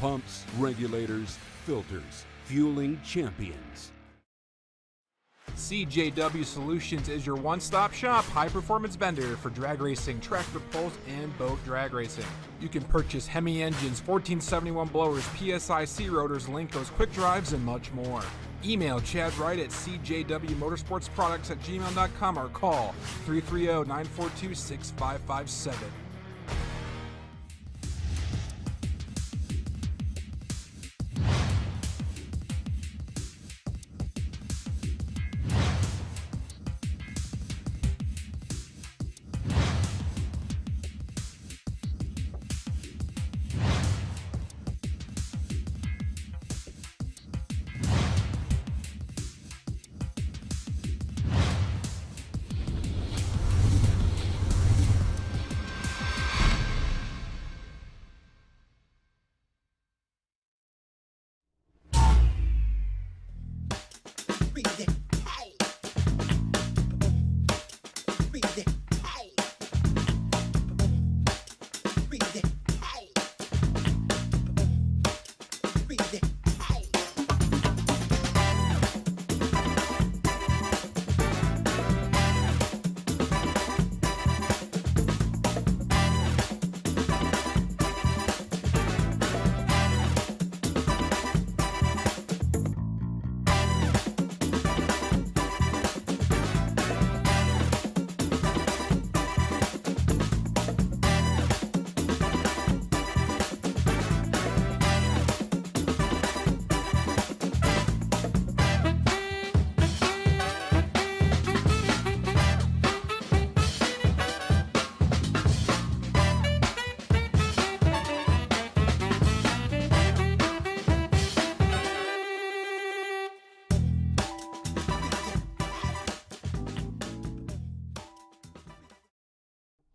pumps, regulators, filters, fueling champions. CJW Solutions is your one-stop shop high-performance vendor for drag racing, tractor pulls, and boat drag racing. You can purchase Hemi engines, 1471 blowers, PSIC rotors, Linkos, quick drives, and much more. Email Chad Wright at cjwmotorsportsproducts@gmail.com or call 330-942-6557.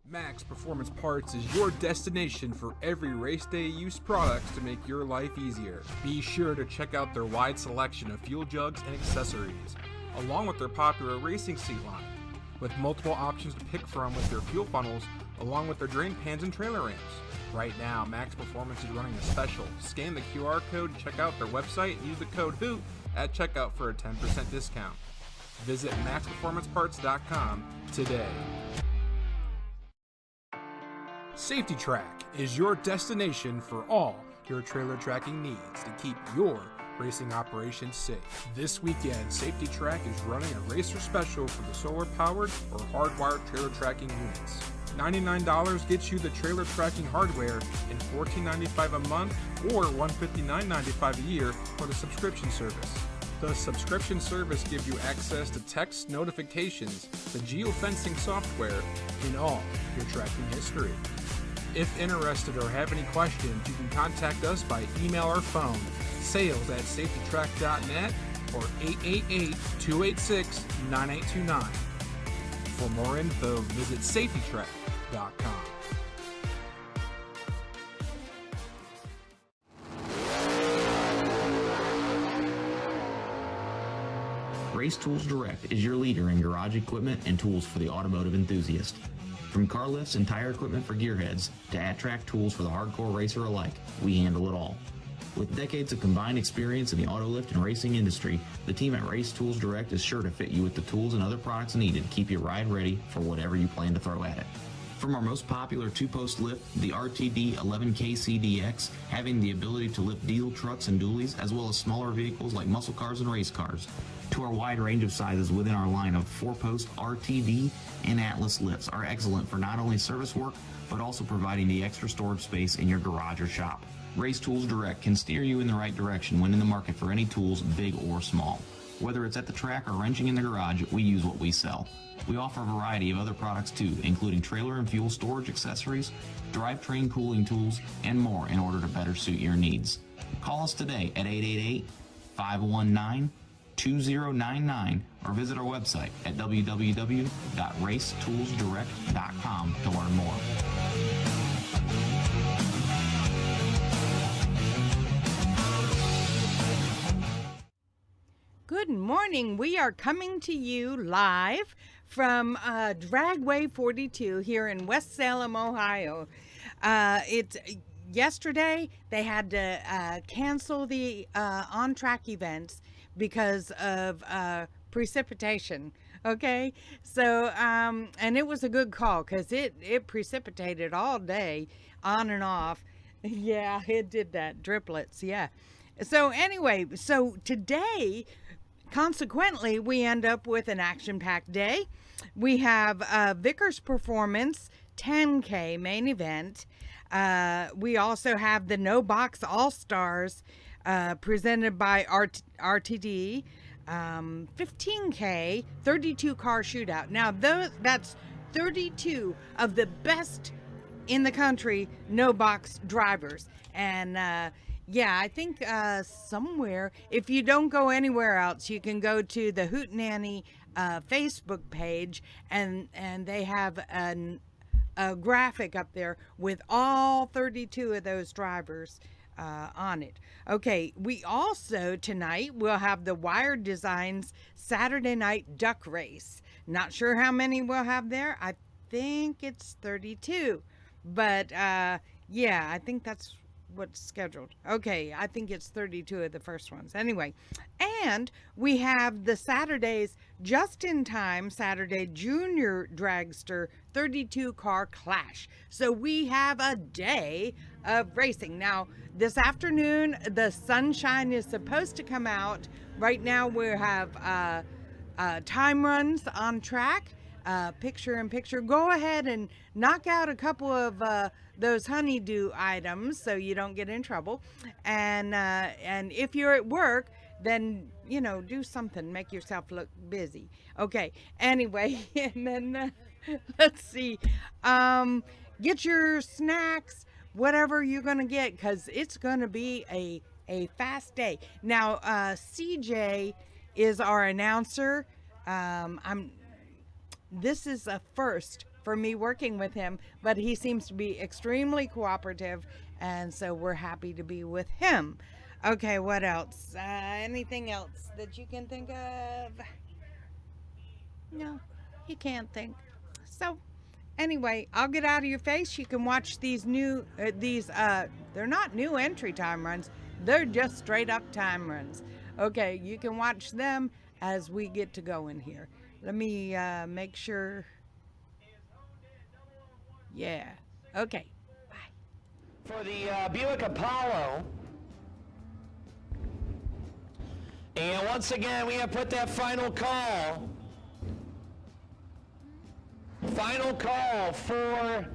Max Performance Parts is your destination for every race day use products to make your life easier. Be sure to check out their wide selection of fuel jugs and accessories, along with their popular racing seat line, with multiple options to pick from with their fuel funnels, along with their drain pans and trailer ramps. Right now, Max Performance is running a special. Scan the QR code to check out their website and use the code HOOT at checkout for a 10% discount. Visit maxperformanceparts.com today. Safety Track is your destination for all your trailer tracking needs to keep your racing operations safe. This weekend, Safety Track is running a racer special for the solar-powered or hardwired trailer tracking units. $99 gets you the trailer tracking hardware and $14.95 a month or $159.95 a year for the subscription service. The subscription service gives you access to text notifications, the geofencing software, and all your tracking history. If interested or have any questions, you can contact us by email or phone, sales@safetytrack.net or 888-286-9829. For more info, visit safetytrack.com. Race Tools Direct is your leader in garage equipment and tools for the automotive enthusiast. From car lifts and tire equipment for gearheads to at-track tools for the hardcore racer alike, we handle it all. With decades of combined experience in the auto lift and racing industry, the team at Race Tools Direct is sure to fit you with the tools and other products needed to keep your ride ready for whatever you plan to throw at it. From our most popular two-post lift, the RTD 11KCDX, having the ability to lift diesel trucks and dualies, as well as smaller vehicles like muscle cars and race cars, to our wide range of sizes within our line of four-post RTD and Atlas lifts are excellent for not only service work, but also providing the extra storage space in your garage or shop. Race Tools Direct can steer you in the right direction when in the market for any tools, big or small. Whether it's at the track or wrenching in the garage, we use what we sell. We offer a variety of other products too, including trailer and fuel storage accessories, drivetrain cooling tools, and more in order to better suit your needs. Call us today at 888-519-2099 or visit our website at www.racetoolsdirect.com to learn more. Good morning. We are coming to you live from Dragway 42 here in West Salem, Ohio. yesterday they had to cancel the on-track events because of precipitation. Okay, so and it was a good call because it precipitated all day, on and off. Yeah, it did that, driplets. Yeah. So anyway, so today, consequently, we end up with an action-packed day. We have Vickers Performance 10K main event. We also have the No Box All Stars presented by RTD. 15K 32 car shootout. Now that's 32 of the best in the country no box drivers. And yeah, I think somewhere, if you don't go anywhere else, you can go to the Hootenanny Facebook page, and they have a graphic up there with all 32 of those drivers on it. Okay, we also tonight will have the Wired Designs Saturday Night Duck Race. Not sure how many we'll have there. I think it's 32, but yeah, I think that's what's scheduled. Okay, I think it's 32 of the first ones. Anyway, and we have the Saturday's Just in Time Saturday Junior Dragster 32 car clash. So we have a day of racing. Now, this afternoon, the sunshine is supposed to come out. Right now, we have time runs on track, picture in picture. Go ahead and knock out a couple of those honeydew items so you don't get in trouble. And if you're at work, then, you know, do something, make yourself look busy. Okay, anyway, and then let's see. Get your snacks, whatever you're going to get, because it's going to be a fast day. Now, CJ is our announcer. This is a first for me working with him, but he seems to be extremely cooperative, and so we're happy to be with him. Okay, what else? Anything else that you can think of? No, he can't think. So, anyway, I'll get out of your face. You can watch these they're not new entry time runs. They're just straight up time runs. Okay, you can watch them as we get to go in here. Let me make sure. Yeah. Okay. Bye. For the Buick Apollo. And once again, we have put that final call. Final call for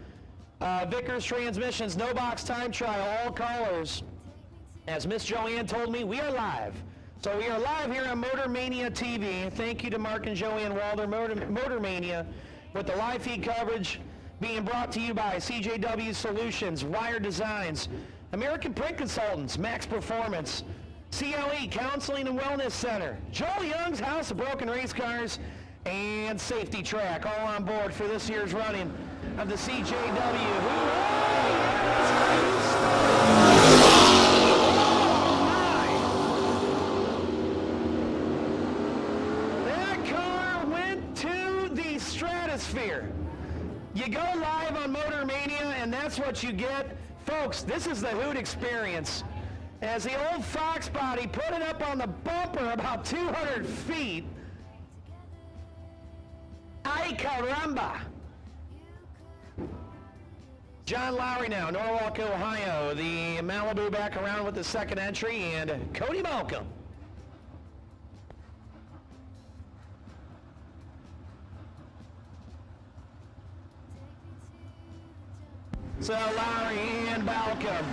Vickers Transmissions No Box Time Trial. All callers. As Miss Joanne told me, we are live. So we are live here on Motor Mania TV. Thank you to Mark and Joanne Walder, Motor Mania, with the live feed coverage being brought to you by CJW Solutions, Wire Designs, American Print Consultants, Max Performance, CLE Counseling and Wellness Center, Joel Young's House of Broken Race Cars, and Safety Track, all on board for this year's running of the CJW. You go live on Motor Mania, and that's what you get. Folks, this is the Hoot experience. As the old Fox body put it up on the bumper about 200 feet. Ay caramba! John Lowry now, Norwalk, Ohio. The Malibu back around with the second entry, and Cody Malcolm. So Lowry and Balcom.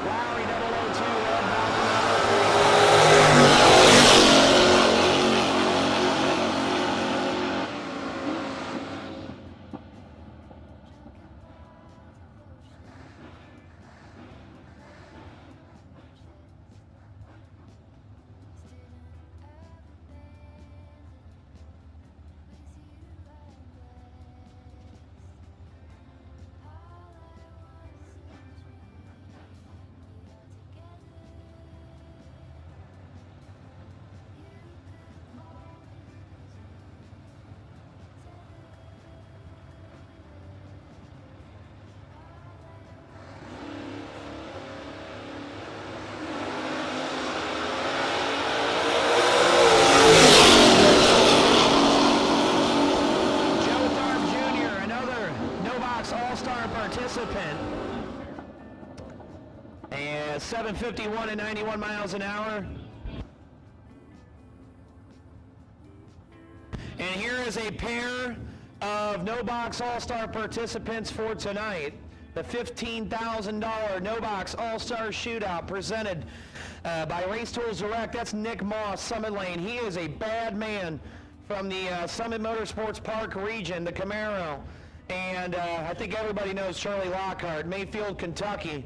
Lowry 002 and Balcom. participant. And 7:51 and 91 miles an hour. And here is a pair of No Box All-Star participants for tonight. The $15,000 No Box All-Star Shootout presented by Race Tools Direct. That's Nick Moss, Summit Lane. He is a bad man from the Summit Motorsports Park region, the Camaro. And I think everybody knows Charlie Lockhart, Mayfield, Kentucky.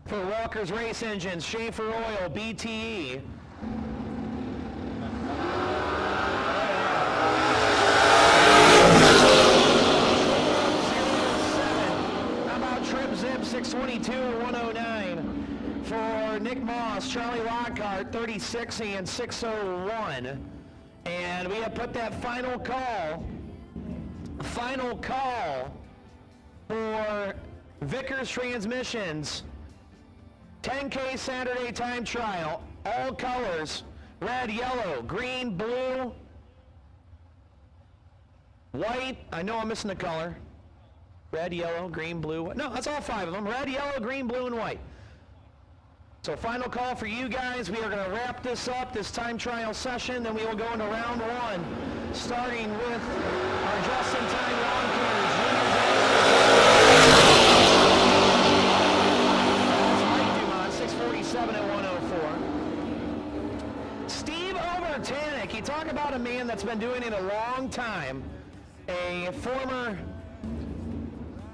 For Walker's Race Engines, Schaefer Oil, BTE. How about Trip Zip 622 and 109 for Nick Moss, Charlie Lockhart 36 and 601. And we have put that final call for Vickers Transmissions 10K Saturday time trial, all colors, red, yellow, green, blue, white. I know I'm missing a color. Red, yellow, green, blue, white. No, that's all 5 of them. Red, yellow, green, blue, and white. So final call for you guys. We are going to wrap this up, this time trial session, then we will go into round 1, starting with our just-in-time lawn cares. 647 and 104. Steve Overtanic, you talk about a man that's been doing it a long time. A former,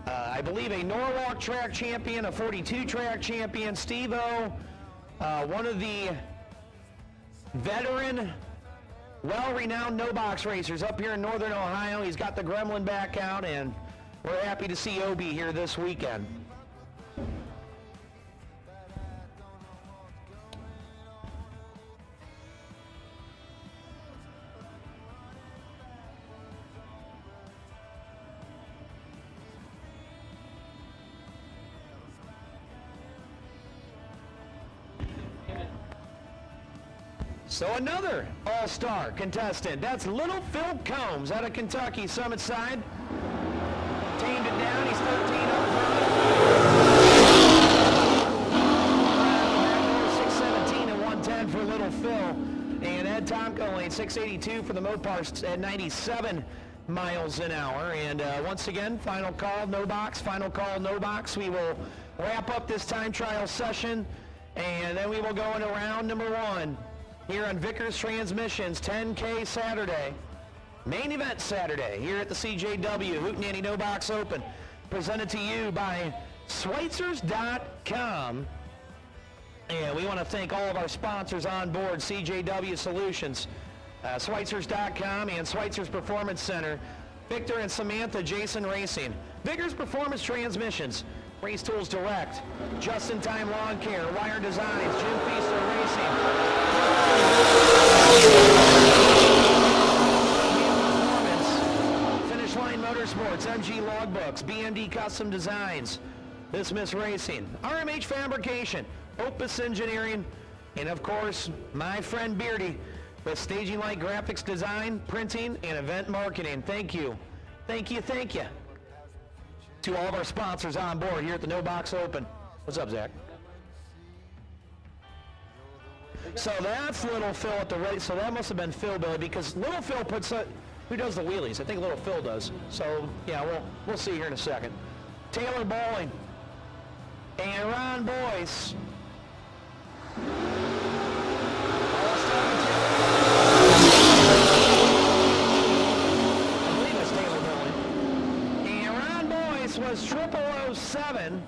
I believe a Norwalk track champion, a 42 track champion. Steve-O, one of the veteran, well-renowned no-box racers up here in Northern Ohio. He's got the gremlin back out, and we're happy to see Obi here this weekend. So another all-star contestant. That's Little Phil Combs out of Kentucky, Summit Side. Tamed it down. He's 13 up front. 617 and 110 for Little Phil. And Ed Tomko lane 682 for the Mopars at 97 miles an hour. And once again, final call, no box. Final call, no box. We will wrap up this time trial session, and then we will go into round number 1. Here on Vickers Transmissions, 10K Saturday. Main event Saturday here at the CJW Hootenanny No Box Open. Presented to you by Schweitzers.com. And we want to thank all of our sponsors on board, CJW Solutions, Schweitzers.com, and Schweitzers Performance Center, Victor and Samantha Jason Racing, Vickers Performance Transmissions, Race Tools Direct, Just-in-Time Lawn Care, Wire Designs, Jim Feaster Racing, Finish Line Motorsports, MG Logbooks, BMD Custom Designs, This Miss Racing, RMH Fabrication, Opus Engineering, and of course, my friend Beardy with Staging Light Graphics Design, Printing, and Event Marketing. Thank you. Thank you, thank you to all of our sponsors on board here at the No Box Open. What's up, Zach? So that's Little Phil at the race. So that must have been Phil, Billy, because Little Phil puts who does the wheelies? I think Little Phil does. So yeah, we'll see here in a second. Taylor Bowling and Ron Boyce. I believe it's Taylor Bowling. And Ron Boyce was 0007.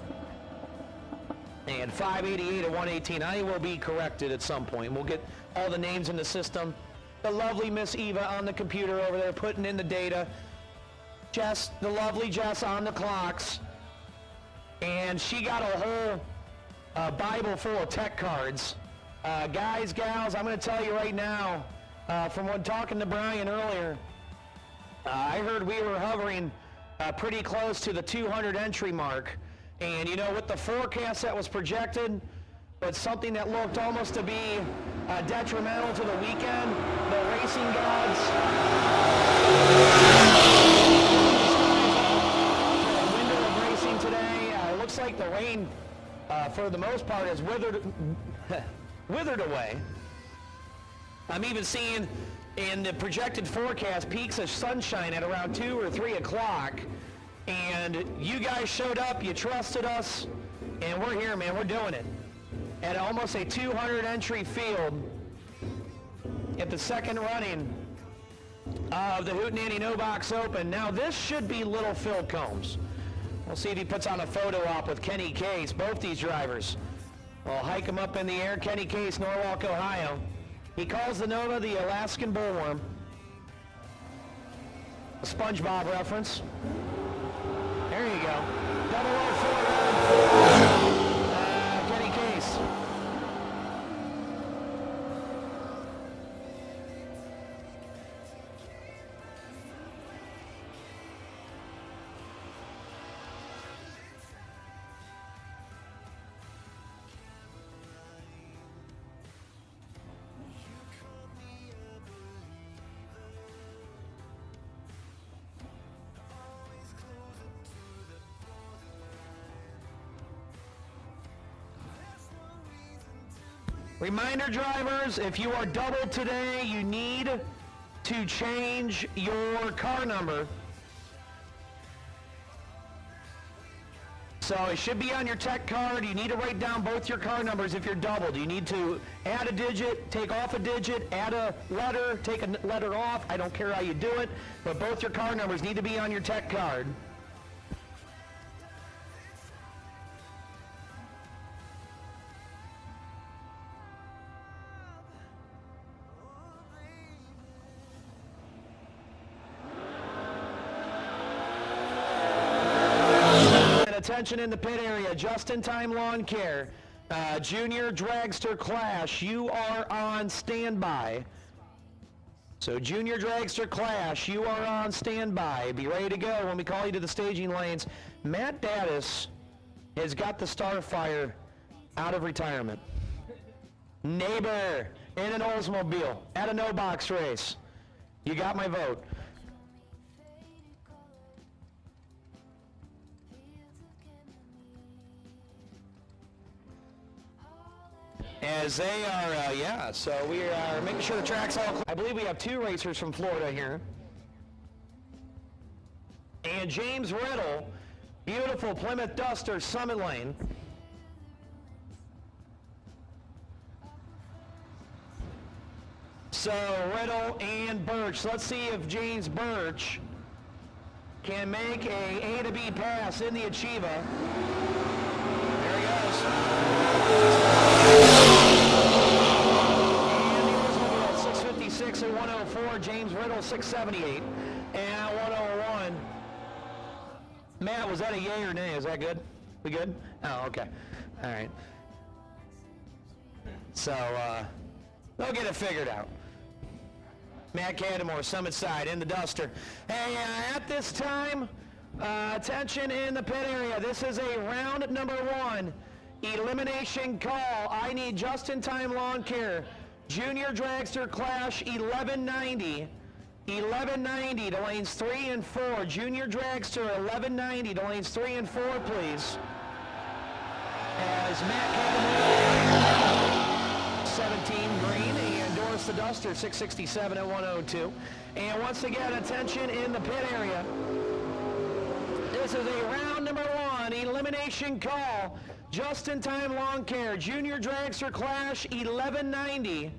And 588 and 118. I will be corrected at some point. We'll get all the names in the system. The lovely Miss Eva on the computer over there putting in the data. Jess, the lovely Jess on the clocks. And she got a whole Bible full of tech cards. Guys, gals, I'm going to tell you right now, from when talking to Brian earlier, I heard we were hovering pretty close to the 200 entry mark. And, you know, with the forecast that was projected, but something that looked almost to be detrimental to the weekend, the racing gods, the window of like the rain, for the most part, has withered away. I'm even seeing in the projected forecast peaks of sunshine at around 2 or 3 o'clock. And you guys showed up, you trusted us, and we're here, man. We're doing it. At almost a 200 entry field at the second running of the Hootenanny No Box Open. Now this should be little Phil Combs. We'll see if he puts on a photo op with Kenny Case. Both these drivers will hike him up in the air. Kenny Case, Norwalk, Ohio. He calls the Nova the Alaskan bullworm. A SpongeBob reference. There you go. 004. Kenny Case. Reminder, drivers, if you are doubled today, you need to change your car number. So it should be on your tech card. You need to write down both your car numbers if you're doubled. You need to add a digit, take off a digit, add a letter, take a letter off. I don't care how you do it, but both your car numbers need to be on your tech card. Attention in the pit area, just-in-time lawn care, junior dragster clash, you are on standby. So junior dragster clash, you are on standby. Be ready to go when we call you to the staging lanes. Matt Daddis has got the Starfire out of retirement. Neighbor in an Oldsmobile at a no box race. You got my vote. As they are, yeah, so we are making sure the track's all clear. I believe we have 2 racers from Florida here. And James Riddle, beautiful Plymouth Duster, Summit Lane. So Riddle and Birch. Let's see if James Birch can make a to B pass in the Achieva. There he goes. And 104, James Riddle 678, and 101. Matt, was that a yay or nay? Is that good? We good? Oh, okay. All right. So, they'll get it figured out. Matt Cadamore, Summit Side, in the Duster. Hey, at this time, attention in the pit area. This is a round number 1 elimination call. I need just-in-time lawn care. Junior Dragster Clash 1190. 1190 to lanes 3 and 4. Junior Dragster 1190 to lanes 3 and 4, please. As Matt Cadamore, 17 green, and Doris the Duster 667 at 102. And once again, attention in the pit area. This is a round number 1 elimination call. Just-in-time lawn care, Junior Dragster Clash 1190.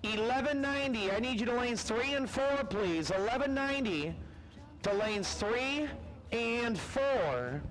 1190, I need you to lanes 3 and 4, please. 1190 to lanes 3 and 4.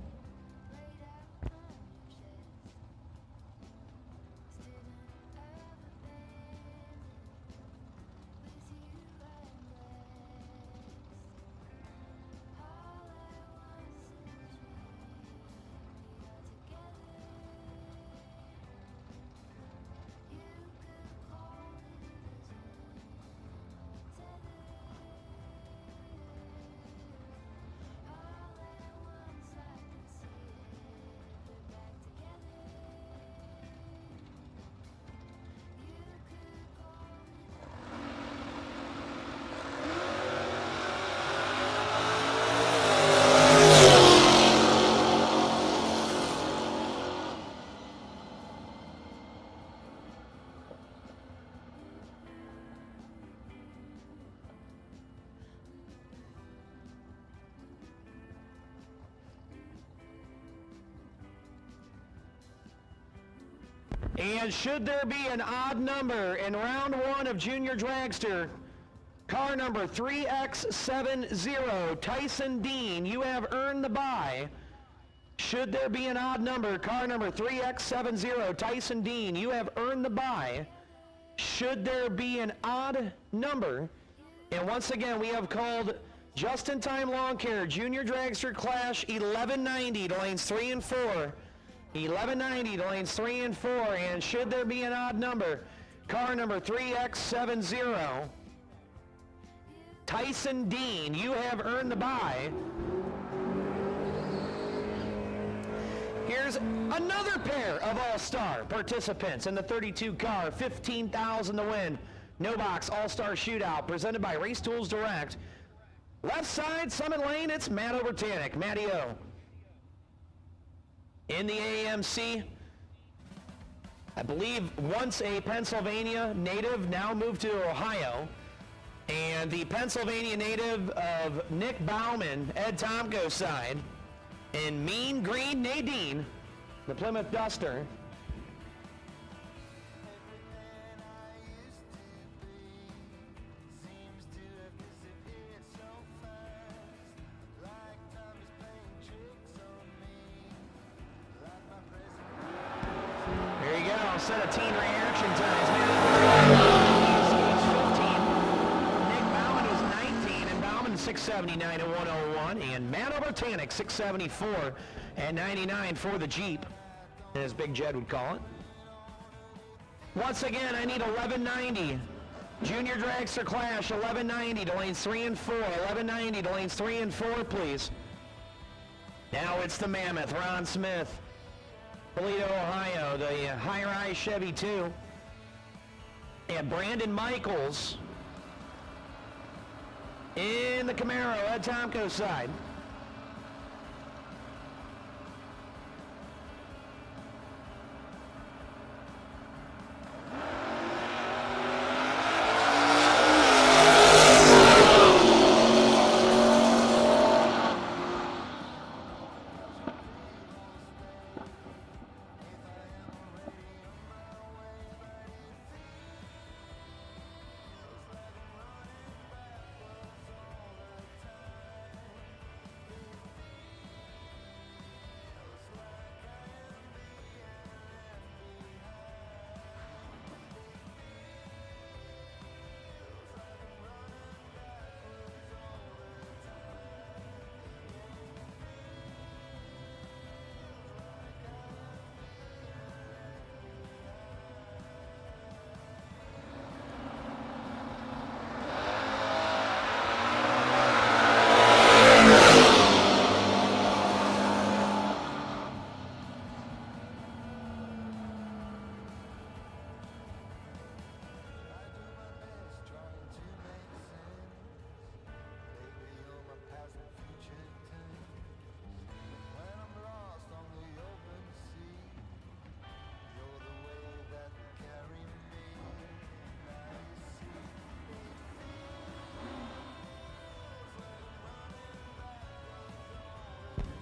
And should there be an odd number in round 1 of Junior Dragster, car number 3X70, Tyson Dean, you have earned the bye. Should there be an odd number, car number 3X70, Tyson Dean, you have earned the bye. Should there be an odd number, and once again, we have called just-in-time lawn care, Junior Dragster Clash 1190 to lanes 3 and 4. 1190 to lanes 3 and 4, and should there be an odd number, car number 3X70, Tyson Dean, you have earned the bye. Here's another pair of all-star participants in the 32 car, $15,000 to win. No Box All-Star Shootout presented by Race Tools Direct. Left side, Summit Lane, it's Matt Overtanic, Matty O. In the AMC, I believe once a Pennsylvania native, now moved to Ohio. And the Pennsylvania native of Nick Bauman, Ed Tomko's side. And Mean Green Nadine, the Plymouth Duster. There you go, set of teen reaction times. Nick Bauman was 19, and Bauman 679 and 101, and Matt Overtanic 674 and 99 for the Jeep, as Big Jed would call it. Once again, I need 1190. Junior Dragster Clash 1190 to lanes 3 and 4. 1190 to lanes 3 and 4, please. Now it's the Mammoth, Ron Smith. Toledo, Ohio, the high-rise Chevy 2. And Brandon Michaels in the Camaro, Ed Tomko's side.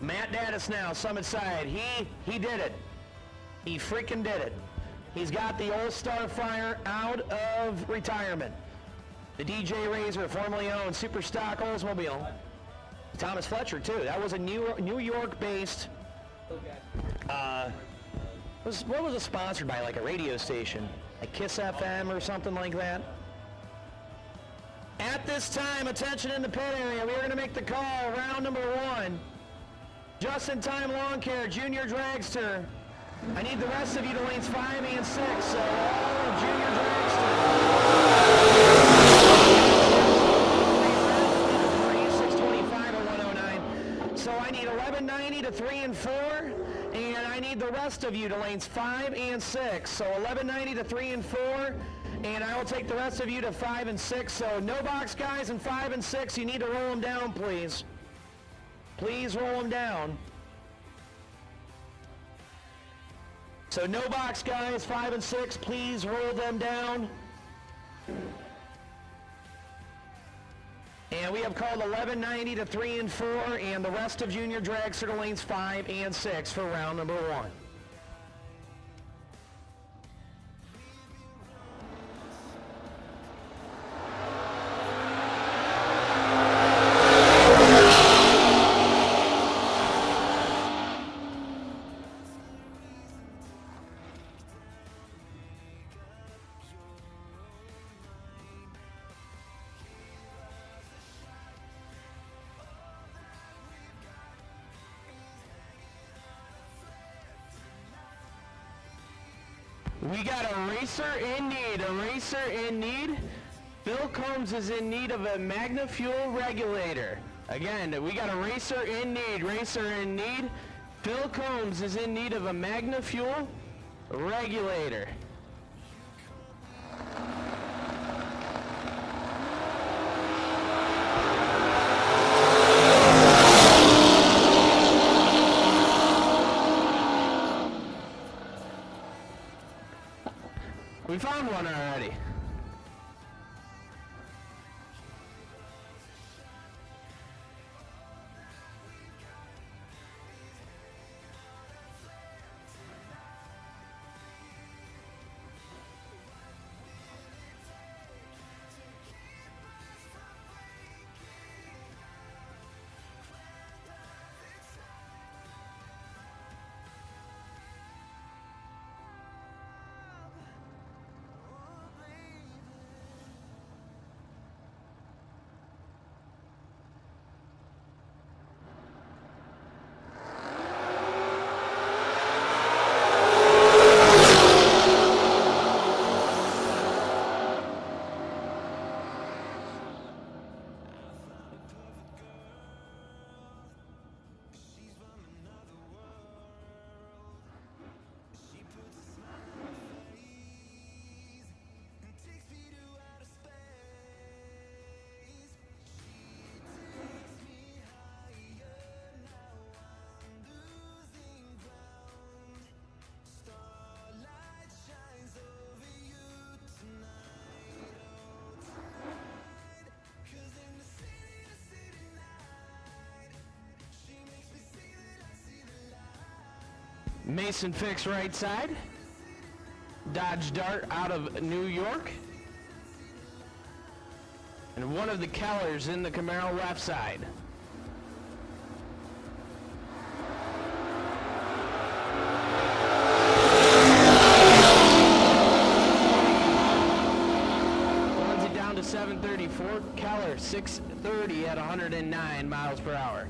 Matt Daddis now, Summit side. He did it. He freaking did it. He's got the All-Star Fire out of retirement. The DJ Razor, formerly owned Super Stock Oldsmobile. Thomas Fletcher, too. That was a New York-based, what was it sponsored by, like a radio station? Like Kiss FM or something like that? At this time, attention in the pit area, we are going to make the call, round number 1. Just-in-time lawn care, Junior Dragster. I need the rest of you to lanes 5 and 6, so all of Junior Dragster. 625 or 109. So I need 1190 to 3 and 4, and I need the rest of you to lanes 5 and 6. So 1190 to 3 and 4, and I will take the rest of you to 5 and 6. So no box guys in 5 and 6, you need to roll them down, please. Please roll them down. So no box guys, 5 and 6, please roll them down. And we have called 1190 to 3 and 4, and the rest of Junior Dragster to lanes 5 and 6 for round number 1. We got a racer in need, a racer in need. Phil Combs is in need of a Magna Fuel regulator. Again, we got a racer in need, racer in need. Phil Combs is in need of a Magna Fuel regulator. We found one already. Mason Fix right side. Dodge Dart out of New York. And one of the Kellers in the Camaro left side. Runs it down to 734. Keller 630 at 109 miles per hour.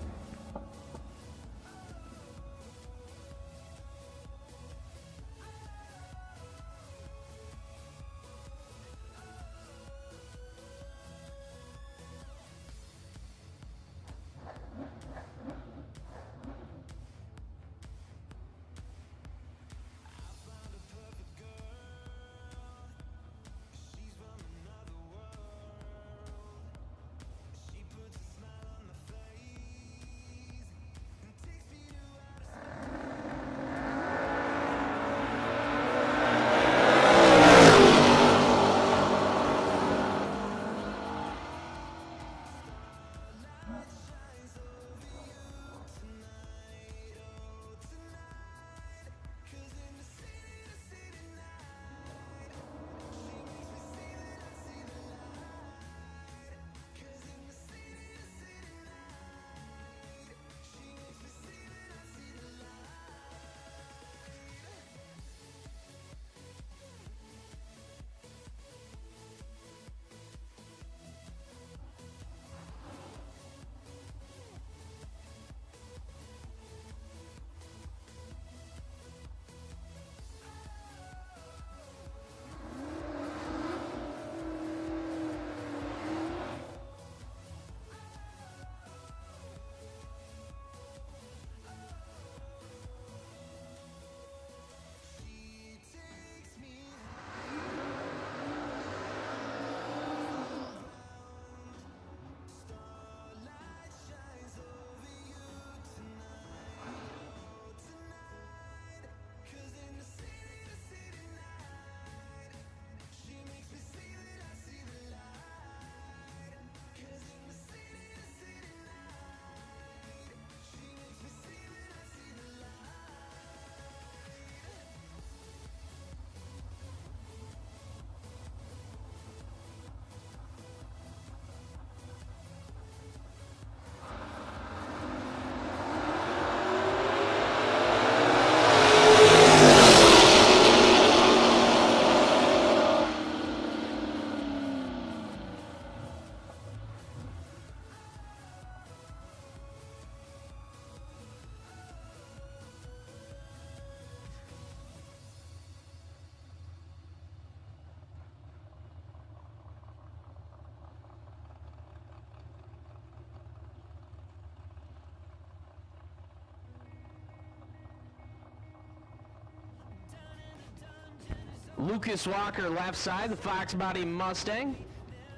Lucas Walker left side, the Fox Body Mustang.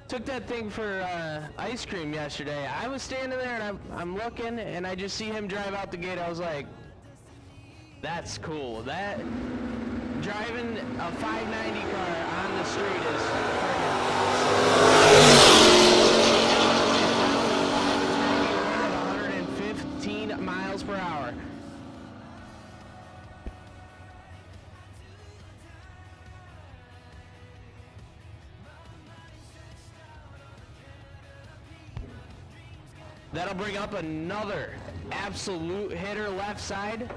Took that thing for ice cream yesterday. I was standing there and I'm looking and I just see him drive out the gate. I was like, that's cool. That driving a 590 car on the street is freaking awesome. 115 miles per hour. That'll bring up another absolute hitter left side.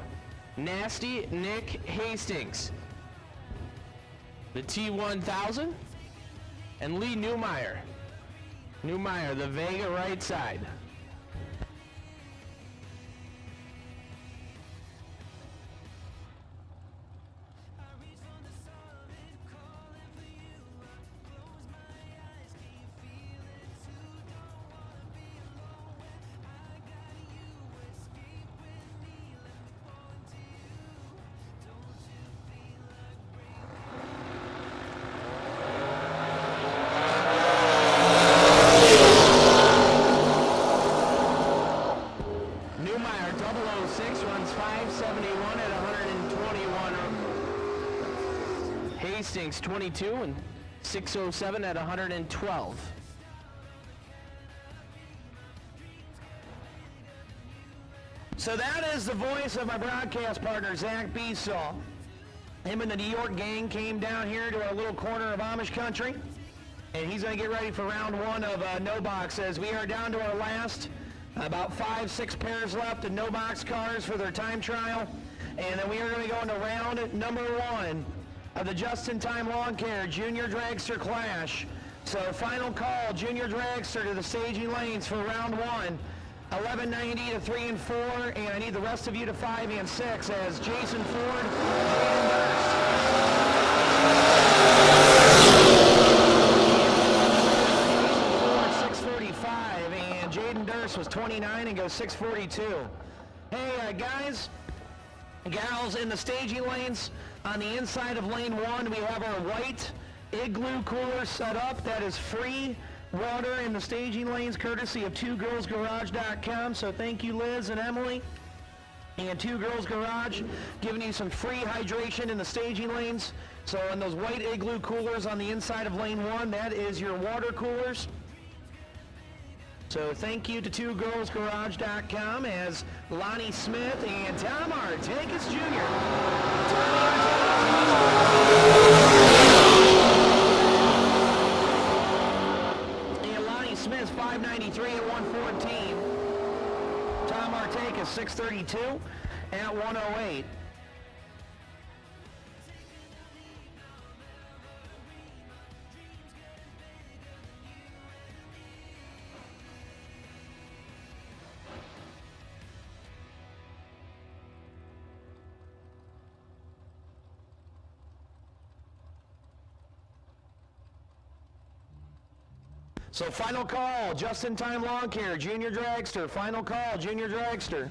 Nasty Nick Hastings. The T1000. And Lee Newmeyer. Newmeyer, the Vega right side. Newmeyer 006 runs 571 at 121. Hastings 22 and 607 at 112. So that is the voice of my broadcast partner, Zach Beesaw. Him and the New York gang came down here to our little corner of Amish country, and he's going to get ready for round one of No Box as we are down to our last about 5-6 pairs left of No Box cars for their time trial. And then we are going to go into round number one of the Just-in-Time Lawn Care Junior Dragster Clash. So final call, Junior Dragster to the staging lanes for round one. 1190 to 3 and 4, and I need the rest of you to 5 and 6 as Jason Ford, Jaden Durst. 645, and Jaden Durst was 29 and goes 642. Hey guys, gals, in the staging lanes, on the inside of lane one, we have our white igloo cooler set up. That is free water in the staging lanes, courtesy of twogirlsgarage.com. So thank you, Liz and Emily. And Two Girls Garage giving you some free hydration in the staging lanes. So in those white igloo coolers on the inside of lane one, that is your water coolers. So thank you to twogirlsgarage.com as Lonnie Smith and Tom Artakis Jr. And Lonnie Smith 593 at 114. Tom Artakis 632 at 108. So final call, Just-in-Time Lawn Care, Junior Dragster. Final call, Junior Dragster.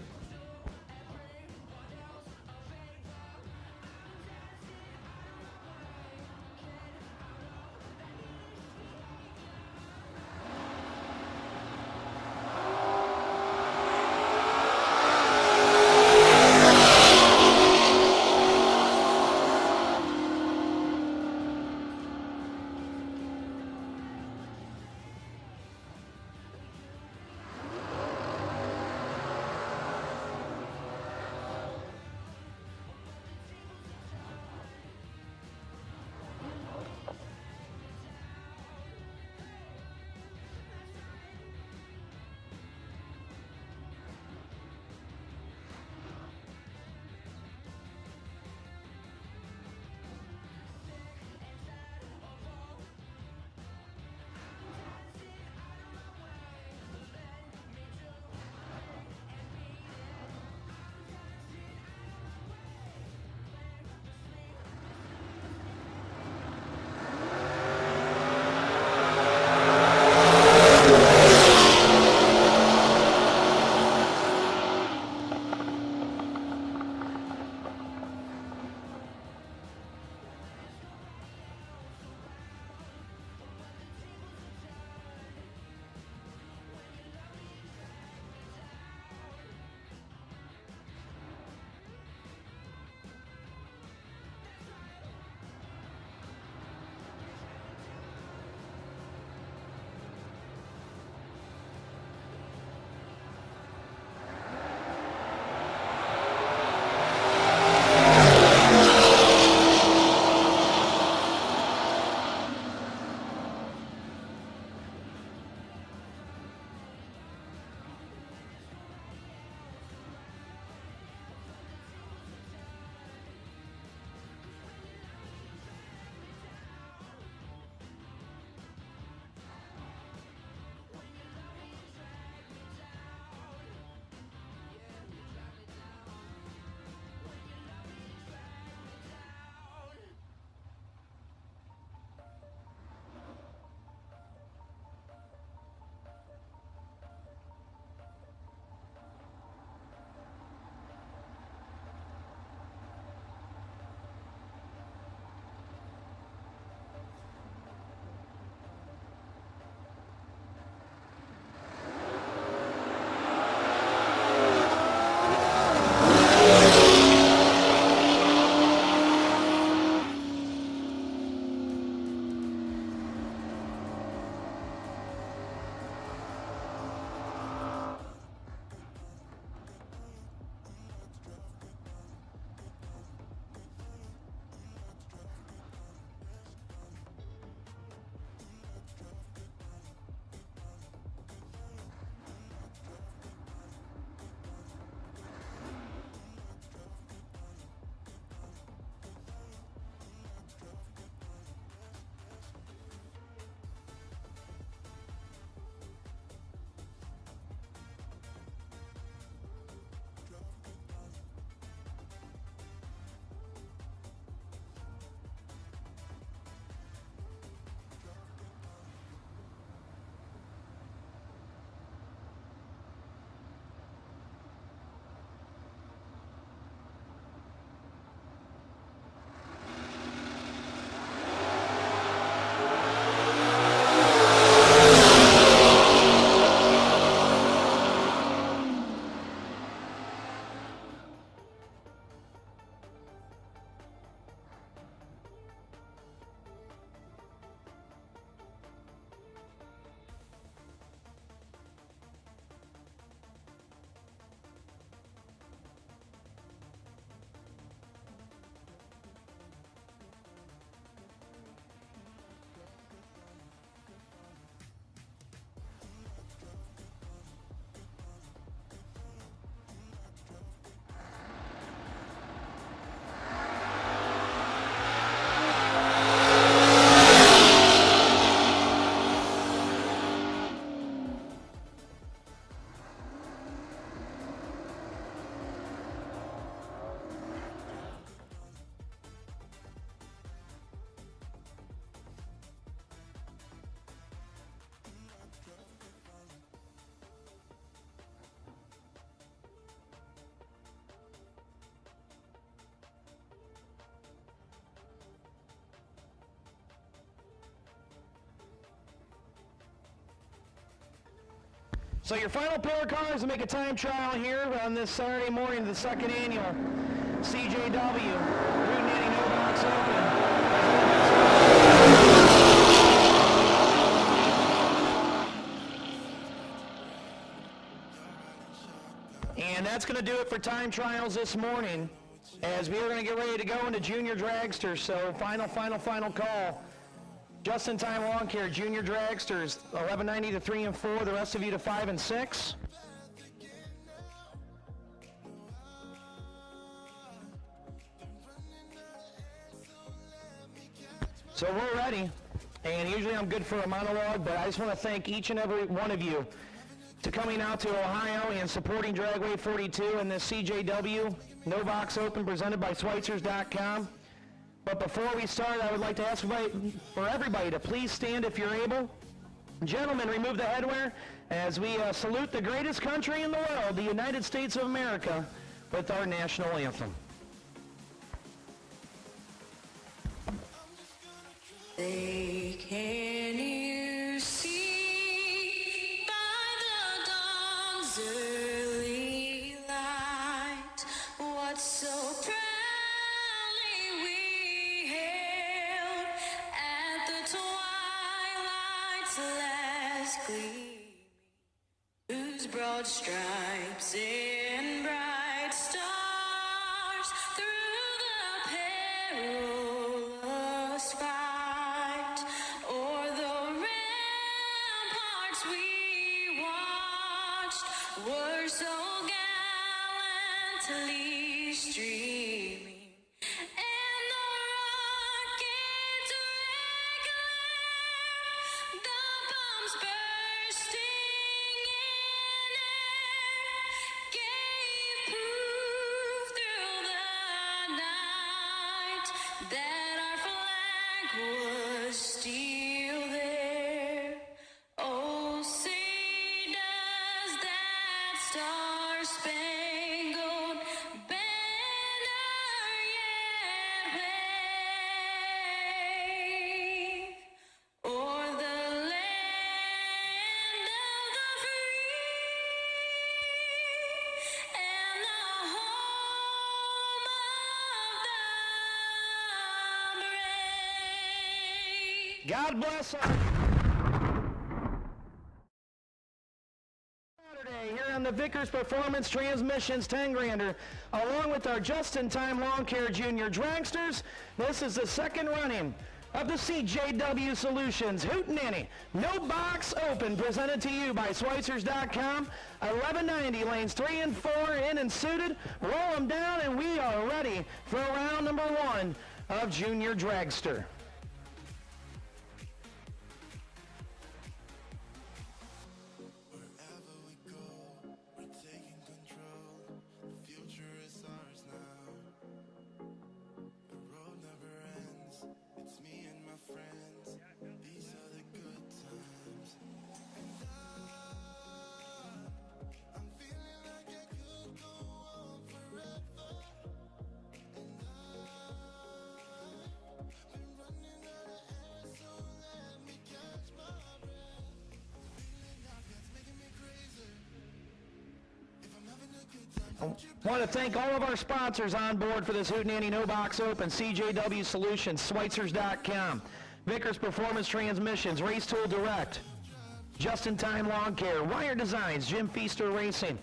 So your final pair of cars to make a time trial here on this Saturday morning, the second annual CJW Hootenanny No Box Open. And that's going to do it for time trials this morning, as we are going to get ready to go into junior dragsters. So final call. Just-in-time lawn care, junior dragsters, 1190 to 3 and 4, the rest of you to 5 and 6. So we're ready, and usually I'm good for a monologue, but I just want to thank each and every one of you to coming out to Ohio and supporting Dragway 42 and this CJW No Box Open presented by Schweitzers.com. But before we start, I would like to ask for everybody to please stand if you're able. Gentlemen, remove the headwear as we salute the greatest country in the world, the United States of America, with our national anthem. Can you see by the dawn's early light what so proudly we hailed at the twilight's last gleaming, whose broad stripes and bright stars through the perilous fight o'er the ramparts we watched were so gallantly streaming, and the rockets' red glare, the bombs bursting in air, gave proof through the night that our flag was still there. Oh, say does that star-spangled banner yet wave o'er the land of the free and the home of the brave? God bless us. Saturday here on the Vickers Performance Transmissions 10-grander, along with our just-in-time lawn care junior dragsters. This is the second running of the CJW Solutions Hootenanny No Box Open, presented to you by Schweitzers.com. 1190 lanes 3 and 4 in and suited. Roll them down, and we are ready for round number 1 of junior dragster. I want to thank all of our sponsors on board for this Hootenanny No Box Open: CJW Solutions, Schweitzers.com, Vickers Performance Transmissions, Race Tool Direct, Just-in-Time Lawn Care, Wire Designs, Jim Feaster Racing,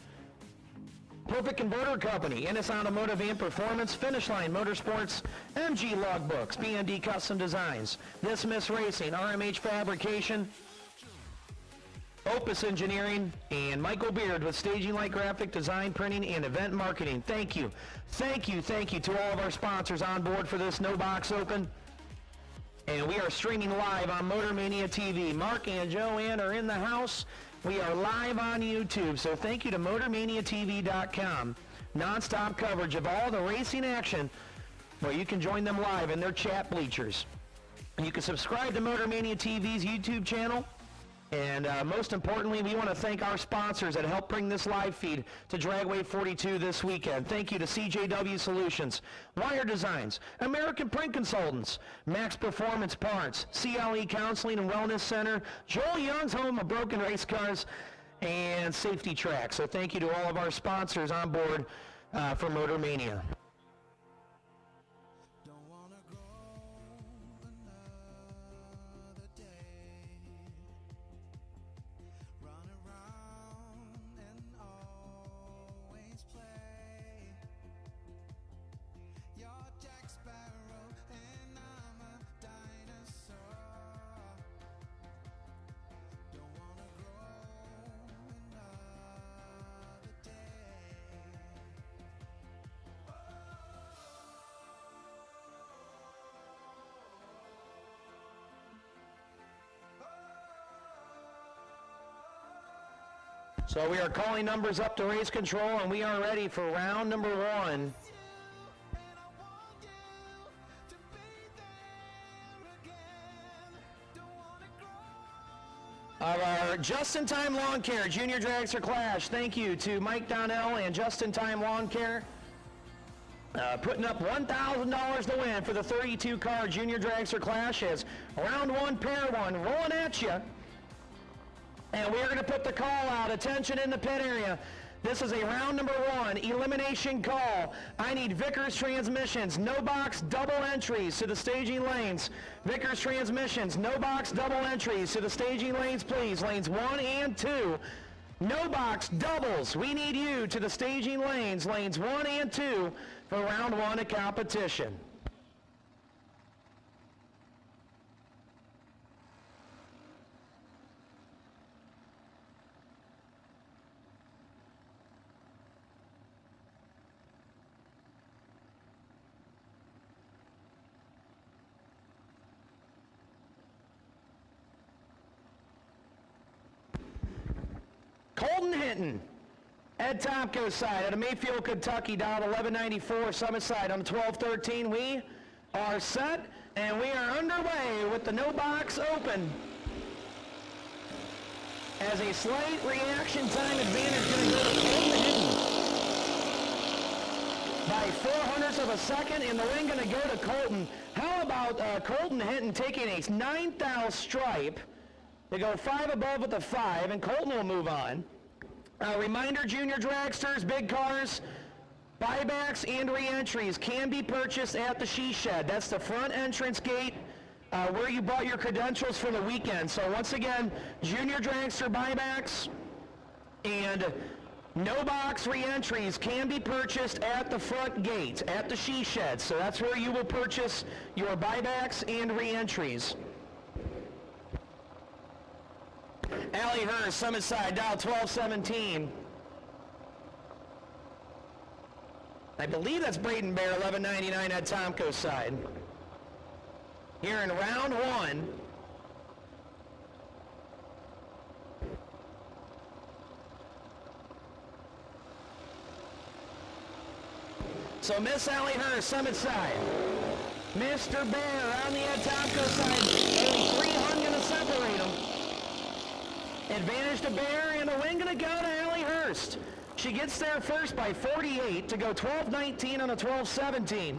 Perfect Converter Company, Ennis Automotive and Performance, Finish Line Motorsports, MG Logbooks, B&D Custom Designs, This Miss Racing, RMH Fabrication, Opus Engineering, and Michael Beard with Staging Light Graphic Design, Printing, and Event Marketing. Thank you to all of our sponsors on board for this No Box Open. And we are streaming live on Motor Mania TV. Mark and Joanne are in the house. We are live on YouTube, so thank you to MotorManiaTV.com. Non-stop coverage of all the racing action, where you can join them live in their chat bleachers. And you can subscribe to Motor Mania TV's YouTube channel. And most importantly, we want to thank our sponsors that helped bring this live feed to Dragway 42 this weekend. Thank you to CJW Solutions, Wire Designs, American Print Consultants, Max Performance Parts, CLE Counseling and Wellness Center, Joel Young's Home of Broken Race Cars, and Safety Track. So thank you to all of our sponsors on board for Motor Mania. So we are calling numbers up to race control, and we are ready for round number 1. Of our Just-in-Time Lawn Care Junior Dragster Clash. Thank you to Mike Donnell and Just-in-Time Lawn Care. Putting up $1,000 to win for the 32-car Junior Dragster Clash as round 1, pair 1, rolling at you. And we're going to put the call out. Attention in the pit area. This is a round number 1 elimination call. I need Vickers Transmissions, no box, double entries to the staging lanes. Vickers Transmissions, no box, double entries to the staging lanes, please. Lanes 1 and 2. No box, doubles. We need you to the staging lanes, lanes 1 and 2 for round 1 of competition. Colton Hinton, Ed Tomko's side out of Mayfield, Kentucky, dialed 1194, Summit side on 1213. We are set, and we are underway with the no box open. As a slight reaction time advantage going to go to Colton Hinton. By 0.04 of a second, and the win going to go to Colton. How about Colton Hinton taking a 9th stripe? They go 5 above with the 5, and Colton will move on. Reminder, junior dragsters, big cars, buybacks and re-entries can be purchased at the She Shed. That's the front entrance gate where you bought your credentials for the weekend. So once again, junior dragster buybacks and no box re-entries can be purchased at the front gate, at the She Shed. So that's where you will purchase your buybacks and re-entries. Allie Hurst, Summit side, dial 1217. I believe that's Braden Bear, 1199 at Tomko's side. Here in round 1. So Miss Allie Hurst, Summit side. Mr. Bear on the Ed Tomko side. Only 300 going to separate them. Advantage to Bear, and the win going to go to Allie Hurst. She gets there first by 48 to go 12:19 on a 12:17.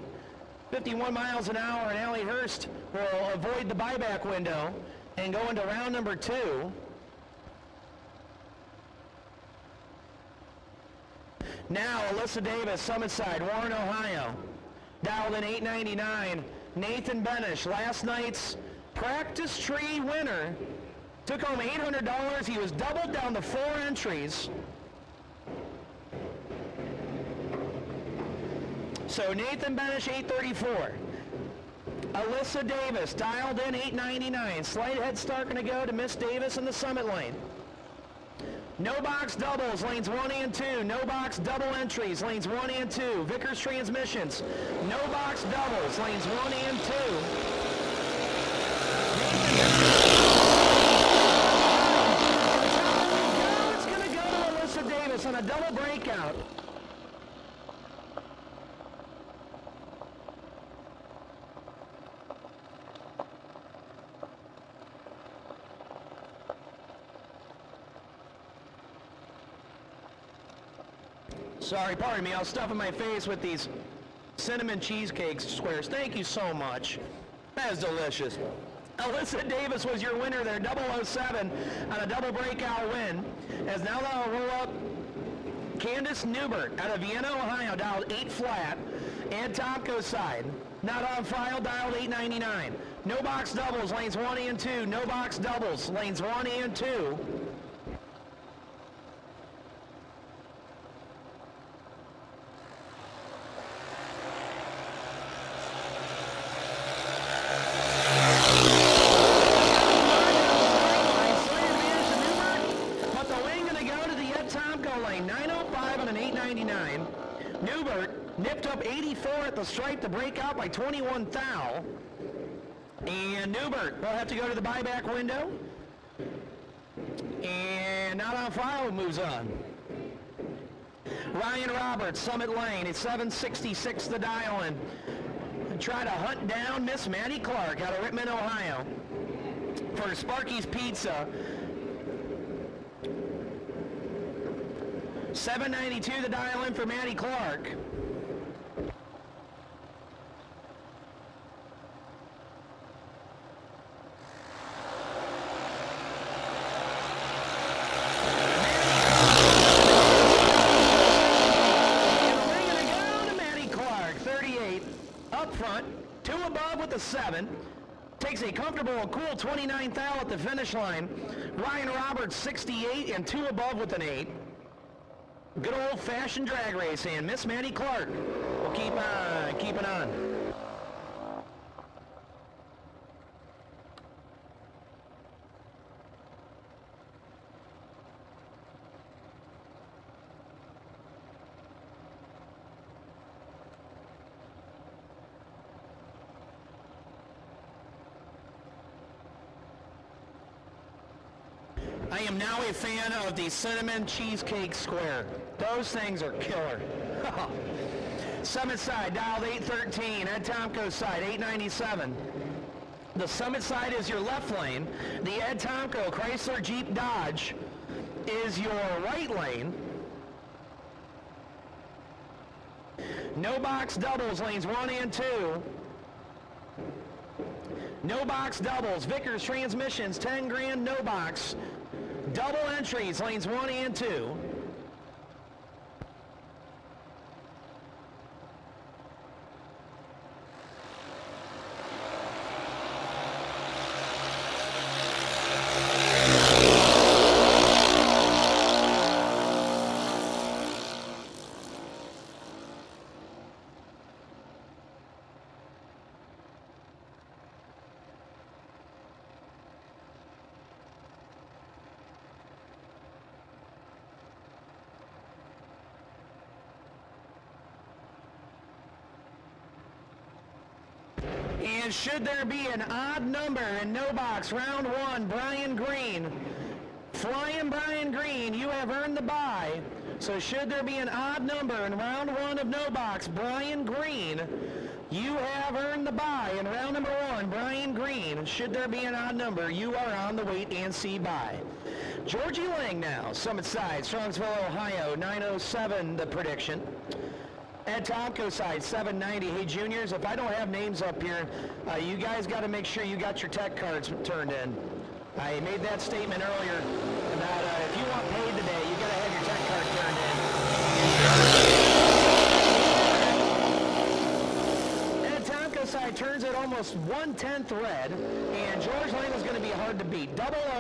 51 miles an hour, and Allie Hurst will avoid the buyback window and go into round number 2. Now, Alyssa Davis, Summit side, Warren, Ohio. Dialed in 899. Nathan Benish, last night's practice tree winner. Took home $800. He was doubled down to 4 entries. So Nathan Benish, 834. Alyssa Davis, dialed in 899. Slight head start going to go to Miss Davis in the Summit lane. No box doubles, lanes 1 and 2. No box double entries, lanes 1 and 2. Vickers Transmissions. No box doubles, lanes 1 and 2. Davis on a double breakout. Sorry, pardon me, I was stuffing my face with these cinnamon cheesecake squares. Thank you so much. That is delicious. Alyssa Davis was your winner there, 007 on a double breakout win. As now they'll roll up Candace Newbert out of Vienna, Ohio, dialed 8 flat. Ed Tomko's side, not on file, dialed 899. No box doubles, lanes 1 and 2. No box doubles, lanes 1 and 2. But the wing going to go to the Ed Tomko lane, 905 on an 899. Newbert nipped up 84 at the stripe to break out by 21 thou. And Newbert will have to go to the buyback window. And not on file, moves on. Ryan Roberts, Summit Lane, it's 766 the dial in. Try to hunt down Miss Maddie Clark out of Rittman, Ohio for Sparky's Pizza. 792 the dial in for Maddie Clark. Up front, 2 above with the 7. Takes a comfortable, cool 29 thou at the finish line. Ryan Roberts, 68 and 2 above with an 8. Good old-fashioned drag race, and Miss Maddie Clark will keep it on. I am now a fan of the cinnamon cheesecake square. Those things are killer. Summit side, dialed 813. Ed Tomko's side, 897. The Summit side is your left lane. The Ed Tomko Chrysler Jeep Dodge is your right lane. No box doubles, lanes 1 and 2. No box doubles, Vickers Transmissions, 10 grand, no box. Double entries, lanes 1 and 2. And should there be an odd number in no box, round 1, Brian Green. Flying Brian Green, you have earned the bye. So should there be an odd number in round 1 of no box, Brian Green, you have earned the bye. In round number 1, Brian Green, should there be an odd number, you are on the wait and see bye. Georgie Lang now, Summit side, Strongsville, Ohio, 907 the prediction. Ed Tomko side, 790. Hey, juniors, if I don't have names up here, you guys got to make sure you got your tech cards turned in. I made that statement earlier about if you want paid today, you got to have your tech card turned in. Ed Tomko side turns it almost 1/10 red, and George Lane is going to be hard to beat.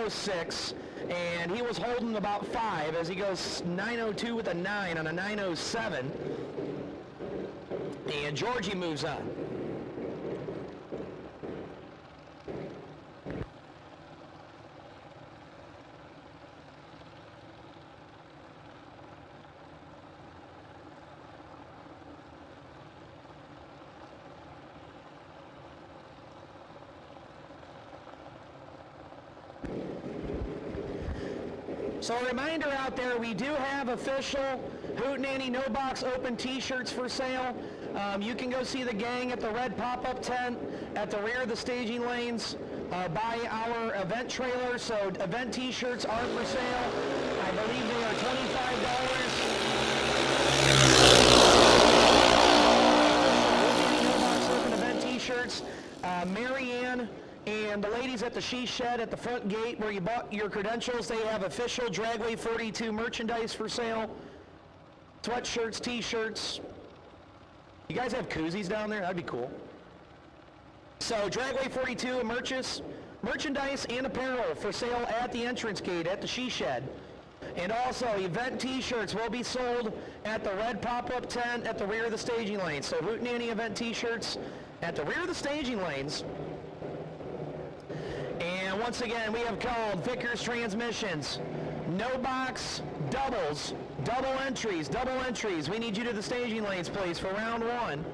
006, and he was holding about 5 as he goes 902 with a 9 on a 907. And Georgie moves on. So a reminder out there, we do have official Hootenanny No Box open t-shirts for sale. You can go see the gang at the red pop-up tent at the rear of the staging lanes by our event trailer. So event t-shirts are for sale. I believe they are $25. Hootenanny No Box open event t-shirts. Marianne And the ladies at the She Shed at the front gate where you bought your credentials, they have official Dragway 42 merchandise for sale. Sweatshirts, t-shirts. You guys have koozies down there? That'd be cool. So Dragway 42 merchandise and apparel for sale at the entrance gate at the She Shed. And also event t-shirts will be sold at the red pop-up tent at the rear of the staging lane. So Hootenanny event t-shirts at the rear of the staging lanes. And once again, we have called Vickers Transmissions. No box doubles, double entries. We need you to the staging lanes, please, for round one.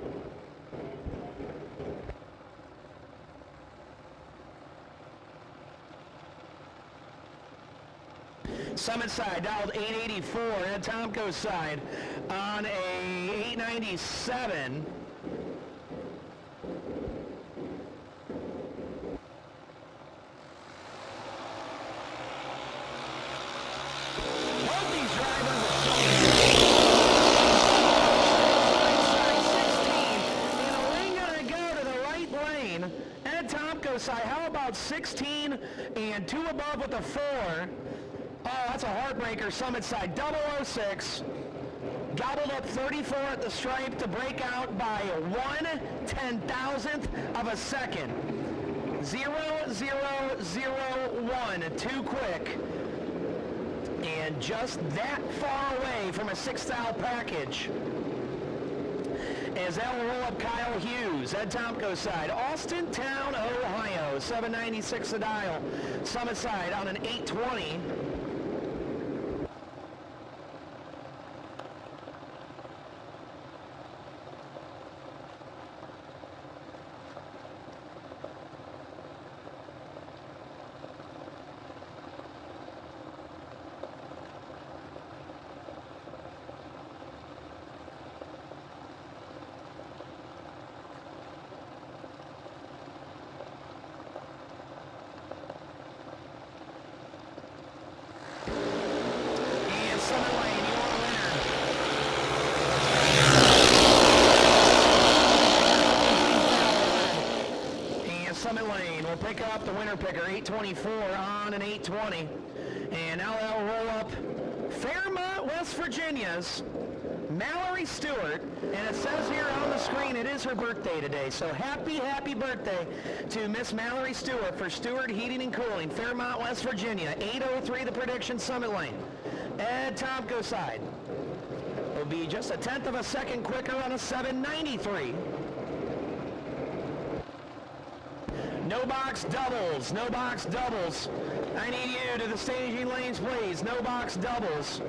Summit side dialed 884, and Tomco's side on a 897. Both these drivers are and a lane gonna go to the right lane. Ed Tomco's side, how about 16 and 2 above with a 4? Oh, that's a heartbreaker. Summit side, 006. Gobbled up 34 at the stripe to break out by 1/10,000th of a second. 0.0001, too quick. And just that far away from a 6th out package. As that will roll up Kyle Hughes, Ed Tomco's side, Austin Town, Ohio, 796 a dial. Summit side on an 820. Summit Lane will pick up the winner picker, 824 on an 820. And now that will roll up Fairmont, West Virginia's Mallory Stewart. And it says here on the screen it is her birthday today. So happy birthday to Miss Mallory Stewart for Stewart Heating and Cooling, Fairmont, West Virginia. 803 the prediction, Summit Lane. Ed Tomco's side will be just a 1/10 of a second quicker on a 793. No box doubles, no box doubles. I need you to the staging lanes, please. No box doubles.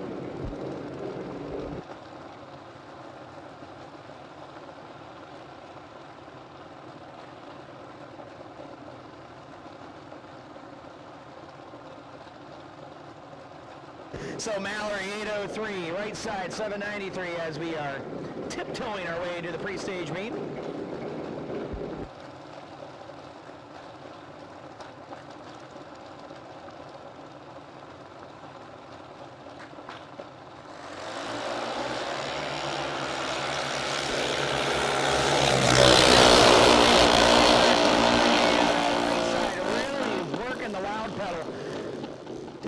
So Mallory, 803, right side, 793, as we are tiptoeing our way to the pre-stage meet.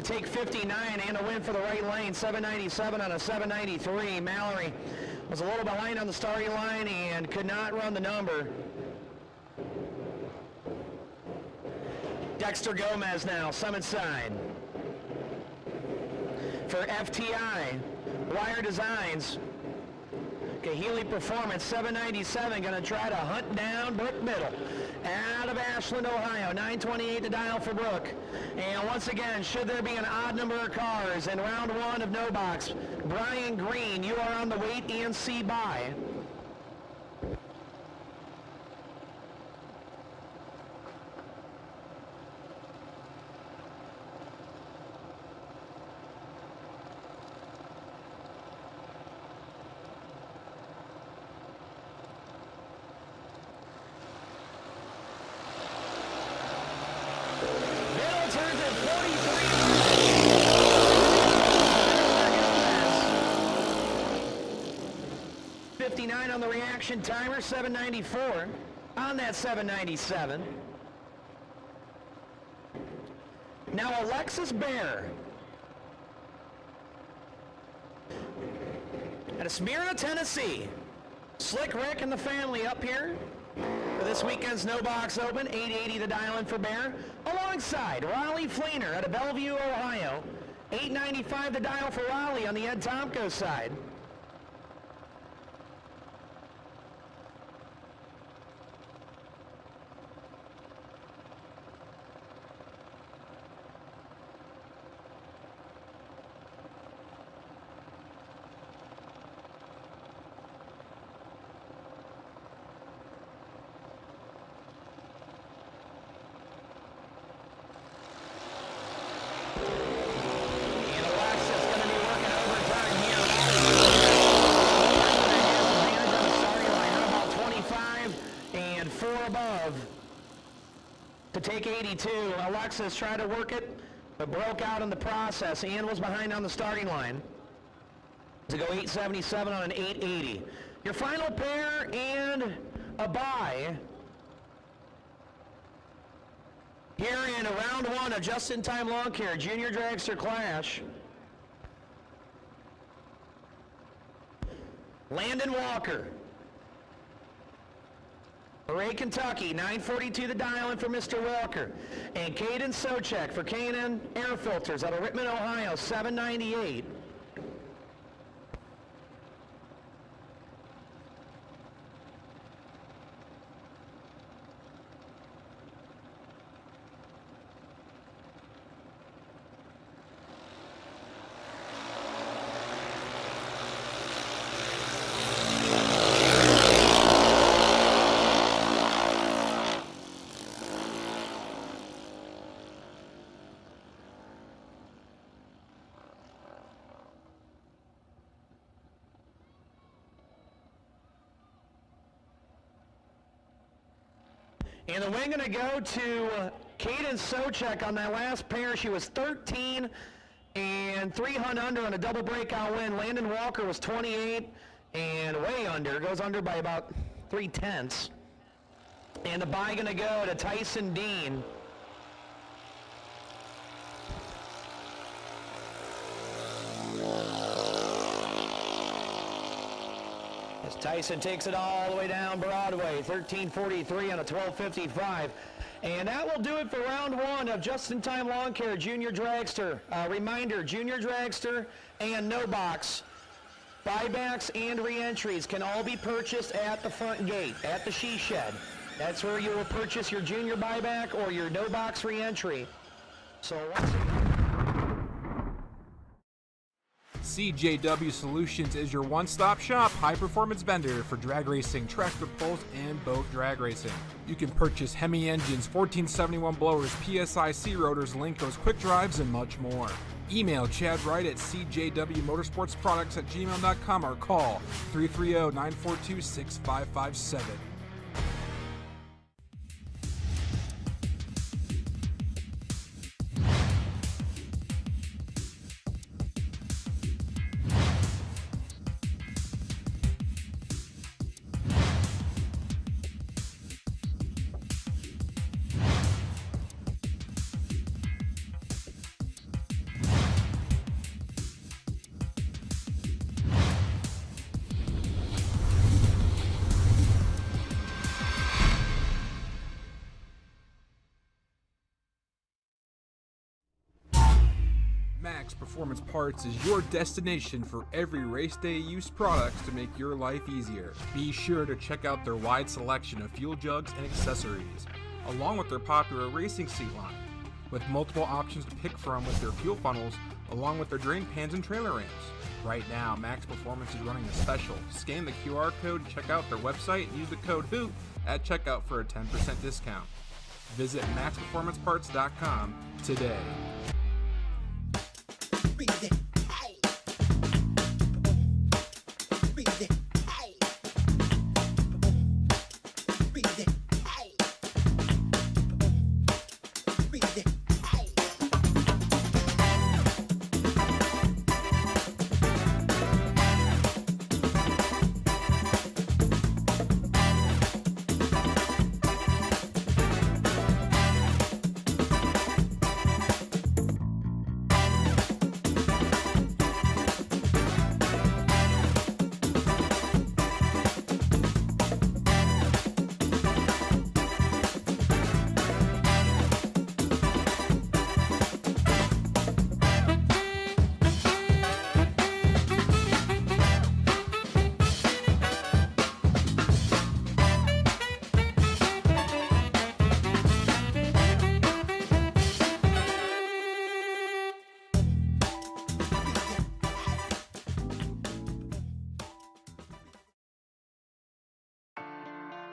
Take 59 and a win for the right lane, 797 on a 793. Mallory was a little behind on the starting line and could not run the number. Dexter Gomez now, Summit side. For FTI, Wire Designs, Healy Performance, 797, going to try to hunt down Brooke Middle. Out of Ashland, Ohio, 928 to dial for Brooke. And once again, should there be an odd number of cars in round one of No Box, Brian Green, you are on the wait and see by. Turns at 43. 59 on the reaction timer, 794 on that 797. Now Alexis Bear. Out of Smyrna, Tennessee. Slick Rick and the family up here for this weekend's No Box Open. 880 the dial-in for Bear. Alongside Raleigh Fleener out of Bellevue, Ohio. 895 the dial for Raleigh on the Ed Tomko side. And Alexis going to be working overtime here. Advantage on the starting line, how about 25 and 4 above to take 82. Alexis tried to work it, but broke out in the process and was behind on the starting line to go 877 on an 880. Your final pair and a bye here in round 1 of just-in-time lawn care junior dragster clash. Landon Walker. Ray, Kentucky, 942 the dial-in for Mr. Walker. And Caden Sochek for K&N Air Filters out of Rittman, Ohio, 798. And the win going to go to Caden Sochek on that last pair. She was 13 and 300 under on a double breakout win. Landon Walker was 28 and way under. Goes under by about 3/10. And the bye going to go to Tyson Dean. As Tyson takes it all the way down Broadway, 1343 on a 1255. And that will do it for round 1 of Just-in-Time Lawn Care Junior Dragster. Reminder, Junior Dragster and No Box buybacks and re-entries can all be purchased at the front gate, at the she shed. That's where you will purchase your junior buyback or your No Box re-entry. So once again, CJW Solutions is your one-stop shop high-performance vendor for drag racing, tractor pulls, and boat drag racing. You can purchase Hemi engines, 1471 blowers, PSI C rotors, Linkos quick drives, and much more. Email Chad Wright at cjwmotorsportsproducts@gmail.com or call 330-942-6557. Max Performance Parts is your destination for every race day use products to make your life easier. Be sure to check out their wide selection of fuel jugs and accessories, along with their popular racing seat line, with multiple options to pick from with their fuel funnels, along with their drain pans and trailer ramps. Right now, Max Performance is running a special. Scan the QR code to check out their website and use the code HOOT at checkout for a 10% discount. Visit maxperformanceparts.com today.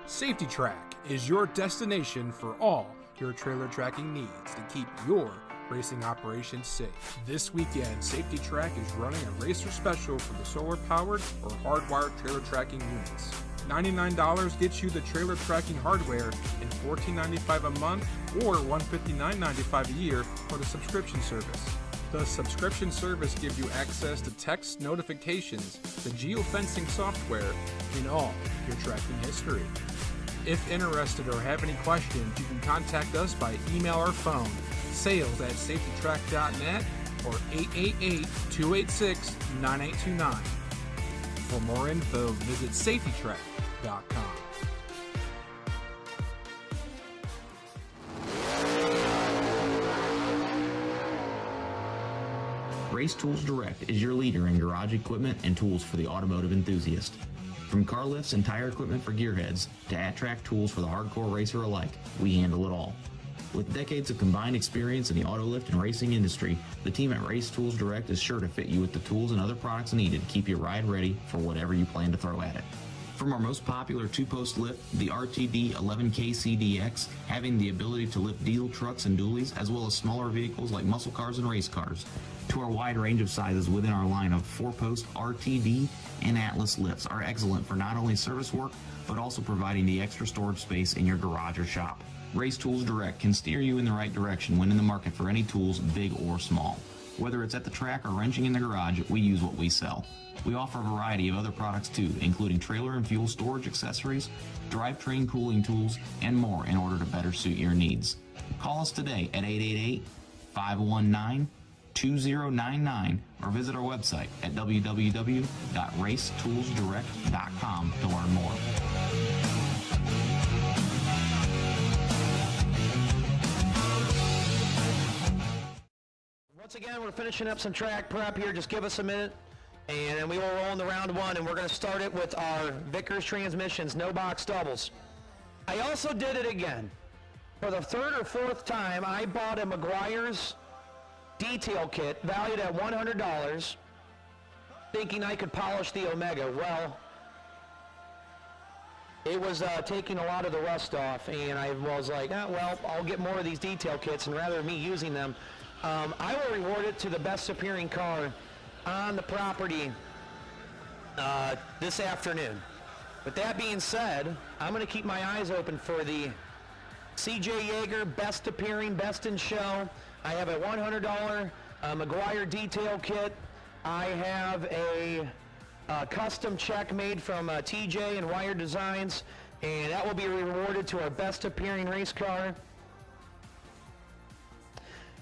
Safety Track is your destination for all your trailer tracking needs to keep your racing operations safe. This weekend, Safety Track is running a racer special for the solar-powered or hardwired trailer tracking units. $99 gets you the trailer tracking hardware and $14.95 a month or $159.95 a year for the subscription service. The subscription service gives you access to text notifications, the geofencing software, and all your tracking history. If interested or have any questions, you can contact us by email or phone, sales@safetytrack.net or 888-286-9829. For more info, visit safetytrack.com. Race Tools Direct is your leader in garage equipment and tools for the automotive enthusiast. From car lifts and tire equipment for gearheads to at-track tools for the hardcore racer alike, we handle it all. With decades of combined experience in the auto lift and racing industry, the team at Race Tools Direct is sure to fit you with the tools and other products needed to keep your ride ready for whatever you plan to throw at it. From our most popular two-post lift, the RTD 11KCDX, having the ability to lift diesel trucks and dualies, as well as smaller vehicles like muscle cars and race cars, to our wide range of sizes within our line of four-post RTD and Atlas lifts are excellent for not only service work, but also providing the extra storage space in your garage or shop. Race Tools Direct can steer you in the right direction when in the market for any tools, big or small. Whether it's at the track or wrenching in the garage, we use what we sell. We offer a variety of other products too, including trailer and fuel storage accessories, drivetrain cooling tools, and more in order to better suit your needs. Call us today at 888-519-2099 or visit our website at www.racetoolsdirect.com to learn more. Once again, we're finishing up some track prep here. Just give us a minute, and then we will roll into round one, and we're going to start it with our Vickers Transmissions No Box doubles. I also did it again. For the third or fourth time, I bought a Meguiar's detail kit valued at $100, thinking I could polish the Omega. Well, it was taking a lot of the rust off, and I was like, well, I'll get more of these detail kits, and rather than me using them, I will reward it to the best appearing car on the property this afternoon. With that being said, I'm going to keep my eyes open for the CJ Yeager Best Appearing, Best in Show. I have a $100 Meguiar detail kit. I have a custom check made from TJ and Wire Designs, and that will be rewarded to our Best Appearing race car.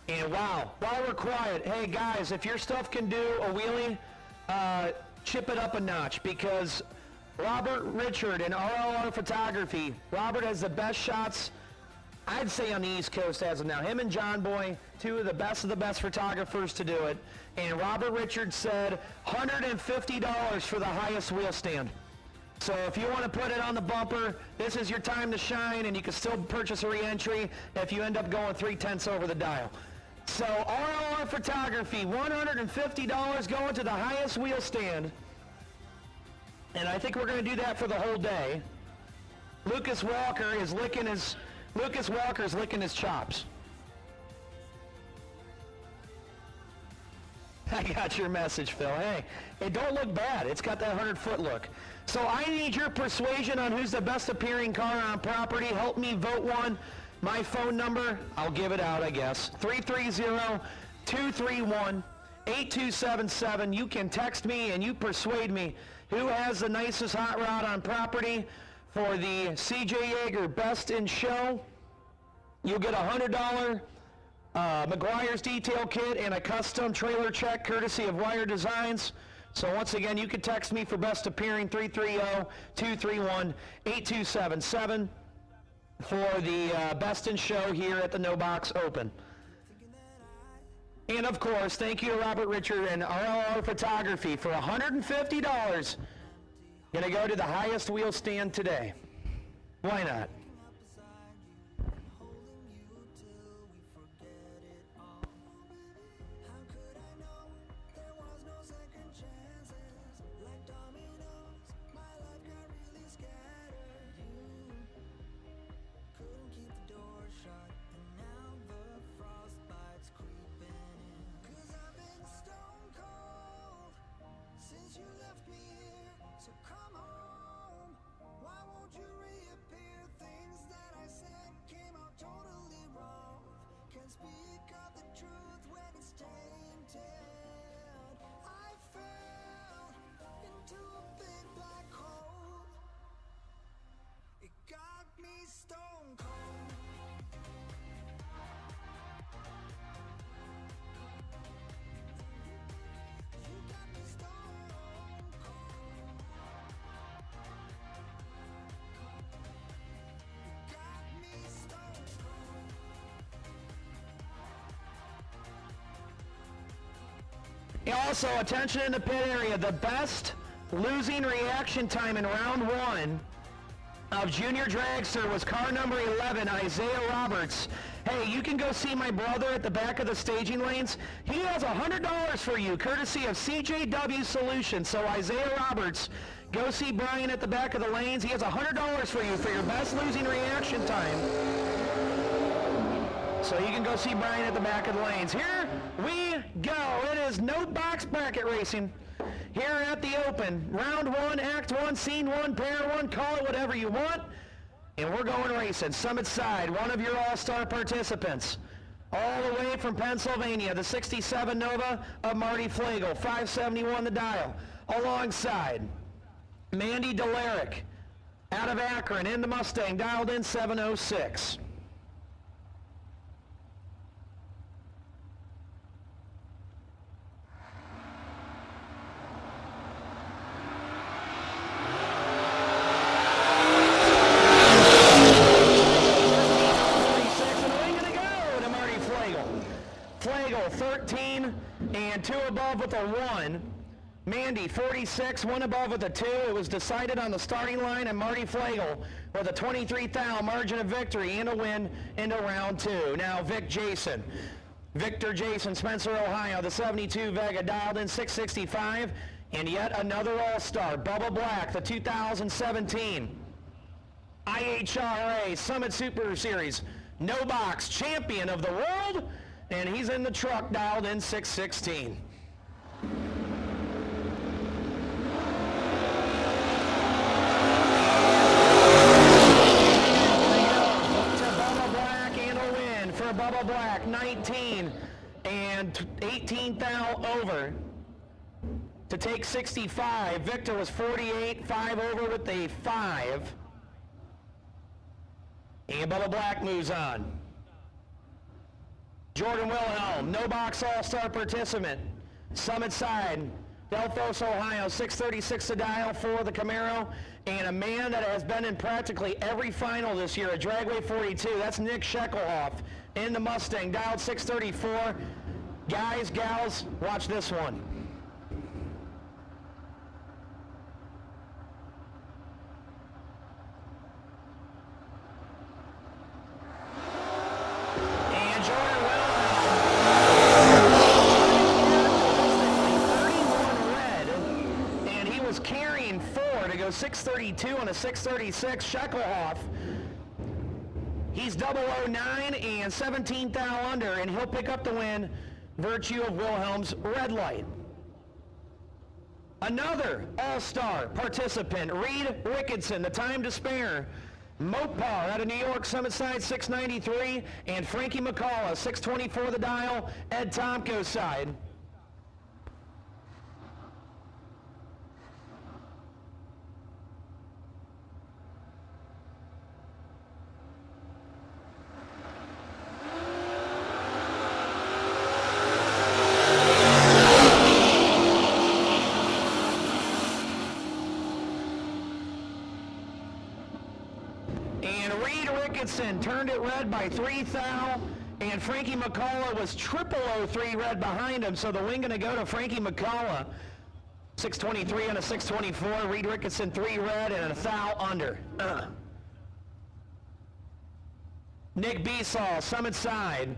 And wow, while we're quiet, hey guys, if your stuff can do a wheelie, chip it up a notch, because Robert Richard and RLR Photography, Robert has the best shots, I'd say, on the East Coast as of now. Him and John Boy, two of the best photographers to do it. And Robert Richard said $150 for the highest wheel stand. So if you want to put it on the bumper, this is your time to shine, and you can still purchase a re-entry if you end up going 3/10 over the dial. So RLR Photography, $150 going to the highest wheel stand. And I think we're going to do that for the whole day. Lucas Walker is licking his chops. I got your message, Phil. Hey, it don't look bad. It's got that 100-foot look. So I need your persuasion on who's the best appearing car on property. Help me vote one. My phone number, I'll give it out, I guess, 330-231-8277. You can text me and you persuade me who has the nicest hot rod on property for the CJ Yeager Best in Show. You'll get a $100 Meguiar's detail kit and a custom trailer check courtesy of Wire Designs. So once again, you can text me for Best Appearing, 330-231-8277 for the Best in Show here at the No Box Open. And of course, thank you to Robert Richard and RLR Photography for $150. Gonna go to the highest wheel stand today. Why not? Also, attention in the pit area, the best losing reaction time in round 1 of Junior Dragster was car number 11, Isaiah Roberts. Hey, you can go see my brother at the back of the staging lanes. He has $100 for you, courtesy of CJW Solutions. So Isaiah Roberts, go see Brian at the back of the lanes. He has $100 for you for your best losing reaction time. So you can go see Brian at the back of the lanes. Here we go. It is no box bracket racing here at the Open. Round 1, Act 1, Scene 1, Pair 1, call it whatever you want. And we're going racing. Summit Side, one of your all-star participants. All the way from Pennsylvania, the 67 Nova of Marty Flagel, 571 the dial. Alongside Mandy Delaric out of Akron in the Mustang, dialed in 706. Flagel, 13 and 2 above with a 1. Mandy, 46, 1 above with a 2. It was decided on the starting line, and Marty Flagel with a 23 thou margin of victory and a win into round 2. Now Victor Jason, Spencer, Ohio, the 72 Vega, dialed in 665, and yet another all-star, Bubba Black, the 2017 IHRA Summit Super Series No Box champion of the world, and he's in the truck, dialed in 616. Bubba Black, 19 and 18 thou over to take 65. Victor was 48, 5 over with a 5. And Bubba Black moves on. Jordan Wilhelm, no box all-star participant. Summit Side, Delphos, Ohio, 636 a dial for the Camaro. And a man that has been in practically every final this year, a Dragway 42, that's Nick Shekelhoff in the Mustang, dialed 634. Guys, gals, watch this one. And Jordan Wilhelm, 31 red, and he was carrying 4 to go 632 on a 636. Shekelhoff, he's 009 and 17 thou under, and he'll pick up the win, virtue of Wilhelm's red light. Another all-star participant, Reed Ricketson, the time to spare. Mopar out of New York, Summit Side, 693, and Frankie McCullough, 624 the dial, Ed Tomko's side. Turned it red by 3 thou, and Frankie McCullough was 003 red behind him, so the win gonna go to Frankie McCullough. 623 and a 624, Reed Ricketson 3 red and a thou under. Nick Besaw, Summit Side,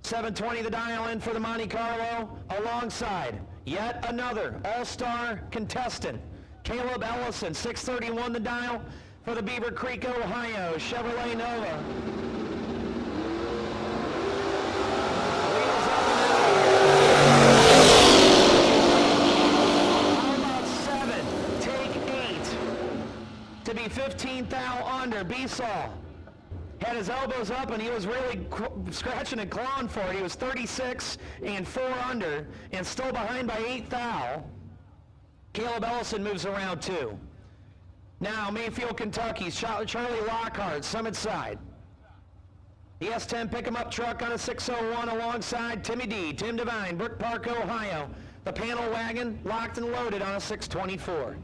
720 the dial in for the Monte Carlo, alongside yet another all-star contestant, Caleb Ellison, 631 the dial, for the Beaver Creek, Ohio, Chevrolet Nova. How about 7? Take 8. To be 15 thou under. Besaw had his elbows up and he was really scratching and clawing for it. He was 36 and 4 under and still behind by 8 thou. Caleb Ellison moves around too. Now, Mayfield, Kentucky, Charlie Lockhart, Summit Side. The S10 pick-em-up truck on a 601 alongside Timmy D, Tim Devine, Brook Park, Ohio. The panel wagon locked and loaded on a 624.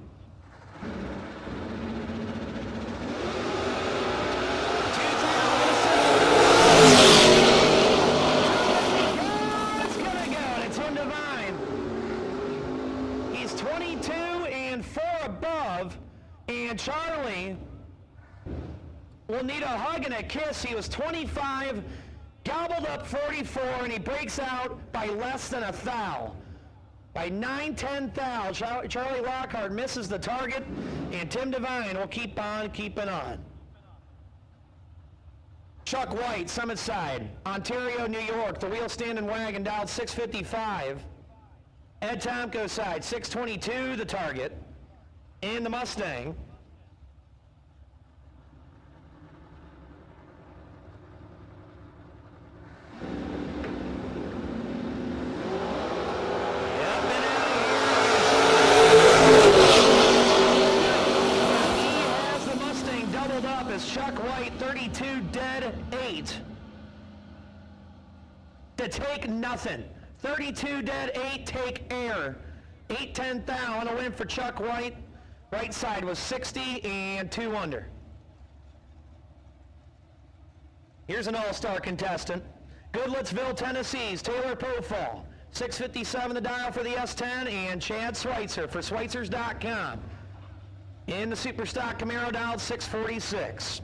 It's gonna go to Tim Devine. will need a hug and a kiss. He was 25, gobbled up 44, and he breaks out by less than a thou. By 9-10 thou, Charlie Lockhart misses the target, and Tim Devine will keep on keeping on. Chuck White, Summit Side, Ontario, New York, the wheel stand and wagon dialed 655. Ed Tomko side, 622, the target, and the Mustang. Chuck White, 32 dead, 8. To take nothing. 32 dead, 8, take air. 8-10 thou, and a win for Chuck White. Right side was 60 and 2 under. Here's an all-star contestant. Goodlettsville, Tennessee's Taylor Pofall. 657 the dial for the S10, and Chad Schweitzer for Schweitzers.com. In the Superstock Camaro dialed 646.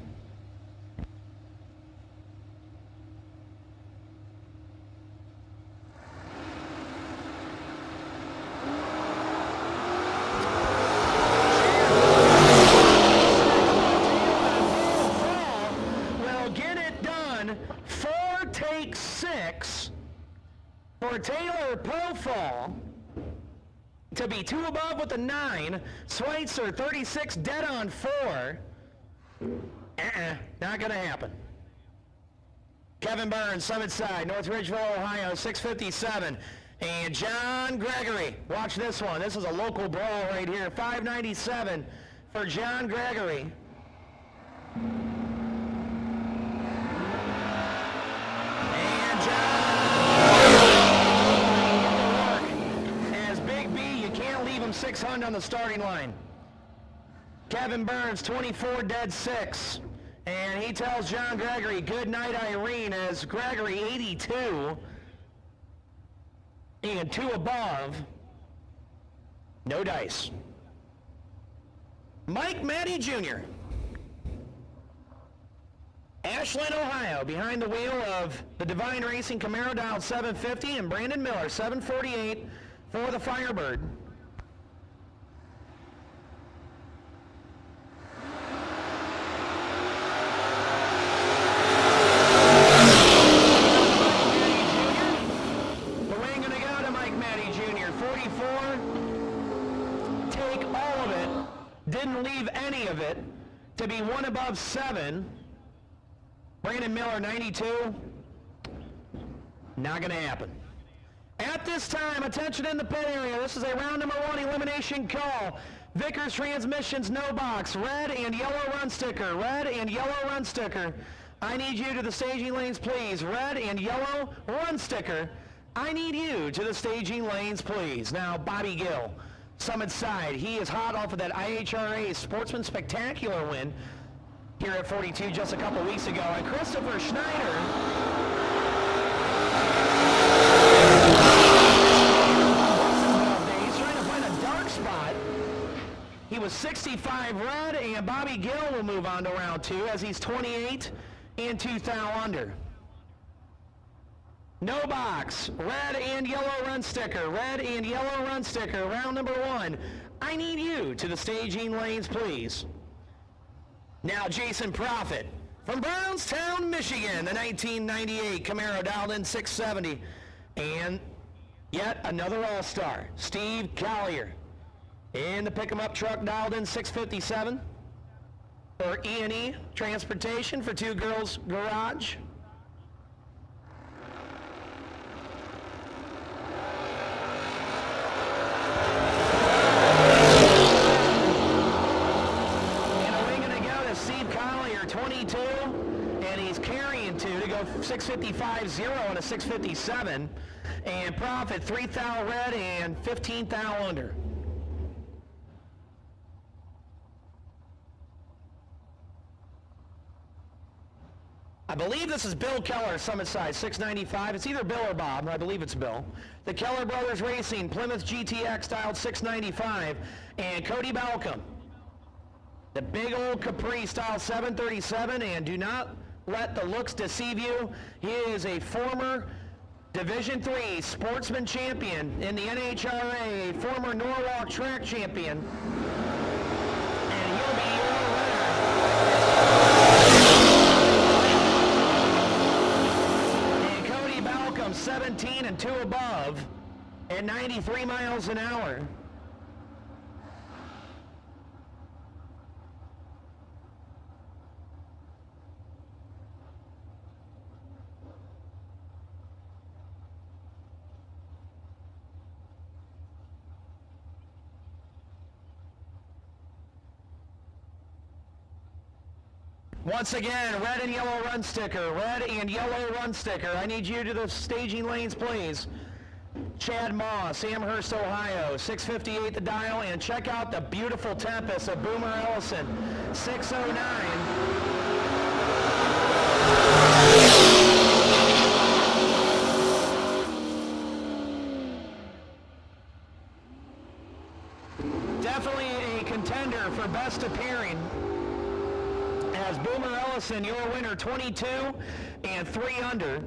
Will get it done. 4 takes 6 for Taylor Pofall. To be 2 above with a 9. Schweitzer, 36, dead on 4. Not going to happen. Kevin Burns, Summit Side, North Ridgeville, Ohio, 657. And John Gregory, watch this one. This is a local brawl right here. 597 for John Gregory. And John as Big B, you can't leave him 600 on the starting line. Kevin Burns, 24 dead 6. And he tells John Gregory, good night, Irene, as Gregory, 82. And 2 above. No dice. Mike Matty Jr. Ashland, Ohio, behind the wheel of the Divine Racing Camaro dialed 750, and Brandon Miller, 748 for the Firebird. Didn't leave any of it to be 1 above 7. Brandon Miller, 92. Not going to happen. At this time, attention in the pit area. This is a round number 1 elimination call. Vickers Transmissions, no box. Red and yellow run sticker. Red and yellow run sticker. I need you to the staging lanes, please. Red and yellow run sticker. I need you to the staging lanes, please. Now, Bobby Gill. Summit Side, he is hot off of that IHRA Sportsman Spectacular win here at 42 just a couple weeks ago. And Christopher Schneider, he's trying to find a dark spot. He was 65 red, and Bobby Gill will move on to round 2 as he's 28 and 2 thou under. No box, red and yellow run sticker, red and yellow run sticker, round number 1. I need you to the staging lanes, please. Now Jason Profit from Brownstown, Michigan, the 1998 Camaro dialed in 670. And yet another all-star, Steve Collier, in the pick-em-up truck dialed in 657. For E&E Transportation for Two Girls Garage. Steve Collier, 22, and he's carrying 2 to go 655-0 and a 657, and Profit 3 thou red and 15 thou under. I believe this is Bill Keller, Summit Side, 695. It's either Bill or Bob. I believe it's Bill. The Keller Brothers Racing, Plymouth GTX, dialed 695, and Cody Balcom. The big old Capri style 737, and do not let the looks deceive you. He is a former Division III sportsman champion in the NHRA, a former Norwalk track champion, and he'll be your winner. And Cody Balcom, 17 and 2 above at 93 miles an hour. Once again, red and yellow run sticker, red and yellow run sticker. I need you to the staging lanes, please. Chad Moss, Amherst, Ohio, 658 the dial, and check out the beautiful Tempest of Boomer Ellison, 609. Definitely a contender for best appearing. As Boomer Ellison, your winner, 22 and 3 under.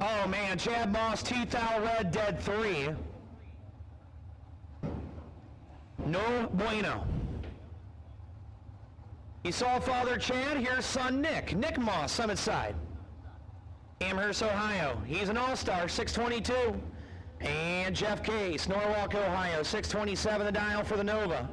Oh man, Chad Moss, 2,000 red, dead 3. No bueno. You saw Father Chad, here's son Nick. Nick Moss, Summit Side. Amherst, Ohio. He's an all-star, 622. And Jeff Case, Norwalk, Ohio, 627 the dial for the Nova.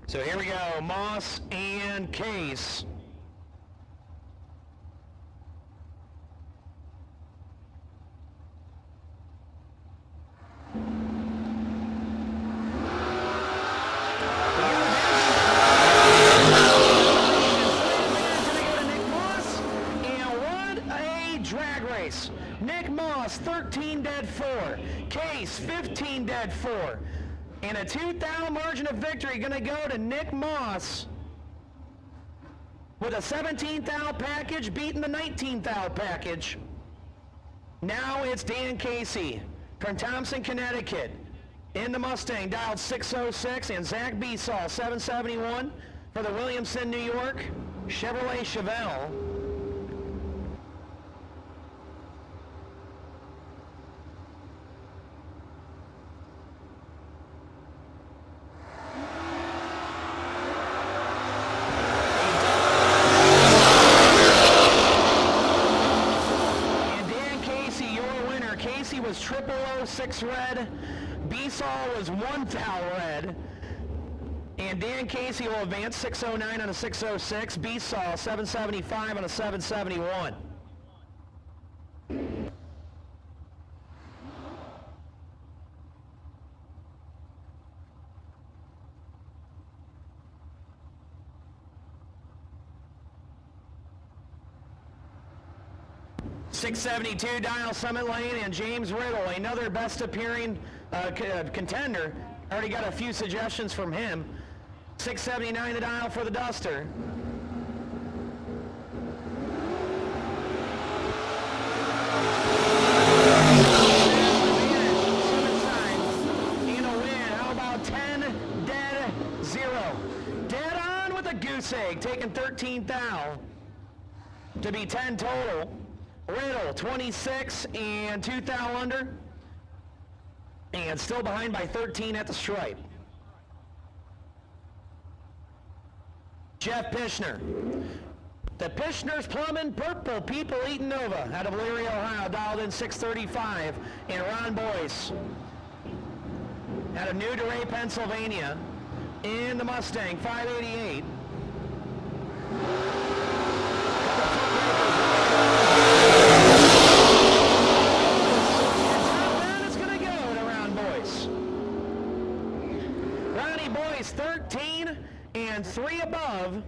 So here we go, Moss and Case. Nick Moss, 13 dead 4. Case, 15 dead 4. And a 2,000 margin of victory going to go to Nick Moss with a 17,000 package beating the 19,000 package. Now it's Dan Casey from Thompson, Connecticut in the Mustang, dialed 606, and Zach Besaw, 771 for the Williamson, New York Chevrolet Chevelle. Was 0006 red, Besaw was 1,000 red, and Dan Casey will advance 609 on a 606, Besaw 775 on a 771. .672 dial Summit Lane, and James Riddle, another best appearing contender. Already got a few suggestions from him. 679 the dial for the Duster. And a win. How about 10 dead 0? Dead on with a goose egg, taking 13,000 to be 10 total. Riddle, 26 and 2,000 under, and still behind by 13 at the stripe. Jeff Pishner. The Pishner's Plumbing Purple People Eating Nova out of Leary, Ohio, dialed in 635. And Ron Boyce out of New DeRay, Pennsylvania, in the Mustang, 588. Ronnie Boyce, 13 and 3 above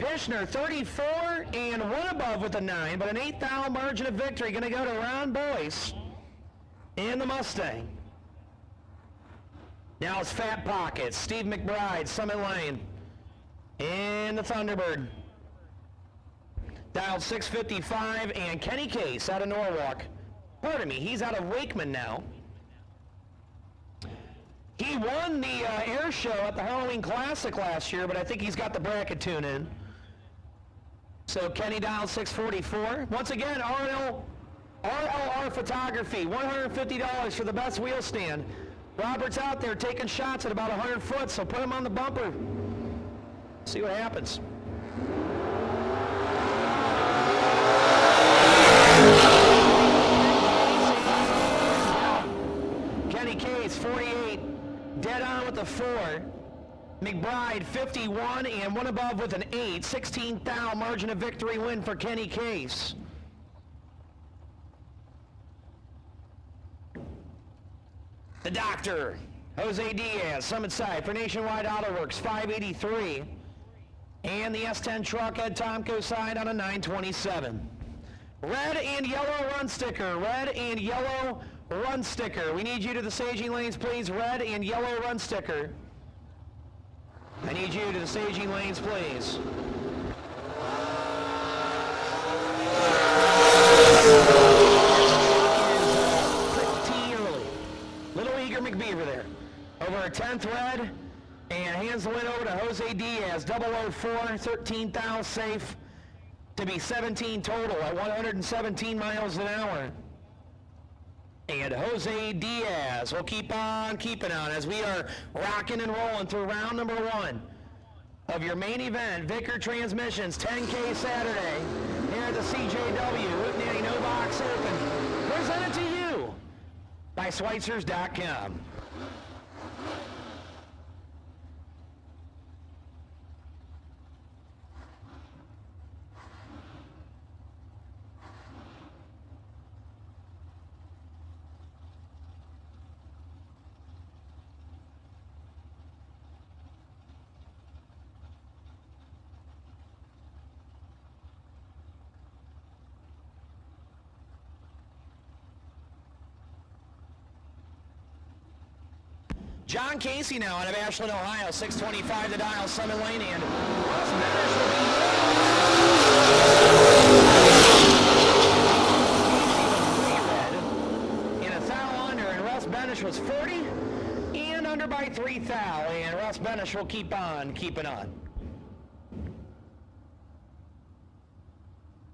Pishner 34 and one above with a 9, but an 8th margin of victory going to go to Ron Boyce in the Mustang. Now it's Fat Pockets, Steve McBride, Summit Lane in the Thunderbird. Dialed 655, and Kenny Case out of Norwalk. Pardon me, he's out of Wakeman now. He won the air show at the Halloween Classic last year, but I think he's got the bracket tune in. So Kenny dialed 644. Once again, RLR Photography, $150 for the best wheel stand. Robert's out there taking shots at about 100 foot, so put him on the bumper. See what happens. Kenny Case, 48, dead on with a 4. McBride, 51, and one above with an 8. 16th thou margin of victory win for Kenny Case. The Doctor, Jose Diaz, Summit Side for Nationwide Auto Works, 583. And the S10 truck at Tomco side on a 927. Red and yellow run sticker, red and yellow run sticker. We need you to the staging lanes, please. Red and yellow run sticker. I need you to the staging lanes, please. Pretty early. Little Eager McBeaver there. Over a 10th red, and hands the win over to Jose Diaz. 004, 13th thou safe to be 17 total at 117 miles an hour. And Jose Diaz will keep on keeping on as we are rocking and rolling through round number 1 of your main event, Vicker Transmissions 10K Saturday here at the CJW Hootenanny No Box Open. Presented to you by Schweitzers.com. John Casey now out of Ashland, Ohio, 625 to dial, Summit Lane, and Russ Benish will be in a thou under, and Russ Benish was 40 and under by 3 thou, and Russ Benish will keep on keeping on.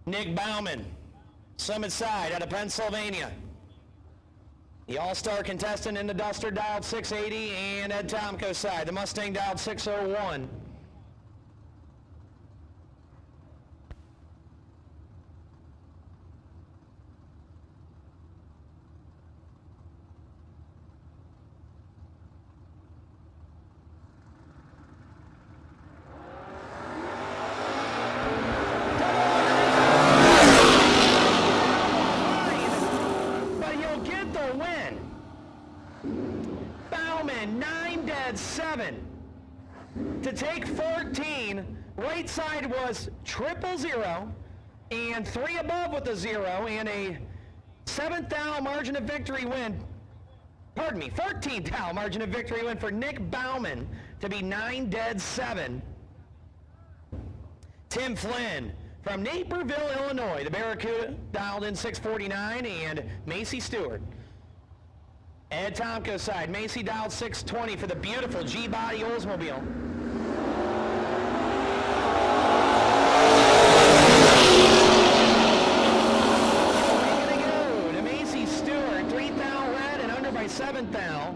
Nick Bauman, Summit Side out of Pennsylvania. The All-Star contestant in the Duster dialed 680, and Ed Tomko side, the Mustang dialed 601. To take 14, right side was 000, and 3 above with a 0, and a 7th thou margin of victory win. Pardon me, 14th thou margin of victory win for Nick Bauman to be 9-7. Tim Flynn from Naperville, Illinois, the Barracuda dialed in 649, and Macy Stewart. Ed Tomko side, Macy dialed 620 for the beautiful G-Body Oldsmobile. We're going to go to Macy Stewart, 3 thou red and under by 7 thou.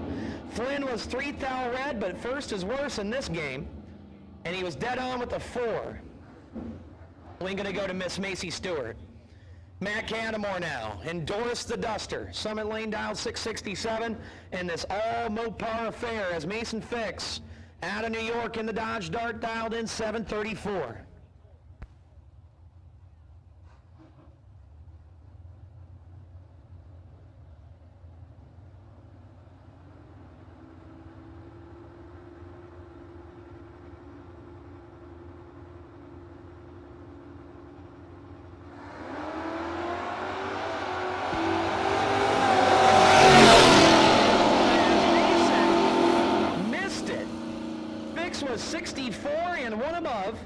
Flynn was 3 thou red, but first is worse in this game, and he was dead on with a 4. We're going to go to Miss Macy Stewart. Matt Canamore now, endorsed the Duster. Summit Lane dialed 667, and this all Mopar affair as Mason Fix out of New York in the Dodge Dart dialed in 734. one above.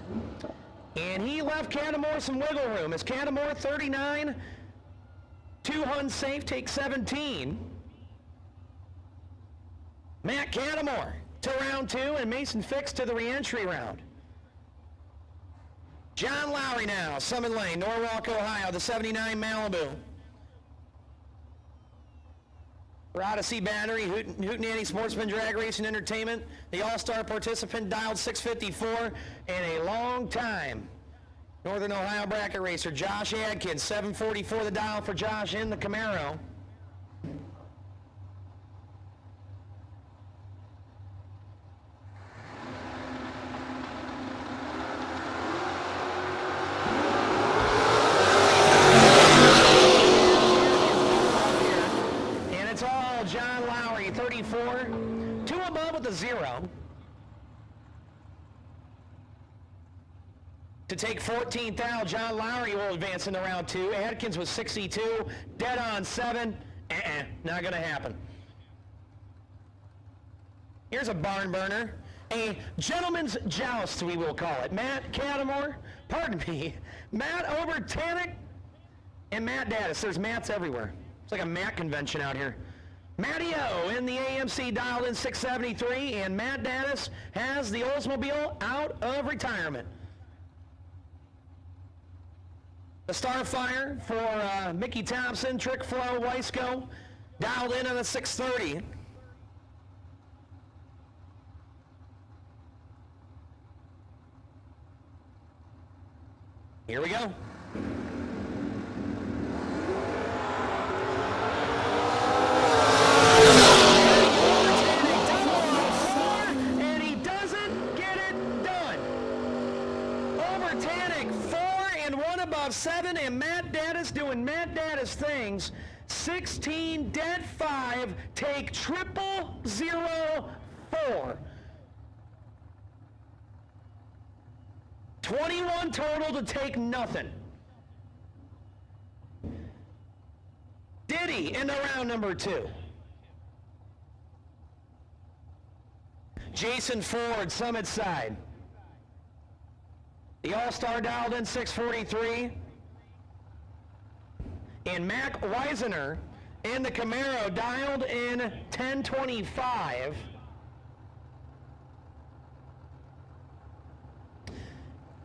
And he left Canamore some wiggle room. As Canamore 39, 2 safe, take 17. Matt Canamore to round 2, and Mason Fix to the re-entry round. John Lowry now, Summit Lane, Norwalk, Ohio, the 79 Malibu. Odyssey Battery, Hootenanny Sportsman Drag Racing Entertainment, the All-Star participant dialed 654, and a long time Northern Ohio bracket racer, Josh Adkins, 744 the dial for Josh in the Camaro. John Lowry, 34, 2 above with a 0. To take 14th out, John Lowry will advance into round 2. Adkins was 62, dead on 7. Not going to happen. Here's a barn burner. A gentleman's joust, we will call it. Matt Canamore, Matt Obertanic, and Matt Daddis. There's Matts everywhere. It's like a Matt convention out here. Matty O in the AMC dialed in 673, and Matt Daddis has the Oldsmobile out of retirement. The Starfire for Mickey Thompson, Trick Flow, Weisco, dialed in on the 630. Here we go. Above 7, and Matt Daddis doing Matt Daddis things. 16, dead 5, take 0004. 21 total to take nothing. Diddy in the round number 2. Jason Ford, Summit Side. The All-Star dialed in 643. And Mac Weisener in the Camaro dialed in 1025.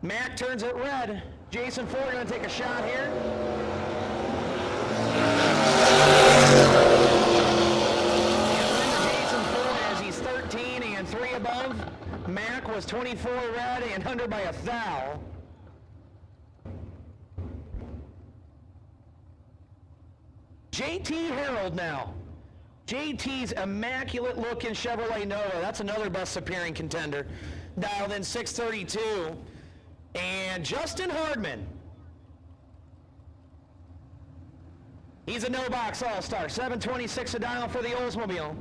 Mac turns it red. Jason Ford going to take a shot here. Jason Ford as he's 13 and 3 above. Mac was 24 red and under by a thou. JT Harold now. JT's immaculate looking Chevrolet Nova. That's another best appearing contender. Dialed in 632. And Justin Hardman. He's a no box all-star. 726 a dial for the Oldsmobile.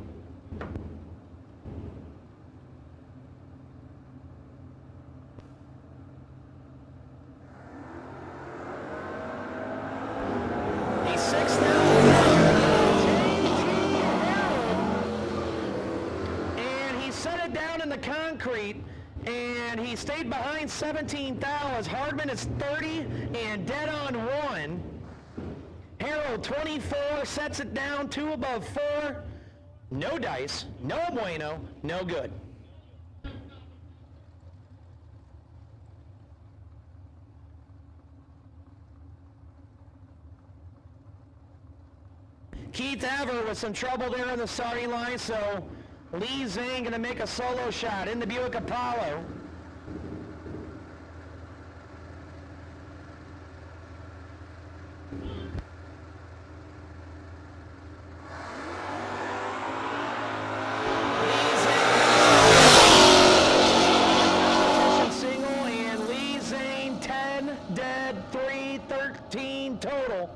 Concrete, and he stayed behind 17 thou as Hardman is 30 and dead on 1. Harold 24 sets it down 2 above 4. No dice, no bueno, no good. Keith Aver with some trouble there on the starting line, so Lee Zane going to make a solo shot in the Buick Apollo. Single and Lee Zane 10 dead, 3, 13 total.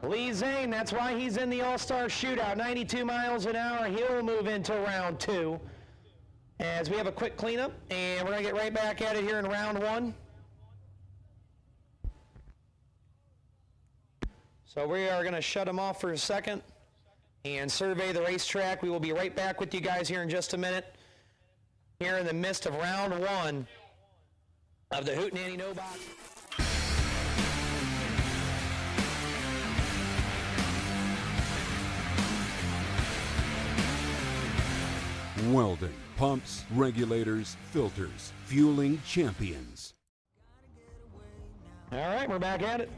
Lee Zane, that's why he's in the All-Star Shootout, 92 miles an hour. He'll move into round 2 as we have a quick cleanup, and we're going to get right back at it here in round 1. So we are going to shut him off for a second and survey the racetrack. We will be right back with you guys here in just a minute. Here in the midst of round 1 of the Hootenanny No Box. Welding, pumps, regulators, filters, fueling champions. All right, we're back at it.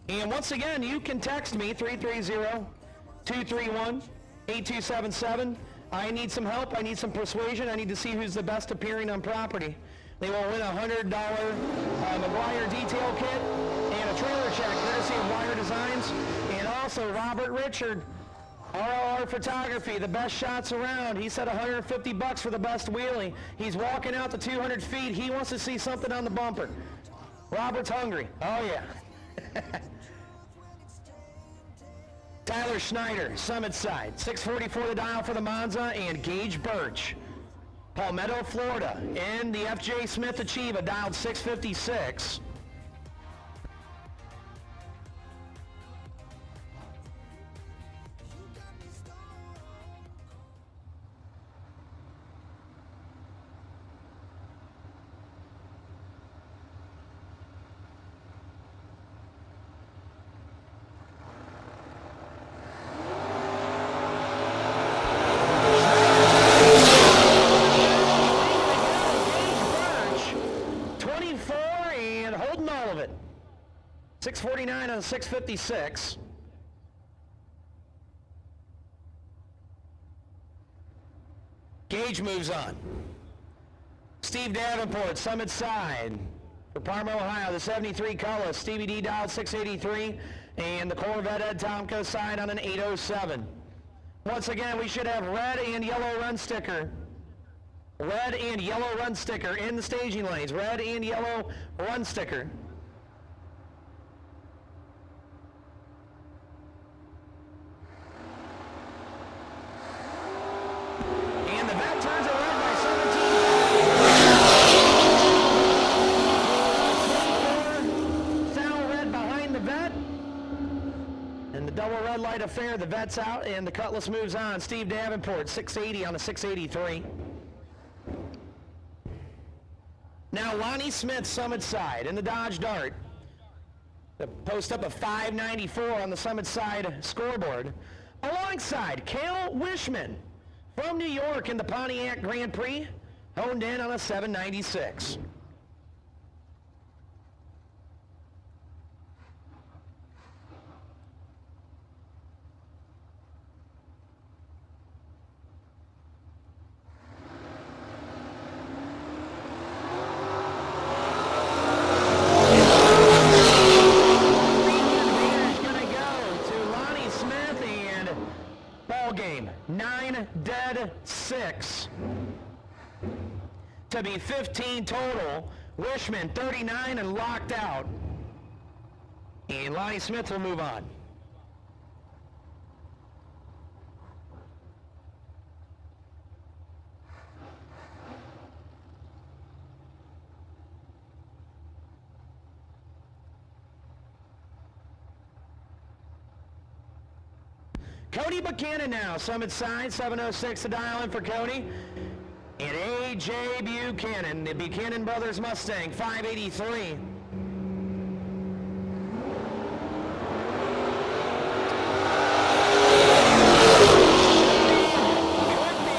And once again, you can text me, 330-231-8277. I need some help. I need some persuasion. I need to see who's the best appearing on property. They will win a $100 McGuire detail kit and a trailer check courtesy of Wire Designs. And also Robert Richard, RLR Photography, the best shots around. He said $150 for the best wheelie. He's walking out the 200 feet. He wants to see something on the bumper. Robert's hungry. Oh, yeah. Tyler Schneider, Summit Side, 644 the dial for the Monza, and Gage Birch, Palmetto, Florida, and the FJ Smith Achieva, dialed 656. And holding all of it. 649 on 656. Gage moves on. Steve Davenport, Summit Side. For Parma, Ohio, the 73 color. Stevie D dialed 683. And the Corvette Ed Tomko side on an 807. Once again, we should have red and yellow run sticker. Red and yellow run sticker in the staging lanes. Red and yellow run sticker. And the vet turns it red by 17. Sound red behind the vet. And the double red light affair, the vet's out, and the Cutlass moves on. Steve Davenport, 680 on a 683. Now Lonnie Smith, Summit Side, in the Dodge Dart. The post up a 594 on the Summit Side scoreboard. Alongside Cale Wishman from New York in the Pontiac Grand Prix, honed in on a 796. Game 9 dead 6 to be 15 total. Wishman 39 and locked out, and Lonnie Smith will move on. Cody Buchanan now, Summit Side, 706 to dial in for Cody. And A.J. Buchanan, the Buchanan Brothers Mustang, 583. Could be.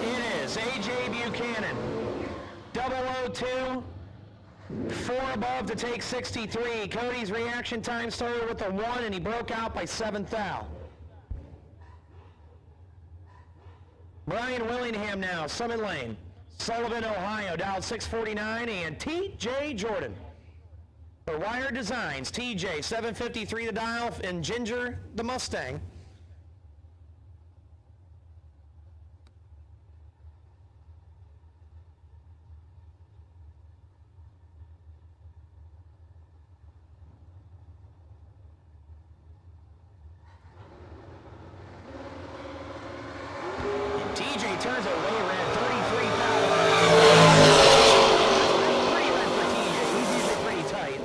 It is A.J. Buchanan. 002. 4 above to take 63. Cody's reaction time started with a 1, and he broke out by 7th thou. Brian Willingham now, Summit Lane, Sullivan, Ohio, dialed 649, and T.J. Jordan. For Wire Designs, T.J., 753 the dial, and Ginger, the Mustang. TJ turns it way red, 33,000. Pretty red for TJ. He's usually pretty tight.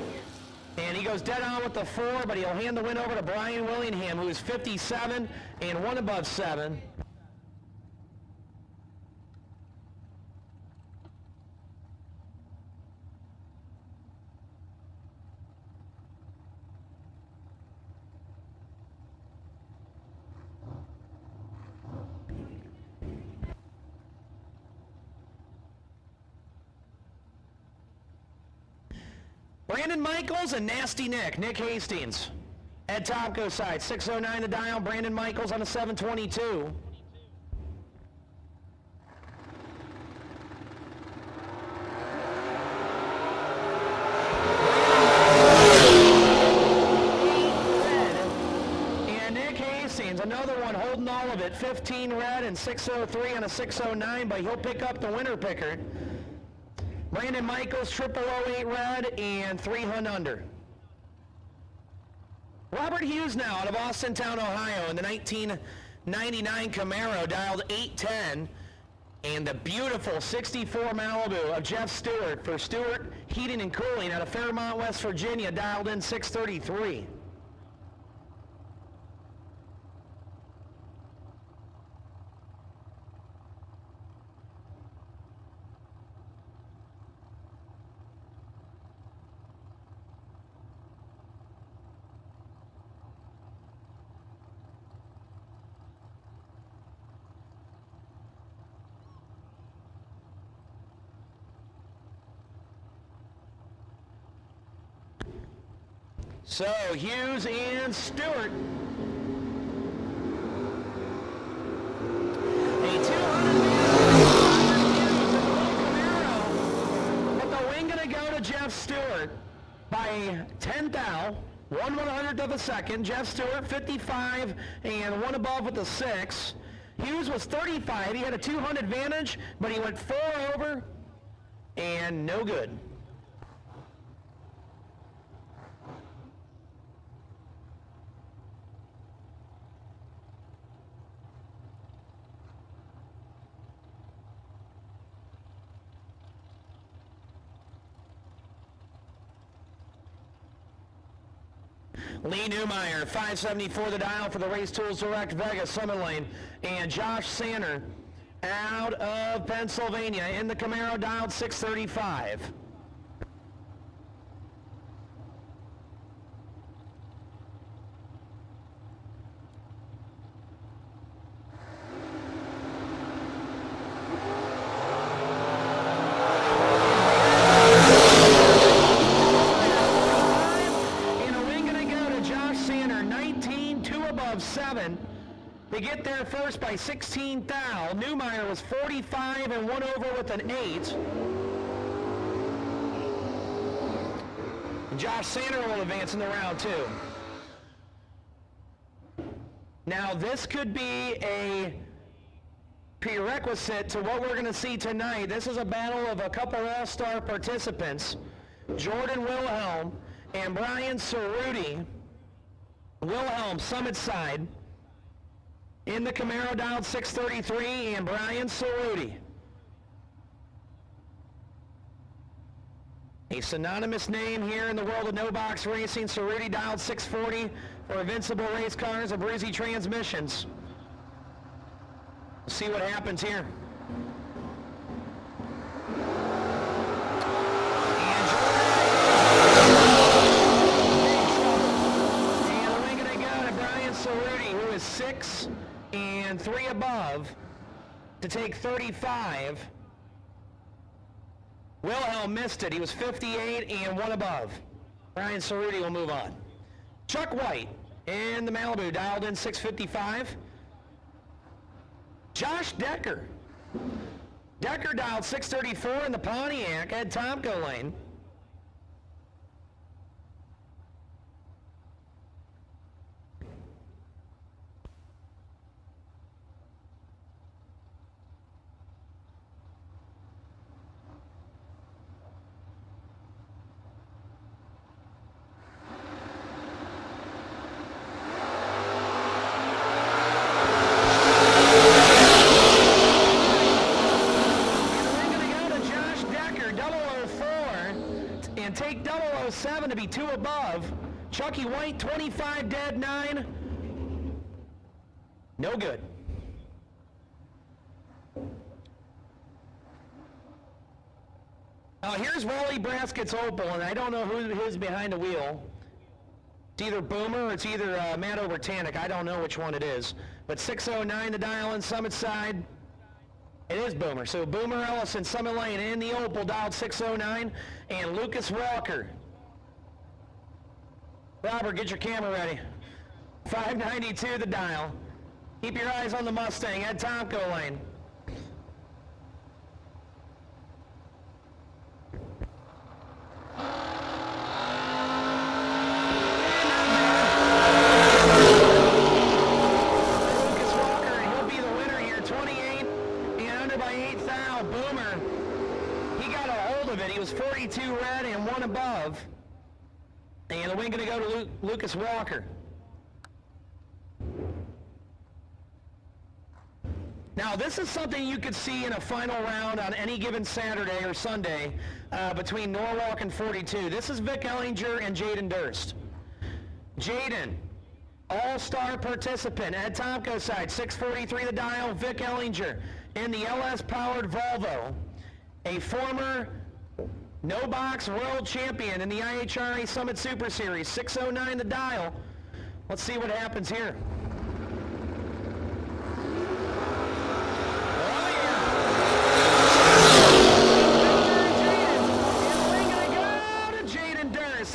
And he goes dead on with the 4, but he'll hand the win over to Brian Willingham, who's 57 and 1 above 7. Brandon Michaels and Nasty Nick Hastings. Ed Tomko side, 609 to dial, Brandon Michaels on the 722. And Nick Hastings, another one holding all of it, 15 red and 603 on a 609, but he'll pick up the winner picker. Brandon Michaels, 0008 red and 300 under. Robert Hughes now out of Austintown, Ohio in the 1999 Camaro, dialed 810. And the beautiful 64 Malibu of Jeff Stewart for Stewart Heating and Cooling out of Fairmont, West Virginia, dialed in 633. So, Hughes and Stewart. A 200 Camaro, but the win gonna go to Jeff Stewart by 10 thou, 1/100th of a second. Jeff Stewart 55 and one above with a 6. Hughes was 35. He had a 200 advantage, but he went 4 over and no good. Lee Newmeyer, 574 the dial for the Race Tools Direct Vegas Summit Lane. And Josh Sander out of Pennsylvania in the Camaro, dialed 635. They get there first by 16 thou. Newmeyer was 45 and one over with an 8. And Josh Sander will advance in the round 2. Now this could be a prerequisite to what we're going to see tonight. This is a battle of a couple all-star participants, Jordan Wilhelm and Brian Cerruti. Wilhelm, Summit side, in the Camaro, dialed 633, and Brian Cerruti. A synonymous name here in the world of no box racing. Cerruti, dialed 640 for Invincible Race Cars and Breezy Transmissions. See what happens here. And the wing gonna go to Brian Cerruti, who is 6 and 3 above to take 35. Wilhelm missed it. He was 58 and 1 above. Brian Cerruti will move on. Chuck White in the Malibu, dialed in 655. Josh Decker. Decker dialed 634 in the Pontiac, Ed Tomko lane. Take 007 to be 2 above. Chucky White, 25 dead, 9. No good. Here's Wally Brasket's Opal, and I don't know who's behind the wheel. It's either Boomer or it's either Matt Overtanic. I don't know which one it is. But 609 to dial in Summit side. It is Boomer. So Boomer Ellison, Summit Lane, in the Opal, dialed 609. And Lucas Walker Robert, get your camera ready. 592 the dial. Keep your eyes on the Mustang at Tomco lane. Lucas Walker, he'll be the winner here. 28 and under by 8 thou. Boomer. He got a hold of it. He was 42 red and 1 above. And the win going to go to Lucas Walker. Now, this is something you could see in a final round on any given Saturday or Sunday between Norwalk and 42. This is Vic Ellinger and Jaden Durst. Jaden, all-star participant at Tomco side, 643 the dial, Vic Ellinger in the LS-powered Volvo, a former No Box world champion in the IHRA Summit Super Series, 609 the dial. Let's see what happens here.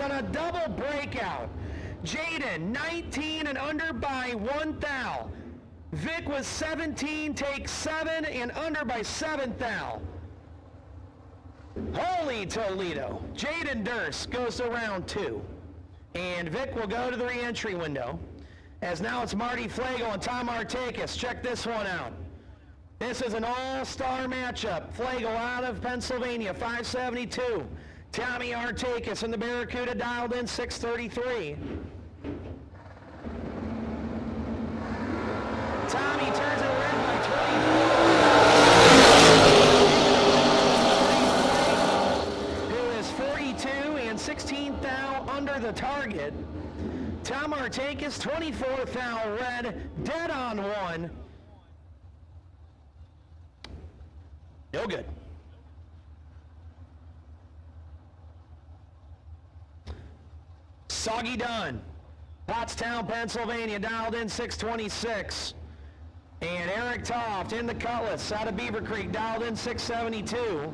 On a double breakout. Jaden, 19 and under by 1 thou. Vic was 17, takes 7 and under by 7 thou. Holy Toledo. Jaden Durst goes to round 2. And Vic will go to the re-entry window. As now it's Marty Flagle and Tom Artakis. Check this one out. This is an all-star matchup. Flagle out of Pennsylvania, 572. Tommy Artakis in the Barracuda dialed in 633. Tommy turns it red by 24. Who is 42 and 16 thou under the target. Tom Artakis 24 thou red, dead on 1. No good. Soggy Dunn, Pottstown, Pennsylvania, dialed in 626. And Eric Toft in the Cutlass out of Beaver Creek, dialed in 672.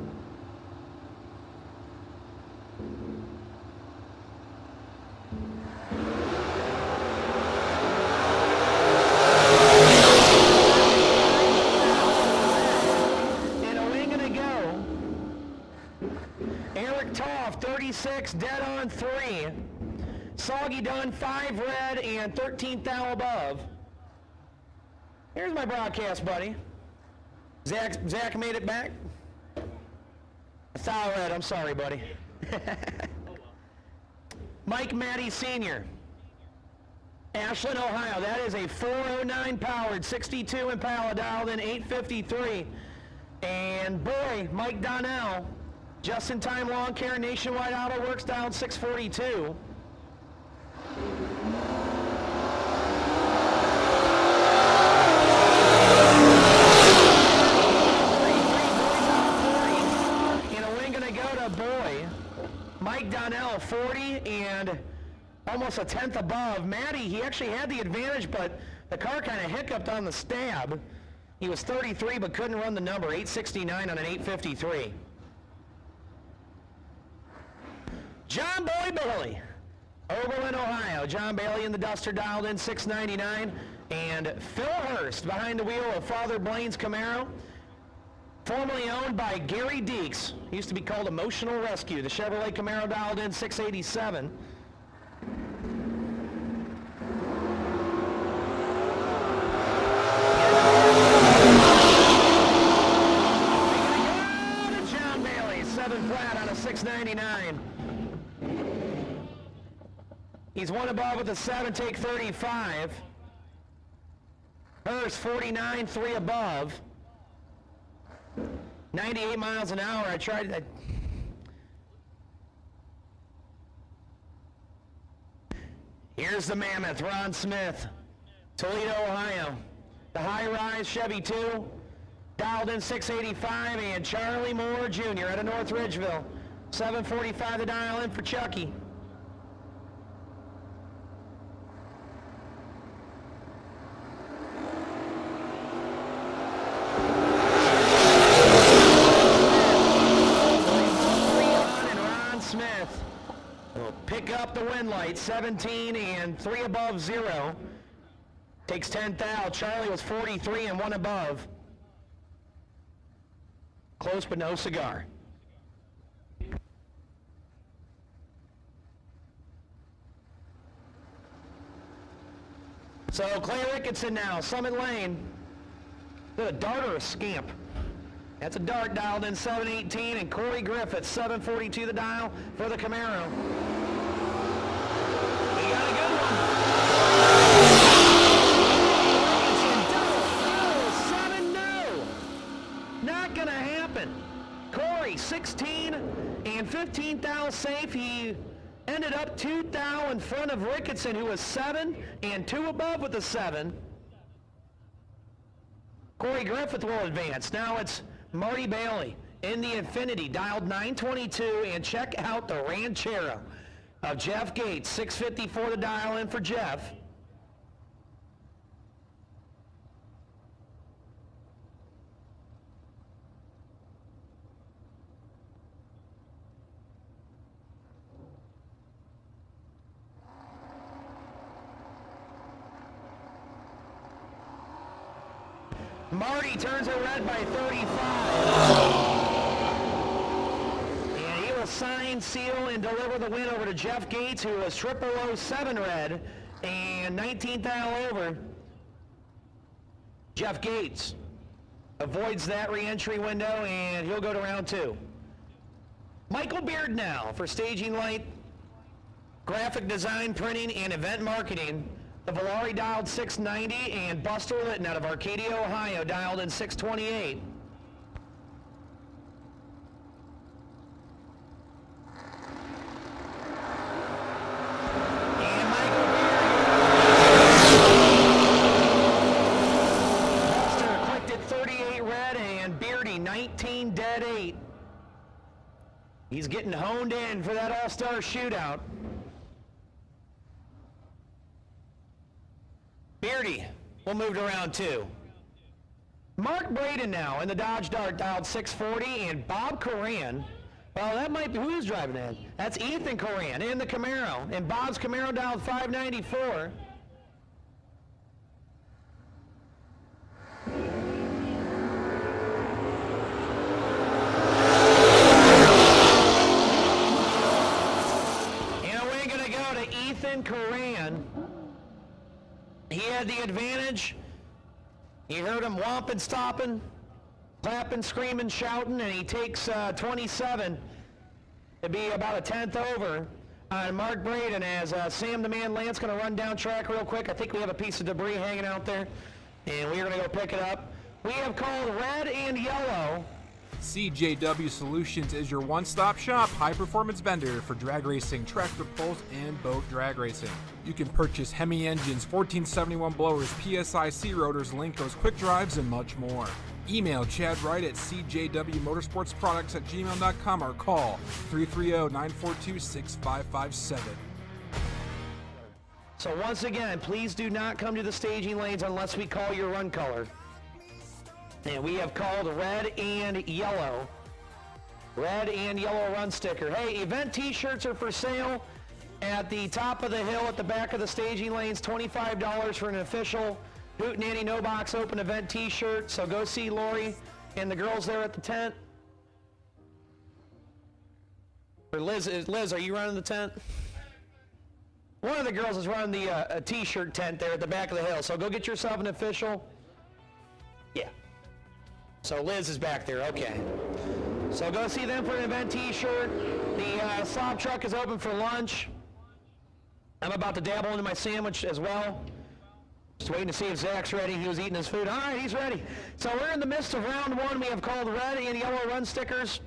And a wing and a go. Eric Toft, 36, dead on 3. Soggy Dunn, 5 red and 13 thou above. Here's my broadcast buddy. Zach made it back. A thou red, I'm sorry, buddy. Mike Matty Sr. Ashland, Ohio. That is a 409 powered 62 Impala, dialed in 853. And boy, Mike Donnell, Just in Time Lawn Care Nationwide Auto Works, dialed 642. Mike Donnell, 40 and almost a tenth above. Matty, he actually had the advantage, but the car kind of hiccuped on the stab. He was 33 but couldn't run the number, 869 on an 853. John Boy Bailey, Oberlin, Ohio. John Bailey in the Duster, dialed in 699. And Phil Hurst behind the wheel of Father Blaine's Camaro, formerly owned by Gary Deeks. He used to be called Emotional Rescue. The Chevrolet Camaro, dialed in 687. John Bailey, 7 flat on a 699. He's 1 above with a 7, take 35. Hurst, 49, 3 above. 98 miles an hour. I tried that. Here's the Mammoth, Ron Smith, Toledo, Ohio. The high-rise Chevy 2, dialed in 685, and Charlie Moore Jr. out of North Ridgeville, 745 the dial in for Chucky. Pick up the win light, at 17 and 3 above 0. Takes 10 thou. Charlie was 43 and 1 above. Close but no cigar. So Clay Ricketson now, Summit Lane. Is that a dart or a scamp? That's a dart dialed in 718, and Corey Griffith, 742 the dial for the Camaro. He got a good one. Ricketson, double, 7, no. Not gonna happen. Corey, 16 and 15 thou safe. He ended up 2 thou in front of Ricketson, who was 7 and 2 above with the 7. Corey Griffith will advance. Now it's Marty Bailey in the Infinity, dialed 922, and check out the Ranchero of Jeff Gates, 654 the dial in for Jeff. Marty turns it red by 35. And he will sign, seal, and deliver the win over to Jeff Gates, who was 0007 red and 19th thou over. Jeff Gates avoids that re-entry window, and he'll go to round 2. Michael Beard now for staging light, graphic design, printing, and event marketing. The Valari dialed 690, and Buster Litton out of Arcadia, Ohio, dialed in 628. And Michael Beard. Buster clicked at 38 red, and Beardy 19 dead 8. He's getting honed in for that all-star shootout. Beardy will move to round 2. Mark Braden now in the Dodge Dart, dialed 640, and Bob Coran. Well, that might be, who's driving that? That's Ethan Coran in the Camaro, and Bob's Camaro dialed 594. And we're gonna go to Ethan Coran. He had the advantage. You heard him whomping, stopping, clapping, screaming, shouting, and he takes 27 to be about a 10th over on Mark Braden, as Sam the Man Lance going to run down track real quick. I think we have a piece of debris hanging out there, and we're going to go pick it up. We have called red and yellow. CJW Solutions is your one-stop shop high-performance vendor for drag racing, tractor pulls, and boat drag racing. You can purchase Hemi engines, 1471 blowers, PSIC rotors, Linkos, quick drives, and much more. Email Chad Wright at cjwmotorsportsproducts@gmail.com or call 330-942-6557. So once again, please do not come to the staging lanes unless we call your run color. And we have called red and yellow. Red and yellow run sticker. Hey, event t-shirts are for sale at the top of the hill at the back of the staging lanes. $25 for an official Hootenanny No Box Open event t-shirt. So go see Lori and the girls there at the tent. Or Liz, are you running the tent? One of the girls is running the a t-shirt tent there at the back of the hill. So go get yourself an official. Yeah. So Liz is back there, okay. So go see them for an event t-shirt. The slob truck is open for lunch. I'm about to dabble into my sandwich as well. Just waiting to see if Zach's ready. He was eating his food. All right, he's ready. So we're in the midst of round 1. We have called red and yellow run stickers.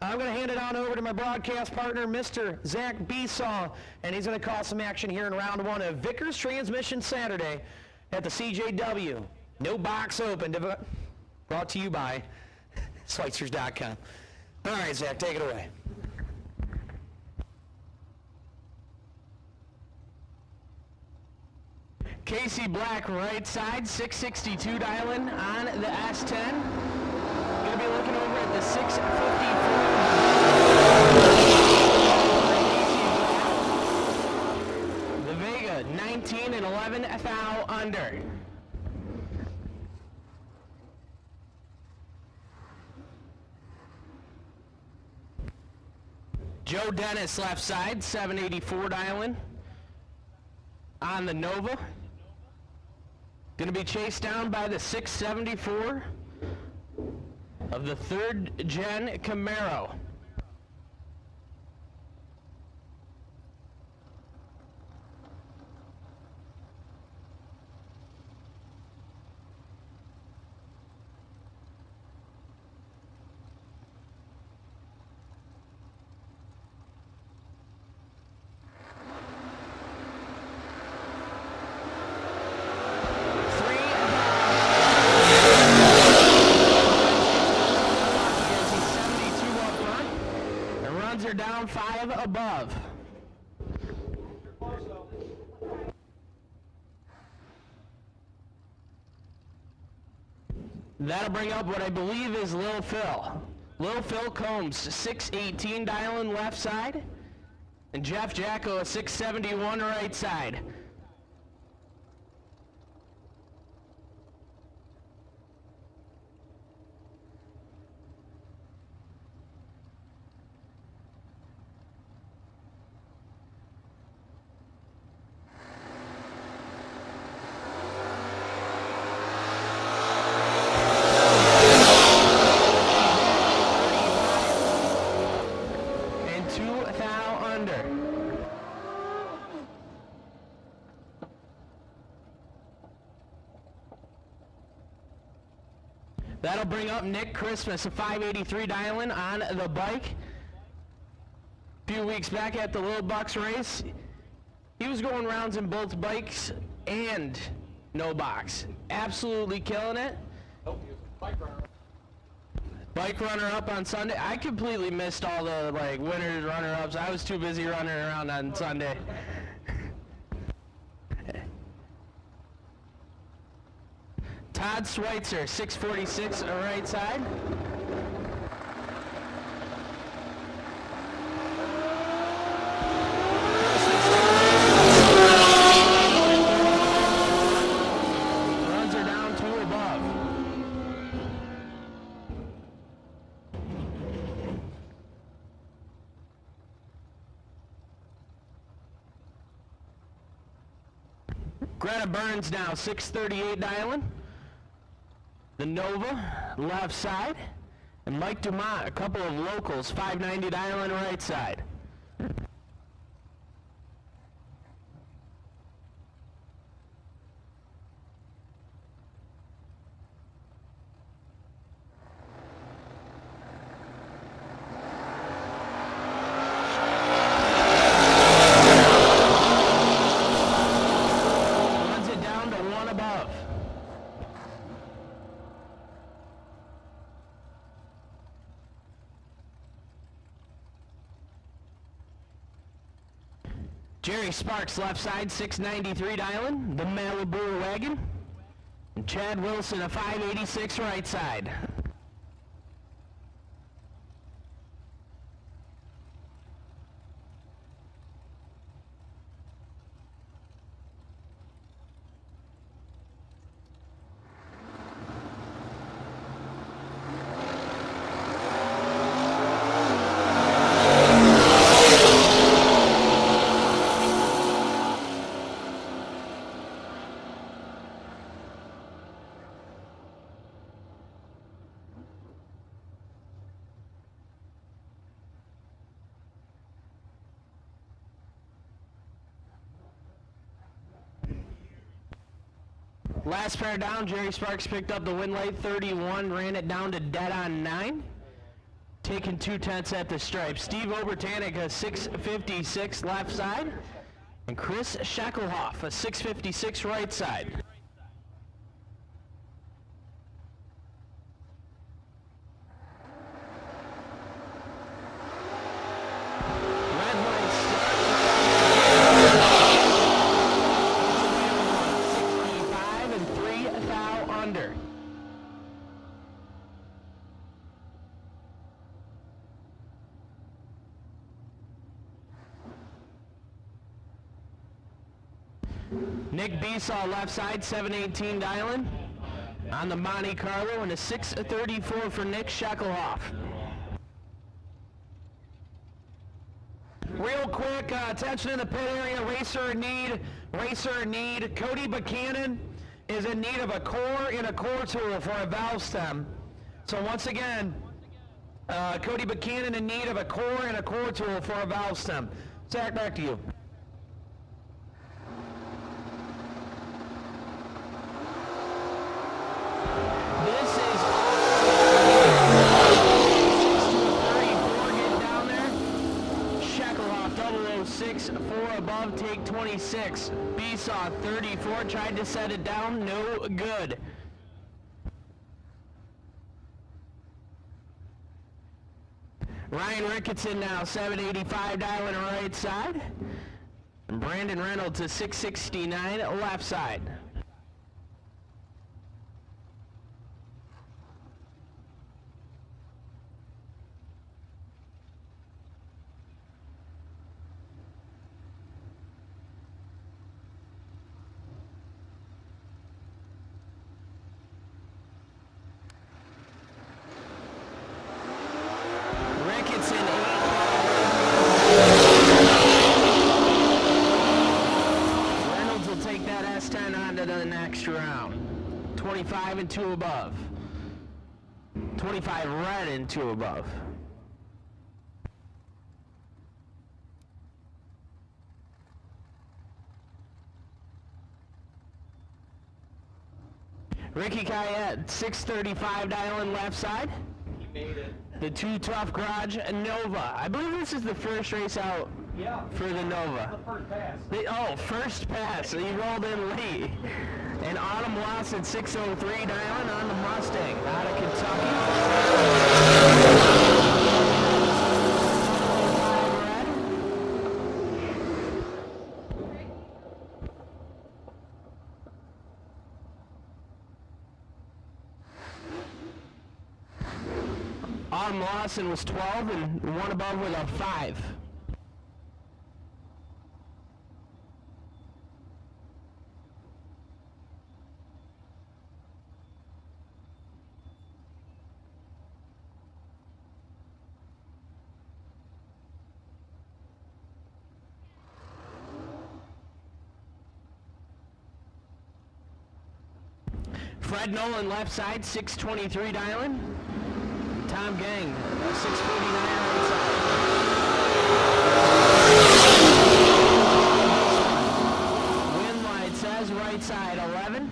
I'm going to hand it on over to my broadcast partner, Mr. Zach Besaw, and he's going to call some action here in round 1 of Vickers Transmission Saturday at the CJW. No Box Open. Brought to you by Schweitzers.com. All right, Zach, take it away. Casey Black, right side, 662 dialing on the S10. Gonna be looking over at the 654. thou under. Joe Dennis left side, 784 dialing on the Nova. Going to be chased down by the 674 of the 3rd gen Camaro. Are down 5 above. That'll bring up what I believe is Lil Phil. Lil Phil Combs, 618 dialing left side, and Jeff Jacko, a 671 right side. That'll bring up Nick Christmas, a 583 dialing on the bike. A few weeks back at the Little Bucks race, he was going rounds in both bikes and no box. Absolutely killing it. Bike runner up on Sunday. I completely missed all the winners, runner ups. I was too busy running around on Sunday. Todd Schweitzer, 646 right side. Runs are down 2 above. Greta Burns now, 638 dialing. The Nova, left side, and Mike Dumont, a couple of locals, 590 dialing right side. Runs it down to 1 above. Jerry Sparks, left side, 693 dialing, the Malibu wagon. And Chad Wilson, a 586 right side. Last pair down, Jerry Sparks picked up the win late, 31, ran it down to dead on 9. Taking 2/10 at the stripe. Steve Obertanik, a 656 left side. And Chris Shackelhoff, a 656 right side. Red line start. 65 and 3 thou under. Nick Besaw left side, 718 dialing. On the Monte Carlo and a 634 for Nick Shekelhoff. Real quick, attention in the pit area, racer in need. Cody Buchanan is in need of a core and a core tool for a valve stem. So once again, Cody Buchanan in need of a core and a core tool for a valve stem. Zach, back to you. This is 6-34 getting down there. Shekelhoff 006, 4 above, take 26. Besaw 34, tried to set it down, no good. Ryan Ricketson now 785 dialing right side. And Brandon Reynolds to 669 left side. Ricketson 8. Reynolds will take that S10 on to the next round. 25 and 2 above. 25 red and 2 above. Ricky Kayette, 635 dialing left side. He made it. The Too Tough Garage Nova. I believe this is the first race out for the Nova. The first pass. First pass. So he rolled in late. And Autumn Lawson, 603 dialing on the Mustang out of Kentucky. Autumn Lawson was 12 and 1 above with a 5. Fred Nolan left side, 623 dialing. Tom Gang, 649 right side. Wind light says right side, 11.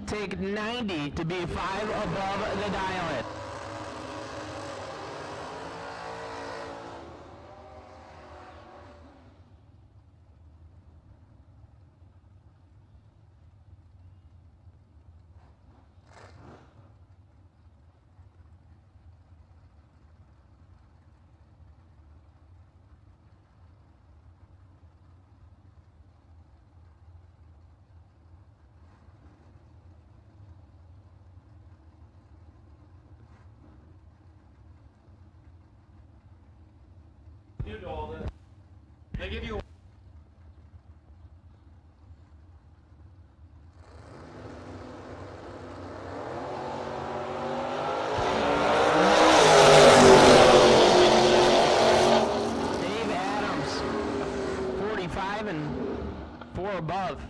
Take 90 to be 5 above the dial-in. You do all this. They give you. Dave Adams, 45 and 4 above.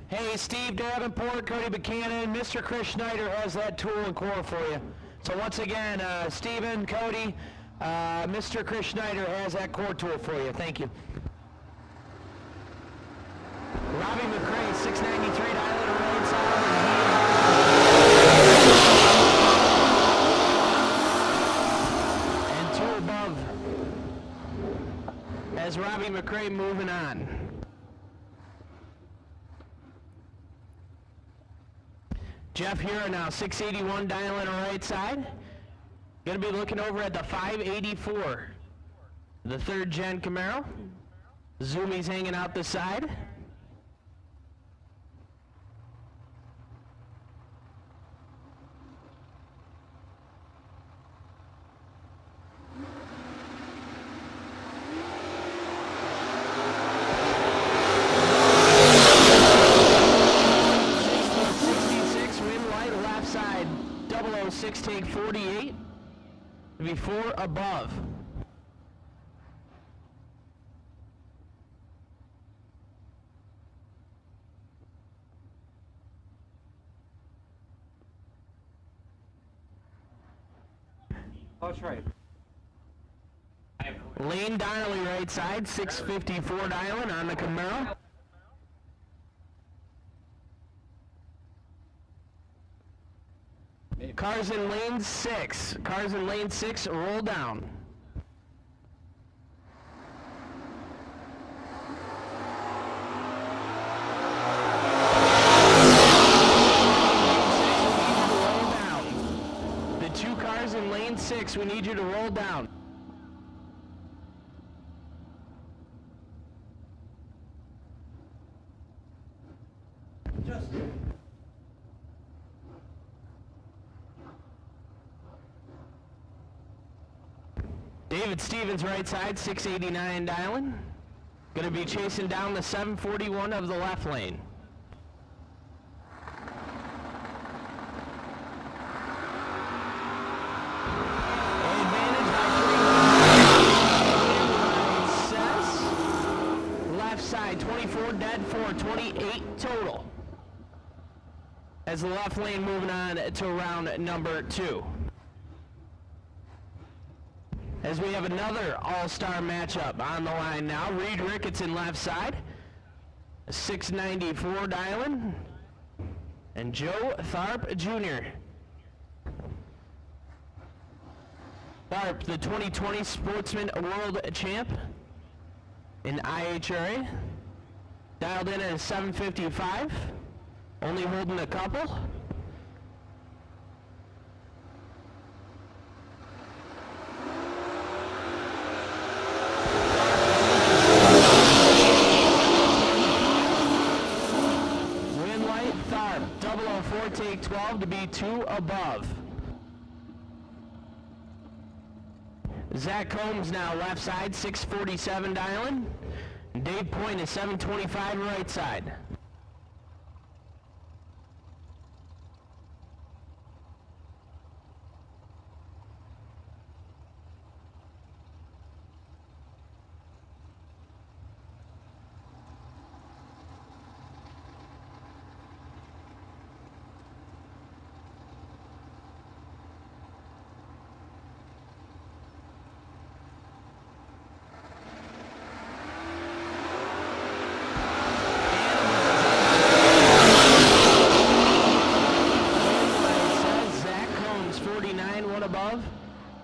Hey, Steve Davenport, Cody Buchanan, Mr. Chris Schneider has that tool and core for you. So once again, Steven, Cody, Mr. Chris Schneider has that core tool for you. Thank you. Robbie McCray, 693 dialing right side. And 2 above. As Robbie McCray moving on. Jeff Hura now, 681 dialing right side. Gonna be looking over at the 584. The 3rd gen Camaro. Zoomies hanging out the side. Total 6 take 48. To be 4 above. That's right. Lane Donnelly right side, 654 dialing on the Camaro. Cars in lane 6. Cars in lane 6, roll down. Roll down. The 2 cars in lane 6, we need you to roll down. David Stevens right side, 689 dialing. Gonna be chasing down the 741 of the left lane. Advantage by 3. Left side, 24 dead, 428 total. As the left lane moving on to round number 2. As we have another all-star matchup on the line now. Reed Ricketson left side, 694 dialing, and Joe Tharp Jr. Tharp, the 2020 Sportsman World Champ in IHRA, dialed in at a 755, only holding a couple. Take 12 to be 2 above. Zach Combs now left side, 647 dialing. Dave Point is 725 right side.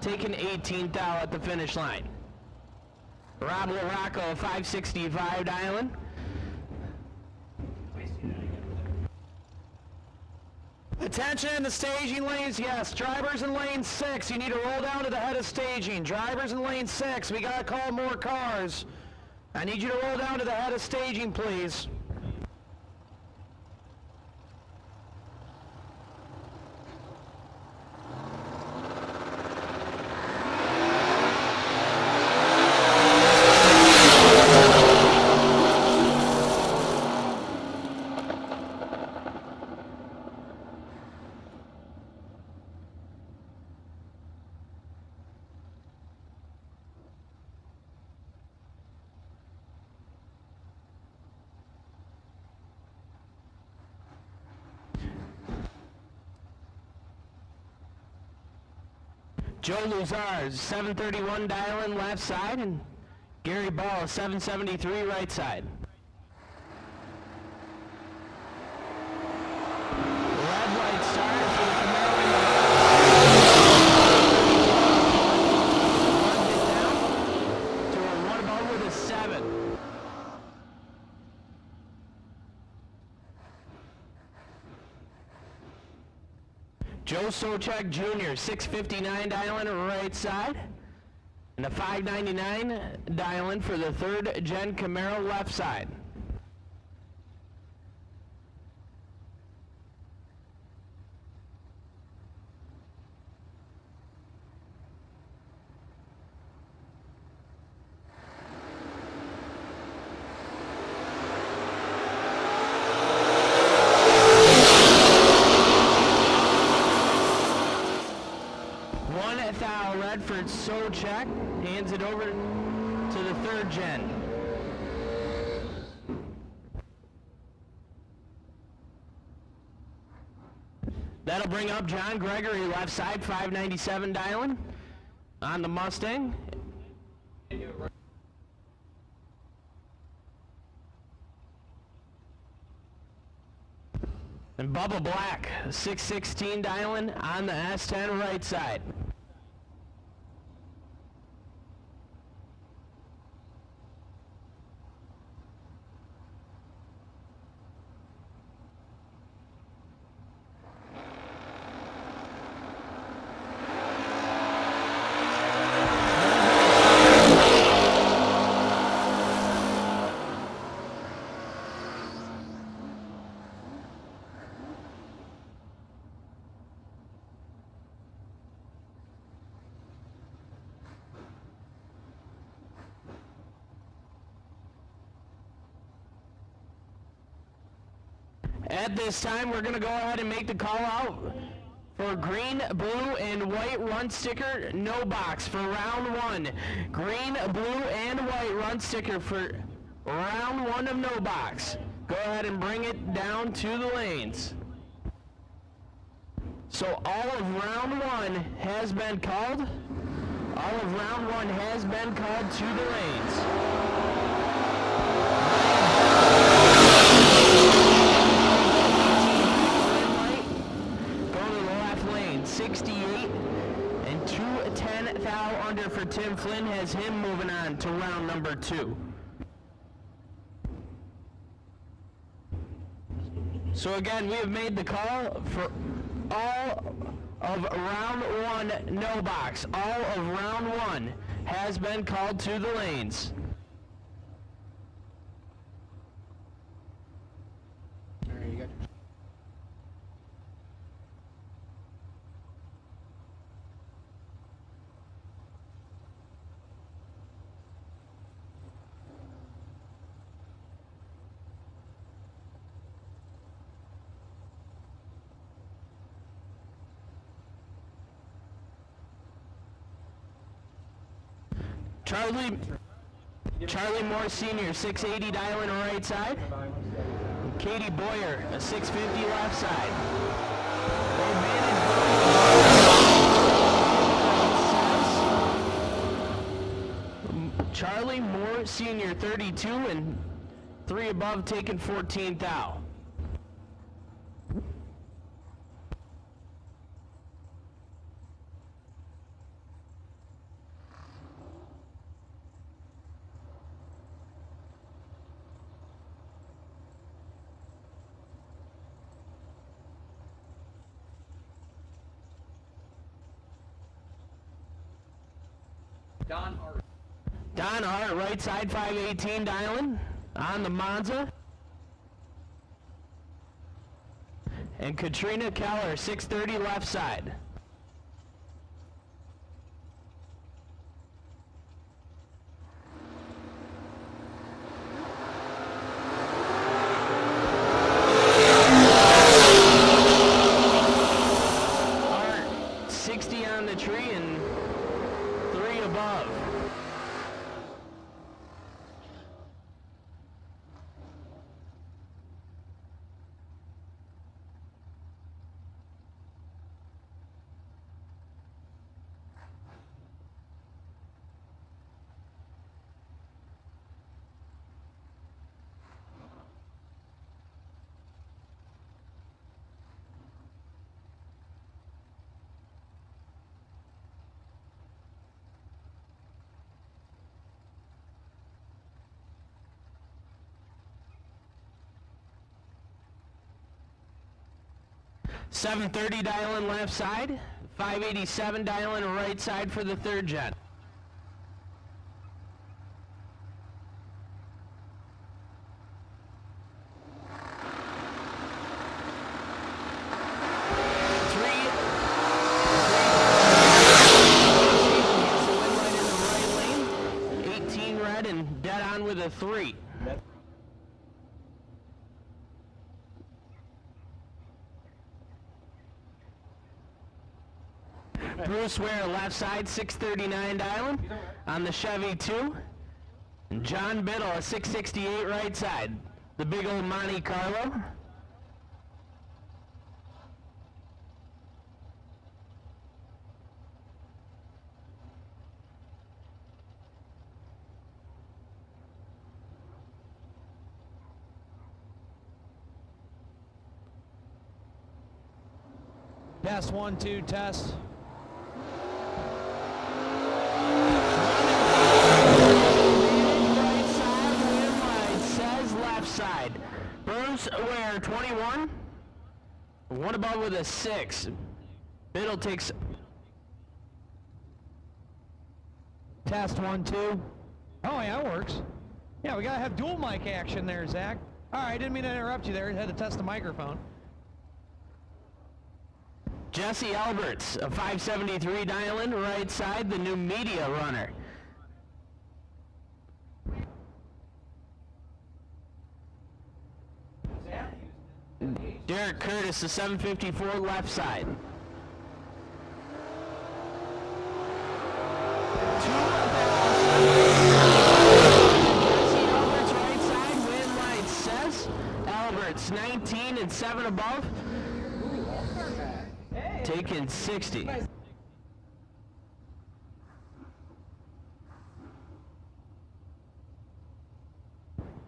Taking 18th out at the finish line. Rob LaRocco, 565 dialing. Attention in the staging lanes, yes. Drivers in lane 6, you need to roll down to the head of staging. Drivers in lane 6, we gotta call more cars. I need you to roll down to the head of staging, please. Joe Luzar, 731 dialing left side, and Gary Ball, 773 right side. Red light start for the Camaro in the runs it down to a runabout with a 7. Joe Sochak Jr., 659 dialing right side, and a 599 dialing for the 3rd gen Camaro left side. starts so check, hands it over to the third gen. That'll bring up John Gregory left side, 597 dialing on the Mustang. And Bubba Black, 616 dialing on the S10 right side. At this time, we're going to go ahead and make the call out for green, blue, and white run sticker, no box for round one. Green, blue, and white run sticker for round one of no box. Go ahead and bring it down to the lanes. So all of round one has been called. All of round one has been called to the lanes. For Tim Flynn has him moving on to round number 2. So again, we have made the call for all of round 1 no box. All of round 1 has been called to the lanes. Charlie Moore Sr., 680 dialing right side. Katie Boyer, a 650 left side. Charlie Moore Sr., 32, and 3 above taking 14th out. Don Hart, right side, 518 dialing on the Monza. And Katrina Keller, 630 left side. Hart, 60 on the tree and 3 above. .730 dialing left side, 587 dialing right side for the third jet. Red and dead on with a 3. Bruce Ware left side, 639 dialing on the Chevy 2. And John Biddle, a 668 right side. The big old Monte Carlo. Test 1, 2, test. Right side, wind light says left side. Bruce Ware, 21. One above with a 6. Biddle takes Test 1, 2. Oh, yeah, that works. Yeah, we gotta have dual mic action there, Zach. All right, didn't mean to interrupt you there. Had to test the microphone. Jesse Alberts, a 573 dialing right side, the new media runner. Derek Curtis, the 754 left side. Jesse Alberts right side, wind light says. Alberts 19 and 7 above. Taking 60.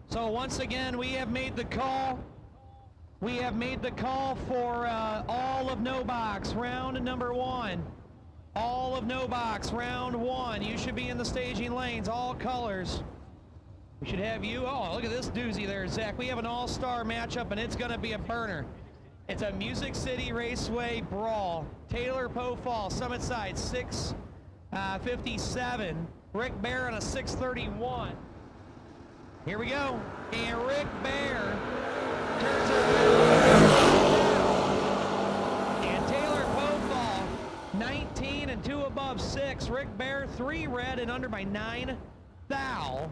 So once again, we have made the call. We have made the call for all of No Box, round number 1. All of No Box, round 1. You should be in the staging lanes, all colors. We should have you. Oh, look at this doozy there, Zach. We have an all-star matchup, and it's going to be a burner. It's a Music City Raceway brawl. Taylor Pofall, Summit Side, 657. Rick Bear on a 631. Here we go. And Rick Bear turns it around. And Taylor Pofall, 19 and 2 above 6. Rick Bear, 3 red and under by 9 thou.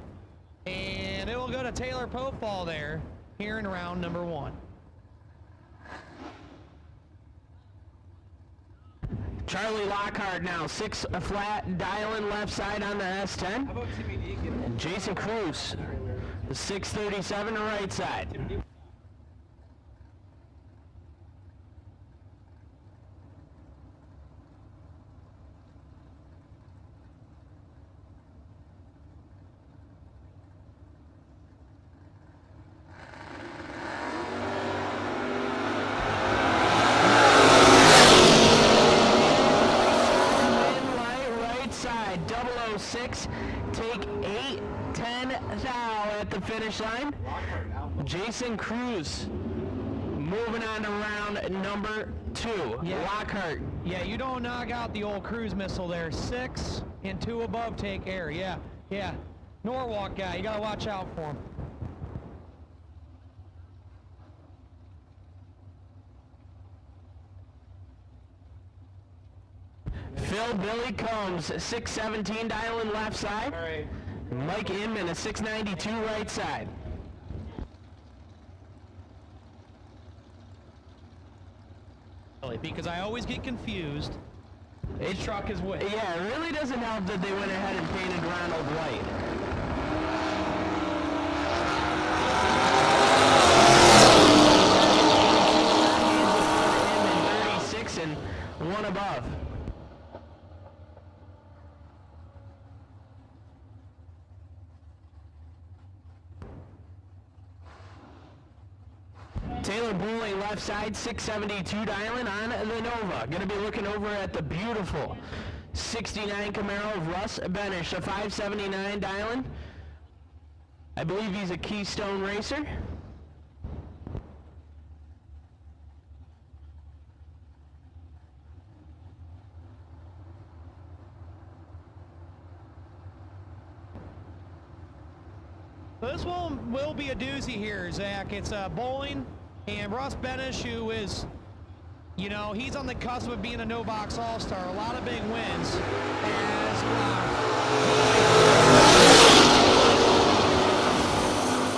And it will go to Taylor Pofall there here in round number 1. Charlie Lockhart now, 6 flat, dialing left side on the S10. And Jason Cruz, the 637 right side. Take 8, 10 thou at the finish line. Jason Cruz moving on to round number 2. Yeah. Lockhart. Yeah, you don't knock out the old cruise missile there. 6 and 2 above take air. Yeah. Norwalk guy, you gotta watch out for him. Phil Billy Combs, 617 dialing left side. All right. Mike Inman, a 692 right side. Because I always get confused. His truck is white. Yeah, it really doesn't help that they went ahead and painted Ronald white. Inman, 36 and 1 above. Taylor Bowling left side, 672 dialing on the Nova. Going to be looking over at the beautiful 69 Camaro of Russ Benish, a 579 dialing. I believe he's a Keystone racer. This one will be a doozy here, Zach. It's Bowling and Russ Benish, who is, you know, he's on the cusp of being a no-box all-star. A lot of big wins.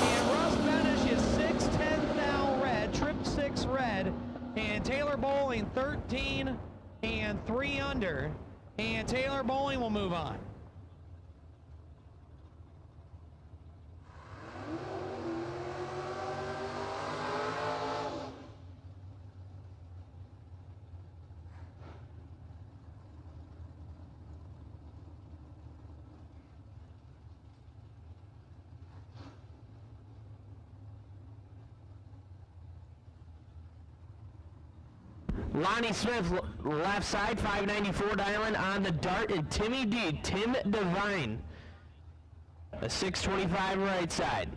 And Russ Benish is 6'10" thou red, trip 6 red. And Taylor Bowling, 13 and 3 under, and Taylor Bowling will move on. Lonnie Smith, left side, 594 dialing on the dart, and Timmy D, Tim Devine, a 625 right side.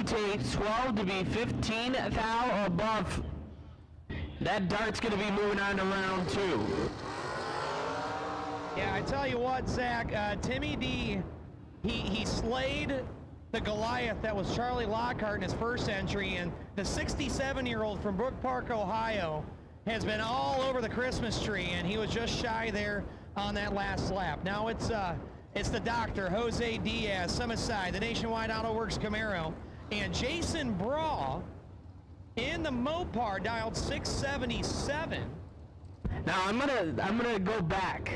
Takes 12 to be 15 thou above. That dart's going to be moving on to round 2. Yeah, I tell you what, Zach, Timmy D, he slayed the Goliath that was Charlie Lockhart in his first entry, and the 67-year-old from Brook Park, Ohio, has been all over the Christmas tree, and he was just shy there on that last lap. Now it's the doctor, Jose Diaz, Summit Side, the Nationwide Auto Works Camaro, and Jason Braw in the Mopar, dialed 677. Now I'm gonna go back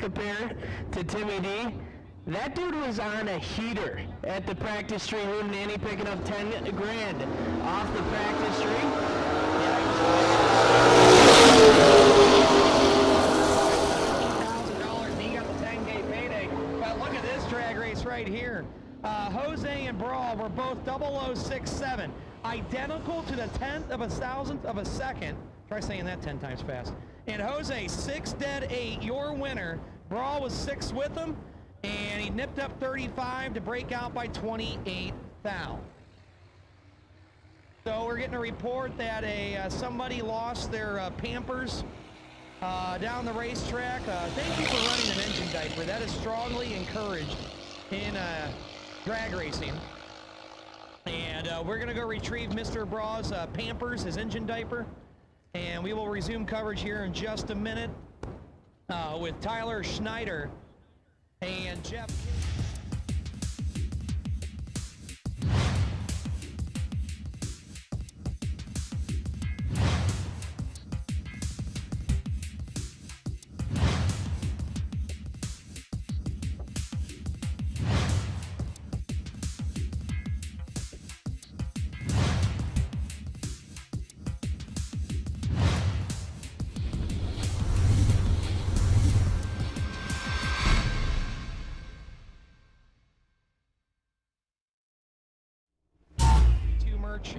a pair to Timmy D. That dude was on a heater at the practice tree Hootenanny, picking up 10 grand off the practice tree. $1,000, and he got the 10K payday. But look at this drag race right here. Jose and Brawl were both 0067. Identical to the 10th of a thousandth of a second. Try saying that 10 times fast. And Jose, 6 dead 8, your winner. Brawl was 6 with him, and he nipped up 35 to break out by 28 thou. So we're getting a report that somebody lost their Pampers down the racetrack. Thank you for running an engine diaper. That is strongly encouraged in drag racing. And we're going to go retrieve Mr. Braw's Pampers, his engine diaper. And we will resume coverage here in just a minute with Tyler Schneider and Jeff.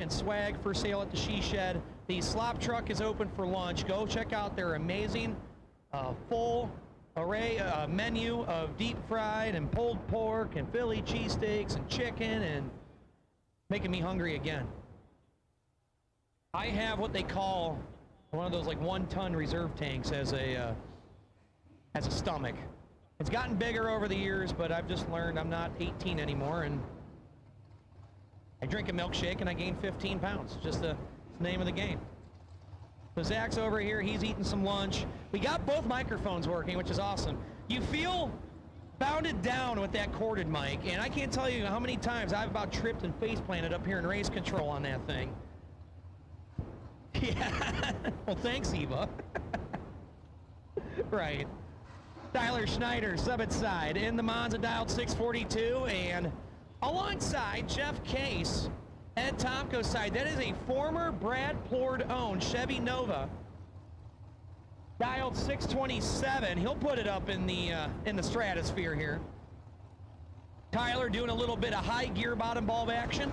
And swag for sale at the She Shed. The slop truck is open for lunch. Go check out their amazing full array menu of deep fried and pulled pork and Philly cheesesteaks and chicken, and making me hungry again. I have what they call one of those like 1-ton reserve tanks as a stomach. It's gotten bigger over the years, but I've just learned I'm not 18 anymore, and I drink a milkshake and I gain 15 pounds. Just the name of the game. So Zach's over here, he's eating some lunch. We got both microphones working, which is awesome. You feel bounded down with that corded mic, and I can't tell you how many times I've about tripped and face planted up here in race control on that thing. Yeah, well thanks Eva. Right. Tyler Schneider, Summit Side, in the Monza, dialed 642, and alongside Jeff Case at Tomco side. That is a former Brad Plord-owned Chevy Nova, dialed 627. He'll put it up in the stratosphere here. Tyler doing a little bit of high gear bottom bulb action.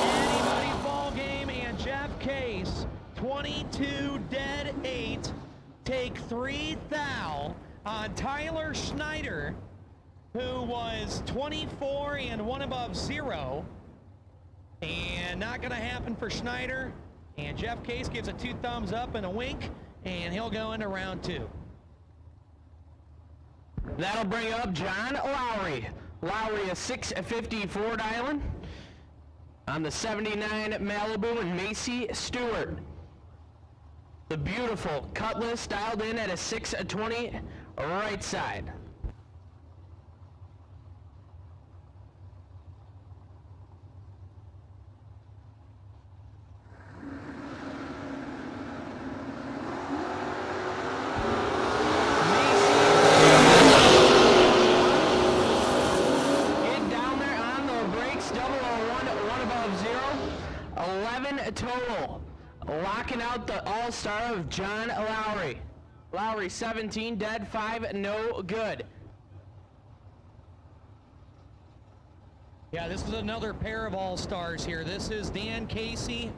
Anybody ball game, and Jeff Case, 22 dead 8. Take 3 thou on Tyler Schneider, who was 24 and 1 above 0. And not going to happen for Schneider. And Jeff Case gives a 2 thumbs up and a wink, and he'll go into round 2. That'll bring up John Lowry. Lowry, a 654 dialing. On the 79 Malibu and Macy Stewart. The beautiful Cutlass dialed in at a 620 right side. Get down there on the brakes, 001, one above zero, 11 total. Locking out the all-star of John Lowry. Lowry 17 dead, 5 no good. Yeah, this is another pair of all-stars here. This is Dan Casey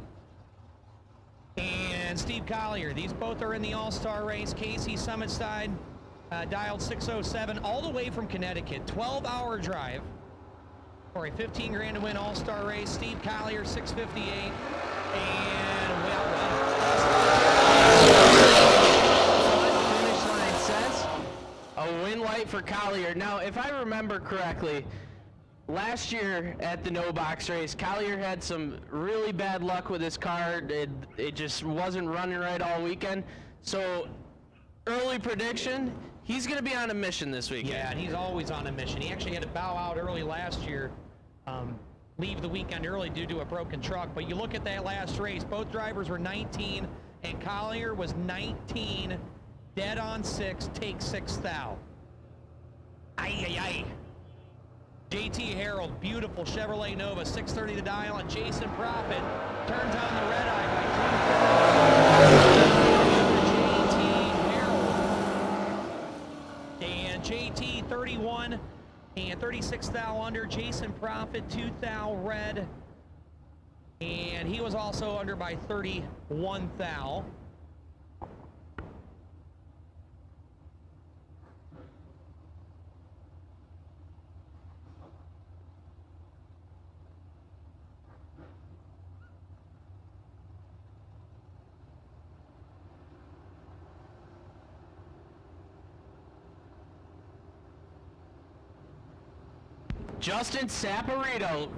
and Steve Collier. These both are in the all-star race. Casey, Summit Side, dialed 607, all the way from Connecticut. 12-hour drive for a 15 grand to win all-star race. Steve Collier, 658. And Finish line says a win light for Collier. Now, if I remember correctly, last year at the No Box race, Collier had some really bad luck with his car. It just wasn't running right all weekend. So, early prediction, he's going to be on a mission this weekend. yeah, and he's always on a mission. He actually had to bow out early last year, leave the weekend early due to a broken truck. But you look at that last race, both drivers were 19, and Collier was 19, dead on 6, take 6 thou. Ay, ay, ay. JT Harold, beautiful Chevrolet Nova, 630 the dial, and Jason Profit turns on the red eye by JT Harold. And JT 31 and 36 thou under, Jason Profit 2 thou red, and he was also under by 31 thou. Justin Saporito,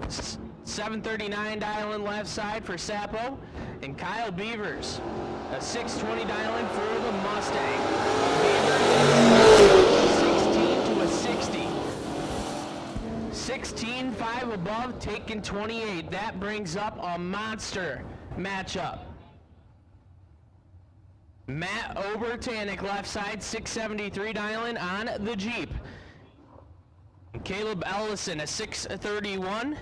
739 dialing left side for Sapo, and Kyle Beavers, a 620 dialing for the Mustang. Beavers 16 to a 60. 16-5 above, taking 28. That brings up a monster matchup. Matt Obertanik left side, 673 dialing on the Jeep. Caleb Ellison, a 631.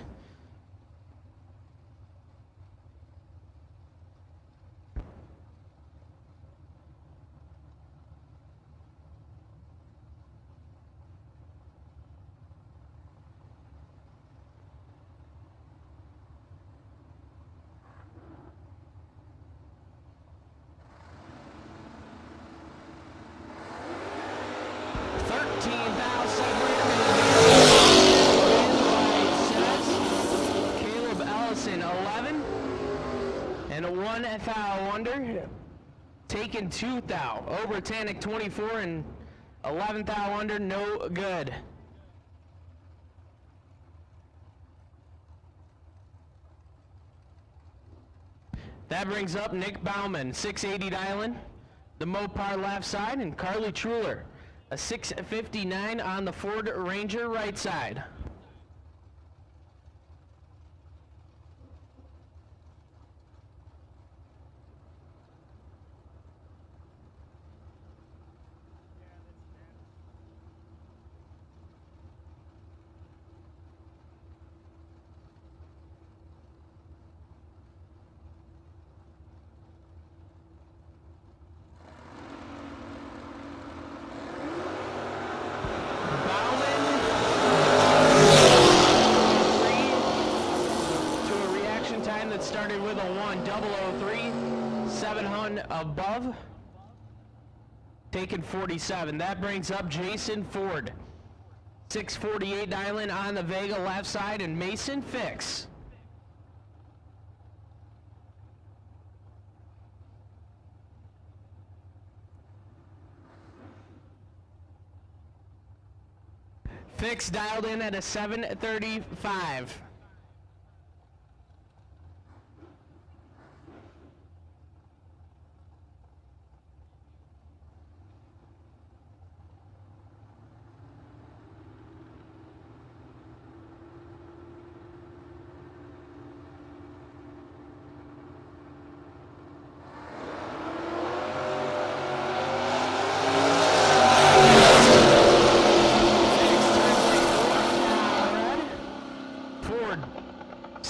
Caleb Ellison, 11. And a 1 thou under. Taking 2 thou. Obertanik, 24, and 11 thou under, no good. That brings up Nick Bauman, 680 dialing, the Mopar left side, and Carly Truler, a 659 on the Ford Ranger right side. That started with a 1, 003, 700 above, taking 47. That brings up Jason Ford, 648 dialing on the Vega left side, and Mason Fix. Fix dialed in at a 735.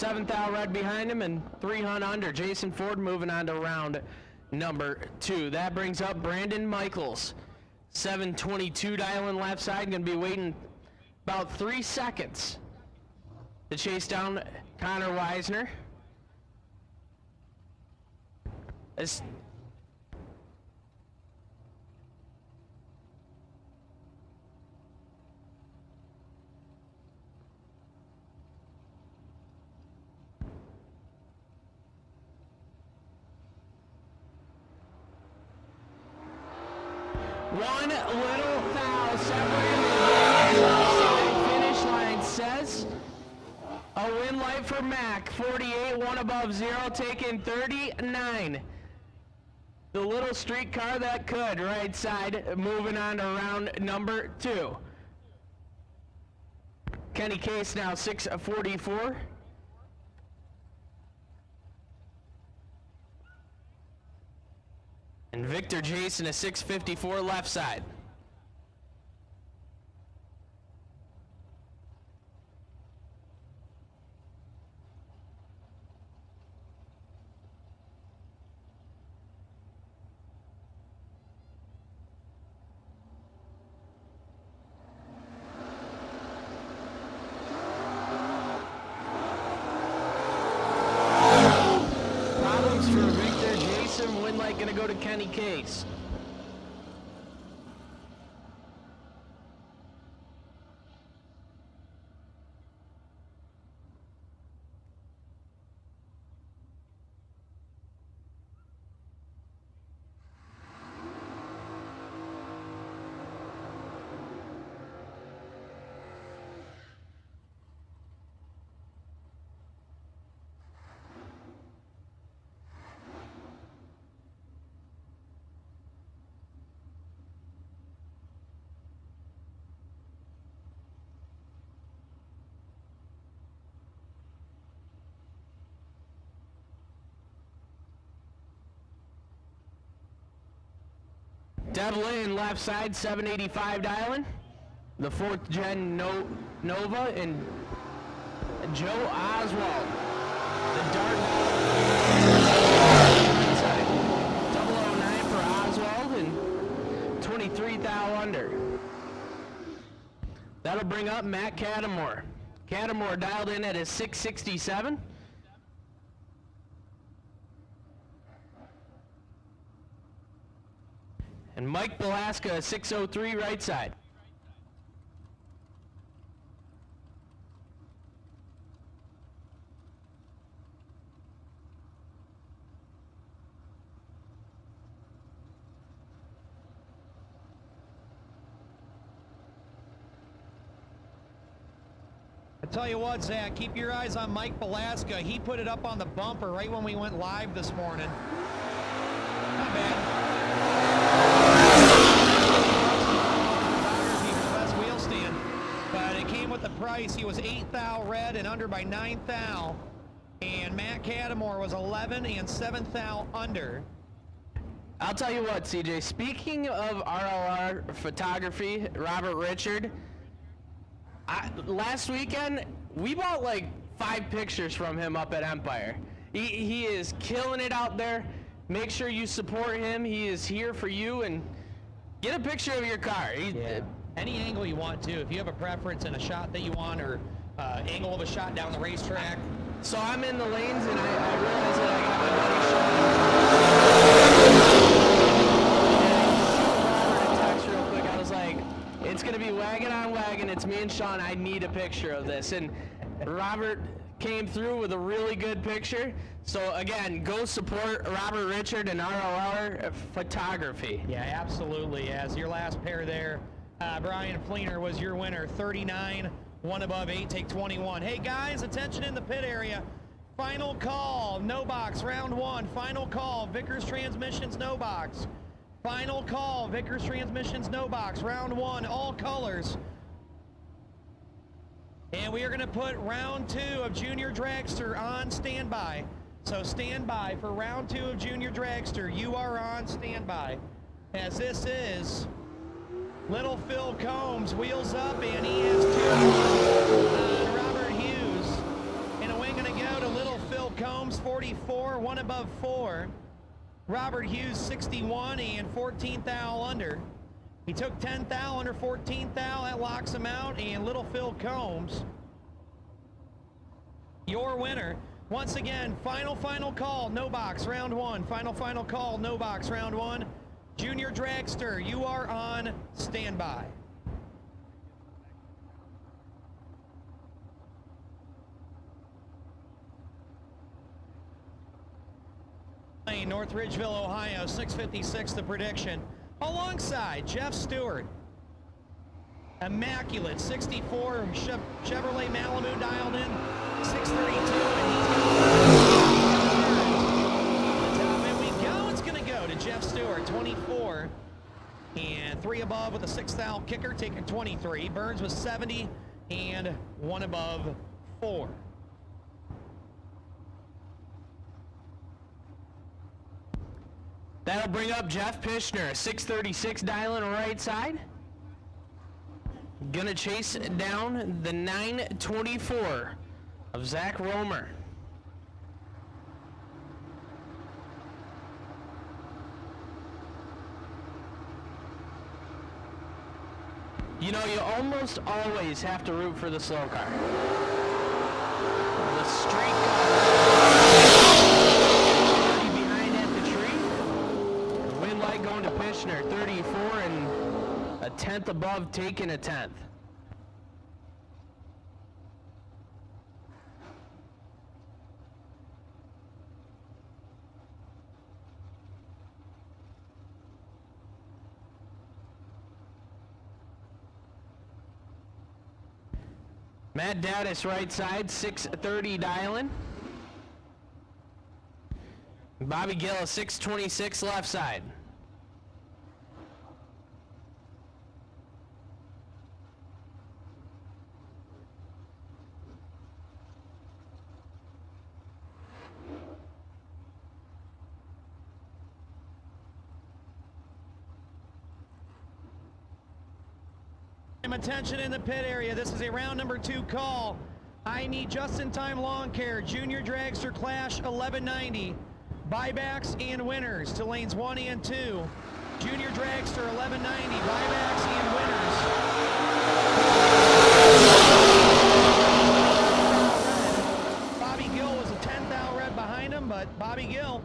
7th out red behind him, and 300 under. Jason Ford moving on to round number 2. That brings up Brandon Michaels. 722 dialing left side, going to be waiting about 3 seconds to chase down Connor Weisner. As one little foul separating the finish line says a win light for Mac. 48, 1 above 0, taking 39. The little streetcar that could, right side, moving on to round number 2. Kenny Case now 644. And Victor Jason a 654 left side. Problems for Victor Jason. Win light gonna go to Kenny Case. Devlin left side, 785 dialing. The 4th gen Nova and Joe Oswald. The Dart side. 009 for Oswald and 23 thou under. That'll bring up Matt Cattermore. Cattermore dialed in at his 667. And Mike Belaska, 603 right side. I tell you what, Zach, keep your eyes on Mike Belaska. He put it up on the bumper right when we went live this morning. Not bad. Best wheel stand, but it came with the price. He was 8 thou red and under by 9 thou, and Matt Cattermore was 11 and 7 thou under. I'll tell you what, CJ, speaking of RLR photography, Robert Richard, last weekend, we bought like 5 pictures from him up at Empire. He is killing it out there. Make sure you support him. He is here for you, and get a picture of your car. Any angle you want to. If you have a preference in a shot that you want, or angle of a shot down the racetrack. So I'm in the lanes, and I realized that I got my buddy Sean. And I shoot Robert a text real quick. I was like, it's going to be wagon on wagon. It's me and Sean. I need a picture of this. And Robert came through with a really good picture. So again, go support Robert Richard and RLR Photography. Yeah, absolutely. As your last pair there, Brian Fleener was your winner. 39, 1 above 8, take 21. Hey guys, attention in the pit area. Final call, no box, round 1. Final call, Vickers Transmissions, no box. Final call, Vickers Transmissions, no box, round 1, all colors. And we are gonna put round 2 of Junior Dragster on standby. So stand by for round 2 of Junior Dragster. You are on standby. As this is Little Phil Combs, wheels up, and he has 2 on Robert Hughes. And a wing gonna go Combs, 44, one above 4. Robert Hughes, 61, and 14th thou under. He took 10th thou under 14th thou. That locks him out. And little Phil Combs, your winner. Once again, final call, no box, round 1. Final call, no box, round 1. Junior Dragster, you are on standby. North Ridgeville, Ohio, 6:56 the prediction. Alongside Jeff Stewart, immaculate 64 Chevrolet Malibu dialed in, 632, and he's got and we go. It's gonna go to Jeff Stewart, 24, and 3 above with a 6th thou kicker, taking 23. Burns was 70 and 1 above 4. That'll bring up Jeff Pishner, 636 dialing right side. Gonna chase down the 924 of Zach Romer. You know, you almost always have to root for the slow car. The street car. Going to Pishner, 34 and a 10th above, taking a 10th. Matt Daddis right side, 630 dialing. Bobby Gill, 626 left side. Attention in the pit area. This is a round number 2 call. I need just-in-time lawn care. Junior Dragster Clash 1190. Buybacks and winners to lanes 1 and 2. Junior Dragster 1190. Buybacks and winners. Bobby Gill was a 10th thou red behind him, but Bobby Gill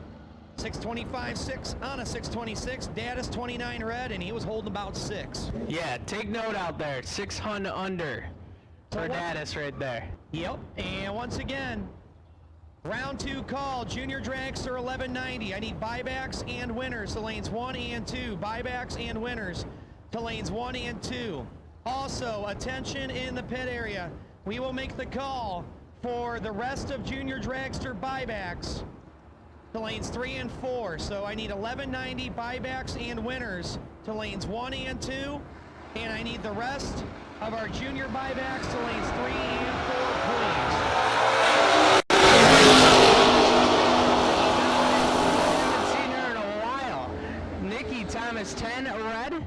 625.6 on a 626. Daddis 29 red, and he was holding about 6. Yeah, take note out there. 600 under for Daddis right there. Yep. And once again, round 2 call. Junior Dragster 1190. I need buybacks and winners to lanes 1 and 2. Buybacks and winners to lanes 1 and 2. Also, attention in the pit area. We will make the call for the rest of Junior Dragster buybacks to lanes 3 and 4. So I need 1190 buybacks and winners to lanes 1 and 2. And I need the rest of our junior buybacks to lanes 3 and 4, please. Haven't seen her in a while. Nikki Thomas, 10 red.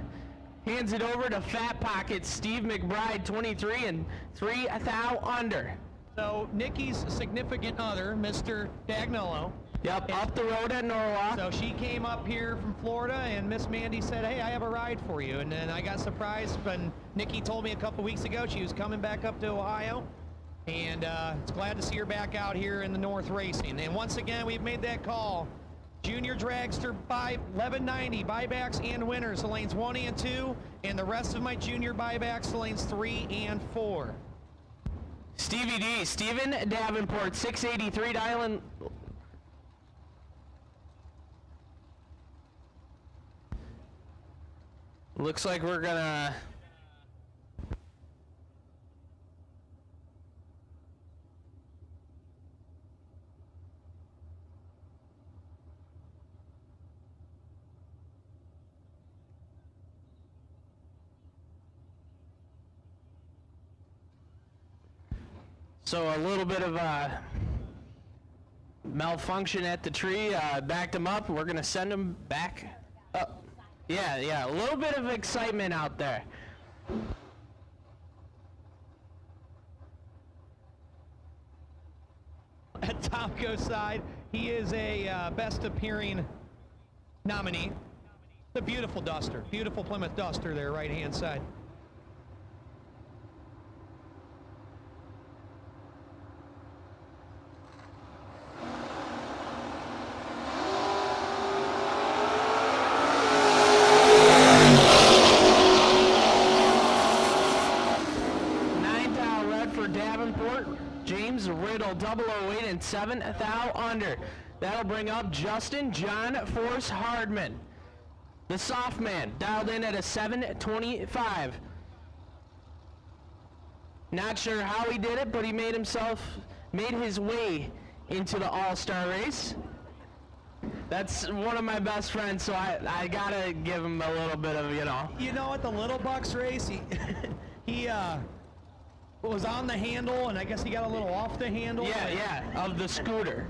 Hands it over to Fat Pocket Steve McBride, 23 and 3 thou under. So Nikki's significant other, Mr. Dagnolo. Yep, up the road at Norwalk. So she came up here from Florida, and Miss Mandy said, hey, I have a ride for you. And then I got surprised when Nikki told me a couple weeks ago she was coming back up to Ohio. And it's glad to see her back out here in the North racing. And once again, we've made that call. Junior Dragster 1190 buybacks and winners to lanes 1 and 2. And the rest of my junior buybacks to lanes 3 and 4. Stevie D, Steven Davenport, 683 dialing. Looks like we're gonna so a little bit of a malfunction at the tree, backed them up. We're gonna send them back up. Yeah, a little bit of excitement out there. at Tomko's side. He is a best appearing nominee. The beautiful Duster, beautiful Plymouth Duster there, right-hand side. James Riddle, 008 and 7 thou under. That'll bring up Justin John Force Hardman. The soft man, dialed in at a 725. Not sure how he did it, but he made his way into the All-Star race. That's one of my best friends, so I gotta give him a little bit of, You know, at the Little Bucks race, he was on the handle, and I guess he got a little off the handle. Yeah, of the scooter.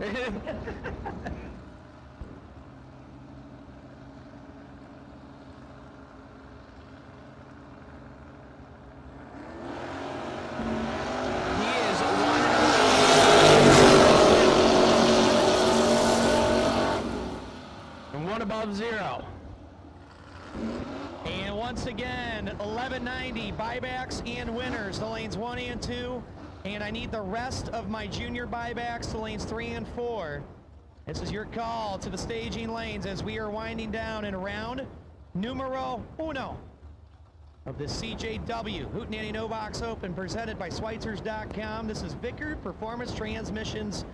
One above zero. And once again, 1190 buybacks and winners to lanes 1 and 2. And I need the rest of my junior buybacks to lanes 3 and 4. This is your call to the staging lanes as we are winding down in round numero uno of the CJW Hootenanny No Box Open presented by Schweitzers.com. This is Vickers Performance Transmissions.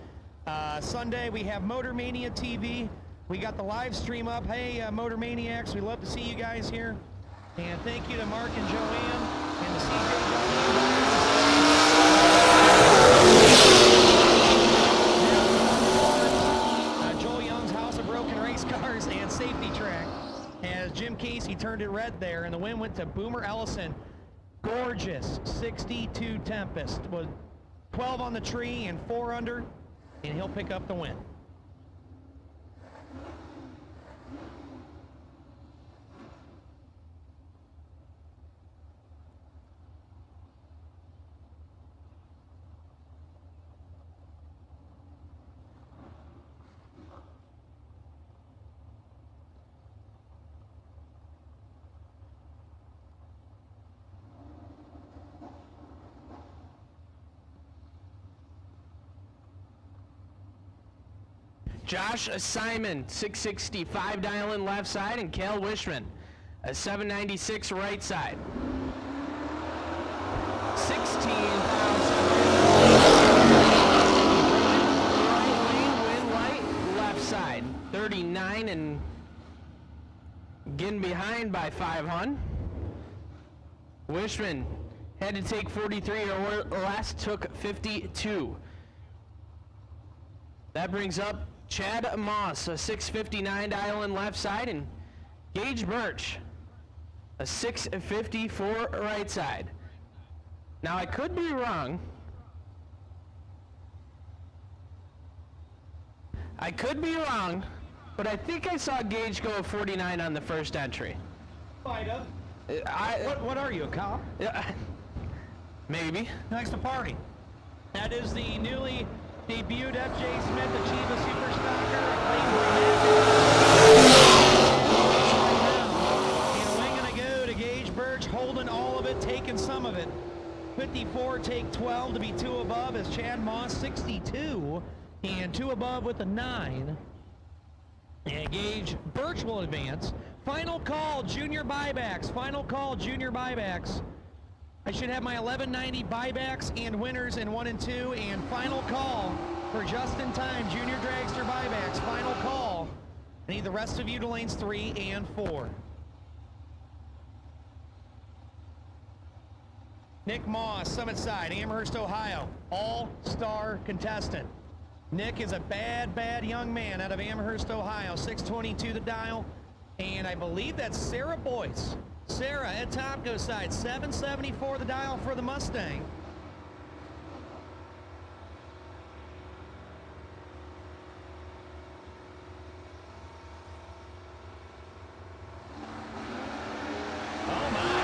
Sunday we have Motor Mania TV. We got the live stream up. Hey, Motor Maniacs, we love to see you guys here. And thank you to Mark and Joanne and the CJW. Joel Young's House of Broken Race Cars and Safety Track. As Jim Casey turned it red there, and the win went to Boomer Ellison. Gorgeous 62 Tempest. Was 12 on the tree and 4 under, and he'll pick up the win. Josh Simon, 665 dial-in left side, and Cal Wishman, a 796 right side. 16,000. Right lane, win light, left side. 39 and getting behind by 500. Wishman had to take 43 or less, took 52. That brings up Chad Moss, a 659 dial-in left side, and Gage Birch, a 654 right side. Now, I could be wrong. But I think I saw Gage go 49 on the first entry. What are you, a cop? Maybe. Next to party. That is the newly debuted F.J. Smith Achieva Super Stocker. And we're going to go to Gage Birch, holding all of it, taking some of it. 54, take 12 to be 2 above as Chad Moss, 62, and 2 above with a 9. And Gage Birch will advance. Final call, junior buybacks. I should have my 1190 buybacks and winners in 1 and 2, and final call for just-in-time junior dragster buybacks. Final call. I need the rest of you to lanes 3 and 4. Nick Moss, Summit Side, Amherst, Ohio, all-star contestant. Nick is a bad young man out of Amherst, Ohio, 622 the dial, and I believe that's Sarah Boyce. Sarah at Topco side, 774 the dial for the Mustang. Oh my.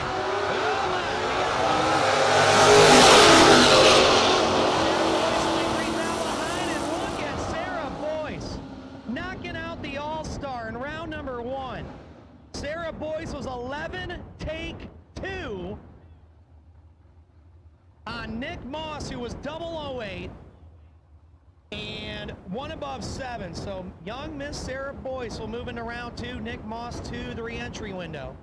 boys, was 11, take 2 on Nick Moss, who was 008, and 1 above 7. So young Miss Sarah Boyce will move into round 2. Nick Moss to the re-entry window.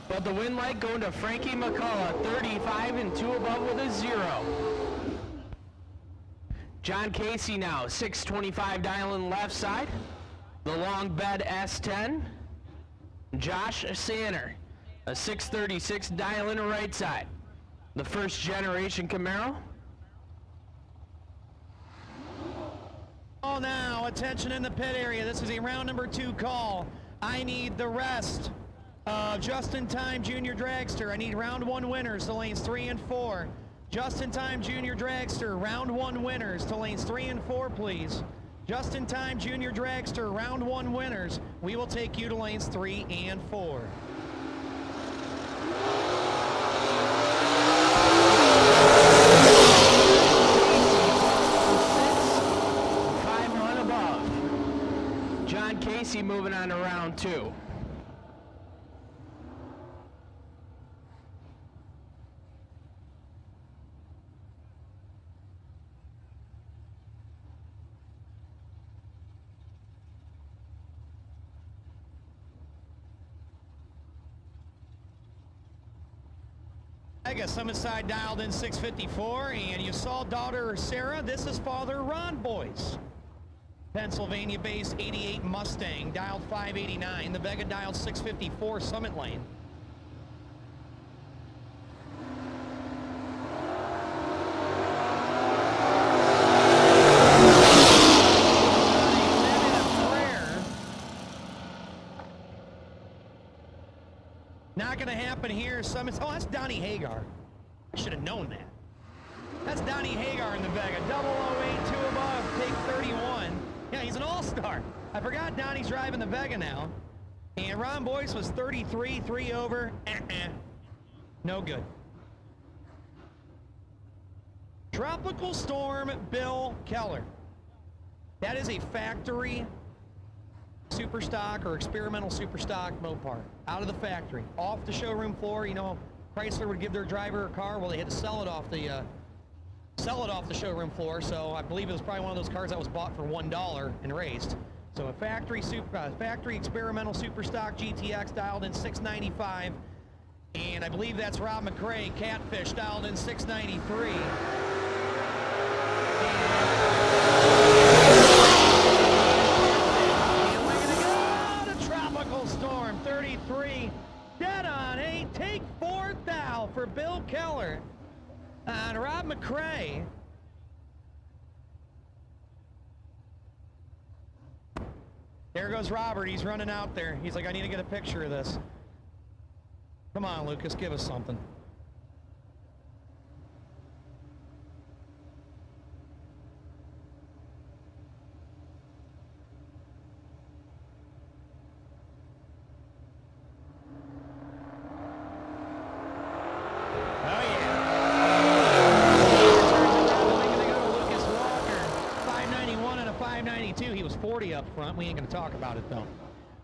But the win light going to Frankie McCullough, 35 and 2 above with a 0. John Casey now, 625 dialing left side. The long bed S10. Josh Sanner, a 636 dialing right side. The first generation Camaro. Oh, now, attention in the pit area. This is a round number 2 call. I need the rest of Just-in-Time Junior Dragster. I need round 1 winners to lanes 3 and 4. Just-in-Time Junior Dragster, round 1 winners to lanes 3 and 4, please. Just-in-Time Junior Dragster, round 1 winners. We will take you to lanes 3 and 4. John Casey moving on to round 2. I guess Summit Side dialed in 654, and you saw daughter Sarah. This is father Ron Boyce. Pennsylvania-based 88 Mustang, dialed 589. The Vega dialed 654, Summit Lane. Not going to happen here. Summit. Oh, that's Donnie Hagar. I should have known that. That's Donnie Hagar in the Vega. 008, 2 above, take 31. Yeah, he's an all-star. I forgot Donnie's driving the Vega now. And Ron Boyce was 33, 3 over. No good. Tropical Storm Bill Keller. That is a factory super stock or experimental super stock Mopar. Out of the factory. Off the showroom floor. You know, Chrysler would give their driver a car. Well, they had to sell it off the showroom floor. So I believe it was probably one of those cars that was bought for $1 and raced. So a factory experimental super stock GTX dialed in 695. And I believe that's Rob McRae, Catfish, dialed in 693. And we're gonna go to Tropical Storm 33. Dead on 8. Take 4th thou for Bill Keller. And Rob McRae. There goes Robert. He's running out there. He's like, I need to get a picture of this. Come on, Lucas, give us something. Oh, yeah. We're going to go to Lucas Walker. 591 and a 592. He was 40 up front. We ain't going to talk about it, though.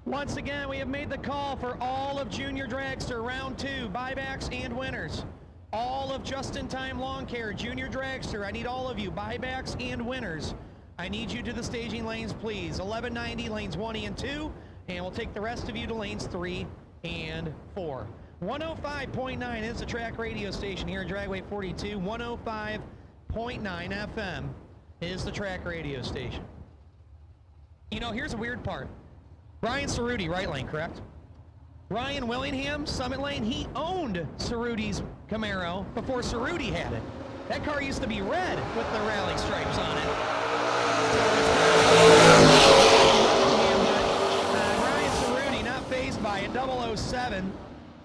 Once again, we have made the call for all of Junior Dragster Round 2, buybacks and winners. All of Just-in-Time Lawn Care, Junior Dragster, I need all of you, buybacks and winners. I need you to the staging lanes, please. 1190, lanes 1 and 2, and we'll take the rest of you to lanes 3 and 4. 105.9 is the track radio station here in Dragway 42. 105.9 FM is the track radio station. You know, here's a weird part. Ryan Cerruti, right lane, correct? Ryan Willingham, Summit Lane, he owned Cerruti's Camaro before Cerruti had it. That car used to be red with the rally stripes on it. Ryan Cerruti, not fazed by it, 007.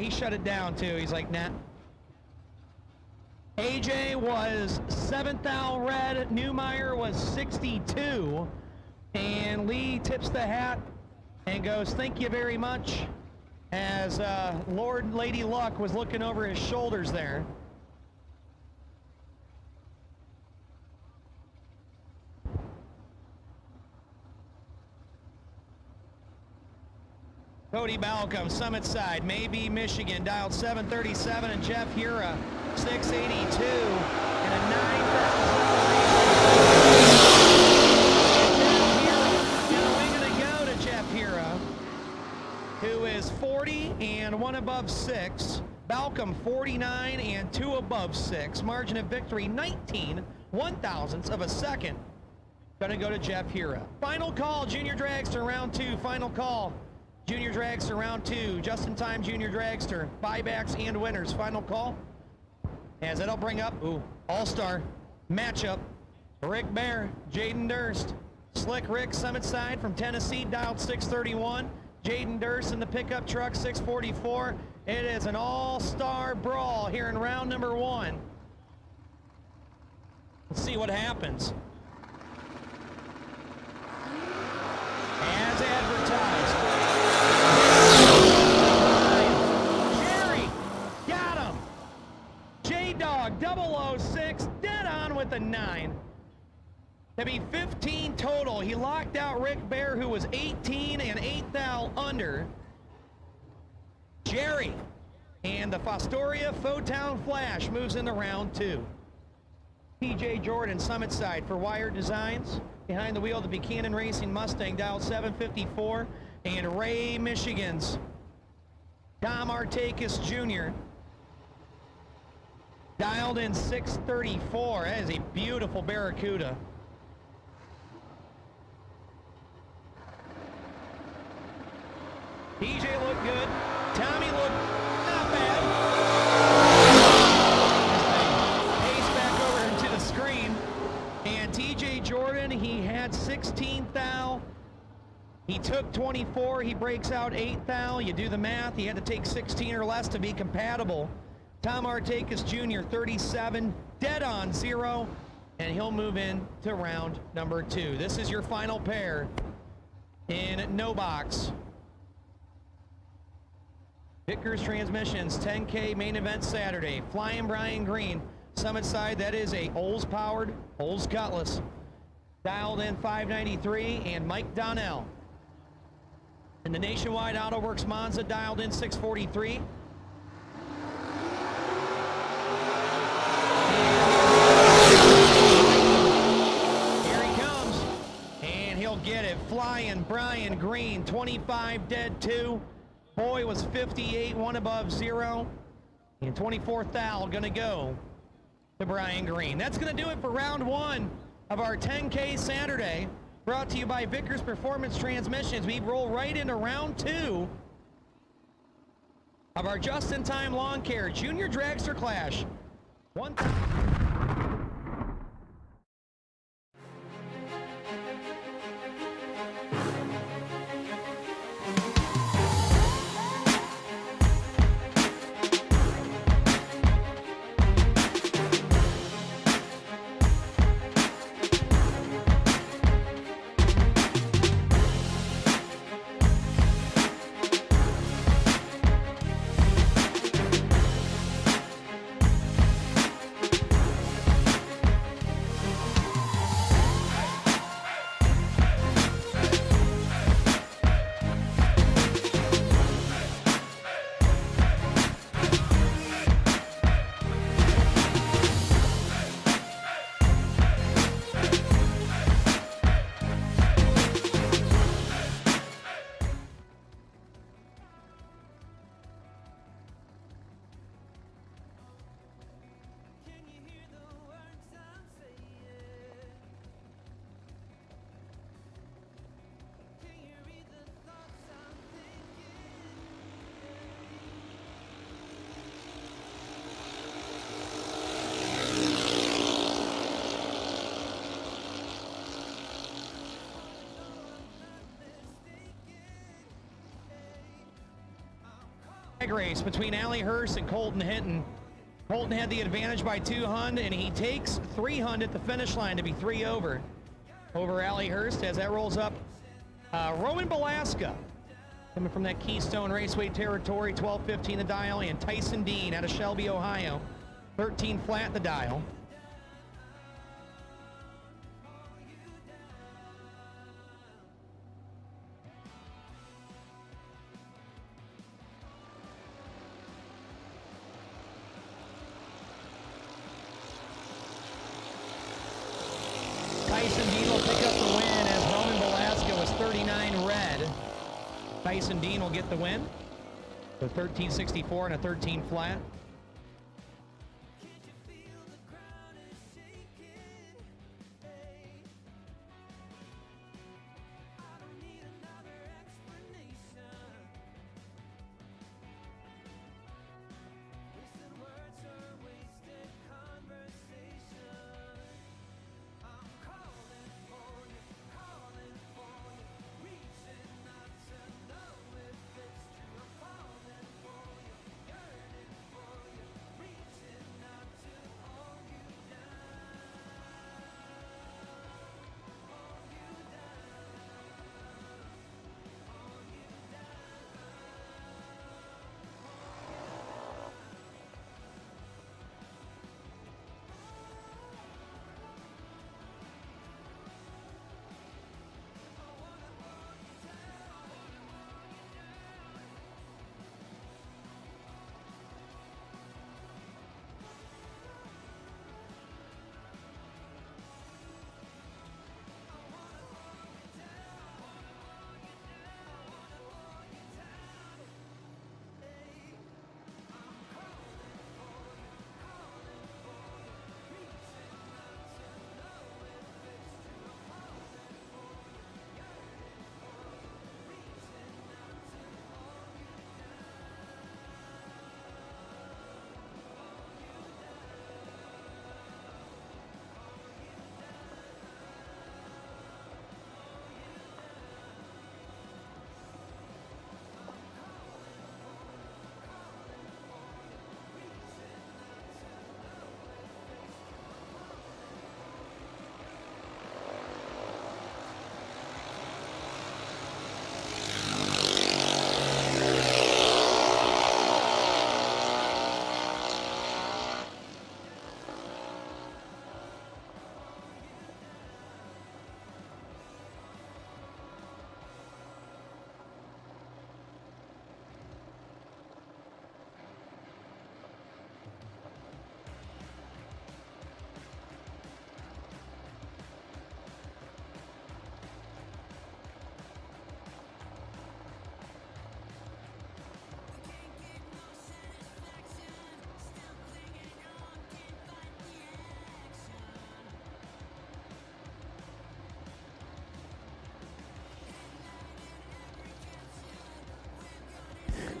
he shut it down too. He's like, nah. AJ was 7th out red. Newmeyer was 62. And Lee tips the hat and goes, thank you very much, as Lord Lady Luck was looking over his shoulders there. Cody Balcom, Summit Side, Maybe, Michigan, dialed 737, and Jeff Hura, 682, and a 9,000. And we're going to go to Jeff Hura, who is 40 and 1 above 6. Balcom, 49 and 2 above 6. Margin of victory, 19 1/1000ths of a second. Going to go to Jeff Hura. Final call, Junior Dragster, round 2. Final call. Junior Dragster, round 2. Just-in-time Junior Dragster. Buybacks and winners. Final call. As that'll bring up, all-star matchup. Rick Bear, Jaden Durst. Slick Rick, Summit Side from Tennessee, dialed 631. Jaden Durst in the pickup truck, 644. It is an all-star brawl here in round number 1. Let's see what happens. As advertised. Got him. J-Dog 006, dead on with a 9. To be 15 total. He locked out Rick Bear, who was 18 and 8 thou under. Jerry and the Fostoria Fotown Flash moves into round 2. PJ Jordan, Summit Side for Wired Designs. Behind the wheel of the Buchanan Racing Mustang, dialed 754. And Ray, Michigan's Tom Artakis Jr. dialed in 634. That is a beautiful Barracuda. PJ looked good. Tommy looked not bad. Pace back over to the screen. And TJ Jordan, he had 16 thou. He took 24. He breaks out 8 thou. You do the math. He had to take 16 or less to be compatible. Tom Artakis Jr., 37, dead on 0. And he'll move in to round number 2. This is your final pair in No Box. Vickers Transmissions, 10K main event Saturday. Flying Brian Green, Summit Side, that is a Olds-powered Olds Cutlass. Dialed in 593, and Mike Donnell. And the Nationwide Auto Works Monza, dialed in 643. Here he comes, and he'll get it. Flying Brian Green, 25 dead 2. Boy was 58, 1 above 0. And 24 thou gonna go to Brian Green. That's gonna do it for round 1 of our 10K Saturday. Brought to you by Vickers Performance Transmissions. We roll right into round 2 of our just-in-time lawn care Junior Dragster Clash. 1,000. drag race between Allie Hurst and Colton Hinton. Colton had the advantage by 200, and he takes 300 at the finish line to be 3 over Allie Hurst as that rolls up. Roman Belaska coming from that Keystone Raceway territory, 12:15 the dial, and Tyson Dean out of Shelby, Ohio, 13 flat the dial. Tyson Dean will pick up the win as Roman Belaska was 39 red. Tyson Dean will get the win with 13.64 and a 13 flat.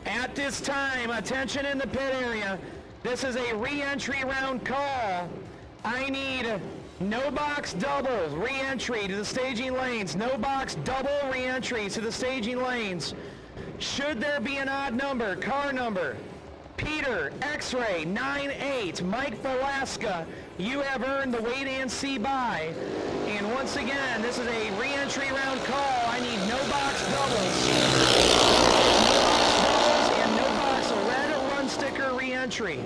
At this time, attention in the pit area. This is a re-entry round call. I need no box doubles, re-entry to the staging lanes. No box double re-entry to the staging lanes. Should there be an odd number, car number, Peter, X-Ray, 9-8, Mike Belaska, you have earned the wait and see by. And once again, this is a re-entry round call. I need no box doubles and no box red run sticker re-entry.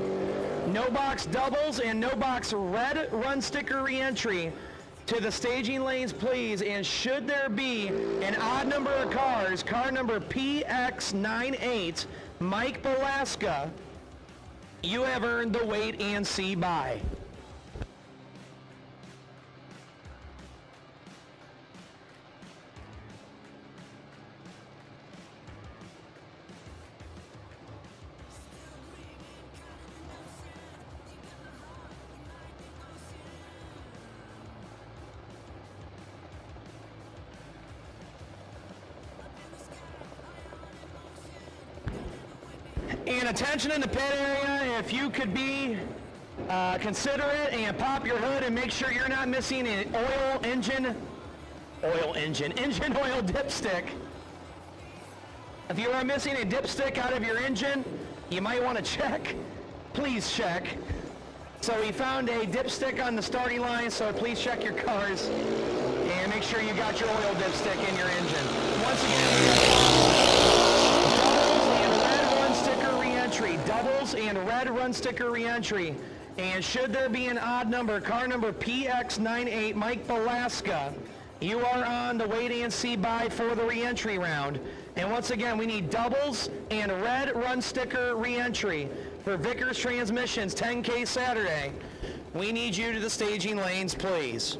No box doubles and no box red run sticker re-entry to the staging lanes, please. And should there be an odd number of cars, car number PX98, Mike Belaska, you have earned the wait and see by. And attention in the pit area, if you could be considerate and pop your hood and make sure you're not missing an engine oil dipstick. If you are missing a dipstick out of your engine, you might want to check. Please check. So we found a dipstick on the starting line, so please check your cars and make sure you got your oil dipstick in your engine. Once again, doubles and red run sticker re-entry. And should there be an odd number, car number PX98, Mike Belaska, you are on the wait and see by for the re-entry round. And once again, we need doubles and red run sticker re-entry for Vickers Transmissions 10K Saturday. We need you to the staging lanes, please.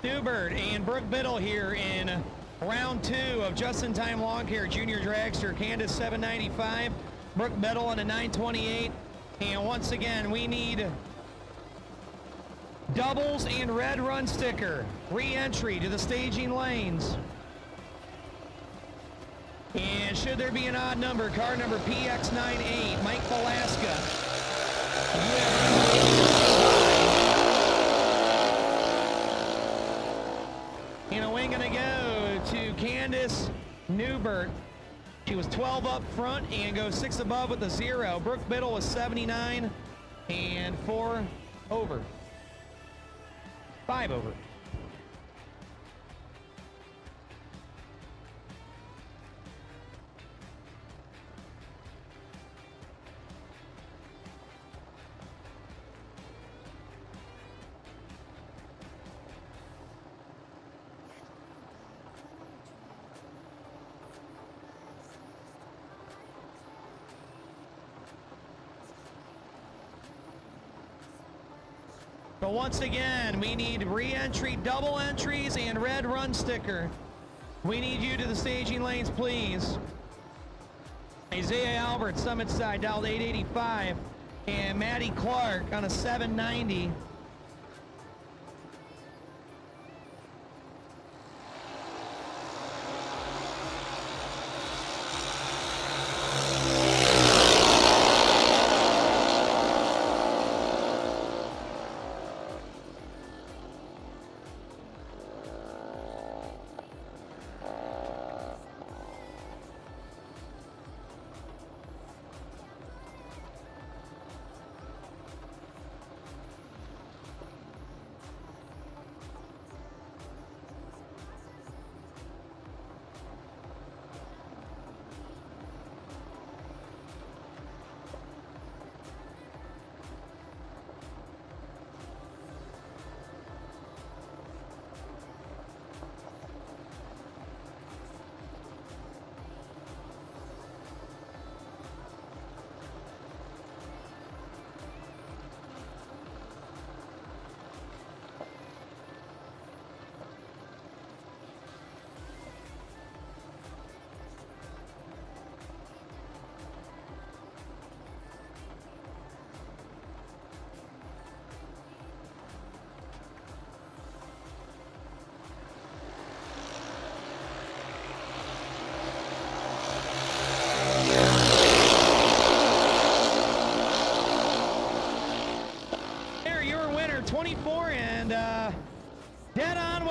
Newbert and Brooke Biddle here in round 2 of just-in-time lawn care junior dragster. Candace 795, Brooke Biddle on a 928. And once again, we need doubles and red run sticker re-entry to the staging lanes. And should there be an odd number, car number PX98, Mike Belaska. And a wing gonna go to Candace Newbert. She was 12 up front and goes 6 above with a 0. Brooke Biddle was 79 and 4 over. 5 over. But once again, we need re-entry, double entries, and red run sticker. We need you to the staging lanes, please. Isaiah Albert, Summit Side, dialed 885. And Maddie Clark on a 790.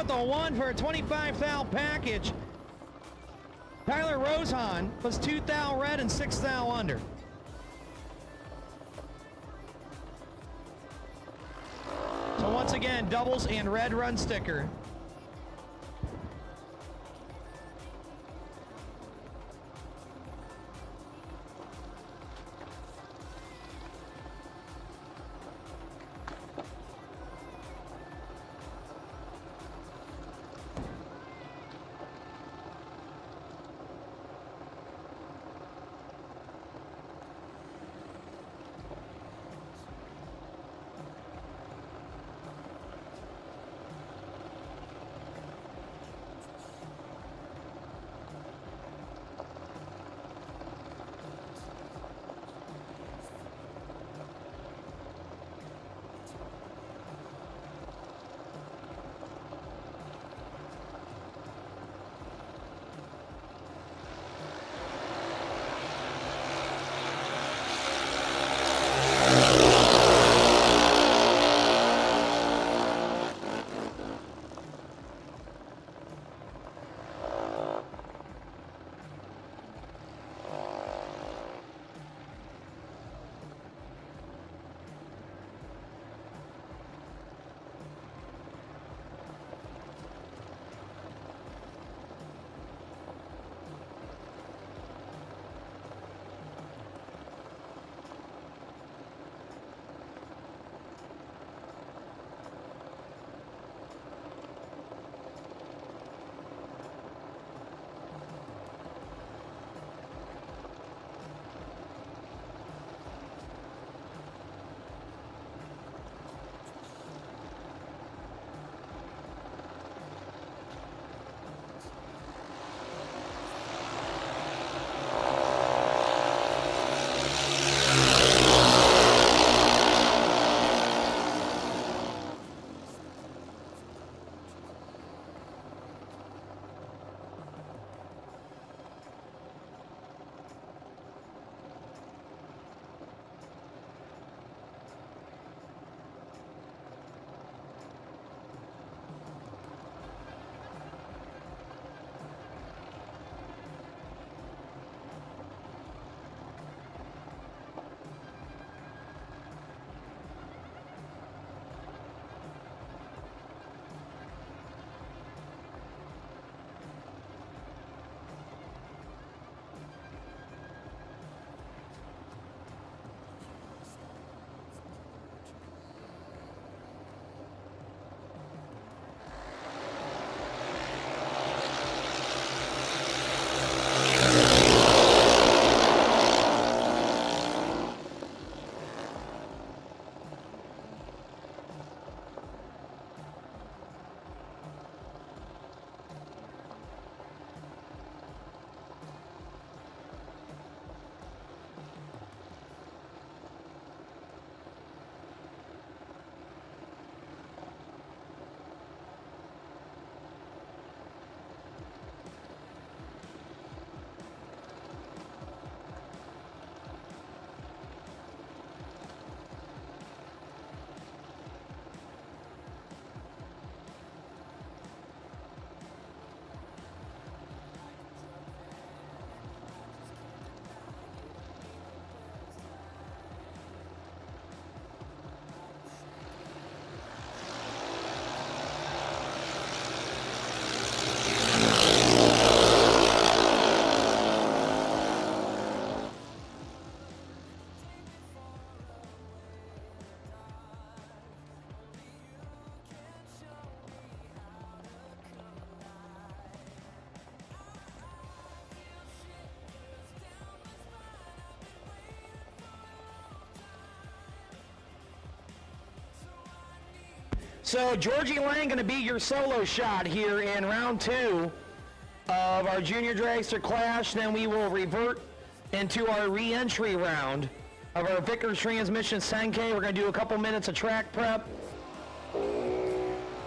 with a 1 for a 25 thou package. Tyler Rosehan was 2 thou red and 6 thou under. So once again, doubles and red run sticker. So Georgie Lang going to be your solo shot here in round 2 of our Junior Dragster Clash. Then we will revert into our re-entry round of our Vickers Transmission 10K. We're going to do a couple minutes of track prep.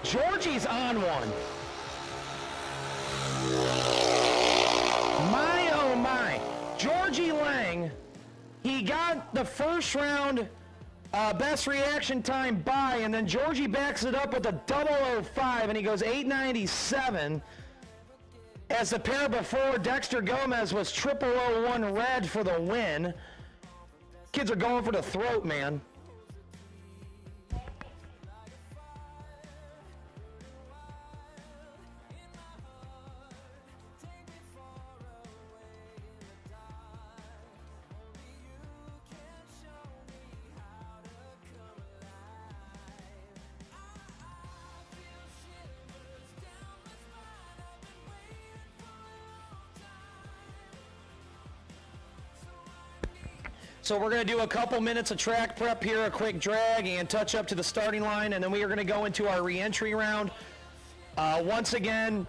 Georgie's on one. My, oh my. Georgie Lang, he got the first round Best reaction time by, and then Georgie backs it up with a 005, and he goes 897. As the pair before, Dexter Gomez was 0001 red for the win. Kids are going for the throat, man. So we're going to do a couple minutes of track prep here, a quick drag, and touch up to the starting line, and then we are going to go into our re-entry round. Once again,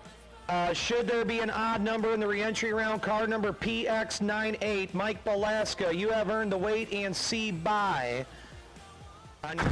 should there be an odd number in the re-entry round, car number PX98, Mike Balaska, you have earned the wait and see bye on your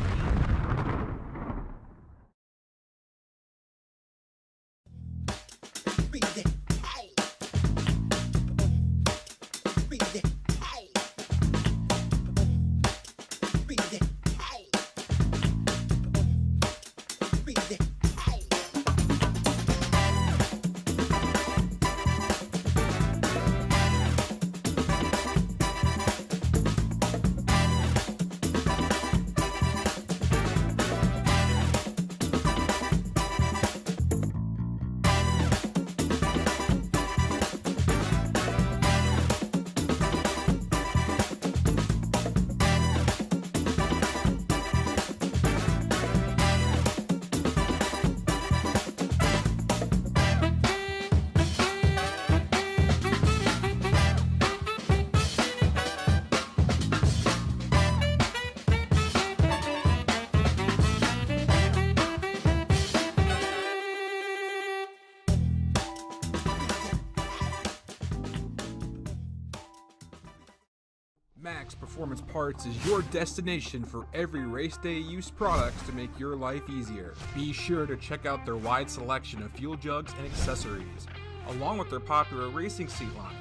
Max Performance Parts is your destination for every race day use products to make your life easier. Be sure to check out their wide selection of fuel jugs and accessories, along with their popular racing seat line,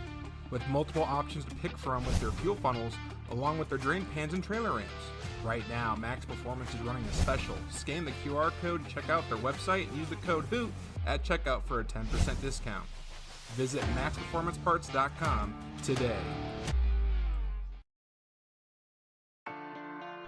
with multiple options to pick from with their fuel funnels, along with their drain pans and trailer ramps. Right now, Max Performance is running a special. Scan the QR code, check out their website, and use the code HOOT at checkout for a 10% discount. Visit maxperformanceparts.com today.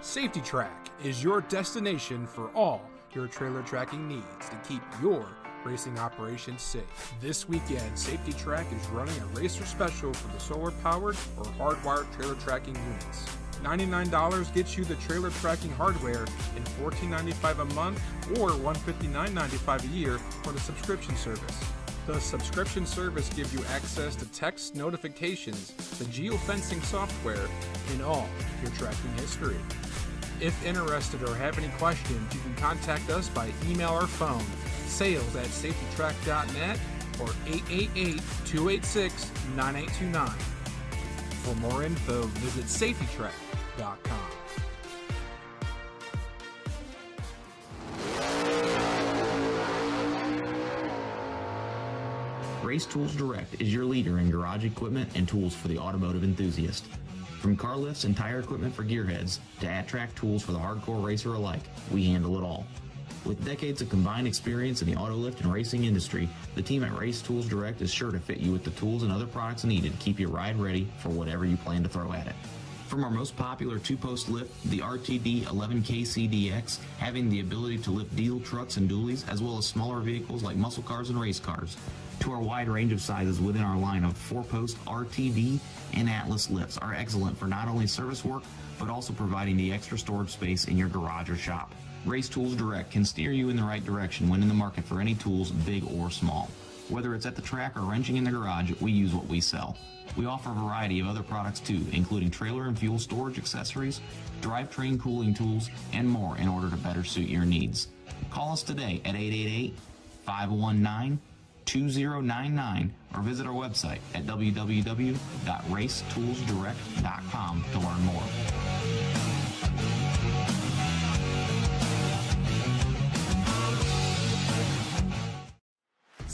Safety Track is your destination for all your trailer tracking needs to keep your racing operations safe. This weekend, Safety Track is running a racer special for the solar-powered or hardwired trailer tracking units. $99 gets you the trailer tracking hardware and $14.95 a month or $159.95 a year for the subscription service. The subscription service gives you access to text notifications, the geofencing software, and all your tracking history. If interested or have any questions, you can contact us by email or phone, sales@safetytrack.net or 888-286-9829. For more info, visit safetytrack.com. Race Tools Direct is your leader in garage equipment and tools for the automotive enthusiast. From car lifts and tire equipment for gearheads to at-track tools for the hardcore racer alike, we handle it all. With decades of combined experience in the auto lift and racing industry, the team at Race Tools Direct is sure to fit you with the tools and other products needed to keep your ride ready for whatever you plan to throw at it. From our most popular two-post lift, the RTD 11KCDX, having the ability to lift diesel trucks and dualies, as well as smaller vehicles like muscle cars and race cars, to our wide range of sizes within our line of four-post RTD and Atlas lifts are excellent for not only service work, but also providing the extra storage space in your garage or shop. Race Tools Direct can steer you in the right direction when in the market for any tools, big or small. Whether it's at the track or wrenching in the garage, we use what we sell. We offer a variety of other products too, including trailer and fuel storage accessories, drivetrain cooling tools, and more in order to better suit your needs. Call us today at 888-519-2099 or visit our website at www.racetoolsdirect.com to learn more.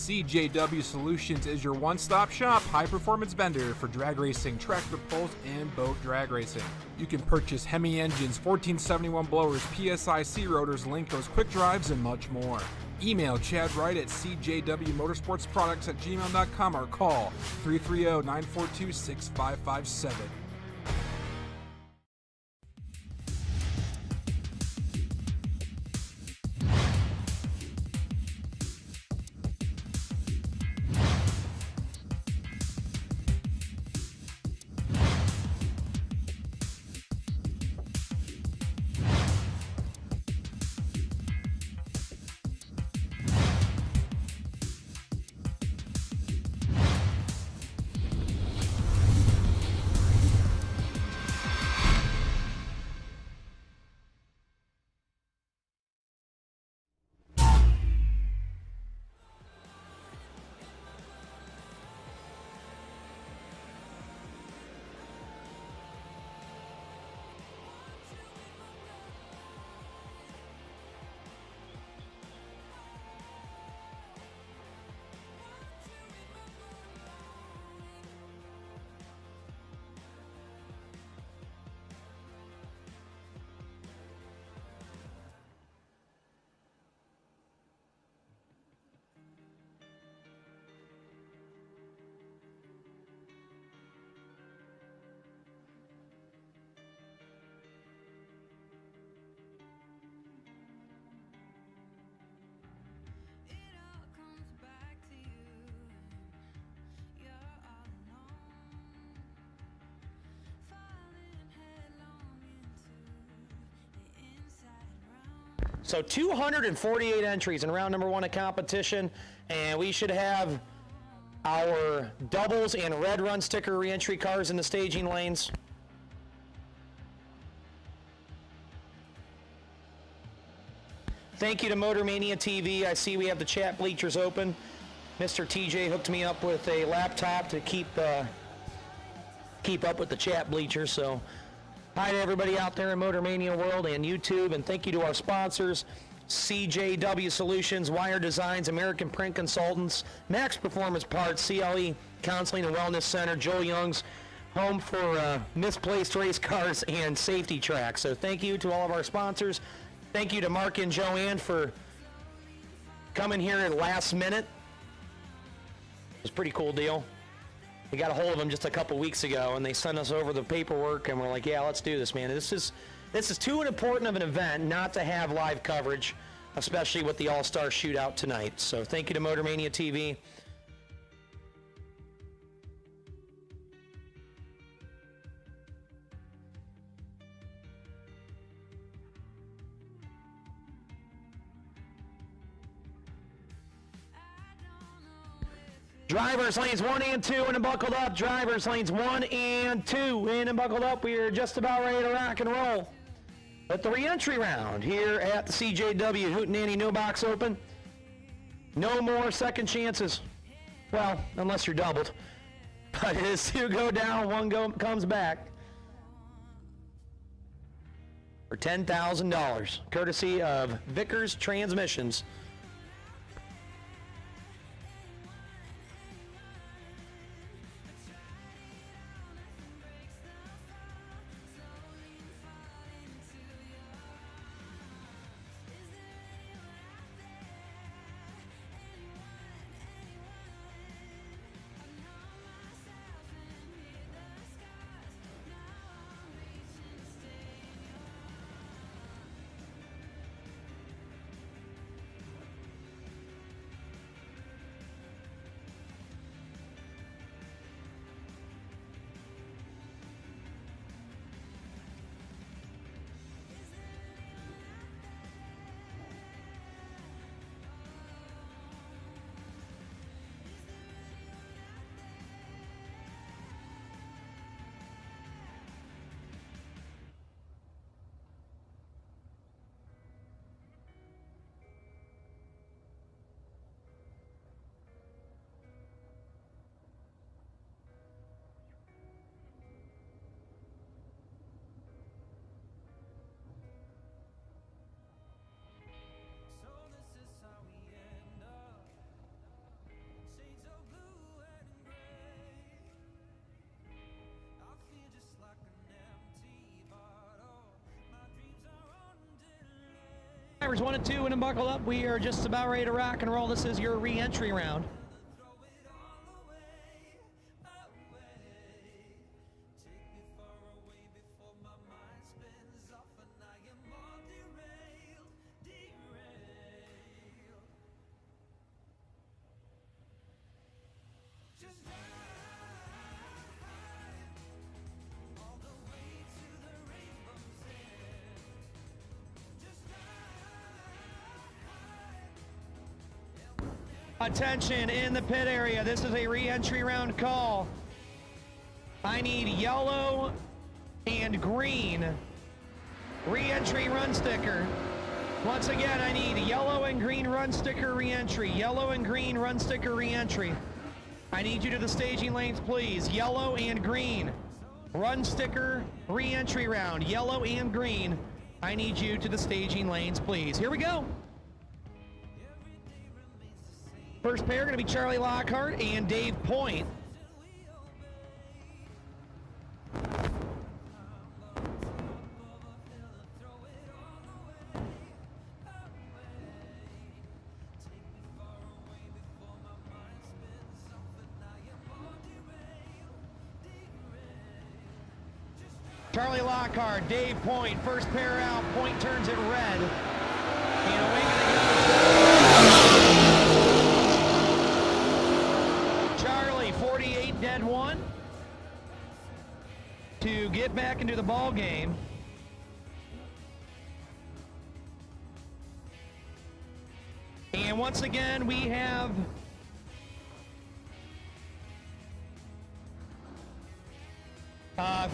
CJW Solutions is your one-stop shop high-performance vendor for drag racing, tractor pulls, and boat drag racing. You can purchase Hemi engines, 1471 blowers, PSI C rotors, Linkos quick drives, and much more. Email Chad Wright at cjwmotorsportsproducts@gmail.com or call 330-942-6557. So 248 entries in round number 1 of competition, and we should have our doubles and red run sticker re-entry cars in the staging lanes. Thank you to Motor Mania TV. I see we have the chat bleachers open. Mr. TJ hooked me up with a laptop to keep up with the chat bleachers. So hi to everybody out there in Motor Mania World and YouTube, and thank you to our sponsors, CJW Solutions, Wire Designs, American Print Consultants, Max Performance Parts, CLE Counseling and Wellness Center, Joel Young's home for misplaced race cars, and Safety Track. So thank you to all of our sponsors. Thank you to Mark and Joanne for coming here at last minute. It was a pretty cool deal. We got a hold of them just a couple weeks ago, and they sent us over the paperwork, and we're like, yeah, let's do this, man. This is too important of an event not to have live coverage, especially with the All-Star Shootout tonight. So thank you to Motor Mania TV. Drivers lanes 1 and 2 in and buckled up. Drivers lanes 1 and 2 in and buckled up. We are just about ready to rock and roll with the re-entry round here at the CJW Hootenanny No Box Open. No more second chances. Well, unless you're doubled. But it is 2 go down, 1 comes back for $10,000, courtesy of Vickers Transmissions. drivers 1 and 2 and buckle up. We are just about ready to rock and roll. This is your re-entry round. Attention in the pit area. This is a re-entry round call. I need yellow and green re-entry run sticker. Once again, I need yellow and green run sticker re-entry. Yellow and green run sticker re-entry. I need you to the staging lanes, please. Yellow and green run sticker re-entry round. Yellow and green. I need you to the staging lanes, please. Here we go. First pair going to be Charlie Lockhart and Dave Point. Charlie Lockhart, Dave Point, first pair out. Point turns it red. And away they go. Charlie, 48 dead one to get back into the ball game. And once again, we have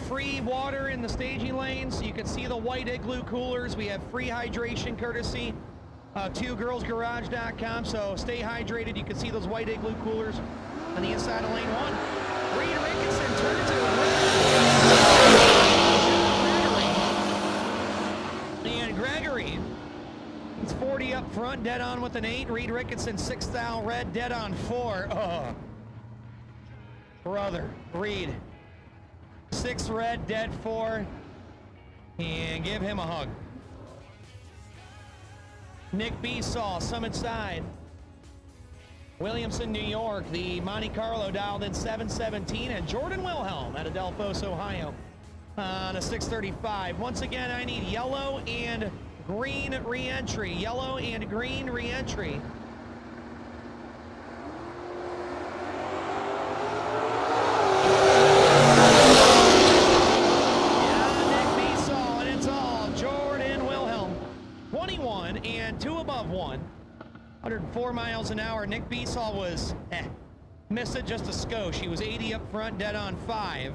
free water in the staging lanes. You can see the white igloo coolers. We have free hydration courtesy of 2girlsgarage.com. So stay hydrated. You can see those white igloo coolers on the inside of lane 1. Reed Ricketson turns it red. And Gregory, he's 40 up front, dead on with an 8. Reed Ricketson 6th out red, dead on 4. Oh, brother, Reed. 6 red, dead 4, and give him a hug. Nick Besaw, Summit Side. Williamson, New York, the Monte Carlo dialed in 717, and Jordan Wilhelm out of Delphos, Ohio on a 635. Once again, I need yellow and green re-entry. Yellow and green re-entry. And 2 above 1, 104 miles an hour. Nick Besaw was missed it just a skosh. He was 80 up front, dead on 5.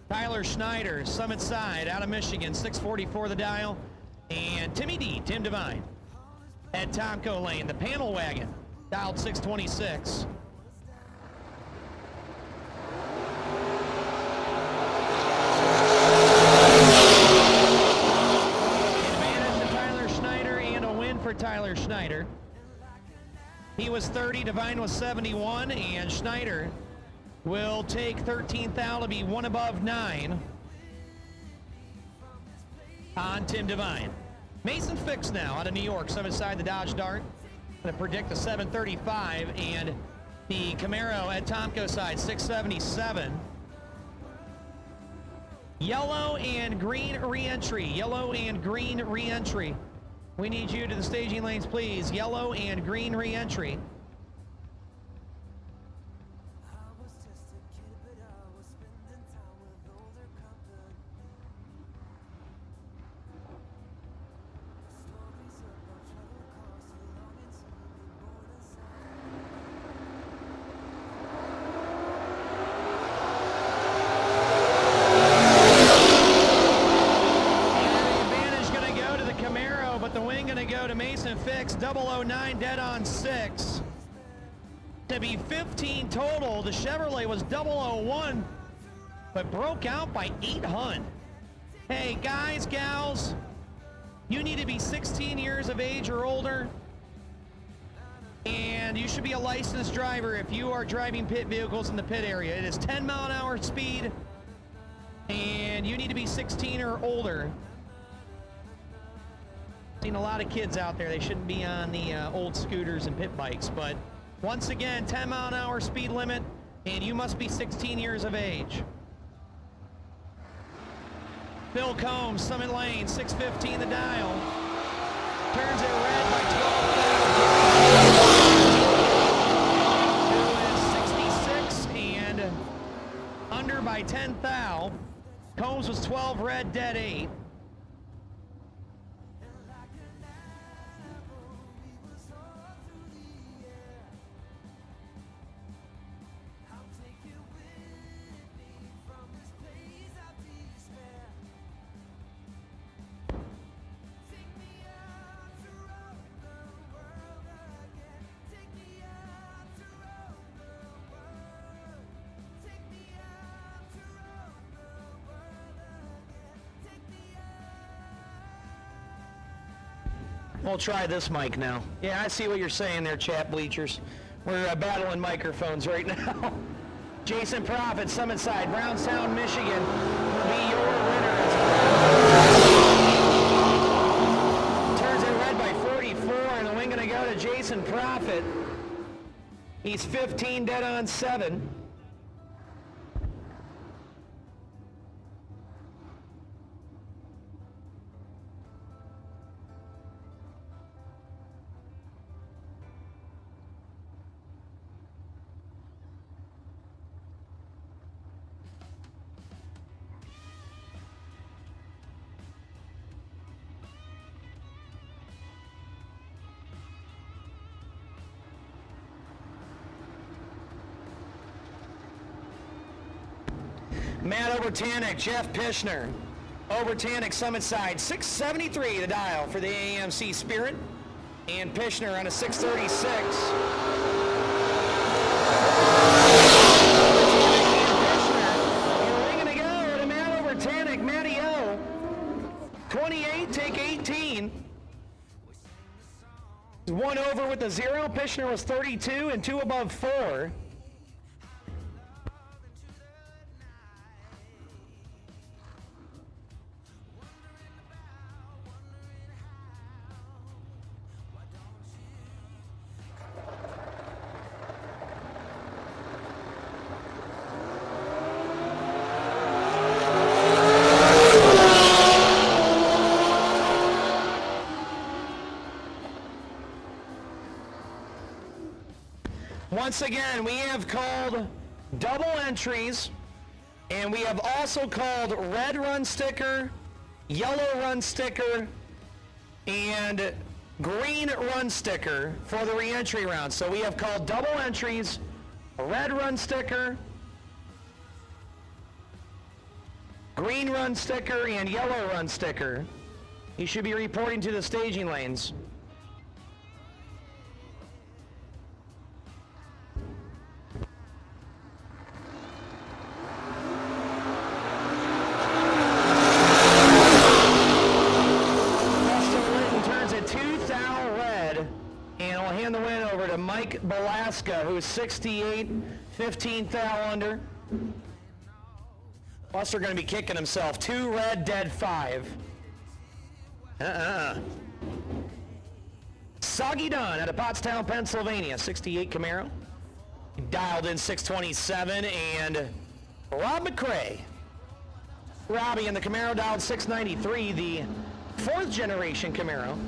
Tyler Schneider, Summit Side, out of Michigan, 644 the dial. And Timmy D, Tim Devine, at Tomco Lane, the panel wagon, dialed 626. Advantage to Tyler Schneider and a win for Tyler Schneider. He was 30, Devine was 71, and Schneider will take 13th out to be 1 above 9. On Tim Devine. Mason Fix now out of New York, Summit Side, the Dodge Dart. Going to predict a 735, and the Camaro at Tomco side, 677. Yellow and green re-entry. Yellow and green re-entry. We need you to the staging lanes, please. Yellow and green re-entry. To Mason Fix, 009 dead on 6. To be 15 total, the Chevrolet was 001, but broke out by 800. Hey, guys, gals, You need to be 16 years of age or older. And you should be a licensed driver if you are driving pit vehicles in the pit area. It is 10-mile-an-hour speed, and you need to be 16 or older. Seen a lot of kids out there. They shouldn't be on the old scooters and pit bikes, but once again, 10-mile-an-hour speed limit, and you must be 16 years of age. Bill Combs, Summit Lane, 615 the dial. Turns it red by 12 thou. 66 and under by 10 thou. Combs was 12 red, dead 8. We'll try this mic now. Yeah, I see what you're saying there, chat bleachers. We're battling microphones right now. Jason Prophet, Summit Side, Brownstown, Michigan, will be your winner. Turns it red by 44, and the win gonna go to Jason Prophet. He's 15 dead on 7. Matt Obertanic, Jeff Pishner. Obertanic, Summit Side, 673 the dial for the AMC Spirit. And Pishner on a 636. You're going to go to Matt Obertanic, Matty O. 28, take 18. 1 over with the 0. Pishner was 32 and 2 above 4. Once again, we have called double entries, and we have also called red run sticker, yellow run sticker, and green run sticker for the re-entry round. So we have called double entries, a red run sticker, green run sticker, and yellow run sticker. You should be reporting to the staging lanes. Mike Belaska, who's 68, 15 thou under. Buster going to be kicking himself. 2 red, dead 5. Soggy Don out of Pottstown, Pennsylvania, 68 Camaro. He dialed in 627, and Rob McCrae. Robbie in the Camaro dialed 693, the 4th generation Camaro.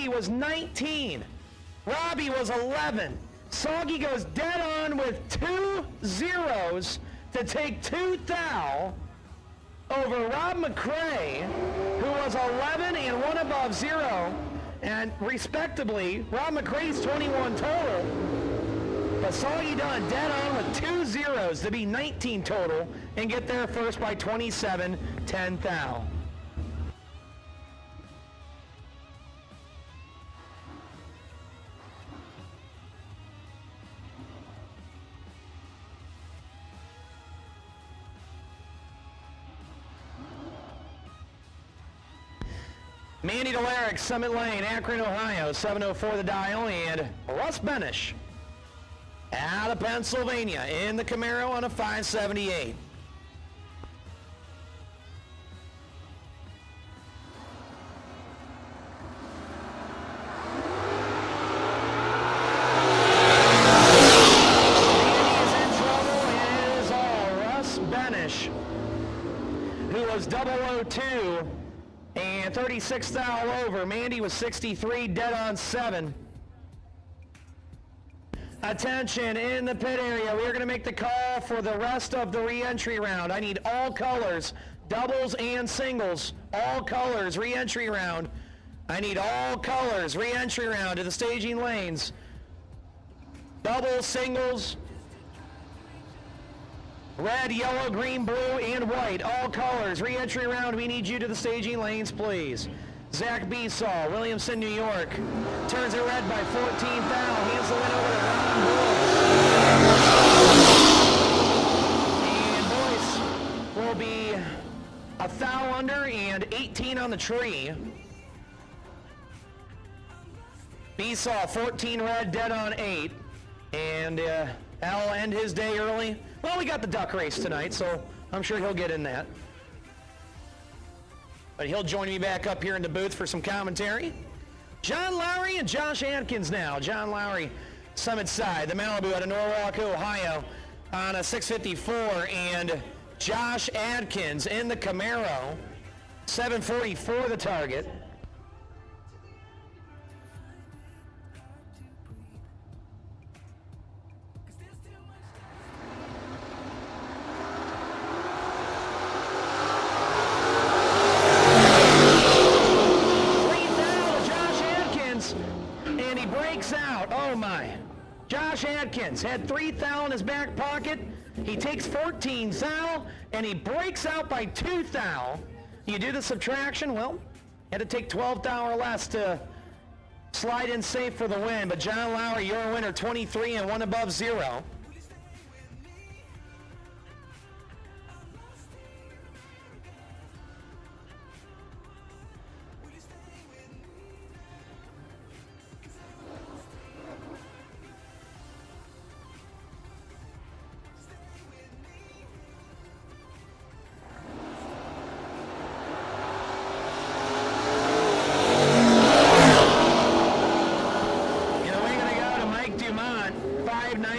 Was 19. Robbie was 11. Soggy goes dead on with 2 zeros to take 2 thou over Rob McCrae, who was 11 and 1 above 0. And respectively, Rob McCrae's 21 total. but saw you done dead on with 2 zeros to be 19 total and get there first by 27, 10 thou. Mandy Delaric, Summit Lane, Akron, Ohio, 704 the dial, and Russ Benish out of Pennsylvania in the Camaro on a 578. Mandy is in trouble. It is all Russ Benish, who was 002. And 36 thou over. Mandy was 63, dead on 7. Attention in the pit area. We are going to make the call for the rest of the re-entry round. I need all colors, doubles and singles. All colors, re-entry round. I need all colors, re-entry round to the staging lanes. Doubles, singles. Red, yellow, green, blue, and white. All colors. Re-entry round. We need you to the staging lanes, please. Zach Besaw, Williamson, New York. Turns it red by 14 thou. Hands the win over to Ron Boyce. And Boyce will be a thou under and 18 on the tree. Besaw, 14 red, dead on 8. And Al end his day early. Well, we got the duck race tonight, so I'm sure he'll get in that. But he'll join me back up here in the booth for some commentary. John Lowry and Josh Adkins now. John Lowry, Summit Side, the Malibu out of Norwalk, Ohio on a 654. And Josh Adkins in the Camaro, 744 the target. Josh Adkins had 3 thou in his back pocket. He takes 14 thou, and he breaks out by 2 thou. You do the subtraction, well, had to take 12 thou or less to slide in safe for the win. But John Lowry, your winner, 23 and 1 above 0.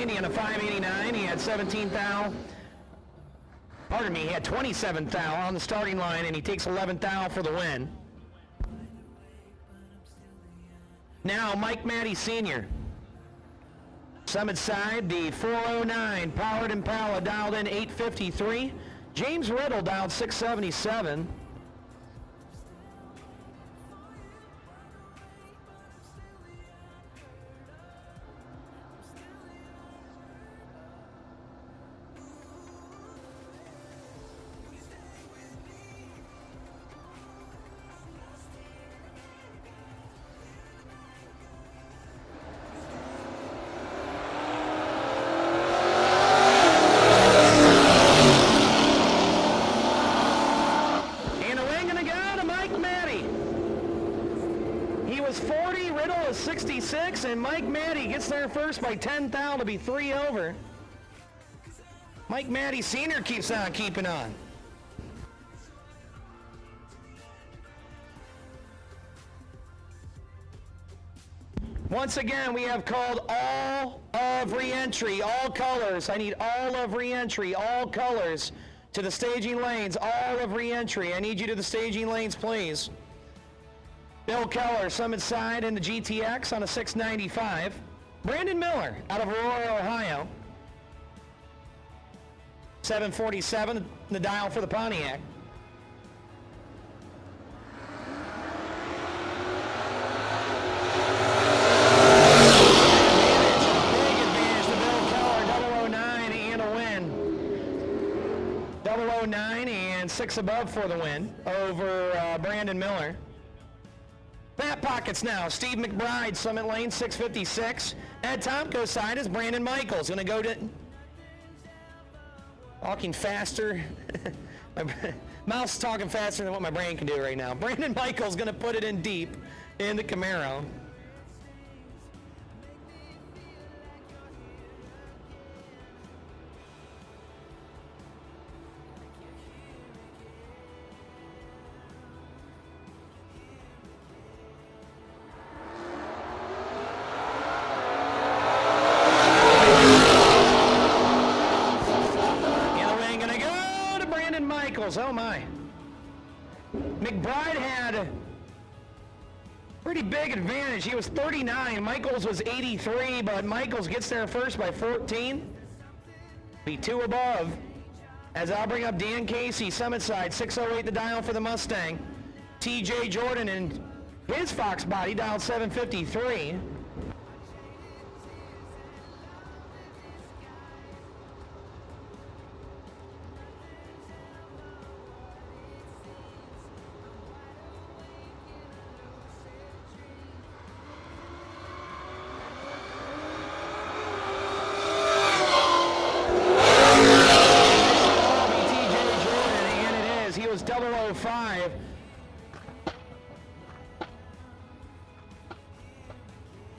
And a 589. He had 17 thou. Pardon me, he had 27 thou on the starting line, and he takes 11 thou for the win. Now, Mike Matty Sr. Summit Side, the 409, Powered Impala dialed in 853. James Riddle dialed 677. And Mike Matty gets there first by 10 thou to be 3 over. Mike Matty Sr. keeps on keeping on. Once again, we have called all of re-entry, all colors. I need all of re-entry, all colors to the staging lanes, all of re-entry. I need you to the staging lanes, please. Bill Keller, Summit Side in the GTX on a 695. Brandon Miller out of Aurora, Ohio. 747, the dial for the Pontiac. Big advantage to Bill 609 and 6 above for the win over Brandon Miller. Back pockets now. Steve McBride, Summit Lane, 656. Ed Tomko's side is Brandon Michaels. Going to go to... Talking faster. My mouth's talking faster than what my brain can do right now. Brandon Michaels going to put it in deep in the Camaro. Oh my. McBride had a pretty big advantage. He was 39. Michaels was 83, but Michaels gets there first by 14. Be 2 above. As I'll bring up Dan Casey, Summit side, 608 the dial for the Mustang. TJ Jordan and his Fox body dialed 753.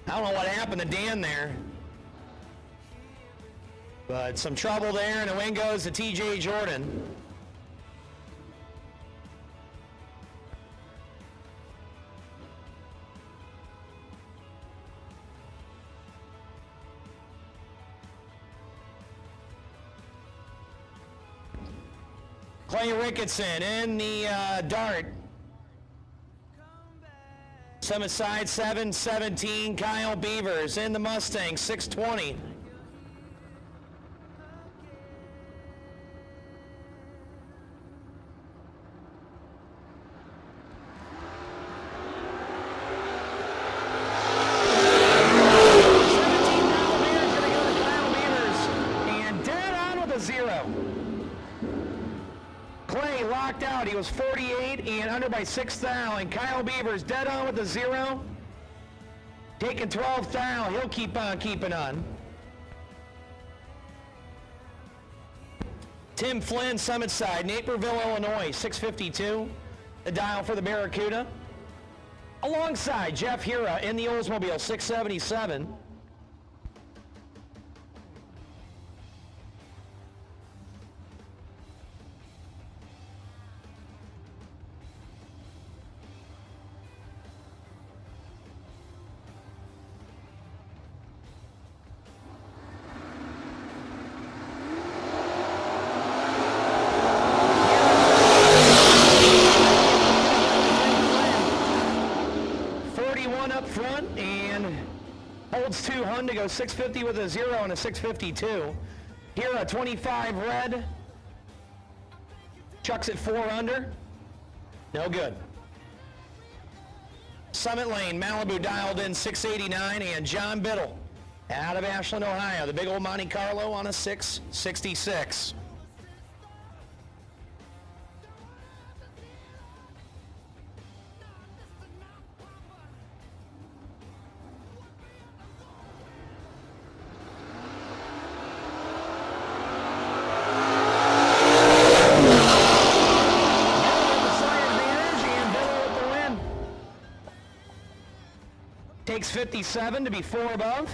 I don't know what happened to Dan there. But some trouble there, and the win goes to TJ Jordan. Clay Ricketson in the dart. Summit side 717. Kyle Beavers in the Mustang 620. Clay locked out. He was 48 and under by 6 thou. And Kyle Beavers dead on with the 0. Taking 12 thou. He'll keep on keeping on. Tim Flynn, Summit side, Naperville, Illinois, 652. The dial for the Barracuda. Alongside Jeff Hira in the Oldsmobile, 677. Up front and holds 200 to go 650 with a 0 and a 652. Here a 25 red. Chucks it 4 under. No good. Summit Lane, Malibu dialed in 689 and John Biddle out of Ashland, Ohio. The big old Monte Carlo on a 666. Takes 57 to be 4 above.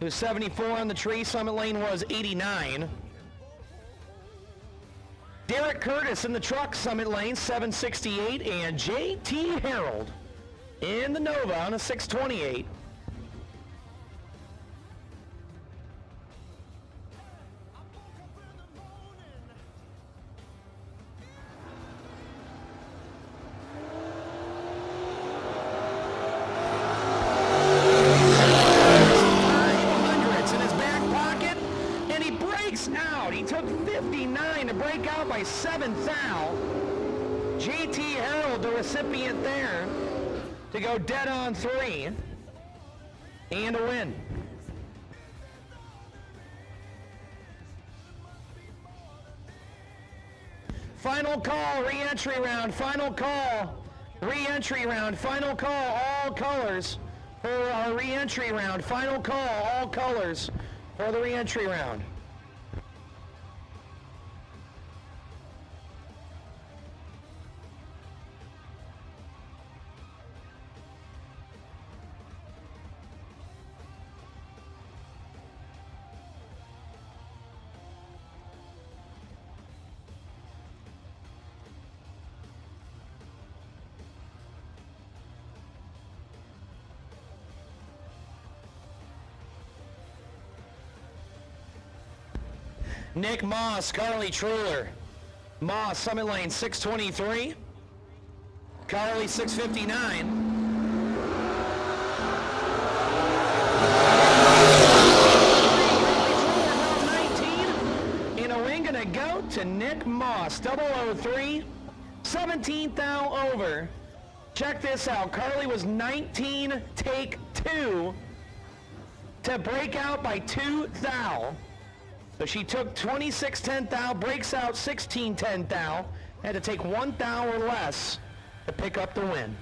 It was 74 on the tree. Summit Lane was 89. Derek Curtis in the truck, Summit Lane, 768. And JT Harold in the Nova on a 628. Out. He took 59 to break out by 7 thou. JT Harold, the recipient there, to go dead on 3 and a win. Final call, re-entry round, final call, re-entry round, final call, all colors for our re-entry round, final call, all colors for the re-entry round. Nick Moss, Carly Truler. Moss, Summit Lane 623. Carly 659. In a wing gonna go to Nick Moss, 003, 17th thou over. Check this out, Carly was 19, take 2 to break out by 2 thou. So she took 26 thou, breaks out 16 thou, had to take 1 thou or less to pick up the win.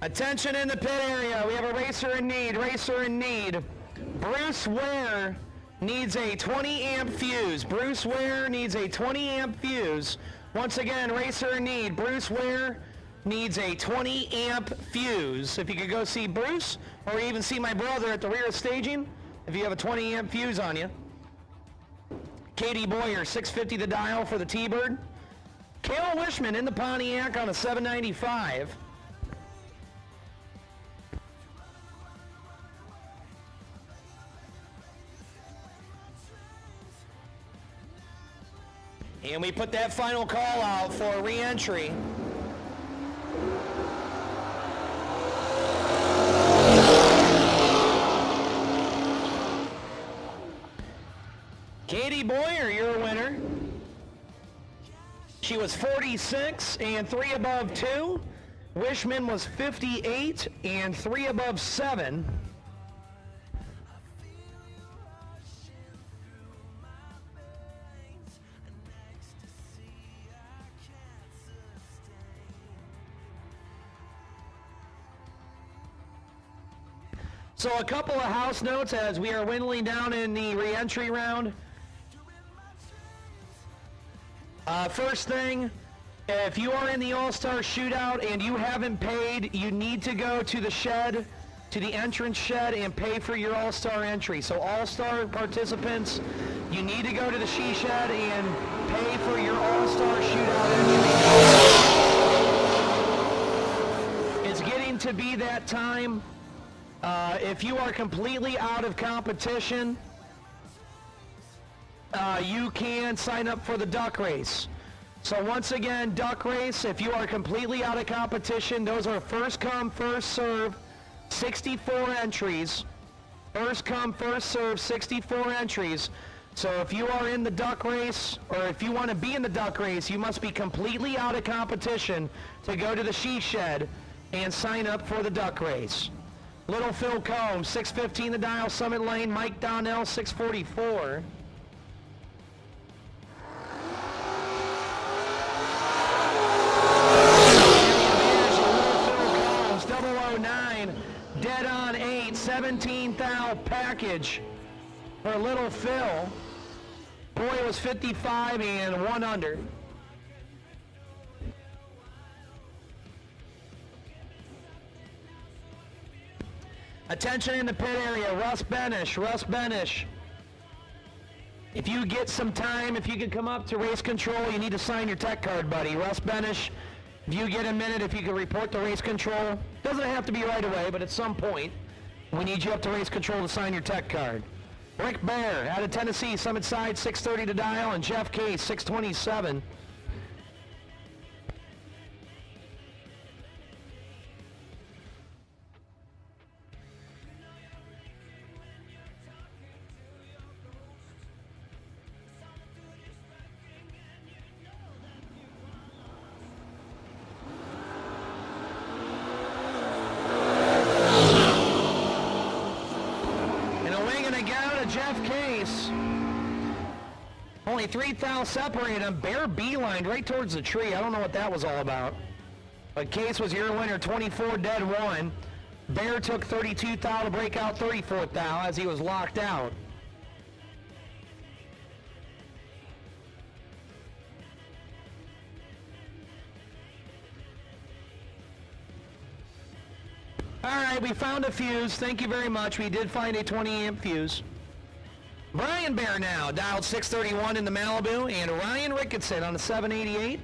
Attention in the pit area, we have a racer in need, racer in need. Bruce Ware needs a 20 amp fuse. Bruce Ware needs a 20 amp fuse. Once again, racer in need. Bruce Ware needs a 20 amp fuse. If you could go see Bruce, or even see my brother at the rear of staging, if you have a 20 amp fuse on you. Katie Boyer, 650 the dial for the T-Bird. Kale Wishman in the Pontiac on a 795. And we put that final call out for re-entry. Katie Boyer, your winner. She was 46 and 3 above 2. Wishman was 58 and 3 above 7. So a couple of house notes as we are dwindling down in the re-entry round. First thing, if you are in the All-Star Shootout and you haven't paid, you need to go to the shed, to the entrance shed, and pay for your All-Star entry. So All-Star participants, you need to go to the she shed and pay for your All-Star Shootout entry. It's getting to be that time. If you are completely out of competition, you can sign up for the duck race. So once again, duck race, if you are completely out of competition, those are first come, first serve, 64 entries. First come, first serve, 64 entries. So if you are in the duck race, or if you want to be in the duck race, you must be completely out of competition to go to the she shed and sign up for the duck race. Little Phil Combs, 615 the dial, Summit Lane. Mike Donnell, 644. Little Phil Combs, 009, dead on 8, 17 thou package for Little Phil. Boy was 55 and 1 under. Attention in the pit area, Russ Benish, Russ Benish. If you get some time, if you could come up to race control, you need to sign your tech card, buddy. Russ Benish, if you get a minute, if you could report to race control. Doesn't have to be right away, but at some point, we need you up to race control to sign your tech card. Rick Bear out of Tennessee, Summit Side, 630 to dial, and Jeff Case, 627. Jeff Case. Only 3 thou separated him. Bear beelined right towards the tree. I don't know what that was all about. But Case was your winner, 24 dead 1. Bear took 32 thou to break out 34 thou as he was locked out. All right, we found a fuse. Thank you very much. We did find a 20 amp fuse. Brian Bear now, dialed 631 in the Malibu, and Ryan Ricketson on the 788.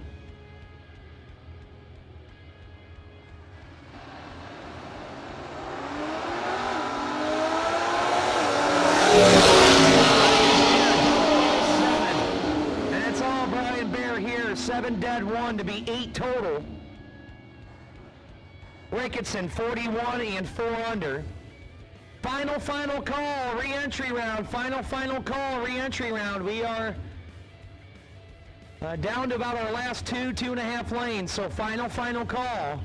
And it's all Brian Bear here, 7 dead 1 to be 8 total. Ricketson 41 and 4 under. Final call, re-entry round. Final call, re-entry round. We are down to about our last 2.5 lanes, so final call.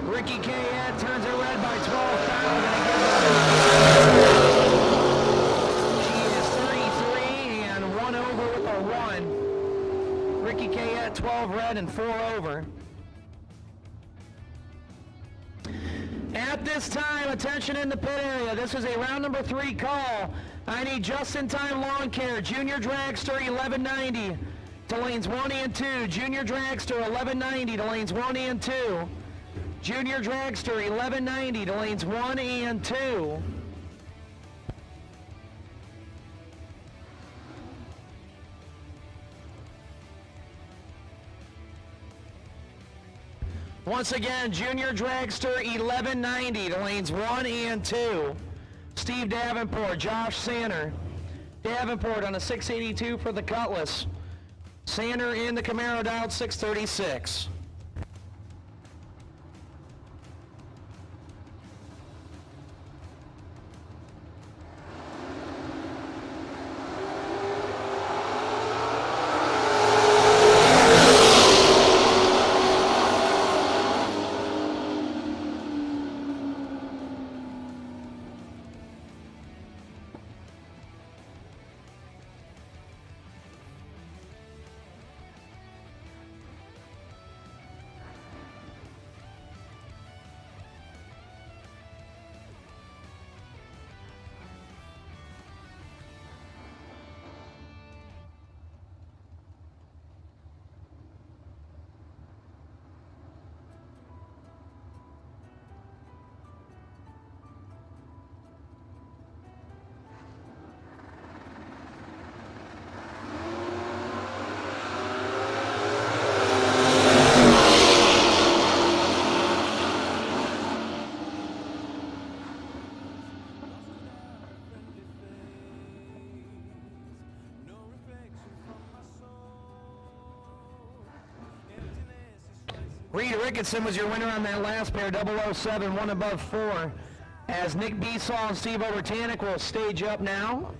Ricky K. Ed turns it red by 12,000. She is 33 and 1 over with a 1. Ricky K. Ed 12 red and 4 over. At this time, attention in the pit area. This is a round number 3 call. I need just-in-time lawn care. Junior Dragster 1190 to lanes 1 and 2. Junior Dragster 1190 to lanes 1 and 2. Junior Dragster 1190 to lanes 1 and 2. Once again, Junior Dragster 1190 to lanes 1 and 2. Steve Davenport, Josh Sander. Davenport on a 682 for the Cutlass. Sander in the Camaro dialed 636. Reed Ricketson was your winner on that last pair, 007, one above 4. As Nick Besaw and Steve Overtanic will stage up now.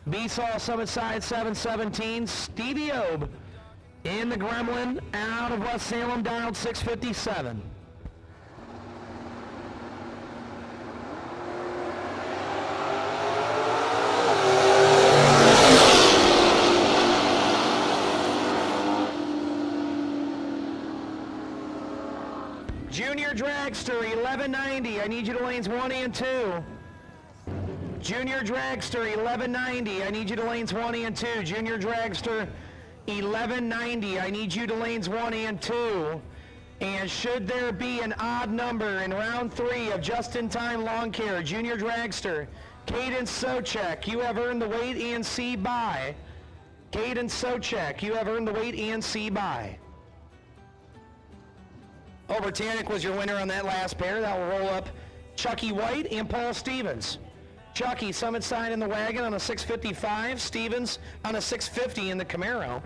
Besaw, Summit Side, 717. Stevie Obe in the Gremlin out of West Salem, dialed 657. Junior Dragster, 1190. I need you to lanes 1 and 2. Junior Dragster, 1190. I need you to lanes 1 and 2. Junior Dragster, 1190. I need you to lanes 1 and 2. And should there be an odd number in round 3 of just-in-time lawn care, Junior Dragster, Caden Socek, you have earned the wait and see bye. Caden Socek, you have earned the wait and see bye. Overtanic was your winner on that last pair. That will roll up Chucky White and Paul Stevens. Chucky, Summit Side in the wagon on a 655. Stevens on a 650 in the Camaro.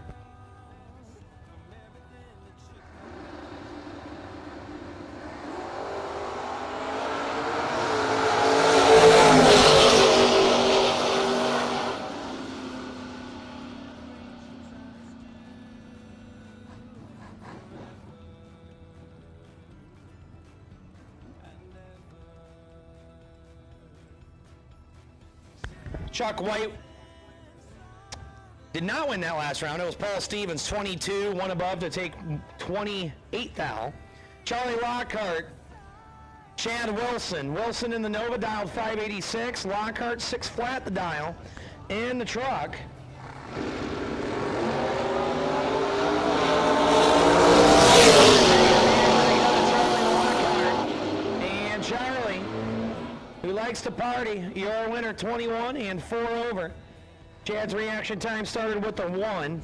Chuck White did not win that last round. It was Paul Stevens, 22, one above to take 28 thou. Charlie Lockhart, Chad Wilson. Wilson in the Nova, dialed 586. Lockhart, 6 flat the dial. In the truck. And Charlie, who likes to party, your winner, 21 and 4 over. Chad's reaction time started with a 1.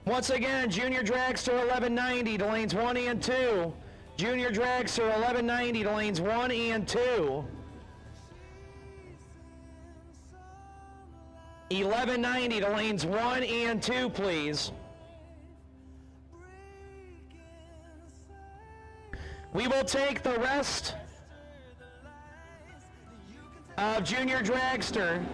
Once again, Junior Dragster 1190 to lanes 1 and 2. Junior Dragster 1190 to lanes 1 and 2. 1190 to lanes 1 and 2, please. We will take the rest of Junior Dragster.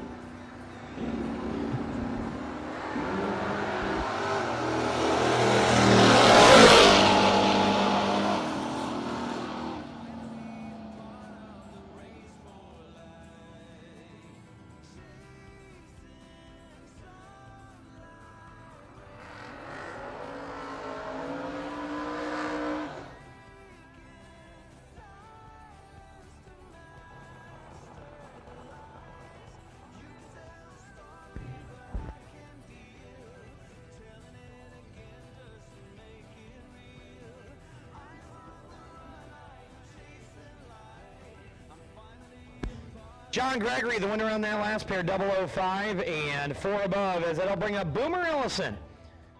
John Gregory, the winner on that last pair, 005 and 4 above, as that'll bring up Boomer Ellison.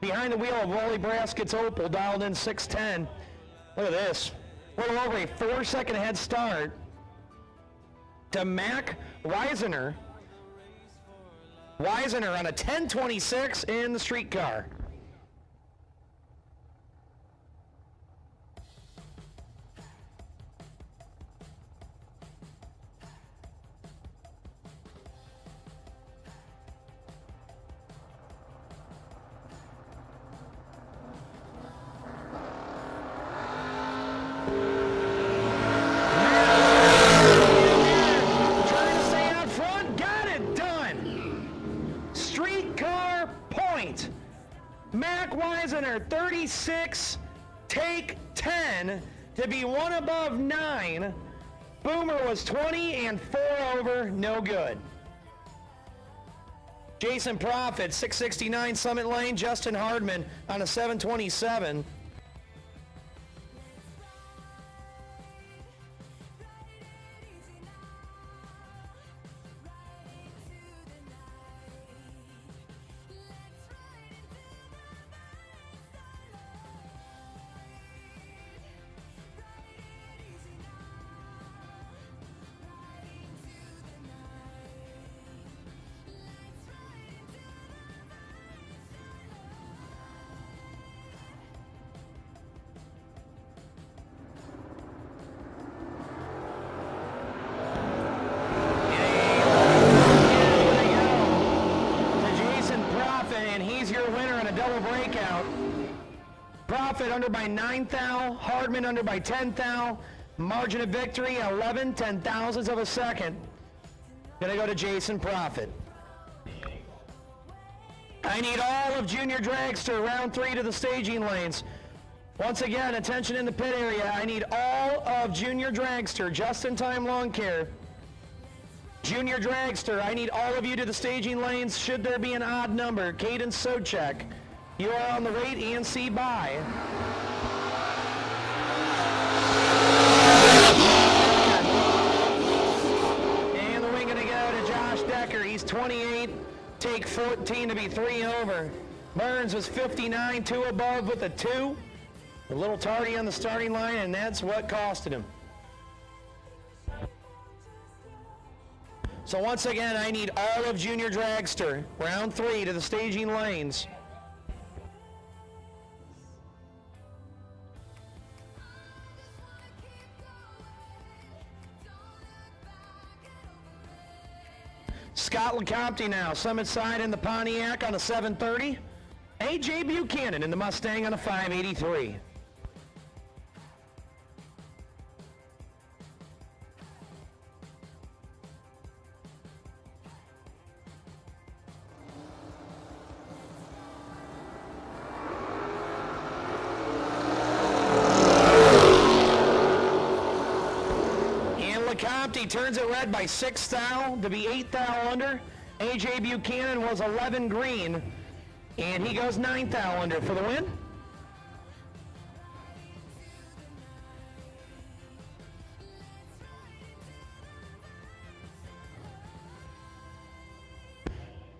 Behind the wheel of Wally Brasket's Opel, dialed in 610. Look at this. A little over a 4-second head start to Mac Weisener. Weisener on a 1026 in the streetcar. Mac Weisener, 36, take 10 to be 1 above 9. Boomer was 20 and 4 over, no good. Jason Profit, 669 Summit Lane. Justin Hardman on a 727. under by 9 thou. Hardman under by 10 thou. Margin of victory, 11 10,000ths of a second. Gonna go to Jason Profit. I need all of Junior Dragster, round 3 to the staging lanes. Once again, attention in the pit area. I need all of Junior Dragster, just-in-time lawn care. Junior Dragster, I need all of you to the staging lanes. Should there be an odd number, Cadence Socek, you are on the wait and see by. And the wing gonna go to Josh Decker. He's 28, take 14 to be 3 over. Burns was 59, 2 above with a 2. A little tardy on the starting line, and that's what costed him. So once again, I need all of Junior Dragster, round 3 to the staging lanes. Scott LeCompte now, Summit side in the Pontiac on a 730. A.J. Buchanan in the Mustang on a 583. LeCompte turns it red by 6 thou to be 8 thou under. A.J. Buchanan was 11 green, and he goes 9 thou under for the win.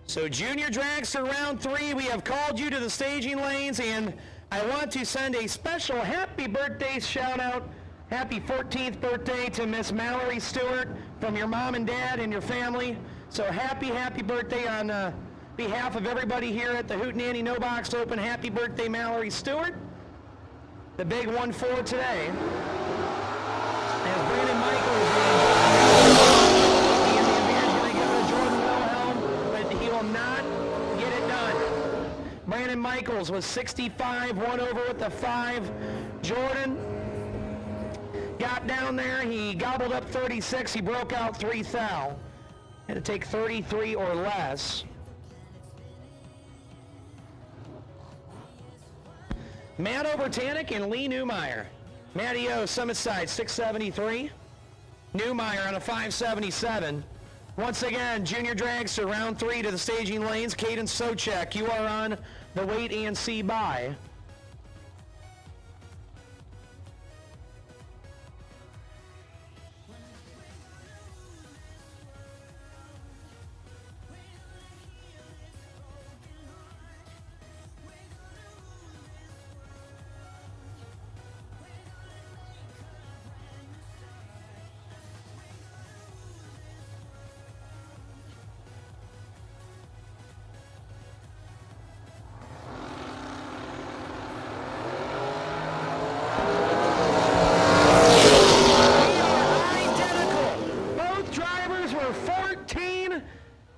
So Junior Dragster round 3, we have called you to the staging lanes, and I want to send a special happy birthday shout out. Happy 14th birthday to Miss Mallory Stewart from your mom and dad and your family. So happy birthday on behalf of everybody here at the Hootenanny No Box Open. Happy birthday, Mallory Stewart. The big 1-4 today. As Brandon Michaels and the advantage going to go to Jordan Wilhelm, but he will not get it done. Brandon Michaels was 65, 1 over with the 5. Jordan got down there, he gobbled up 36, he broke out 3 thou. Had to take 33 or less. Matt Overtanic and Lee Newmeyer. Matty O, Summit Side, 673. Newmeyer on a 577. Once again, Junior Dragster, round 3 to the staging lanes. Cadence Socek, you are on the wait and see by.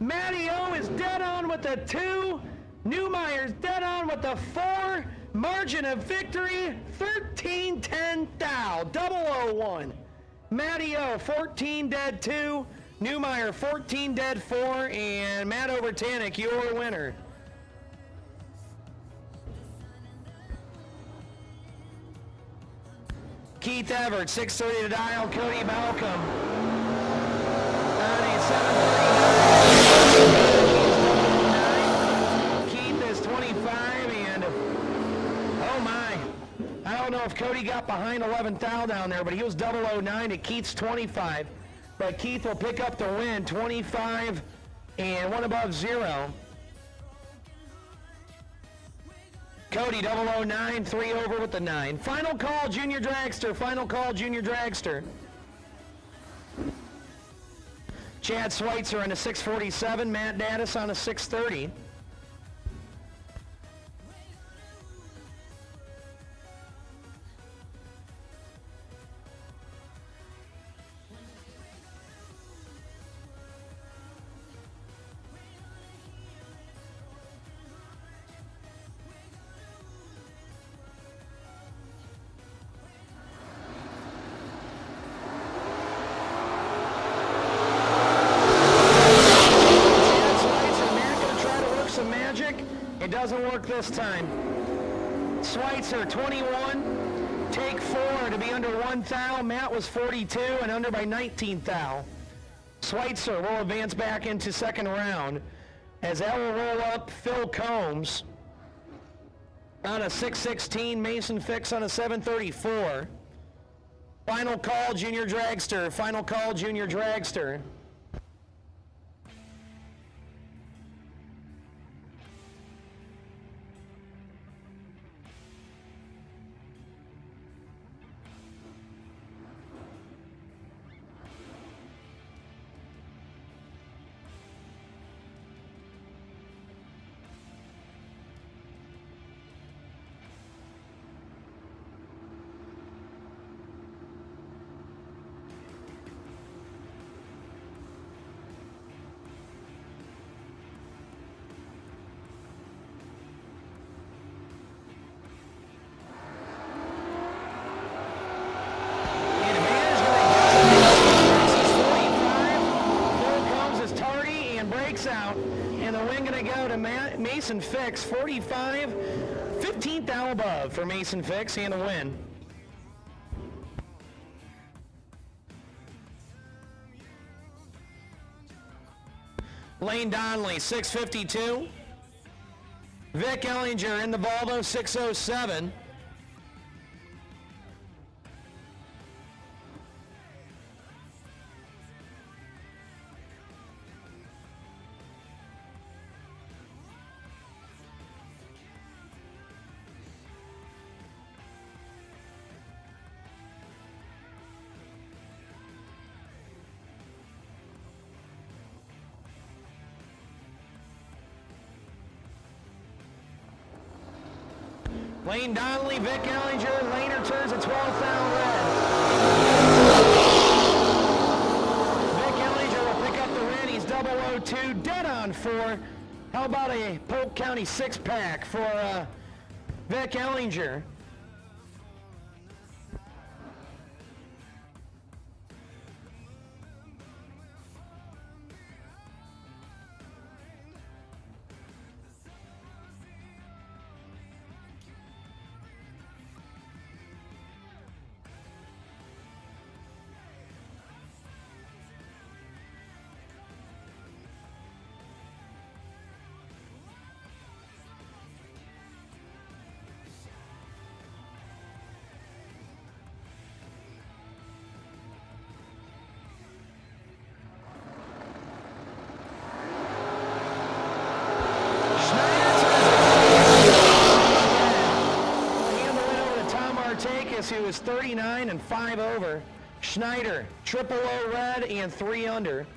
Matty O is dead on with the 2. Newmeyer's dead on with the 4. Margin of victory, 13-10 thou, 001. Matty O, 14 dead 2. Newmeyer, 14 dead 4. And Matt Overtanic, your winner. Keith Everett, 630 to dial. Cody Malcolm on a 739. Keith is 25, and oh my, I don't know if Cody got behind 11 thou down there, but he was 009 to Keith's 25. But Keith will pick up the win, 25 and 1 above 0. Cody 009, 3 over with the 9. Final call, Junior Dragster. Final call, Junior Dragster. Chad Schweitzer on a 647. Matt Daddis on a 630. doesn't work this time. Schweitzer, 21. Take 4 to be under 1 thou. Matt was 42 and under by 19 thou. Schweitzer will advance back into second round as that will roll up Phil Combs on a 6:16, Mason Fix on a 7:34. Final call, Junior Dragster. Final call, Junior Dragster. Out, and the win gonna go to Mason Fix, 45, 15th thou above for Mason Fix and the win. Lane Donnelly, 6:52. Vic Ellinger in the Volvo, 6:07. Lane Donnelly, Vic Ellinger, Laner turns at 12th down red. Vic Ellinger will pick up the win. He's 002, dead on 4. How about a Polk County 6-pack for Vic Ellinger? Who is 39 and 5 over. Schneider, 000 red and 3 under.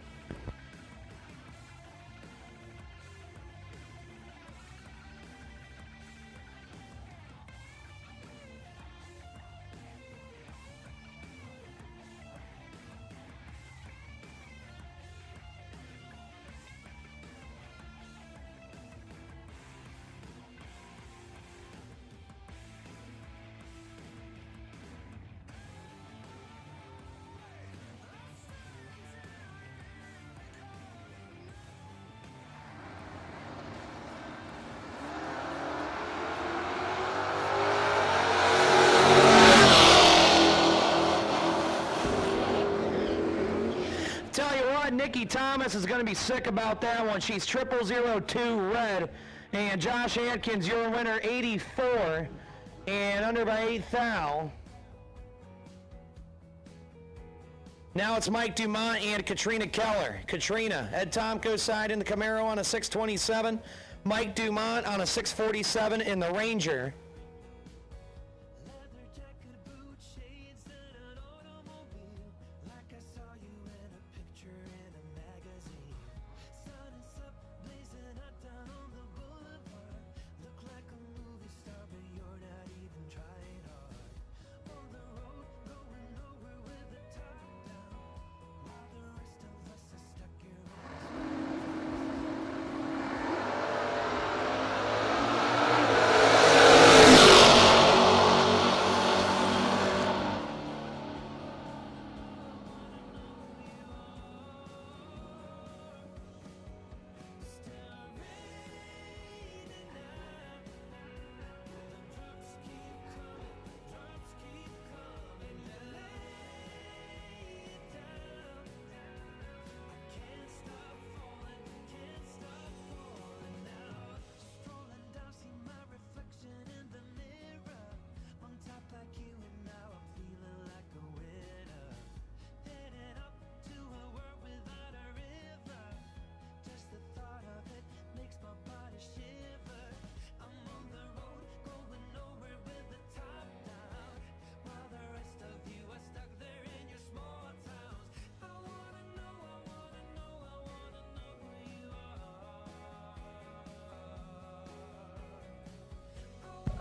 Nikki Thomas is going to be sick about that one. She's 0002 red. And Josh Atkins, your winner, 84 and under by 8 thou. Now it's Mike Dumont and Katrina Keller. Katrina, Ed Tomko's side in the Camaro on a 627. Mike Dumont on a 647 in the Ranger.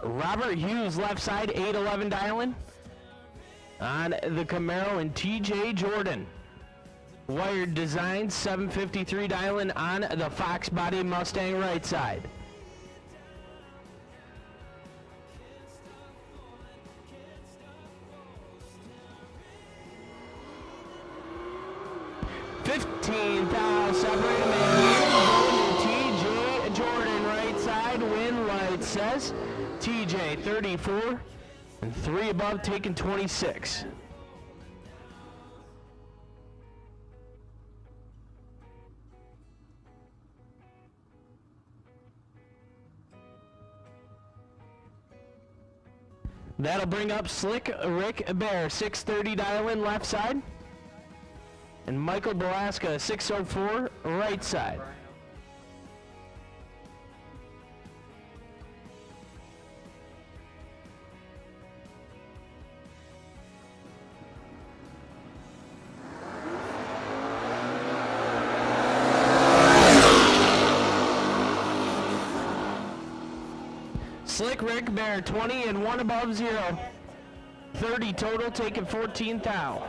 Robert Hughes, left side, 811 dialing. On the Camaro, and TJ Jordan. Wired Design, 753 dialing on the Fox Body Mustang right side. $15,000 separated man. TJ Jordan right side. Win light says TJ 34 and 3 above taking 26. That'll bring up Slick Rick Bear, 630 dial-in left side. And Michael Belaska, 604 right side. Slick Rick Bear, 20 and 1 above 0. 30 total, taking 14 thou.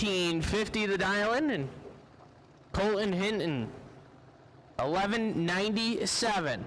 $13.50 the dial-in, and Colton Hinton, 1197.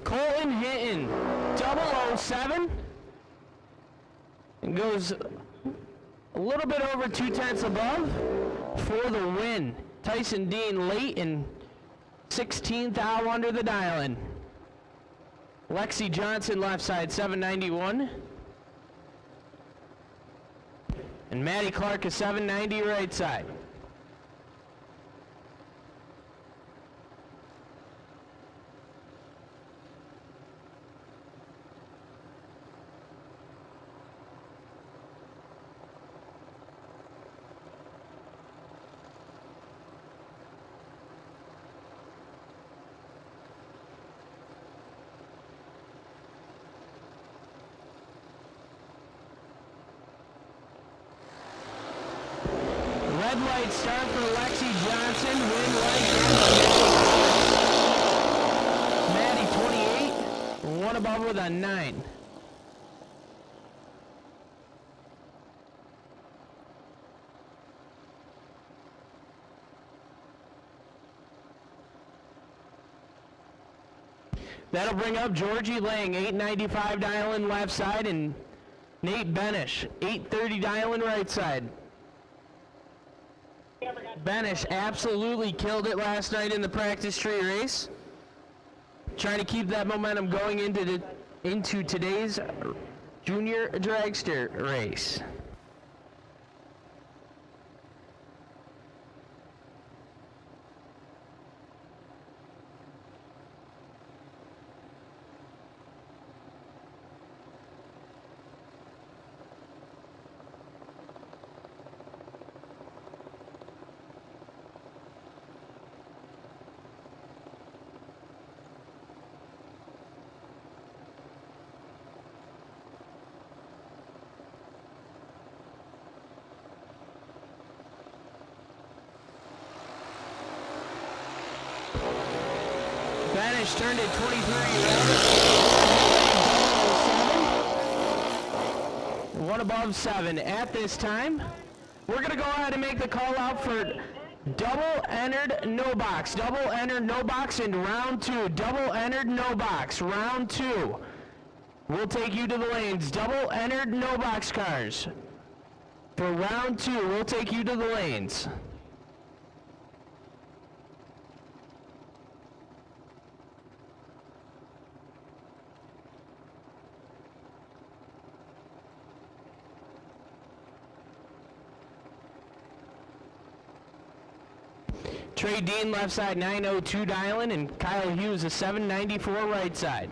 Colton Hinton, 007, and goes a little bit over 2/10 above for the win. Tyson Dean late and 16 thou under the dial-in. Lexi Johnson left side, 791. And Maddie Clark is 790 right side. Red light start for Lexi Johnson. Win light. Maddie 28. One above with a 9. That'll bring up Georgie Lang, 895 dial-in left side, and Nate Benish, 830 dial-in right side. Benish absolutely killed it last night in the practice tree race. Trying to keep that momentum going into today's junior dragster race. Banish turned at 23. 1 one above 7. At this time, we're going to go ahead and make the call out for double entered no box. Double entered no box in round 2. Double entered no box, round 2. We'll take you to the lanes. Double entered no box cars. For round 2, we'll take you to the lanes. Trey Dean left side 902 dialing, and Kyle Hughes a 794 right side.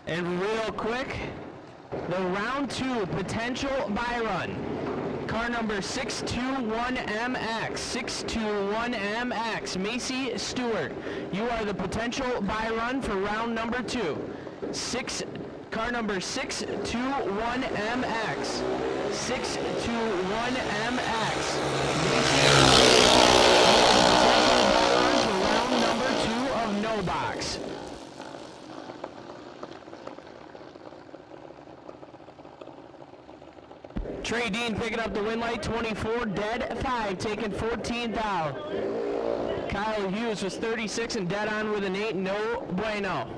And real quick, the round 2 potential buy run. Car number 621MX, 621MX, Macy Stewart. You are the potential buy run for round number 2. Car number 621MX, 621MX, Macy Stewart. For round number 2 of no box. Trey Dean picking up the win light, 24 dead 5, taking 14th out. Kyle Hughes was 36 and dead on with an 8, no bueno.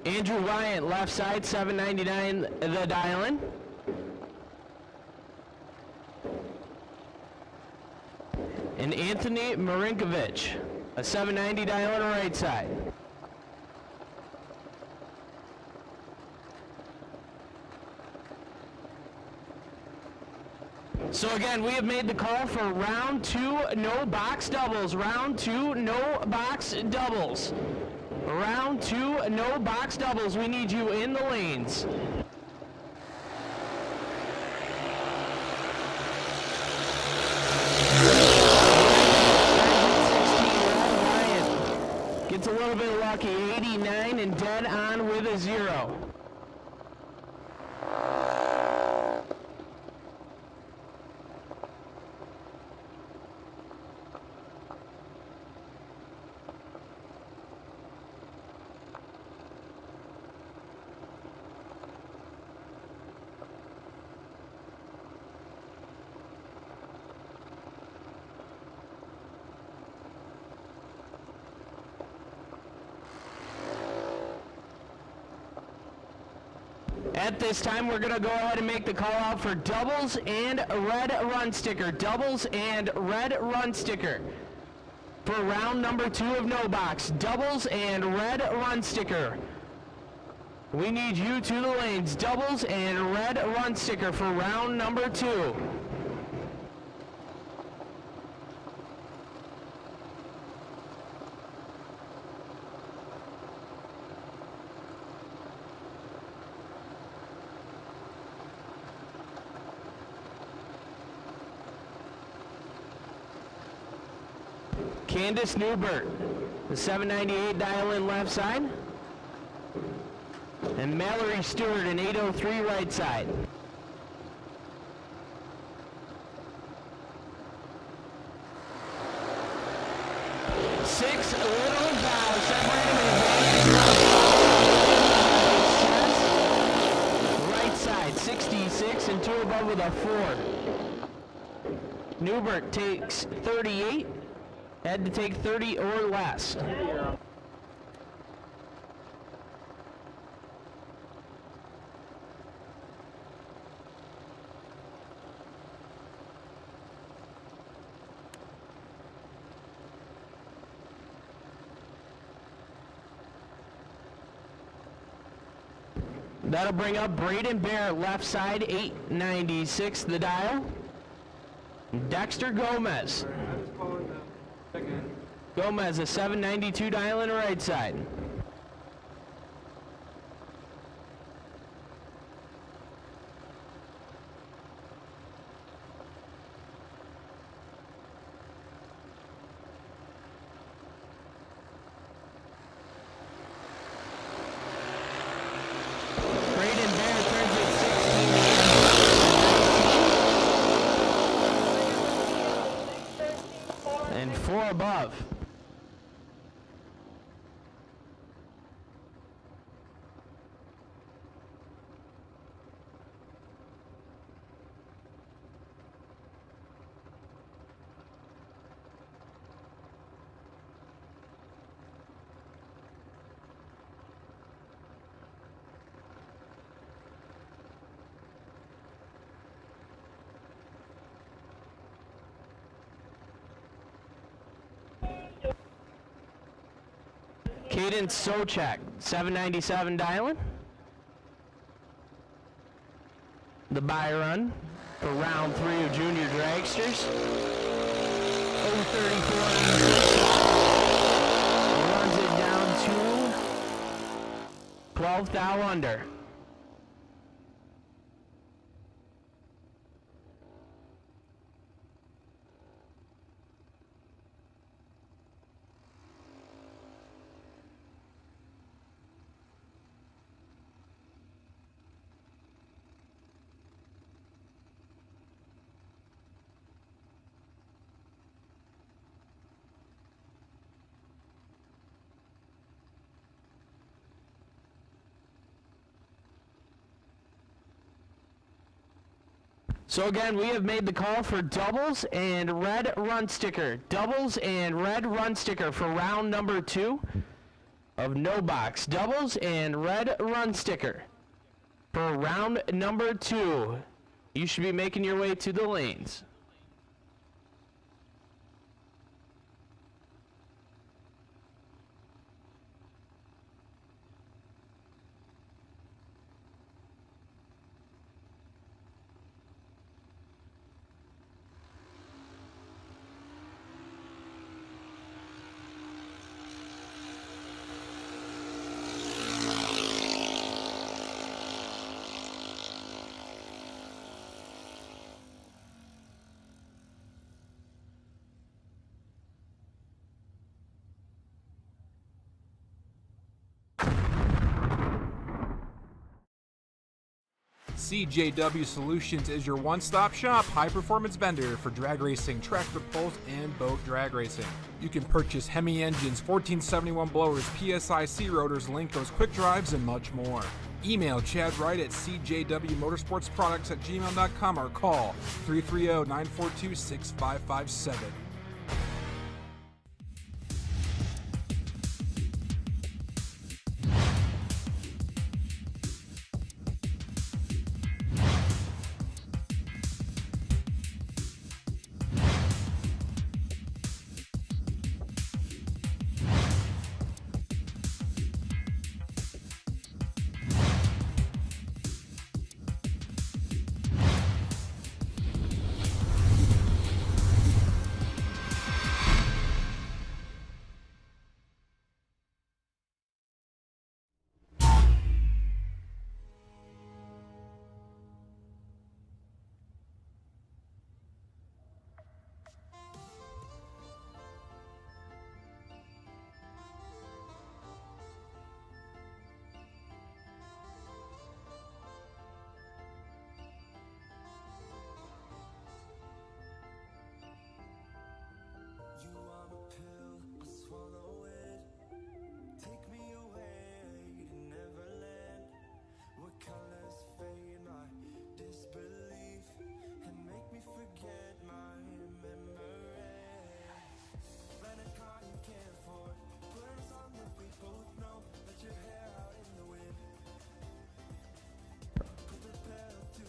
Andrew Ryan, left side, 799 the dial-in. And Anthony Marinkovic, a 790 dial on the right side. So again, we have made the call for round 2 no box doubles. Round 2 no box doubles. Round 2 no box doubles. We need you in the lanes. Gets a little bit lucky, 89 and dead on with a 0. At this time, we're going to go ahead and make the call out for doubles and red run sticker. Doubles and red run sticker for round number 2 of no box. Doubles and red run sticker. We need you to the lanes. Doubles and red run sticker for round number 2. Candace Newbert, the 798 dial-in left side. And Mallory Stewart, an 803 right side. Six little vows right side, 66 and 2 above with a 4. Newbert takes 38. Had to take 30 or less. That'll bring up Braden Bear, left side, 896 the dial. Dexter Gomez. Gomez, a 792 dial in the right side. above. Caden Sochek, 797 dialing. The buy run for round 3 of junior dragsters. 034. Runs it down to 12 thou under. So again, we have made the call for doubles and red run sticker. Doubles and red run sticker for round number 2 of No Box. Doubles and red run sticker for round number 2. You should be making your way to the lanes. CJW Solutions is your one-stop shop high-performance vendor for drag racing, tractor pulls, and boat drag racing. You can purchase Hemi engines, 1471 blowers, PSIC rotors, Linkos, quick drives, and much more. Email Chad Wright at cjwmotorsportsproducts@gmail.com or call 330-942-6557.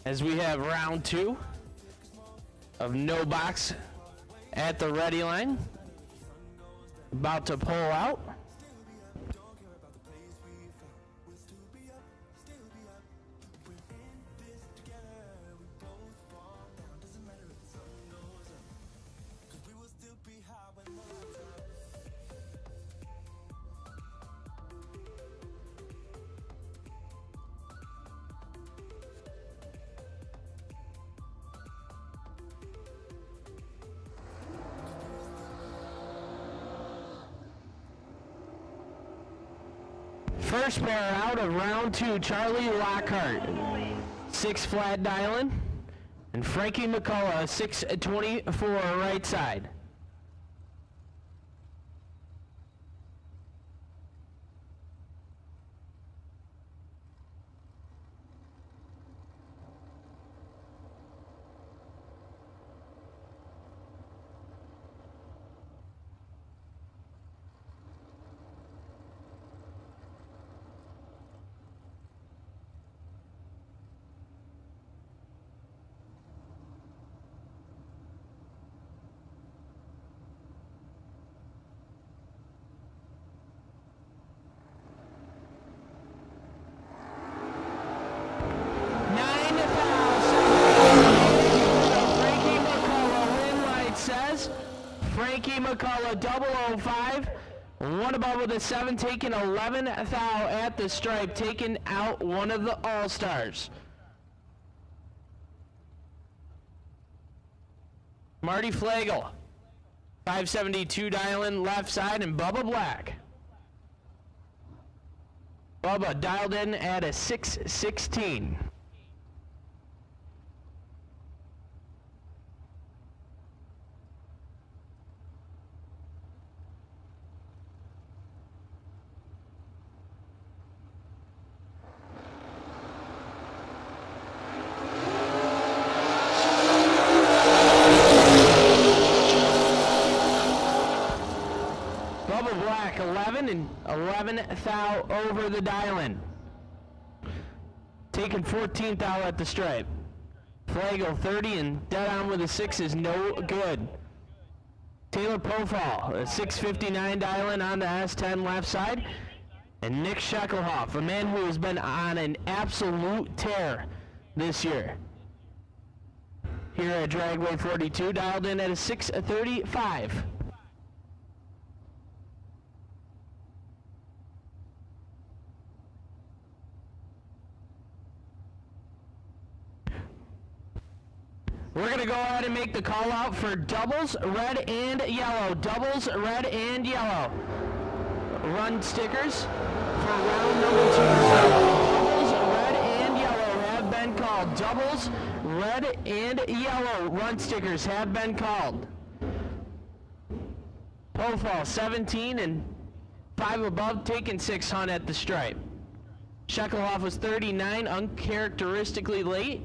As we have round 2 of No Box at the ready line, about to pull out. First pair out of round 2, Charlie Lockhart, 6 flat dialing, and Frankie McCullough, 624 right side. call a 005. One above with a 7, taking 11 thou at the stripe, taking out one of the All-Stars. Marty Flagel, 572 dialing left side, and Bubba Black. Bubba dialed in at a 616. Bubba Black 11 and 11 thou over the dial-in. Taking 14 thou at the stripe. Flagel 30 and dead on with a 6 is no good. Taylor Pofall, a 659 dial-in on the S10 left side. And Nick Scheckelhoff, a man who has been on an absolute tear this year. Here at Dragway 42, dialed in at a 635. We're going to go ahead and make the call out for doubles, red and yellow. Doubles, red and yellow. Run stickers for round number 2. Doubles, red and yellow have been called. Doubles, red and yellow run stickers have been called. Pofall 17 and 5 above, taking 6 hunt at the stripe. Scheckelhoff was 39, uncharacteristically late.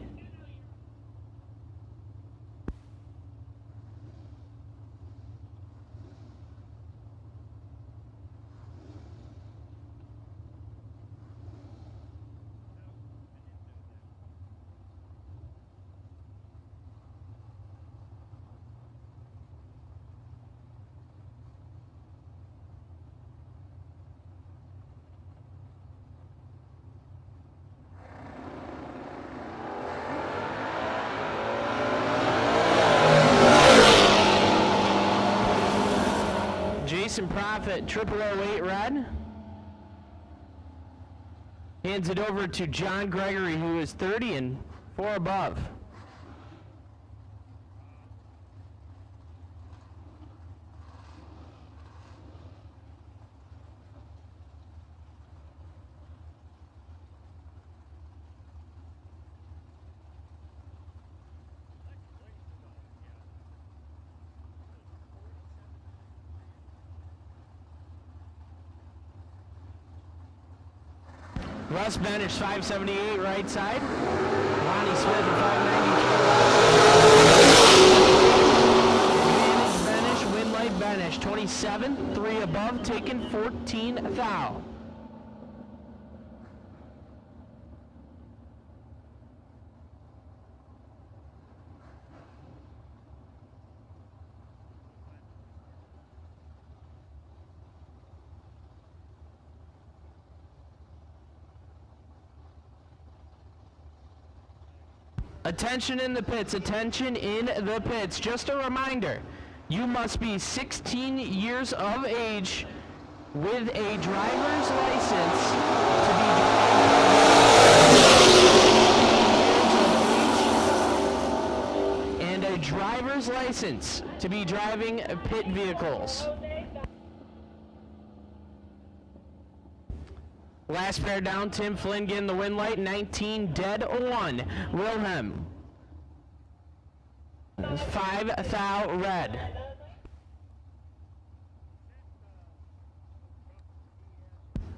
Jason Profit, 008 red. Hands it over to John Gregory, who is 30 and 4 above. Russ Benish, 578 right side. Lonnie Smith at 592. Benish, Winlight Benish, 27, 3 above, taking 14 thou. Attention in the pits, attention in the pits. Just a reminder, you must be 16 years of age with a driver's license to be and a driver's license to be driving pit vehicles. Last pair down, Tim Flynn getting the win light, 19 dead 1. Wilhelm, 5 thou red.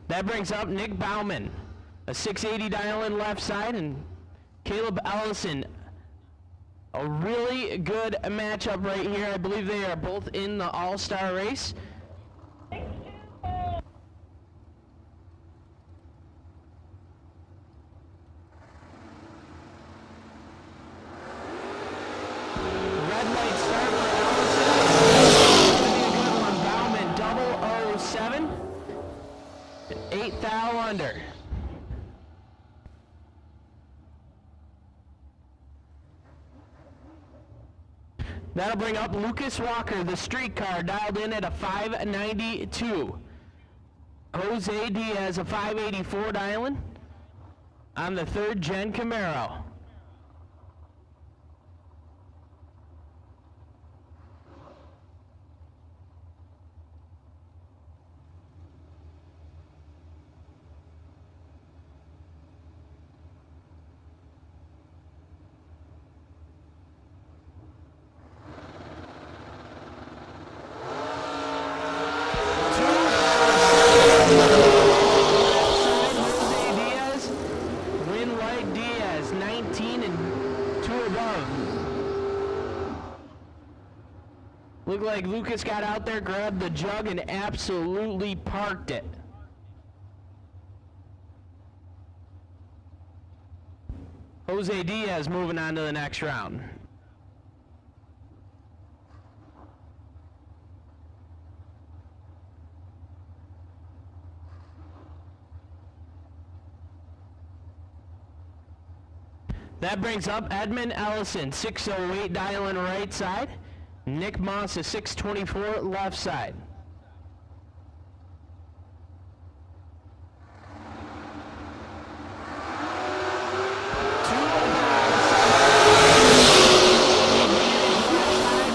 That brings up Nick Bauman, a 680 dial in left side, and Caleb Ellison. A really good matchup right here. I believe they are both in the All-Star race. Red light start for Ellison. It's gonna be a good one. Bauman, 007. 8 thou under. That'll bring up Lucas Walker, the streetcar, dialed in at a 592. Jose Diaz, a 584 dialing on the third gen Camaro. Jose Diaz, win light Diaz, 19 and 2 above. Looked like Lucas got out there, grabbed the jug, and absolutely parked it. Jose Diaz moving on to the next round. That brings up Edmund Ellison, 608 dialing right side. Nick Moss, a 624 left side.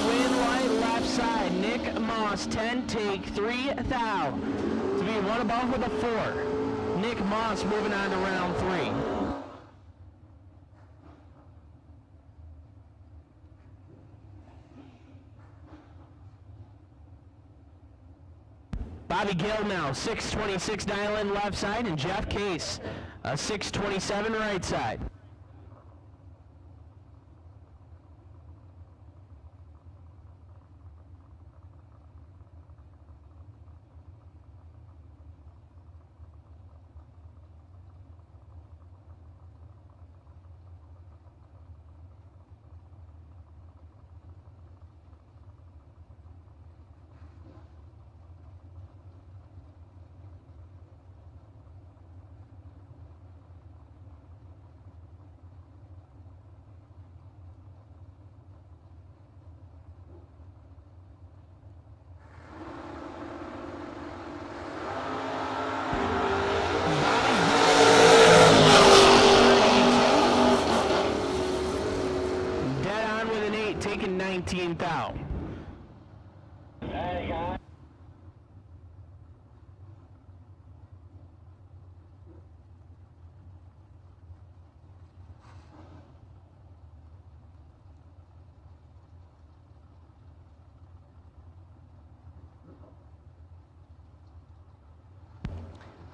Win light left side. Nick Moss, 10 take 3 thou. To be one above with a 4. Nick Moss moving on to round 3. Bobby Gill now, 626 dialing left side, and Jeff Case, a 627 right side. Dead on with an 8, taking 19 thou.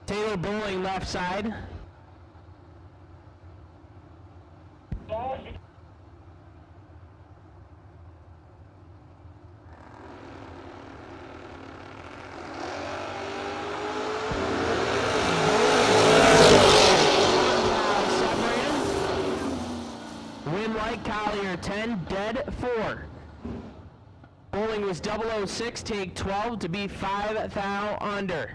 Taylor Bowling left side. Win light Collier, 10, dead 4. Bowling was 006, take 12 to be 5 thou under.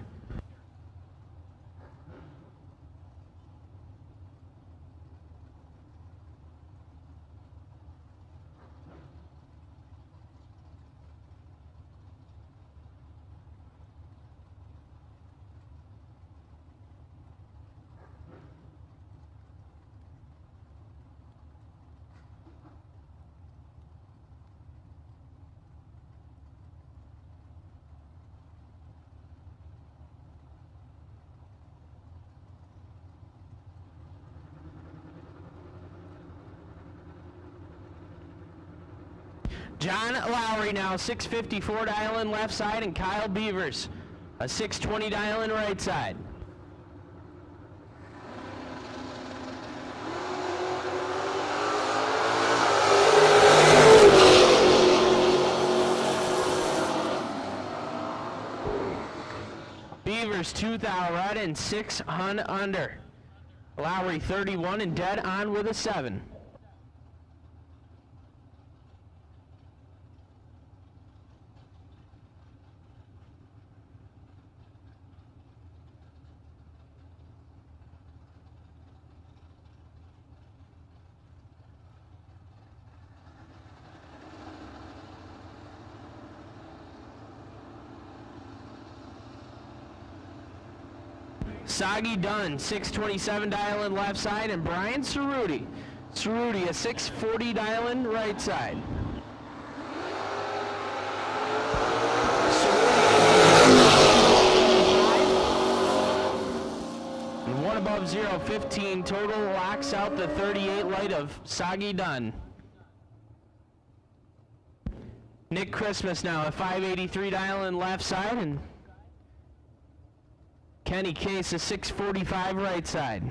John Lowry now, 654 dialing left side, and Kyle Beavers, a 620 dialing right side. Beavers 2 thou right and 6 hun under. Lowry 31 and dead on with a 7. Soggy Dunn, 627 dialing left side, and Brian Cerruti. Cerruti, a 640 dialing right side. And one above 0, 15 total, locks out the 38 light of Soggy Dunn. Nick Christmas now, a 583 dialing left side, and Kenny Case, a 645 right side.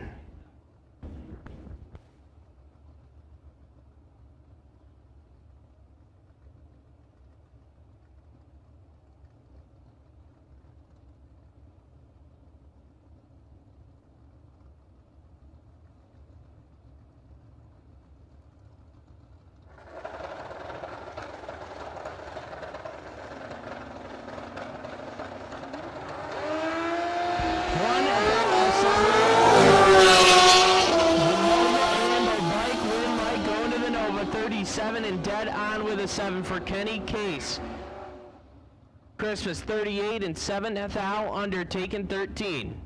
And dead on with a 7 for Kenny Case. Christmas 38 and 7, Thou undertaken 13.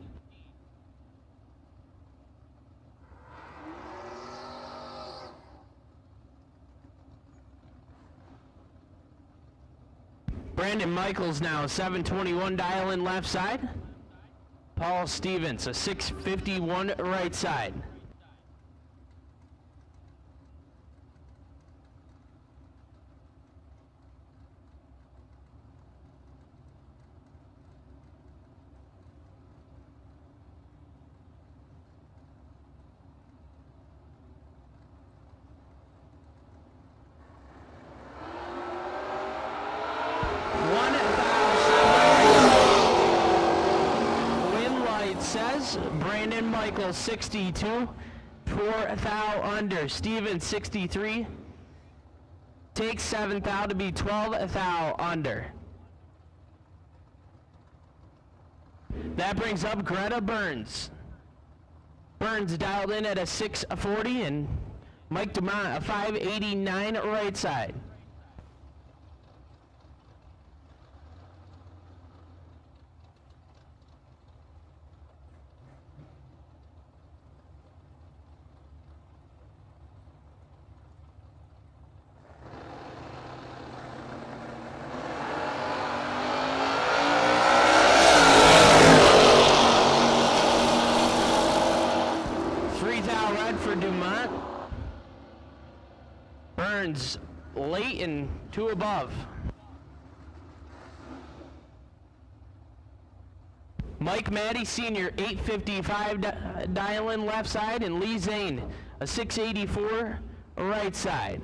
Brandon Michaels now, 721 dial in left side. Paul Stevens, a 651 right side. Brandon Michaels 62, 4 thou under. Stevens 63, takes 7 thou to be 12 thou under. That brings up Greta Burns. Burns dialed in at a 640, and Mike Dumont a 589 right side. Burns late and 2 above. Mike Maddie Sr., 855 dial-in left side, and Lee Zane, a 684 right side.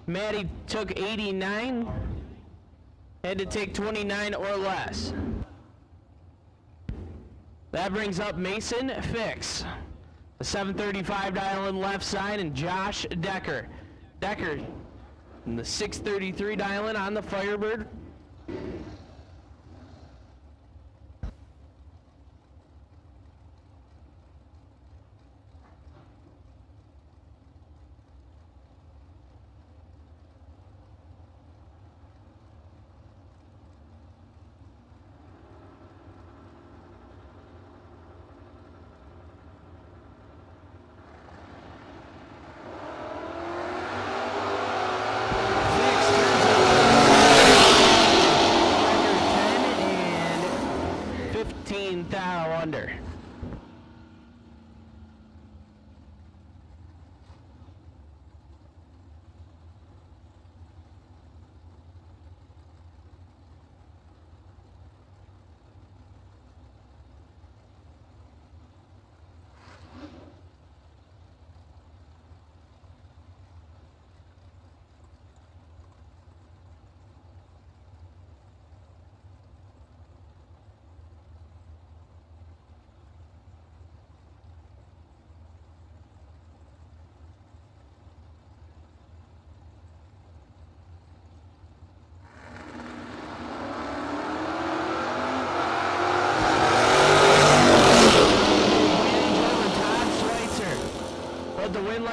Maddie took 89, had to take 29 or less. That brings up Mason Fix, the 735 dial in left side, and Josh Decker. Decker, and the 633 dial in on the Firebird. Thou under.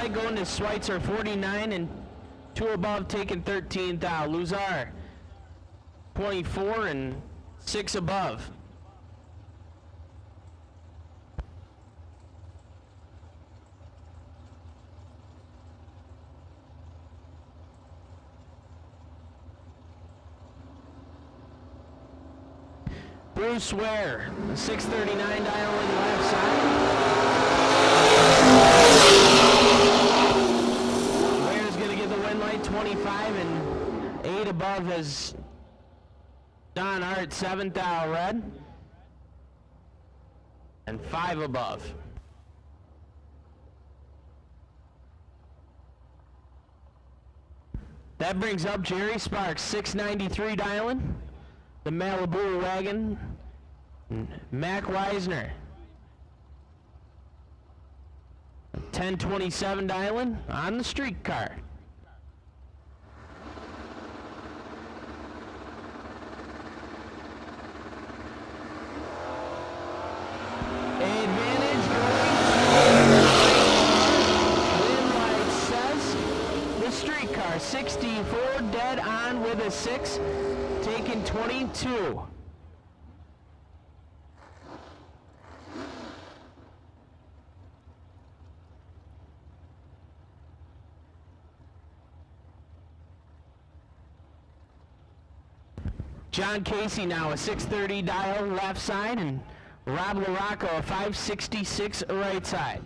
light going to Schweitzer 49 and 2 above taking 13 thou. Luzar 24 and 6 above. Bruce Ware, 639 dialing left side. Ware's going to get the win light 25 and 8 above as Don Hart, 7th thou red. And 5 above. That brings up Jerry Sparks, 693 dialing. The Malibu wagon, Mac Weisner. 1027 dialing on the streetcar. Advantage going to Win light says the streetcar, 64 dead on with a 6. Taking 22. John Casey now a 630 dial left side and Rob LaRocco a 566 right side.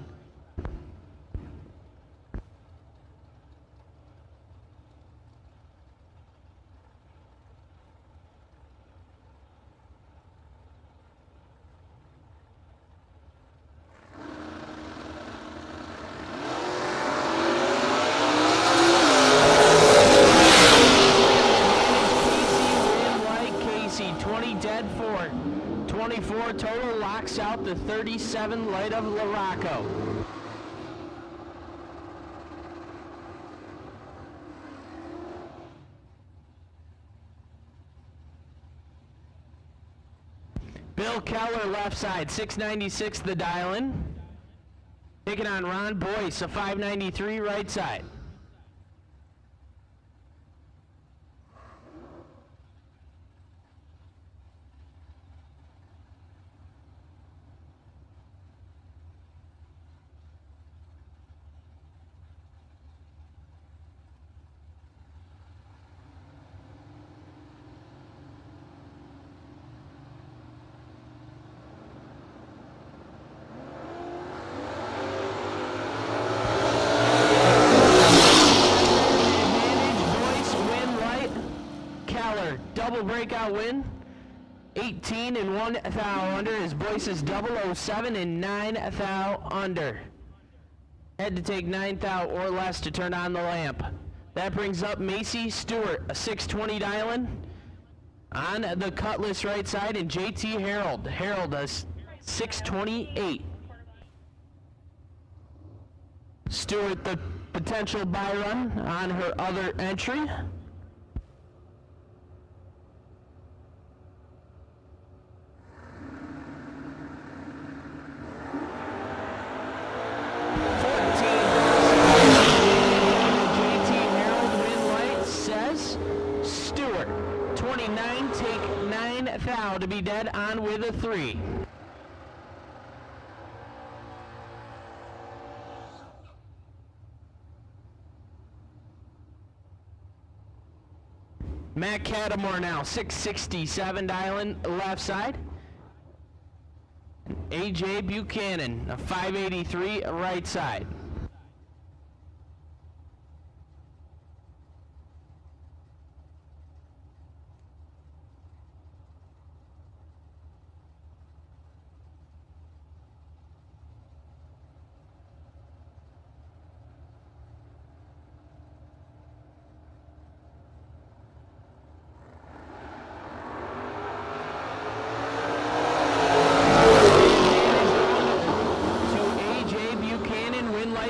Dead for 24 total, locks out the 37 light of LaRocco. Bill Keller left side, 696 the dial-in. Taking on Ron Boyce, a 593 right side. Double breakout win, 18 and 1 thou under as Boyce's 007 and 9 thou under. Had to take 9 thou or less to turn on the lamp. That brings up Macy Stewart, a 620 dial-in on the Cutlass right side, and JT Harold. Harold a 628. Stewart the potential buy run on her other entry. To be dead on with a 3. Matt Cattermore now 667 dialing left side. AJ Buchanan a 583 right side.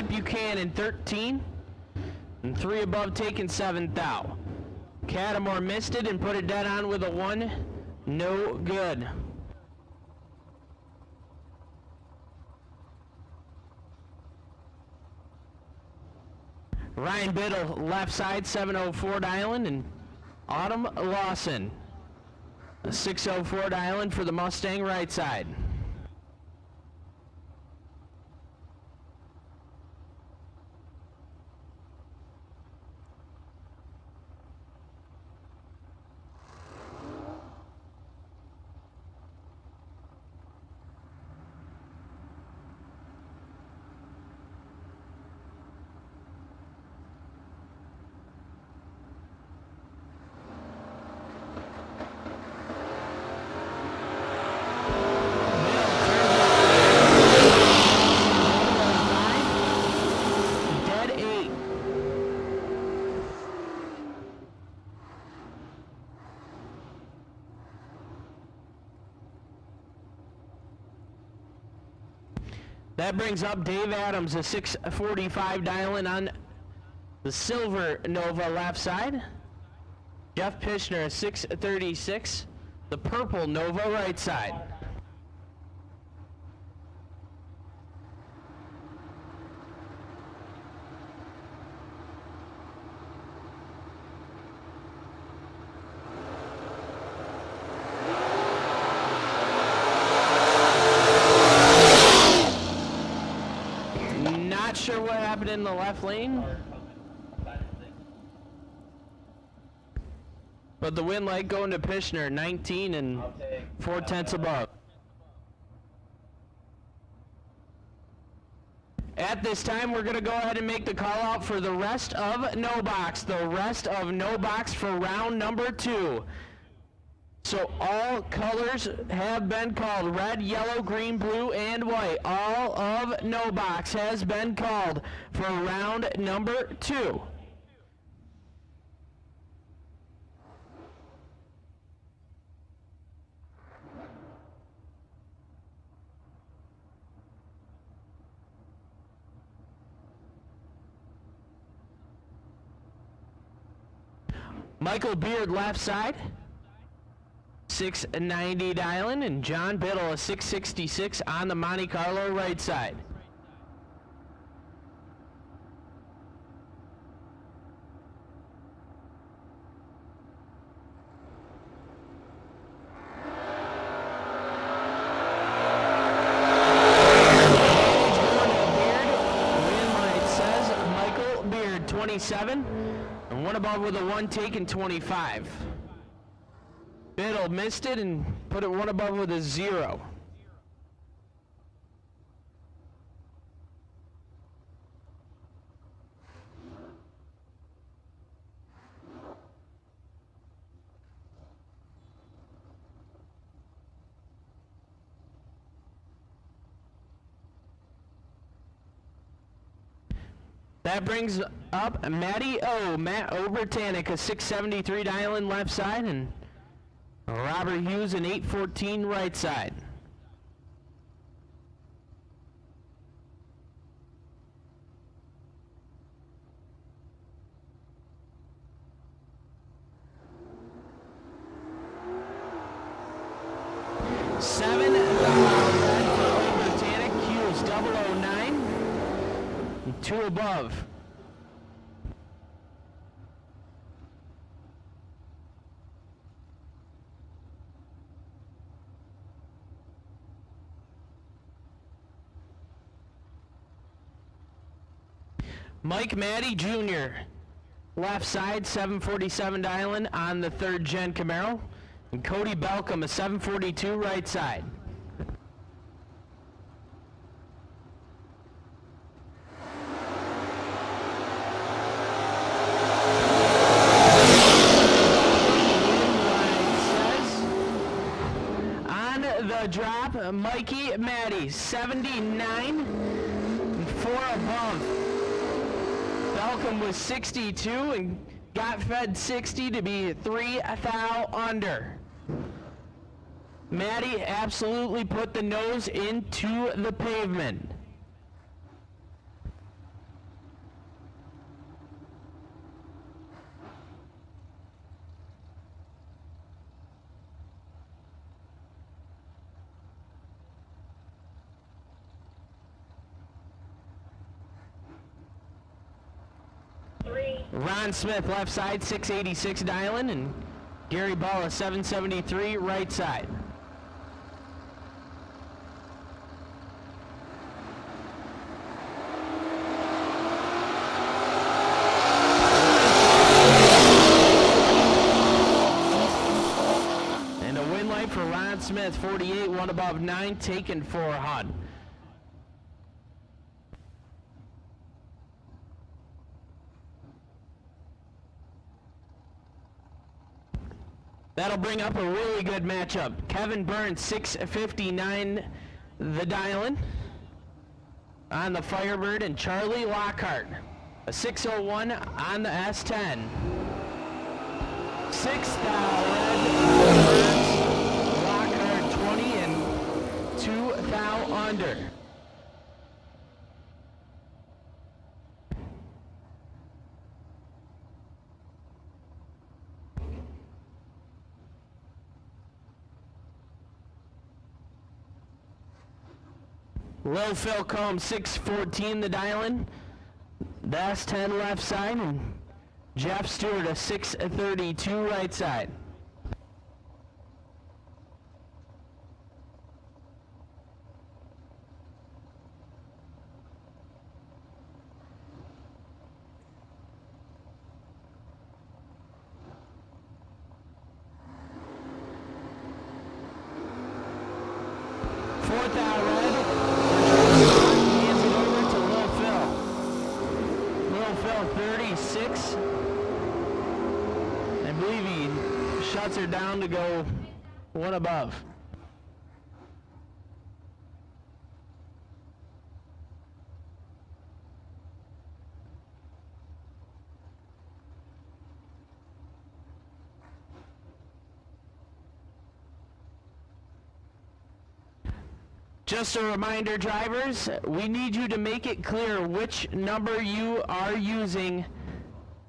Buchanan 13 and 3 above taking 7 thou. Cattermore missed it and put it dead on with a 1. No good. Ryan Biddle, left side, 704 dialing, and Autumn Lawson, 604 dialing for the Mustang right side. Dead 8. That brings up Dave Adams, a 645 dialing on the silver Nova left side. Jeff Pishner, a 636, the purple Nova right side. Not sure what happened in the left lane, but the win light going to Pishner, 19 and 4/10 above. At this time, we're going to go ahead and make the call out for the rest of No Box. The rest of No Box for round number 2. So all colors have been called. Red, yellow, green, blue, and white. All of No Box has been called for round number 2. Michael Beard, left side, 690 dialing, and John Biddle, a 666 on the Monte Carlo right side. Win light says Michael Beard, 27, and one above with a 1 taken, 25. Biddle missed it and put it one above with a 0. That brings up Matty O, Matt Obertanic, a 673 dialing left side, and Robert Hughes, an 814 right side. Seven Obertanic, Hughes 009, and 2 above. Mike Matty Jr., left side, 747 dialing on the 3rd gen Camaro. And Cody Belcom, a 742 right side. On the drop, Mikey Matty, 79 and 4 above. Belcom was 62 and got fed 60 to be 3 thou under. Matty absolutely put the nose into the pavement. Ron Smith, left side, 686 dialing, and Gary Balla, 773, right side. And a win light for Ron Smith, 48, one above 9, taken for Hud. That'll bring up a really good matchup. Kevin Burns, 659 the dialing on the Firebird, and Charlie Lockhart, a 601 on the S10. 6th red, Lockhart 20 and 2 thou under. Lil Phil Combs, 614 the dialing. The S10 left side, and Jeff Stewart, a 632 right side. Fourth out red. Hands it over to Lil Phil. Lil Phil, 36. I believe he shuts her down to go one above. Just a reminder, drivers, we need you to make it clear which number you are using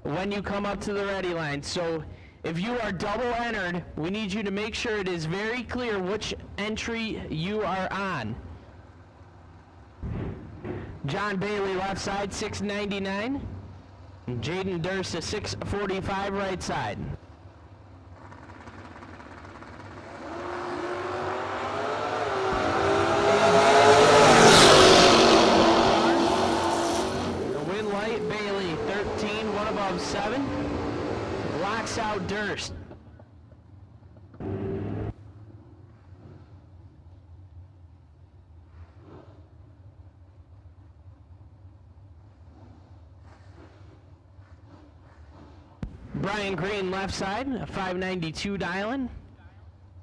when you come up to the ready line. So if you are double entered, we need you to make sure it is very clear which entry you are on. John Bailey, left side, 699. And Jaden Durst, a 645 right side. Bailey, 13, one above 7. Locks out Durst. Brian Green, left side, a 592 dialing.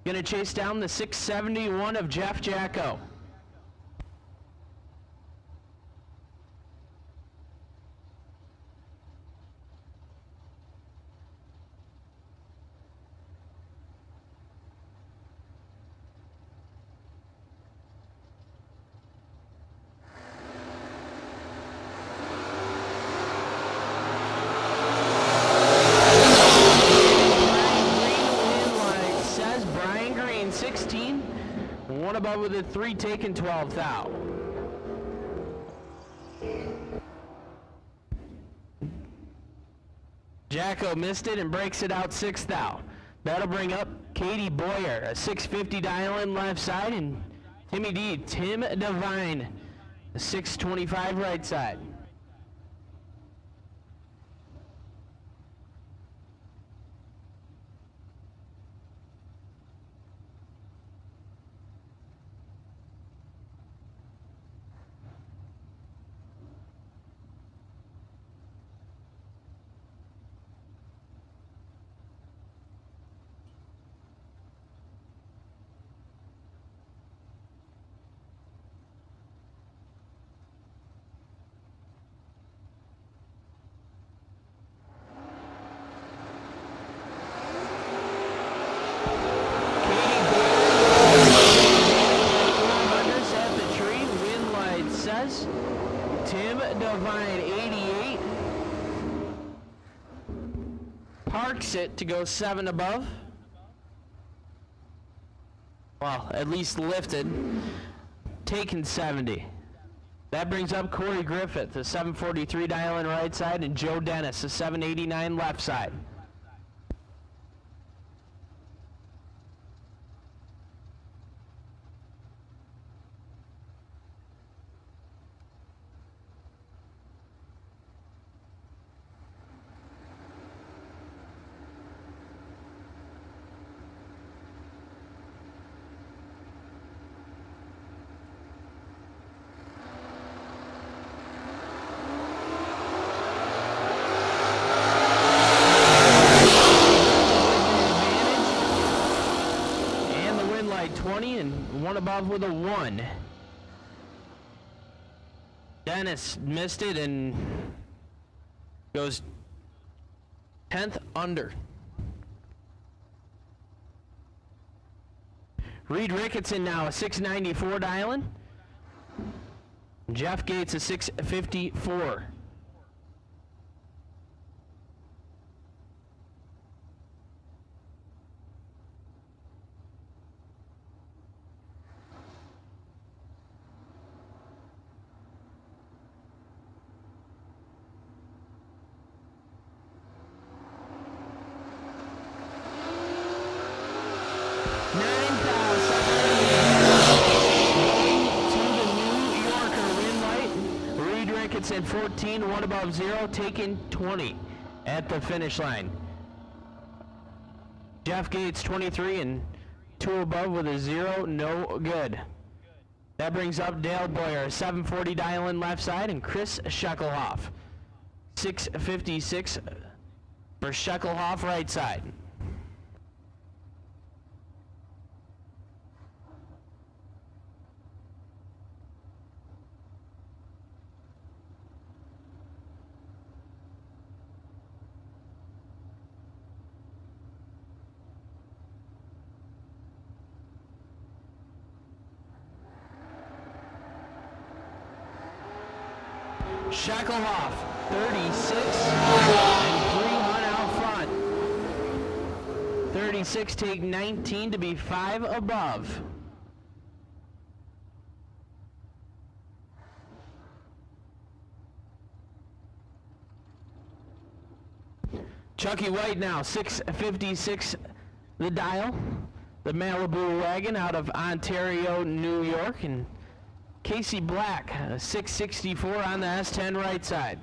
Gonna chase down the 671 of Jeff Jacko. One above with a 3 taken, 12 thou. Jacko missed it and breaks it out 6 thou. That'll bring up Katie Boyer, a 650 dialing left side, and Timmy D, Tim Devine, a 625 right side. Tim Devine, 88. Parks it to go 7 above. Well, at least lifted. Taken 70. That brings up Corey Griffith, a 743 dialing right side, and Joe Dennis, a 789 left side. And the wind light 20 and one above with a 1. Dennis missed it and goes 10th under. Reed Ricketson now a 694 dialing. Jeff Gates a 654. At 14, one above 0, taking 20 at the finish line. Jeff Gates 23 and 2 above with a 0, no good. That brings up Dale Boyer, 740 dialing left side, and Chris Scheckelhoff, 656 for Scheckelhoff right side. Scheckelhoff, 36, and 3 on out front. 36 take 19 to be 5 above. Chucky White now, 656 the dial. The Malibu wagon out of Ontario, New York, and Casey Black, 664 on the S10 right side.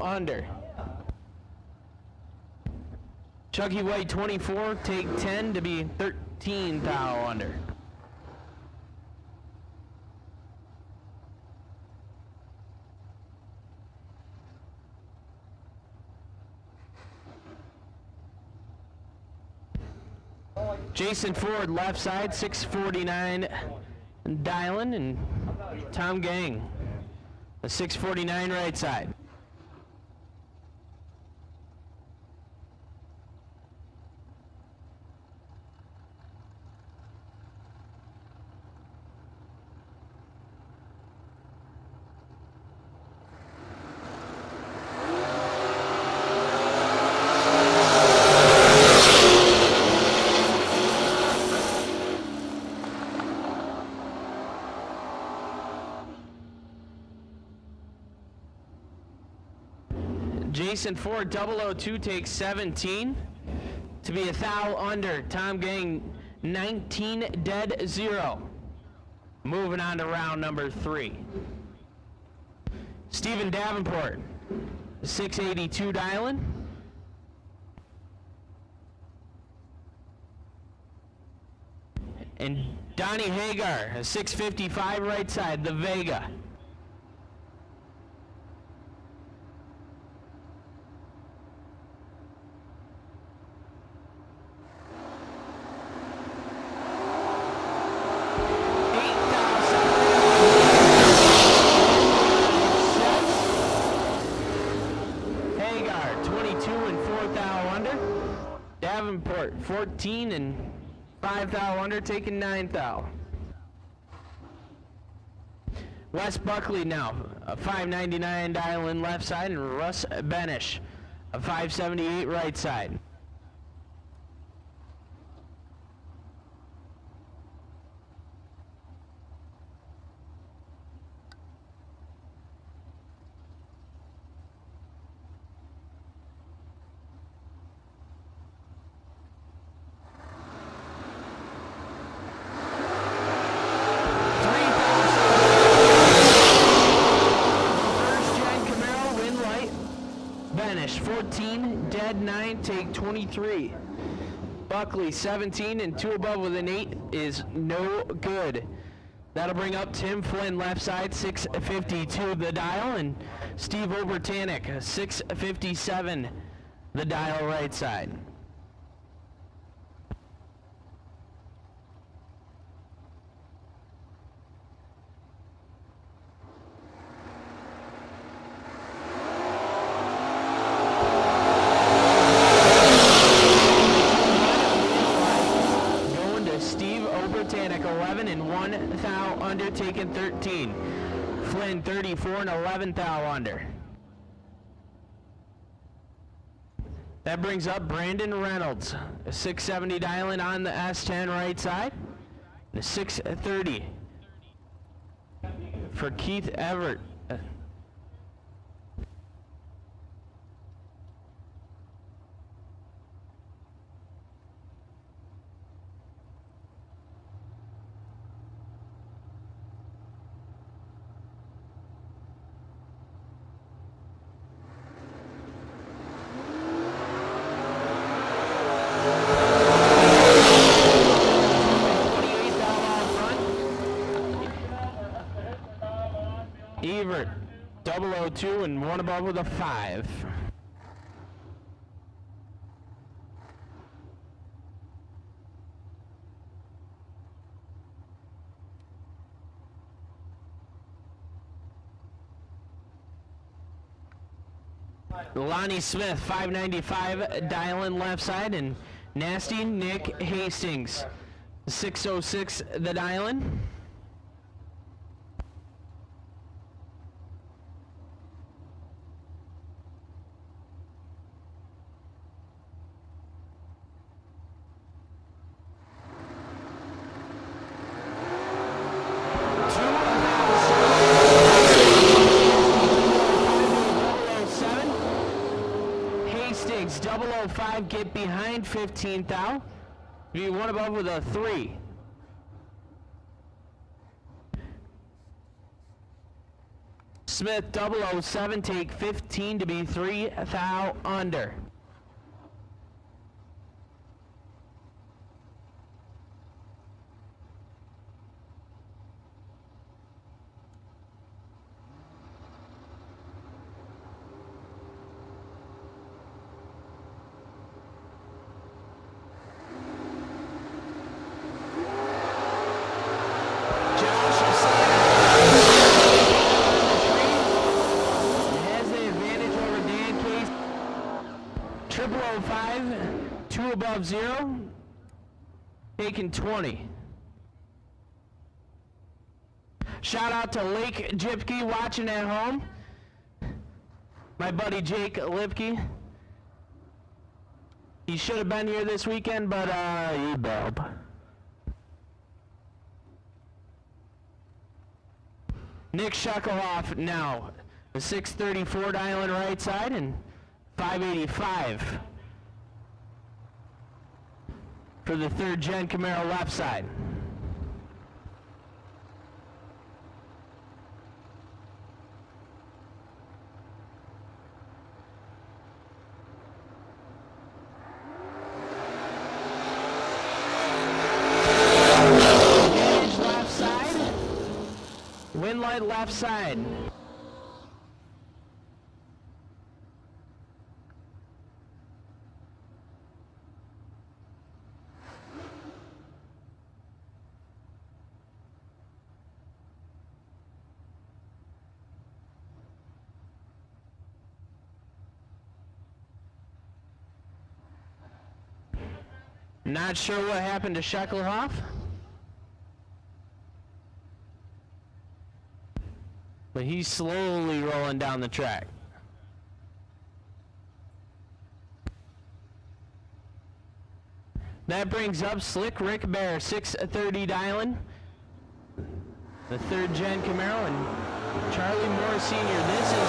Under. Chucky White 24, take 10 to be 13 thou under. Jason Ford left side, 649 dialing, and Tom Gang, a 649 right side. Jason Ford 002 takes 17 to be a thou under. Tom Gang 19 dead 0. Moving on to round number 3. Stephen Davenport 682 dialing. And Donnie Hagar, a 655 right side, the Vega. Davenport 14 and 5 thou under, taking 9 thou. Wes Buckley now, a 599 dial in left side, and Russ Benish, a 578 right side. Benish 14, dead 9, take 23. Buckley 17 and 2 above with an 8 is no good. That'll bring up Tim Flynn left side 652 the dial, and Steve Obertanic 657 the dial right side. Obertanic 11 and 1 thou under, taking 13. Flynn 34 and 11 thou under. That brings up Brandon Reynolds, a 670 dialing on the S10 right side, the 630 for Keith Everett. Evert 002 and 1 above with a 5. Lonnie Smith 595 dialing left side, and Nasty Nick Hastings 606 the dialing. Hastings 005 get behind 15 thou. Be 1 above with a 3. Smith 007 take 15 to be 3 thou under. Has the advantage over Dan Case. 0005, 2 above 0, taking 20. Shout out to Lake Jipke watching at home. My buddy Jake Lipke. He should have been here this weekend, but he bailed. Nick Shucklehoff now, the 634 dialing right side, and 585 for the 3rd gen Camaro left side. Advantage left side. Wind light left side. Not sure what happened to Shecklehoff. But he's slowly rolling down the track. That brings up Slick Rick Bear, 630 dialing. The third gen Camaro and Charlie Moore Sr. This is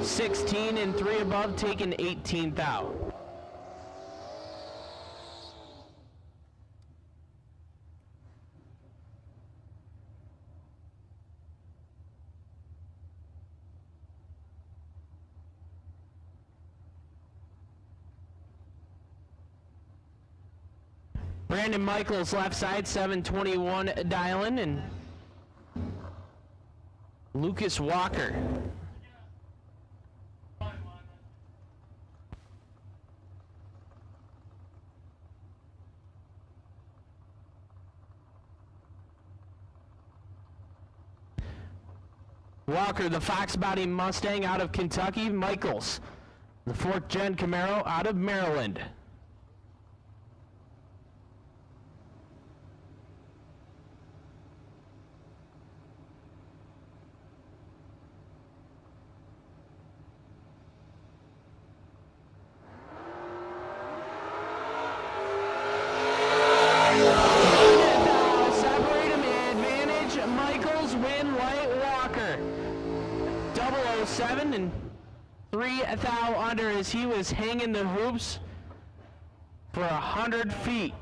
16 and 3 above, taking 18th out. Brandon Michaels left side, 721 dialing, and Lucas Walker. Walker, the Fox Body Mustang out of Kentucky. Michaels, the 4th gen Camaro out of Maryland. Separate him, advantage. Michaels, win, light, Walker. 007 and 3 thou under as he was hanging the hoops for 100 feet.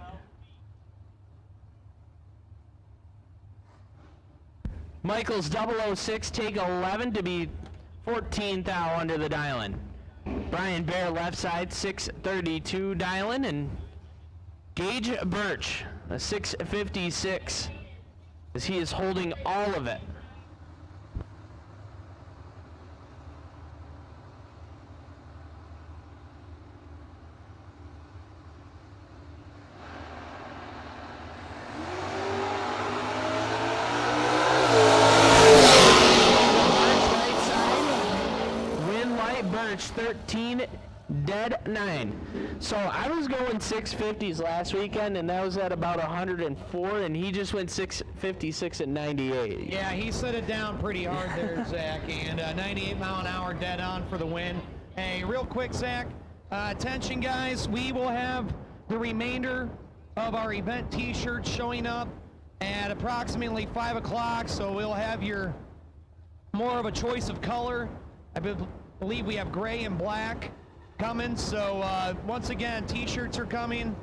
Michaels 006 take 11 to be 14 thou under the dialing. Brian Bear left side 632 dialing, and Gage Birch a 656 as he is holding all of it. Win light Birch 13 dead 9. So I was going 650s last weekend, and that was at about 104, and he just went 656 at 98. Yeah, he set it down pretty hard there, Zach, and 98 mile an hour dead on for the win. Hey, real quick, Zach, attention guys, we will have the remainder of our event t-shirts showing up at approximately 5 o'clock, so we'll have your more of a choice of color. I believe we have gray and black coming, so once again, t-shirts are coming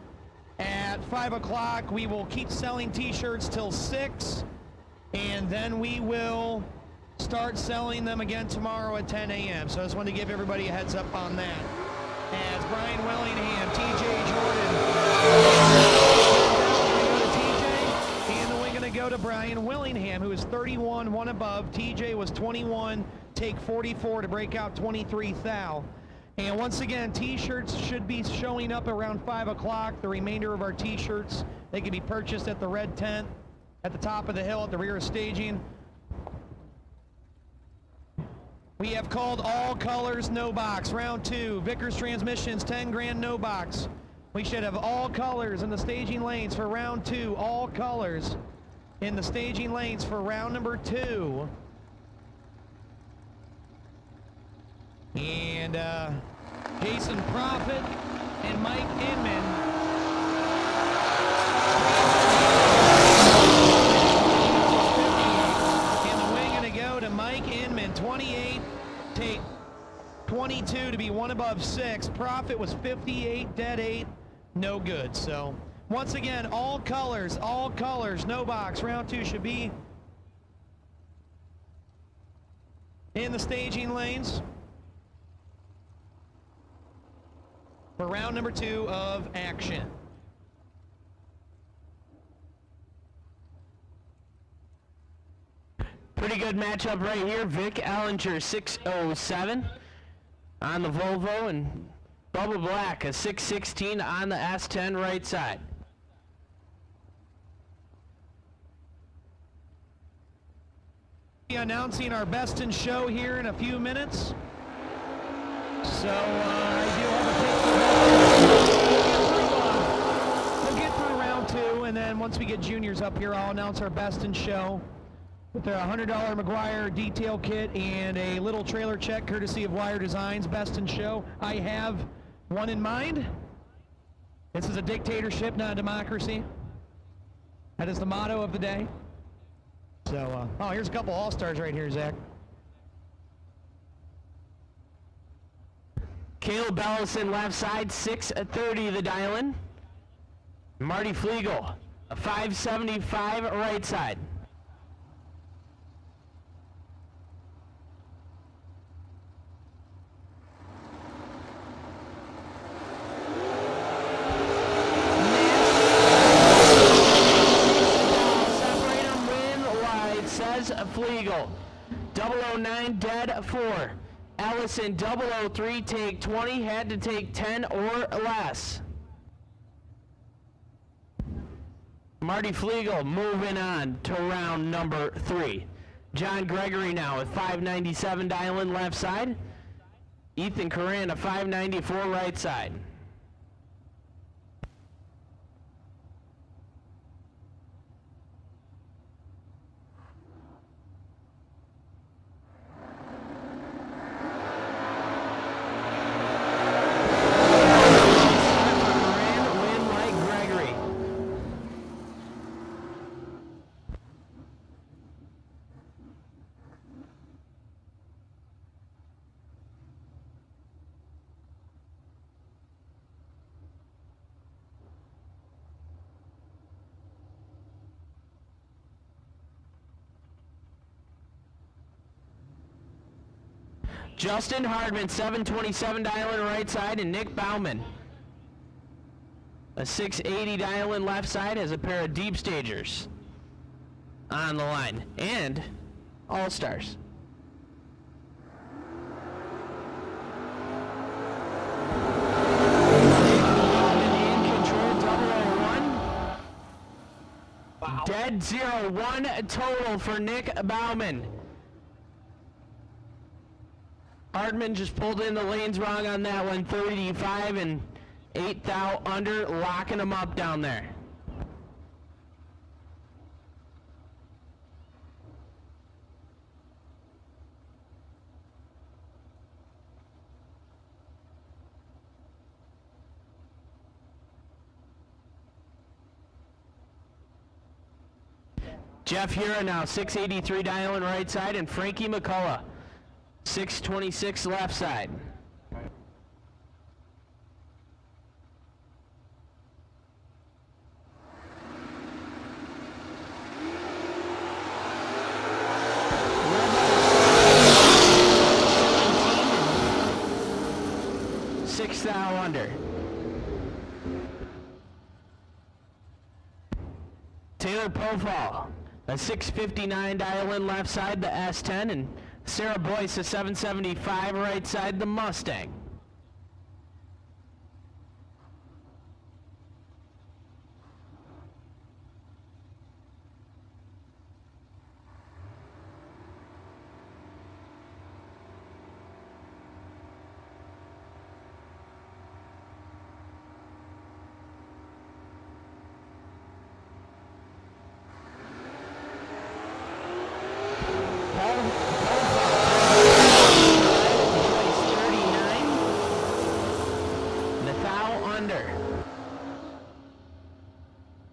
at 5 o'clock. We will keep selling t-shirts till 6, and then we will start selling them again tomorrow at 10 a.m. So I just wanted to give everybody a heads up on that. As Brian Willingham, TJ Jordan, and then we're going to go to Brian Willingham, who is 31, 1 above. TJ was 21, take 44 to break out 23 thou. And once again, t-shirts should be showing up around 5 o'clock. The remainder of our t-shirts, they can be purchased at the red tent at the top of the hill at the rear of staging. We have called all colors, no box. Round 2, Vickers Transmissions, 10 grand, no box. We should have all colors in the staging lanes for round 2. All colors in the staging lanes for round number 2. And Jason Profit and Mike Inman. And the wing gonna go to Mike Inman, 28, take 22 to be 1 above 6. Profit was 58, dead 8, no good. So once again, all colors, no box. Round 2 should be in the staging lanes for round number 2 of action. Pretty good matchup right here. Vic Ellinger, 607 on the Volvo, and Bubba Black, a 616 on the S10 right side. Announcing our best in show here in a few minutes. So I do have a pick. We'll get through round 2, and then once we get juniors up here, I'll announce our best in show with their $100 McGuire detail kit and a little trailer check courtesy of Wire Designs. Best in show. I have one in mind. This is a dictatorship, not a democracy. That is the motto of the day. So, oh, here's a couple all-stars right here, Zach. Caleb Ellison left side, 630 the dial-in. Marty Flegel, a 575 right side. Separate 'em, win wide, says Flegel. 009 dead 4. Ellison 003 take 20, had to take 10 or less. Marty Flegel moving on to round number 3. John Gregory now with 597 dial-in left side. Ethan Coran a 594 right side. Justin Hardman, 727 dial-in right side, and Nick Bauman, a 680 dial-in left side, has a pair of deep stagers on the line, and all-stars. In control, 001. Wow. Dead 0-1 total for Nick Bauman. Hardman just pulled in the lanes wrong on that one, 35 and 8 thou under, locking them up down there. Jeff Hura now, 683 dial-in right side, and Frankie McCullough, 626 left side. Six thou under. Taylor Pofall, a 659 dial-in left side, the S10, and Sarah Boyce, a 775 right side, the Mustang.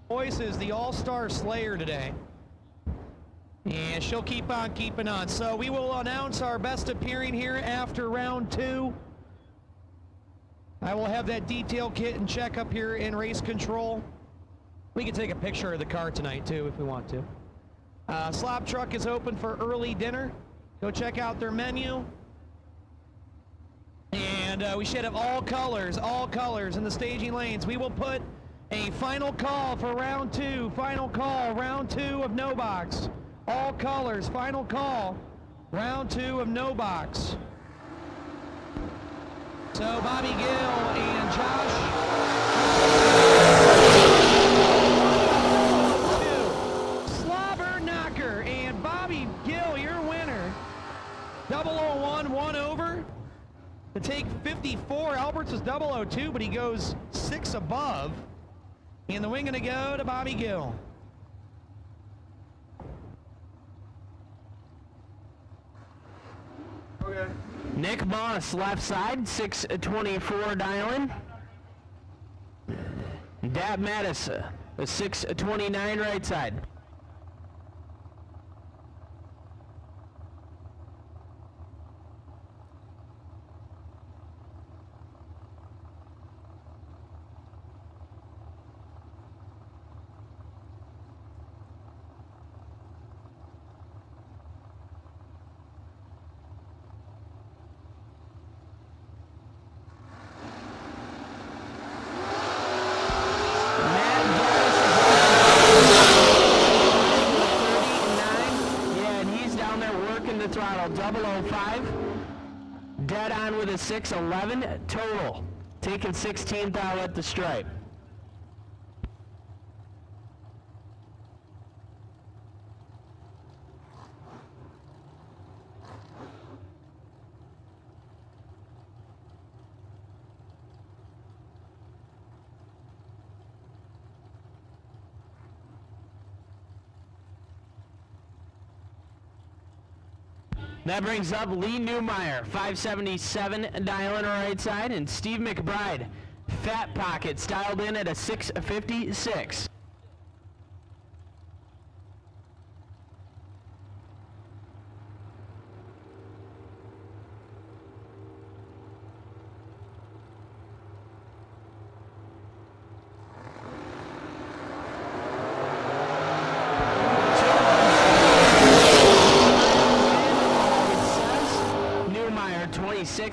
Boyce is the all-star slayer today. And she'll keep on keeping on. So we will announce our best appearing here after round 2. I will have that detail kit and check up here in race control. We can take a picture of the car tonight too if we want to. Slop Truck is open for early dinner. Go check out their menu. And we should have all colors in the staging lanes. We will put a final call for round 2. Final call, round 2 of No Box. All colors, final call, round 2 of No Box. So Bobby Gill and Josh. 2. Slobber Knocker and Bobby Gill, your winner. 001, 1 over. To take 54, Alberts was 002, but he goes 6 above. And the win going to go to Bobby Gill. Nick Moss, left side, 624 dialing. Dab Mattis, a 629 right side. Throttle 005, dead on with a 611 total, taking 16th out at the stripe. That brings up Lee Newmeyer, 577 dialing right side, and Steve McBride, Fat Pocket, styled in at a 656.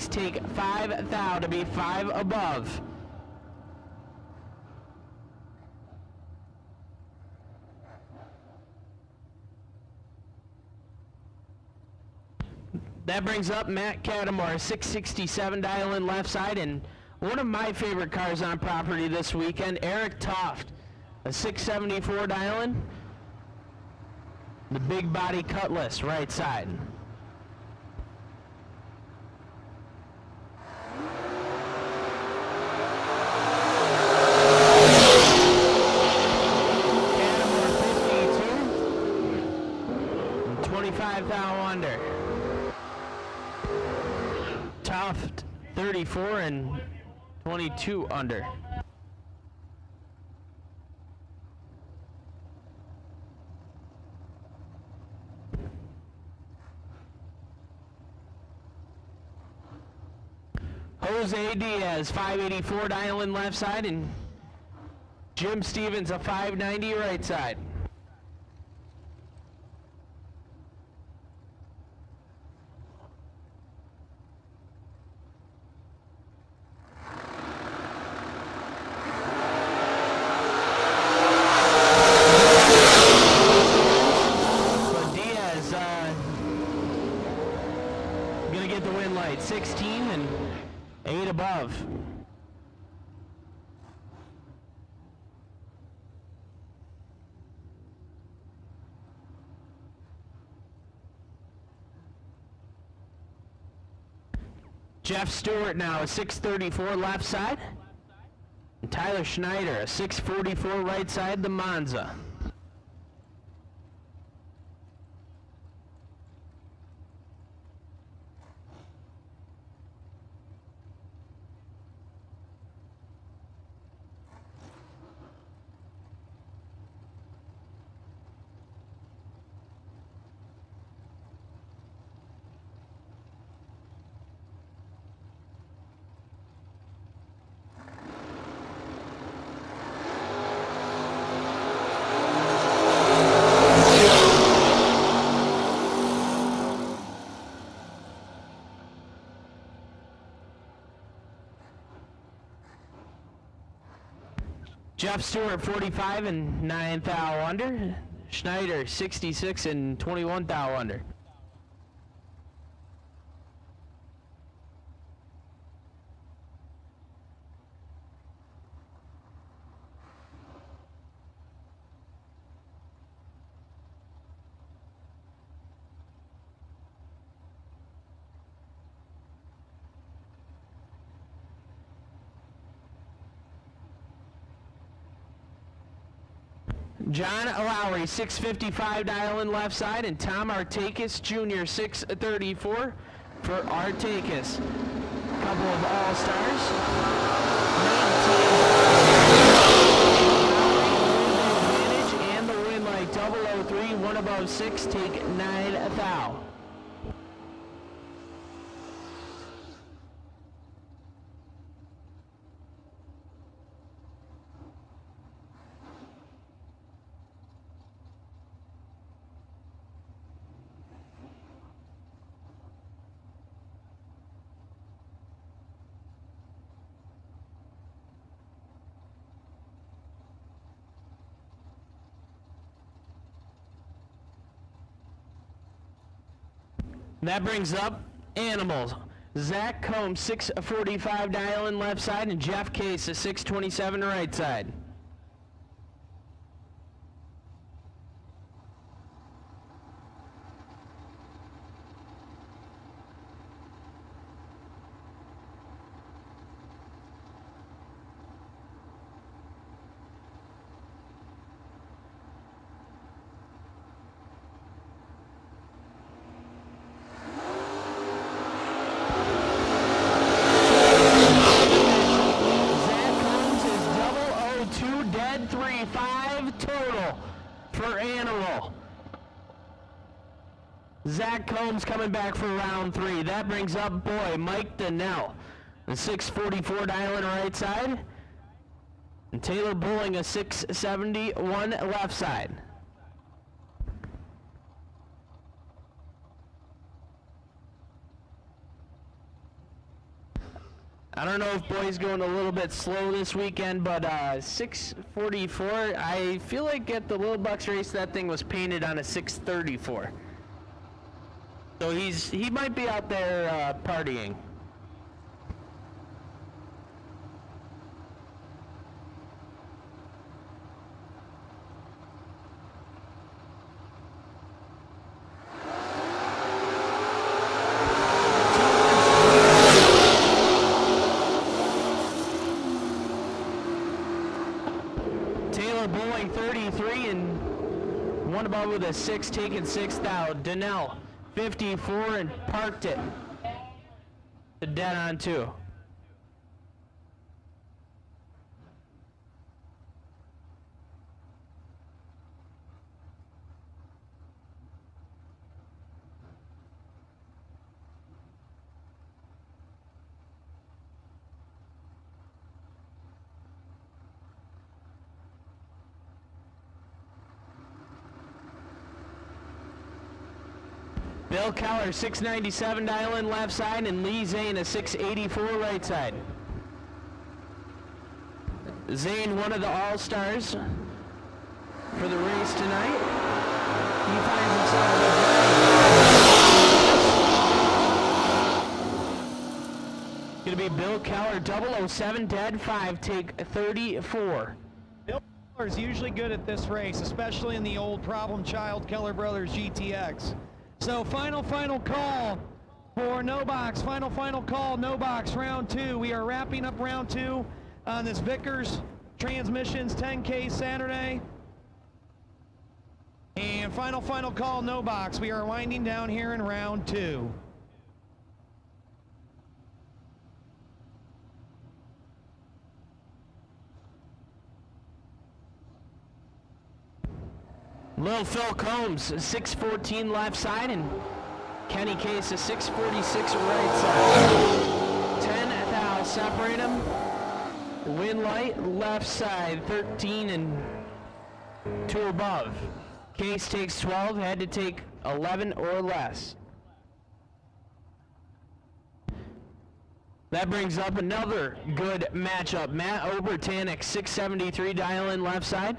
Take 5 thou to be 5 above. That brings up Matt Cattamore, 667 dial in left side, and one of my favorite cars on property this weekend, Eric Toft, a 674 dial in, the big body Cutlass right side. Under. Toft 34 and 22 under. Jose Diaz 584 dialing left side, and Jim Stevens a 590 right side. Gonna get the win light, 16 and 8 above. Jeff Stewart now a 634 left side. And Tyler Schneider a 644 right side, the Monza. Jeff Stewart 45 and 9 thou under. Schneider 66 and 21 thou under. John Lowry, 655 dial in left side, and Tom Artakis Jr., 634 for Artakis. Couple of all-stars. Advantage and the win light 003, one above 6, take 9 thou. That brings up animals. Zach Combs, 645 dial in left side, and Jeff Case, a 627 right side. Zach Combs is 002 dead 3-5 total for animal. Zach Combs coming back for round 3. That brings up boy Mike Donnell, a 644 dial in right side, and Taylor Bowling, a 671 left side. I don't know if boys going a little bit slow this weekend, but 644, I feel like at the Little Bucks race that thing was painted on a 634. So he might be out there partying. Taylor Bowling 33 and one above with a 6, taking 6 thou. Donnell 54 and parked it to dead on 2. Bill Keller, 697 dial in left side, and Lee Zane, a 684 right side. Zane, one of the all-stars for the race tonight. He finds himself a gonna be Bill Keller, 007 dead 5, take 34. Bill Keller is usually good at this race, especially in the old problem child Keller Brothers GTX. So final call for No Box. Final call, No Box, round 2. We are wrapping up round 2 on this Vickers Transmissions 10K Saturday. And final call, No Box. We are winding down here in round 2. Lil Phil Combs, 614 left side, and Kenny Case, a 646 right side. 10 thou separate them. Win light left side, 13 and 2 above. Case takes 12, had to take 11 or less. That brings up another good matchup. Matt Obertanek, 673 dial in left side.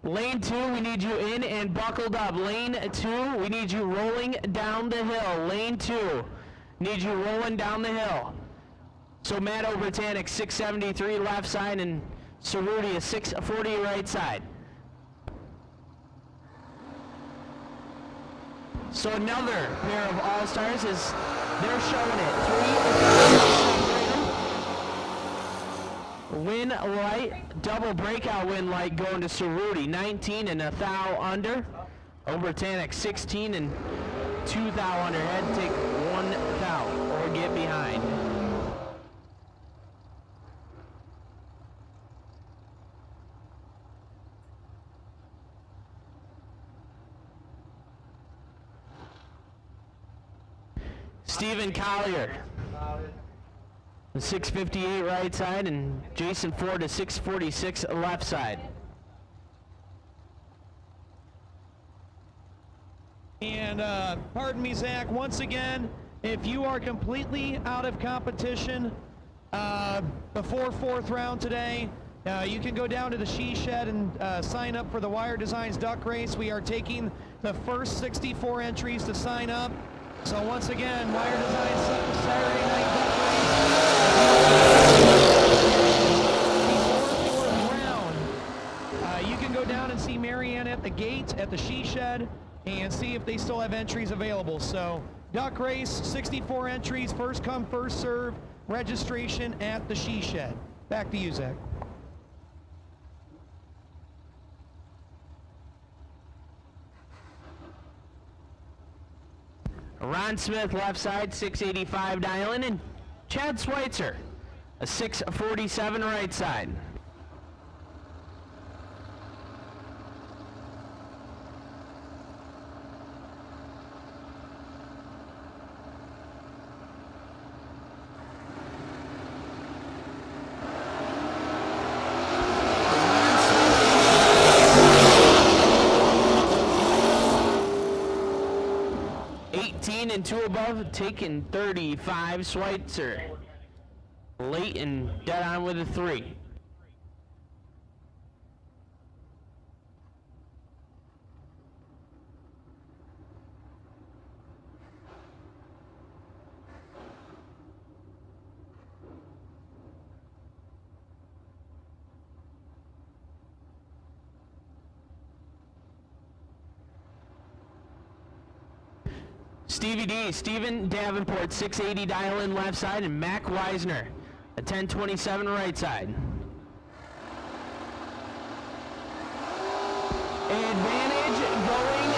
Lane 2, we need you in and buckled up. Lane 2, we need you rolling down the hill. Lane 2, need you rolling down the hill. So Matt Obertanek, 673 left side, and Cerruti, a 640 right side. So another pair of all-stars is They're showing it. 3 win light, double breakout win light going to Cerruti. 19 and a thou under. Obertanic 16 and 2 thou under. Had to take 1 thou or get behind. Stephen Collier, the 658 right side, and Jason Ford, a 646 left side. And pardon me, Zach, once again, if you are completely out of competition before 4th round today, you can go down to the She Shed and sign up for the Wire Designs Duck Race. We are taking the first 64 entries to sign up. So once again, Wire Designs Saturday Night Duck Race. Before 4th round, you can go down and see Marianne at the gate at the She Shed and see if they still have entries available. So Duck Race, 64 entries, first come, first serve, registration at the She Shed. Back to you, Zach. Ron Smith, left side, 685 dialing, and Chad Schweitzer, a 647 right side. And 2 above, taking 35, Schweitzer. Late and dead on with a 3. Stevie D, Steven Davenport, 680 dial in left side, and Mac Weisner, a 1027 right side. Advantage going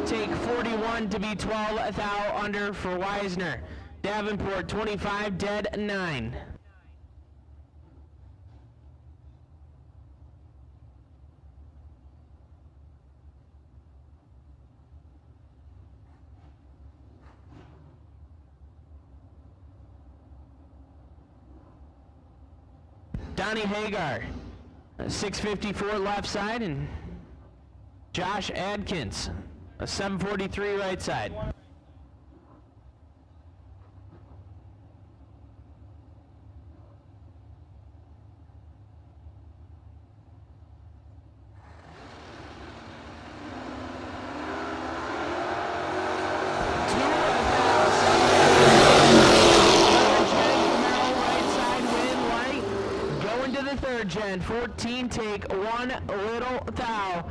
to take 41 to be 12 thou under for Weisner. Davenport 25, dead 9. Donnie Hagar, 654 left side, and Josh Adkins, a 743 right side. Gen 14 take 1 little thou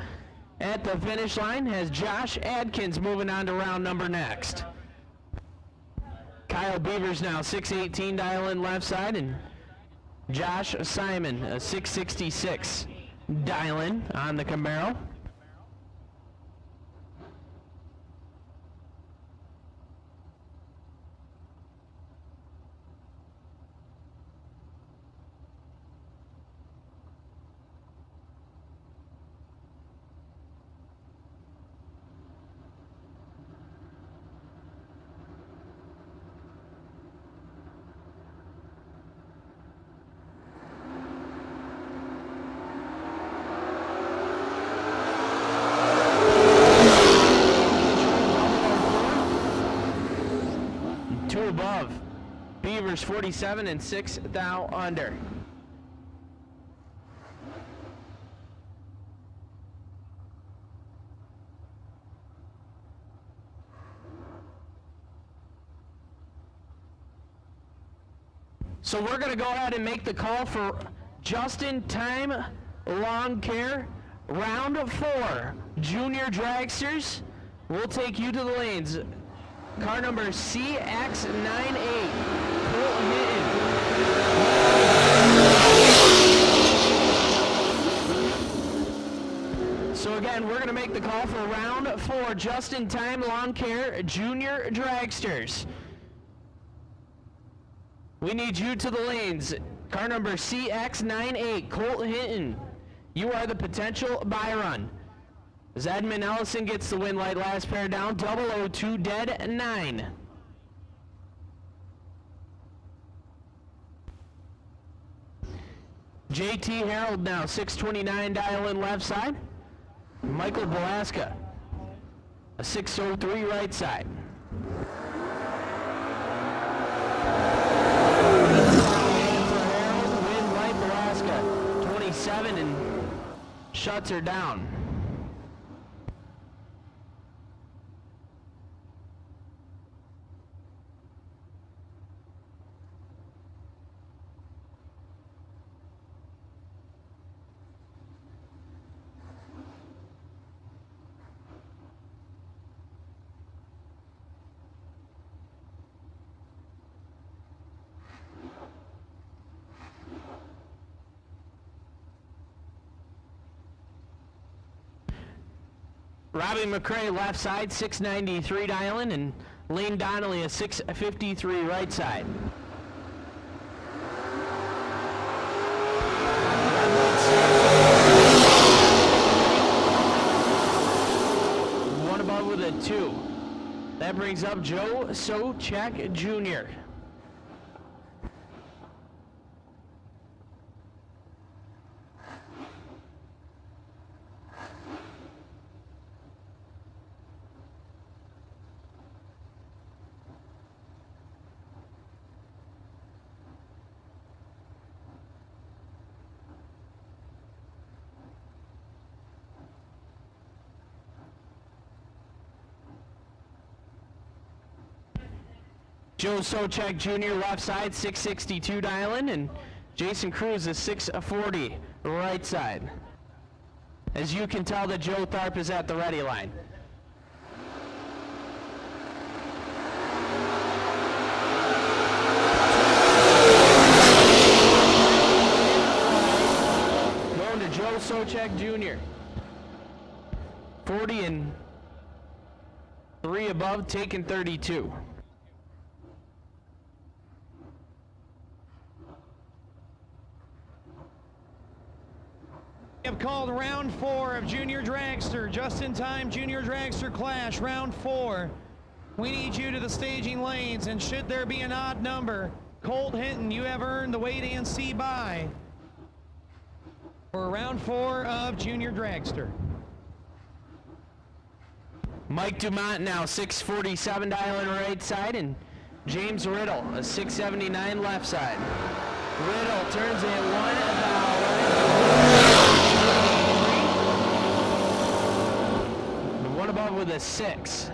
at the finish line has Josh Adkins moving on to round number next. Kyle Beavers now 618 dial in left side, and Josh Simon a 666 dial in on the Camaro. Above, Beavers 47 and 6 thou under. So we're going to go ahead and make the call for just-in-time lawn care round 4, junior dragsters. We'll take you to the lanes. Car number CX98, Colt Hinton. So again, we're going to make the call for round 4, just-in-time lawn care junior dragsters. We need you to the lanes. Car number CX98, Colt Hinton. You are the potential buy run. As Edmund Ellison gets the win light, last pair down, 002 dead 9. JT Harold now, 629 dial in left side. Michael Belaska, a 603 right side. Win light Belaska, 27 and shuts her down. Robbie McCray left side, 693 dialing, and Lane Donnelly a 653 right side. One above with a 2. That brings up Joe Socek Jr. Joe Socek Jr. left side, 662 dialing, and Jason Cruz is 640 right side. As you can tell that Joe Tharp is at the ready line. Going to Joe Socek Jr. 40 and 3 above, taking 32. We have called round 4 of Junior Dragster, just-in-time Junior Dragster Clash, round 4. We need you to the staging lanes, and should there be an odd number, Colt Hinton, you have earned the wait and see bye for round 4 of Junior Dragster. Mike Dumont now 647 dialing right side, and James Riddle a 679 left side. Riddle turns in 1 above with a 6.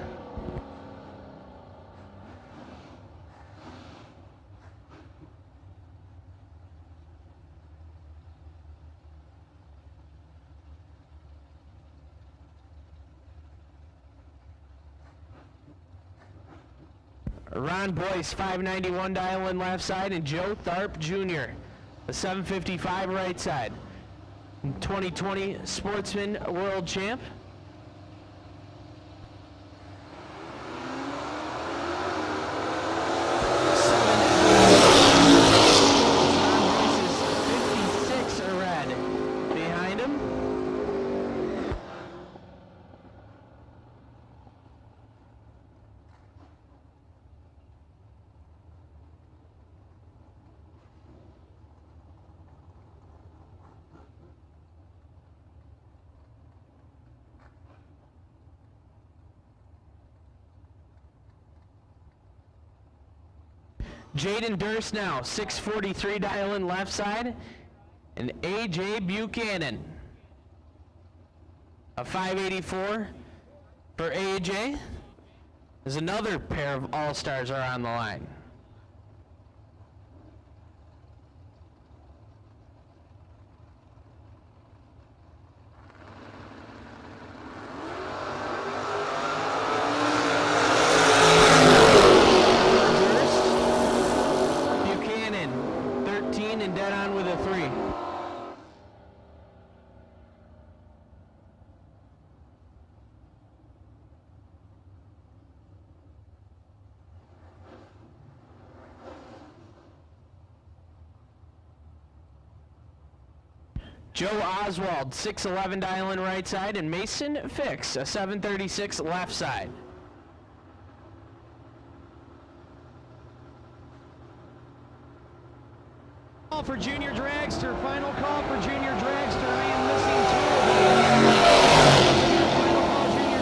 Ron Boyce, 591 dial in left side, and Joe Tharp Jr., a 755 right side. 2020 Sportsman World Champ. Jaden Durst now, 643 dial in left side, and AJ Buchanan, a 584 for AJ. There's another pair of all-stars are on the line. Joe Oswald, 6'11" dialing right side, and Mason Fix, a 736 left side. Call for Junior Dragster. Final call for Junior Dragster. I am missing 2 of these. Final call Junior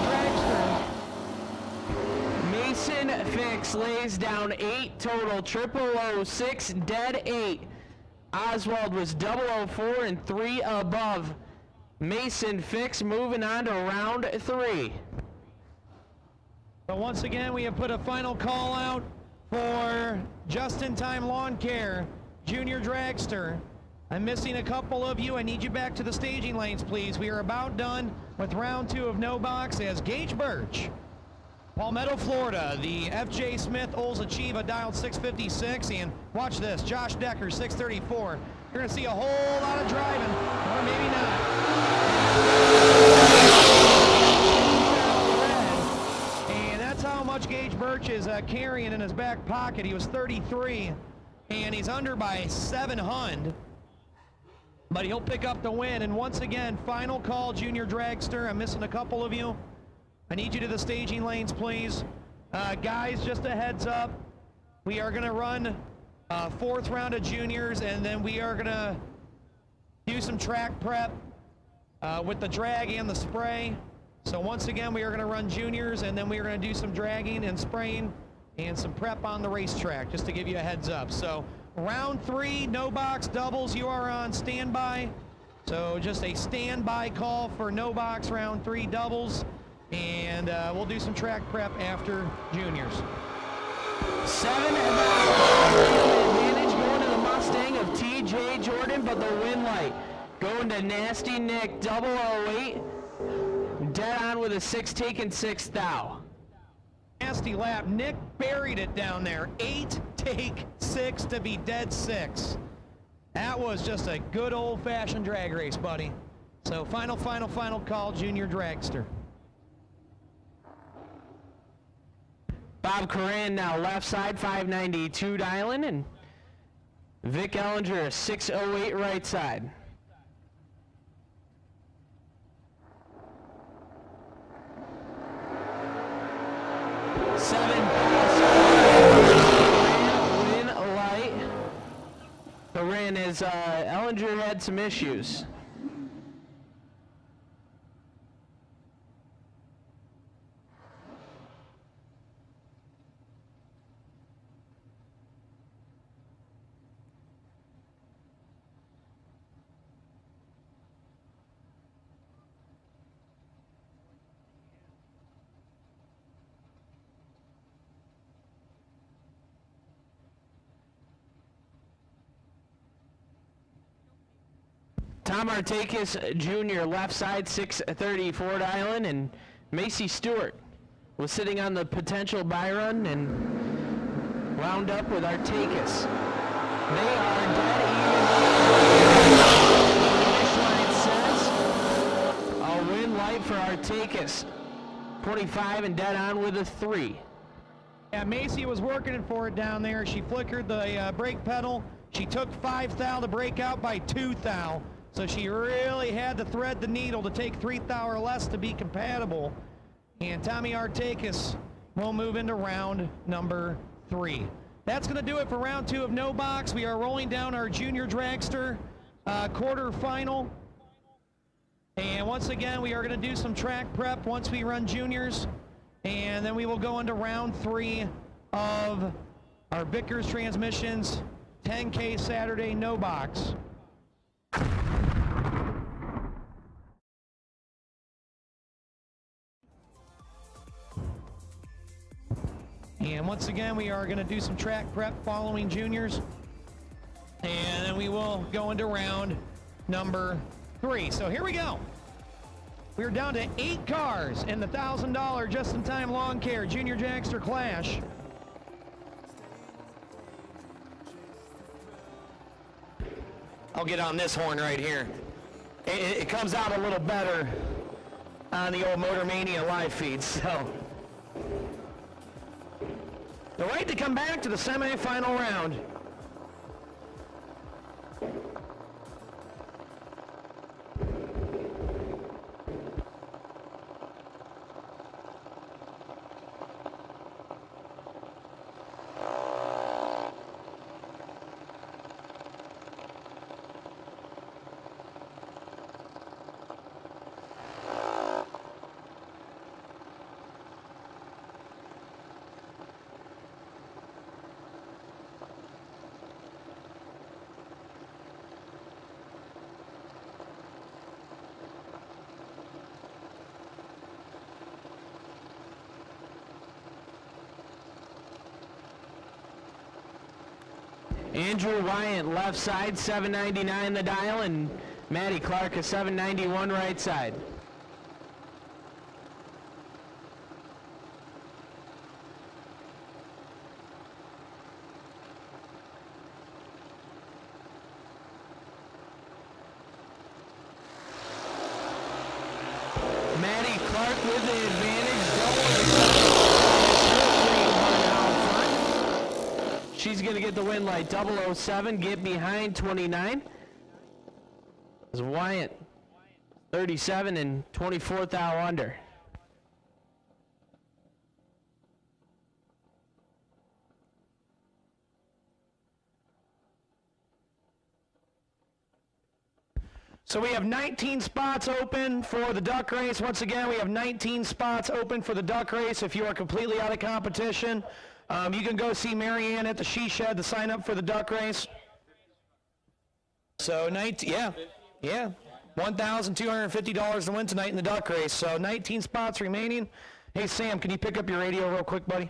Dragster. Mason Fix lays down 8 total, 006, dead 8. Oswald was 004 and 3 above. Mason Fix moving on to round 3. So once again, we have put a final call out for Just-in-Time Lawn Care, Junior Dragster. I'm missing a couple of you. I need you back to the staging lanes, please. We are about done with round 2 of No Box as Gage Birch, Palmetto, Florida, the F.J. Smith Olds Achieva dialed 656, and watch this, Josh Decker, 634. You're going to see a whole lot of driving, or maybe not. And that's how much Gage Birch is carrying in his back pocket. He was 33, and he's under by 700. But he'll pick up the win. And once again, final call, Junior Dragster. I'm missing a couple of you. I need you to the staging lanes, please. Guys, just a heads up. We are going to run 4th round of juniors, and then we are going to do some track prep with the drag and the spray. So once again, we are going to run juniors, and then we are going to do some dragging and spraying and some prep on the racetrack, just to give you a heads up. So round 3, No Box doubles, you are on standby. So just a standby call for No Box round 3 doubles. And we'll do some track prep after juniors. 7 advantage going to the Mustang of TJ Jordan, but the win light going to Nasty Nick, 008, dead on with a 6, taking 6th thou. Nasty lap. Nick buried it down there. 8, take 6 to be dead 6. That was just a good old-fashioned drag race, buddy. So final call, Junior Dragster. Bob Coran now left side, 592 dialing, and Vic Ellinger, 608 right side. Win light. Coran as Ellinger had some issues. Tom Artakis Jr. left side, 634 dialing, and Macy Stewart was sitting on the potential buy run and wound up with Artakis. They are dead even. Finish line says a win light for Artakis, 25 and dead on with a 3. Yeah, Macy was working for it down there. She flickered the brake pedal. She took 5 thou to break out by 2 thou. So she really had to thread the needle to take 3 thou or less to be compatible. And Tommy Artakis will move into round number 3. That's going to do it for round 2 of No Box. We are rolling down our Junior Dragster quarterfinal. And once again, we are going to do some track prep once we run juniors. And then we will go into round 3 of our Vickers Transmissions 10K Saturday No Box. And once again, we are going to do some track prep following juniors. And then we will go into round number 3. So here we go. We're down to 8 cars in the $1,000 Just-in-Time Lawn Care Junior Dragster Clash. I'll get on this horn right here. It comes out a little better on the old Motor Mania live feed, so. The right to come back to the semi-final round. Andrew Wyatt, left side, 799 the dial, and Maddie Clark, a 791 right side. Maddie Clark with the advantage, she's going to get the win light. 007, get behind 29. As Wyatt, 37 and 24th thou under. So we have 19 spots open for the duck race. Once again, we have 19 spots open for the duck race. If you are completely out of competition, you can go see Marianne at the She Shed to sign up for the duck race. So, yeah, $1,250 to win tonight in the duck race. So 19 spots remaining. Hey, Sam, can you pick up your radio real quick, buddy?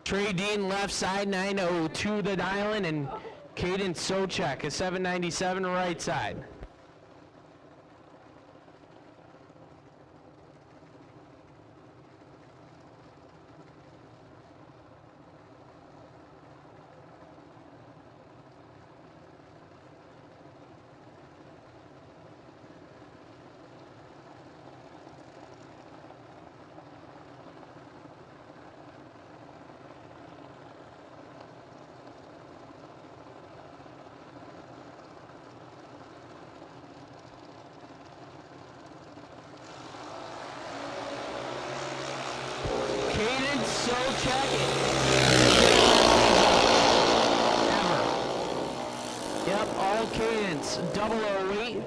Trey Dean, left side, 902 the dial-in, and Caden Sochek, a 797 right side. Caden Sochek. Yep, all cadence. 008.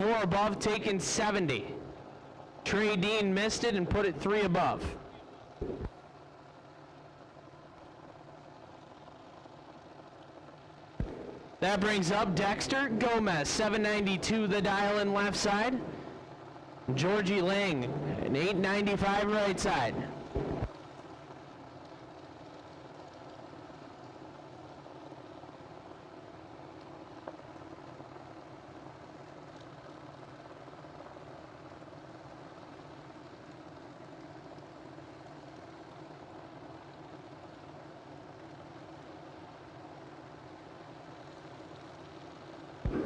4 above, taken 70. Trey Dean missed it and put it 3 above. That brings up Dexter Gomez, 792 the dial-in left side. Georgie Lang, an 895 right side.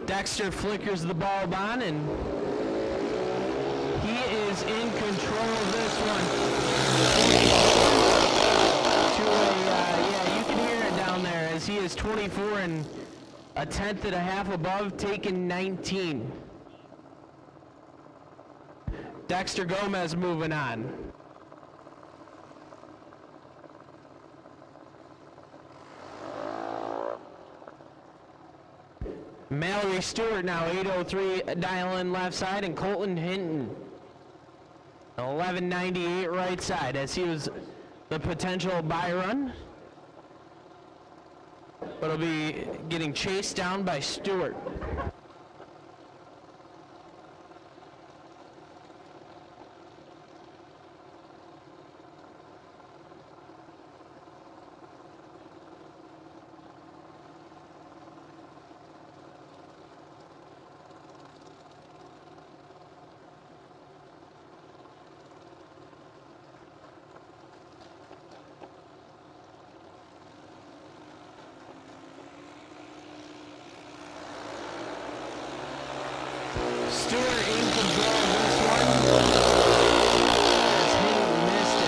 Dexter flickers the bulb on, and he is in control of this one. Yeah, you can hear it down there as he is 24 and a tenth and a half above, taking 19. Dexter Gomez moving on. Mallory Stewart now 803 dial-in left side, and Colton Hinton 1198 right side as he was the potential buy run. but will be getting chased down by Stewart. Stewart aimed to blow this one. That's hit and missed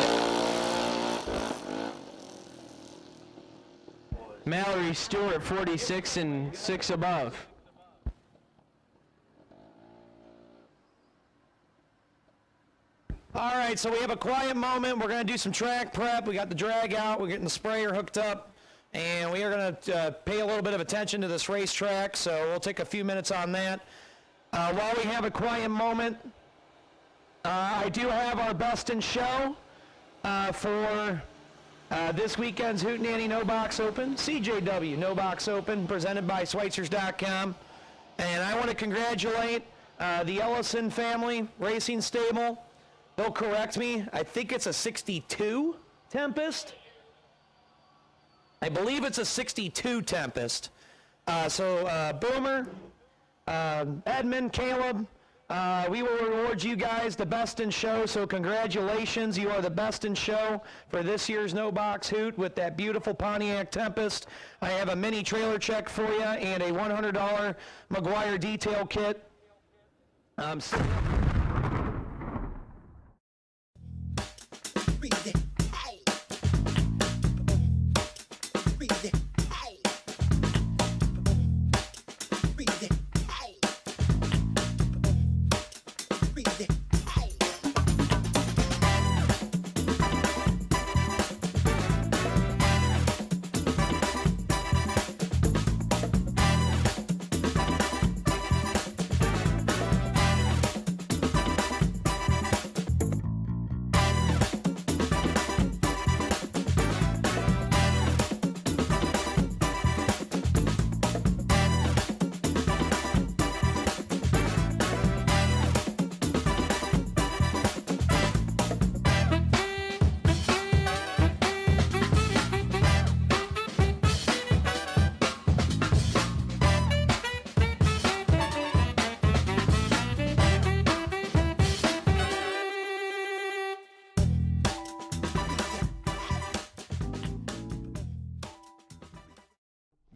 it. Mallory Stewart, 46 and 6 above. All right, so we have a quiet moment. We're going to do some track prep. We got the drag out. We're getting the sprayer hooked up. And we are going to pay a little bit of attention to this racetrack. So we'll take a few minutes on that. While we have a quiet moment, I do have our best in show for this weekend's Hootenanny No Box Open, CJW No Box Open, presented by Schweitzers.com. And I want to congratulate the Ellison family racing stable. They'll correct me. I think it's a 62 Tempest. I believe it's a 62 Tempest. Boomer, Edmund, Caleb, we will reward you guys the best in show, so congratulations. You are the best in show for this year's No Box Hoot with that beautiful Pontiac Tempest. I have a mini trailer check for you and a $100 McGuire detail kit.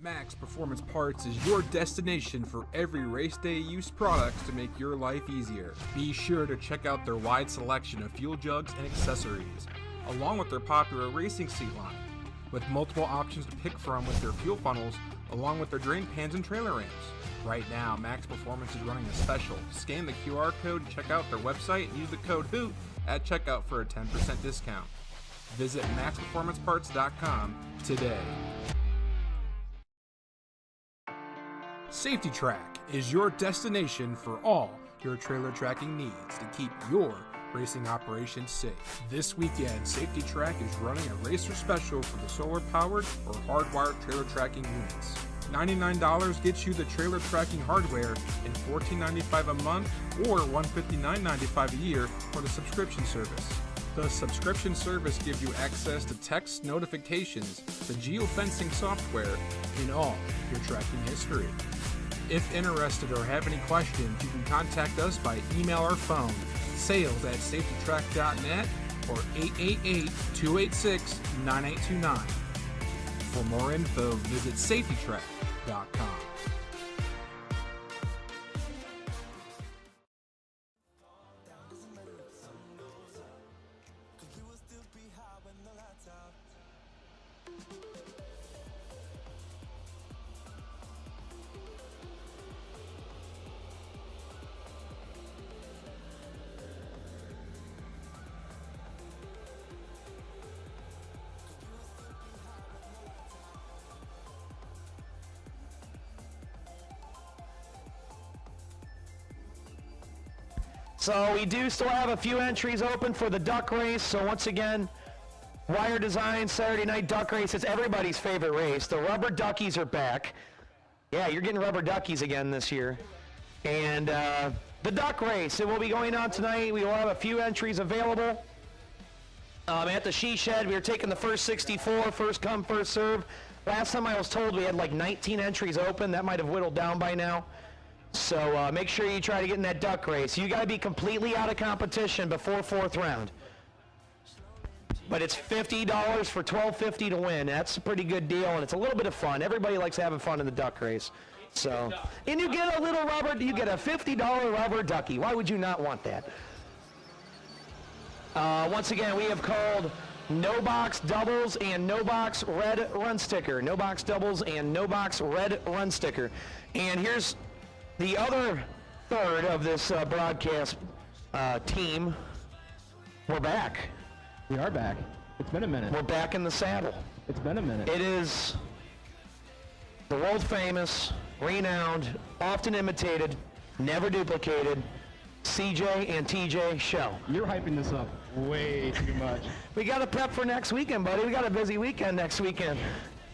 Max Performance Parts is your destination for every race day use products to make your life easier. Be sure to check out their wide selection of fuel jugs and accessories, along with their popular racing seat line, with multiple options to pick from with their fuel funnels, along with their drain pans and trailer ramps. Right now, Max Performance is running a special. Scan the QR code, check out their website, and use the code HOOT at checkout for a 10% discount. Visit maxperformanceparts.com today. Safety Track is your destination for all your trailer tracking needs to keep your racing operations safe. This weekend, Safety Track is running a racer special for the solar-powered or hardwired trailer tracking units. $99 gets you the trailer tracking hardware and $14.95 a month or $159.95 a year for the subscription service. The subscription service gives you access to text notifications, the geofencing software, and all your tracking history. If interested or have any questions, you can contact us by email or phone, sales@safetytrack.net or 888-286-9829. For more info, visit safetytrack.com. So we do still have a few entries open for the duck race. So once again, Wire Design Saturday Night Duck Race. It's everybody's favorite race. The rubber duckies are back. Yeah, you're getting rubber duckies again this year. And the duck race, it will be going on tonight. We will have a few entries available. At the She Shed, we are taking the first 64, first come, first serve. Last time I was told we had like 19 entries open. That might have whittled down by now. So make sure you try to get in that duck race. You got to be completely out of competition before fourth round. But it's $50 for $12.50 to win. That's a pretty good deal, and it's a little bit of fun. Everybody likes having fun in the duck race. So, and you get a little rubber, you get a $50 rubber ducky. Why would you not want that? Once again, we have called No Box Doubles and No Box Red Run Sticker. No Box Doubles and No Box Red Run Sticker. And here's the other third of this broadcast team. We're back. We are back. It's been a minute. We're back in the saddle. It's been a minute. It is the world famous, renowned, often imitated, never duplicated CJ and TJ show. You're hyping this up way too much. We got to prep for next weekend, buddy. We got a busy weekend next weekend.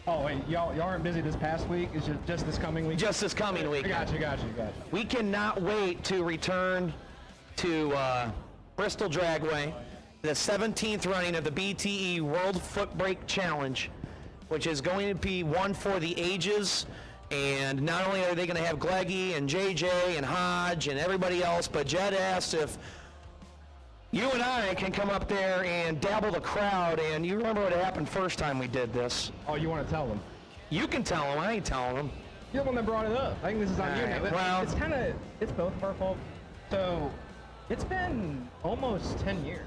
Oh, wait, y'all aren't busy this past week? It's just this coming week? Just this coming weekend. Gotcha. We cannot wait to return to Bristol Dragway, the 17th running of the BTE World Foot Brake Challenge, which is going to be one for the ages. And not only are they going to have Gleggy and JJ and Hodge and everybody else, but Jed asked if you and I can come up there and dabble the crowd. And you remember what happened first time we did this. Oh, you want to tell them? You can tell them. I ain't telling them. You're the one that brought it up. I think this is on you now. Well, it's both of our fault. So, it's been almost 10 years.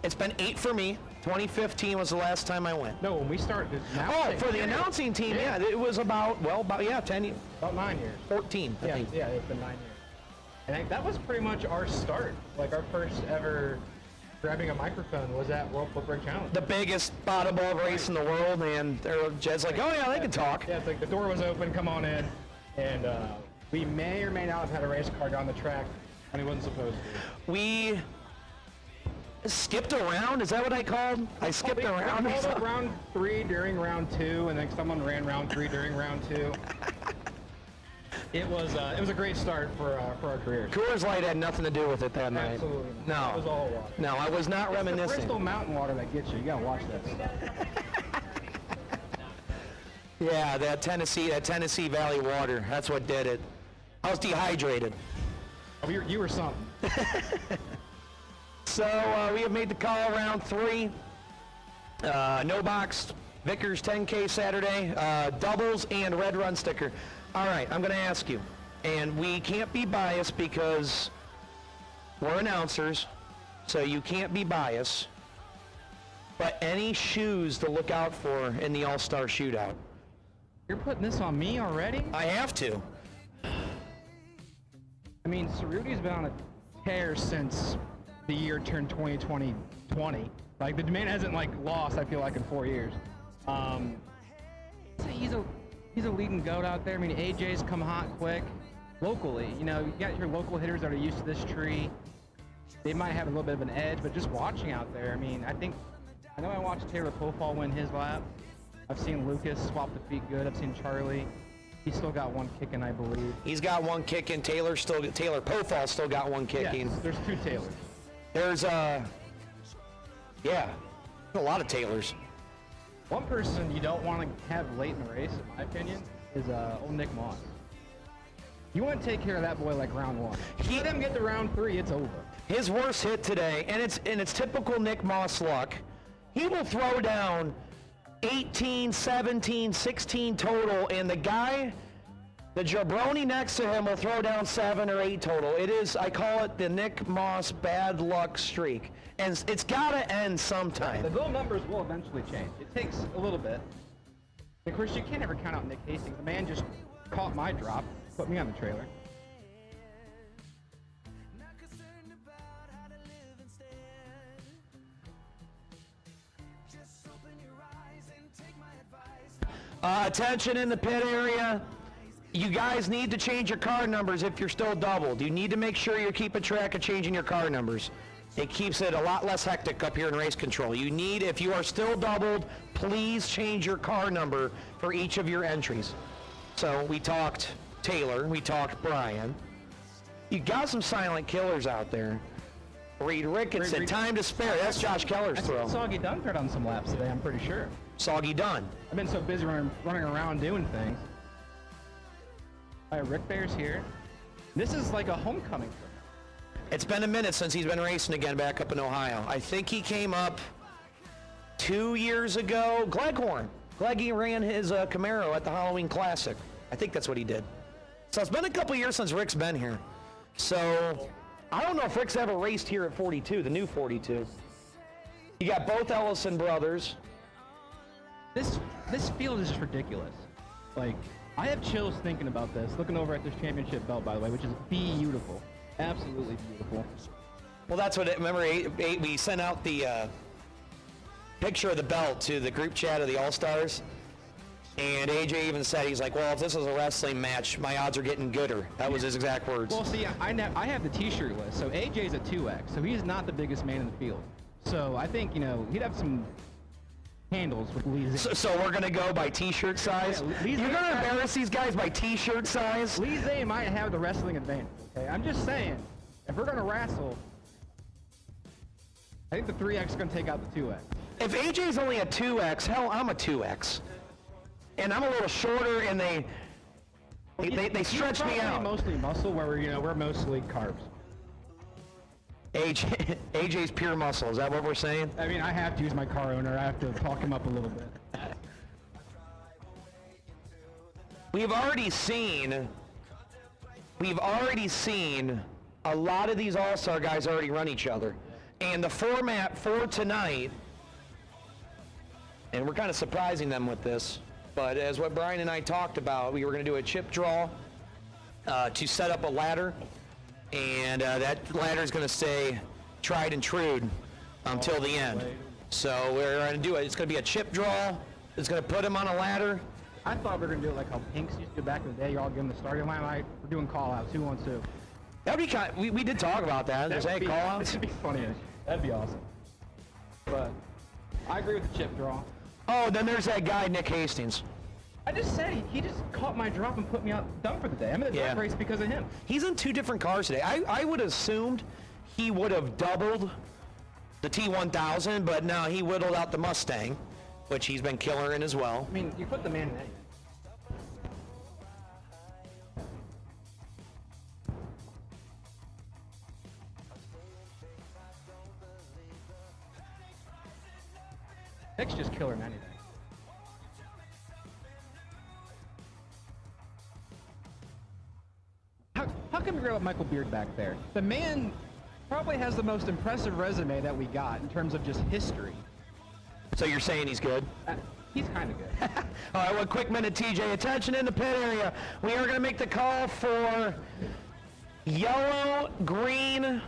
It's been 8 for me. 2015 was the last time I went. No, when we started. Oh, for the announcing team, yeah, it was about 10 years. About 9 years. 14, I think. Yeah, it's been 9 years. And I think that was pretty much our start. Like our first ever grabbing a microphone was at World Foot Brake Challenge. The biggest bottom ball race in the world, and Jed's like, oh yeah, they can talk. Yeah, it's like the door was open, come on in. And we may or may not have had a race car down the track when he wasn't supposed to. We skipped around, is that what I called? I skipped around. We called up round 3 during round 2, and then someone ran round 3 during round 2. It was a great start for our careers. Coors Light had nothing to do with it that night. Absolutely not. No. It was all water. No, I was not It's reminiscing. the Bristol mountain water that gets you. You gotta watch that stuff. Yeah, that Tennessee Valley water, that's what did it. I was dehydrated. Oh, you were something. So we have made the call round 3. No box, Vickers 10K Saturday, doubles and red run sticker. All right, I'm going to ask you, and we can't be biased because we're announcers, so you can't be biased, but any shoes to look out for in the All-Star Shootout? You're putting this on me already? I have to. I mean, Cerruti's been on a tear since the year turned 2020. Like, the demand hasn't, like, lost, I feel like, in 4 years. So he's a leading goat out there. I mean, AJ's come hot quick. Locally, you know, you got your local hitters that are used to this tree. They might have a little bit of an edge, but just watching out there, I mean, I know I watched Taylor Pofall win his lap. I've seen Lucas swap the feet good. I've seen Charlie. He's still got one kicking, I believe. He's got one kicking. Taylor Pofall still got one kicking. Yes, there's 2 Taylors. There's a lot of Taylors. One person you don't want to have late in the race, in my opinion, is old Nick Moss. You want to take care of that boy like round 1. Let him get to round 3, it's over. His worst hit today, and it's typical Nick Moss luck. He will throw down 18, 17, 16 total, and the jabroni next to him will throw down 7 or 8 total. I call it the Nick Moss bad luck streak. And it's got to end sometime. The little numbers will eventually change. It takes a little bit. Of course, you can't ever count out Nick Hastings. The man just caught my drop, put me on the trailer. Attention in the pit area. You guys need to change your car numbers if you're still doubled. You need to make sure you're keeping track of changing your car numbers. It keeps it a lot less hectic up here in race control. You need, if you are still doubled, please change your car number for each of your entries. So we talked Taylor, we talked Brian. You got some silent killers out there. Reed Ricketson, time to spare. That's Josh Keller's throw. Soggy Dunn thread on some laps today, I'm pretty sure. Soggy Dunn. I've been so busy running around doing things. All right, Rick Bear's here. This is like a homecoming for him. It's been a minute since he's been racing again back up in Ohio. I think he came up 2 years ago. Gleghorn. Gleggy ran his Camaro at the Halloween Classic. I think that's what he did. So it's been a couple years since Rick's been here. So I don't know if Rick's ever raced here at 42, the new 42. You got both Ellison brothers. This field is just ridiculous. Like, I have chills thinking about this, looking over at this championship belt, by the way, which is beautiful. Absolutely beautiful. Well, that's what, remember, we sent out the picture of the belt to the group chat of the All-Stars, and AJ even said, he's like, well, if this is a wrestling match, my odds are getting gooder. That was his exact words. Well, see, I have the t-shirt list, so AJ's a 2X, so he's not the biggest man in the field. So I think, you know, he'd have some handles with Lee Zane. So we're going to go by t-shirt size? Yeah, You're going to embarrass these guys by t-shirt size? Lee Zane might have the wrestling advantage, okay? I'm just saying, if we're going to wrestle, I think the 3X is going to take out the 2X. If AJ's only a 2X, hell, I'm a 2X. And I'm a little shorter, and they stretch me out. Mostly muscle, where we're mostly carbs. AJ's pure muscle, is that what we're saying? I mean, I have to use my car owner. I have to talk him up a little bit. We've already seen a lot of these All-Star guys already run each other. And the format for tonight, and we're kind of surprising them with this, but as what Brian and I talked about, we were going to do a chip draw to set up a ladder, and that ladder is going to stay tried and true until the end. So we're going to do it. It's going to be a chip draw. It's going to put them on a ladder. I thought we were going to do it like how Pinks used to do back in the day. You all give them the starting line. We're doing call-outs, 2-1-2. That'd be kind. We did talk about that. Just hey, call-outs. That'd be funny. That'd be awesome. But I agree with the chip draw. Oh, then there's that guy, Nick Hastings. I just said he just caught my drop and put me out done for the day. I'm in the drag race because of him. He's in two different cars today. I would have assumed he would have doubled the T1000, but no, he whittled out the Mustang, which he's been killer in as well. I mean, you put the man in anything. Nick's just killer in anything. How come we grab Michael Beard back there? The man probably has the most impressive resume that we got in terms of just history. So you're saying he's good? He's kind of good. All right, one quick minute, TJ. Attention in the pit area. We are going to make the call for yellow, green,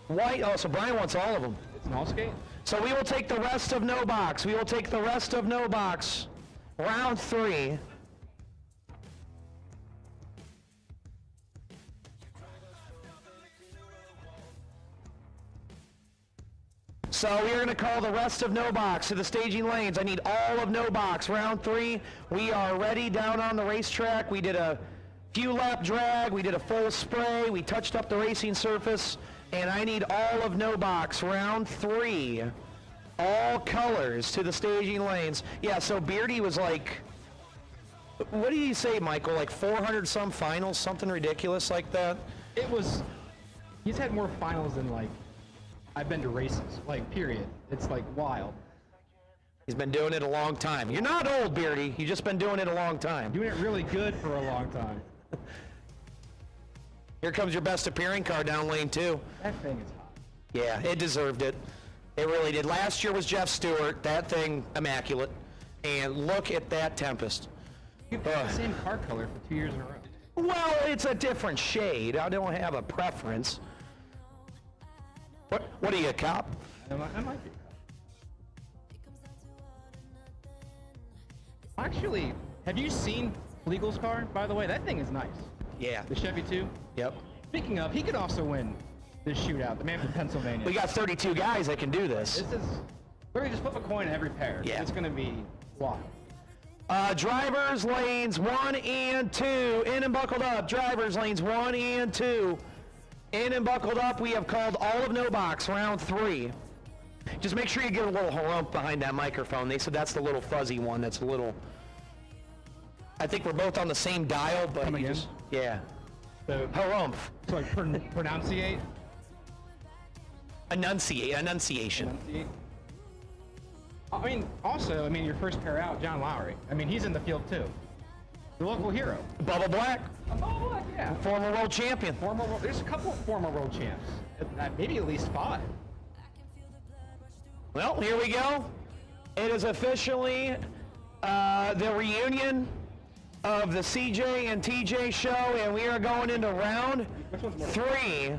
white. Oh, so Brian wants all of them. It's an all skate. So we will take the rest of no box. We will take the rest of no box. Round 3. So we are going to call the rest of no box to the staging lanes. I need all of no box. Round 3, we are ready down on the racetrack. We did a few lap drag. We did a full spray. We touched up the racing surface. And I need all of no box. Round 3, all colors to the staging lanes. Yeah, so Beardy was like, what do you say, Michael? Like 400 some finals, something ridiculous like that? It was, he's had more finals than like, I've been to races, like, period. It's, like, wild. He's been doing it a long time. You're not old, Beardy. You've just been doing it a long time. Doing it really good for a long time. Here comes your best appearing car down lane 2. That thing is hot. Yeah, it deserved it. It really did. Last year was Jeff Stewart. That thing, immaculate. And look at that Tempest. You've got the same car color for 2 years in a row. Well, it's a different shade. I don't have a preference. What are you, a cop? I might be. Actually, have you seen Legal's car, by the way? That thing is nice. Yeah. The Chevy 2? Yep. Speaking of, he could also win this shootout. The man from Pennsylvania. We got 32 guys that can do this. This is. We're gonna just flip a coin every pair. Yeah. It's gonna be wild. Drivers lanes 1 and 2, in and buckled up. Drivers lanes 1 and 2, in and buckled up. We have called all of No Box, round 3. Just make sure you get a little harump behind that microphone. They said that's the little fuzzy one. That's a little. I think we're both on the same dial, but Come you again? just yeah. So, Harumph. so like pronunciate. Enunciation. Enunciate. I mean, also, your first pair out, John Lowry. I mean, he's in the field too. The local hero. Bubba Black, Oh, look, yeah. former world champion. There's a couple of former world champs. Maybe at least 5. Well, here we go. It is officially the reunion of the CJ and TJ show, and we are going into round 3.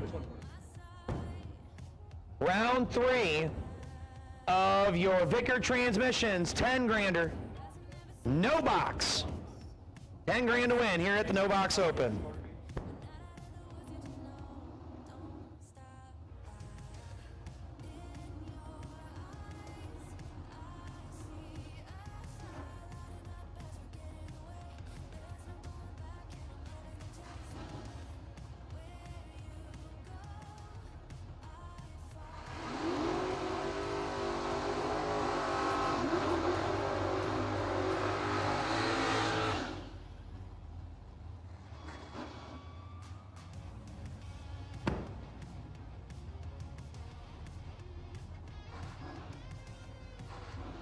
Round 3 of your Vicker Transmissions 10 grander No Box. 10 grand to win here at the No Box Open.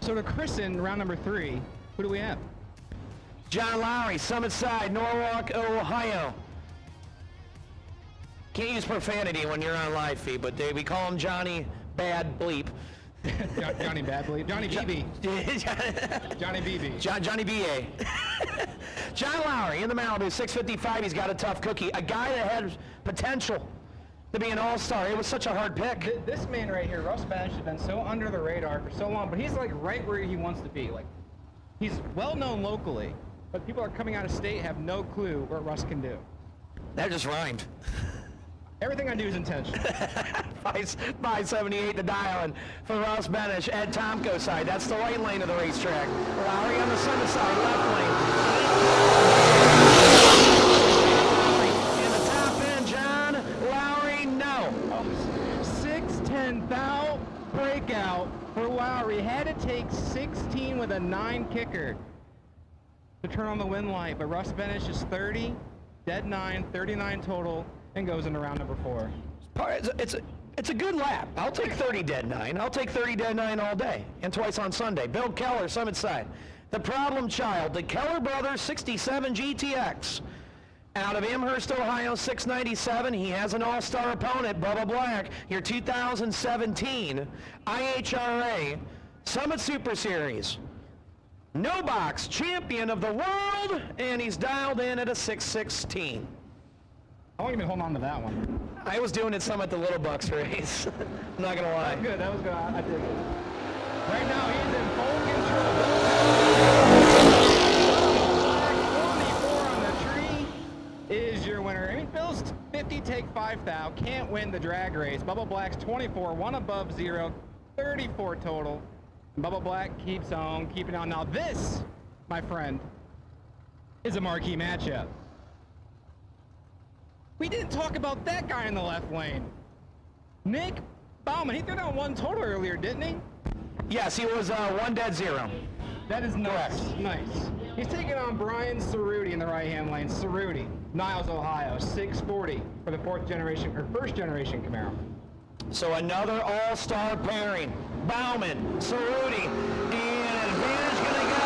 So to christen round number 3, who do we have? John Lowry, Summit Side, Norwalk, Ohio. Can't use profanity when you're on live feed, but we call him Johnny Bad Bleep. Johnny Badley. Johnny BB. Johnny BB. Johnny B.A. John Lowry in the Malibu, 655. He's got a tough cookie. A guy that had potential to be an all-star. It was such a hard pick. This man right here, Russ Bench, has been so under the radar for so long, but he's like right where he wants to be. Like, he's well known locally, but people are coming out of state have no clue what Russ can do. That just rhymed. Everything I do is intentional. 578 to dial, and for Ross Benish, Ed Tomko side. That's the right lane of the racetrack. Lowry on the center side, left lane. In the top end, John Lowry, no. 6-10 foul breakout for Lowry. Had to take 16 with a 9 kicker to turn on the win light, but Russ Benish is 30, dead 9, 39 total, and goes into round number 4. It's a good lap. I'll take 30 dead 9. I'll take 30 dead 9 all day, and twice on Sunday. Bill Keller, Summit Side. The problem child, the Keller Brothers 67 GTX. Out of Amherst, Ohio, 697. He has an all-star opponent, Bubba Black, your 2017 IHRA Summit Super Series No Box champion of the world, and he's dialed in at a 616. How long have you been holding on to that one? I was doing it some at the Little Bucks race. I'm not gonna lie. Good, that was good. I dig it. Right now, he's in full control. 24 on the tree is your winner. I mean, Bill's 50 take 5 thou, can't win the drag race. Bubba Black's 24, 1 above 0, 34 total. And Bubba Black keeps on keeping on. Now this, my friend, is a marquee matchup. We didn't talk about that guy in the left lane. Nick Bauman, he threw down 1 total earlier, didn't he? Yes, he was 1 dead 0. That is nice. Correct. Nice. He's taking on Brian Cerruti in the right-hand lane. Cerruti, Niles, Ohio, 640 for the first generation Camaro. So another all-star pairing. Bauman, Cerruti, and advantage gonna go.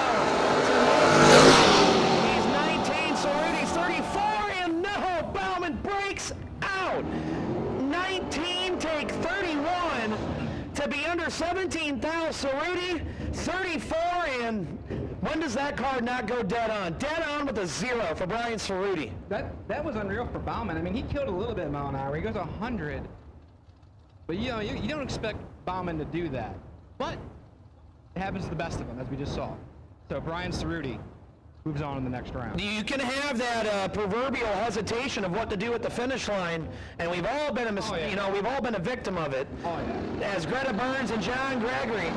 He's 19, Cerruti's 34, and no, Bauman breaks out. 19 take 31 to be under 17,000. Cerruti, 34, and when does that card not go dead on? Dead on with a 0 for Brian Cerruti. That was unreal for Bauman. I mean, he killed a little bit mile an hour. He goes 100. But you know, you don't expect Bauman to do that. But it happens to the best of them, as we just saw. So Brian Cerruti moves on in the next round. You can have that proverbial hesitation of what to do at the finish line, and we've all been we've all been a victim of it. Oh, yeah. As Greta Burns and John Gregory.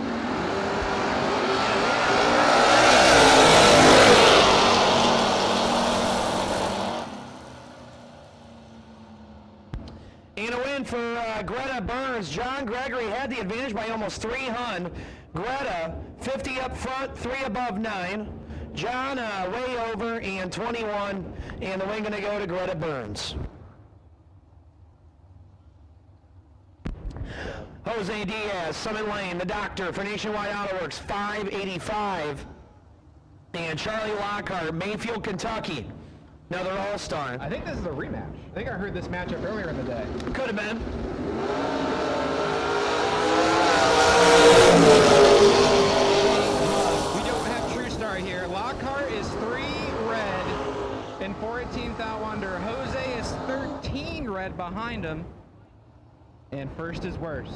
And a win for Greta Burns. John Gregory had the advantage by almost 300. Greta, 50 up front, 3 above 9. John way over and 21, and the win going to go to Greta Burns. Jose Diaz, Summit Lane, the doctor for Nationwide Auto Works, 585. And Charlie Lockhart, Mayfield, Kentucky, another All-Star. I think this is a rematch. I think I heard this matchup earlier in the day. Could have been. We don't have True Star here. Lockhart is 3 red and 14th out under. Jose is 13 red behind him. And first is worse.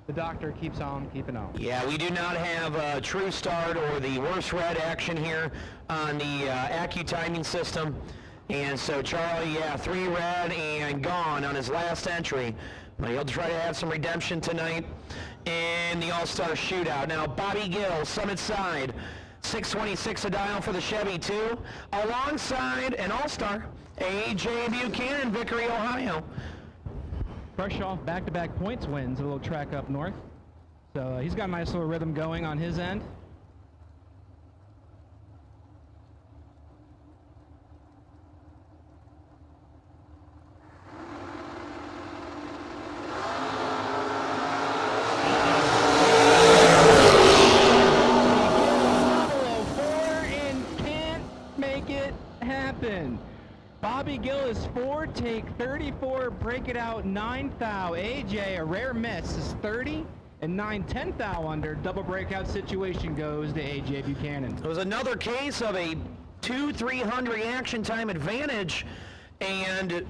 The doctor keeps on keeping on. Yeah, we do not have a True Start or the worst red action here on the AccuTiming system. And so Charlie, 3 red and gone on his last entry. But he'll try to have some redemption tonight in the All-Star Shootout. Now, Bobby Gill, Summit Side, 626 a dial for the Chevy 2, alongside an All-Star, A.J. Buchanan, Vickery, Ohio. Fresh off back-to-back points wins, a little track up north. So he's got a nice little rhythm going on his end. Bobby Gill is 4, take 34, break it out 9th thou. AJ, a rare miss, is 30 and 9 10th thou under. Double breakout situation goes to AJ Buchanan. It was another case of a 2-300 reaction time advantage, and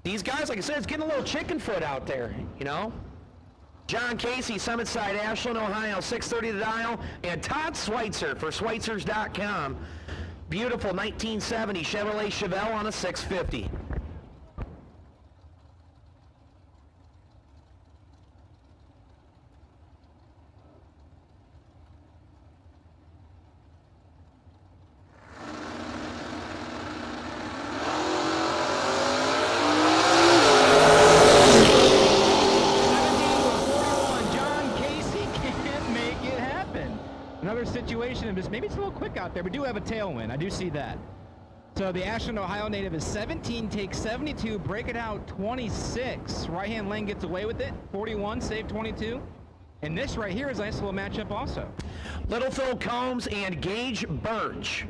these guys, like I said, it's getting a little chicken foot out there, you know. John Casey, Summit Side, Ashland, Ohio, 630 the dial, and Todd Schweitzer for Schweitzers.com. Beautiful 1970 Chevrolet Chevelle on a 650. Situation of just maybe it's a little quick out there. We do have a tailwind. I do see that. So the Ashland, Ohio native is 17, takes 72, break it out 26. Right-hand lane gets away with it. 41, save 22. And this right here is a nice little matchup also. Little Phil Combs and Gage Birch.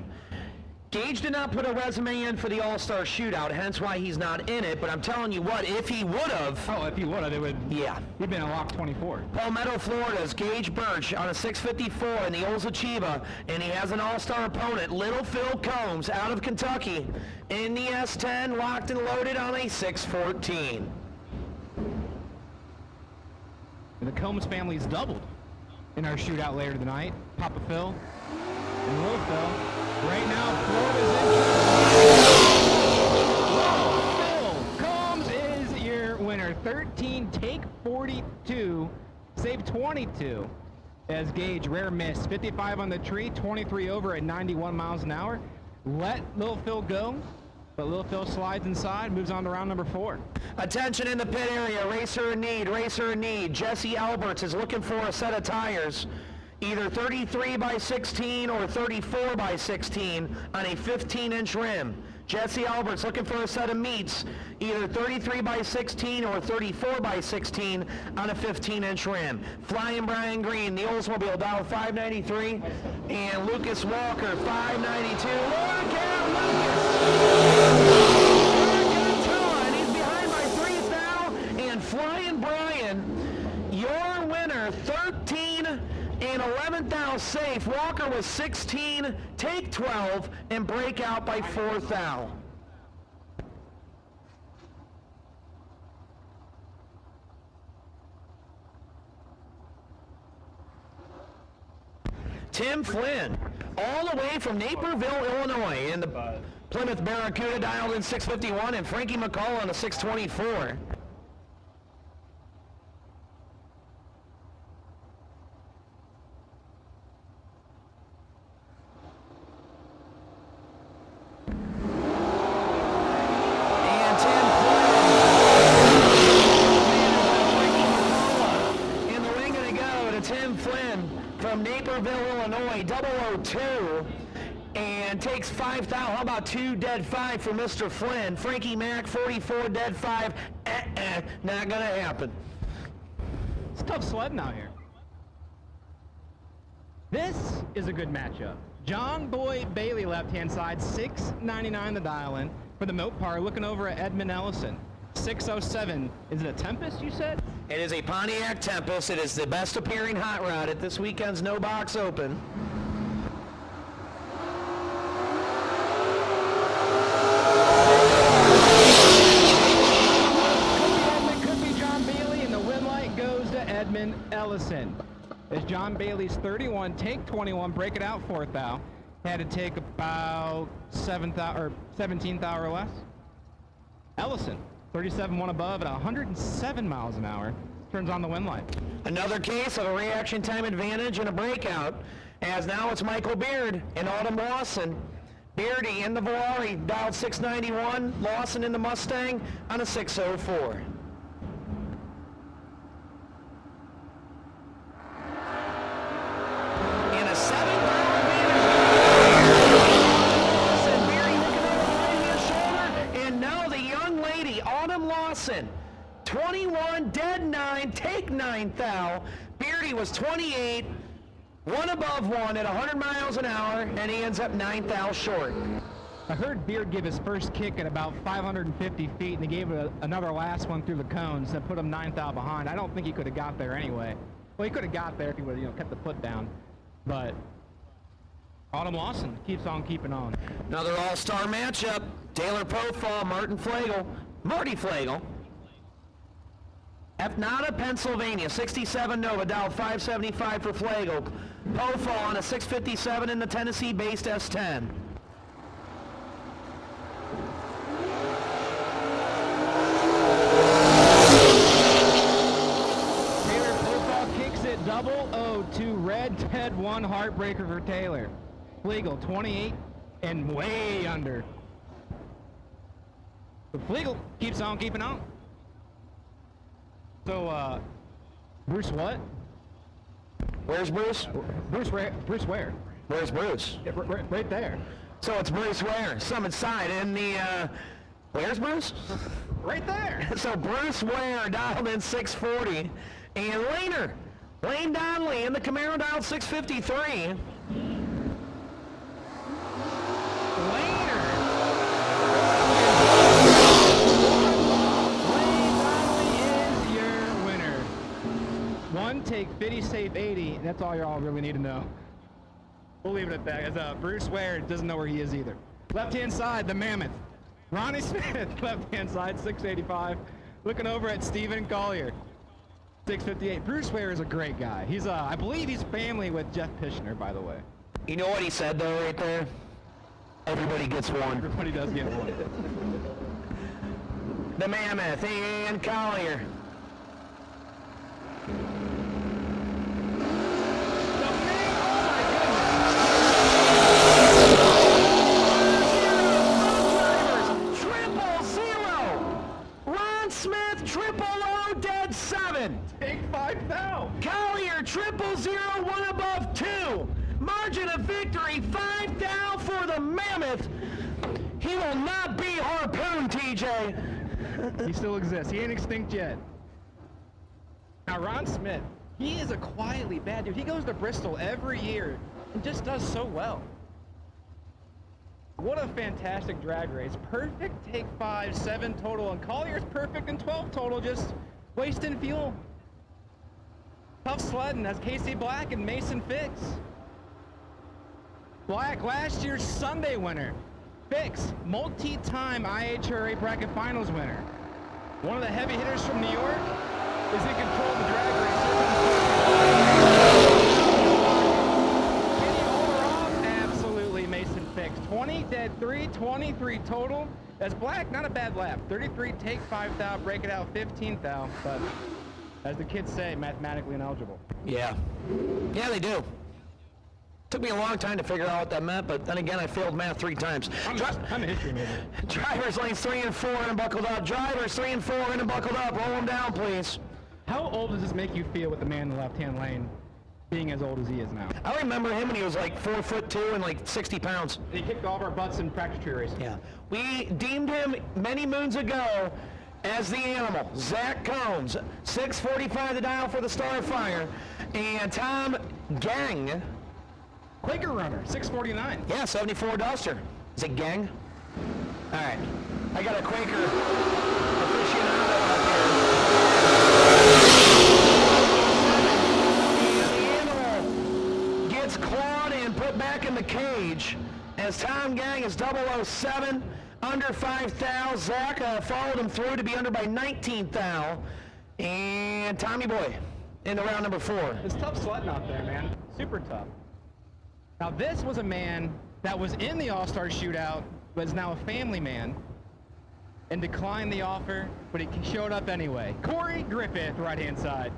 Gage did not put a resume in for the All-Star Shootout, hence why he's not in it, but I'm telling you what, if he would have... Oh, if he would have, it would... Yeah. He'd been a lock 24. Palmetto, Florida's Gage Birch on a 654 in the Olds Chiba, and he has an All-Star opponent, Little Phil Combs, out of Kentucky, in the S10, locked and loaded on a 614. And the Combs family's doubled in our shootout later tonight. Papa Phil and Little Phil. Right now, Florida's in. Phil Combs is your winner. 13, take 42, save 22. As Gage, rare miss. 55 on the tree, 23 over at 91 miles an hour. Let Little Phil go, but Little Phil slides inside, moves on to round number 4. Attention in the pit area, racer in need, racer in need. Jesse Alberts is looking for a set of tires. Either 33 by 16 or 34 by 16 on a 15-inch rim. Jesse Alberts looking for a set of meats, either 33 by 16 or 34 by 16 on a 15-inch rim. Flying Brian Green, the Oldsmobile, dial 593, and Lucas Walker, 592. Look at Lucas! He's behind by 3 thou, and Flying Brian, your winner, 13 and 11th thou safe. Walker was 16, take 12, and break out by 4th thou. Tim Flynn, all the way from Naperville, Illinois, in the Plymouth Barracuda, dialed in 651, and Frankie McCall on a 624. And Tim Flynn. And the wing gonna go to Tim Flynn from Naperville, Illinois, 002. And takes 5,000. How about 2 dead 5 for Mr. Flynn? Frankie Mack, 44 dead 5. Not gonna happen. It's tough sledding out here. This is a good matchup. John Boy Bailey, left-hand side, 699 the dial-in for the Mopar, looking over at Edmund Ellison, 607. Is it a Tempest, you said? It is a Pontiac Tempest. It is the best appearing hot rod at this weekend's No Box Open. Could be John Bailey, and the win light goes to Edmund Ellison. As John Bailey's 31, take 21, break it out 4th thou. Had to take about 7th thou or 17th thou or less. Ellison, 37, one above at 107 miles an hour. Turns on the win light. Another case of a reaction time advantage and a breakout, as now it's Michael Beard and Autumn Lawson. Beardy in the Valari, dialed 691. Lawson in the Mustang on a 604. And a 7-hour advantage. Beardy looking over the right-hand shoulder, and now the young lady, Autumn Lawson. 21, dead 9, take 9 thou. Beardy was 28, one above one at 100 miles an hour, and he ends up 9 thou short. I heard Beard give his first kick at about 550 feet, and he gave it another last one through the cones that put him 9 thou behind. I don't think he could have got there anyway. Well, he could have got there if he would have, kept the foot down. But Autumn Lawson keeps on keeping on. Another all-star matchup. Taylor Profall, Marty Flagel. Efnata, Pennsylvania, 67 Nova, dialed 575 for Flagel. Profall on a 657 in the Tennessee-based S10. Taylor Profall kicks it 002, red, dead, 1 heartbreaker for Taylor. Flegel, 28 and way under. But Flegel keeps on keeping on. So, Bruce what? Where's Bruce? Bruce where? Where's Bruce? Yeah, right there. So it's Bruce Ware, Summit Side, in the, where's Bruce? Right there. So Bruce Ware dialed in 640, and Lane Donnelly in the Camaro dialed 653. One take 50 safe 80. That's all y'all really need to know. We'll leave it at that. As Bruce Ware doesn't know where he is either. Left-hand side, the Mammoth. Ronnie Smith, left-hand side, 685. Looking over at Stephen Collier, 658. Bruce Ware is a great guy. He's, I believe he's family with Jeff Pishner, by the way. You know what he said though, right there? Everybody gets one. Everybody does get one. The Mammoth and Collier. Take 5 thou. Collier, 000, 1 above 2. Margin of victory, 5 down for the Mammoth. He will not be harpooned, TJ. He still exists. He ain't extinct yet. Now, Ron Smith, he is a quietly bad dude. He goes to Bristol every year and just does so well. What a fantastic drag race. Perfect take 5, 7 total, and Collier's perfect in 12 total, just wasting fuel. Tough sledding. That's Casey Black and Mason Fix. Black, last year's Sunday winner. Fix, multi-time IHRA bracket finals winner. One of the heavy hitters from New York is in control of the drag race. 6, 20, dead 3, 23 total. That's Black, not a bad lap. 33, take 5 thou, break it out 15 thou, but as the kids say, mathematically ineligible. Yeah. Yeah, they do. Took me a long time to figure out what that meant, but then again, I failed math 3 times. I'm a history major. Drivers lanes 3 and 4 and buckled up. Drivers 3 and 4 and buckled up. Roll them down, please. How old does this make you feel with the man in the left-hand lane being as old as he is now? I remember him when he was like 4'2" and like 60 pounds. And he kicked all of our butts in practice tree racing. Yeah. We deemed him many moons ago as the animal. Zach Combs, 6:45 the dial for the Starfire. And Tom Gang. Quaker runner, 649. Yeah, 74 Duster. Is it Gang? All right. I got a Quaker aficionado out there. And the animal gets clawed and put back in the cage as Tom Gang is 007, under 5 thou. Zach followed him through to be under by 19 thou. And Tommy Boy into round number 4. It's tough sledding out there, man. Super tough. Now, this was a man that was in the All-Star Shootout, but is now a family man, and declined the offer, but he showed up anyway. Corey Griffith, right-hand side.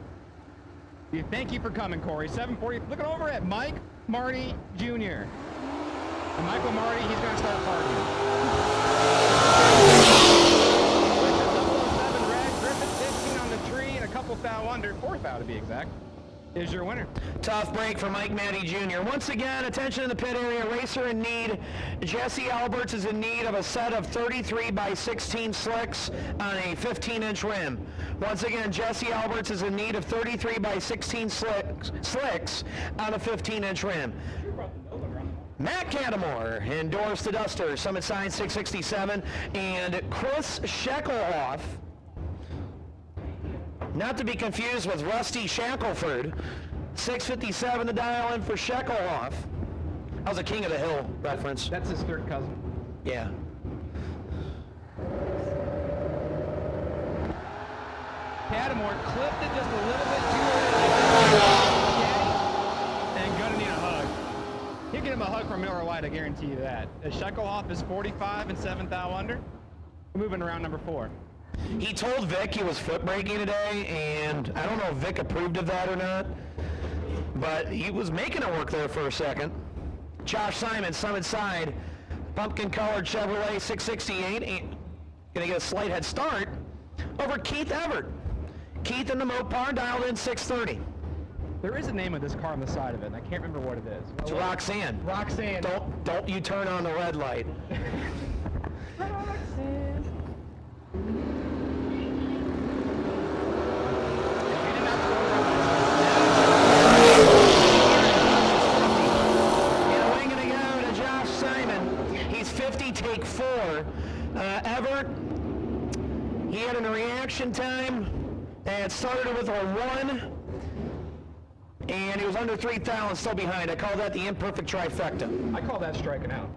Thank you for coming, Corey. 740. Looking over at Mike Marty Jr. And Michael Marty, he's going to start partying. 007 red, Griffith 15 on the tree, and a couple thou under, 4 thou to be exact, is your winner. Tough break for Mike Matty Jr. Once again, attention in the pit area, racer in need. Jesse Alberts is in need of a set of 33 by 16 slicks on a 15-inch rim. Once again, Jesse Alberts is in need of 33 by 16 slicks on a 15-inch rim. Matt Cantamore endorsed the Duster, Summit Sign 667, and Chris Sheckelhoff, not to be confused with Rusty Shackelford, 657 to dial in for Sheckelhoff. That was a King of the Hill reference. That's his third cousin. Yeah. Cantamore clipped it just a little bit too early. And gonna need a hug. He'll get him a hug from Miller Lite, I guarantee you that. Sheckelhoff is 45 and 7 thou under. We're moving to round number 4. He told Vic he was foot braking today, and I don't know if Vic approved of that or not, but he was making it work there for a second. Josh Simon, Summit Side, pumpkin-colored Chevrolet 668, gonna get a slight head start over Keith Everett. Keith in the Mopar dialed in 630. There is a name of this car on the side of it, and I can't remember what it is. It's Roxanne. Roxanne. Don't you turn on the red light. Roxanne. And a wing and a go to Josh Simon. He's 50, take 4. Everett, he had a reaction time and started with a 1. And he was under 3 thou and still behind. I call that the imperfect trifecta. I call that striking out.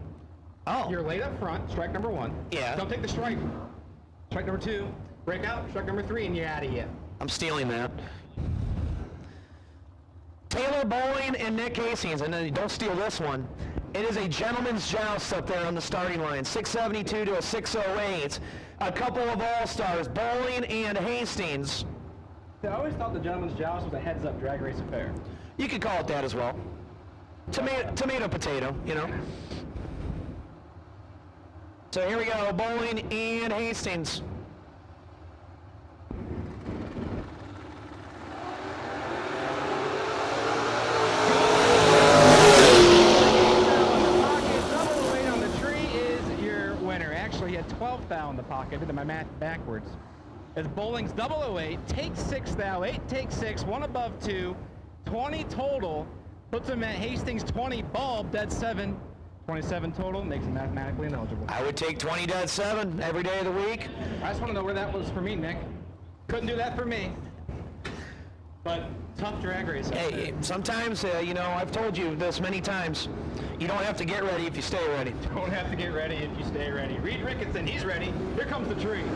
Oh. You're laid up front, strike number 1. Yeah. Don't take the strike. Strike number 2, break out, strike number 3, and you're out of here. I'm stealing that. Taylor Bowling and Nick Hastings, and then don't steal this one. It is a gentleman's joust up there on the starting line. 672 to a 608. A couple of all-stars, Bowling and Hastings. I always thought the gentleman's joust was a heads-up drag race affair. You could call it that as well. Tomato, potato, you know. So here we go, Bowling and Hastings. Actually, he had 12 thou in the pocket. I did my math backwards. As Bowling's 008, takes 6 thou, 8 takes 6, 1 above 2, 20 total, puts him at Hastings 20, bulb, dead 7, 27 total, makes him mathematically ineligible. I would take 20 dead 7 every day of the week. I just want to know where that was for me, Nick. Couldn't do that for me. But tough drag race. Hey, sometimes, you know, I've told you this many times, you don't have to get ready if you stay ready. Don't have to get ready if you stay ready. Reed Ricketson, he's ready. Here comes the tree. And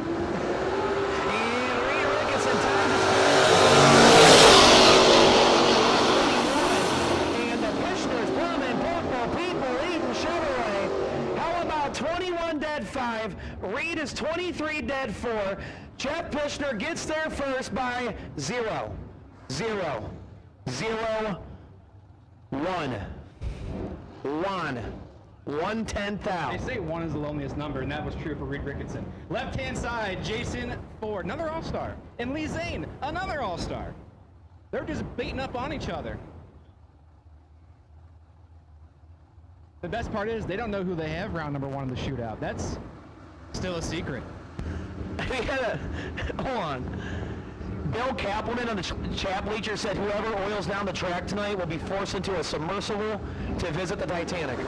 Reed Ricketson time and the Pishners, Plum and Purple, people eating Chevrolet 5. Reed is 23 dead 4. Jeff Pishner gets there first by 0, 0, 0, 1. 1/10,000. They say 1 is the loneliest number, and that was true for Reed Ricketson. Left-hand side, Jason Ford, another All-Star. And Lee Zane, another All-Star. They're just beating up on each other. The best part is they don't know who they have round number 1 in the shootout. That's still a secret. We had hold on. Bill Kappelman on the chat bleacher said whoever oils down the track tonight will be forced into a submersible to visit the Titanic.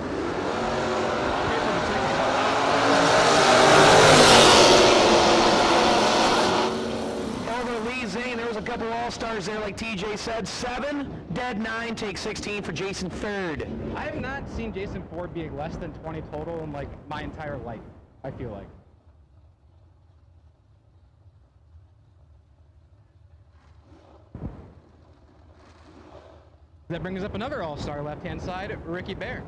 Over Lee Zane, there was a couple All-Stars there, like TJ said. 7, dead 9, take 16 for Jason Third. I have not seen Jason Ford be less than 20 total in like my entire life, I feel like. That brings up another All-Star left-hand side, Ricky Bear.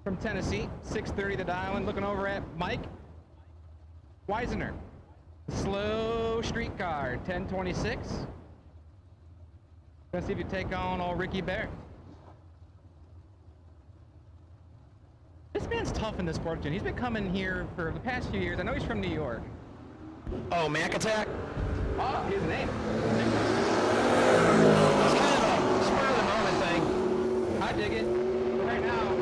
From Tennessee, 630 the dial-in, looking over at Mike Weisener. Slow streetcar, 1026. Gonna see if you take on old Ricky Bear. This man's tough in this sport, Jen. He's been coming here for the past few years. I know he's from New York. Oh, Mac Attack? Oh, his name. It's kind of a spur of the moment thing. I dig it. Right now,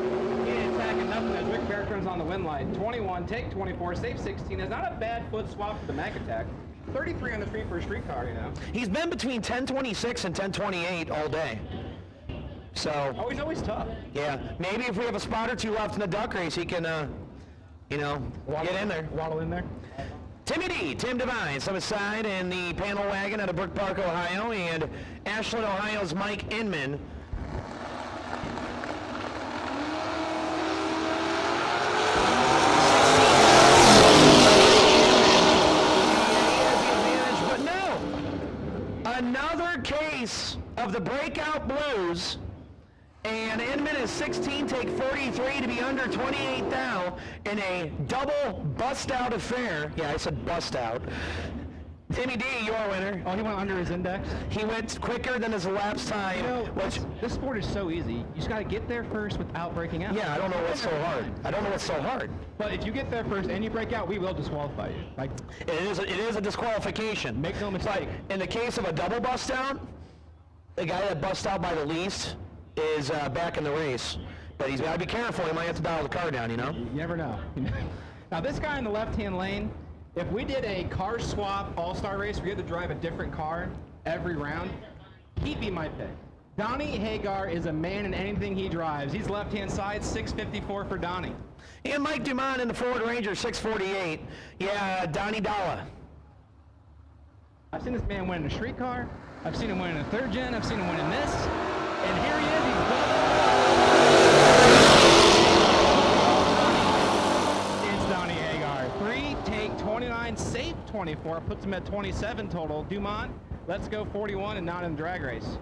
he ain't attacking nothing as Rick Bear turns on the win light. 21, take 24, save 16. Is not a bad foot swap for the Mac Attack. 33 on the street for a streetcar, you know. He's been between 1026 and 1028 all day. So, Oh, he's always tough. yeah, maybe if we have a spot or two left in the duck race, he can, you know, get in there. Waddle in there. Timmy D, Tim Devine, on his side in the panel wagon out of Brook Park, Ohio, and Ashland, Ohio's Mike Inman. But no, another case of the breakout blues. And Inman is 16, take 43 to be under 28 thou in a double bust-out affair. Yeah, I said bust-out. Timmy D, your winner. Oh, he went under his index? He went quicker than his elapsed time. You know, which, this sport is so easy. You just got to get there first without breaking out. yeah, I don't know what's so hard. I don't know what's so hard. But if you get there first and you break out, we will disqualify you. Like, It is a disqualification. make no mistake. But in the case of a double bust-out, the guy that busts out by the least is back in the race. But he's got to be careful. He might have to dial the car down, you know? You never know. Now, this guy in the left-hand lane, if we did a car swap all-star race, we had to drive a different car every round, he'd be my pick. Donnie Hagar is a man in anything he drives. He's left-hand side, 654 for Donnie. And Mike Dumont in the Ford Ranger 648. Yeah, Donnie Dalla. I've seen this man win in a streetcar. I've seen him win in a third gen. I've seen him win in this. And here he is. He's done it. It's Donnie Hagar. 3, take 29, save 24. Puts him at 27 total. Dumont, let's go 41 and not in the drag race.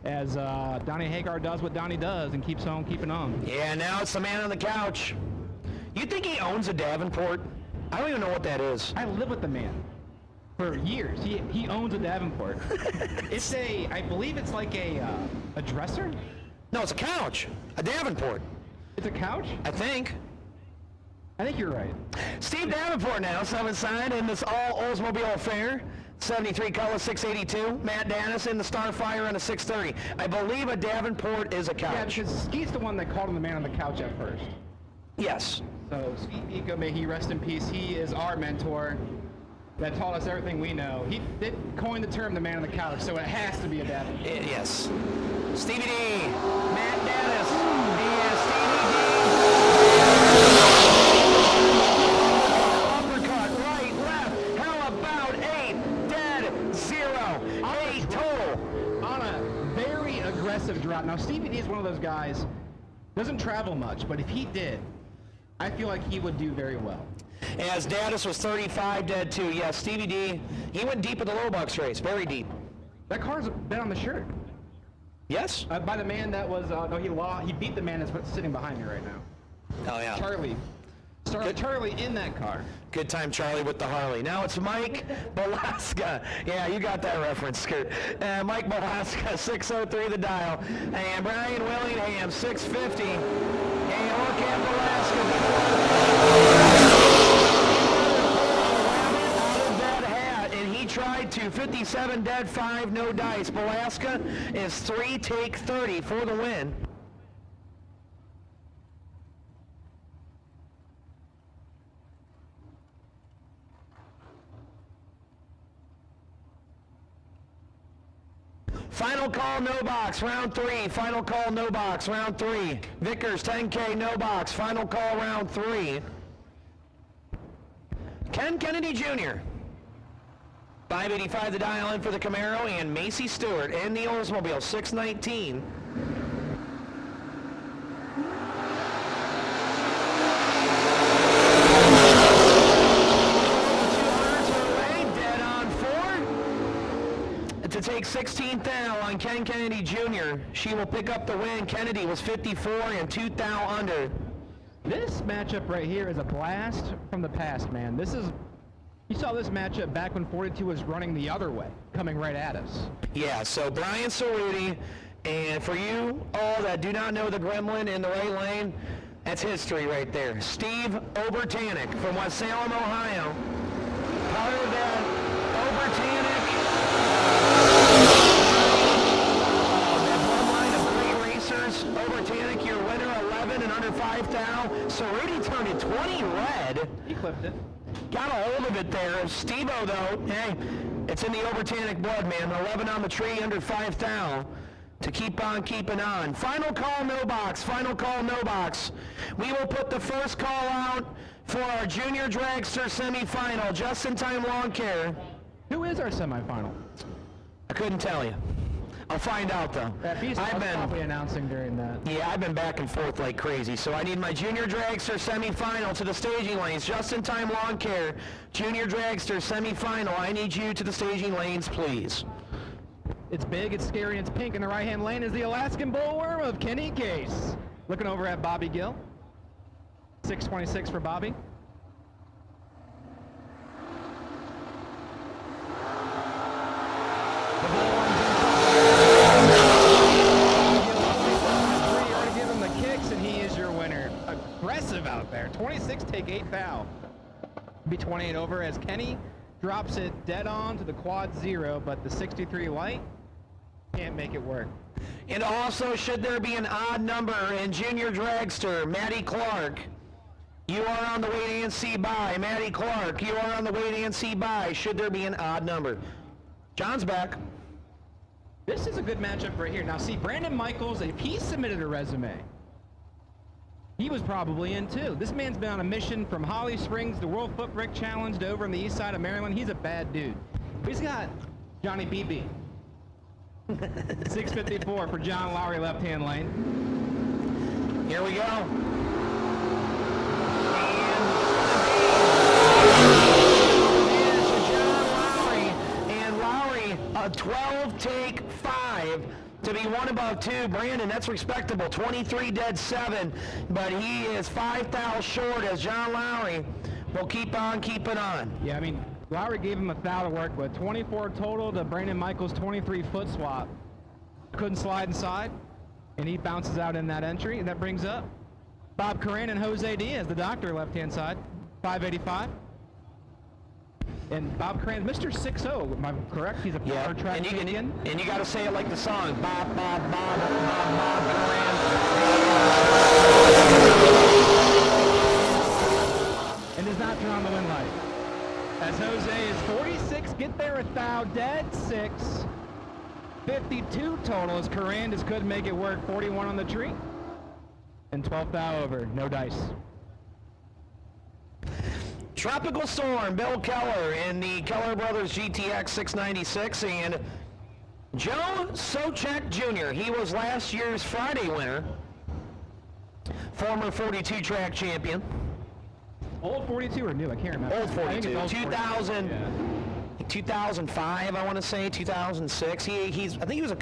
As Donnie Hagar does what Donnie does and keeps on keeping on. Yeah, now it's the man on the couch. You think he owns a Davenport? I don't even know what that is. I live with the man for years. He owns a Davenport. It's I believe it's like a dresser? No, it's a couch. A Davenport. It's a couch? I think. I think you're right. Steve Davenport now, on his side in this all Oldsmobile affair. 73 color 682. Matt Dennis in the Starfire on a 630. I believe a Davenport is a couch. Yeah, because Skeet's the one that called him the man on the couch at first. Yes. So Skeet Pico, may he rest in peace. He is our mentor that taught us everything we know. He did coin the term the man on the couch, so it has to be a Davenport. Yes. Stevie D. Matt Dennis. And Stevie D. Uppercut, right, left. How about 8? Dead, 0. 8 total. On a very aggressive drop. Now, Stevie D is one of those guys, doesn't travel much, but if he did, I feel like he would do very well. As Daddis was 35, dead 2. Yes, Stevie D, he went deep at the low box race, very deep. That car's been on the shirt. Yes? By the man that was, no, he beat the man that's sitting behind me right now. Oh, yeah. Charlie. Start with Charlie in that car. Good time, Charlie, with the Harley. Now it's Mike Belaska. Yeah, you got that reference, Skirt. Mike Belaska, 603 the dial. And Brian Willingham, 650. And look at Belaska. Out of that hat, and he tried to 57 dead, 5 no dice. Belaska is 3 take 30 for the win. Final call, no box, round 3. Final call, no box, round 3. Vickers, 10K, no box. Final call, round 3. Ken Kennedy Jr. 585 the dial in for the Camaro, and Macy Stewart in the Oldsmobile, 619. To take 16th thou on Ken Kennedy Jr. She will pick up the win. Kennedy was 54 and 2 thou under. This matchup right here is a blast from the past, man. You saw this matchup back when 42 was running the other way, coming right at us. Yeah, so Brian Cerruti, and for you all that do not know the Gremlin in the right lane, that's history right there. Steve Obertanic from West Salem, Ohio. Part of that Obertanic Obertanic, your winner, 11 and under 5 thou. Cerruti turned it 20 red. He clipped it. Got a hold of it there. Steve-O, though, hey, it's in the Obertanic blood, man. 11 on the tree, under 5 thou. To keep on keeping on. Final call, no box. Final call, no box. We will put the first call out for our junior dragster semifinal. Just-in-time lawn care. Who is our semifinal? I couldn't tell you. I'll find out, though. I've been probably announcing during that. Yeah, I've been back and forth like crazy. So I need my junior dragster semifinal to the staging lanes. Just-in-time lawn care. Junior dragster semifinal. I need you to the staging lanes, please. It's big, it's scary, and it's pink. In the right-hand lane is the Alaskan Bullworm of Kenny Case. Looking over at Bobby Gill. 626 for Bobby. Aggressive out there. 26 take 8 thou. Be 28 over as Kenny drops it dead on to the quad 0, but the 63 light can't make it work. And also, should there be an odd number in junior dragster, Maddie Clark, you are on the way to NC by. Maddie Clark, you are on the way to NC by. Should there be an odd number? John's back. This is a good matchup right here. Now see, Brandon Michaels, if he submitted a resume, he was probably in too. This man's been on a mission from Holly Springs, the World Foot Brick Challenge, to over on the east side of Maryland. He's a bad dude. He's got Johnny BB. 654 for John Lowry, left-hand lane. Here we go. And Lowry, a 12 take 5. To be 1 above 2, Brandon, that's respectable. 23 dead 7, but he is 5 thou short as John Lowry will keep on keeping on. Yeah, I mean, Lowry gave him a thou to work with. 24 total to Brandon Michaels' 23 foot swap. Couldn't slide inside, and he bounces out in that entry, and that brings up Bob Coran and Jose Diaz, the doctor, left-hand side, 585. And Bob Coran, Mr. 6-0, am I correct? He's a power track champion. And you got to say it like the song, Bob, Bob, Bob, Bob, Bob Coran. And does not turn on the win light. As Jose is 46, get there a thou, dead 6. 52 total as Coran just couldn't make it work. 41 on the tree. And 12 thou over, no dice. Tropical Storm, Bill Keller in the Keller Brothers GTX 696, and Joe Sochek Jr. He was last year's Friday winner, former 42 track champion. Old 42 or new? I can't remember. Old 42, old 2000, 2005, I want to say, 2006. I think he was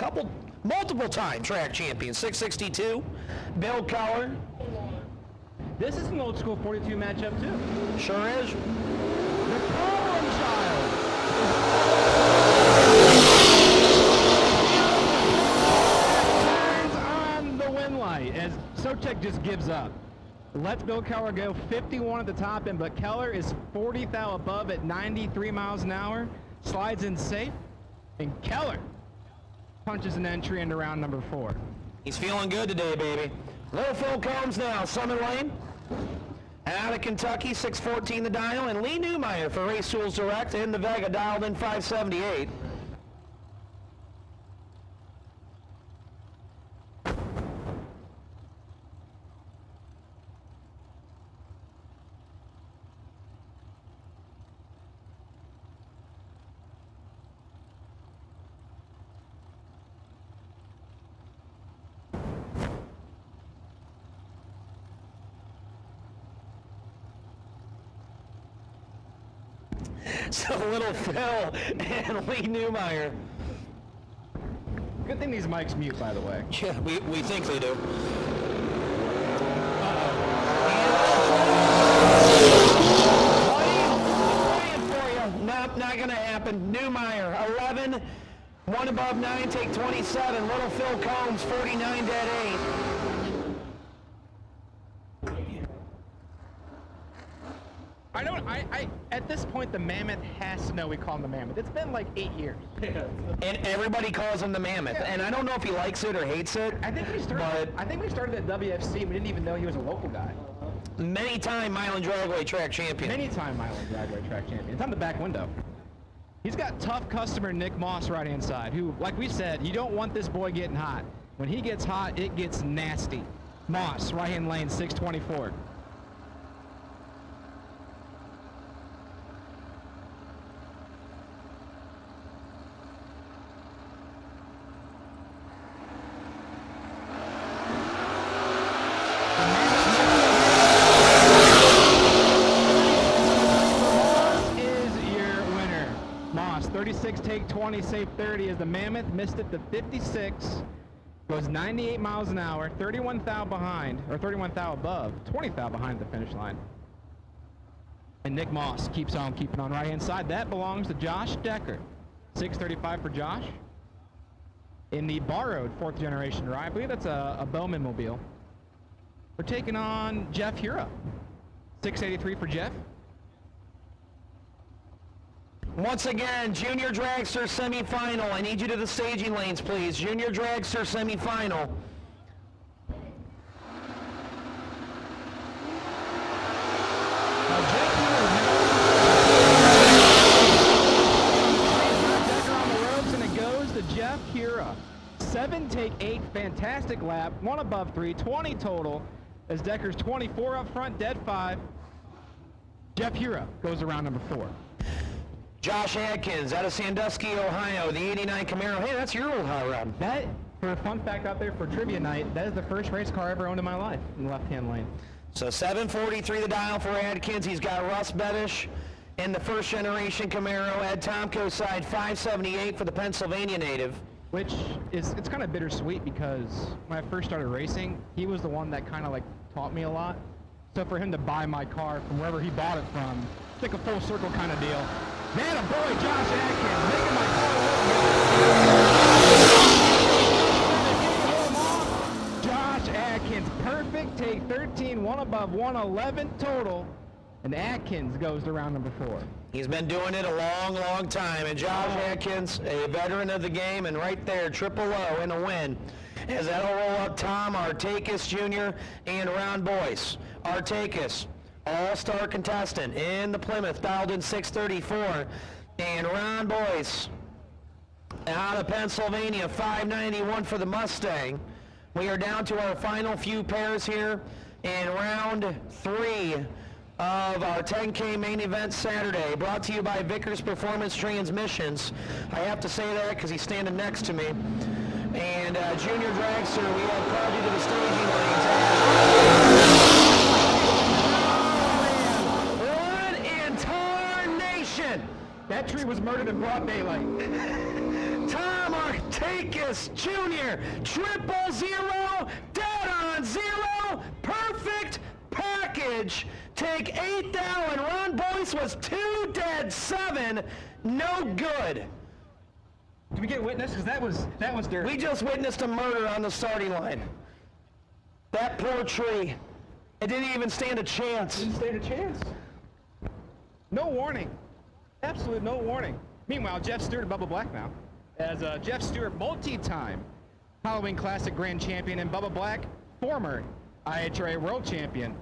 multiple time track champion, 662. Bill Keller. This is an old school 42 matchup too. Sure is. The problem child turns on the win light as Socek just gives up. Lets Bill Keller go 51 at the top end, but Keller is 40 thou above at 93 miles an hour, slides in safe, and Keller punches an entry into round number 4. He's feeling good today, baby. Little Phil Combs now, Summit Lane. Out of Kentucky, 614 the dial, and Lee Newmeyer for Race Tools Direct in the Vega, dialed in 578. So Little Phil and Lee Newmeyer. Good thing these mics mute, by the way. Yeah, we think they do. Not gonna happen. Newmeyer, 11, 1 above 9, take 27. Little Phil Combs, 49, dead 8. At this point, the Mammoth has to know we call him the Mammoth. It's been like 8 years. And everybody calls him the Mammoth. And I don't know if he likes it or hates it. I think we started at WFC. We didn't even know he was a local guy. Many-time Mile and Dragway track champion. Many-time Mile and Dragway track champion. It's on the back window. He's got tough customer Nick Moss right-hand side, who, like we said, you don't want this boy getting hot. When he gets hot, it gets nasty. Moss, right-hand lane, 624. Moss, 36, take 20, save 30 as the Mammoth missed it to 56. Goes 98 miles an hour, 31 thou behind, or 31 thou above, 20 thou behind the finish line. And Nick Moss keeps on keeping on right-hand side. That belongs to Josh Decker. 635 for Josh. In the borrowed 4th generation ride, I believe that's a Bowman mobile. We're taking on Jeff Hura. 683 for Jeff. Once again, Junior Dragster semifinal. I need you to the staging lanes, please. Junior Dragster semifinal. Jeff Hura. 7, take 8, fantastic lap, 1 above 3, 20 total, as Decker's 24 up front, dead 5. Jeff Hura goes around number 4. Josh Adkins out of Sandusky, Ohio, the 89 Camaro. Hey, that's your old hot rod. That, for a fun fact out there for trivia night, that is the first race car I ever owned in my life, in the left-hand lane. So 743 the dial for Adkins. He's got Russ Beddish in the first generation Camaro. Ed Tomko side 578 for the Pennsylvania native. Which is, it's kind of bittersweet because when I first started racing, he was the one that kind of like taught me a lot. So for him to buy my car from wherever he bought it from, it's like a full circle kind of deal. Man, a boy, Josh Atkins, making my car. Josh Atkins, perfect, take 13, 1 above 111 total. And Atkins goes to round number 4. He's been doing it a long, long time. And Josh Atkins, a veteran of the game, and right there, triple O in a win. As that'll roll up Tom Artakis Jr. and Ron Boyce. Artakis, all-star contestant in the Plymouth, dialed in 634. And Ron Boyce, out of Pennsylvania, 591 for the Mustang. We are down to our final few pairs here in round 3 of our 10K main event Saturday, brought to you by Vickers Performance Transmissions. I have to say that because he's standing next to me. And Junior Dragster, we have called you to the staging lanes. What in tarnation? That tree was murdered in broad daylight. Tom Artakis Jr., 000, dead on 0, perfect pack advantage. Take 8 down, and Ron Boyce was 2 dead, 7, no good. Did we get witness? Because that was dirty. We just witnessed a murder on the starting line. That poor tree. It didn't even stand a chance. Didn't stand a chance. No warning. Absolute no warning. Meanwhile, Jeff Stewart and Bubba Black now. As Jeff Stewart, multi-time Halloween Classic Grand Champion, and Bubba Black, former IHRA World Champion.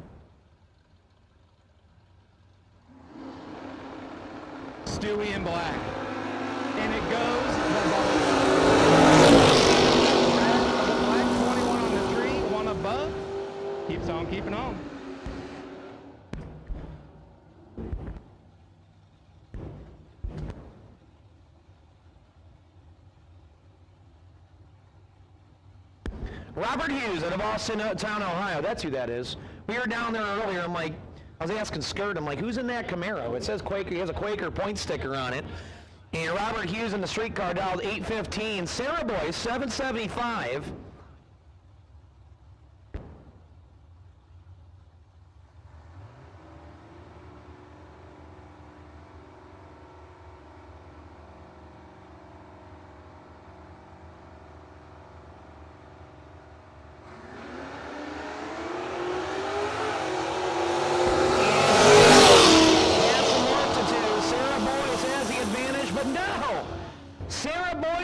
Stewie in black. And it goes. Bubba Black, 21 on the tree, 1 above. Keeps on keeping on. Robert Hughes out of Austin Town, Ohio. That's who that is. We were down there earlier. I'm like, I was asking Skirt, I'm like, who's in that Camaro? It says Quaker. He has a Quaker point sticker on it. And Robert Hughes in the streetcar dialed 815. Sarah Boyce, 775.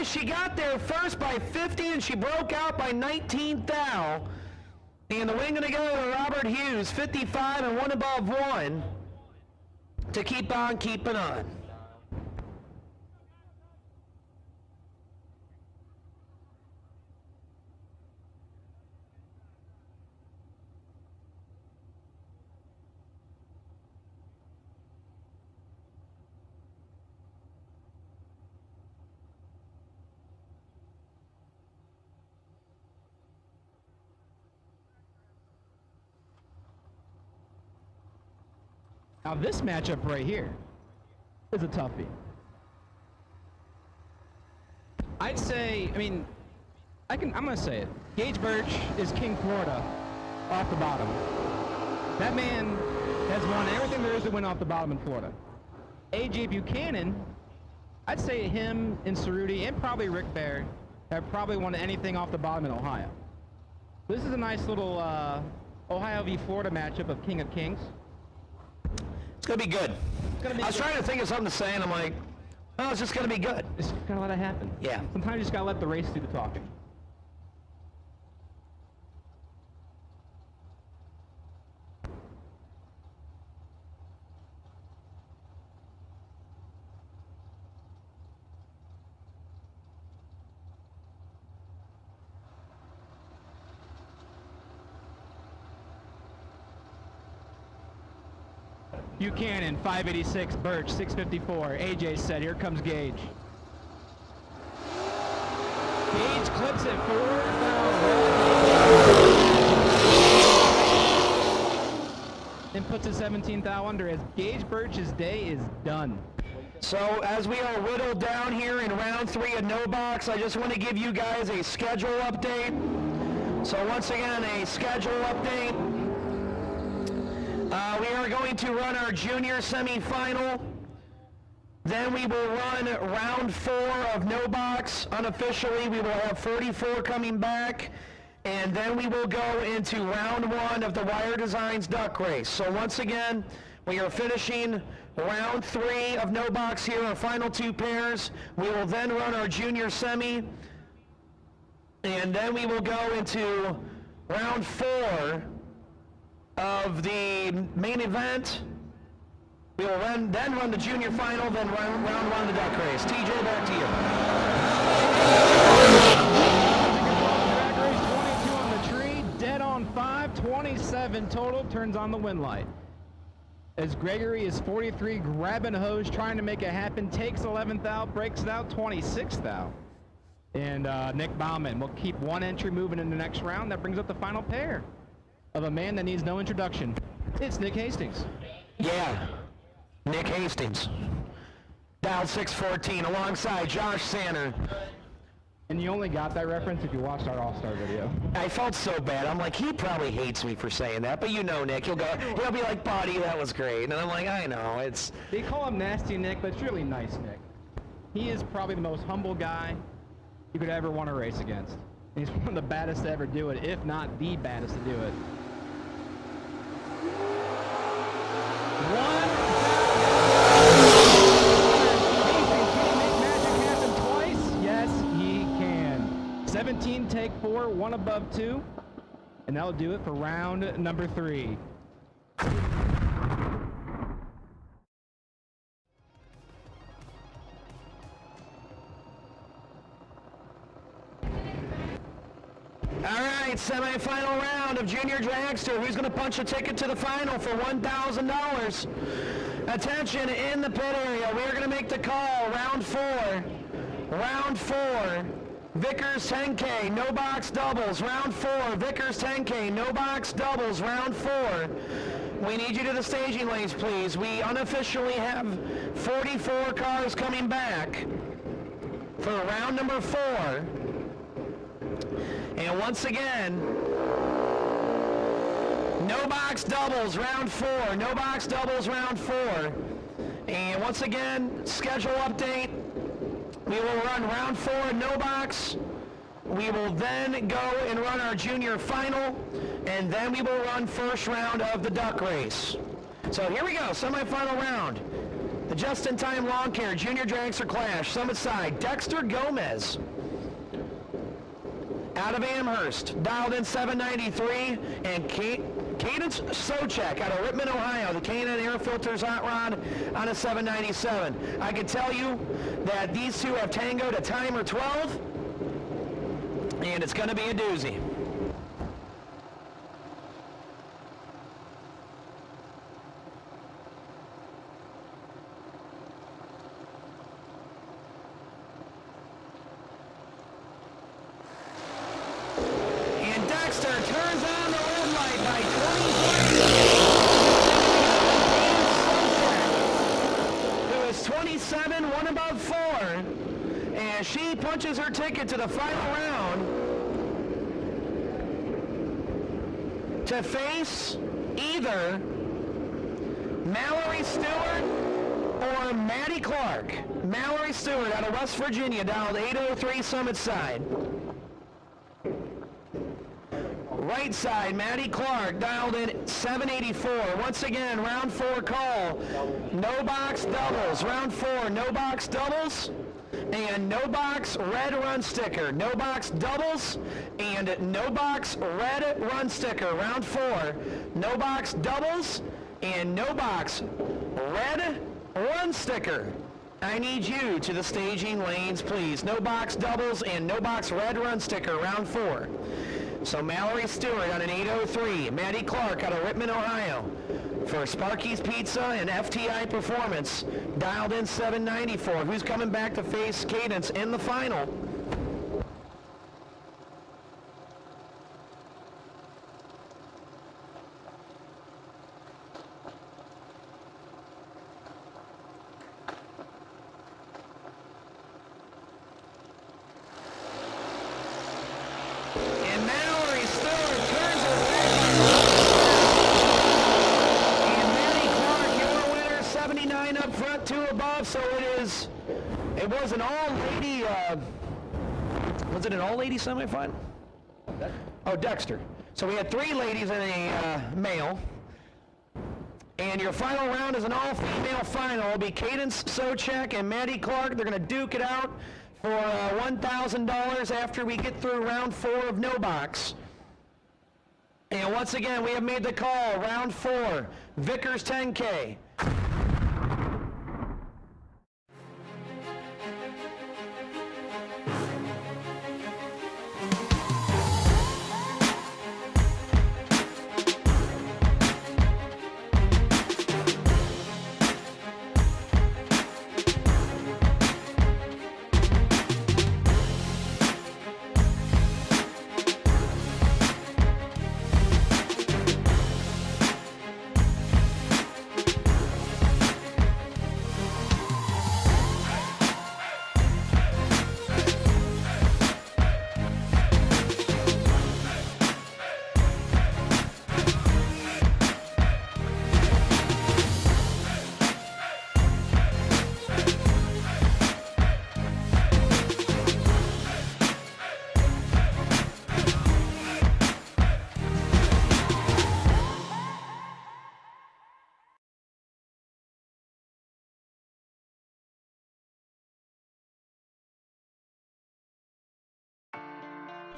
She got there first by 50, and she broke out by 19th thou. And the win going to go to Robert Hughes, 55 and 1 above 1, to keep on keeping on. Now this matchup right here is a toughie. I'd say, I'm gonna say it. Gage Birch is King Florida off the bottom. That man has won everything there is to win off the bottom in Florida. AJ Buchanan, I'd say him and Cerruti and probably Rick Bear have probably won anything off the bottom in Ohio. This is a nice little Ohio v. Florida matchup of King of Kings. It's going to be good. I was trying to think of something to say, and I'm like, oh, it's just going to be good. Just gotta let it happen. Yeah. Sometimes you just gotta let the race do the talking. Buchanan, 586, Birch, 654. AJ said, here comes Gage. Gage clips it forward. And puts a 17th thou under as Gage Birch's day is done. So as we are whittled down here in round 3 of No Box, I just want to give you guys a schedule update. So once again, a schedule update. We are going to run our junior semifinal. Then we will run round 4 of No Box. Unofficially, we will have 44 coming back. And then we will go into round 1 of the Wire Designs Duck Race. So once again, we are finishing round 3 of No Box here, our final 2 pairs. We will then run our junior semi. And then we will go into round 4 of the main event. We will then run the junior final, then round 1 of the duck race. TJ, back to you. Drag race 22 on the tree, dead on 5, 27 total, turns on the win light. As Gregory is 43, grabbing hose, trying to make it happen, takes 11th out, breaks it out, 26th out. And Nick Bauman will keep 1 entry moving in the next round. That brings up the final pair of a man that needs no introduction. It's Nick Hastings. Yeah, Nick Hastings. Dial 614 alongside Josh Sanner. And you only got that reference if you watched our All-Star video. I felt so bad. I'm like, he probably hates me for saying that, but you know, Nick, he'll be like, buddy, that was great. And I'm like, I know, it's... They call him Nasty Nick, but it's really Nice Nick. He is probably the most humble guy you could ever want to race against. And he's one of the baddest to ever do it, if not the baddest to do it. Yes, he can. 17, take 4, 1 above 2. And that'll do it for round number 3. All right, semifinal round of Junior Dragster. Who's going to punch a ticket to the final for $1,000? Attention in the pit area. We're going to make the call. Round 4. Round 4. Vickers 10K, no box doubles. Round 4. Vickers 10K, no box doubles. Round 4. We need you to the staging lanes, please. We unofficially have 44 cars coming back for round number 4. And once again, no box doubles, round 4. No box doubles, round 4. And once again, schedule update. We will run round 4 no box. We will then go and run our junior final. And then we will run first round of the duck race. So here we go, semifinal round. The just-in-time lawn care junior dragster clash, summit side, Dexter Gomez. Out of Amherst, dialed in 793, and Cadence Sochek out of Rittman, Ohio, the K&N Air Filters hot rod on a 797. I can tell you that these two have tangoed a timer 12, and it's going to be a doozy. Dexter turns on the red light by 20. It was 27, 1 above 4. And she punches her ticket to the final round to face either Mallory Stewart or Maddie Clark. Mallory Stewart out of West Virginia, dialed 803 Summit Side. Right side, Maddie Clark, dialed in 784. Once again, round 4 call. No box doubles. Round 4, no box doubles. And no box red run sticker. No box doubles and no box red run sticker. Round 4, no box doubles and no box red run sticker. I need you to the staging lanes, please. No box doubles and no box red run sticker. Round 4. So Mallory Stewart on an 803, Maddie Clark out of Rittman, Ohio for Sparky's Pizza and FTI Performance, dialed in 794. Who's coming back to face Cadence in the final? And Mallory Stewart turns and Maddie Clark, your winner, 79 up front, 2 above, so it was an all-lady, was it an all-lady semifinal? Oh, Dexter. So we had 3 ladies and a male. And your final round is an all-female final. It'll be Cadence Sochek and Maddie Clark. They're going to duke it out for $1,000 after we get through round 4 of no box. And once again, we have made the call. Round 4, Vickers 10K.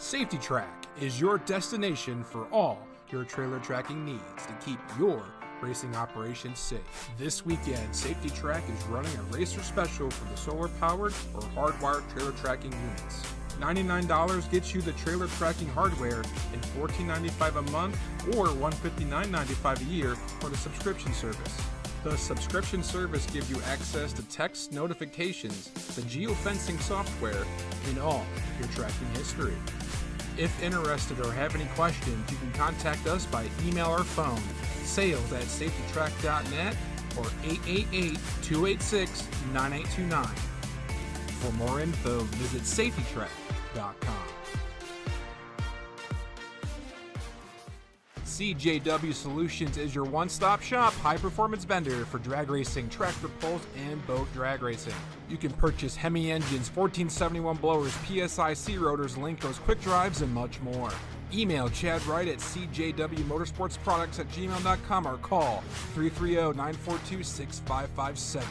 Safety Track is your destination for all your trailer tracking needs to keep your racing operations safe. This weekend, Safety Track is running a racer special for the solar-powered or hardwired trailer tracking units. $99 gets you the trailer tracking hardware and $14.95 a month or $159.95 a year for the subscription service. The subscription service gives you access to text notifications, the geofencing software, and all your tracking history. If interested or have any questions, you can contact us by email or phone, sales@safetytrack.net or 888-286-9829. For more info, visit safetytrack.com. CJW Solutions is your one-stop shop high-performance vendor for drag racing, tractor pulls, and boat drag racing. You can purchase Hemi engines, 1471 blowers, PSI C rotors, Linkos quick drives, and much more. Email Chad Wright at cjwmotorsportsproducts@gmail.com or call 330-942-6557.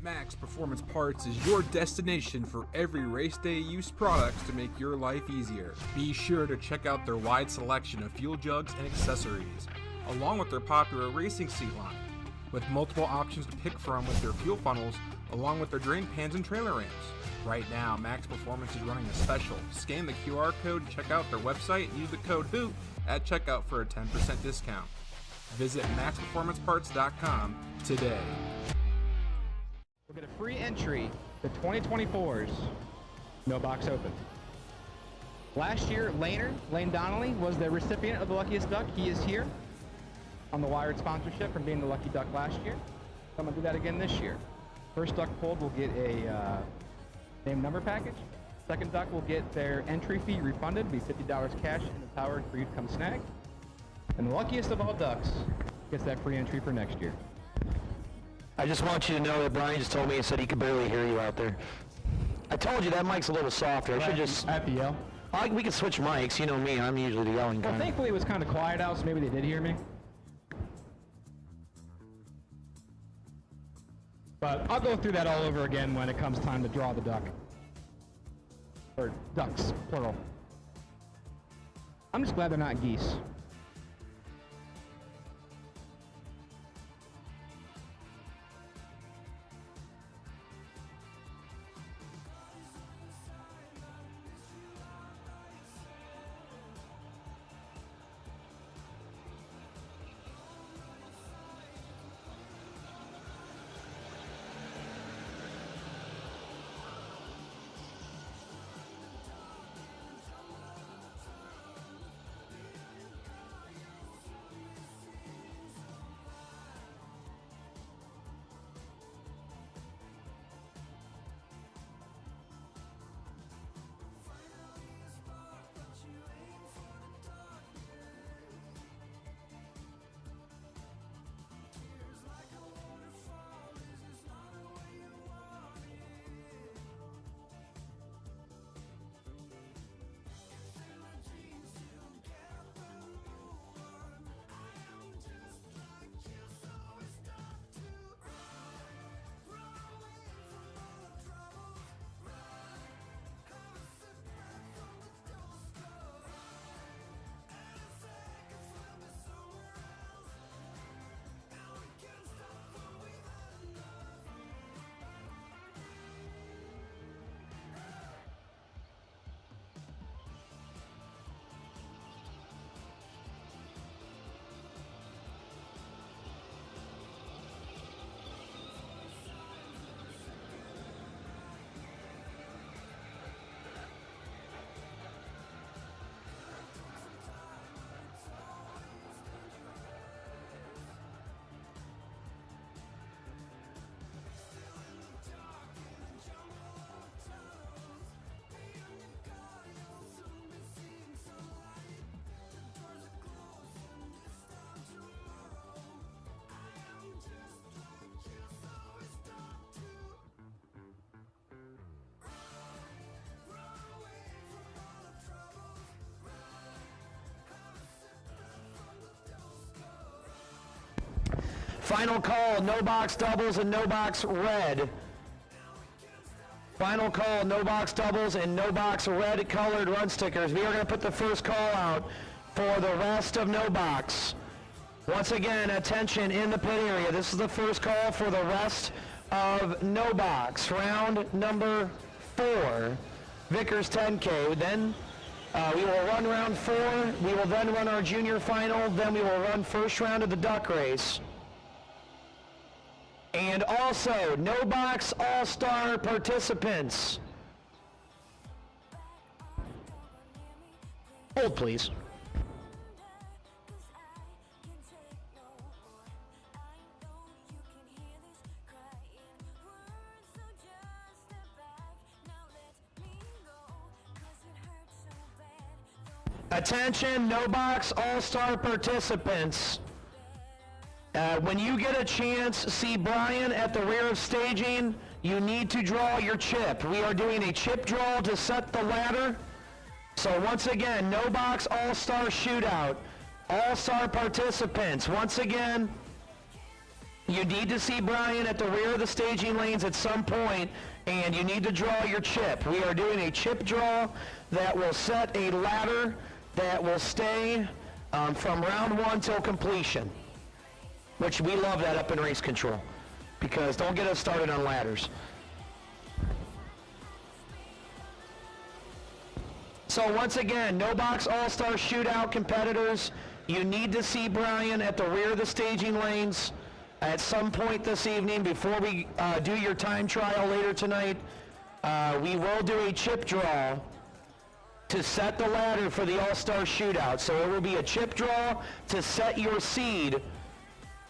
Max Performance Parts is your destination for every race day use products to make your life easier. Be sure to check out their wide selection of fuel jugs and accessories, along with their popular racing seat line, with multiple options to pick from with their fuel funnels, along with their drain pans and trailer ramps. Right now, Max Performance is running a special. Scan the QR code to check out their website and use the code HOOT at checkout for a 10% discount. Visit maxperformanceparts.com today. We'll get a free entry to 2024's No Box Open. Last year, Lane Donnelly, was the recipient of the Luckiest Duck. He is here on the Wired sponsorship from being the Lucky Duck last year. I'm going to do that again this year. First duck pulled will get a name number package. Second duck will get their entry fee refunded, it'll be $50 cash and empowered for you to come snag. And the luckiest of all ducks gets that free entry for next year. I just want you to know that Brian just told me, he said he could barely hear you out there. I told you that mic's a little softer. I should just... I have to yell. We can switch mics. You know me. I'm usually the yelling Well, kind. thankfully it was kind of quiet out, so maybe they did hear me. But I'll go through that all over again when it comes time to draw the duck. Or ducks, plural. I'm just glad they're not geese. Final call, no box doubles and no box red. Final call, no box doubles and no box red colored run stickers. We are going to put the first call out for the rest of no box. Once again, attention in the pit area. This is the first call for the rest of no box. Round number 4, Vickers 10K. Then we will run round 4. We will then run our junior final. Then we will run first round of the duck race. And also, no box all-star participants. Hold, please. Attention, no box all-star participants. When you get a chance, see Brian at the rear of staging, you need to draw your chip. We are doing a chip draw to set the ladder. So once again, no box all-star shootout. All-star participants, once again, you need to see Brian at the rear of the staging lanes at some point, and you need to draw your chip. We are doing a chip draw that will set a ladder that will stay from round 1 till completion, which we love that up in race control, because don't get us started on ladders. So once again, no box all-star shootout competitors, you need to see Brian at the rear of the staging lanes at some point this evening before we do your time trial later tonight. We will do a chip draw to set the ladder for the all-star shootout. So it will be a chip draw to set your seed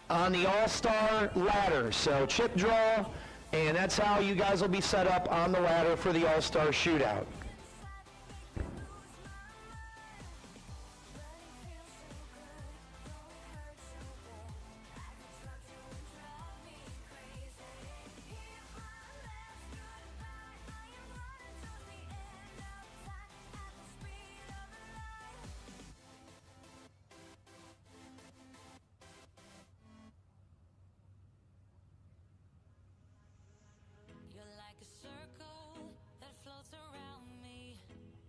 on the all-star ladder. So chip draw, and that's how you guys will be set up on the ladder for the all-star shootout. You're like a circle that floats around me,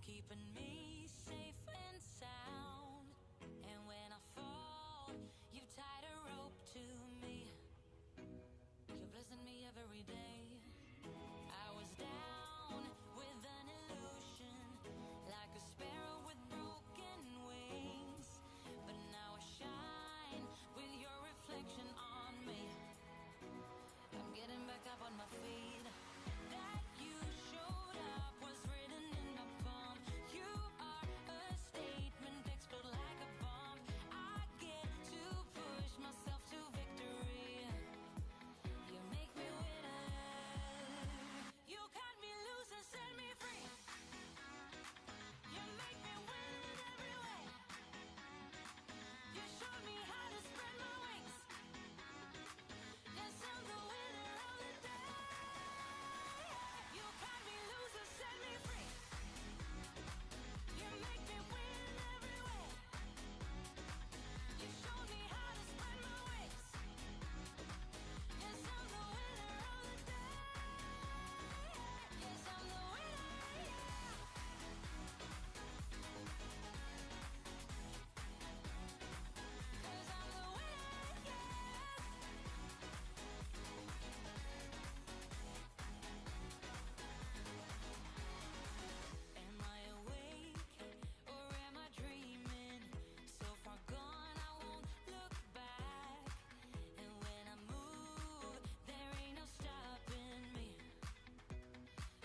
keeping me safe and sound. And when I fall, you tied a rope to me. You're blessing me every day. I was down with an illusion, like a sparrow with broken wings. But now I shine with your reflection on me. I'm getting back up on my feet. That you showed up was written in my palm. You are a statement, explode like a bomb. I get to push myself to victory. You make me winner. You cut me loose and set me free. You make me win in every way. You showed me how to spread my wings. Yes, I'm the winner of the day. You cut me loose and set me free. You make me win in every way. You showed me how to spread my wings. Yes, I'm the winner of the day. Yes, I'm the winner, yeah. 'Cause I'm the winner, yes. Am I awake or am I dreaming? So far gone I won't look back. And when I move, there ain't no stopping me.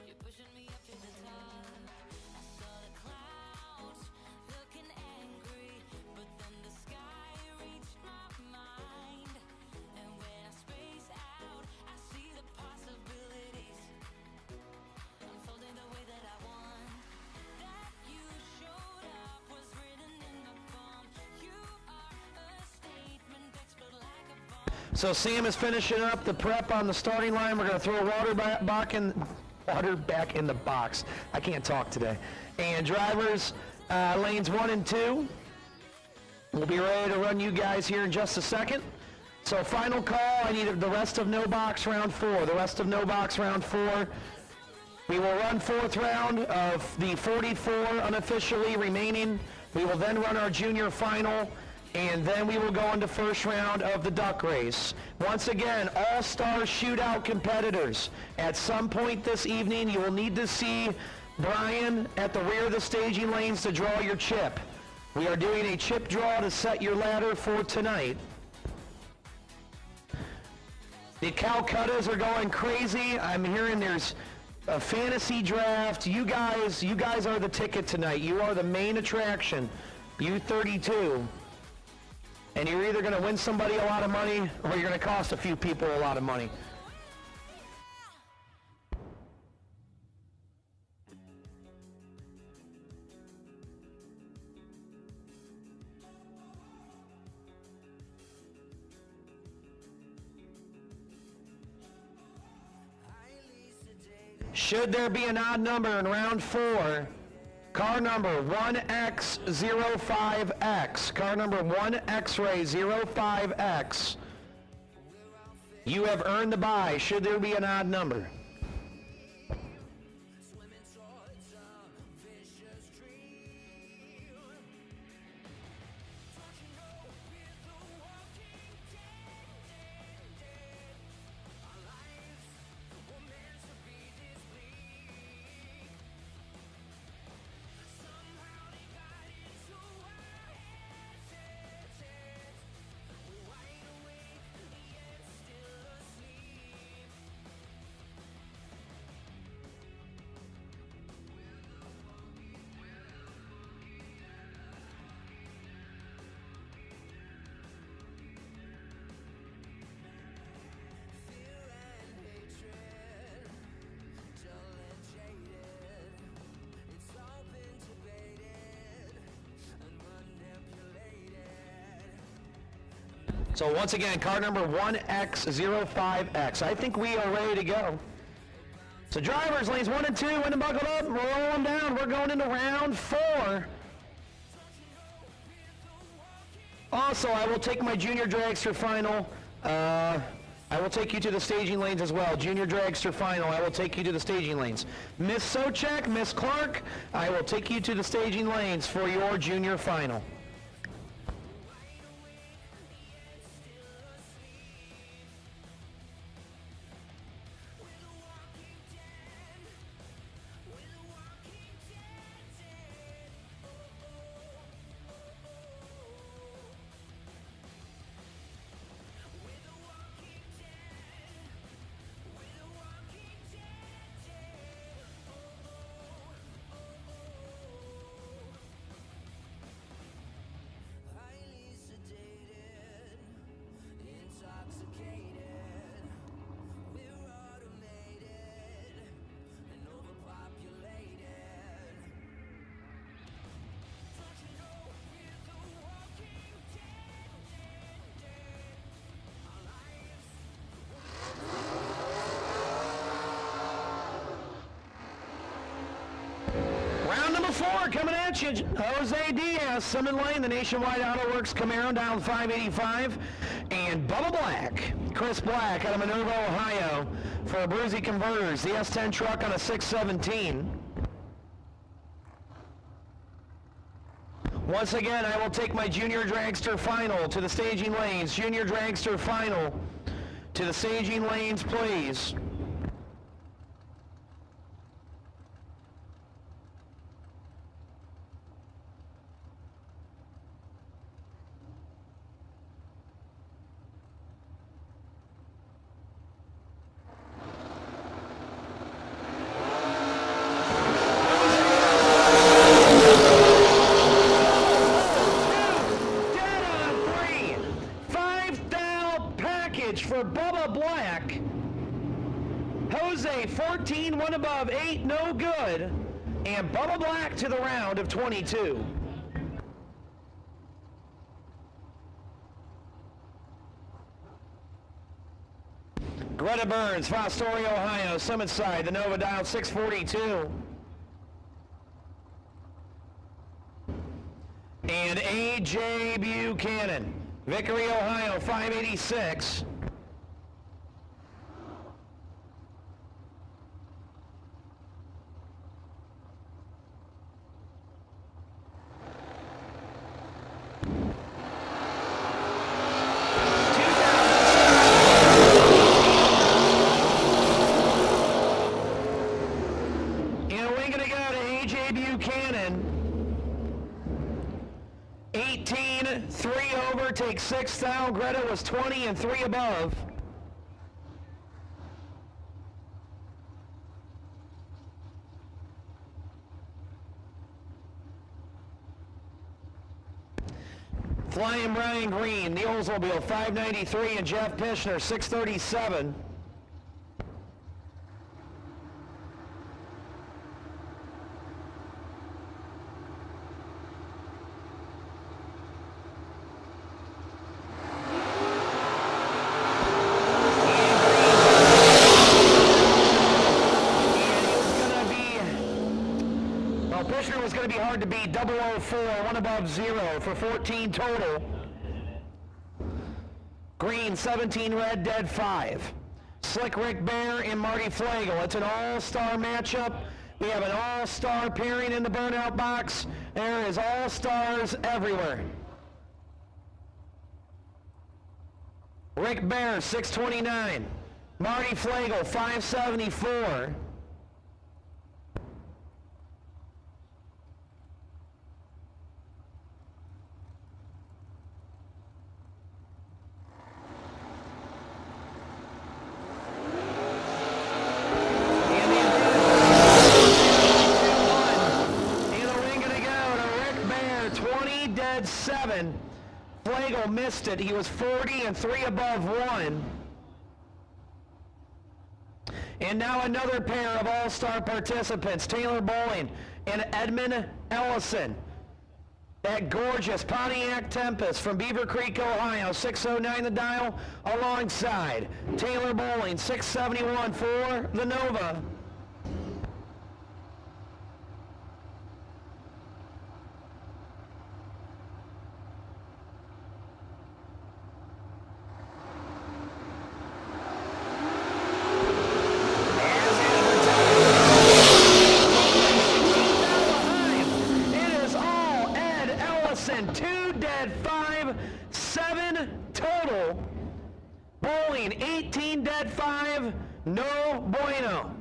You're pushing me up to the top. I saw the clouds looking angry, but then the sky reached my mind. And when I space out, I see the possibilities unfolding the way that I want. That you showed up was written in my palm. You are a statement, explode like a bomb. So Sam is finishing up the prep on the starting line. We're going to throw water back in the box. I can't talk today. And drivers, lanes 1 and 2. We'll be ready to run you guys here in just a second. So final call, I need the rest of no box round 4. The rest of no box round 4. We will run 4th round of the 44 unofficially remaining. We will then run our junior final, and then we will go into 1st round of the duck race. Once again, all-star shootout competitors. At some point this evening, you will need to see Brian at the rear of the staging lanes to draw your chip. We are doing a chip draw to set your ladder for tonight. The Calcuttas are going crazy. I'm hearing there's a fantasy draft. You guys are the ticket tonight. You are the main attraction. You 32. And you're either going to win somebody a lot of money or you're going to cost a few people a lot of money. Should there be an odd number in round 4, car number 1X05X, car number 1X-ray05X, you have earned the bye should there be an odd number. So once again, car number 1X05X. I think we are ready to go. So drivers, lanes 1 and 2, when to buckle up, roll them down. We're going into round 4. Also, I will take my junior dragster final. I will take you to the staging lanes as well. Junior dragster final, I will take you to the staging lanes. Miss Sochek, Miss Clark, I will take you to the staging lanes for your junior final. Round number 4 coming at you. Jose Diaz, Summon Lane, the Nationwide Auto Works Camaro down 585. And Bubba Black, Chris Black out of Minerva, Ohio for Bruzy Converters, the S10 truck on a 617. Once again, I will take my junior dragster final to the staging lanes. Junior dragster final to the staging lanes, please. For Bubba Black, Jose 14, 1 above, 8 no good, and Bubba Black to the round of 22. Greta Burns, Fostoria, Ohio, Summit Side, the Nova dial 642. And AJ Buchanan, Vickery, Ohio, 586. And we're going to go to AJ Buchanan. 18, 3 over, take 6 down. Greta was 20 and 3 above. Flying Brian Green, the Oldsmobile 593, and Jeff Pishner 637. Pishner was going to be hard to beat, 004, 1 above 0 for 14 total. Green, 17 red, dead 5. Slick Rick Bear and Marty Flagel. It's an all-star matchup. We have an all-star pairing in the burnout box. There is all-stars everywhere. Rick Bear, 629. Marty Flagel, 574. Dead 7. Flagel missed it. He was 40 and 3 above 1. And now another pair of all-star participants, Taylor Bowling and Edmund Ellison. That gorgeous Pontiac Tempest from Beaver Creek, Ohio, 609 the dial, alongside Taylor Bowling, 671 for the Nova. Two dead, 5, 7 total. Bowling, 18 dead, 5, no bueno.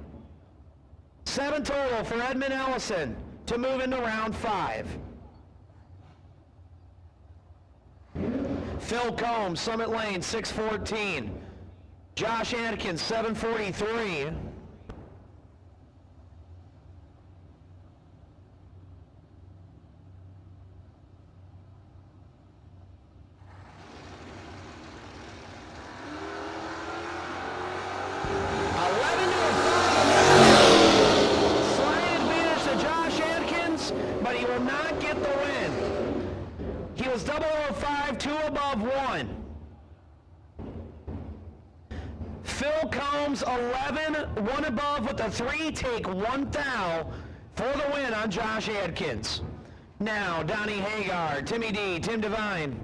7 total for Edmund Ellison to move into round 5. Phil Combs, Summit Lane, 614. Josh Atkins, 743. But he will not get the win. He was 005, 2 above 1. Phil Combs, 11, 1 above with the 3, take 1 thou for the win on Josh Adkins. Now, Donnie Hagar, Timmy D, Tim Devine.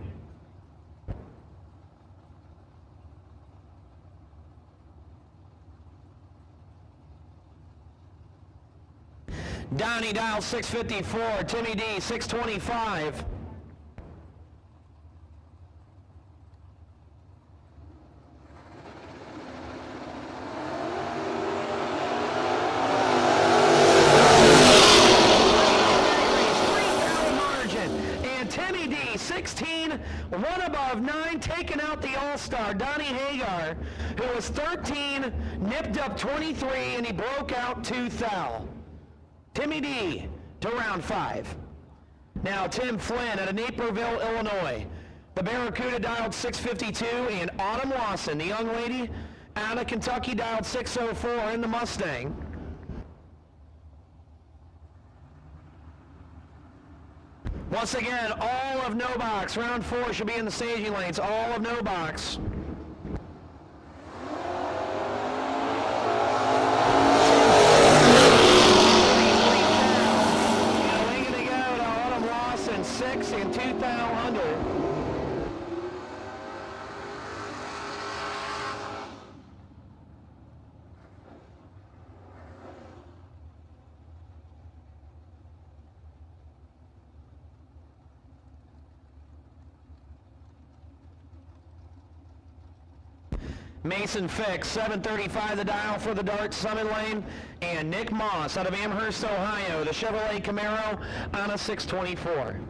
Donnie dial 654, Timmy D 625. Margin. And Timmy D 16, 1 above 9, taking out the all-star Donnie Hagar, who was 13, nipped up 23, and he broke out 2 thou. Timmy D to round 5. Now Tim Flynn out of Naperville, Illinois. The Barracuda dialed 652, and Autumn Lawson, the young lady out of Kentucky, dialed 604 in the Mustang. Once again, all of No Box, round 4 should be in the staging lanes, all of No Box. And 6 and 2,000. Mason Fix, 735 the dial for the Dart Summit Lane, and Nick Moss out of Amherst, Ohio, the Chevrolet Camaro on a 624.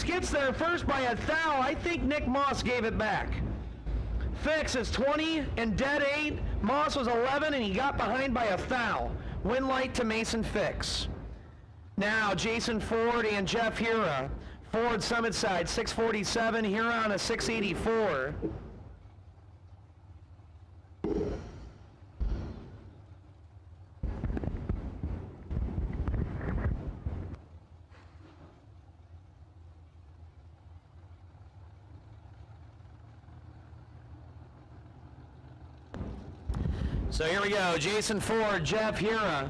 Gets there first by a thou. I think Nick Moss gave it back. Fix is 20 and dead 8. Moss was 11 and he got behind by a thou. Win light to Mason Fix. Now Jason Ford and Jeff Hira. Ford Summit side 647. Hira on a 684. So here we go, Jason Ford, Jeff Hira.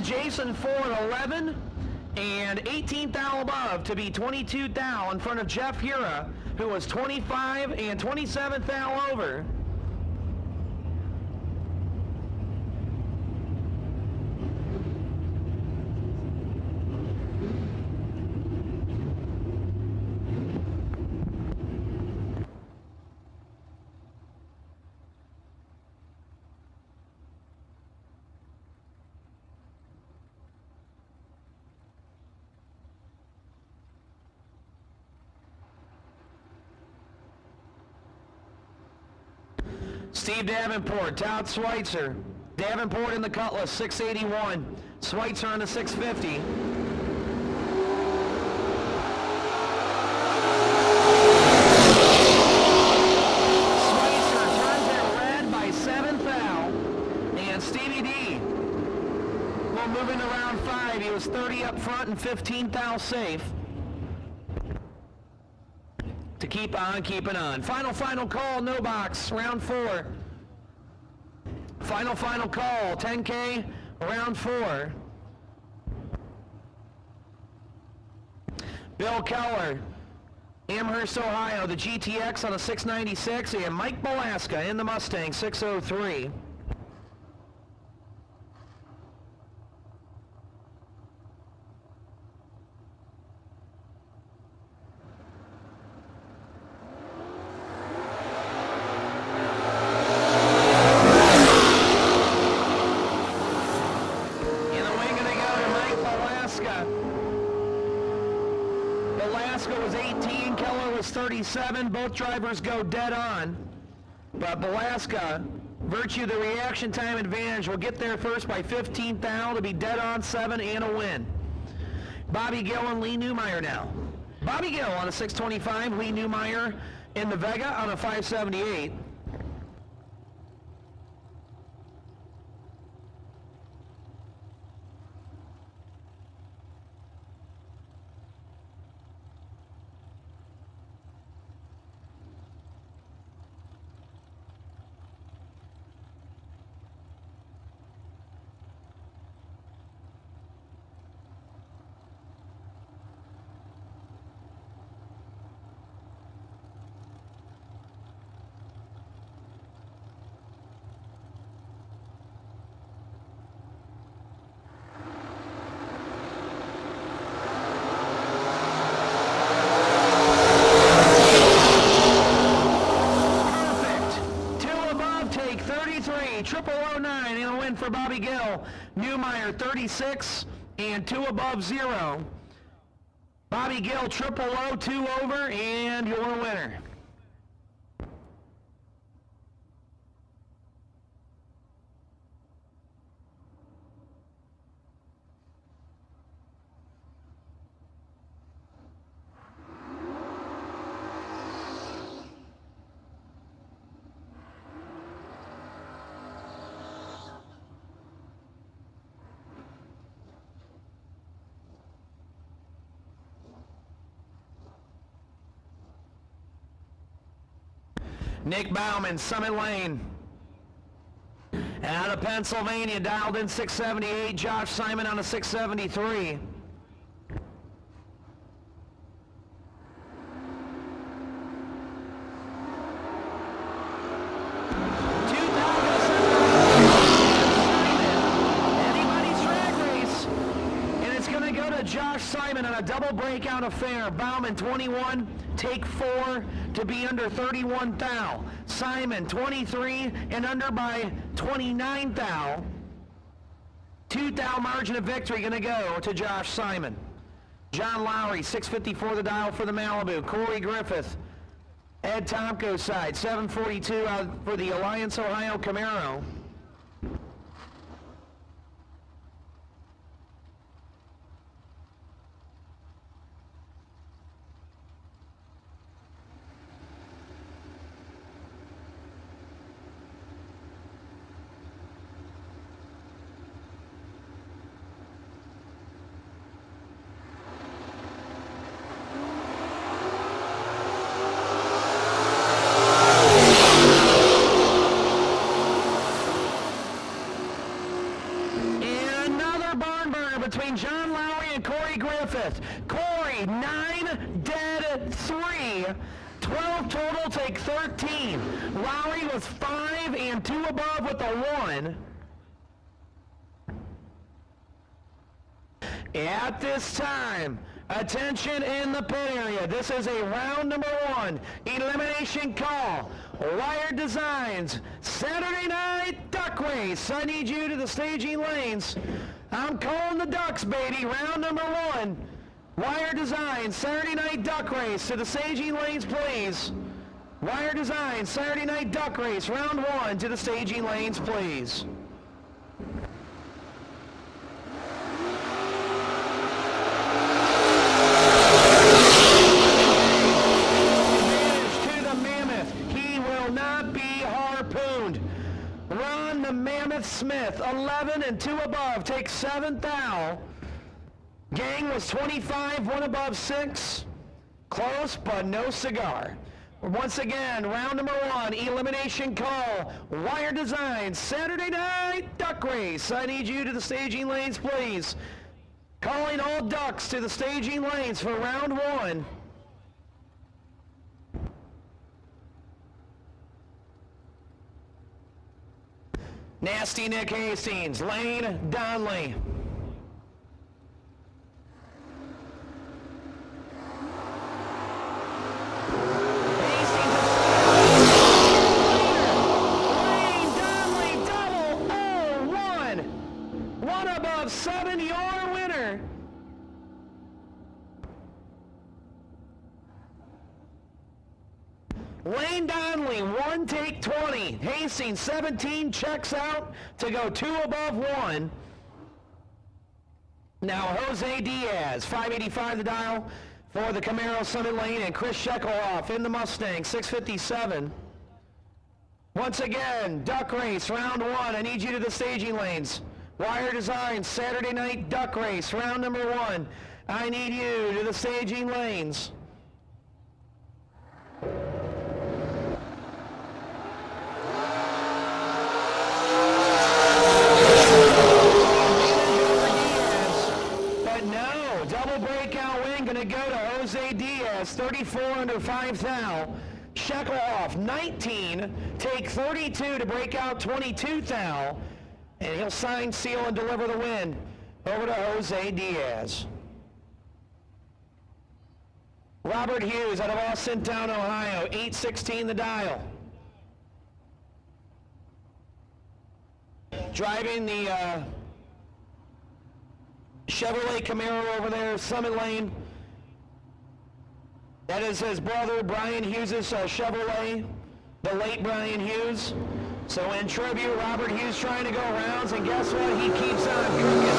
Jason Ford 11 and 18 thou above to be 22 thou in front of Jeff Hira, who was 25 and 27 thou over. Steve Davenport, Todd Schweitzer. Davenport in the Cutlass, 681. Schweitzer on the 650. Schweitzer turns it red by 7 thou. And Stevie D will move into round 5. He was 30 up front and 15 thou safe. To keep on keeping on. Final call, no box, round 4. Final call, 10K, round 4. Bill Keller, Amherst, Ohio, the GTX on a 696, and Mike Belaska in the Mustang, 603. Belaska was 18, Keller was 37. Both drivers go dead on. But Belaska, virtue of the reaction time advantage, will get there first by 15 thou to be dead on 7 and a win. Bobby Gill and Lee Newmeyer now. Bobby Gill on a 625, Lee Newmeyer in the Vega on a 578. Triple 09 in a win for Bobby Gill. Newmeyer 36 and 2 above 0. Bobby Gill triple 2 over and your winner. Nick Bauman, Summit Lane. Out of Pennsylvania, dialed in 678, Josh Simon on a 673. Josh Simon on a double breakout affair. Bauman 21, take 4 to be under 31 thou. Simon 23 and under by 29 thou. 2 thou margin of victory going to go to Josh Simon. John Lowry 654 the dial for the Malibu. Corey Griffith, Ed Tomko side 742 out for the Alliance Ohio Camaro. Between John Lowry and Corey Griffith. Corey, 9, dead 3. 12 total, take 13. Lowry was 5 and 2 above with a 1. At this time, attention in the pit area. This is a round number 1 elimination call. Wired Designs, Saturday night duck race. I need you to the staging lanes. I'm calling the ducks, baby. Round number 1. Wire Design, Saturday night duck race. To the staging lanes, please. Wire Design, Saturday night duck race. Round 1 to the staging lanes, please. Advantage to the Mammoth. He will not be harpooned. Ron the Mammoth Smith, 11 and 2 above, takes 7 thou. Gang was 25, 1 above 6. Close, but no cigar. Once again, round number 1, elimination call. Wire Design, Saturday night duck race. I need you to the staging lanes, please. Calling all ducks to the staging lanes for round 1. Nasty Nick Hastings, Lane Donley. Lane Donley, double 0-1. 1 above 7, your winner. Lane Donley, 1 take 20. Hastings, 17, checks out to go 2 above 1. Now Jose Diaz, 585 the dial for the Camaro Summit Lane, and Chris Shecklehoff in the Mustang, 657. Once again, duck race, round 1. I need you to the staging lanes. Wire Design, Saturday night duck race, round number 1. I need you to the staging lanes. Going to go to Jose Diaz, 34 under 5 thou. Shecklehoff, 19, take 32 to break out 22 thou. And he'll sign, seal, and deliver the win over to Jose Diaz. Robert Hughes out of Austintown, Ohio, 816 the dial. Driving the Chevrolet Camaro over there, Summit Lane. That is his brother, Brian Hughes' Chevrolet, the late Brian Hughes. So in tribute, Robert Hughes trying to go rounds, and guess what? He keeps on cooking.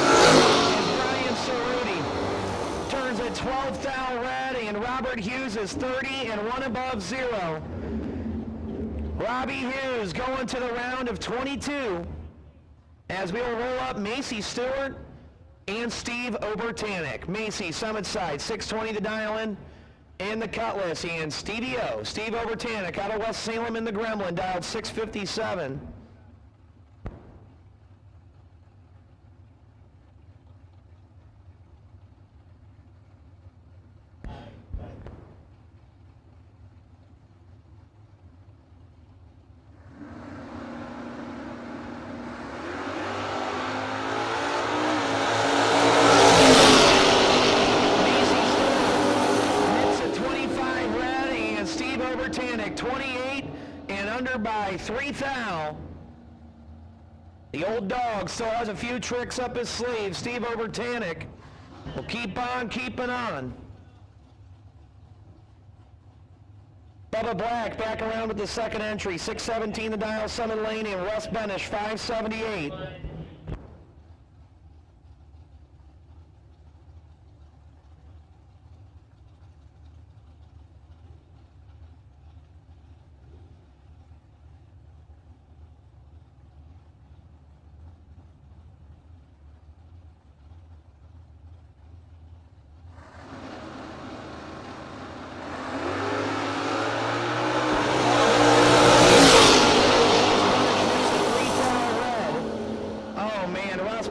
And Brian Cerruti turns at 12 thou ready, and Robert Hughes is 30 and 1 above 0. Robbie Hughes going to the round of 22 as we'll roll up Macy Stewart and Steve Obertanic. Macy, Summit side, 620 to dial in. In the Cutlass, and Stevie O, Steve Obertanic out of West Salem in the Gremlin, dialed 657. Steve Obertanic, 28 and under by 3 thou. The old dog still has a few tricks up his sleeve. Steve Obertanic will keep on keeping on. Bubba Black back around with the second entry, 617 the dial, Summit Lane, and Russ Benish, 578.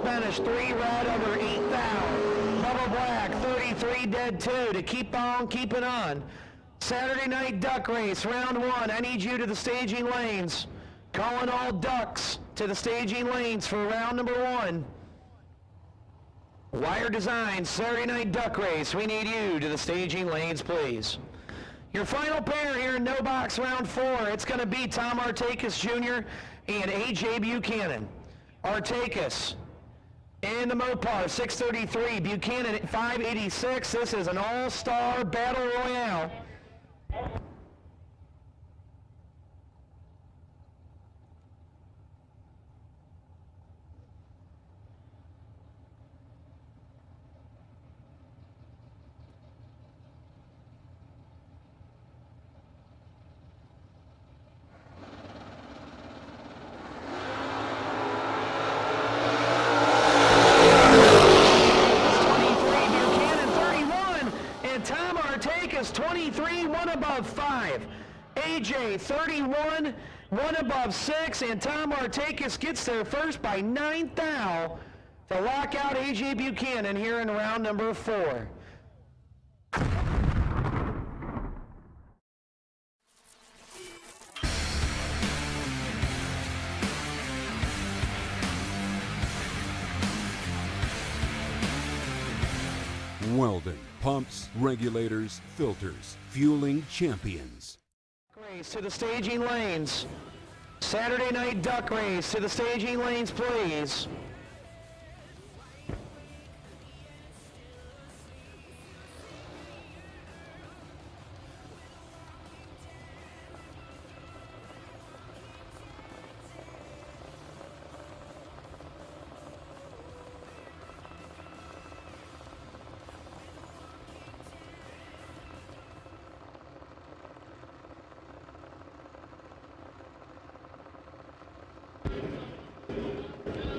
Benish, 3 red over 8 thou. Bubba Black, 33 dead 2 to keep on keeping on. Saturday night duck race, round 1. I need you to the staging lanes. Calling all ducks to the staging lanes for round number 1. Wire Design, Saturday night duck race. We need you to the staging lanes, please. Your final pair here in No Box round 4. It's going to be Tom Artakis Jr. and A.J. Buchanan. Artakis in the Mopar, 633. Buchanan at 586. This is an all-star battle royale. Tom Artakis, 23, 1 above 5. AJ, 31, 1 above 6, and Tom Artakis gets there first by 9 thou to lock out AJ Buchanan here in round number 4. Welding, pumps, regulators, filters, fueling champions. Race to the staging lanes. Saturday night duck race to the staging lanes, please.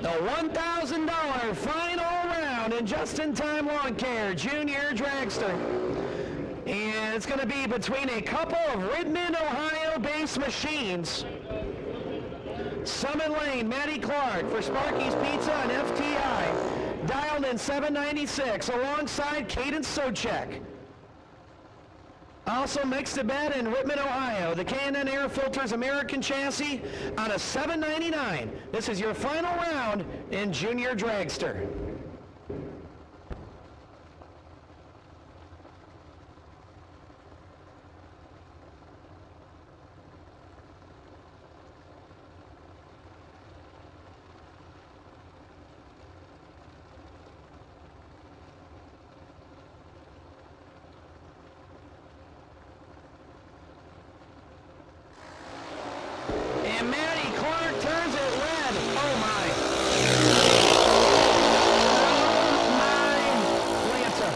The $1,000 final round in just-in-time lawn care junior dragster. And it's going to be between a couple of Redmond, Ohio-based machines. Summit Lane, Matty Clark for Sparky's Pizza and FTI. Dialed in 796 alongside Caden Socek. Also mixed to bed in Whitman, Ohio. The K&N Air Filters American chassis on a $799. This is your final round in Junior Dragster. And Matty Clark turns it red. Oh my. Oh my Lanta.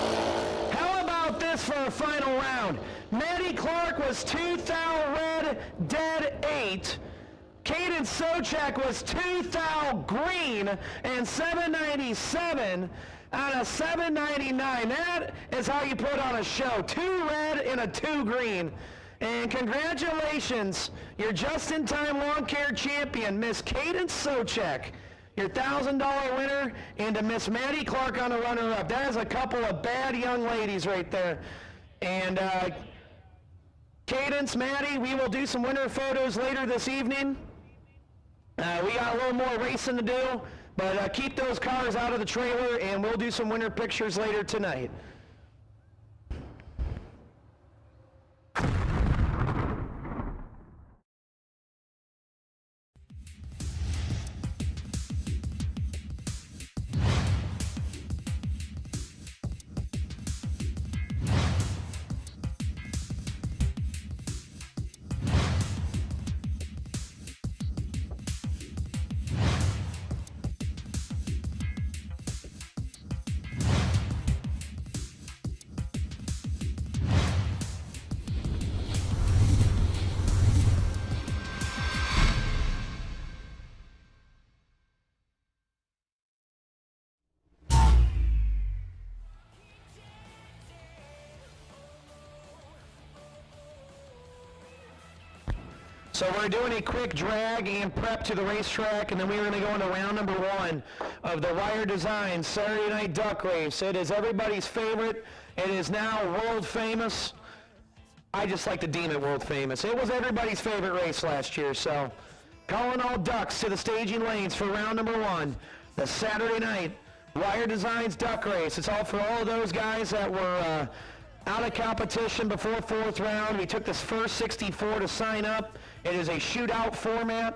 How about this for a final round? Matty Clark was 2 thou red, dead 8. Caden Socek was 2 thou green and 797. on a $7.99. That is how you put on a show. 2 red and a 2 green. And congratulations, your just-in-time lawn care champion, Miss Cadence Sochek, your $1,000 winner, and to Miss Maddie Clark on the runner-up. That is a couple of bad young ladies right there. And Cadence, Maddie, we will do some winner photos later this evening. We got a little more racing to do, but keep those cars out of the trailer, and we'll do some winner pictures later tonight. So we're doing a quick drag and prep to the racetrack, and then we're going to go into round number 1 of the Wire Design Saturday Night Duck Race. It is everybody's favorite. It is now world famous. I just like to deem it world famous. It was everybody's favorite race last year, so calling all ducks to the staging lanes for round number 1, the Saturday Night Wire Designs Duck Race. It's all for all of those guys that were out of competition before 4th round. We took this first 64 to sign up. It is a shootout format.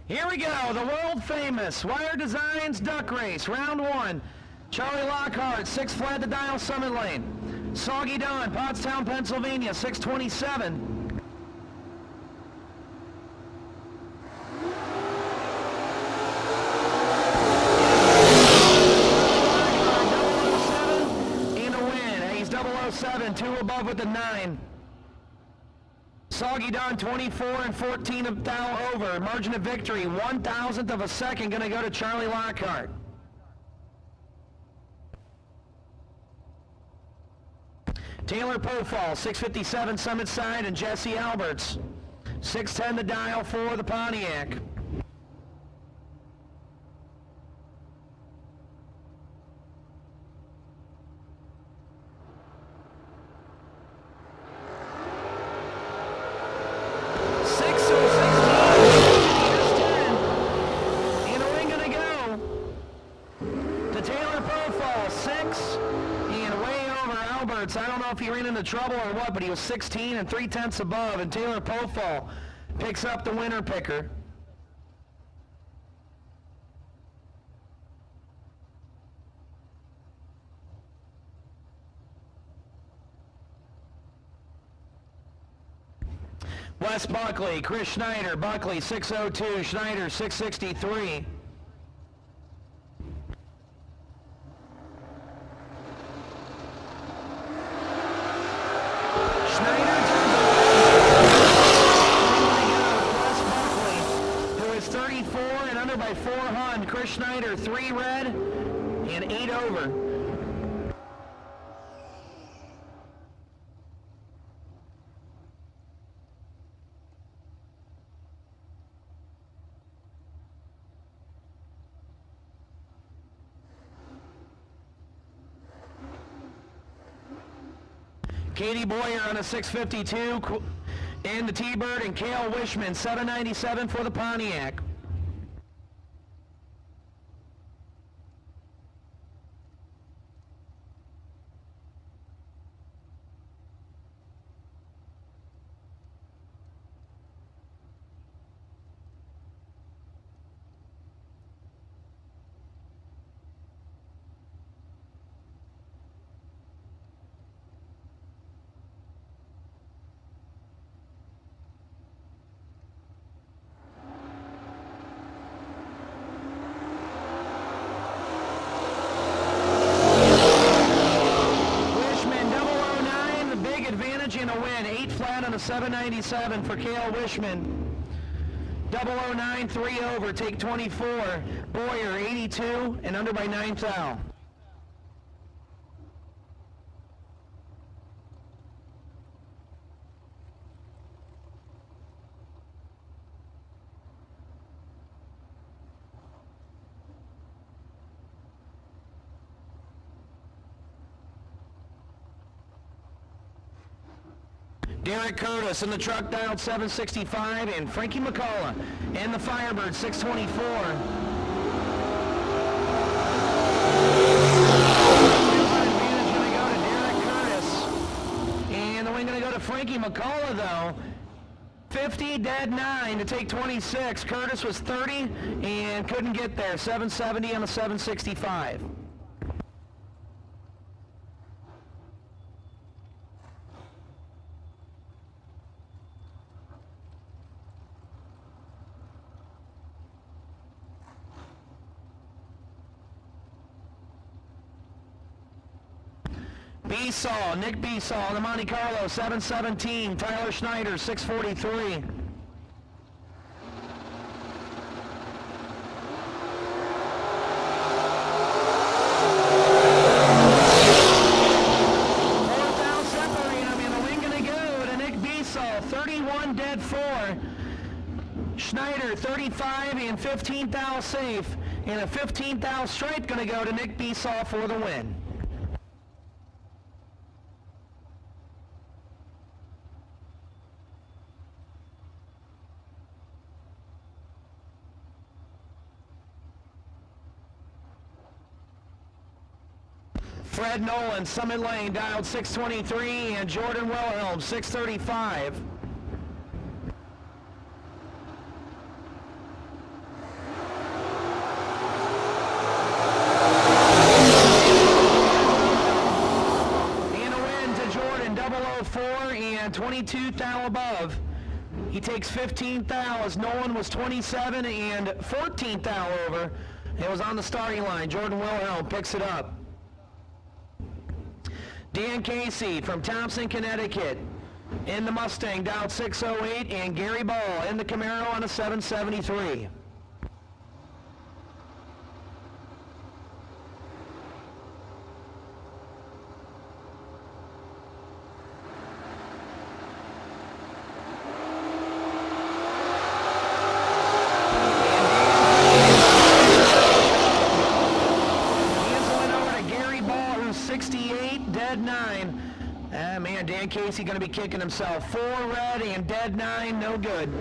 Here we go, the world famous Wire Designs Duck Race, round 1. Charlie Lockhart, 6 flat to dial, Summit Lane. Soggy Don, Pottstown, Pennsylvania, 627. And a win. He's 007, 2 above with the 9. Soggy Don 24 and 14 of thou over. Margin of victory, 1,000th of a second, going to go to Charlie Lockhart. Taylor Pofall, 657 Summit Side, and Jesse Alberts, 610 the dial for the Pontiac. I don't know if he ran into trouble or what, but he was 16 and 3/10 above, and Taylor Pofall picks up the winner picker. Wes Buckley, Chris Schneider, Buckley 602, Schneider 663. By 400, Chris Schneider 3 red and 8 over. Katie Boyer on a 652 and the T-Bird, and Cale Wishman 797 for the Pontiac. And a win, 8 flat on a 797 for Cale Wishman. 009, 3 over, take 24. Boyer, 82, and under by 9 thou. Derek Curtis in the truck dialed 765, and Frankie McCullough and the Firebird 624. Advantage going to go to Derek Curtis, and the win going to go to Frankie McCullough though. 50 dead 9 to take 26. Curtis was 30 and couldn't get there. 770 on the 765. Besaw, Nick Besaw, the Monte Carlo, 717. Tyler Schneider, 643. The win going to go to Nick Besaw, 31 dead 4. Schneider, 35 and 15 thou safe. And a 15 thou stripe going to go to Nick Besaw for the win. Fred Nolan, Summit Lane, dialed 623, and Jordan Wilhelm, 635. 22 thou above. He takes 15 thou as Nolan was 27 and 14 thou over. It was on the starting line. Jordan Wilhelm picks it up. Dan Casey from Thompson, Connecticut in the Mustang down 608, and Gary Ball in the Camaro on a 773. Dan Casey going to be kicking himself. 4 red and dead 9, no good.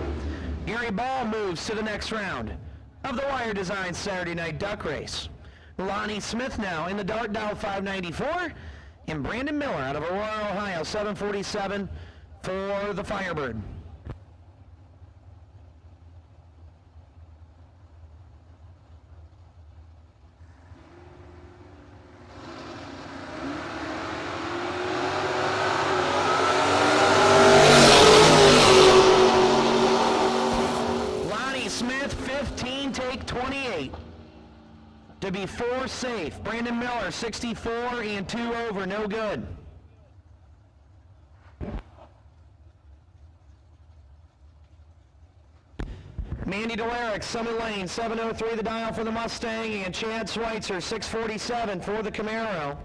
Gary Ball moves to the next round of the Wire Design Saturday Night Duck Race. Lonnie Smith now in the Dart Dow 594, and Brandon Miller out of Aurora, Ohio, 747 for the Firebird. To be 4 safe. Brandon Miller, 64 and 2 over, no good. Mandy Delaric, Summit Lane, 703 the dial for the Mustang, and Chad Schweitzer, 647 for the Camaro.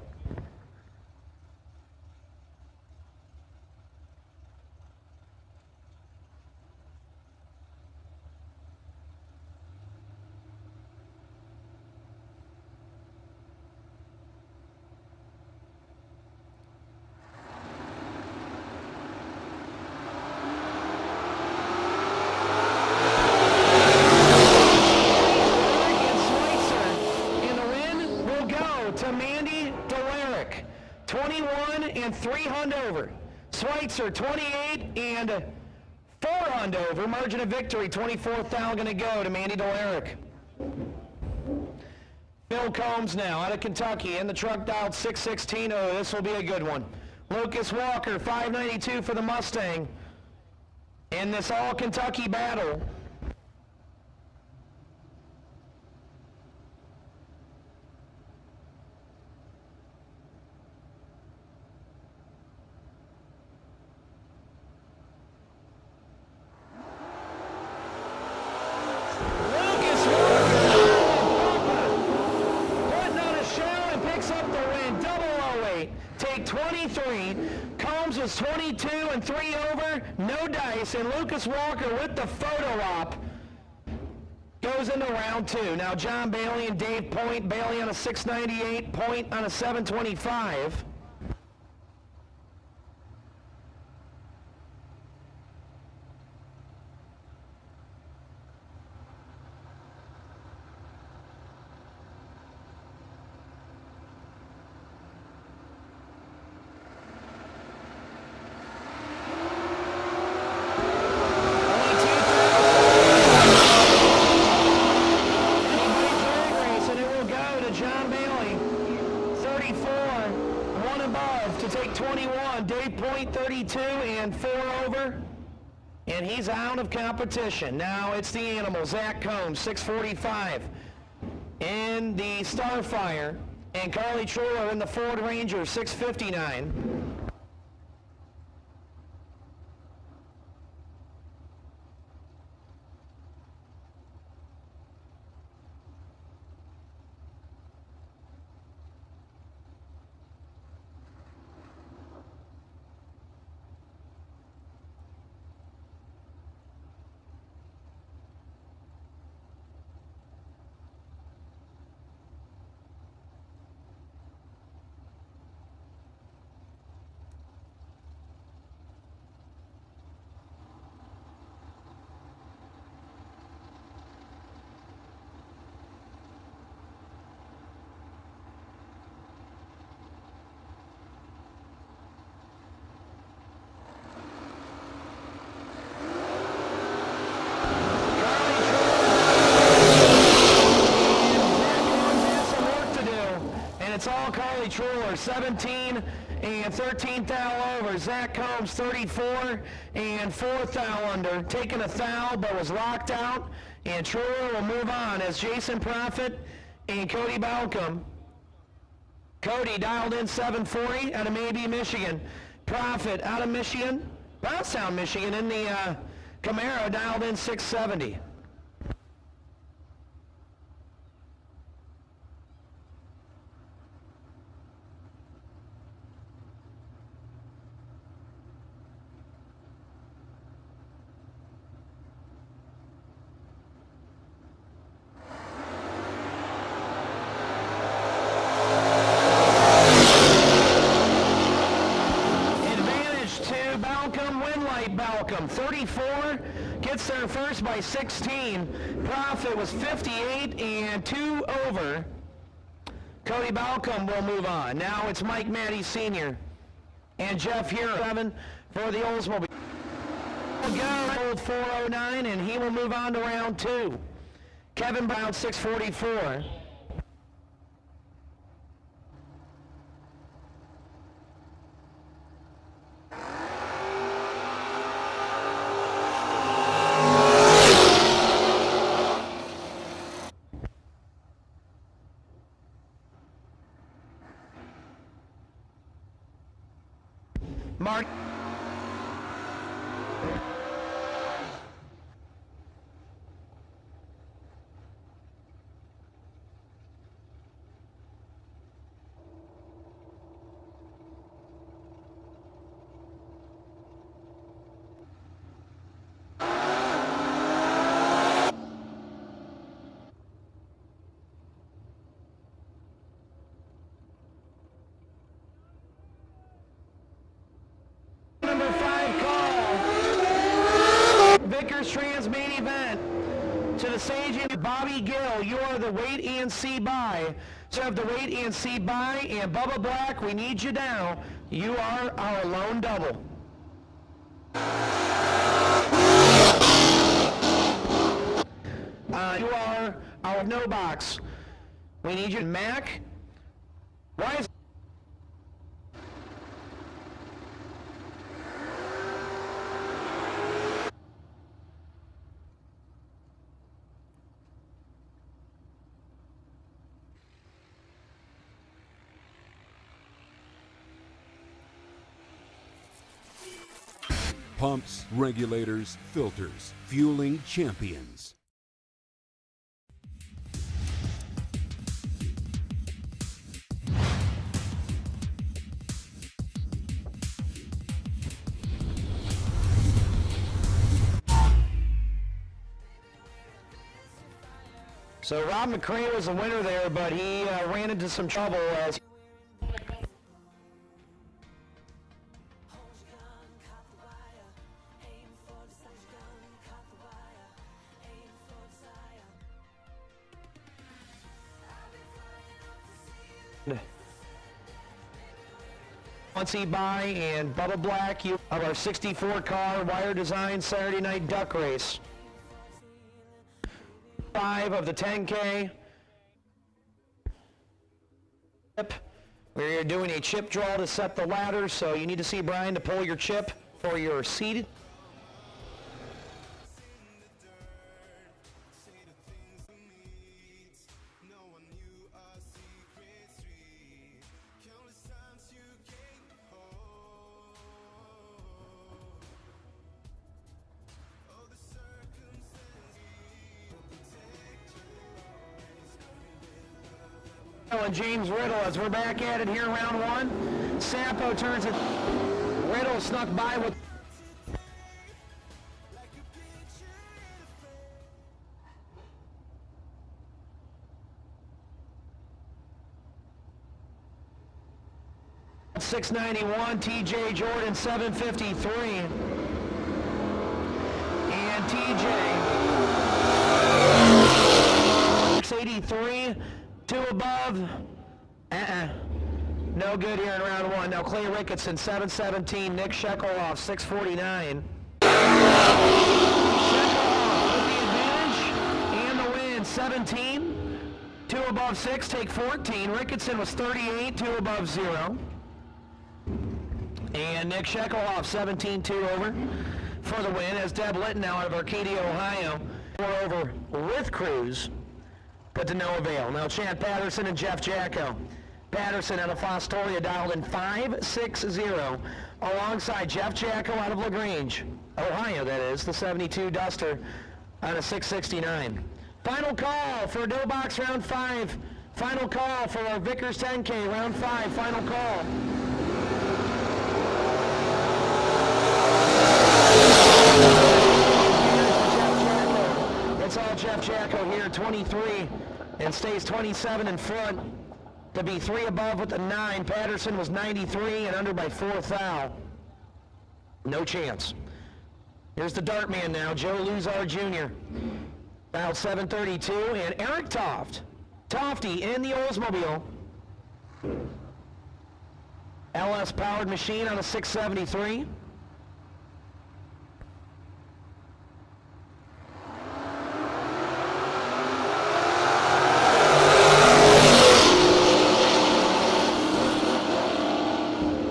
To Mandy Delaric, 21 and 3 hundo over. Schweitzer, 28 and 4 hundo over. Margin of victory, 24th thou going to go to Mandy Delaric. Phil Combs now out of Kentucky in the truck dialed 616. Oh, this will be a good one. Lucas Walker, 592 for the Mustang in this all Kentucky battle. Take 23. Combs was 22 and 3 over, no dice, and Lucas Walker with the photo op goes into round 2. Now John Bailey and Dave Point. Bailey on a 698, Point on a 725. To take 21, Dave Point 32 and 4 over, and he's out of competition. Now it's the animal, Zach Combs, 645 in the Starfire, and Carly Truller in the Ford Ranger, 659. It's all Carly Truller, 17 and 13th thou over. Zach Combs 34 and 4th thou under. Taking a thou but was locked out. And Troyer will move on as Jason Profit and Cody Balcom. Cody dialed in 740 out of Maybe, Michigan. Profit out of Michigan, Brownstown, Michigan in the Camaro dialed in 670. Balcom, 34, gets there first by 16. Profit was 58 and 2 over. Cody Balcom will move on. Now it's Mike Matty Sr. and Jeff Hero 7 for the Oldsmobile. Old 409, and he will move on to round 2. Kevin Brown 644. Mark. Trans main event to the stage and Bobby Gill, you are the wait and see by. So have the wait and see by, and Bubba Black, we need you now. You are our lone double. You are our no box. We need you, Mac. Why is Pumps, regulators, filters, fueling champions. So Rob McCray was the winner there, but he ran into some trouble as Muncie by and Bubba Black, you of our 64 car wire design Saturday night duck race. 5 of the 10K. We're doing a chip draw to set the ladder, so you need to see Brian to pull your chip for your seed. And James Riddle as we're back at it here, round 1. Sampo turns it. Riddle snuck by with. .691, TJ Jordan 753. And TJ 683. 2 above. No good here in round 1. Now Clay Ricketson, 717. Nick Shekeloff, 649. Shekeloff with the advantage and the win, 17. 2 above 6, take 14. Ricketson was 38, 2 above 0. And Nick Shekelhoff, 17-2 over for the win, as Deb Litton now out of Arcadia, Ohio, 4 over with Cruz, but to no avail. Now Chad Patterson and Jeff Jacko. Patterson out of Fostoria dialed in 5-6-0 alongside Jeff Jacko out of LaGrange, Ohio, that is, the 72 Duster out of 669. Final call for No Box round 5. Final call for our Vickers 10K round 5. Final call. It's all Jeff Jacko here, 23, and stays 27 in front to be 3 above with the 9. Patterson was 93 and under by 4 thou. No chance. Here's the dart man now, Joe Luzar Jr. About 732, and Eric Tofty in the Oldsmobile. LS powered machine on a 673.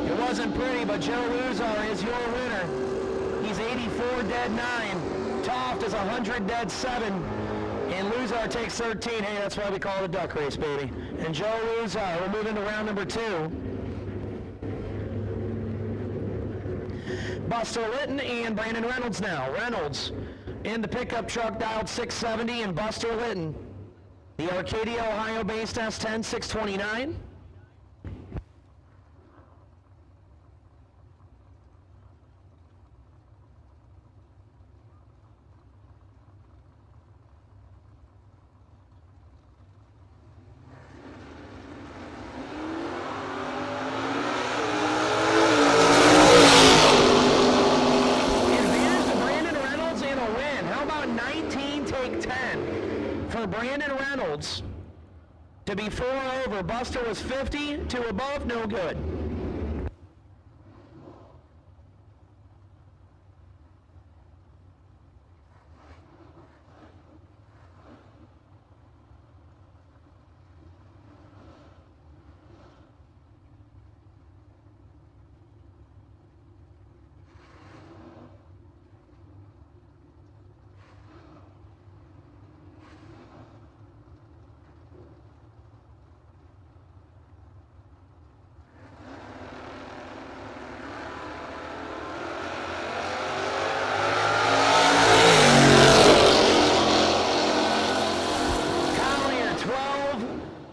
It wasn't pretty, but Joe Luzar is your winner. He's 84 dead 9. Toft is 100 dead 7. And Luzar takes 13. Hey, that's why we call it a duck race, baby. And Joe Luzar, we'll move into round number 2. Buster Litton and Brandon Reynolds now. Reynolds in the pickup truck dialed 670, and Buster Litton, the Arcadia, Ohio-based S10 629. Brandon Reynolds to be 4 over. Buster was 50, 2 above, no good.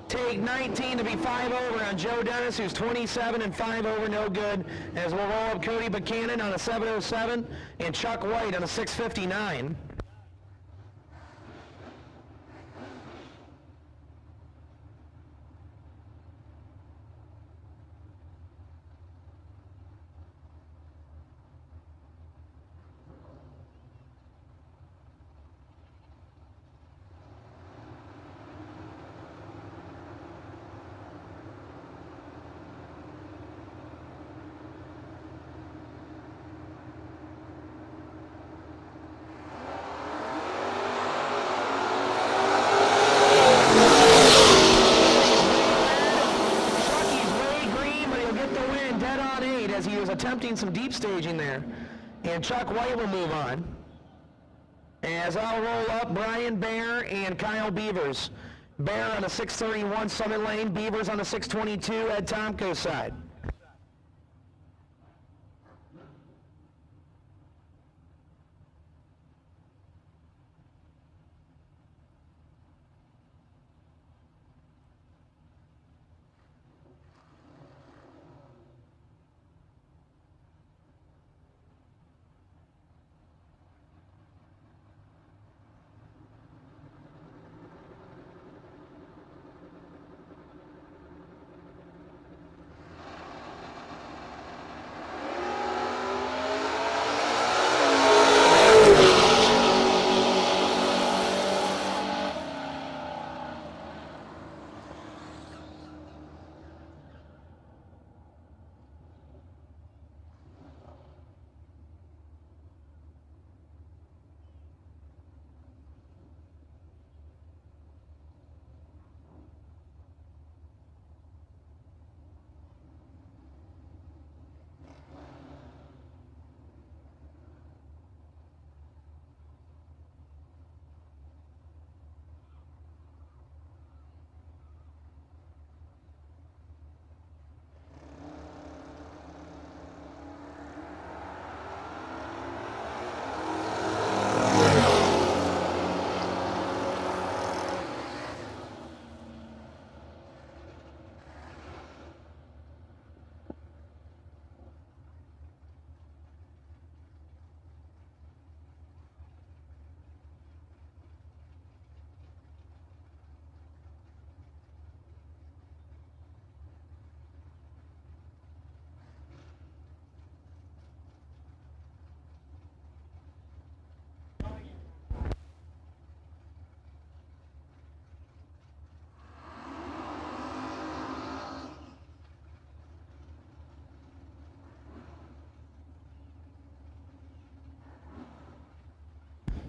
Take 19 to be 5 over on Joe Dennis, who's 27 and 5 over, no good. As we'll roll up Cody Buchanan on a 707 and Chuck White on a 659. As he was attempting some deep staging there. And Chuck White will move on. As I'll roll up Brian Bear and Kyle Beavers. Bear on a 631 Summit Lane, Beavers on a 622 Ed Tomko's side.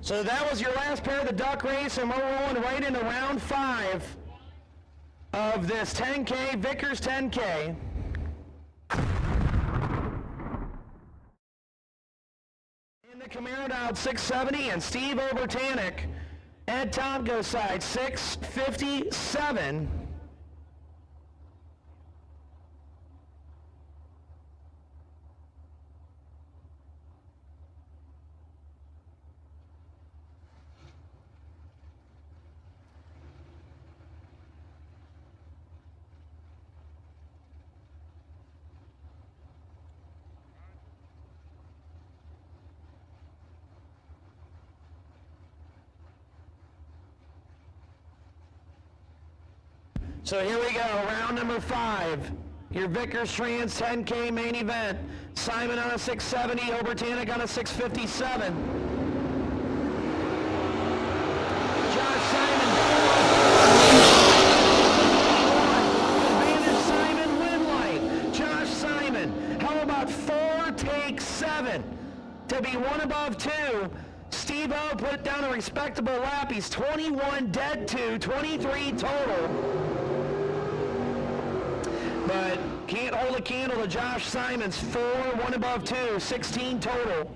So that was your last pair of the duck race, and we're rolling right into round 5 of this 10K, Vickers 10K. In the Camaro dialed 670, and Steve Obertanik, Ed Tomko side 657. So here we go, round number 5. Your Vickers Trans 10K main event. Simon on a 670, Obertanik on a 657. Josh Simon. Advantage Simon, win light. Josh Simon. How about 4 take 7 to be 1 above 2? Steve O put down a respectable lap. He's 21 dead 2, 23 total. But can't hold a candle to Josh Simon's 4, 1 above 2, 16 total.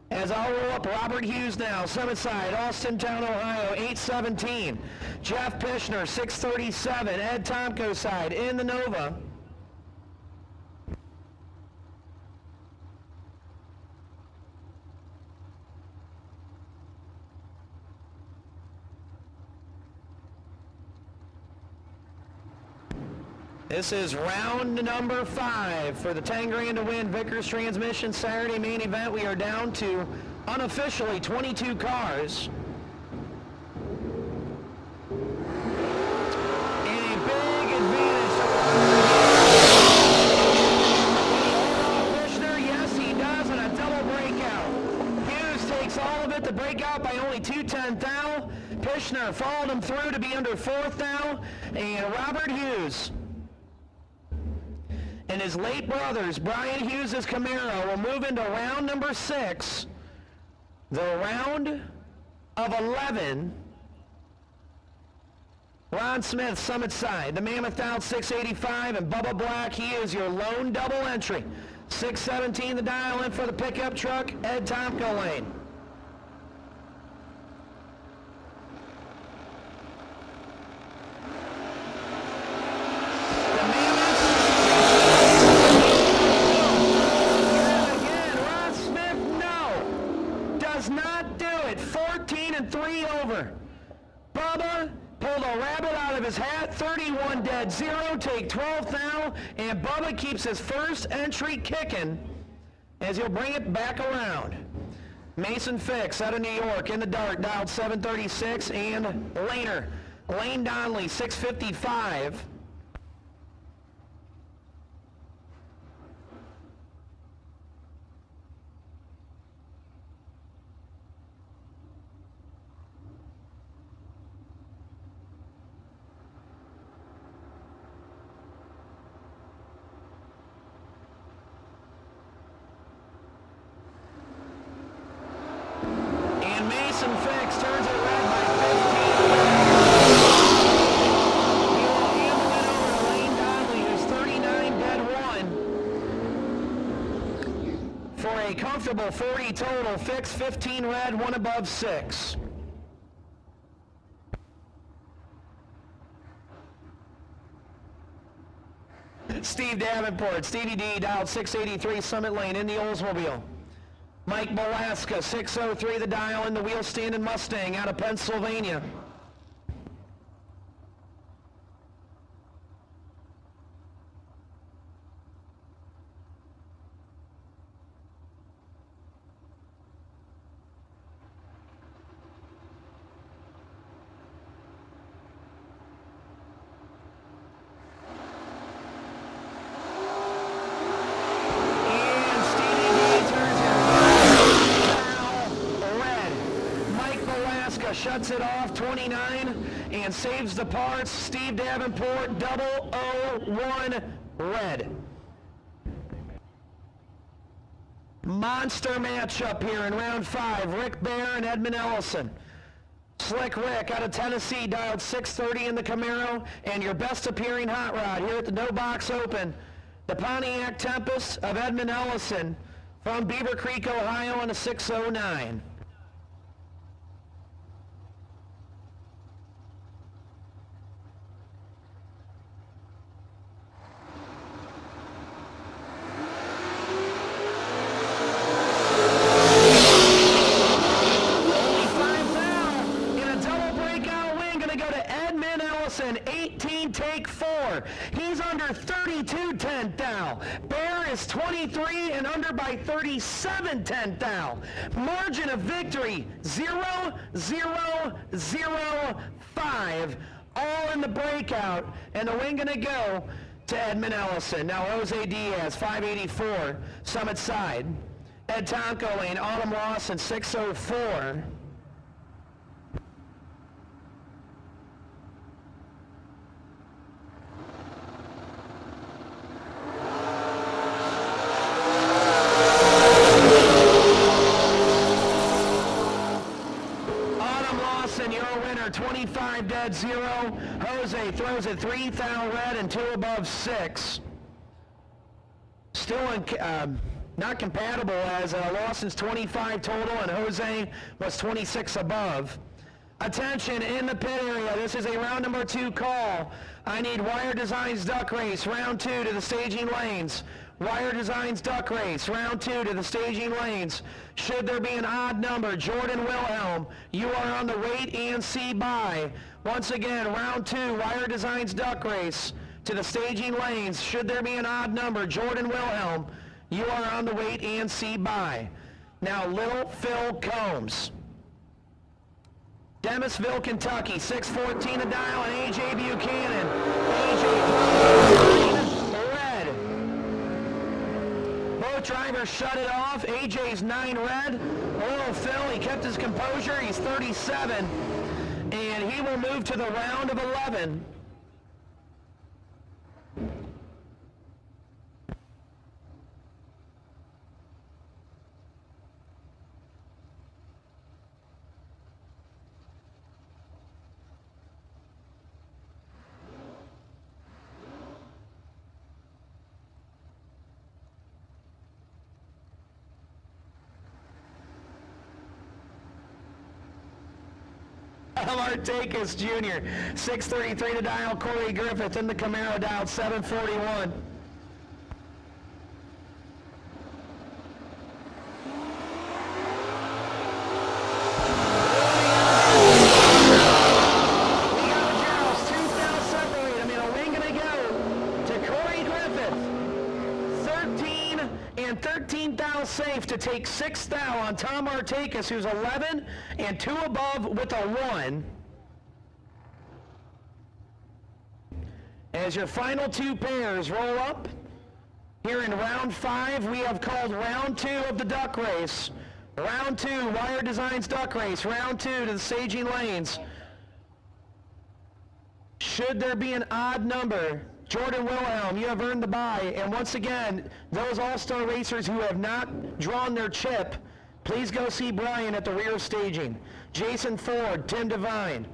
As I'll roll up Robert Hughes now, Summit Side, Austintown, Ohio, 817. Jeff Pishner, 637. Ed Tomko side, in the Nova. This is round number 5 for the 10 grand to win Vickers Transmission Saturday main event. We are down to unofficially 22 cars. And a big advantage to Kushner. Yes, he does, and a double breakout. Hughes takes all of it to break out by only 2/10 thou. Pishner followed him through to be under 4th thou. And Robert Hughes and his late brothers, Brian Hughes' Camaro, will move into round number 6, the round of 11. Ron Smith, Summit Side, the Mammoth out 685, and Bubba Black, he is your lone double entry. 617 the dial in for the pickup truck, Ed Tomko lane. Bubba pulled a rabbit out of his hat, 31 dead 0, take 12th now, and Bubba keeps his first entry kicking as he'll bring it back around. Mason Fix out of New York in the dark, dialed 736, and Laner, Lane Donnelly, 655. Mason Fix turns it red by 15. He will handle it over to Lane Donnelly, who's 39 dead 1. For a comfortable 40 total, Fix 15 red, 1 above 6. Steve Davenport, Stevie D, dialed 683 Summit Lane in the Oldsmobile. Mike Belaska, 603 the dial in the wheel standing Mustang out of Pennsylvania. Shuts it off, 29, and saves the parts. Steve Davenport, 001 red. monster matchup here in round 5. Rick Bear and Edmund Ellison. Slick Rick out of Tennessee, dialed 630 in the Camaro, and your best appearing hot rod here at the No Box Open, the Pontiac Tempest of Edmund Ellison from Beaver Creek, Ohio on a 609. Only 5 now in a double breakout win. Gonna go to Edmund Ellison, 18 take 4. He's under 32 tenth thou. Bear is 23 and under by 37 tenth thou. Margin of victory 0-0-0-5. All in the breakout, and the win gonna go to Edmund Ellison. Now Jose Diaz, 584, Summit Side. Ed Tonko Lane, Autumn Lawson, 604. Autumn Lawson, your winner, 25 dead 0. Jose throws it 3 thou red and 2 above 6. Still not compatible as Lawson's 25 total and Jose was 26 above. Attention in the pit area. This is a round number 2 call. I need Wire Designs Duck Race, round 2 to the staging lanes. Wire Designs Duck Race, round 2 to the staging lanes. Should there be an odd number, Jordan Wilhelm, you are on the wait and see by. Once again, round 2, Wire Designs Duck Race to the staging lanes. Should there be an odd number, Jordan Wilhelm, you are on the wait and see by. Now, Little Phil Combs. Demisville, Kentucky, 614 a dial, and AJ Buchanan. AJ, red. Both drivers shut it off. AJ's 9 red. Little Phil, he kept his composure. He's 37. And he will move to the round of 11. Martakis Jr., 633 to dial. Corey Griffith in the Camaro, dialed 741. We got the Gerals, 2 thou separate. I mean, a win gonna go to Corey Griffith. 13 and 13 thou safe to take 6 thou on Tom Martakis, who's 11 and 2 above with a 1. As your final 2 pairs roll up, here in round 5, we have called round 2 of the duck race. Round 2, Wire Designs Duck Race. Round 2 to the staging lanes. Should there be an odd number, Jordan Wilhelm, you have earned the bye. And once again, those all-star racers who have not drawn their chip, please go see Brian at the rear staging. Jason Ford, Tim Devine.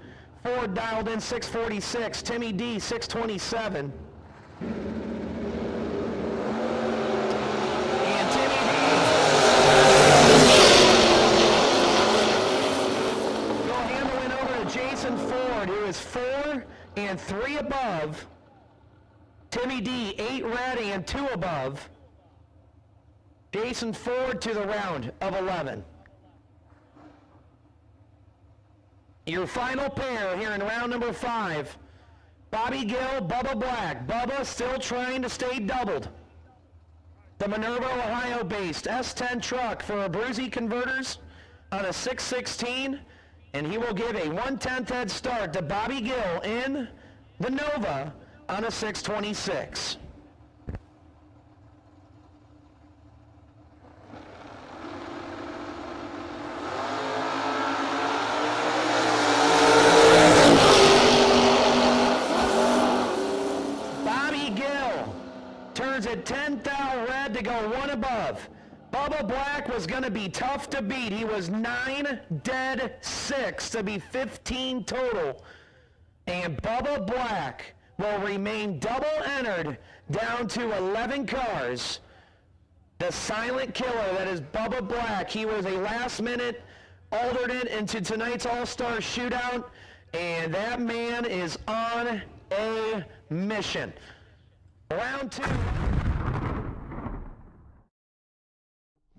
Ford dialed in 646, Timmy D 627. And Timmy D will hand the win over to Jason Ford, who is 4 and 3 above. Timmy D, 8 red and 2 above. Jason Ford to the round of 11. Your final pair here in round number 5. Bobby Gill, Bubba Black. Bubba still trying to stay doubled. The Minerva, Ohio-based S10 truck for Abruzzi converters on a 616. And he will give a 1/10 head start to Bobby Gill in the Nova on a 626. Bobby Gill turns at 10 thou red to go 1 above. Bubba Black was going to be tough to beat. He was 9 dead 6 to be 15 total. And Bubba Black will remain double entered down to 11 cars. The silent killer that is Bubba Black. He was a last-minute alternate into tonight's All-Star Shootout, and that man is on a mission. Round 2.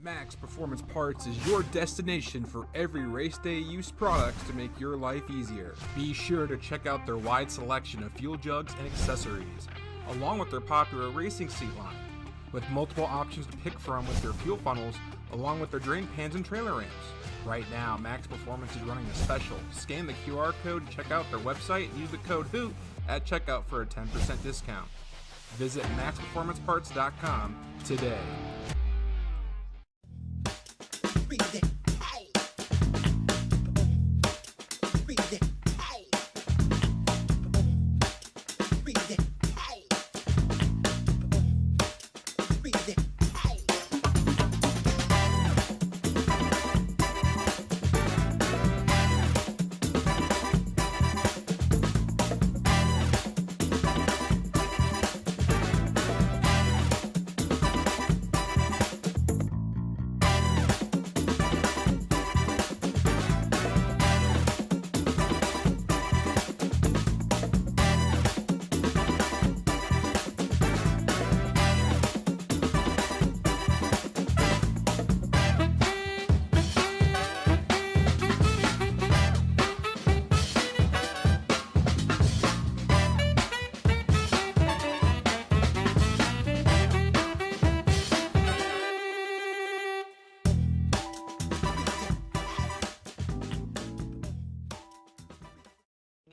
Max Performance Parts is your destination for every race day use products to make your life easier. Be sure to check out their wide selection of fuel jugs and accessories, along with their popular racing seat line, with multiple options to pick from with their fuel funnels, along with their drain pans and trailer ramps. Right now, Max Performance is running a special. Scan the QR code, check out their website, and use the code HOOT at checkout for a 10% discount. Visit maxperformanceparts.com today.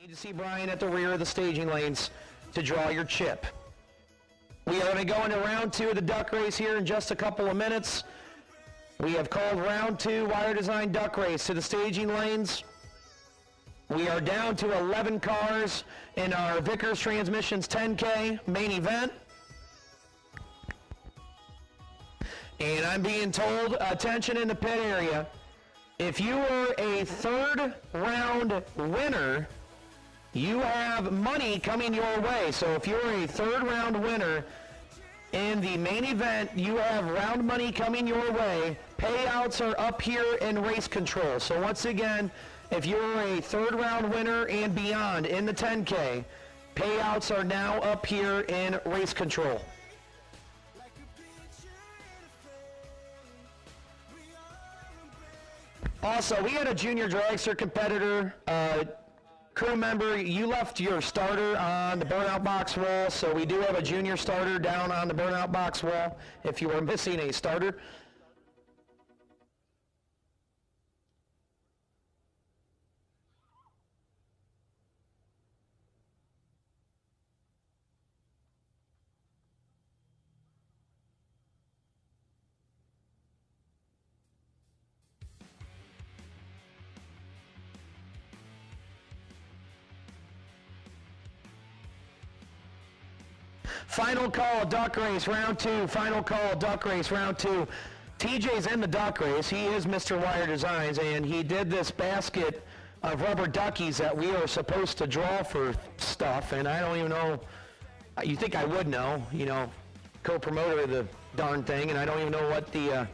To see Brian at the rear of the staging lanes to draw your chip. We are going to go into round 2 of the duck race here in just a couple of minutes. We have called round 2 wire design duck race to the staging lanes. We are down to 11 cars in our Vickers Transmissions 10K main event. And I'm being told, attention in the pit area, if you were a third round winner, you have money coming your way. So if you're a third round winner in the main event, you have round money coming your way. Payouts are up here in race control. So once again, if you're a third round winner and beyond in the 10K, payouts are now up here in race control. Also, we had a junior dragster competitor, crew member, you left your starter on the burnout box wall, so we do have a junior starter down on the burnout box wall if you are missing a starter. Final call, duck race, round 2. Final call, duck race, round 2. TJ's in the duck race. He is Mr. Wire Designs, and he did this basket of rubber duckies that we are supposed to draw for stuff, and I don't even know. You think I would know, you know, co-promoter of the darn thing, and I don't even know what the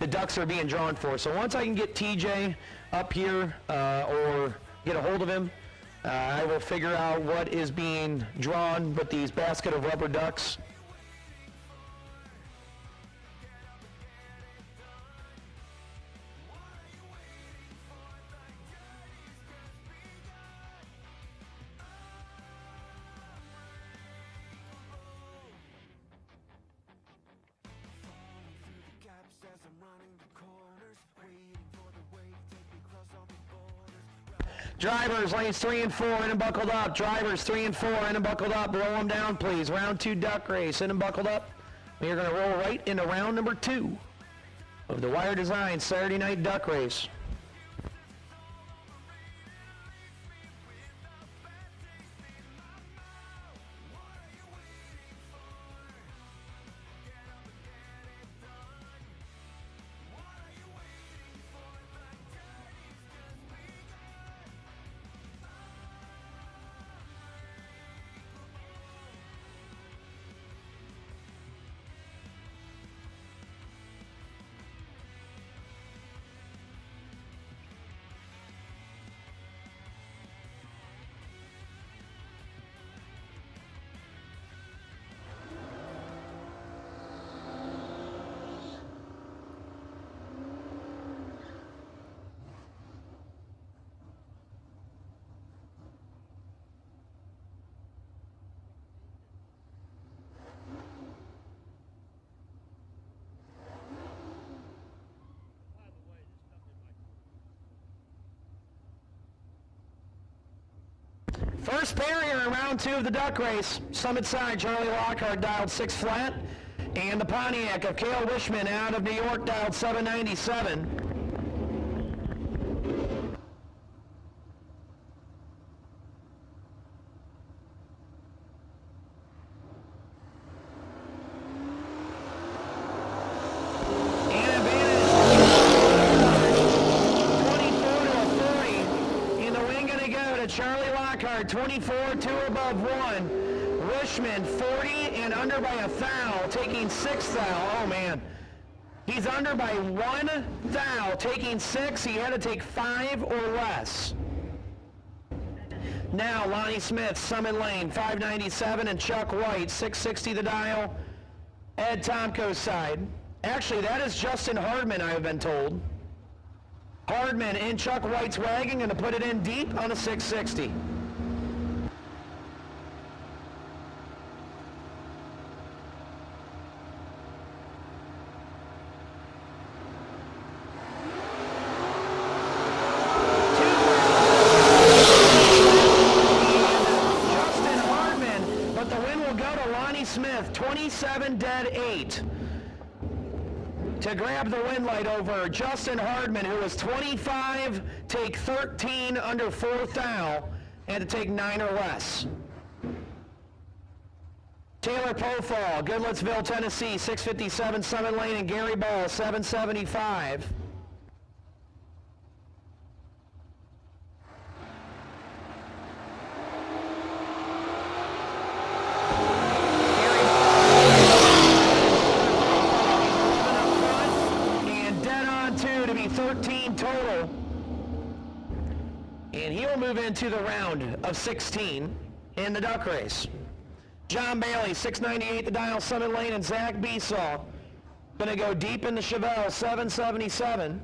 ducks are being drawn for. So once I can get TJ up here or get a hold of him, I will figure out what is being drawn with these basket of rubber ducks. Drivers, lanes 3 and 4, in and buckled up. Drivers, 3 and 4, in and buckled up. Roll them down, please. Round 2 duck race, in and buckled up. We are going to roll right into round number 2 of the Wire Design Saturday Night Duck Race. First barrier in round 2 of the duck race. Summit side, Charlie Lockhart dialed 6 flat. And the Pontiac of Cale Wishman out of New York dialed 797. Charlie Lockhart, 24, 2 above 1. Wishman, 40 and under by a thou, taking 6 thou. Oh, man. He's under by 1 thou, taking 6. He had to take 5 or less. Now, Lonnie Smith, Summit Lane, 597, and Chuck White, 660 the dial. Ed Tomko's side. Actually, that is Justin Hardman, I have been told. Hardman in Chuck White's wagon, going to put it in deep on a 660. Justin Hardman, but the win will go to Lonnie Smith, 27 dead 8. To grab the win light over Justin Hardman, who was 25, take 13 under 4 thou, and to take 9 or less. Taylor Pofall, Goodlettsville, Tennessee, 657 Summit Lane, and Gary Ball, 775. To be 13 total, and he'll move into the round of 16 in the duck race. John Bailey, 698 the dial, Summit Lane, and Zach Besaw going to go deep in the Chevelle, 777.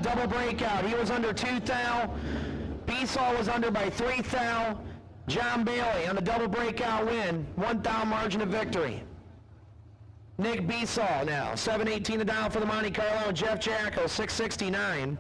Double breakout. He was under 2 thou. Besaw was under by 3 thou. John Bailey on a double breakout win. 1 thou margin of victory. Nick Besaw now. 718 the dial for the Monte Carlo. And Jeff Jacko, 669.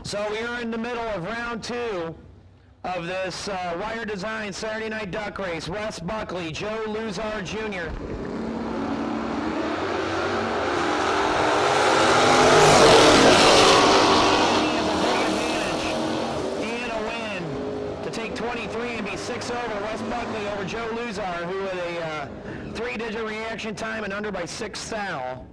So we are in the middle of round 2 of this wire design Saturday night duck race. Wes Buckley, Joe Luzar Jr. Take 23 and be 6 over. Wes Buckley over Joe Luzar, who had a 3-digit reaction time and under by 6 thou.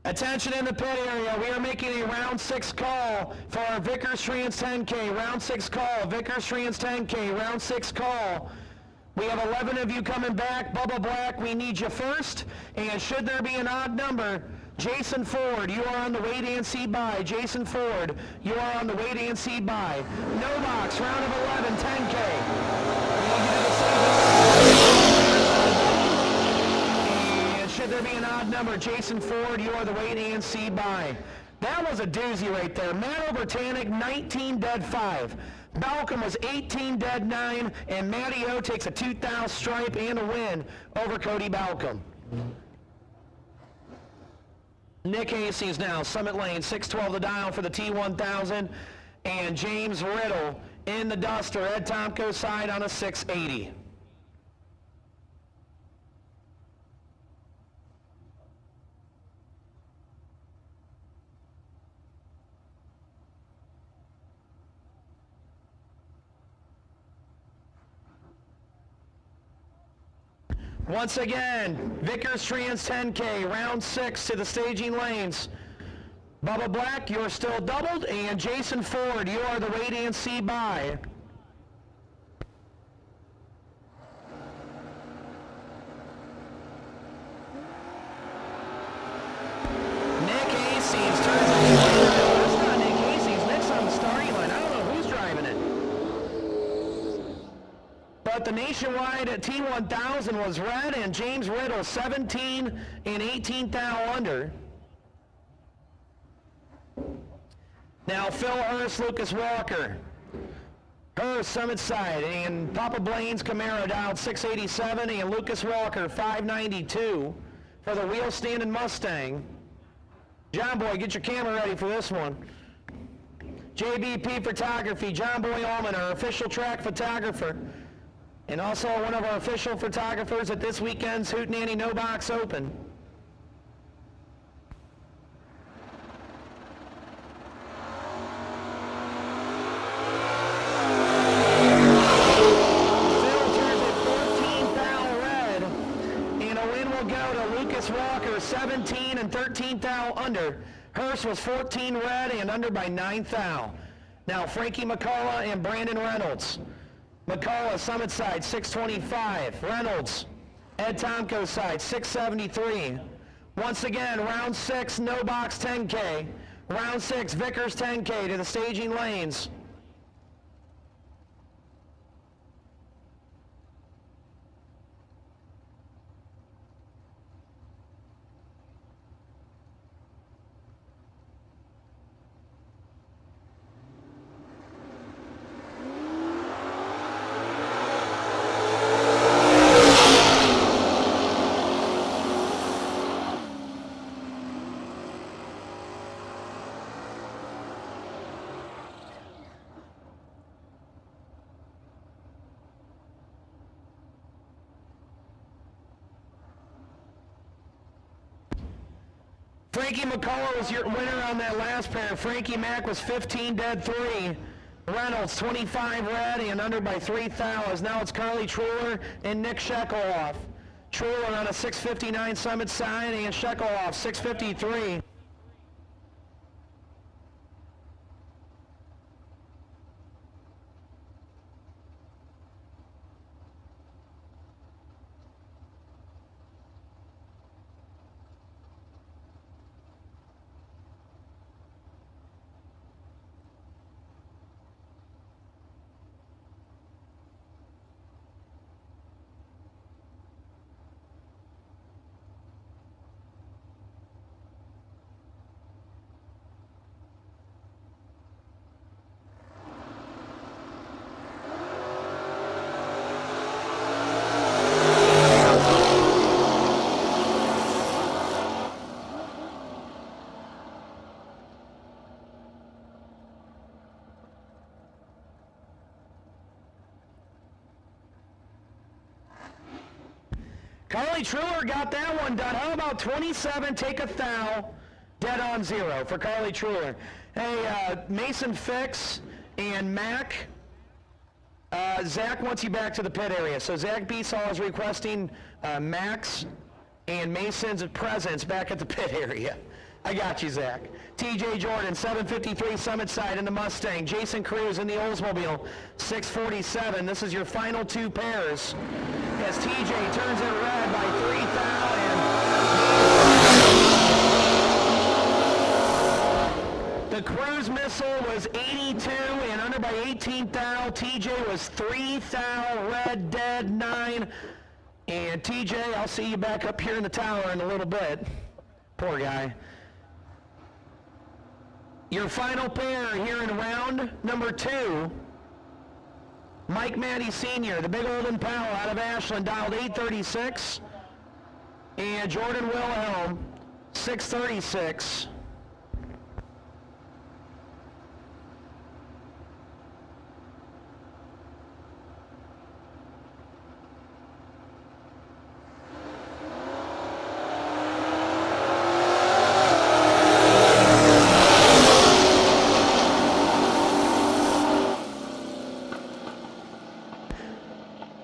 Attention in the pit area, we are making a round 6 call for our Vickers Trans 10K. Round 6 call, Vickers Trans 10K, round 6 call. We have 11 of you coming back. Bubba Black, we need you first. And should there be an odd number, Jason Ford, you are on the wait and see by. Jason Ford, you are on the wait and see by. No box, round of 11, 10K. Should there be an odd number, Jason Ford, you are the wait and see by. That was a doozy right there. Matt Obertanic, 19 dead 5. Balcom was 18 dead 9, and Matty O takes a 2,000 stripe and a win over Cody Balcom. Nick Hastings now, Summit Lane, 612 the dial for the T1000, and James Riddle in the Duster, Ed Tomko's side on a 680. Once again, Vickers Trans 10K, round 6 to the staging lanes. Bubba Black, you're still doubled, and Jason Ford, you are the wait and see by. Nick Hastings turns it over. That's not Nick Hastings. Nick's on the starting line. I don't know who's driving it. But the nationwide at T1000 was red, and James Riddle 17 and 18 thou under. Now Phil Hurst, Lucas Walker. Hurst, Summit side, and Papa Blaine's Camaro down 687, and Lucas Walker 592 for the wheel standing Mustang. John Boy, get your camera ready for this one. JBP Photography, John Boy Allman, our official track photographer. And also one of our official photographers at this weekend's Hootenanny No Box Open. Phil turns it 14 thou red, and a win will go to Lucas Walker, 17 and 13 thou under. Hurst was 14 red and under by 9 thou. Now Frankie McCullough and Brandon Reynolds. McCullough, Summit side, 625. Reynolds, Ed Tomko's side, 673. Once again, round 6, no box 10K. Round 6, Vickers 10K to the staging lanes. Frankie McCullough was your winner on that last pair. Frankie Mack was 15 dead 3. Reynolds 25 red and under by 3 thou. Now it's Carly Truller and Nick Shekoloff. Truller on a 659 Summit side and Shekoloff 653. Carly Truler got that one done. How about 27, take a thou, dead on 0 for Carly Truler. Hey, Mason Fix and Mac, Zach wants you back to the pit area. So Zach Beesall is requesting Max and Mason's presence back at the pit area. I got you, Zach. TJ Jordan, 753 Summit Side in the Mustang. Jason Cruz in the Oldsmobile, 647. This is your final 2 pairs as TJ turns it red by 3 thou and the Cruz missile was 82 and under by 18 thou. TJ was 3 thou, red, dead, 9. And TJ, I'll see you back up here in the tower in a little bit. Poor guy. Your final pair here in round number 2. Mike Matty Sr., the big old Impala out of Ashland, dialed 836. And Jordan Wilhelm, 636.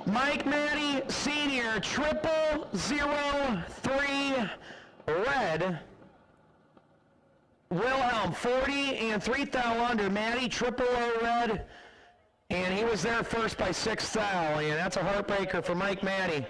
Mike Matty Sr., 0003 red. Wilhelm, 40 and 3 thou under. Matty, 000 red. And he was there first by 6 thou. And that's a heartbreaker for Mike Matty.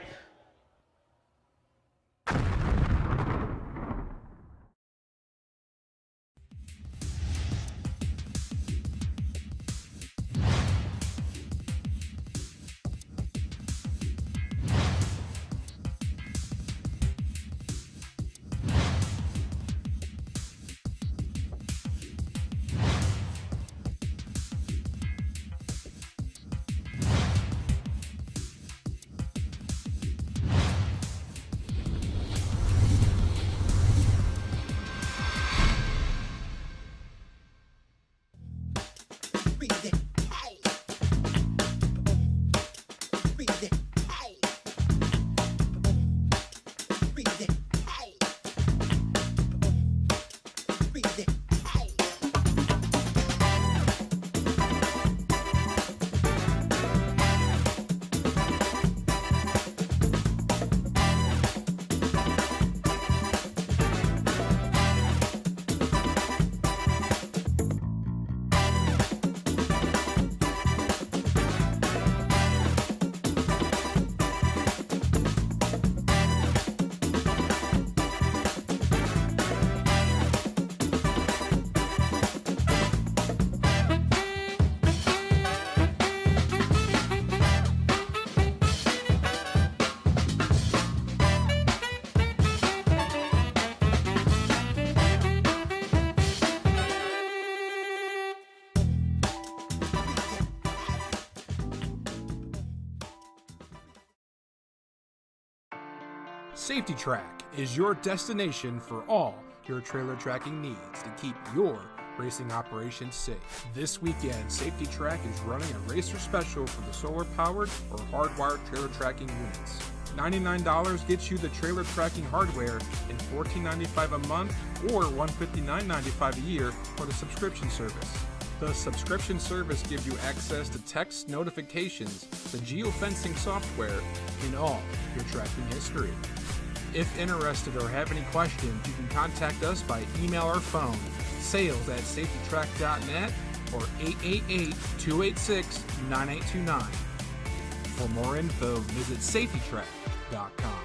Safety Track is your destination for all your trailer tracking needs to keep your racing operations safe. This weekend, Safety Track is running a racer special for the solar-powered or hardwired trailer tracking units. $99 gets you the trailer tracking hardware and $14.95 a month or $159.95 a year for the subscription service. The subscription service gives you access to text notifications, the geofencing software, and all your tracking history. If interested or have any questions, you can contact us by email or phone, sales@safetytrack.net or 888-286-9829. For more info, visit safetytrack.com.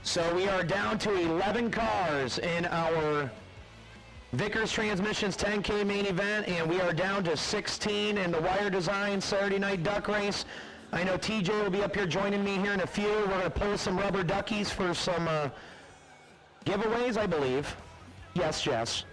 So we are down to 11 cars in our Vickers Transmissions 10K main event, and we are down to 16 in the Wire Design Saturday Night Duck Race. I know TJ will be up here joining me here in a few. We're going to pull some rubber duckies for some giveaways, I believe. Yes, Jess.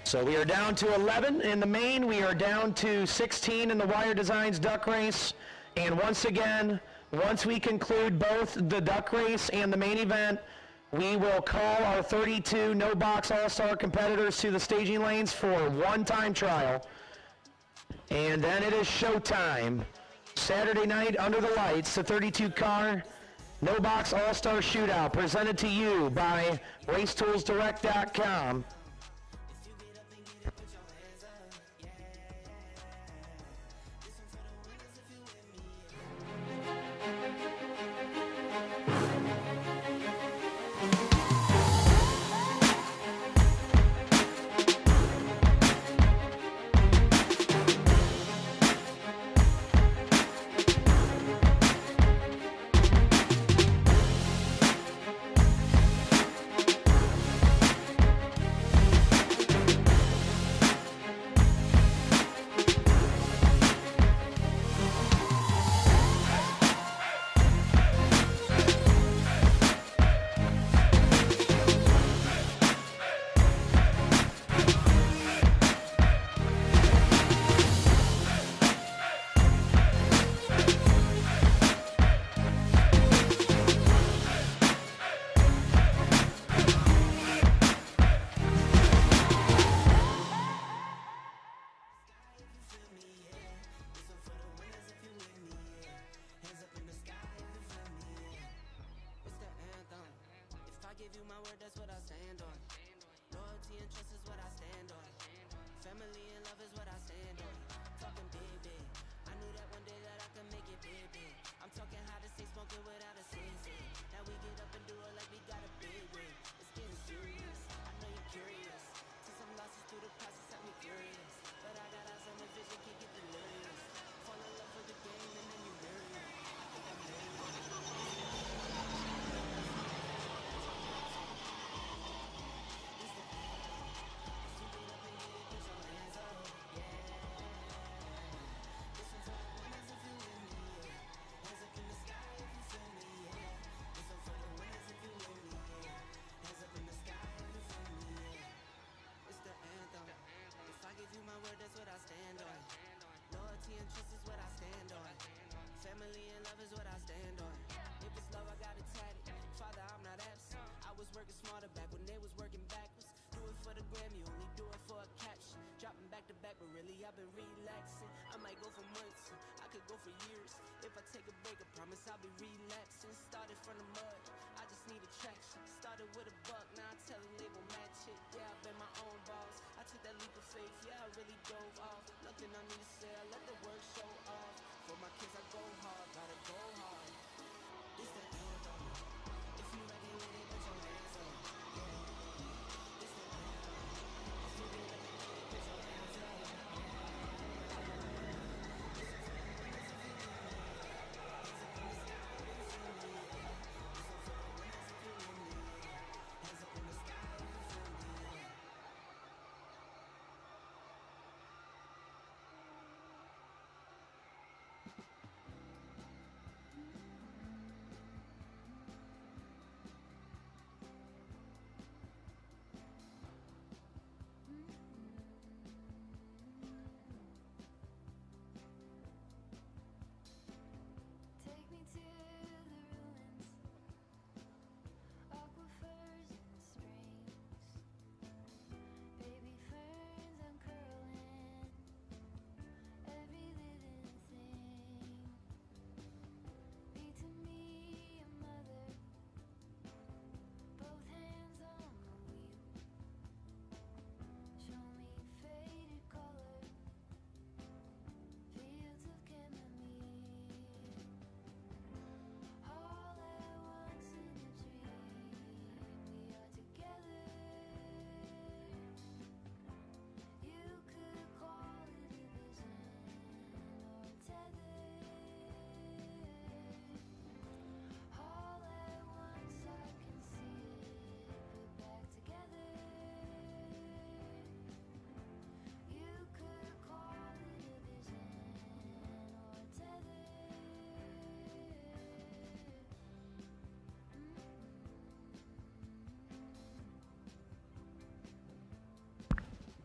So we are down to 11 in the main. We are down to 16 in the Wire Designs duck race. And once again, once we conclude both the duck race and the main event, we will call our 32 No Box All-Star competitors to the staging lanes for one time trial. And then it is showtime. Saturday night under the lights, the 32 car No Box All-Star Shootout presented to you by RaceToolsDirect.com.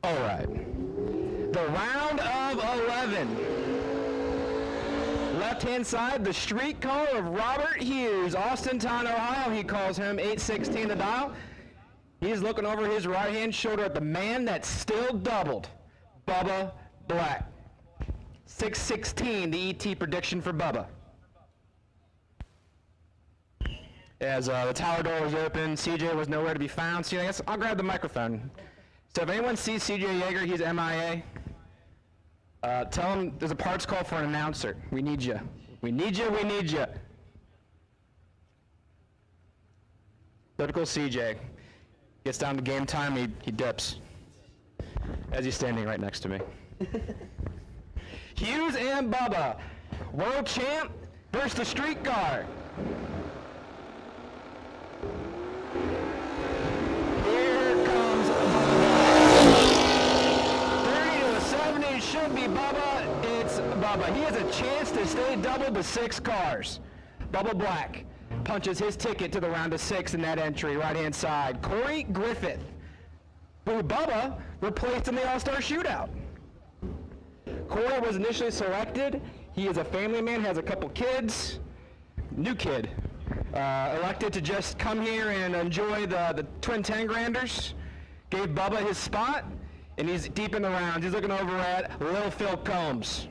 All right. The round of 11. Left-hand side, the street car of Robert Hughes, Austintown, Ohio. He calls him 816 the dial. He's looking over his right-hand shoulder at the man that still doubled, Bubba Black. 616, the ET prediction for Bubba. As the tower door was open, CJ was nowhere to be found. So I guess I'll grab the microphone. So if anyone sees CJ Yeager, he's MIA. Tell him there's a parts call for an announcer. We need you. We need you. We need you. Typical CJ. Gets down to game time, he dips. As he's standing right next to me. Hughes and Bubba. World champ versus the street car. Here comes Bubba. 30 to 70 should be Bubba. It's Bubba. He has a chance to stay double to 6 cars. Bubba Black punches his ticket to the round of 6 in that entry, right-hand side. Corey Griffith, who Bubba replaced in the All-Star Shootout. Corey was initially selected. He is a family man, has a couple kids. New kid. Elected to just come here and enjoy the Twin 10-granders. Gave Bubba his spot, and he's deep in the rounds. He's looking over at Lil Phil Combs.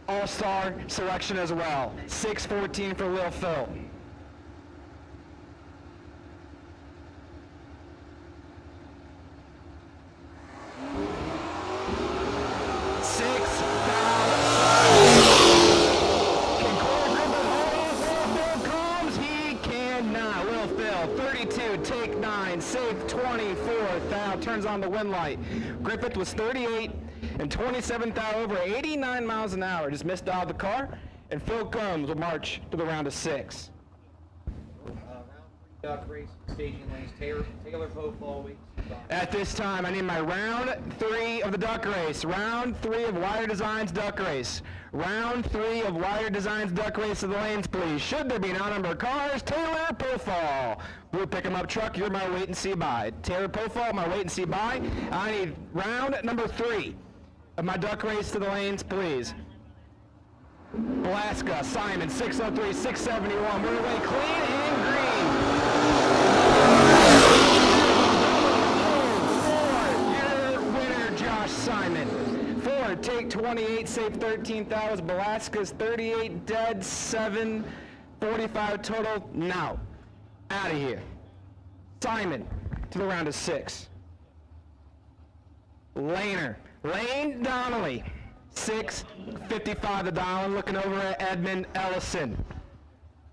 All-Star selection as well. 614 for Lil Phil. Safe 24 thou, turns on the wind light. Griffith was 38 and 27 thou, over 89 miles an hour. Just missed out of the car, and Phil Combs will march to the round of 6. Duck race, staging lanes, Taylor Pope all week. At this time, I need my round 3 of the duck race. Round 3 of Wire Designs duck race. Round 3 of Wire Designs duck race to the lanes, please. Should there be an unnumbered cars, Taylor Pofall. We'll pick him up truck, you're my wait and see by. Taylor Pofall, my wait and see by. I need round number 3 of my duck race to the lanes, please. Alaska, Simon, 603, 671. We're away clean and green. Simon. 4, take 28, save 13,000. Belasca's 38, dead 7, 45 total. Now, out of here. Simon to the round of 6. Lane Donnelly, 655 the dial. Looking over at Edmund Ellison.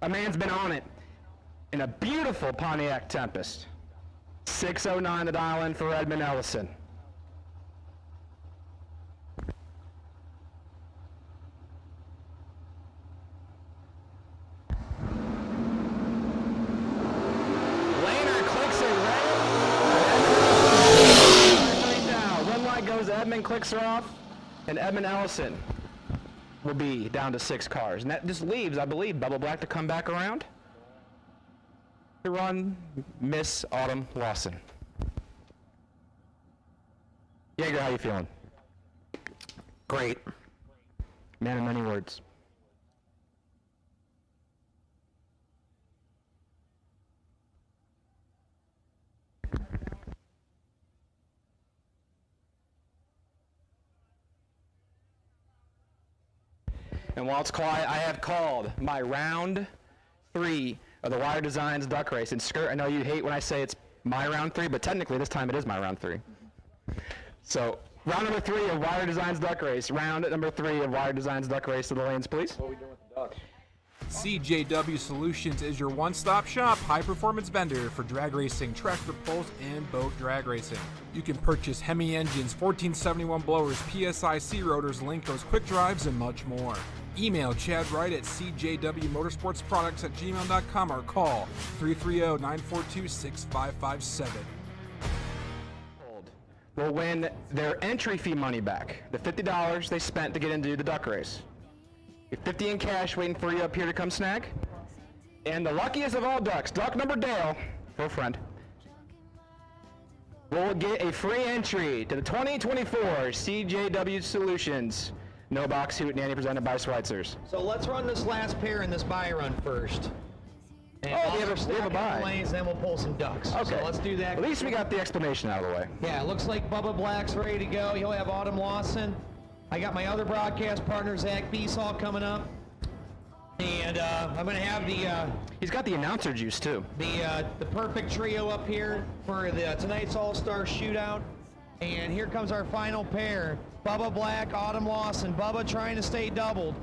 A man's been on it in a beautiful Pontiac Tempest. 609 the dial in for Edmund Ellison. Edmund clicks her off, and Edmund Ellison will be down to 6 cars. And that just leaves, I believe, Bubba Black to come back around to run Miss Autumn Lawson. Yeager, how you feeling? Great. Man of many words. And while it's quiet, I have called my round 3 of the Wire Designs duck race. And Skirt, I know you hate when I say it's my round 3, but technically this time it is my round 3. So, round number 3 of Wire Designs duck race. Round number 3 of Wire Designs duck race to the lanes, please. What are we doing with the ducks? CJW Solutions is your one-stop shop high-performance vendor for drag racing, tractor pulls, and boat drag racing. You can purchase Hemi engines, 1471 blowers, PSIC rotors, Linkos quick drives, and much more. Email Chad Wright at cjwmotorsportsproducts@gmail.com or call 330-942-6557. Will win their entry fee money back, the $50 they spent to get into the duck race. You have $50 in cash waiting for you up here to come snag. And the luckiest of all ducks, duck number Dale, for a friend, will get a free entry to the 2024 CJW Solutions No Box Hootenanny presented by Schweitzer's. So let's run this last pair in this buy run first. And We have a buy. Lanes, then we'll pull some ducks. Okay. So let's do that. At least we got the explanation out of the way. Yeah, it looks like Bubba Black's ready to go. He'll have Autumn Lawson. I got my other broadcast partner, Zach Beesall, coming up. And I'm going to have the He's got the announcer juice, too. the perfect trio up here for tonight's All-Star Shootout. And here comes our final pair. Bubba Black, Autumn Lawson. Bubba trying to stay doubled.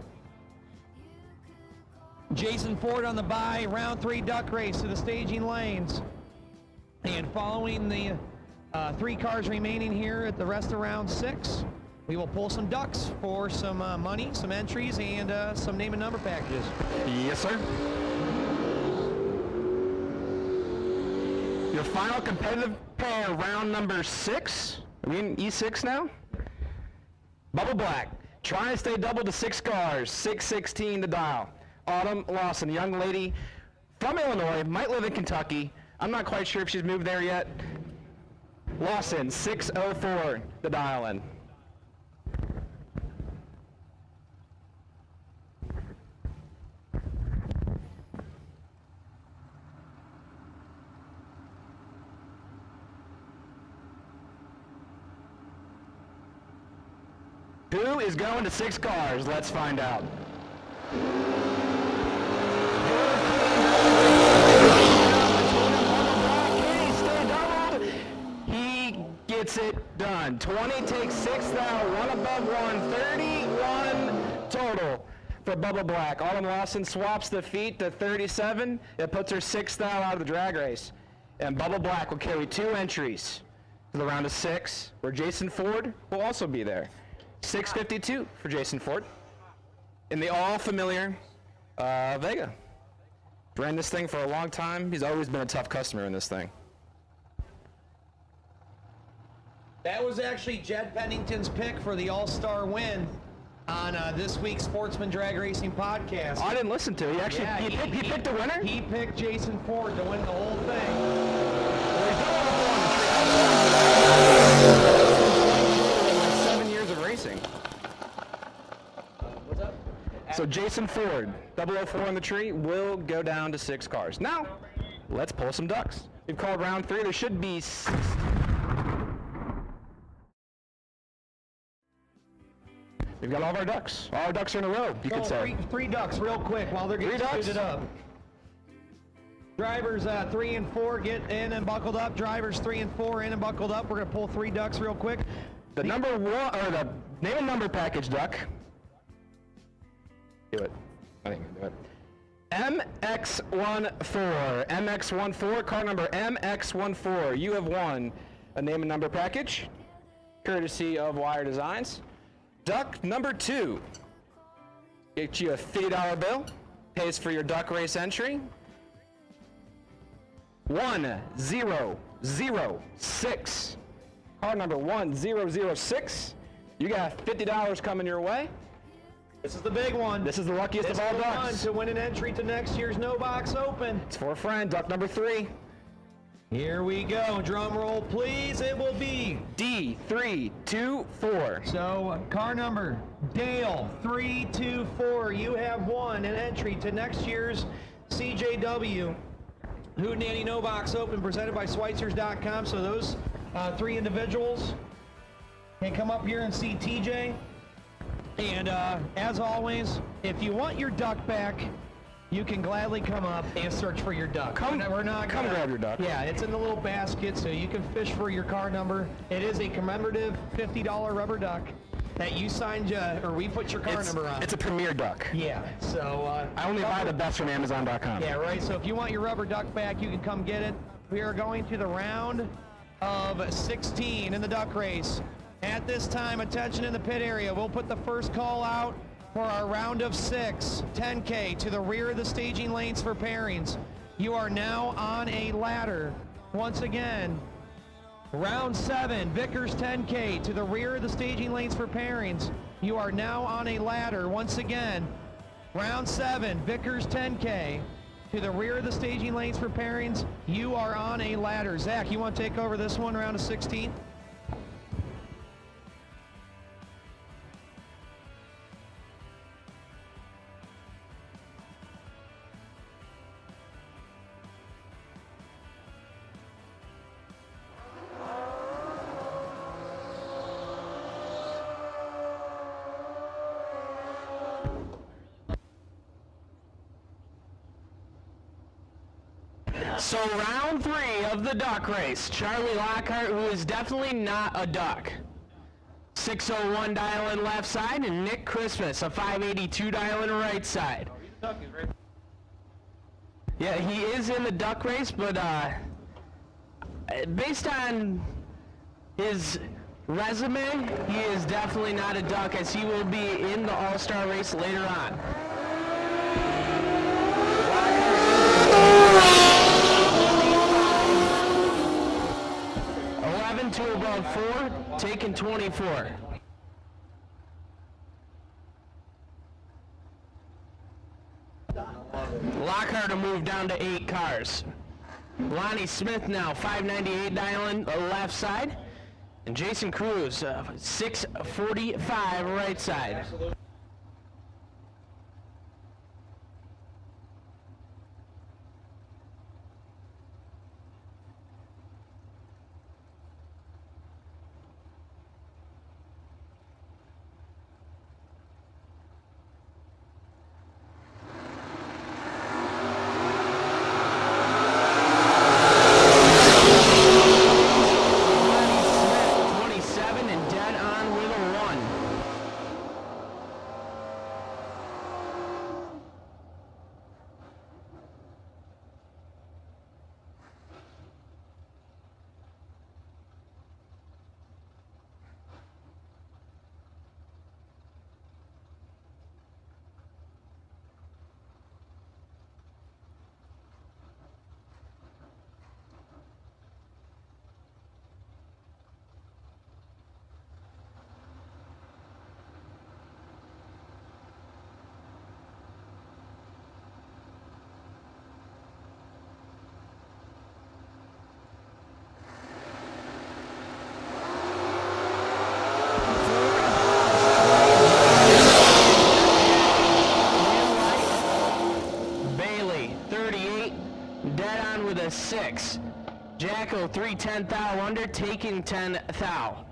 Jason Ford on the bye, round 3 duck race to the staging lanes. And following the 3 cars remaining here at the rest of round 6, we will pull some ducks for some money, some entries, and some name and number packages. Yes, sir. Your final competitive pair, round number 6. Are we in E6 now? Bubba Black, trying to stay double to 6 cars, 616 to dial. Autumn Lawson, a young lady from Illinois, might live in Kentucky. I'm not quite sure if she's moved there yet. Lawson, 604 to dial in. Who is going to 6 cars? Let's find out. He gets it done. 20 takes 6th out, 1 above 1, 31 total for Bubba Black. Autumn Lawson swaps the feet to 37. It puts her 6th out of the drag race. And Bubba Black will carry 2 entries to the round of 6, where Jason Ford will also be there. 652 for Jason Ford in the all-familiar Vega. Ran this thing for a long time. He's always been a tough customer in this thing. That was actually Jed Pennington's pick for the All-Star win on this week's Sportsman Drag Racing podcast. I didn't listen to it. He actually he picked a winner? He picked Jason Ford to win the whole thing. 7 years of racing. What's up? So Jason Ford, 004 on the tree, will go down to 6 cars. Now, let's pull some ducks. We've called round 3. There should be 6. We've got all of our ducks. All our ducks are in a row, you could say. Three ducks real quick while they're getting suited up. Drivers 3 and 4 get in and buckled up. Drivers 3 and 4 in and buckled up. We're going to pull 3 ducks real quick. The number 1, or the name and number package duck. Do it. I think I can do it. MX14. MX14, car number MX14. You have won a name and number package, courtesy of Wire Designs. Duck number 2. Get you a $50 bill. Pays for your duck race entry. 1006. Car number 1006. You got $50 coming your way. This is the big one. This is the luckiest of all ducks. To win an entry to next year's No Box Open. It's for a friend. Duck number 3. Here we go. Drum roll, please. It will be D324. So, car number Dale 324. You have won an entry to next year's CJW Hootenanny No Box Open presented by Schweitzers.com. So those 3 individuals can come up here and see TJ. And as always, if you want your duck back, you can gladly come up and search for your duck. Come grab your duck. Yeah, it's in the little basket, so you can fish for your car number. It is a commemorative $50 rubber duck that you signed, or we put your car number on. It's a premier duck. Yeah, so... I only buy the best from Amazon.com. Yeah, right, so if you want your rubber duck back, you can come get it. We are going to the round of 16 in the duck race. At this time, attention in the pit area. We'll put the first call out for our round of 6, 10K to the rear of the staging lanes for pairings. You are now on a ladder. Once again, round 7, Vickers 10K to the rear of the staging lanes for pairings. You are now on a ladder. Once again, round 7, Vickers 10K To the rear of the staging lanes for pairings, you are on a ladder. Zach, you want to take over this one, round of 16? So round 3 of the duck race, Charlie Lockhart, who is definitely not a duck. 601 dial in left side, and Nick Christmas, a 582 dial in right side. Yeah, he is in the duck race, but based on his resume, he is definitely not a duck, as he will be in the All-Star race later on. 2 above 4, taking 24. Lockhart to move down to 8 cars. Lonnie Smith now, 598 dialing left side. And Jason Cruz, 645 right side. With a 6. Jacko 310 thou under, taking 10 thou.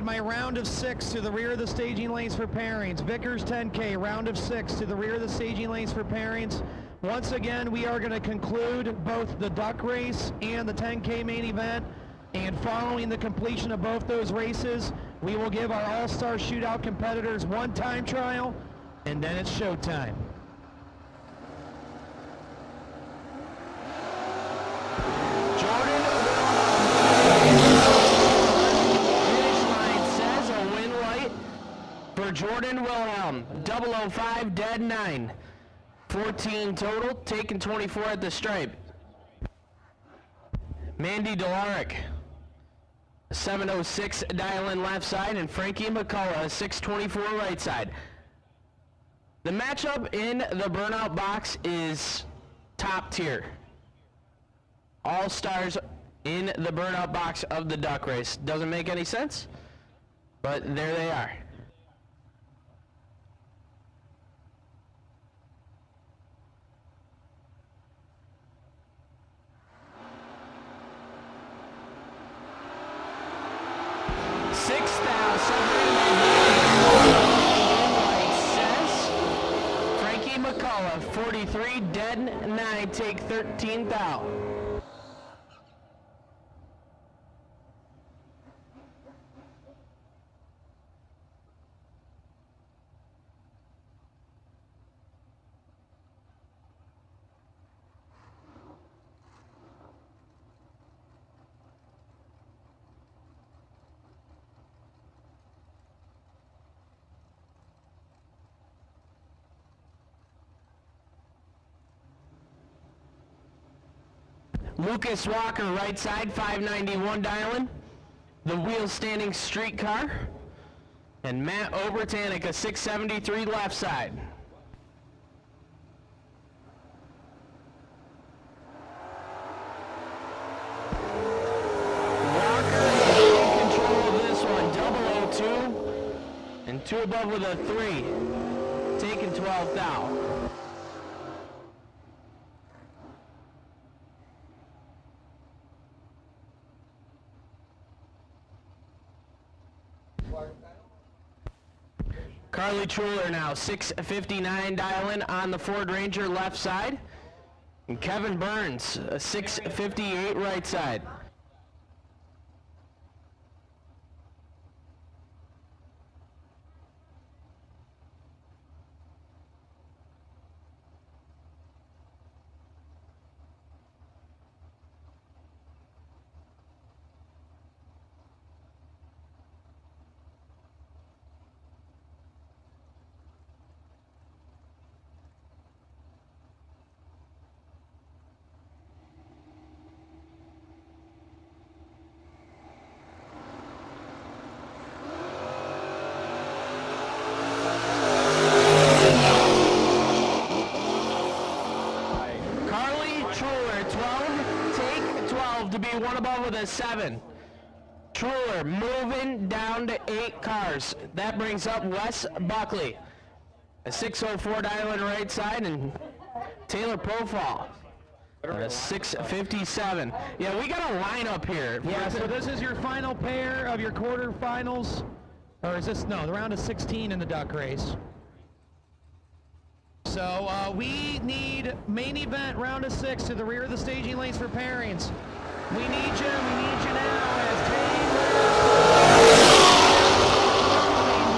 My round of 6 to the rear of the staging lanes for pairings. Vickers 10K, round of 6 to the rear of the staging lanes for pairings. Once again, we are going to conclude both the duck race and the 10K main event. And following the completion of both those races, we will give our All-Star Shootout competitors one time trial, and then it's showtime. Jordan finish line says a win light for Jordan Wilhelm. 005 dead 9. 14 total, taking 24 at the stripe. Mandy Delaric, 706 dial in left side, and Frankie McCullough, 624 right side. The matchup in the burnout box is top tier. All stars in the burnout box of the duck race. Doesn't make any sense, but there they are. Frankie McCullough, 43, dead 9, take 13 thou. Lucas Walker, right side, 591 dialing. The wheel standing streetcar. And Matt Obertanek, a 673 left side. Walker in control of this one, double 02, and 2 above with a 3, taking 12th out. Carly Truler now, 659 dialing on the Ford Ranger left side. And Kevin Burns, a 658 right side. To be 1 above with a 7. Truler moving down to 8 cars. That brings up Wes Buckley. A 604 dialing right side, and Taylor Profile. A 657. Yeah, we got a lineup here. Yeah, so this is your final pair of your quarterfinals. Or is this, no, the round of 16 in the duck race. So we need main event round of 6 to the rear of the staging lanes for pairings. We need you now as Taylor.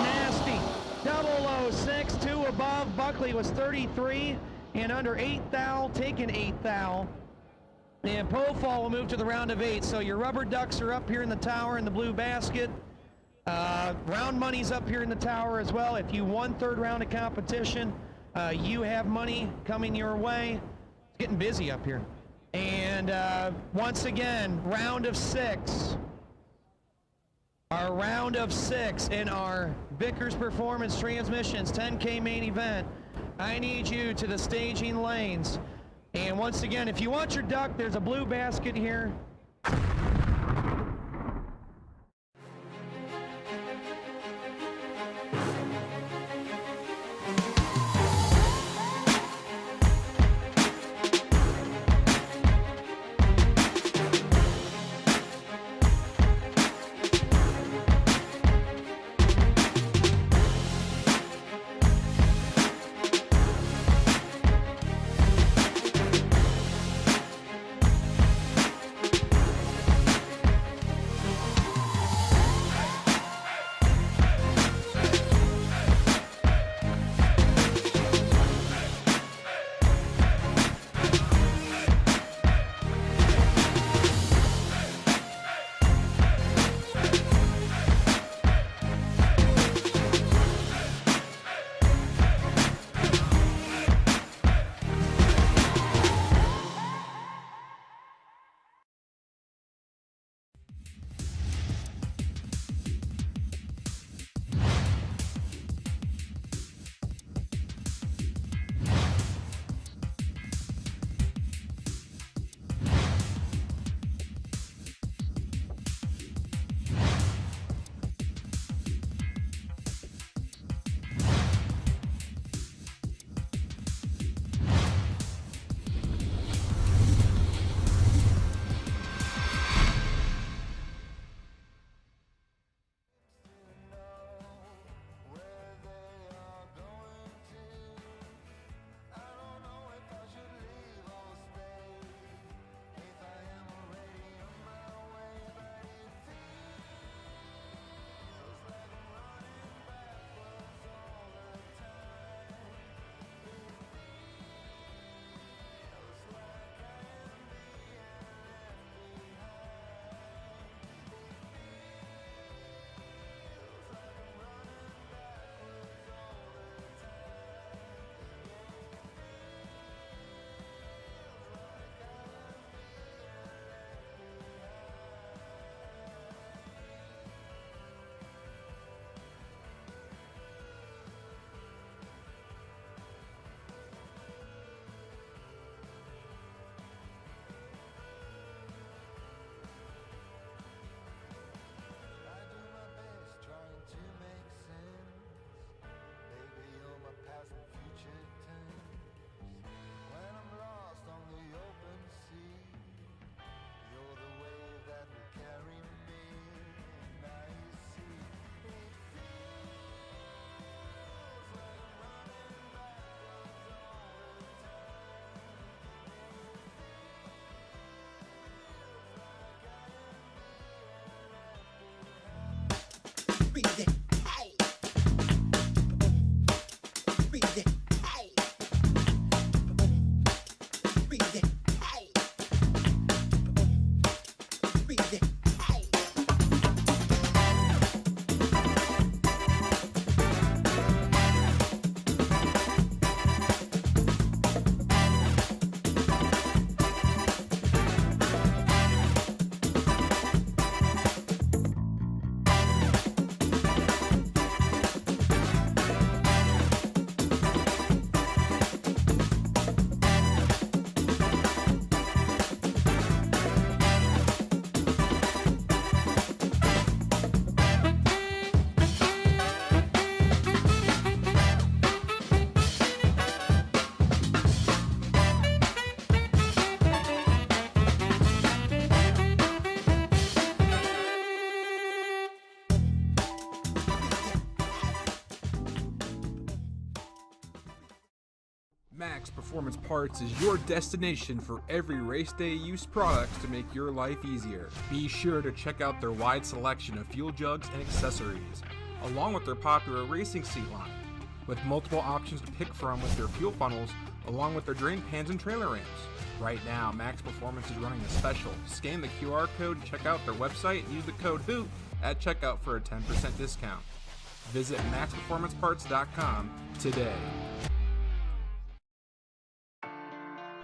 Nasty. 006, 2 above. Buckley was 33 and under 8th thou, taking 8th thou. And Profile will move to the round of 8. So your rubber ducks are up here in the tower in the blue basket. Round money's up here in the tower as well. If you won 3rd round of competition, you have money coming your way. It's getting busy up here. And once again, round of 6. Our round of 6 in our Vickers Performance Transmissions 10K main event. I need you to the staging lanes. And once again, if you want your duck, there's a blue basket here. Max Performance Parts is your destination for every race day use products to make your life easier. Be sure to check out their wide selection of fuel jugs and accessories, along with their popular racing seat line, with multiple options to pick from with their fuel funnels, along with their drain pans and trailer ramps. Right now, Max Performance is running a special. Scan the QR code to check out their website and use the code HOOT at checkout for a 10% discount. Visit maxperformanceparts.com today.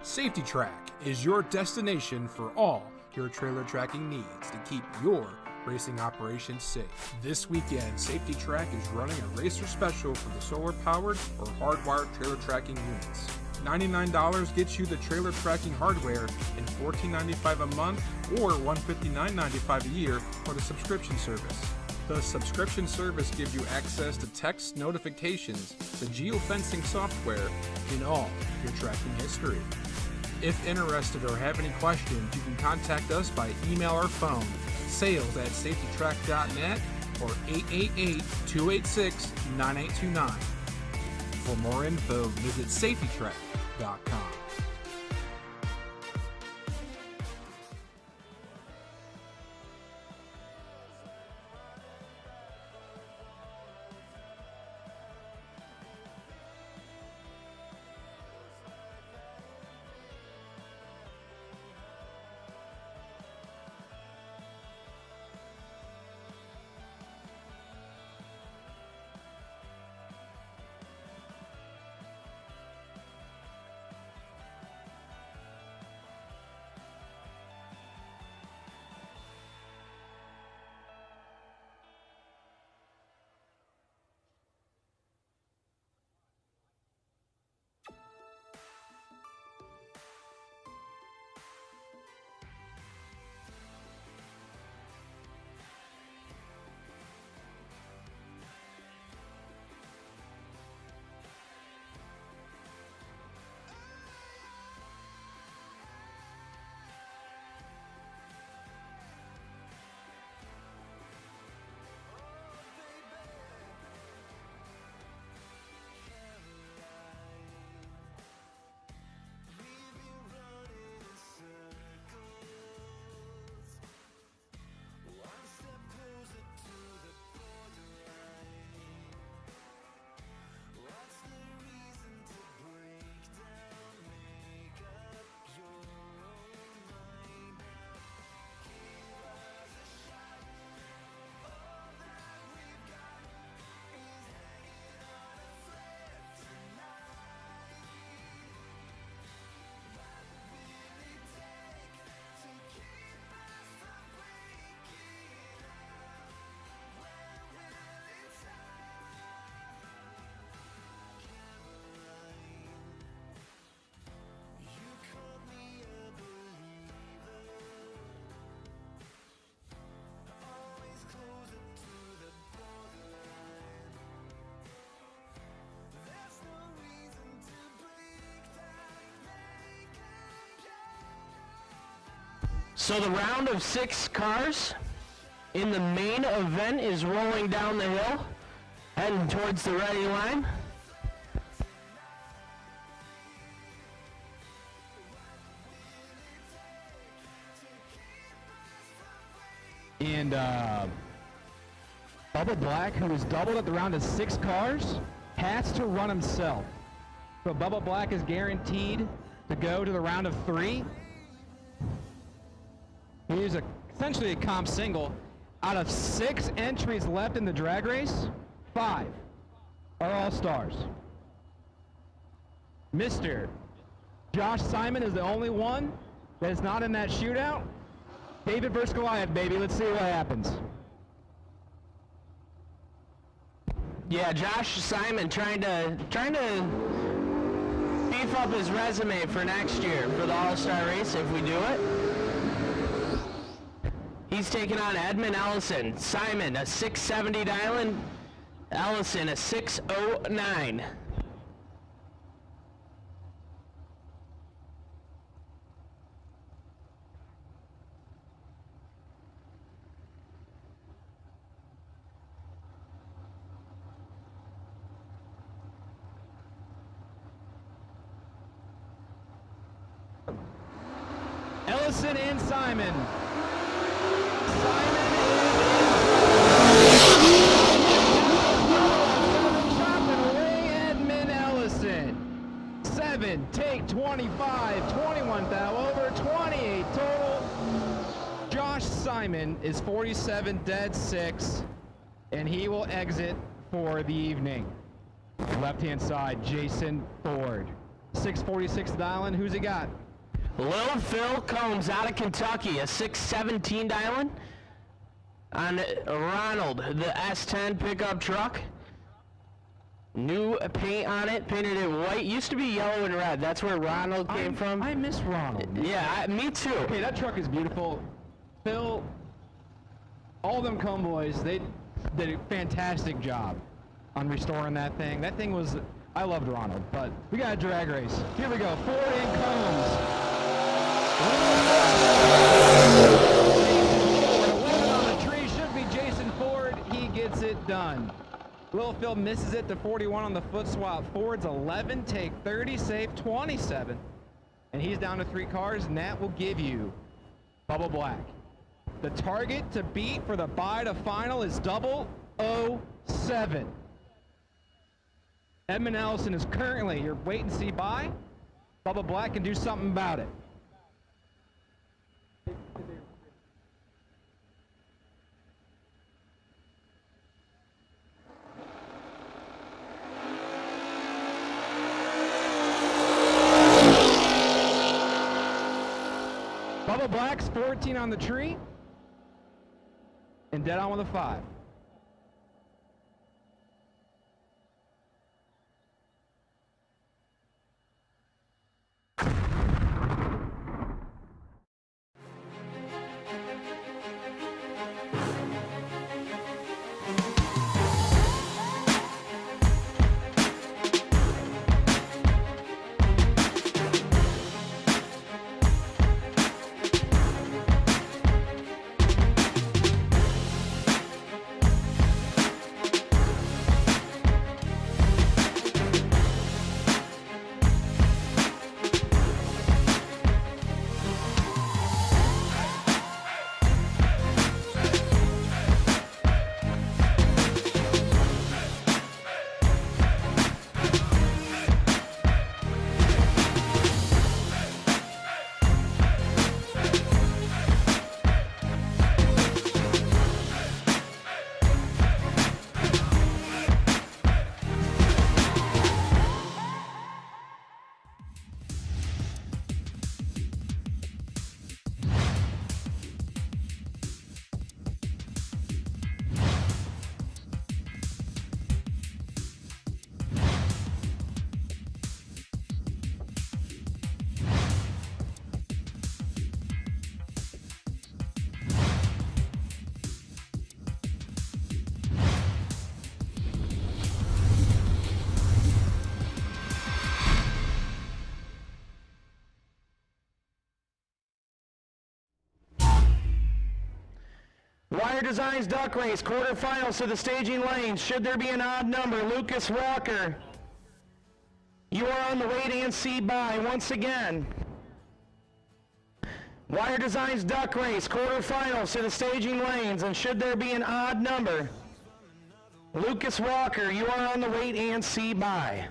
Safety Track is your destination for all your trailer tracking needs to keep your racing operations safe. This weekend, Safety Track is running a racer special for the solar-powered or hardwired trailer tracking units. $99 gets you the trailer tracking hardware and $14.95 a month or $159.95 a year for the subscription service. The subscription service gives you access to text notifications, the geofencing software, and all your tracking history. If interested or have any questions, you can contact us by email or phone, sales@safetytrack.net or 888-286-9829. For more info, visit safetytrack.com. So the round of 6 cars in the main event is rolling down the hill, heading towards the ready line. And Bubba Black, who was doubled at the round of 6 cars, has to run himself. So Bubba Black is guaranteed to go to the round of 3. He is essentially a comp single. Out of 6 entries left in the drag race, 5 are all-stars. Mr. Josh Simon is the only one that is not in that shootout. David versus Goliath, baby. Let's see what happens. Yeah, Josh Simon trying to beef up his resume for next year for the All-Star race if we do it. He's taking on Edmund Ellison. Simon, a 670 dialing. Ellison, a 609. Ellison and Simon. Simon chopping away Edmund Ellison. 7, take 25, 21 thou over, 28 total. Josh Simon is 47 dead 6, and he will exit for the evening. Left-hand side, Jason Ford. 646 dialing, who's he got? Lil Phil Combs out of Kentucky, a 617 dialing on Ronald, the S10 pickup truck. New paint on it, painted it white. Used to be yellow and red. That's where Ronald came from. I miss Ronald. Yeah, me too. Okay, that truck is beautiful. Phil, all them Comb boys, they did a fantastic job on restoring that thing. That thing was, I loved Ronald, but we got a drag race. Here we go, Ford and Combs. 11 on the tree, should be Jason Ford. He gets it done. Lil Phil misses it to 41 on the foot swap. Ford's 11, take 30, save 27. And he's down to 3 cars, and that will give you Bubba Black. The target to beat for the bye to final is 007. Edmund Ellison is currently your wait and see bye. Bubba Black can do something about it. Bubba Black's 14 on the tree and dead on with a 5. Wire Designs Duck Race, quarterfinals to the staging lanes. Should there be an odd number, Lucas Walker, you are on the wait and see bye once again. Wire Designs Duck Race, quarterfinals to the staging lanes, and should there be an odd number, Lucas Walker, you are on the wait and see bye.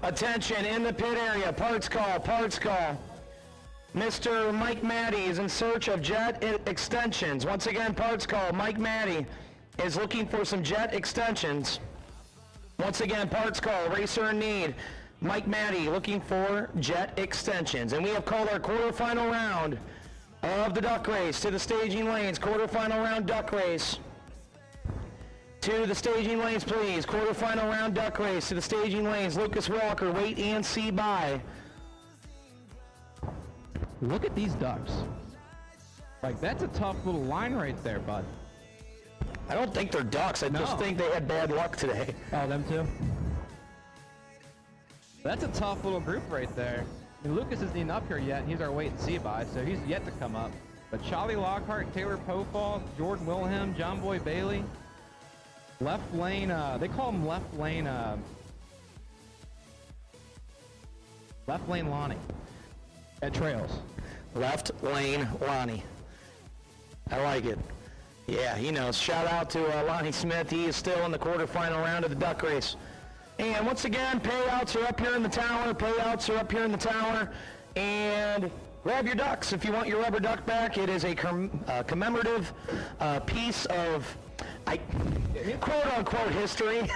Attention in the pit area, parts call, parts call. Mr. Mike Maddie is in search of jet extensions. Once again, parts call. Mike Maddie is looking for some jet extensions. Once again, parts call. Racer in need. Mike Maddie looking for jet extensions. And we have called our quarterfinal round of the duck race to the staging lanes. Quarterfinal round duck race. To the staging lanes, please. Quarterfinal round duck race to the staging lanes. Lucas Walker, wait and see by. Look at these ducks. Like, that's a tough little line right there, bud. I don't think they're ducks. I just think they had bad luck today. Oh, them too? That's a tough little group right there. I mean, Lucas isn't even up here yet. He's our wait and see by, so he's yet to come up. But Charlie Lockhart, Taylor Pofall, Jordan Wilhelm, John Boy Bailey. Left lane, they call him left lane Lonnie at Trails. Left lane Lonnie. I like it. Yeah, he knows. Shout out to Lonnie Smith. He is still in the quarterfinal round of the duck race. And once again, payouts are up here in the tower. Payouts are up here in the tower. And grab your ducks if you want your rubber duck back. It is a commemorative piece of quote-unquote history.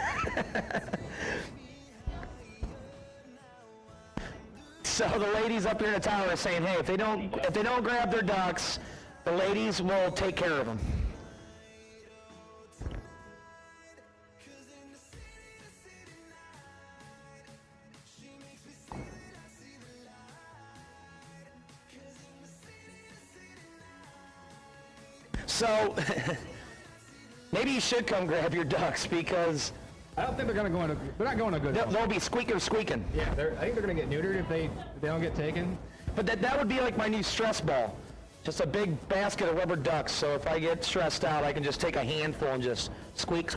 So the ladies up here in the tower are saying, hey, if they don't grab their ducks, the ladies will take care of them. So maybe you should come grab your ducks because I don't think they're gonna go in. They're not going to a good. They'll be squeaking. Yeah, I think they're gonna get neutered if they don't get taken. But that would be like my new stress ball, just a big basket of rubber ducks. So if I get stressed out, I can just take a handful and just squeak.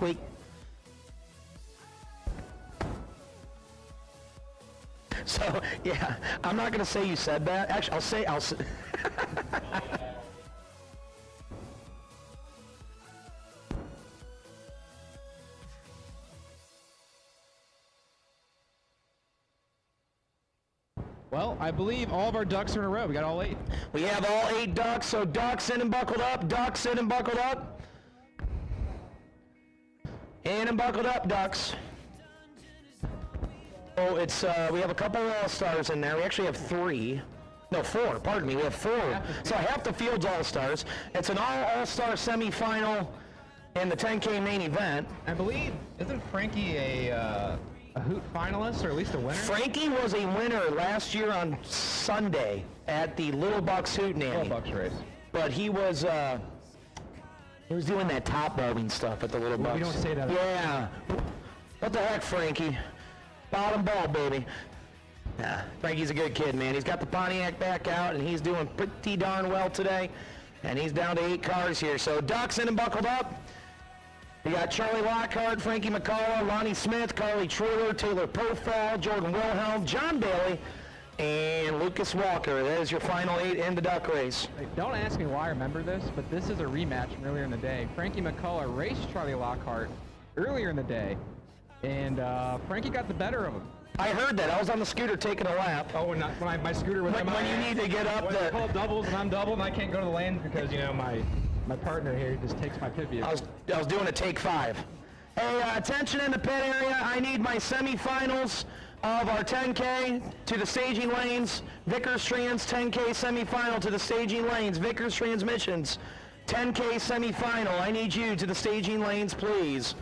So yeah, I'm not gonna say you said that. Actually, I'll say. Well, I believe all of our ducks are in a row. We got all 8. We have all 8 ducks, so ducks in and buckled up, ducks in and buckled up. In and buckled up, ducks. Oh, it's, we have a couple of all-stars in there. We actually have 3. No, 4, pardon me. We have 4. So half the field's all-stars. It's an all-star semifinal in the 10K main event. I believe, isn't Frankie a Hoot finalist, or at least a winner? Frankie was a winner last year on Sunday at the Little Bucks Hootenanny. Little Bucks race. But he was doing that top bulbing stuff at the Little Bucks. We don't say that. Yeah. What the heck, Frankie? Bottom ball, baby. Yeah, Frankie's a good kid, man. He's got the Pontiac back out, and he's doing pretty darn well today. And he's down to 8 cars here. So ducks in and buckled up. We got Charlie Lockhart, Frankie McCullough, Lonnie Smith, Carly Truler, Taylor Pofall, Jordan Wilhelm, John Bailey, and Lucas Walker. That is your final 8 in the duck race. Don't ask me why I remember this, but this is a rematch from earlier in the day. Frankie McCullough raced Charlie Lockhart earlier in the day, and Frankie got the better of him. I heard that. I was on the scooter taking a lap. Oh, when my scooter was when you need to get up when there. I call doubles and I'm doubled and I can't go to the lanes because, you know, my partner here just takes my pit vehicle. I was doing a take 5. Hey, attention in the pit area. I need my semifinals of our 10K to the staging lanes. Vickers Trans 10K semifinal to the staging lanes. Vickers Transmissions 10K semifinal. I need you to the staging lanes, please.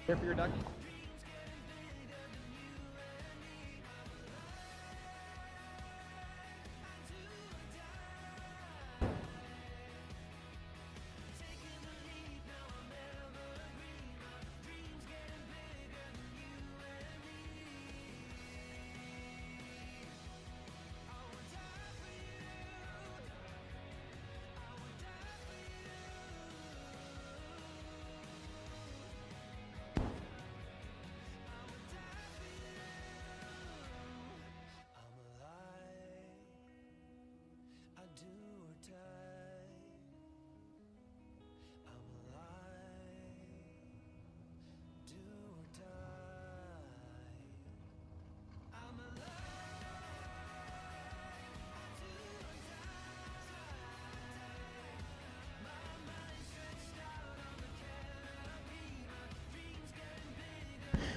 Here for your duck.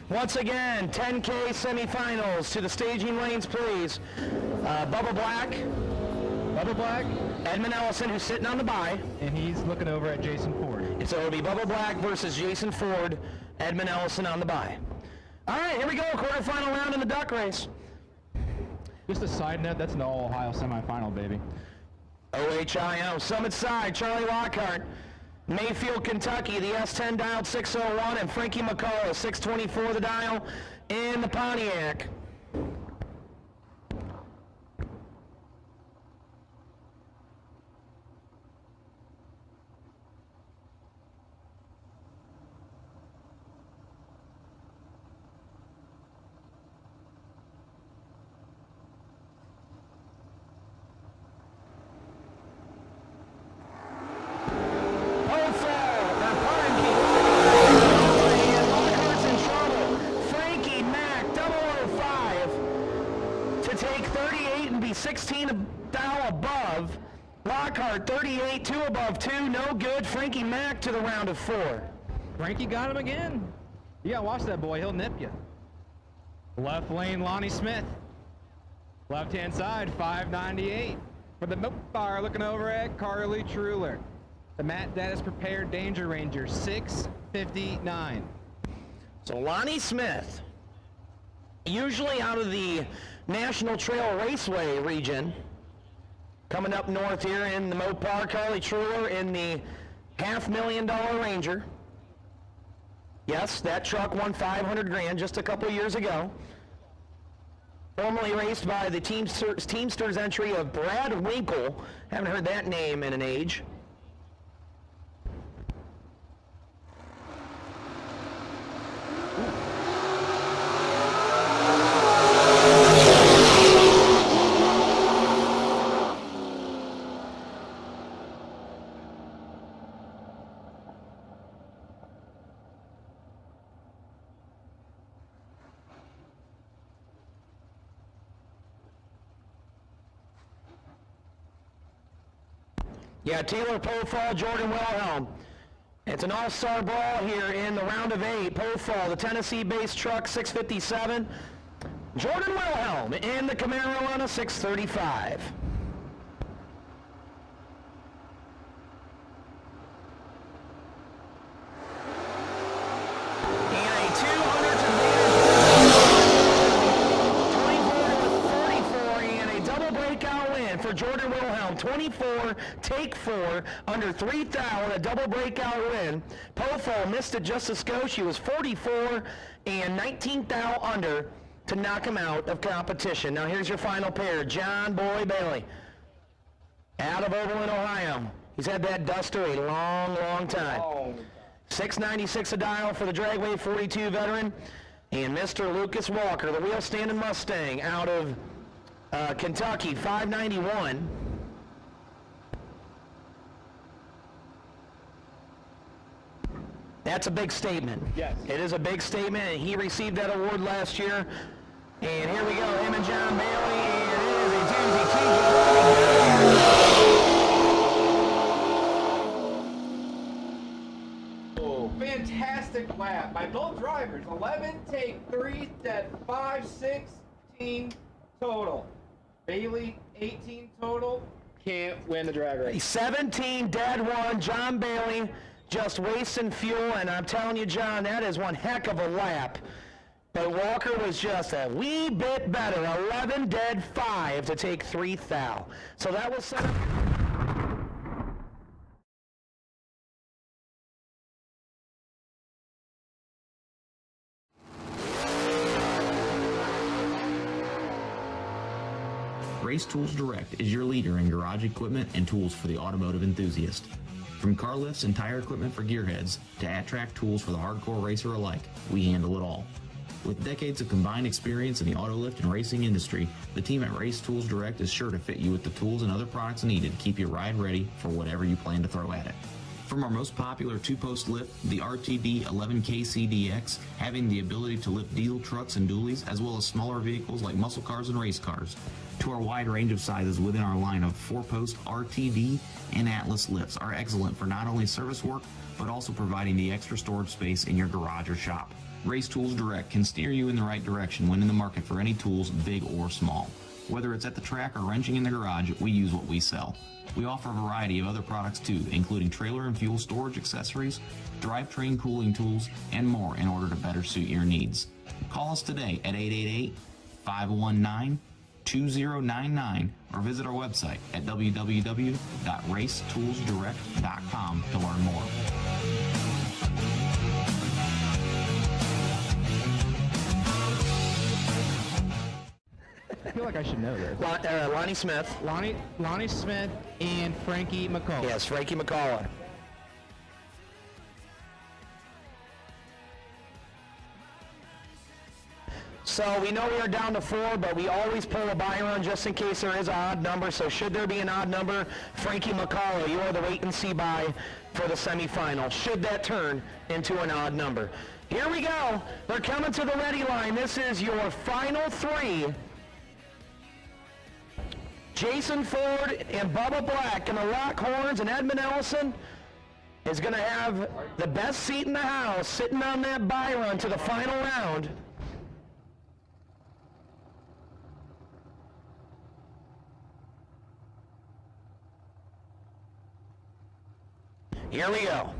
Once again, 10K semifinals to the staging lanes, please. Bubba Black, Edmund Ellison, who's sitting on the bye. And he's looking over at Jason Ford. So it'll be Bubba Black versus Jason Ford, Edmund Ellison on the bye. All right, here we go, quarterfinal round in the duck race. Just a side note, that's an all-Ohio semifinal, baby. OHIO, Summit Side, Charlie Lockhart. Mayfield, Kentucky, the S10 dialed 601, and Frankie McCullough, 624 the dial in the Pontiac. Take 38 and be 16 thou above. Lockhart 38, 2 above 2, no good. Frankie Mack to the round of 4. Frankie got him again. You gotta watch that boy, he'll nip you. Left lane, Lonnie Smith. Left-hand side, 598. For the Mopar, looking over at Carly Truler. The Matt Dennis Prepared Danger Ranger, 659. So Lonnie Smith, usually out of the National Trail Raceway region, coming up north here in the Mopar. Carly Truler in the $500,000 Ranger. Yes, that truck won $500,000 just a couple years ago. Formerly raced by the Teamsters entry of Brad Winkle. Haven't heard that name in an age. Yeah, Taylor Pofall, Jordan Wilhelm. It's an all-star brawl here in the round of 8. Pofall, the Tennessee-based truck, 657. Jordan Wilhelm in the Camaro on a 635. For Jordan Wilhelm, 24, take 4, under 3 thou, a double breakout win. Pofall missed it just a skosh. She was 44 and 19 thou under to knock him out of competition. Now here's your final pair. John Boy Bailey, out of Oberlin, Ohio. He's had that duster a long, long time. 696 a dial for the Dragway 42 veteran. And Mr. Lucas Walker, the wheel-standing Mustang, out of Kentucky, 591. That's a big statement. Yes. It is a big statement, and he received that award last year. And here we go, him and John Bailey, and it is a doozy. Fantastic lap by both drivers. 11, take 3, dead 5, 16 total. Bailey, 18 total. Can't win the drag race. 17 dead 1. John Bailey just wasting fuel, and I'm telling you, John, that is one heck of a lap. But Walker was just a wee bit better. 11 dead 5 to take 3 thou. So that was set up. Race Tools Direct is your leader in garage equipment and tools for the automotive enthusiast. From car lifts and tire equipment for gearheads to at-track tools for the hardcore racer alike, we handle it all. With decades of combined experience in the auto lift and racing industry, the team at Race Tools Direct is sure to fit you with the tools and other products needed to keep your ride ready for whatever you plan to throw at it. From our most popular two-post lift, the RTD 11KCDX, having the ability to lift diesel trucks and dualies, as well as smaller vehicles like muscle cars and race cars, to our wide range of sizes within our line of 4-post RTD and Atlas lifts are excellent for not only service work, but also providing the extra storage space in your garage or shop. Race Tools Direct can steer you in the right direction when in the market for any tools, big or small. Whether it's at the track or wrenching in the garage, we use what we sell. We offer a variety of other products too, including trailer and fuel storage accessories, drivetrain cooling tools, and more in order to better suit your needs. Call us today at 888-519-2099 or visit our website at www.racetoolsdirect.com to learn more. I feel like I should know this. Lonnie Smith. Lonnie Smith and Frankie McCullough. Yes, Frankie McCullough. So we know we are down to 4, but we always pull a buy run just in case there is an odd number. So should there be an odd number, Frankie McCullough, you are the wait and see buy for the semifinal. Should that turn into an odd number. Here we go. They're coming to the ready line. This is your final 3. Jason Ford and Bubba Black going to lock horns, and Edmund Ellison is going to have the best seat in the house sitting on that buy run to the final round. Here we go.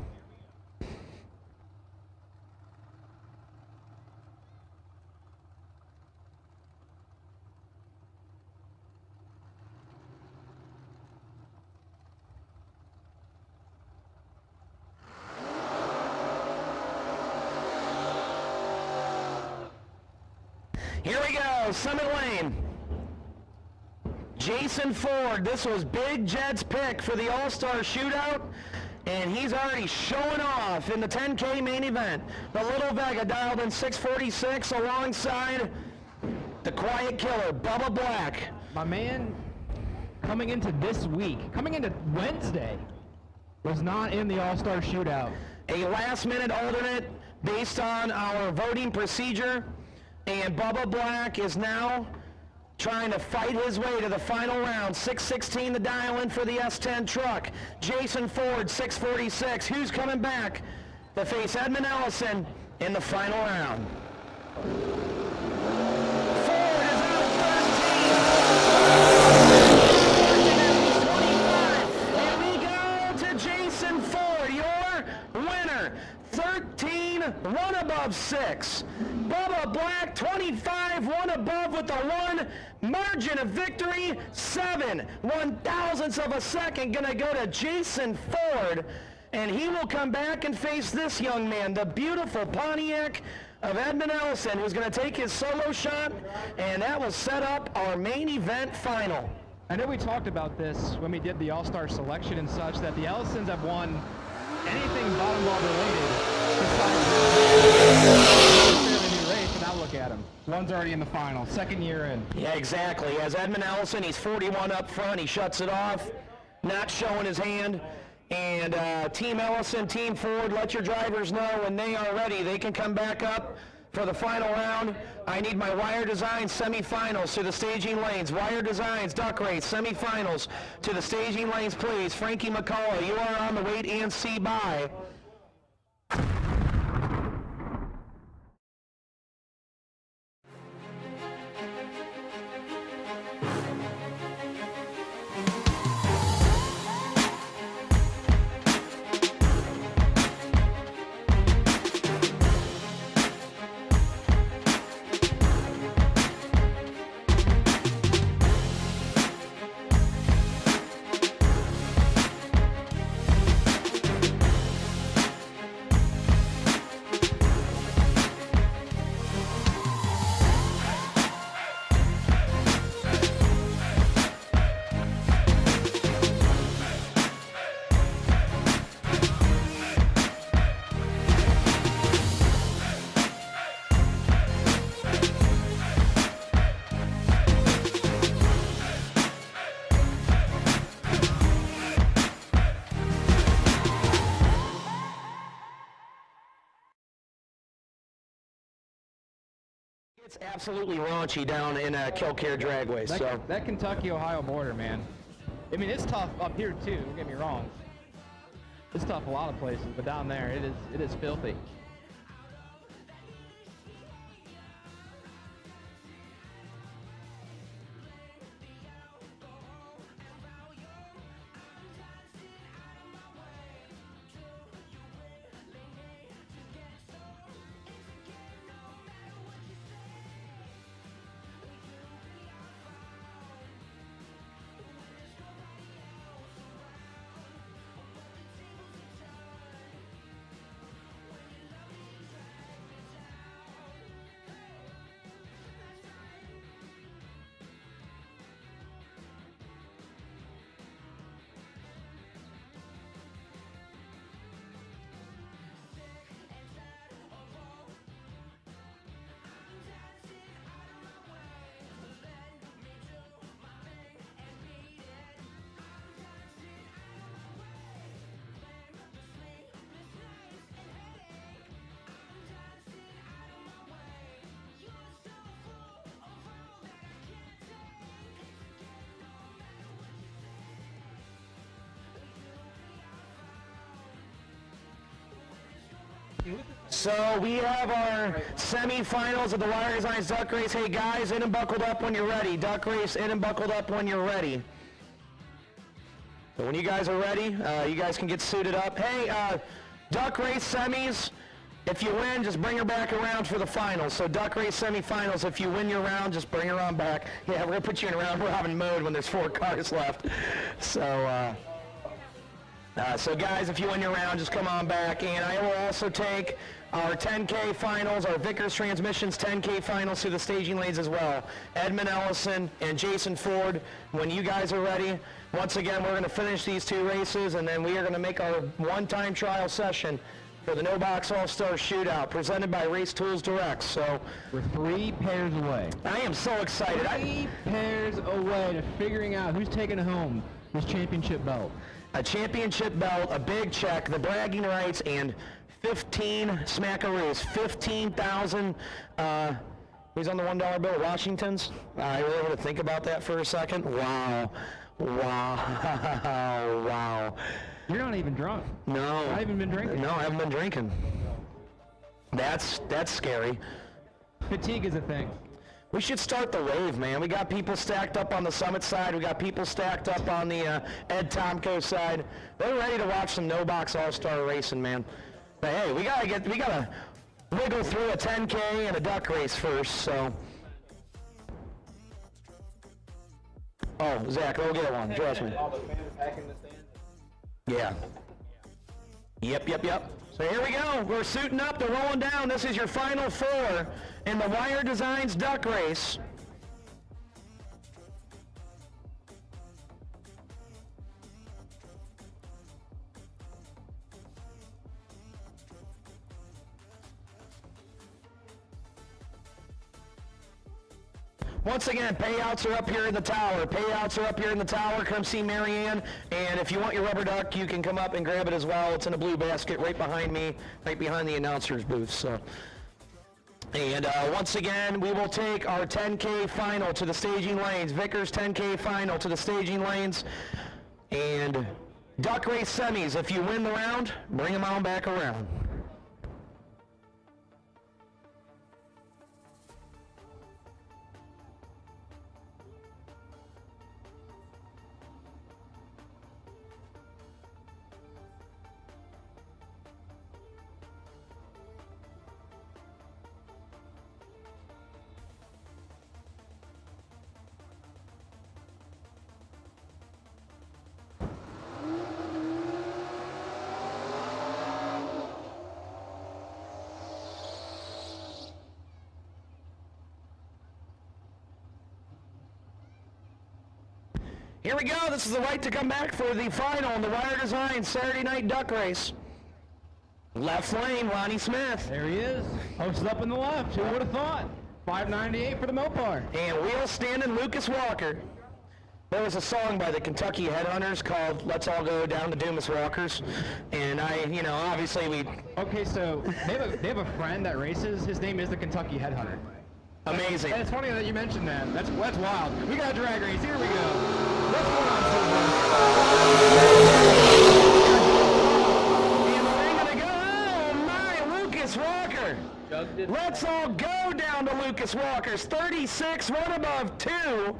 Here we go, Summit Lane. Jason Ford, this was Big Jed's pick for the All-Star Shootout, and he's already showing off in the 10K main event. The Little Vega dialed in 646 alongside the Quiet Killer, Bubba Black. My man, coming into this week, coming into Wednesday, was not in the All-Star Shootout. A last-minute alternate based on our voting procedure, and Bubba Black is now trying to fight his way to the final round. 616 the dial in for the S10 truck. Jason Ford, 646. Who's coming back to face Edmund Ellison in the final round? Ford is out of 13. And we go to Jason Ford, your winner. 13, 1 above 6. Bubba Black, 25, 1 above with the 1 margin of victory. 7/1000ths of a second gonna go to Jason Ford, and he will come back and face this young man, the beautiful Pontiac of Edmund Ellison, who's gonna take his solo shot, and that will set up our main event final. I know we talked about this when we did the All-Star selection and such, that the Ellisons have won anything bottom ball related besides the new race, and now look at him. One's already in the final, second year in. Yeah, exactly. As Edmund Ellison, he's 41 up front. He shuts it off, not showing his hand. And Team Ellison, Team Ford, let your drivers know when they are ready. They can come back up for the final round. I need my wire design semifinals to the staging lanes. Wire designs, duck race, semifinals to the staging lanes, please. Frankie McCullough, you are on the wait and see by. It's absolutely raunchy down in Kilcare Dragway. That Kentucky-Ohio border, man. I mean, it's tough up here too. Don't get me wrong. It's tough a lot of places, but down there, it is filthy. So we have our semifinals of the Wire Designs Duck Race. Hey guys, in and buckled up when you're ready. Duck Race, in and buckled up when you're ready. So when you guys are ready, you guys can get suited up. Hey, Duck Race semis, if you win, just bring her back around for the finals. So Duck Race semifinals, if you win your round, just bring her on back. Yeah, we're gonna put you in round robin mode when there's 4 cars left. So, so guys, if you win your round, just come on back. And I will also take our 10K finals, our Vickers Transmissions 10K finals to the staging lanes as well. Edmund Ellison and Jason Ford, when you guys are ready, once again, we're going to finish these 2 races, and then we are going to make our one-time trial session for the No Box All-Star Shootout, presented by Race Tools Direct. So We're 3 pairs away. I am so excited. 3 pairs away to figuring out who's taking home this championship belt. A championship belt, a big check, the bragging rights, and 15 smackaroos, 15,000, who's on the $1 bill? Washingtons? I really want to think about that for a second. Wow. Wow. Wow. You're not even drunk. No. I haven't been drinking. No, I haven't been drinking. That's scary. Fatigue is a thing. We should start the wave, man. We got people stacked up on the Summit side. We got people stacked up on the Ed Tomko side. They're ready to watch some No Box All-Star racing, man. But hey, we gotta wiggle through a 10K and a duck race first, so. Oh, Zach, go get one, trust me. Yeah. Yep. So here we go. We're suiting up, they're rolling down. This is your final 4 in the Wire Designs Duck Race. Once again, payouts are up here in the tower. Payouts are up here in the tower. Come see Marianne. And if you want your rubber duck, you can come up and grab it as well. It's in a blue basket right behind me, right behind the announcer's booth. So, and once again, we will take our 10K final to the staging lanes. Vickers 10K final to the staging lanes. And duck race semis. If you win the round, bring them on back around. Here we go. This is the right to come back for the final in the Wire Design Saturday Night Duck Race. Left lane, Lonnie Smith. There he is, posted up in the left. Who would have thought? 598 for the Mopar. And wheel standing Lucas Walker. There was a song by the Kentucky Headhunters called "Let's All Go Down to Dumas Walkers," and obviously we. Okay, so they have a friend that races. His name is the Kentucky Headhunter. Amazing. And it's funny that you mentioned that. That's wild. We got a drag race. Here we go. What's going on, Silver? And we're gonna go. Oh my, Lucas Walker. Let's all go down to Lucas Walker's 36, one above 2.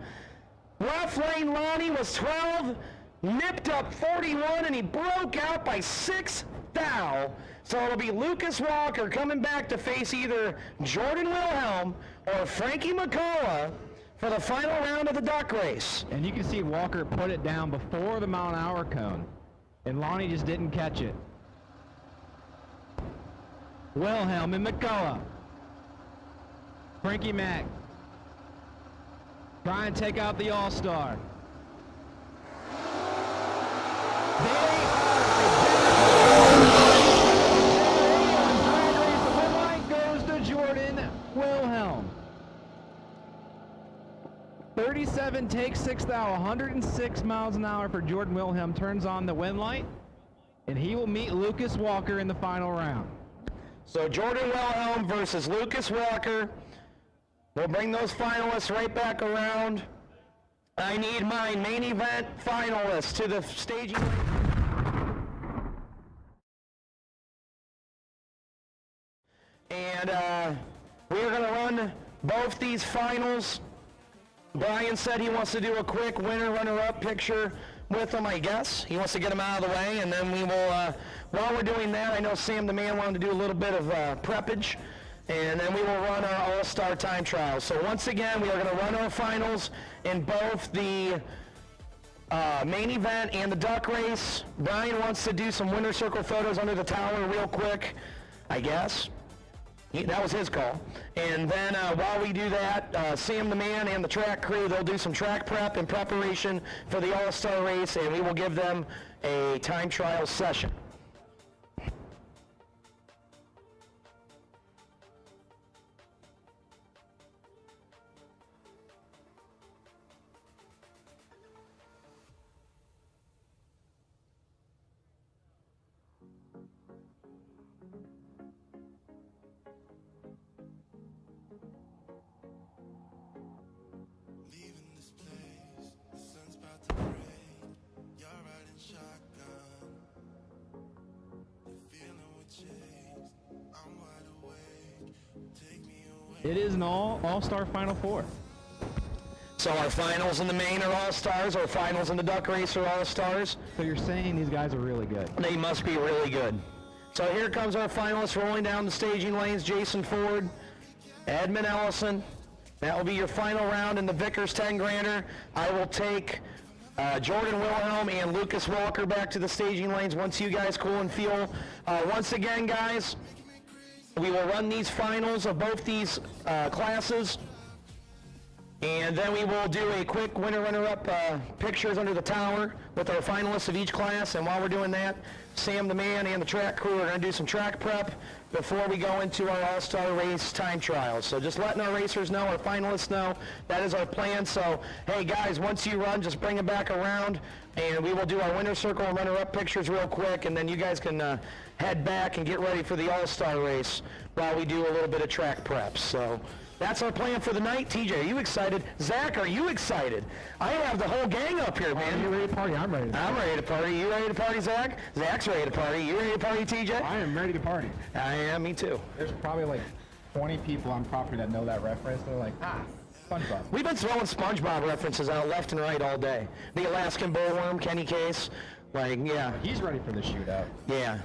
Left lane Lonnie was 12, nipped up 41, and he broke out by 6 thou. So it'll be Lucas Walker coming back to face either Jordan Wilhelm or Frankie McCullough for the final round of the duck race. And you can see Walker put it down before the mile-an-hour cone, and Lonnie just didn't catch it. Wilhelm and McCullough. Frankie Mack. Try and take out the All-Star. The win line goes to Jordan Wilhelm. 37 takes 6 thou, 106 miles an hour for Jordan Wilhelm. Turns on the win light, and he will meet Lucas Walker in the final round. So Jordan Wilhelm versus Lucas Walker. We'll bring those finalists right back around. I need my main event finalists to the staging. And we're going to run both these finals. Brian said he wants to do a quick winner, runner-up picture with them, I guess. He wants to get them out of the way, and then we will, while we're doing that, I know Sam the man wanted to do a little bit of preppage, and then we will run our all-star time trials. So once again, we are going to run our finals in both the main event and the duck race. Brian wants to do some winner circle photos under the tower real quick, I guess. That was his call. And then while we do that, Sam the man and the track crew, they'll do some track prep in preparation for the all-star race, and we will give them a time trial session. It is an all-star Final Four. So our finals in the main are all-stars, our finals in the duck race are all-stars. So you're saying these guys are really good? They must be really good. So here comes our finalists rolling down the staging lanes. Jason Ford, Edmund Ellison. That will be your final round in the Vickers 10-grander. I will take Jordan Wilhelm and Lucas Walker back to the staging lanes once you guys cool and feel. Once again, guys, we will run these finals of both these classes, and then we will do a quick winner runner-up pictures under the tower with our finalists of each class. And while we're doing that, Sam the man and the track crew are going to do some track prep before we go into our all-star race time trials. So just letting our racers know, our finalists know, that is our plan. So, hey guys, once you run, just bring it back around, and we will do our winner circle and runner-up pictures real quick, and then you guys can head back and get ready for the all-star race while we do a little bit of track prep. So that's our plan for the night. TJ, are you excited? Zach, are you excited? I have the whole gang up here, man. Are you ready to party? I'm ready to party. I'm ready to party. You ready to party, Zach? Zach's ready to party. You ready to party, TJ? I am ready to party. I am, me too. There's probably like 20 people on property that know that reference. They're like, SpongeBob. We've been throwing SpongeBob references out left and right all day. The Alaskan bullworm, Kenny Case. Like, yeah. He's ready for the shootout. Yeah.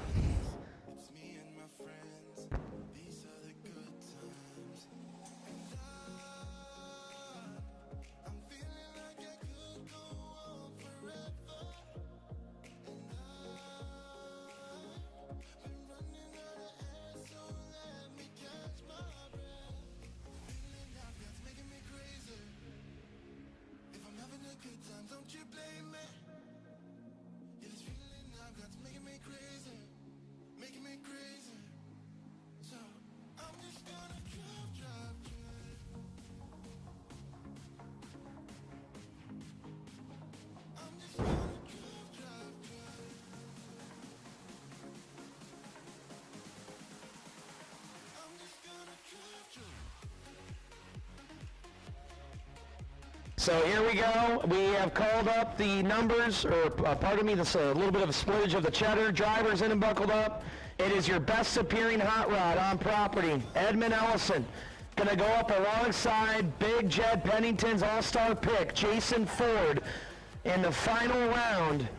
So here we go. We have called up the numbers, or pardon me, this a little bit of a splittage of the cheddar. Drivers in and buckled up. It is your best appearing hot rod on property. Edmund Ellison going to go up alongside Big Jed Pennington's all-star pick, Jason Ford, in the final round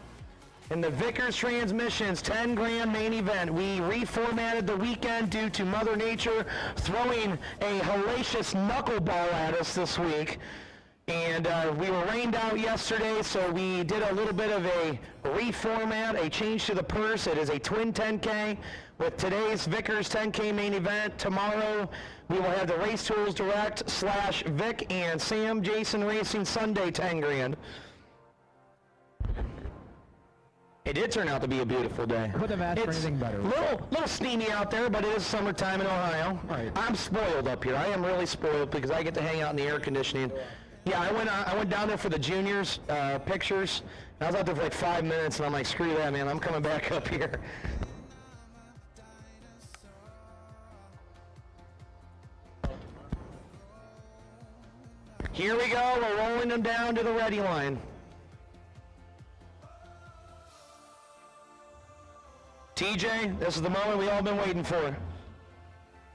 in the Vickers Transmissions 10 grand main event. We reformatted the weekend due to Mother Nature throwing a hellacious knuckleball at us this week. And we were rained out yesterday, so we did a little bit of a reformat, a change to the purse. It is a twin 10K with today's Vickers 10K main event. Tomorrow, we will have the Race Tools Direct / Vic and Sam Jason Racing Sunday 10 grand. It did turn out to be a beautiful day. Couldn't have asked for anything better. Little steamy out there, but it is summertime in Ohio. Right. I'm spoiled up here. I am really spoiled because I get to hang out in the air conditioning. Yeah, I went down there for the juniors pictures. I was out there for like 5 minutes, and I'm like, screw that, man. I'm coming back up here. Here we go. We're rolling them down to the ready line. TJ, this is the moment we all been waiting for.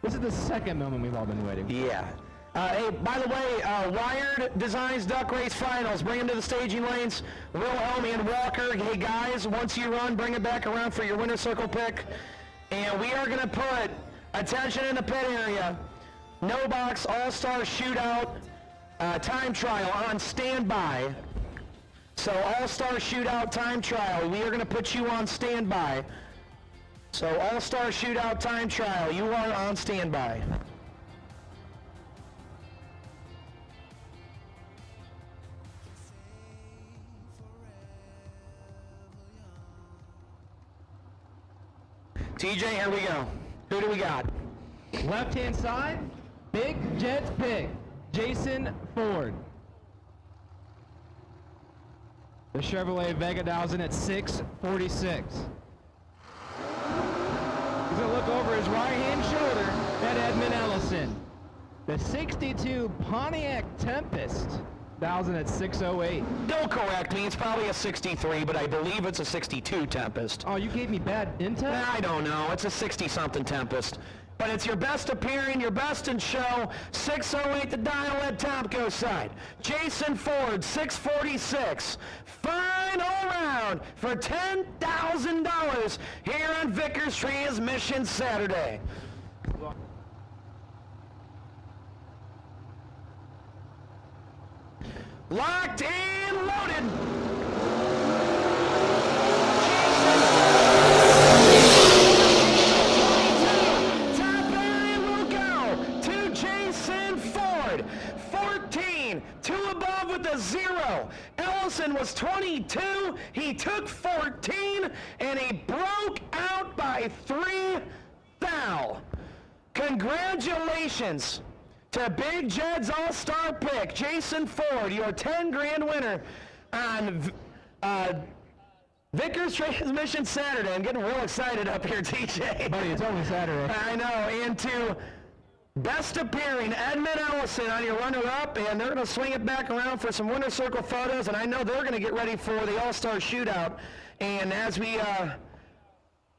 This is the second moment we've all been waiting for. Yeah. Hey, by the way, Wired Designs Duck Race Finals. Bring them to the staging lanes. Wilhelm and Walker. Hey, guys, once you run, bring it back around for your winner circle pick. And we are going to put, attention in the pit area, No Box All-Star Shootout time trial on standby. So All-Star Shootout time trial, we are going to put you on standby. So All-Star Shootout time trial, you are on standby. TJ, here we go. Who do we got? Left-hand side, Big Jets pick, Jason Ford. The Chevrolet Vega 1000 at 646. He's gonna look over his right-hand shoulder at Edmund Ellison. The 62 Pontiac Tempest 1000 at 608. Don't correct me, it's probably a 63, but I believe it's a 62 Tempest. Oh, you gave me bad intel? I don't know, it's a 60-something Tempest. But it's your best appearing, your best in show. 608 the dial at Tomco side. Jason Ford, 646. Final round for $10,000 here on Vickers Transmission Saturday. Locked and loaded. Top area will go to Jason Ford. 14, 2 above with a 0. Ellison was 22. He took 14, and he broke out by 3 thou. Congratulations to Big Jed's All-Star pick, Jason Ford, your 10 grand winner on Vickers Transmission Saturday. I'm getting real excited up here, TJ. Buddy, it's only Saturday. I know. And to best appearing Edmund Ellison on your runner-up, and they're going to swing it back around for some winner circle photos, and I know they're going to get ready for the All-Star Shootout. And as we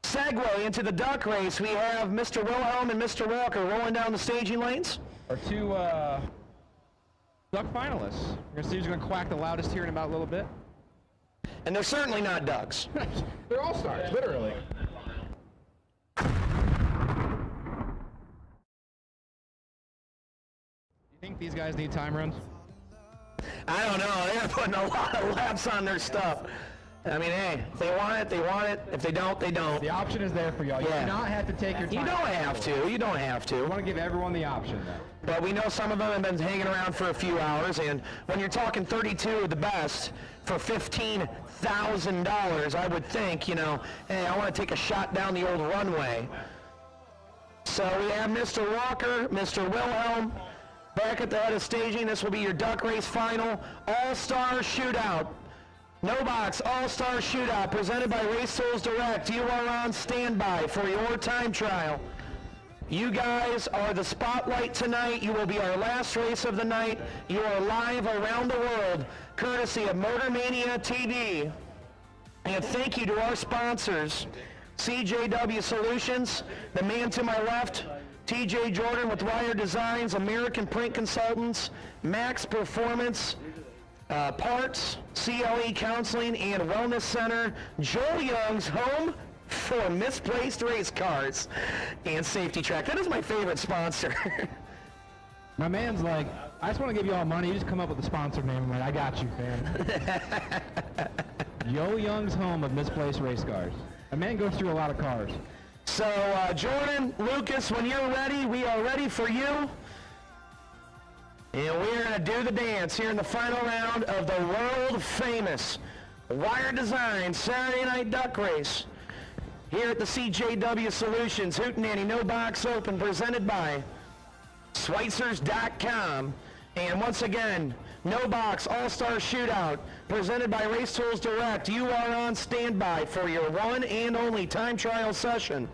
segue into the duck race, we have Mr. Wilhelm and Mr. Walker rolling down the staging lanes. Our two duck finalists. We're going to see who's going to quack the loudest here in about a little bit. And they're certainly not ducks. They're all stars, literally. You think these guys need time runs? I don't know. They're putting a lot of laps on their stuff. I mean, hey, if they want it, they want it. If they don't, they don't. The option is there for y'all. You Yeah. do not have to take your time. You don't have to. You don't have I to. want to give everyone the option, though. But we know some of them have been hanging around for a few hours, and when you're talking 32 of the best for $15,000, I would think, you know, hey, I want to take a shot down the old runway. So we have Mr. Walker, Mr. Wilhelm, back at the head of staging. This will be your duck race final All-Star Shootout. No Box All-Star Shootout presented by Race Tools Direct. You are on standby for your time trial. You guys are the spotlight tonight. You will be our last race of the night. You are live around the world, courtesy of Motor Mania TV. And thank you to our sponsors, CJW Solutions, the man to my left, TJ Jordan with Wire Designs, American Print Consultants, Max Performance, Parts, CLE Counseling and Wellness Center, Joel Young's home for misplaced race cars, and Safety Track. That is my favorite sponsor. My man's like, I just want to give you all money. You just come up with a sponsor name. I'm like, I got you, fam. Yo Young's home of misplaced race cars. A man goes through a lot of cars. So, Jordan, Lucas, when you're ready, we are ready for you. And we're going to do the dance here in the final round of the world-famous Wire Design Saturday Night Duck Race here at the CJW Solutions Hootenanny No Box Open, presented by Schweitzers.com. And once again, No Box All-Star Shootout, presented by Race Tools Direct. You are on standby for your one and only time trial session.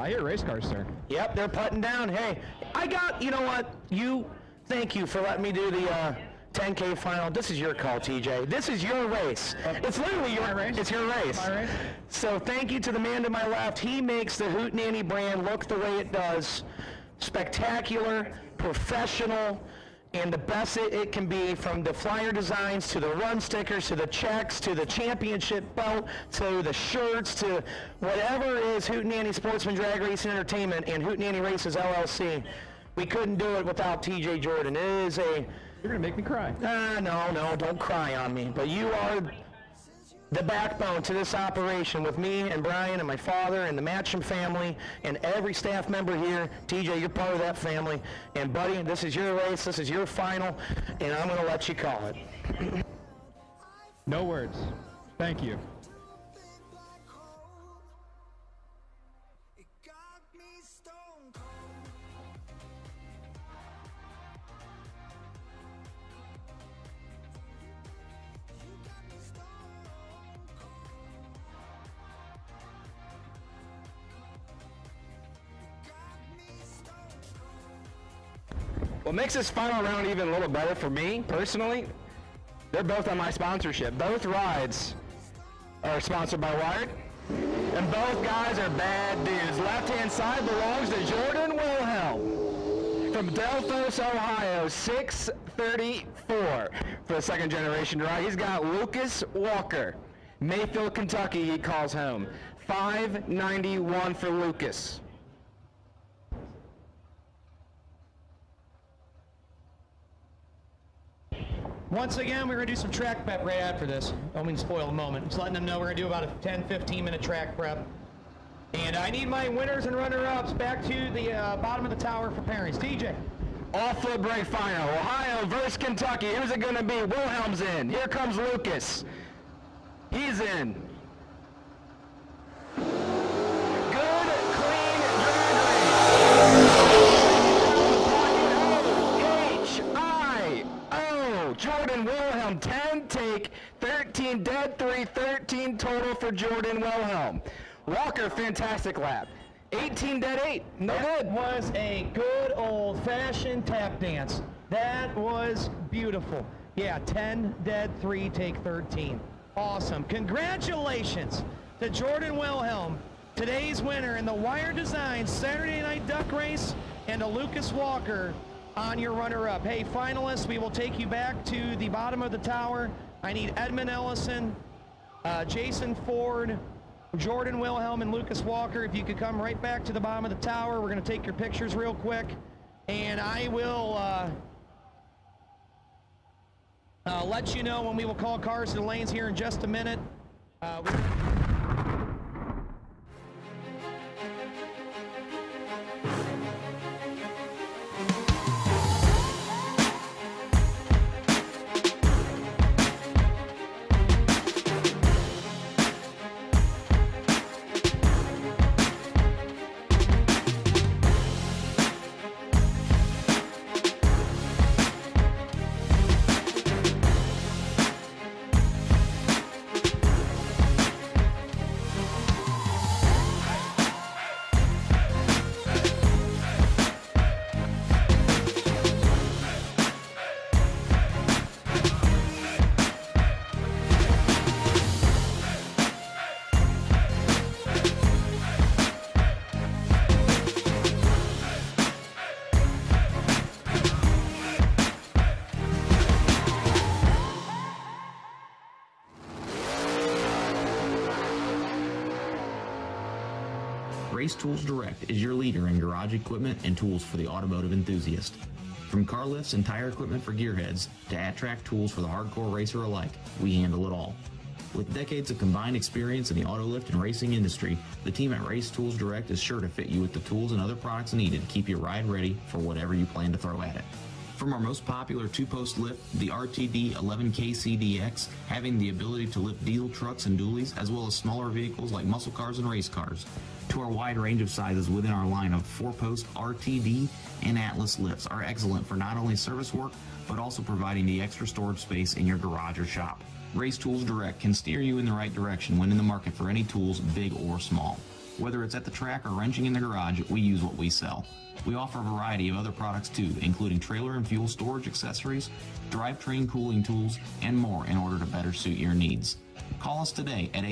I hear race cars, sir. Yep, they're putting down. Hey, you know what? Thank you for letting me do the 10K final. This is your call, TJ. This is your race. It's literally your race. It's your race. My race. So thank you to the man to my left. He makes the Hootenanny brand look the way it does. Spectacular, professional, and the best it can be, from the flyer designs to the run stickers to the checks to the championship belt to the shirts to whatever is Hootenanny Sportsman Drag Racing Entertainment and Hootenanny Races LLC. We couldn't do it without TJ Jordan. It is a... You're going to make me cry. No, don't cry on me. But you are the backbone to this operation with me and Brian and my father and the Matcham family and every staff member here. TJ, you're part of that family. And buddy, this is your race, this is your final, and I'm going to let you call it. No words. Thank you. What makes this final round even a little better for me, personally, they're both on my sponsorship. Both rides are sponsored by Wired, and both guys are bad dudes. Left-hand side belongs to Jordan Wilhelm from Delphos, Ohio, 6:34 for the second generation ride. He's got Lucas Walker, Mayfield, Kentucky, he calls home. 591 for Lucas. Once again, we're going to do some track prep right after this. Don't mean to spoil the moment. Just letting them know we're going to do about a 10-15 minute track prep. And I need my winners and runner-ups back to the bottom of the tower for pairings. TJ. All flip break final. Ohio versus Kentucky. Who's it going to be? Wilhelm's in. Here comes Lucas. He's in. Good, clean drag race. H-I-O. Jordan Wilhelm, 10 take, 13 dead, 3, 13 total for Jordan Wilhelm. Walker, fantastic lap. 18 dead, 8. No good. That was a good old-fashioned tap dance. That was beautiful. Yeah, 10 dead, 3 take 13. Awesome. Congratulations to Jordan Wilhelm, today's winner in the Wire Designs Saturday Night Duck Race, and to Lucas Walker on your runner-up. Hey, finalists, we will take you back to the bottom of the tower. I need Edmund Ellison, Jason Ford, Jordan Wilhelm, and Lucas Walker. If you could come right back to the bottom of the tower, we're going to take your pictures real quick, and I will let you know when we will call cars to the lanes here in just a minute. Race Tools Direct is your leader in garage equipment and tools for the automotive enthusiast. From car lifts and tire equipment for gearheads to at-track tools for the hardcore racer alike, we handle it all. With decades of combined experience in the auto lift and racing industry, the team at Race Tools Direct is sure to fit you with the tools and other products needed to keep your ride ready for whatever you plan to throw at it. From our most popular two-post lift, the RTD 11K CDX, having the ability to lift diesel trucks and dualies, as well as smaller vehicles like muscle cars and race cars, to our wide range of sizes within our line of 4-post RTD and Atlas lifts are excellent for not only service work, but also providing the extra storage space in your garage or shop. Race Tools Direct can steer you in the right direction when in the market for any tools, big or small. Whether it's at the track or wrenching in the garage, we use what we sell. We offer a variety of other products too, including trailer and fuel storage accessories, drivetrain cooling tools, and more in order to better suit your needs. Call us today at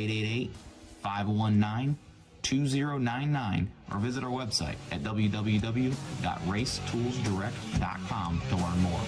888-519-2099 or visit our website at www.racetoolsdirect.com to learn more.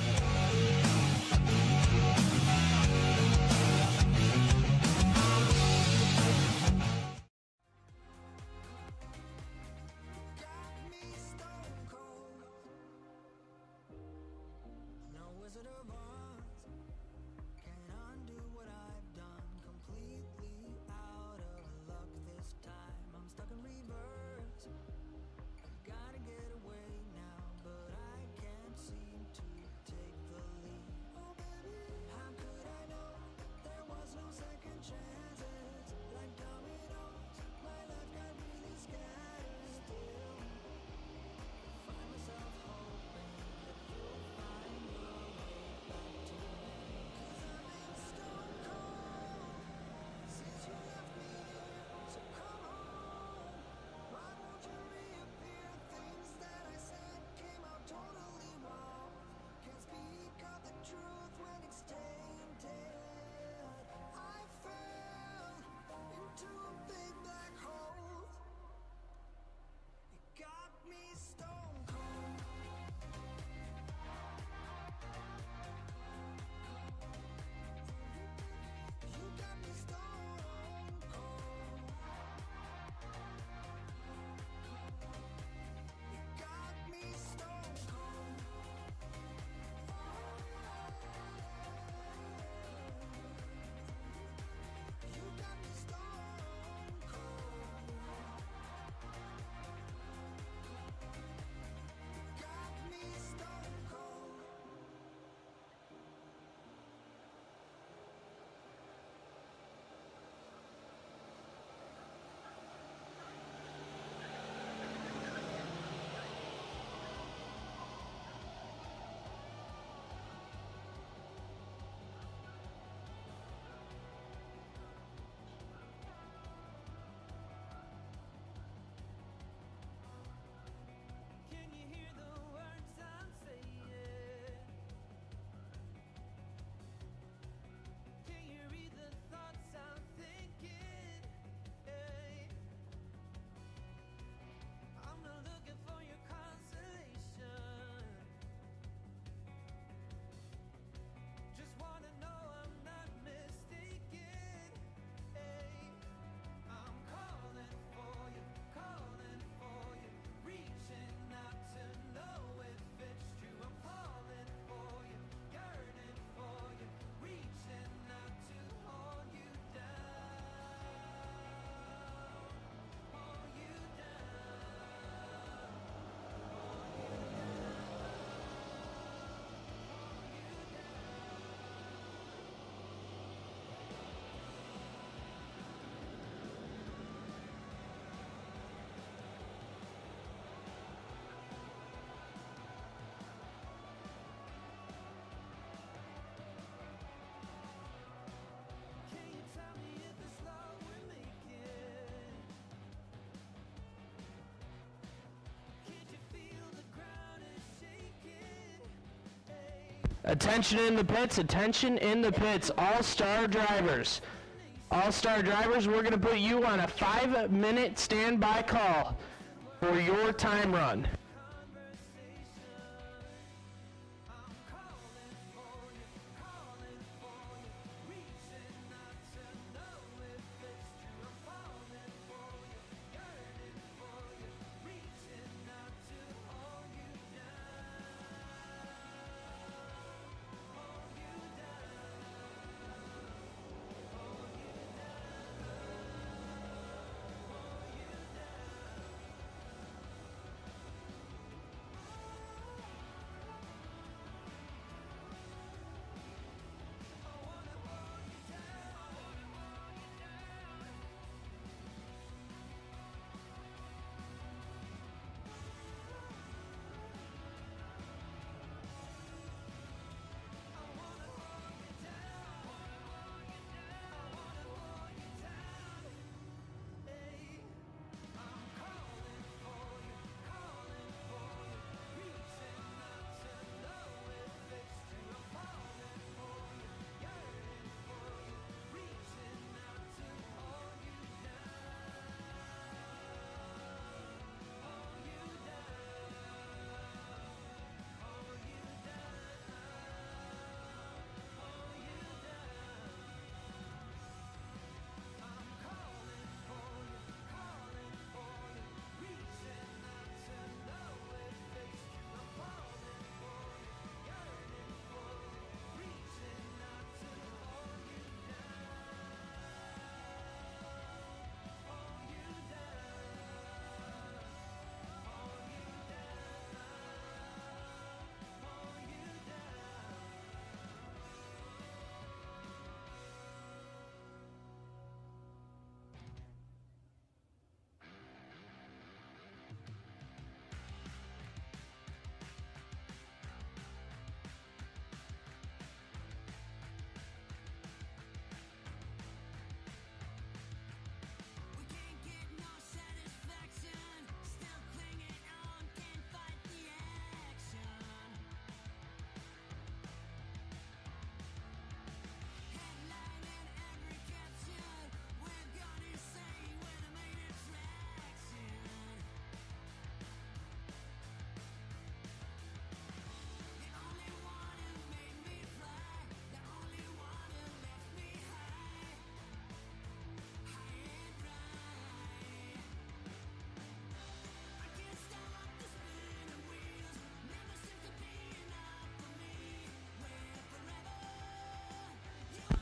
Attention in the pits, attention in the pits, all-star drivers. All-star drivers, we're going to put you on a 5-minute standby call for your time run.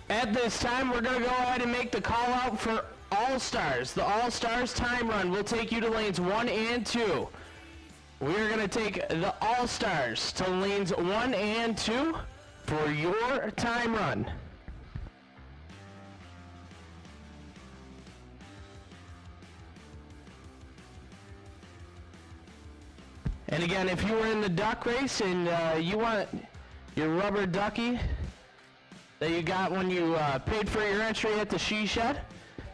At this time, we're going to go ahead and make the call out for All-Stars. The All-Stars time run will take you to lanes 1 and 2. We're going to take the All-Stars to lanes 1 and 2 for your time run. And again, if you were in the duck race and you want your rubber ducky that you got when you paid for your entry at the She Shed,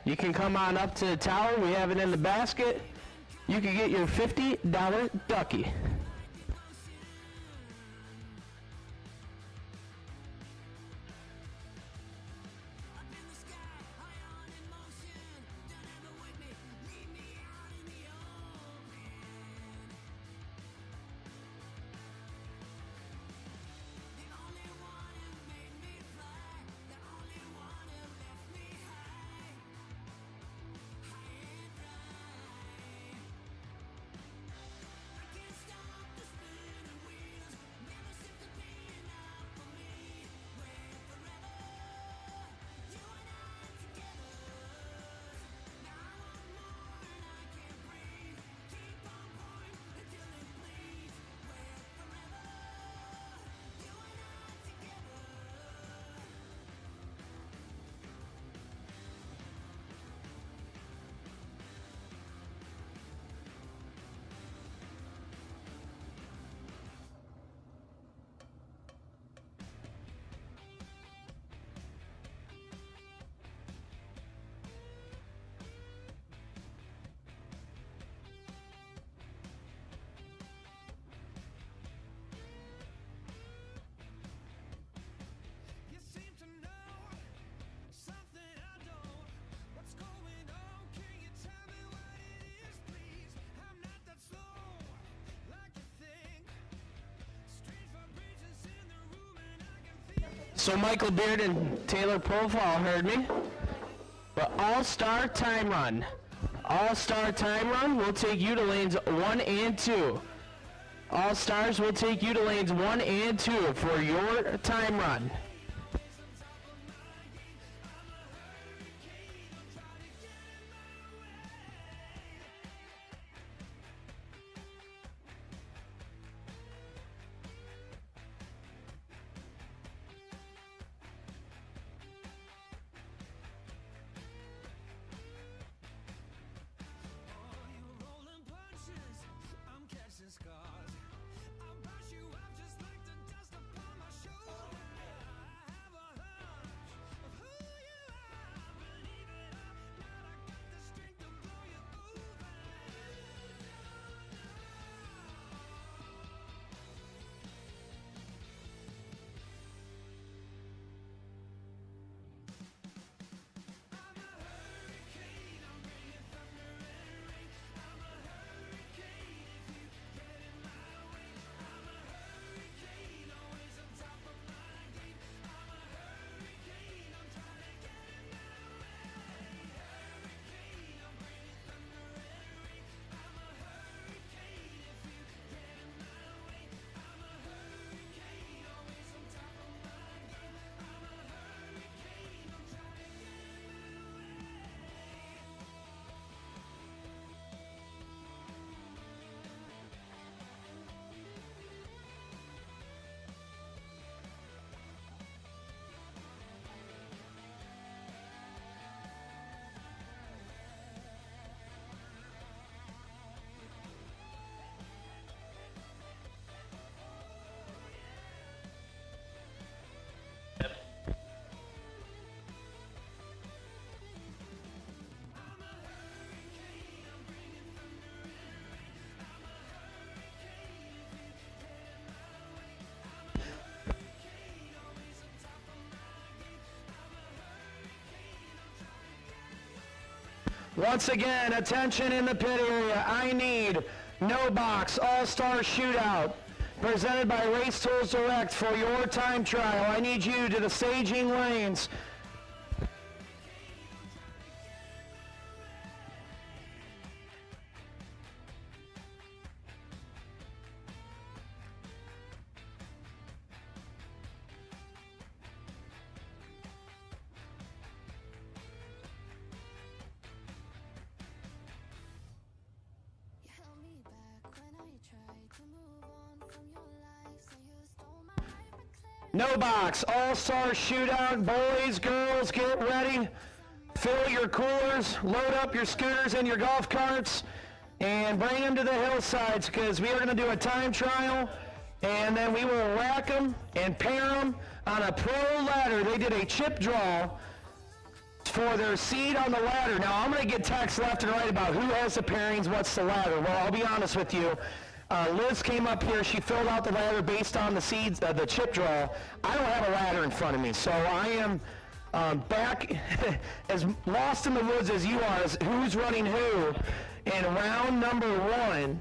you can come on up to the tower. We have it in the basket. You can get your $50 ducky. So Michael Beard and Taylor Profile heard me. But All-Star Time Run. All-Star Time Run will take you to lanes 1 and 2. All-Stars will take you to lanes 1 and 2 for your time run. Once again, attention in the pit area. I need No Box All-Star Shootout, presented by Race Tools Direct for your time trial. I need you to the staging lanes. No Box All-Star Shootout. Boys, girls, get ready. Fill your coolers, load up your scooters and your golf carts, and bring them to the hillsides because we are going to do a time trial, and then we will rack them and pair them on a pro ladder. They did a chip draw for their seed on the ladder. Now, I'm going to get texts left and right about who has the pairings, what's the ladder. Well, I'll be honest with you. Liz came up here. She filled out the ladder based on the seeds, the chip draw. I don't have a ladder in front of me, so I am back as lost in the woods as you are, as who's running who in round number 1.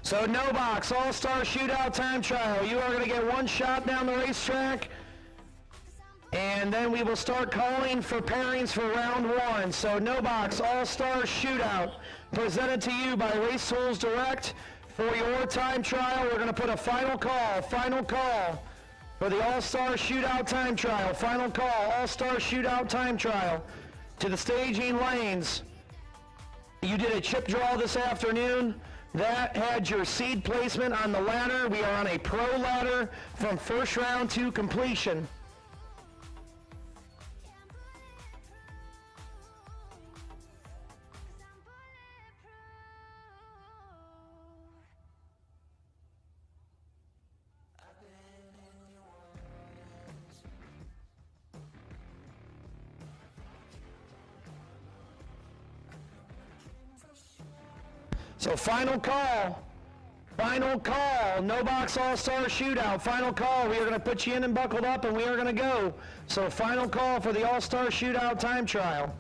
So No Box All-Star Shootout Time Trial. You are going to get one shot down the racetrack, and then we will start calling for pairings for round 1. So No Box All-Star Shootout presented to you by Race Tools Direct. For your time trial, we're going to put a final call for the All-Star Shootout Time Trial. Final call, All-Star Shootout Time Trial to the staging lanes. You did a chip draw this afternoon. That had your seed placement on the ladder. We are on a pro ladder from first round to completion. So final call, No Box All-Star Shootout, final call. We are going to put you in and buckled up, and we are going to go. So final call for the All-Star Shootout Time Trial.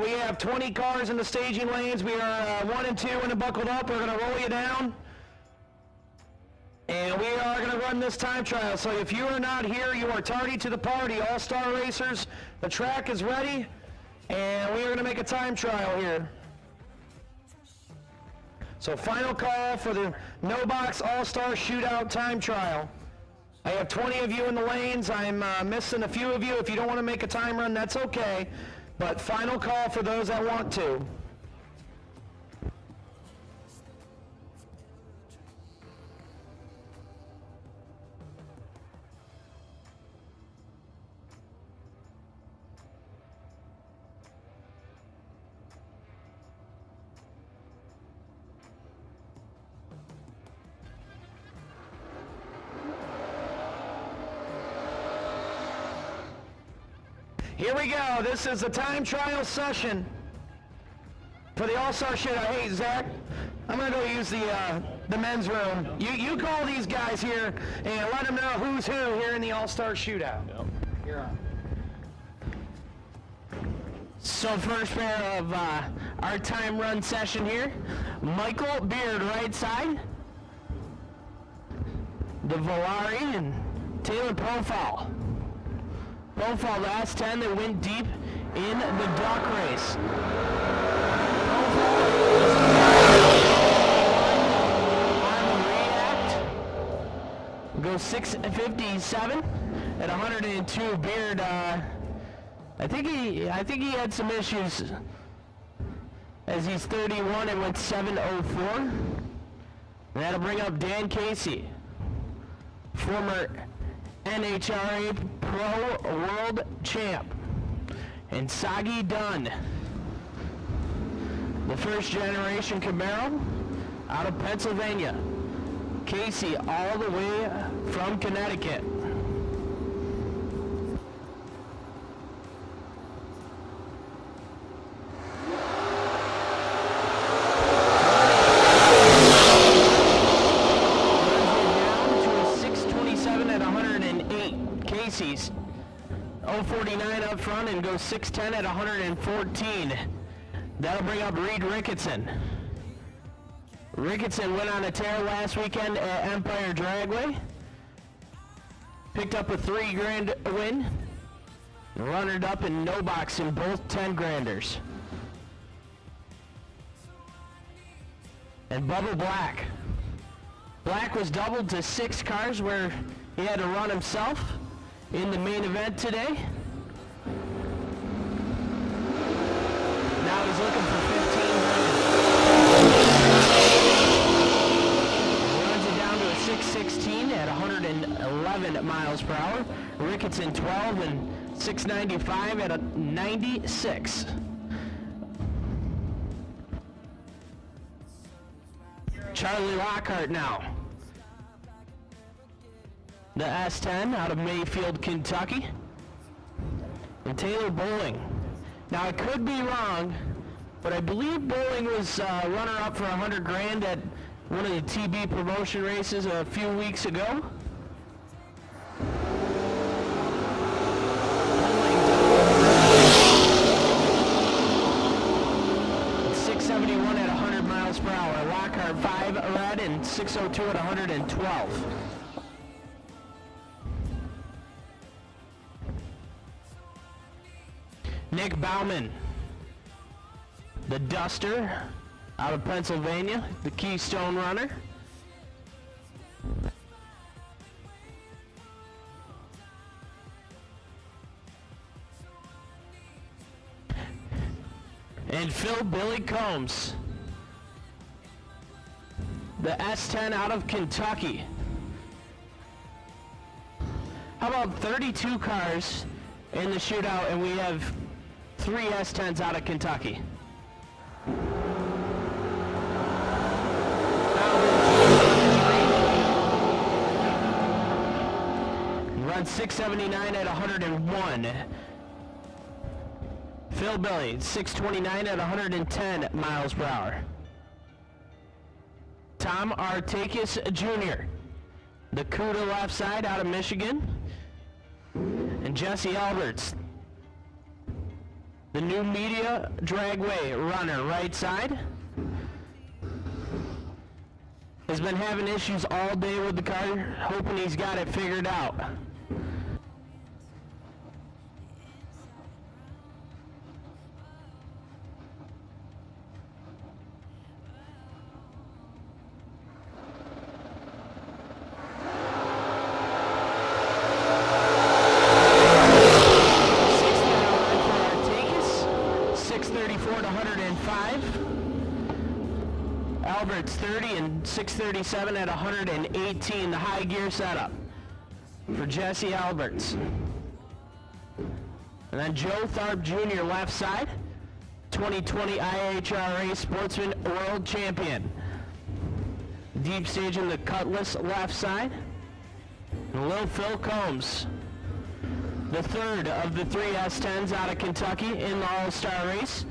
We have 20 cars in the staging lanes. We are 1 and 2 and buckled up. We're going to roll you down. And we are going to run this time trial. So if you are not here, you are tardy to the party. All-Star Racers, the track is ready. And we are going to make a time trial here. So final call for the No Box All-Star Shootout Time Trial. I have 20 of you in the lanes. I'm missing a few of you. If you don't want to make a time run, that's okay. But final call for those that want to. Here we go. This is the time trial session for the All-Star Shootout. Hey, Zach, I'm going to go use the men's room. You call these guys here and let them know who's who here in the All-Star Shootout. Yep. You're on. So first pair of our time run session here. Michael Beard, right side. The Volari and Taylor Profile. Bofall, the S10 that went deep in the duck race. On react, goes 6:57 at 102. Beard, I think he had some issues as he's 31 and went 7:04. And that'll bring up Dan Casey, former NHRA Pro World Champ, and Sagi Dunn, the first generation Camaro out of Pennsylvania. Casey all the way from Connecticut. Casey's 049 up front and goes 610 at 114. That'll bring up Reed Ricketson. Ricketson went on a tear last weekend at Empire Dragway. Picked up a $3,000 win. Runnered up in no box in both 10-granders. And Bubba Black. Black was doubled to 6 cars where he had to run himself in the main event today. Now he's looking for 15 grand. Runs it down to a 616 at 111 miles per hour. Ricketson 12 and 695 at a 96. Charlie Lockhart now. The S10 out of Mayfield, Kentucky. And Taylor Bowling. Now I could be wrong, but I believe Bowling was runner-up for 100 grand at one of the TB promotion races a few weeks ago. 671 at 100 miles per hour. Lockhart 5 red and 602 at 112. Nick Bauman, the Duster out of Pennsylvania, the Keystone runner. And Phil Billy Combs, the S10 out of Kentucky. How about 32 cars in the shootout, and we have 3 S10s out of Kentucky. Run 679 at 101. Phil Billy, 629 at 110 miles per hour. Tom Artakis Jr., the CUDA left side out of Michigan. And Jesse Alberts, the new media dragway runner right side. Has been having issues all day with the car, hoping he's got it figured out. Alberts 30 and 637 at 118, the high gear setup for Jesse Alberts. And then Joe Tharp Jr. left side, 2020 IHRA Sportsman World Champion. Deep stage in the Cutlass left side. And Lil Phil Combs, the third of the 3 S10s out of Kentucky in the All-Star race.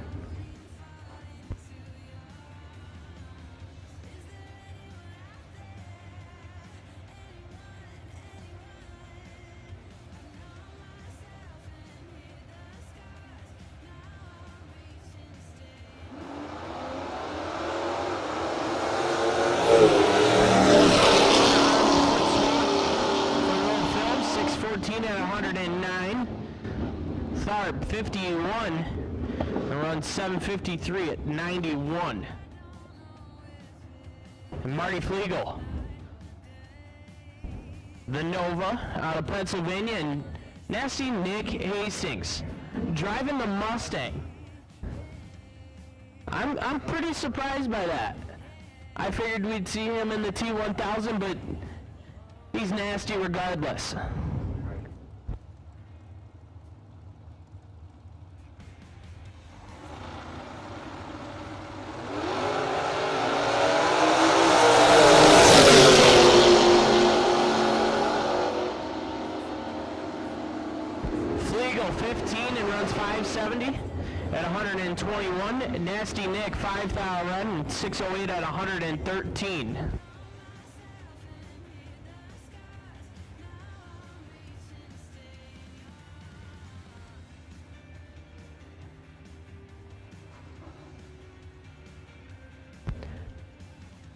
At 109. Sharp, 51, and runs 7:53 at 91. And Marty Flegel, the Nova out of Pennsylvania, and Nasty Nick Hastings, driving the Mustang. I'm pretty surprised by that. I figured we'd see him in the T1000, but he's nasty regardless. Flegel, 15, and runs 570 at 121. Nasty Nick, 5,000 run, and 608 at 113.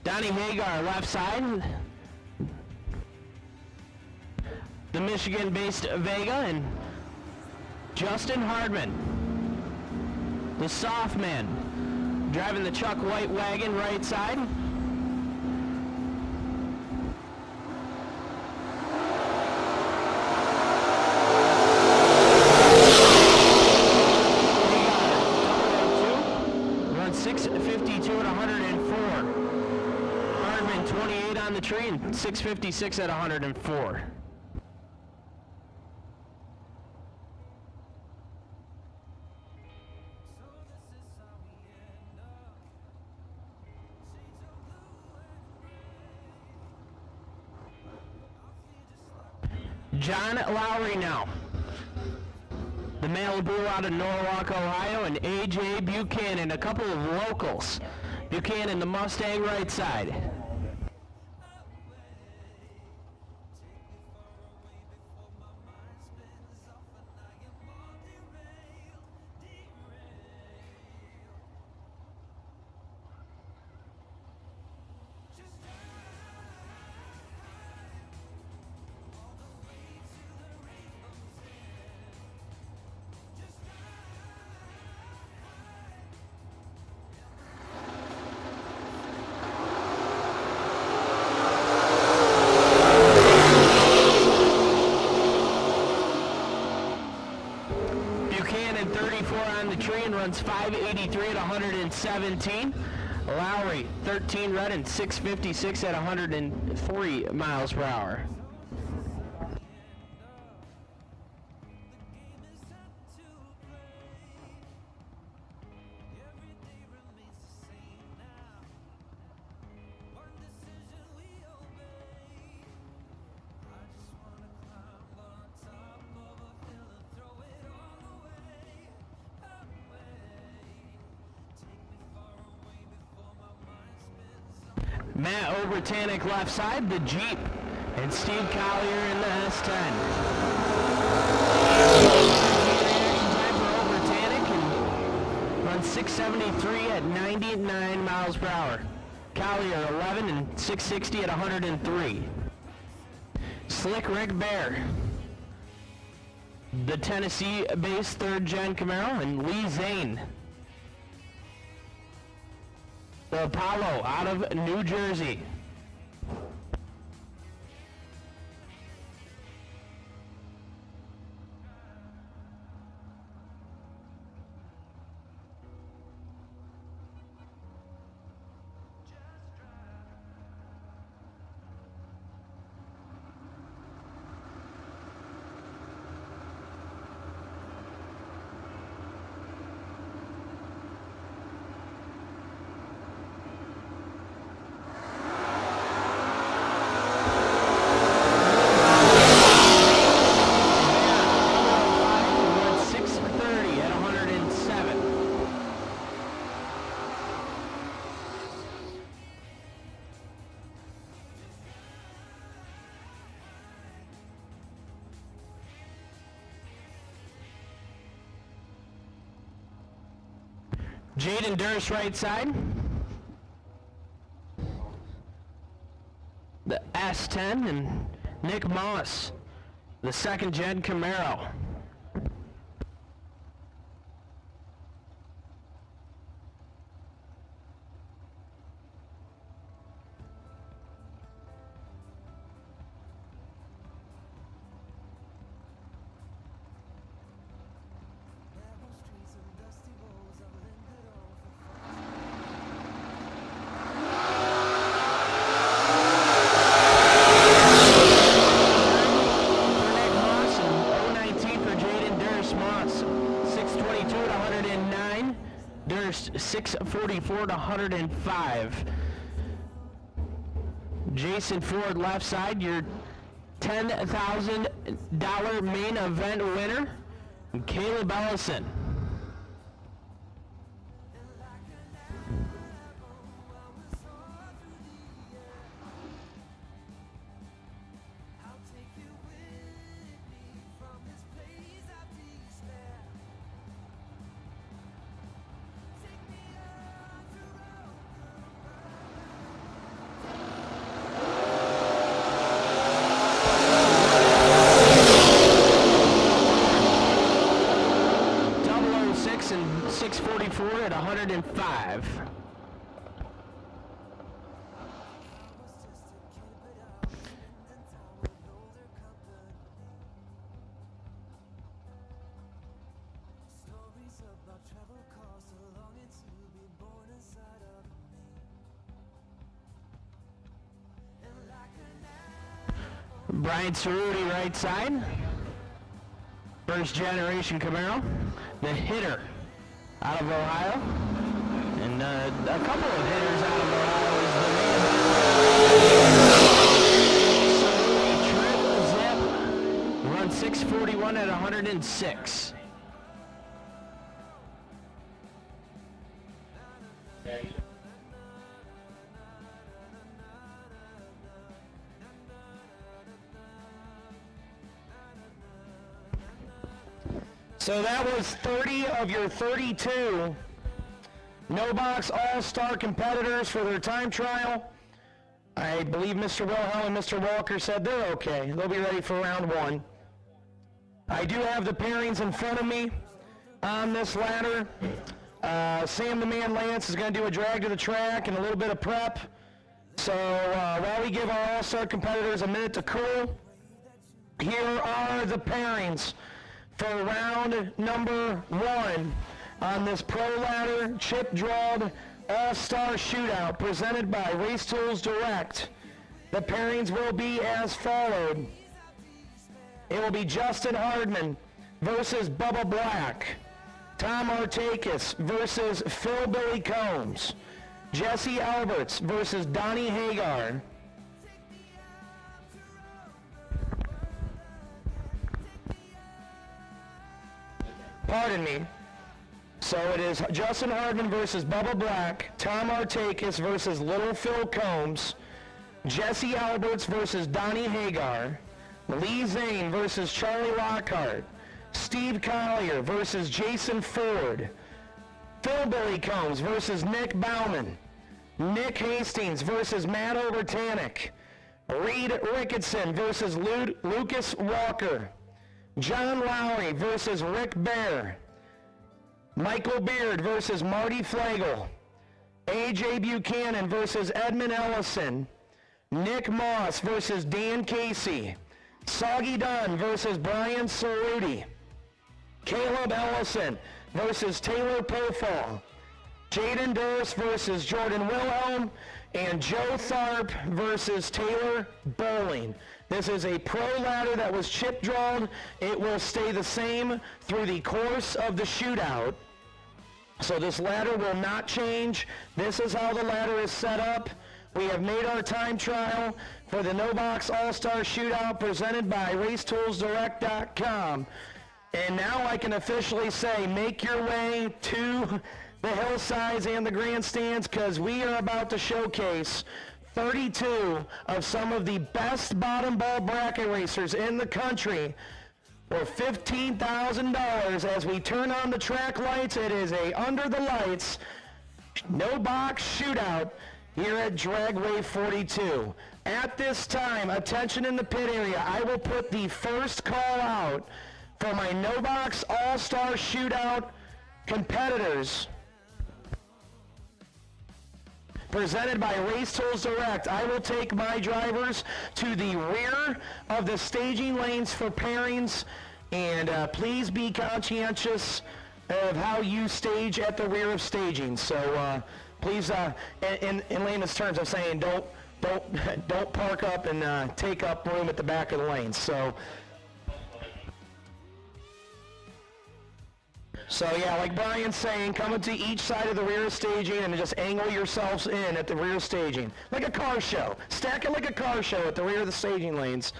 Donnie Hagar, left side. The Michigan-based Vega, and Justin Hardman, the soft man, driving the Chuck White wagon right side. Run 6:52 at 104. Hardman 28 on the tree and 6:56 at 104. John Lowry now. The Malibu out of Norwalk, Ohio, and AJ Buchanan, a couple of locals. Buchanan, the Mustang right side. Buchanan 34 on the tree and runs 583 at 117. Lowry 13 run and 656 at 103 miles per hour. Matt Obertanic left side, the Jeep, and Steve Collier in the S10. Time for Obertanic, and runs 673 at 99 miles per hour. Collier 11 and 660 at 103. Slick Rick Bear, the Tennessee-based third-gen Camaro, and Lee Zane, the Apollo out of New Jersey. Jaden Durst right side. The S10 and Nick Moss, the second gen Camaro. 644 to 105. Jason Ford left side, your $10,000 main event winner, and Caleb Ellison. And 644 at 105. Brian Cerruti right side. First generation Camaro. The hitter out of Ohio. And a couple of hitters out of Ohio is the man. Cerruti Trip Zip. Run 641 at 106. So that was 30 of your 32 No Box All-Star competitors for their time trial. I believe Mr. Wilhelm and Mr. Walker said they're okay. They'll be ready for round one. I do have the pairings in front of me on this ladder. Sam the Man Lance is going to do a drag to the track and a little bit of prep. So while we give our All-Star competitors a minute to cool, here are the pairings for round number one on this Pro Ladder Chip Drawed All-Star Shootout presented by Race Tools Direct. The pairings will be as followed. It will be Justin Hardman versus Bubba Black, Tom Artakis versus Phil Billy Combs, Jesse Alberts versus Donnie Hagar, pardon me. So it is Justin Hardman versus Bubba Black, Tom Artakis versus Little Phil Combs, Jesse Alberts versus Donnie Hagar, Lee Zane versus Charlie Lockhart, Steve Collier versus Jason Ford, Phil Billy Combs versus Nick Bauman, Nick Hastings versus Matt Overtanic, Reed Ricketson versus Lucas Walker, John Lowry versus Rick Bear, Michael Beard versus Marty Flagel, AJ Buchanan versus Edmund Ellison, Nick Moss versus Dan Casey, Soggy Dunn versus Brian Cerruti, Caleb Ellison versus Taylor Pofall, Jaden Durst versus Jordan Wilhelm, and Joe Tharp versus Taylor Bowling. This is a pro ladder that was chip drawn. It will stay the same through the course of the shootout. So this ladder will not change. This is how the ladder is set up. We have made our time trial for the No Box All-Star Shootout presented by RaceToolsDirect.com. And now I can officially say, make your way to the hillsides and the grandstands, because we are about to showcase 32 of some of the best bottom ball bracket racers in the country for $15,000 as we turn on the track lights. It is a under the lights no box shootout here at Dragway 42. At this time, attention in the pit area, I will put the first call out for my no box all-star shootout competitors presented by Race Tools Direct. I will take my drivers to the rear of the staging lanes for pairings, and please be conscientious of how you stage at the rear of staging. So please, in layman's terms, I'm saying don't park up and take up room at the back of the lanes. So So yeah, like Brian's saying, come to each side of the rear staging and just angle yourselves in at the rear staging. Like a car show. Stack it like a car show at the rear of the staging lanes.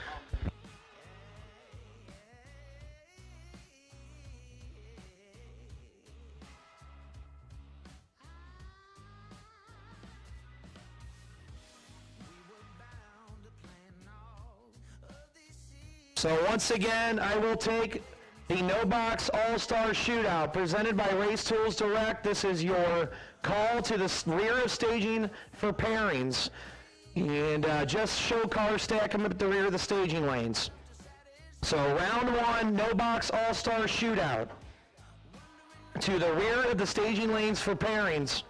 So once again, I will take the No Box All-Star Shootout presented by Race Tools Direct. This is your call to the rear of staging for pairings. And just show cars, stack them at the rear of the staging lanes. So round one, No Box All-Star Shootout. To the rear of the staging lanes for pairings.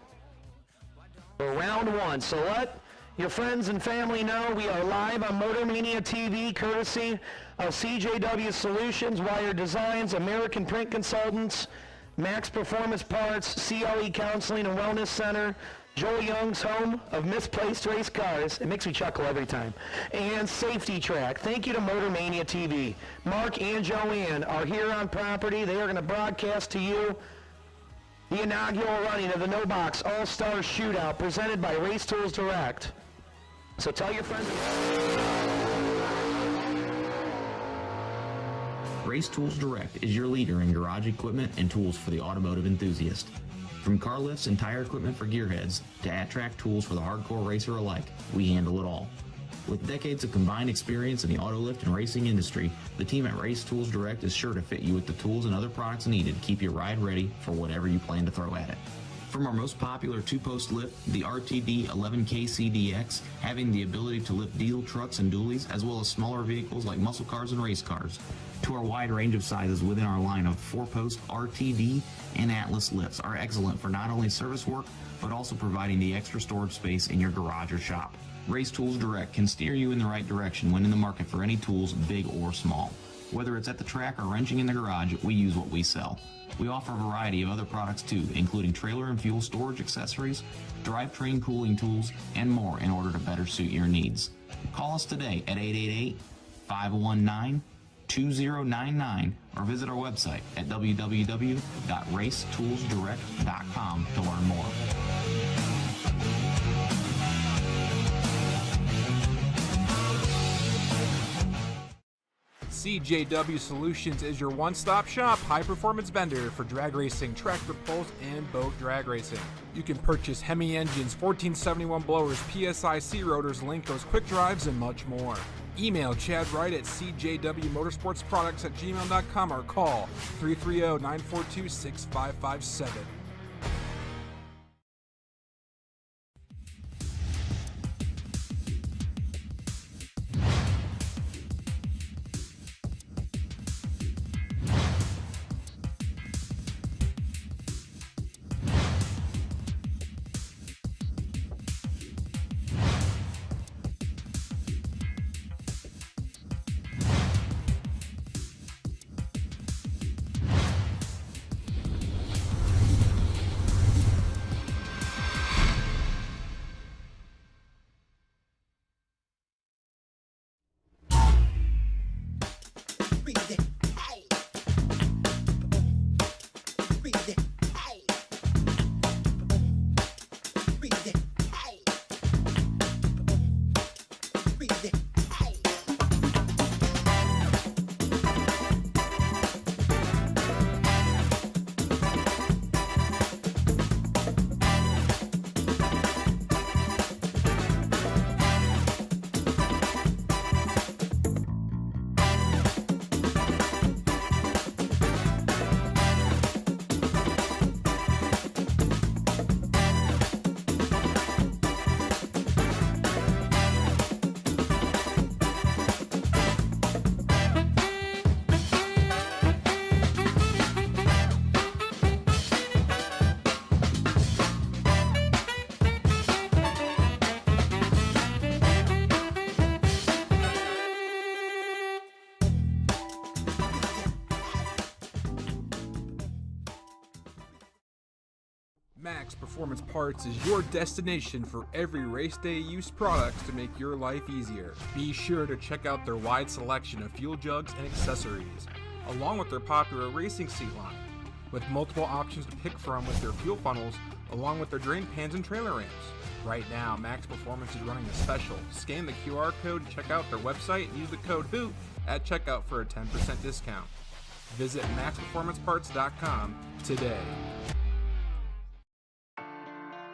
For round one. So let your friends and family know we are live on Motor Mania TV, courtesy of CJW Solutions, Wire Designs, American Print Consultants, Max Performance Parts, CLE Counseling and Wellness Center, Joel Young's home of misplaced race cars. It makes me chuckle every time. And Safety Track. Thank you to Motor Mania TV. Mark and Joanne are here on property. They are going to broadcast to you the inaugural running of the No Box All-Star Shootout presented by Race Tools Direct. So tell your friends. Race Tools Direct is your leader in garage equipment and tools for the automotive enthusiast. From car lifts and tire equipment for gearheads to at-track tools for the hardcore racer alike, we handle it all. With decades of combined experience in the auto lift and racing industry, the team at Race Tools Direct is sure to fit you with the tools and other products needed to keep your ride ready for whatever you plan to throw at it. From our most popular two-post lift, the RTD 11KCDX, having the ability to lift diesel trucks and dualies, as well as smaller vehicles like muscle cars and race cars, to our wide range of sizes within our line of four-post RTD and Atlas lifts are excellent for not only service work, but also providing the extra storage space in your garage or shop. Race Tools Direct can steer you in the right direction when in the market for any tools, big or small. Whether it's at the track or wrenching in the garage, we use what we sell. We offer a variety of other products too, including trailer and fuel storage accessories, drivetrain cooling tools, and more in order to better suit your needs. Call us today at 888-519-2099 or visit our website at www.racetoolsdirect.com to learn more. CJW Solutions is your one-stop shop high-performance vendor for drag racing, tractor pulls, and boat drag racing. You can purchase Hemi engines, 1471 blowers, PSIC rotors, Linkos, quick drives, and much more. Email Chad Wright at cjwmotorsportsproducts@gmail.com or call 330-942-6557. Max Performance Parts is your destination for every race day use products to make your life easier. Be sure to check out their wide selection of fuel jugs and accessories, along with their popular racing seat line. with multiple options to pick from with their fuel funnels, along with their drain pans and trailer ramps. Right now, Max Performance is running a special. Scan the QR code to check out their website and use the code HOOT at checkout for a 10% discount. Visit maxperformanceparts.com today.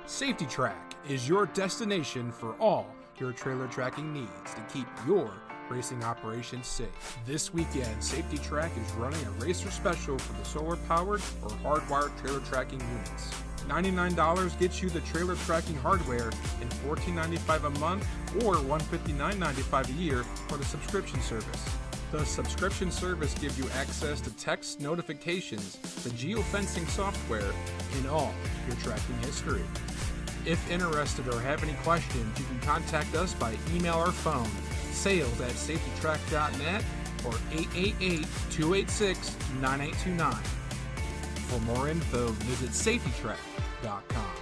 Safety Track is your destination for all your trailer tracking needs to keep your racing operations safe. This weekend, Safety Track is running a racer special for the solar-powered or hardwired trailer tracking units. $99 gets you the trailer tracking hardware and $14.95 a month or $159.95 a year for the subscription service. The subscription service gives you access to text notifications, the geofencing software, and all your tracking history. If interested or have any questions, you can contact us by email or phone, sales@safetytrack.net or 888-286-9829. For more info, visit safetytrack.com.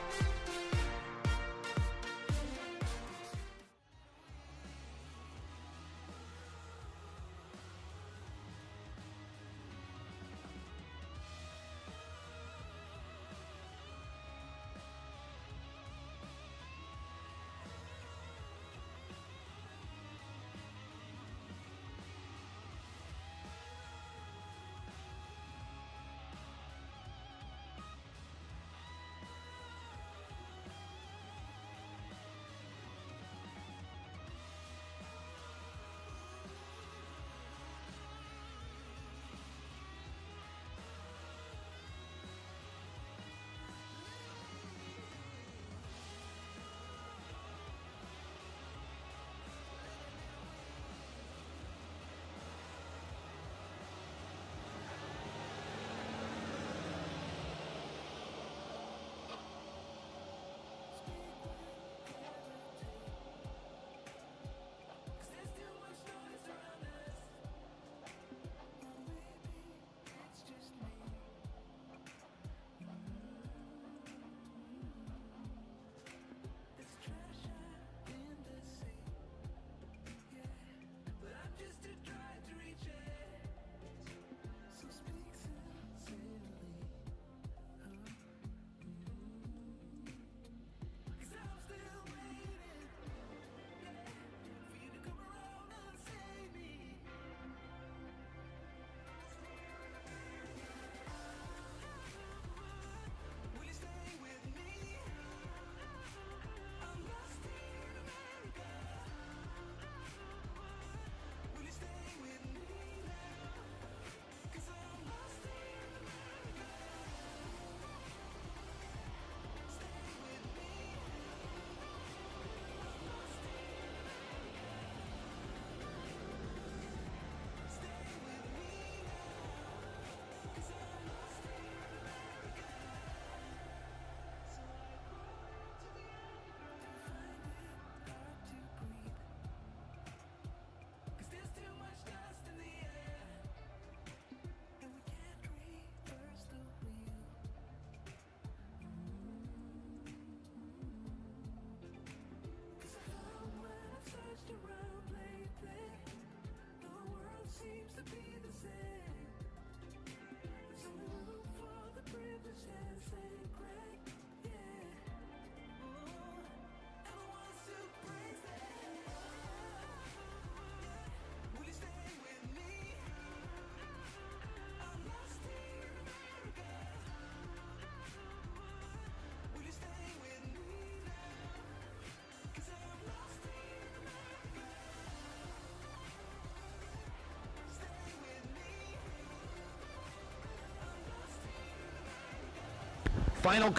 Final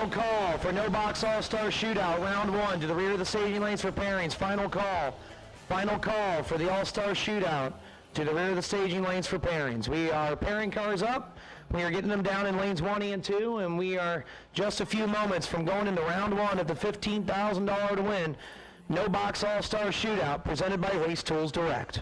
call for No Box All-Star Shootout, round one, to the rear of the staging lanes for pairings. Final call for the All-Star Shootout, to the rear of the staging lanes for pairings. We are pairing cars up. We are getting them down in lanes 1 and 2, and we are just a few moments from going into round one of the $15,000 to win No Box All-Star Shootout, presented by Race Tools Direct.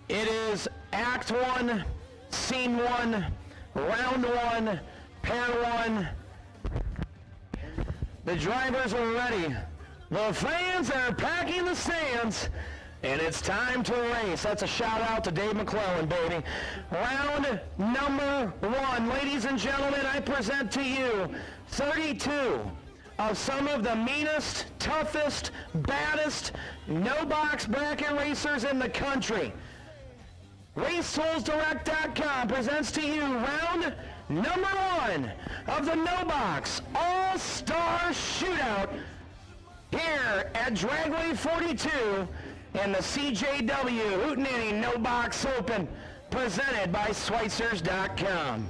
It is Act 1, Scene 1, Round 1, Pair 1. The drivers are ready. The fans are packing the stands. And it's time to race. That's a shout out to Dave McClellan, baby. Round number 1. Ladies and gentlemen, I present to you 32 of some of the meanest, toughest, baddest no-box bracket racers in the country. RaceToolsDirect.com presents to you round number 1 of the No Box All-Star Shootout here at Dragway 42 in the CJW Hootenanny No Box Open, presented by Schweitzers.com.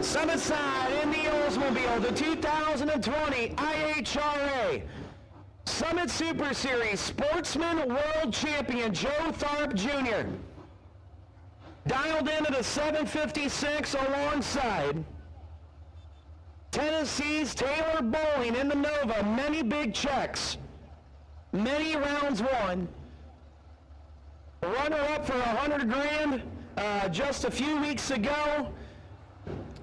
Summit side in the Oldsmobile, the 2020 IHRA Summit Super Series Sportsman World Champion Joe Tharp Jr. Dialed into the 756 alongside Tennessee's Taylor Bowling in the Nova. Many big checks, many rounds won. Runner-up for $100 grand just a few weeks ago.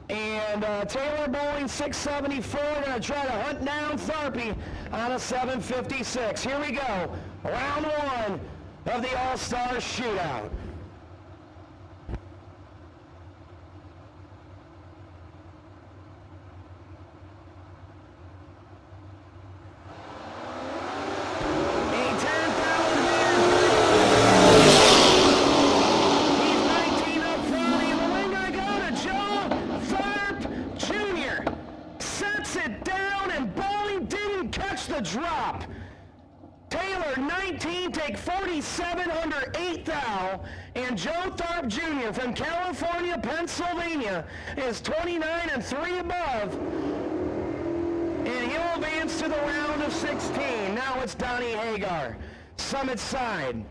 And Taylor Bowling 674, gonna try to hunt down Tharpy on a 756. Here we go, round 1 of the All-Star Shootout. Drop. Taylor 19, take 47 under 8 thou, and Joe Tharp Jr. from California, Pennsylvania is 29 and 3 above, and he'll advance to the round of 16. Now it's Donnie Hagar. Summit side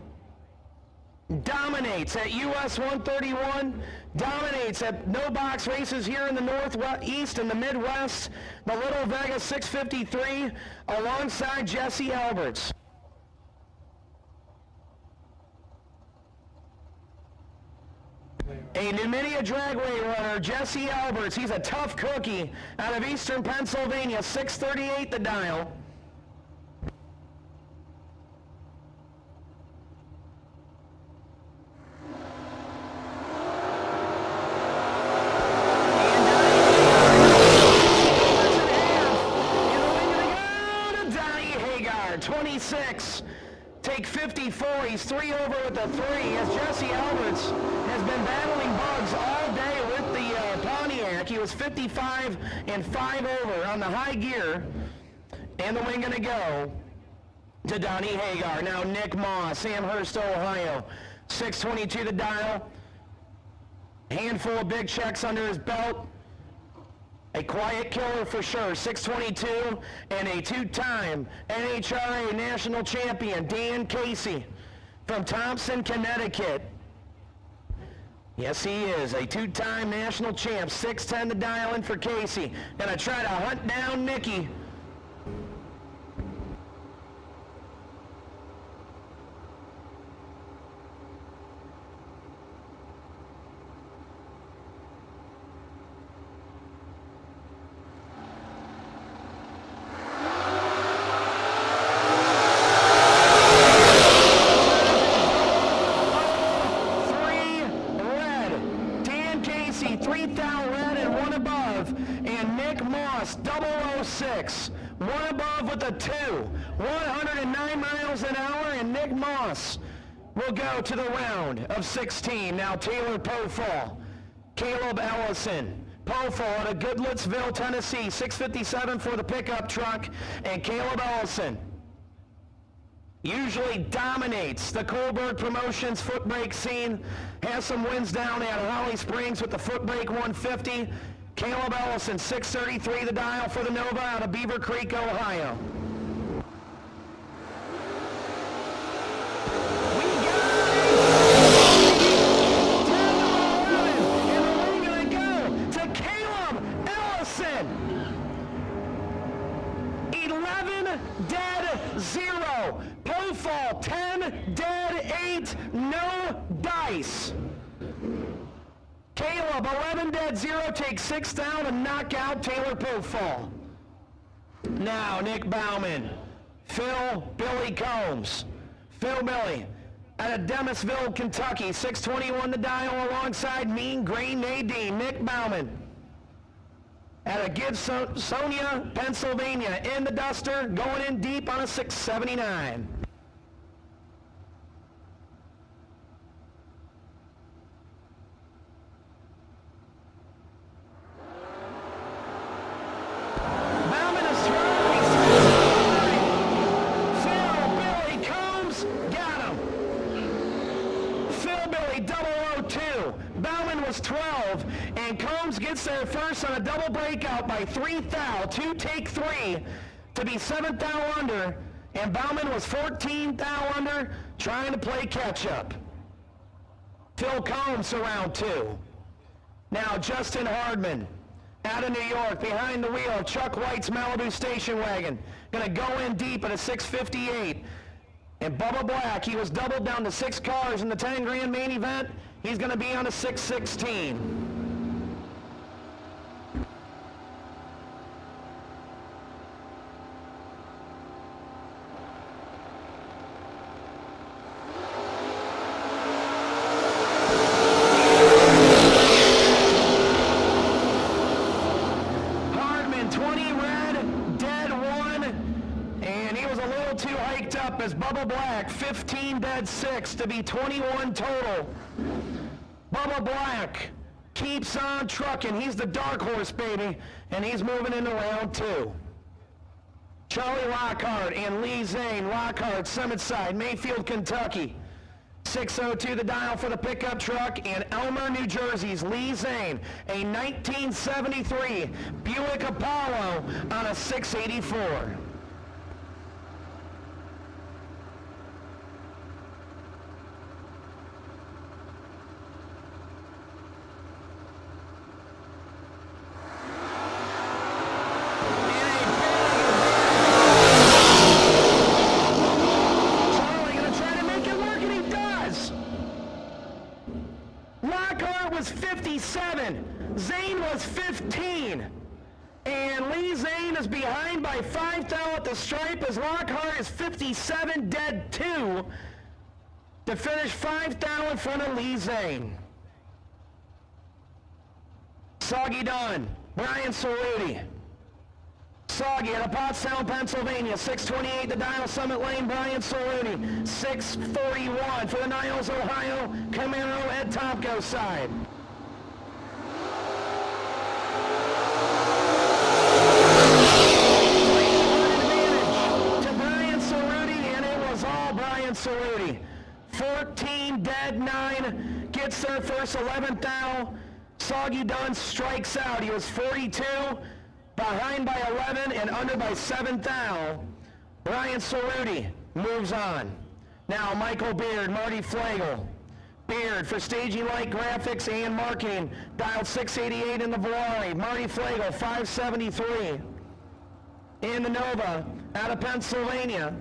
dominates at US 131, dominates at no box races here in the Northeast and the Midwest, the Little Vega 653 alongside Jesse Alberts. A Numidia Dragway runner, Jesse Alberts. He's a tough cookie out of Eastern Pennsylvania, 638 the dial. Take 54, he's 3 over with the 3 as Jesse Alberts has been battling bugs all day with the Pontiac. He was 55 and 5 over on the high gear, and the win gonna go to Donnie Hagar. Now Nick Moss, Amherst, Ohio, 622 the dial, handful of big checks under his belt. A quiet killer for sure, 622, and a two-time NHRA national champion, Dan Casey from Thompson, Connecticut. Yes, he is a two-time national champ, 610 the dial in for Casey. Gonna try to hunt down Nicky. 9 miles an hour, and Nick Moss will go to the round of 16. Now Taylor Pofall, Caleb Ellison. Pofall out of Goodlettsville, Tennessee, 657 for the pickup truck, and Caleb Ellison usually dominates the Coolberg Promotions foot brake scene, has some wins down at Holly Springs with the foot brake 150. Caleb Ellison, 633 the dial for the Nova out of Beaver Creek, Ohio. Dead 0. Pofall 10, dead 8, no dice. Caleb 11 dead 0 takes 6 down and knock out Taylor Pofall. Now Nick Bauman, Phil Billy Combs. Phil Billy out of Demisville, Kentucky, 621 the dial alongside Mean Green Nadine. Nick Bauman out of Gibsonia, Pennsylvania, in the Duster, going in deep on a 679. Bauman is throwing. Phil Billy Combs got him. Phil Billy 002. Bauman was 12, and Combs gets there first on a double breakout by 3 thou, 2 take 3 to be 7 thou under, and Bauman was 14 thou under, trying to play catch up. Phil Combs around 2. Now Justin Hardman out of New York behind the wheel of Chuck White's Malibu station wagon, gonna go in deep at a 658. And Bubba Black, he was doubled down to 6 cars in the 10 grand main event. He's going to be on a 616. Hardman, 20 red, dead 1, and he was a little too hiked up as Bubba Black, 15 dead 6 to be 21 total. Bubba Black keeps on trucking. He's the dark horse, baby, and he's moving into round 2. Charlie Lockhart and Lee Zane. Lockhart, Summit Side, Mayfield, Kentucky. 602 the dial for the pickup truck, and Elmer, New Jersey's Lee Zane, a 1973 Buick Apollo on a 684. Was 57, Zane was 15, and Lee Zane is behind by 5 thou at the stripe as Lockhart is 57, dead 2 to finish 5 thou in front of Lee Zane. Soggy Dunn, Brian Cerruti. Soggy out of Pottstown, Pennsylvania, 628 the dial, Summit Lane, Brian Cerruti. 641 for the Niles, Ohio, Camaro, Ed Topko side. To Brian Cerruti, and it was all Brian Cerruti. 14 dead 9, gets there first, 11th thou. Soggy Dunn strikes out. He was 42. Behind by 11 and under by 7 thou. Brian Cerruti moves on. Now Michael Beard, Marty Flagel. Beard for Staging Light Graphics and Marketing. Dialed 688 in the Valari. Marty Flagel, 573. In the Nova, out of Pennsylvania.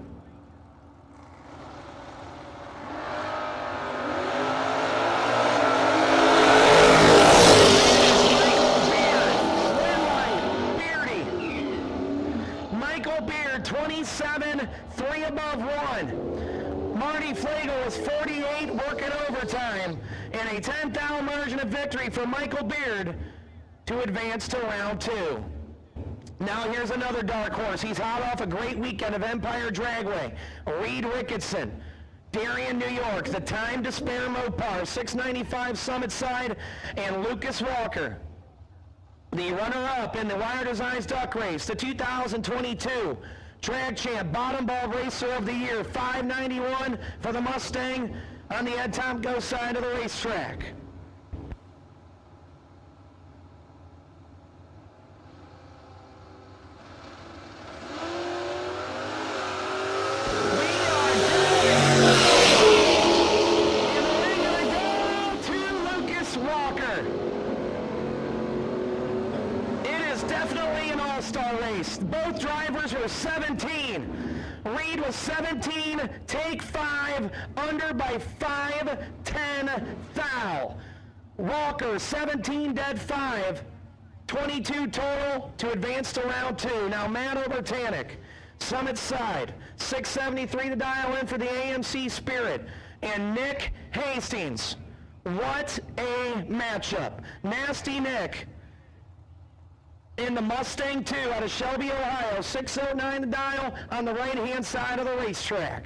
Michael Beard, 27, 3 above 1. Marty Flagel was 48, working overtime, and a 10 thou margin of victory for Michael Beard to advance to round 2. Now here's another dark horse. He's hot off a great weekend of Empire Dragway. Reed Ricketson, Darien, New York, the Time to Spare Mopar, 695 Summit Side, and Lucas Walker, the runner-up in the Wire Designs Duck Race, the 2022 Drag Champ Bottom Ball Racer of the Year, 591 for the Mustang on the Ed Tomko side of the racetrack. Both drivers were 17. Reed was 17, take 5, under by 5, 10, foul. Walker, 17, dead 5, 22 total to advance to round 2. Now Matt Obertanic, Summit Side, 673 to dial in for the AMC Spirit. And Nick Hastings, what a matchup. Nasty Nick in the Mustang 2 out of Shelby, Ohio, 609 to dial on the right-hand side of the racetrack.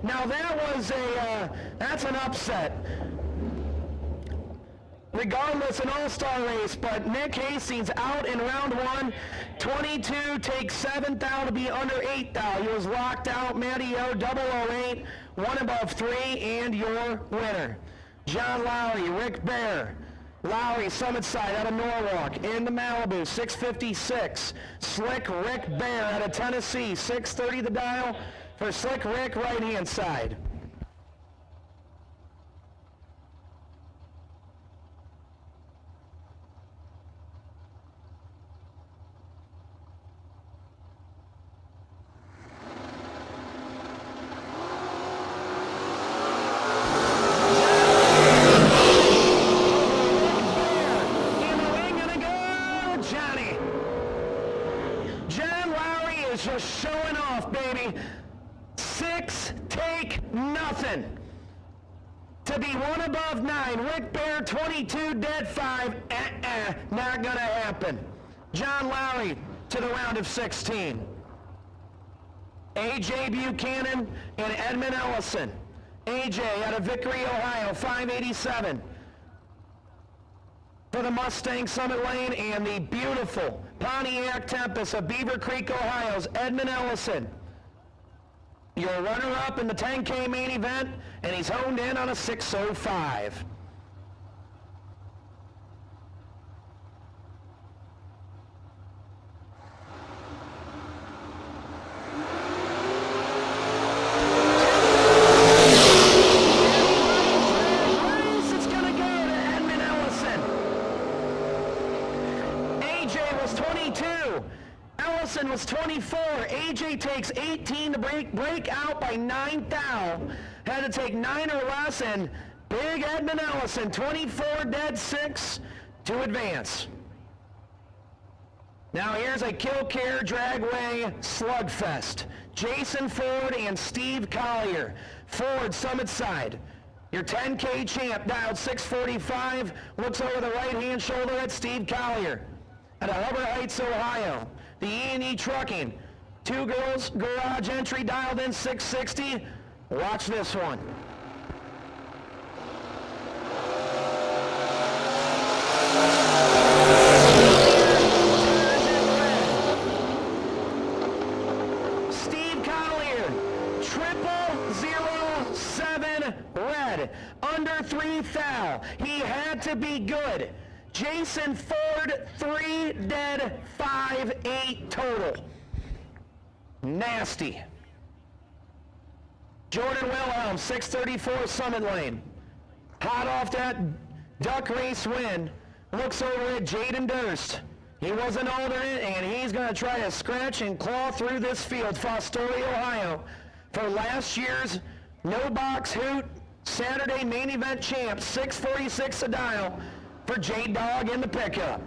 Now that was that's an upset. Regardless, an all-star race, but Nick Hastings out in round 1. 22 takes 7 thou to be under 8 thou. He was locked out. Matty O, 008, 1 above 3, and your winner. John Lowry, Rick Bear. Lowry, Summit Side out of Norwalk. In the Malibu, 656. Slick Rick Bear out of Tennessee, 630 the dial for Slick Rick, right-hand side. Just showing off, baby. 6 take nothing to be 1 above 9. Rick Bear, 22 dead 5. Not gonna happen. John Lowry to the round of 16. AJ Buchanan and Edmund Ellison. AJ out of Vickery, Ohio, 587 for the Mustang Summit Lane, and the beautiful Pontiac Tempest of Beaver Creek, Ohio's Edmund Ellison. Your runner-up in the 10K main event, and he's honed in on a 605. It's gonna go to Edmund Ellison. AJ was 22. Ellison was 24. AJ takes 18 to break out by 9 thou. Had to take 9 or less, and big Edmund Ellison, 24 dead 6 to advance. Now here's a Kill-Care Dragway slugfest. Jason Ford and Steve Collier. Ford, Summit Side. Your 10K champ, dialed 645, looks over the right-hand shoulder at Steve Collier out of Hubbard Heights, Ohio. The E&E Trucking, 2 girls, garage entry, dialed in 660. Watch this one. Steve Collier, 0007 red, under 3 thou. He had to be good. Jason Ford, 3 dead, 5-8 total. Nasty. Jordan Wilhelm, 634 Summit Lane. Hot off that duck race win. Looks over at Jaden Durst. He was an alternate, and he's going to try to scratch and claw through this field. Fostoria, Ohio, for last year's No Box Hoot Saturday main event champ, 646 a dial for J-Dog in the pickup.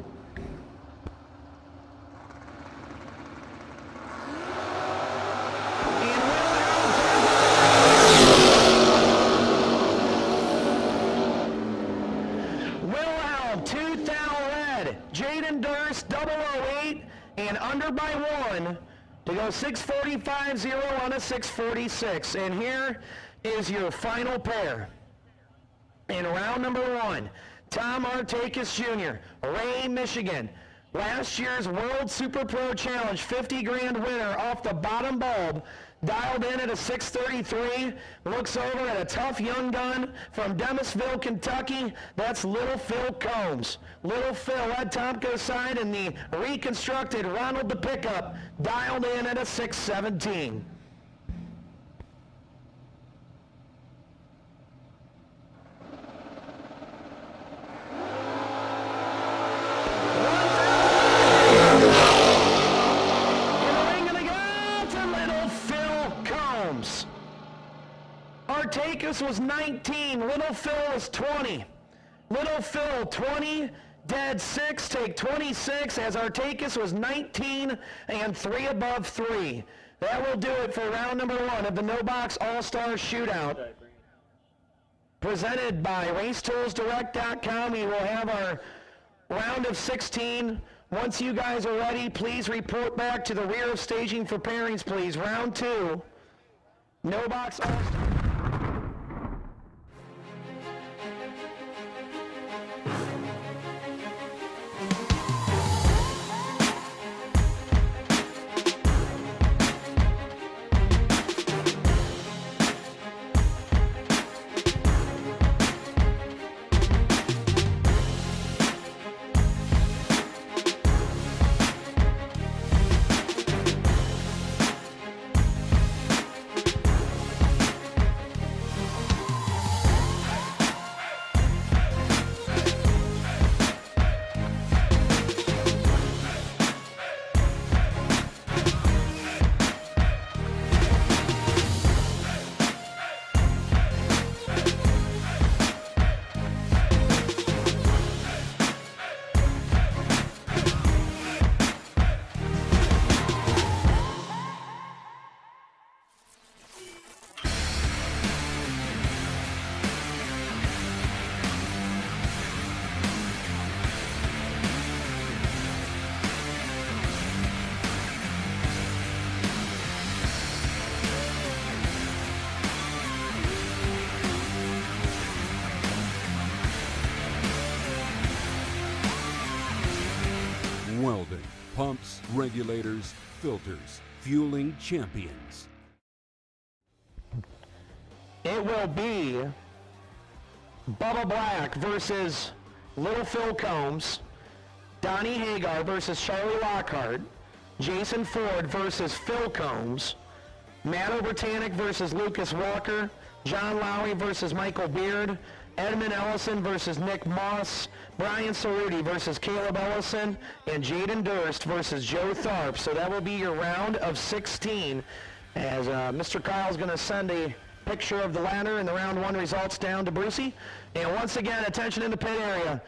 Jaden Durst, 008, and under by 1 to go 645-0 on a 646. And here is your final pair. In round number 1, Tom Artakis Jr., Ray, Michigan. Last year's World Super Pro Challenge 50 grand winner off the bottom bulb. Dialed in at a 633, looks over at a tough young gun from Demisville, Kentucky. That's Little Phil Combs. Little Phil led Tomko's side in the reconstructed Ronald the Pickup, dialed in at a 617. Artakis was 19, Little Phil was 20. Little Phil 20, dead 6, take 26 as Artakis was 19 and 3 above 3. That will do it for round number 1 of the No Box All-Star Shootout. Presented by RaceToolsDirect.com. We will have our round of 16. Once you guys are ready, please report back to the rear of staging for pairings, please. Round 2, No Box All-Star. Welding, pumps, regulators, filters, fueling champions. It will be Bubba Black versus Little Phil Combs, Donnie Hagar versus Charlie Lockhart, Jason Ford versus Phil Combs, Matt Obertanic versus Lucas Walker, John Lowry versus Michael Beard, Edmund Ellison versus Nick Moss, Brian Cerruti versus Caleb Ellison, and Jaden Durst versus Joe Tharp. So that will be your round of 16 as Mr. Kyle's going to send a picture of the ladder and the round 1 results down to Brucey. And once again, attention in the pit area.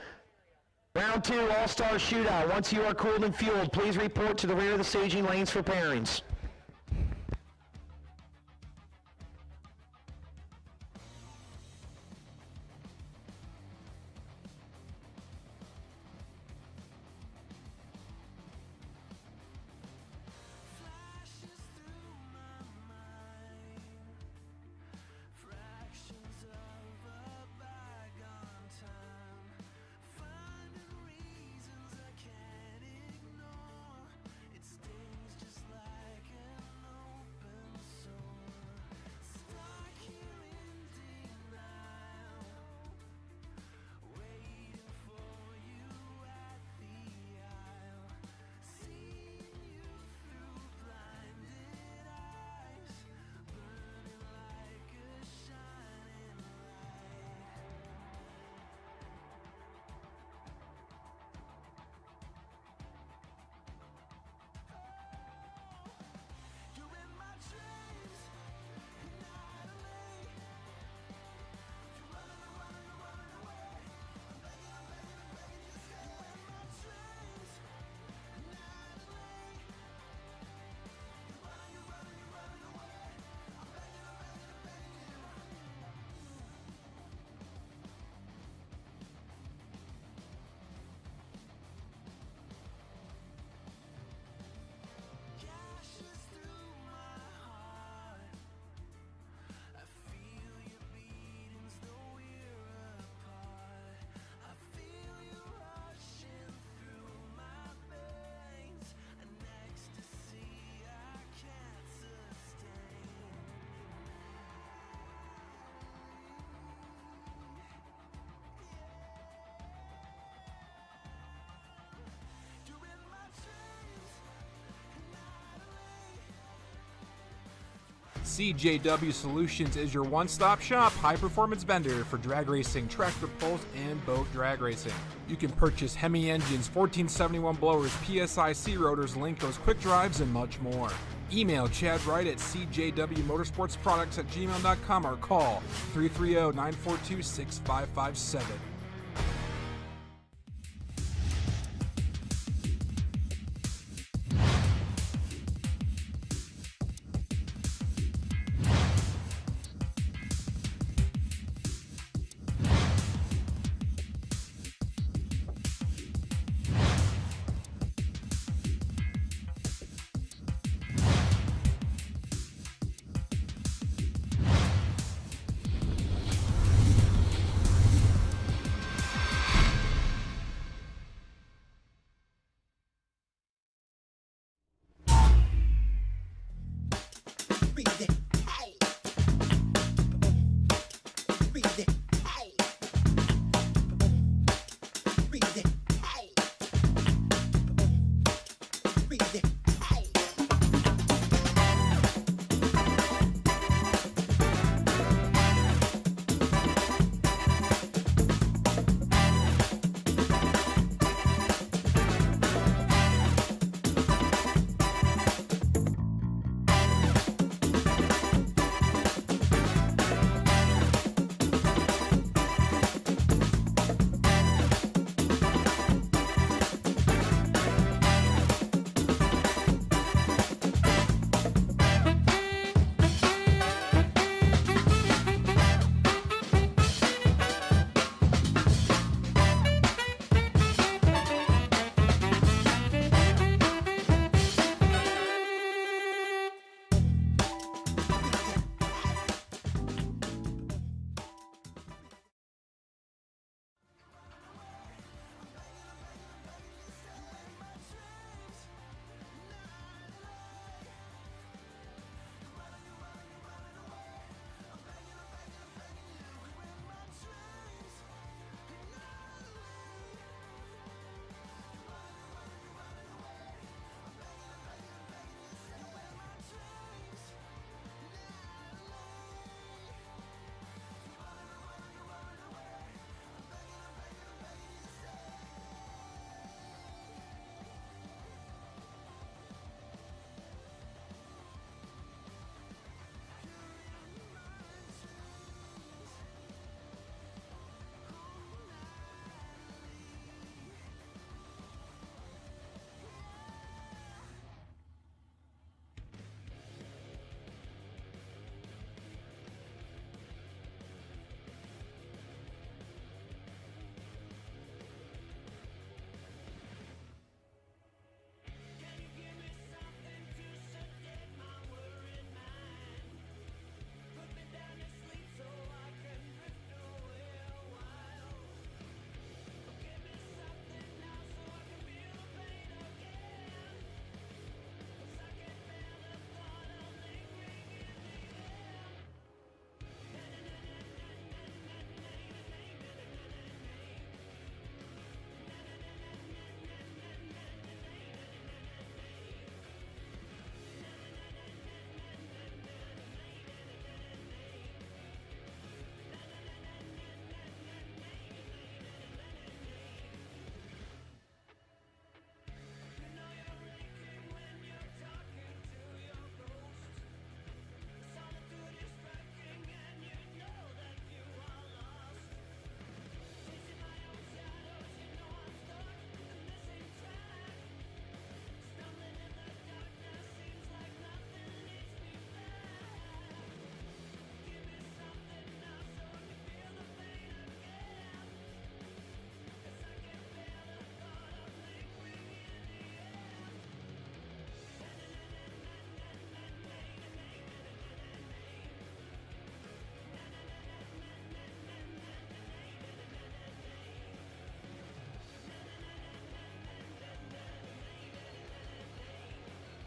Round 2 All-Star Shootout. Once you are cooled and fueled, please report to the rear of the staging lanes for pairings. Just like CJW Solutions is your one-stop shop high-performance vendor for drag racing, tractor pulls, and boat drag racing. You can purchase Hemi engines, 1471 blowers, PSIC rotors, Linkos, quick drives, and much more. Email Chad Wright at cjwmotorsportsproducts@gmail.com or call 330-942-6557.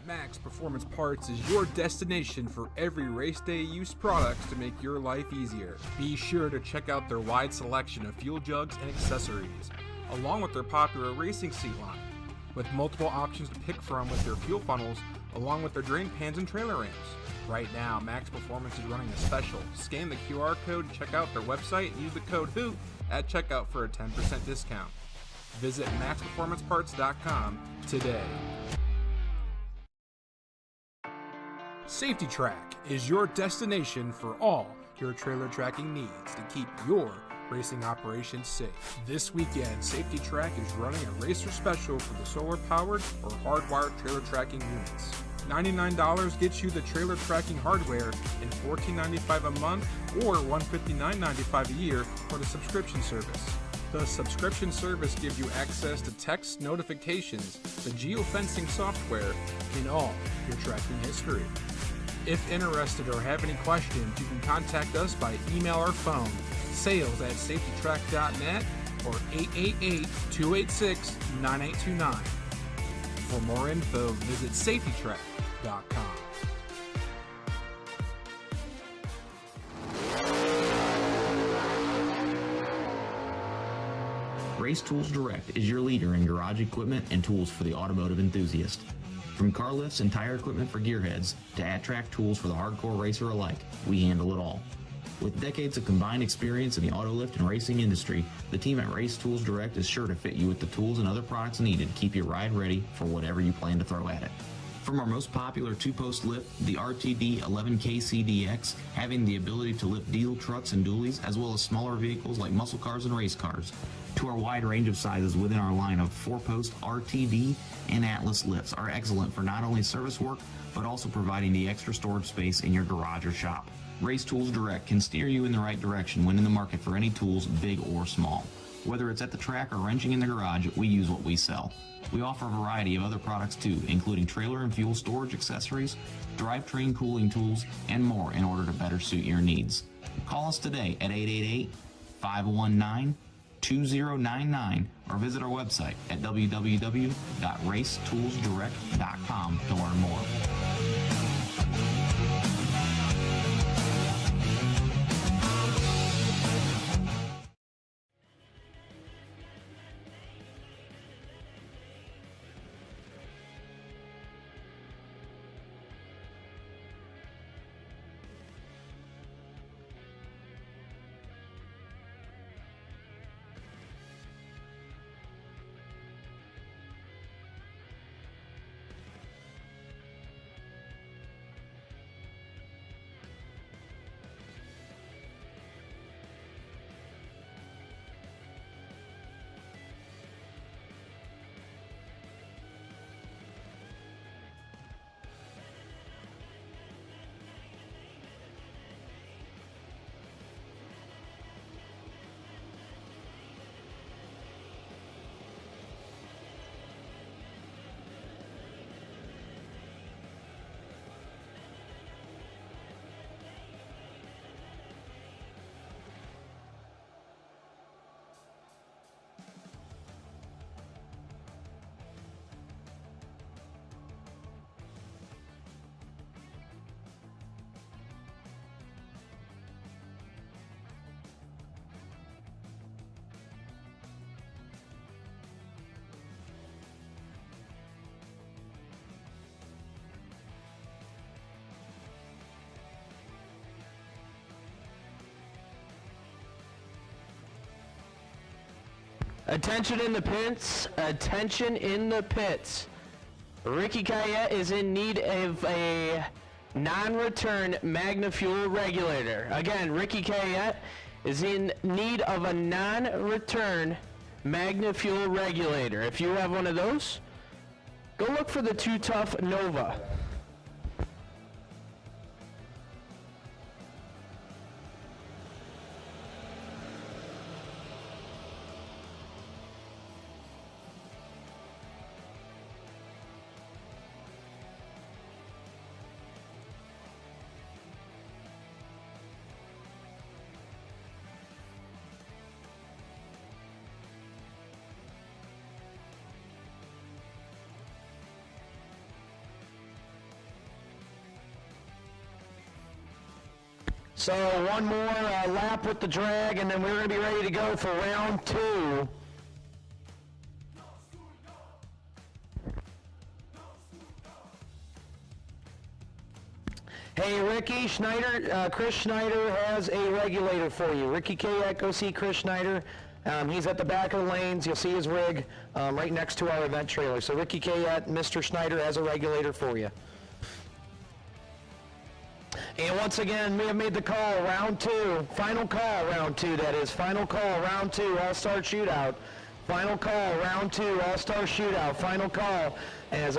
Max Performance Parts is your destination for every race day use products to make your life easier. Be sure to check out their wide selection of fuel jugs and accessories, along with their popular racing seat line. with multiple options to pick from with their fuel funnels, along with their drain pans and trailer ramps. Right now, Max Performance is running a special. Scan the QR code, check out their website, and use the code HOOT at checkout for a 10% discount. Visit maxperformanceparts.com today. Safety Track is your destination for all your trailer tracking needs to keep your racing operations safe. This weekend, Safety Track is running a racer special for the solar-powered or hardwired trailer tracking units. $99 gets you the trailer tracking hardware and $14.95 a month or $159.95 a year for the subscription service. The subscription service gives you access to text notifications, the geofencing software, and all your tracking history. If interested or have any questions, you can contact us by email or phone, sales@safetytrack.net or 888-286-9829. For more info, visit safetytrack.com. Race Tools Direct is your leader in garage equipment and tools for the automotive enthusiast. From car lifts and tire equipment for gearheads to at-track tools for the hardcore racer alike, we handle it all. With decades of combined experience in the auto lift and racing industry, the team at Race Tools Direct is sure to fit you with the tools and other products needed to keep your ride ready for whatever you plan to throw at it. From our most popular two-post lift, the RTD 11KCDX, having the ability to lift diesel trucks and dualies, as well as smaller vehicles like muscle cars and race cars, to our wide range of sizes within our line of four-post RTD and Atlas lifts are excellent for not only service work, but also providing the extra storage space in your garage or shop. Race Tools Direct can steer you in the right direction when in the market for any tools, big or small. Whether it's at the track or wrenching in the garage, we use what we sell. We offer a variety of other products too, including trailer and fuel storage accessories, drivetrain cooling tools, and more in order to better suit your needs. Call us today at 888-519-2099 or visit our website at www.racetoolsdirect.com to learn more. Attention in the pits, attention in the pits. Ricky Kayette is in need of a non-return Magna Fuel regulator. Again, Ricky Kayette is in need of a non-return Magna Fuel regulator. If you have one of those, go look for the Too Tough Nova. So one more lap with the drag, and then we're going to be ready to go for round two. Hey, Ricky Schneider, Chris Schneider has a regulator for you. Ricky Kayak, go see Chris Schneider. He's at the back of the lanes. You'll see his rig right next to our event trailer. So Ricky Kayak, Mr. Schneider has a regulator for you. And once again, we have made the call, round 2, final call, round 2, that is, final call, round 2, All-Star Shootout. Final call, round 2, All-Star Shootout, final call, as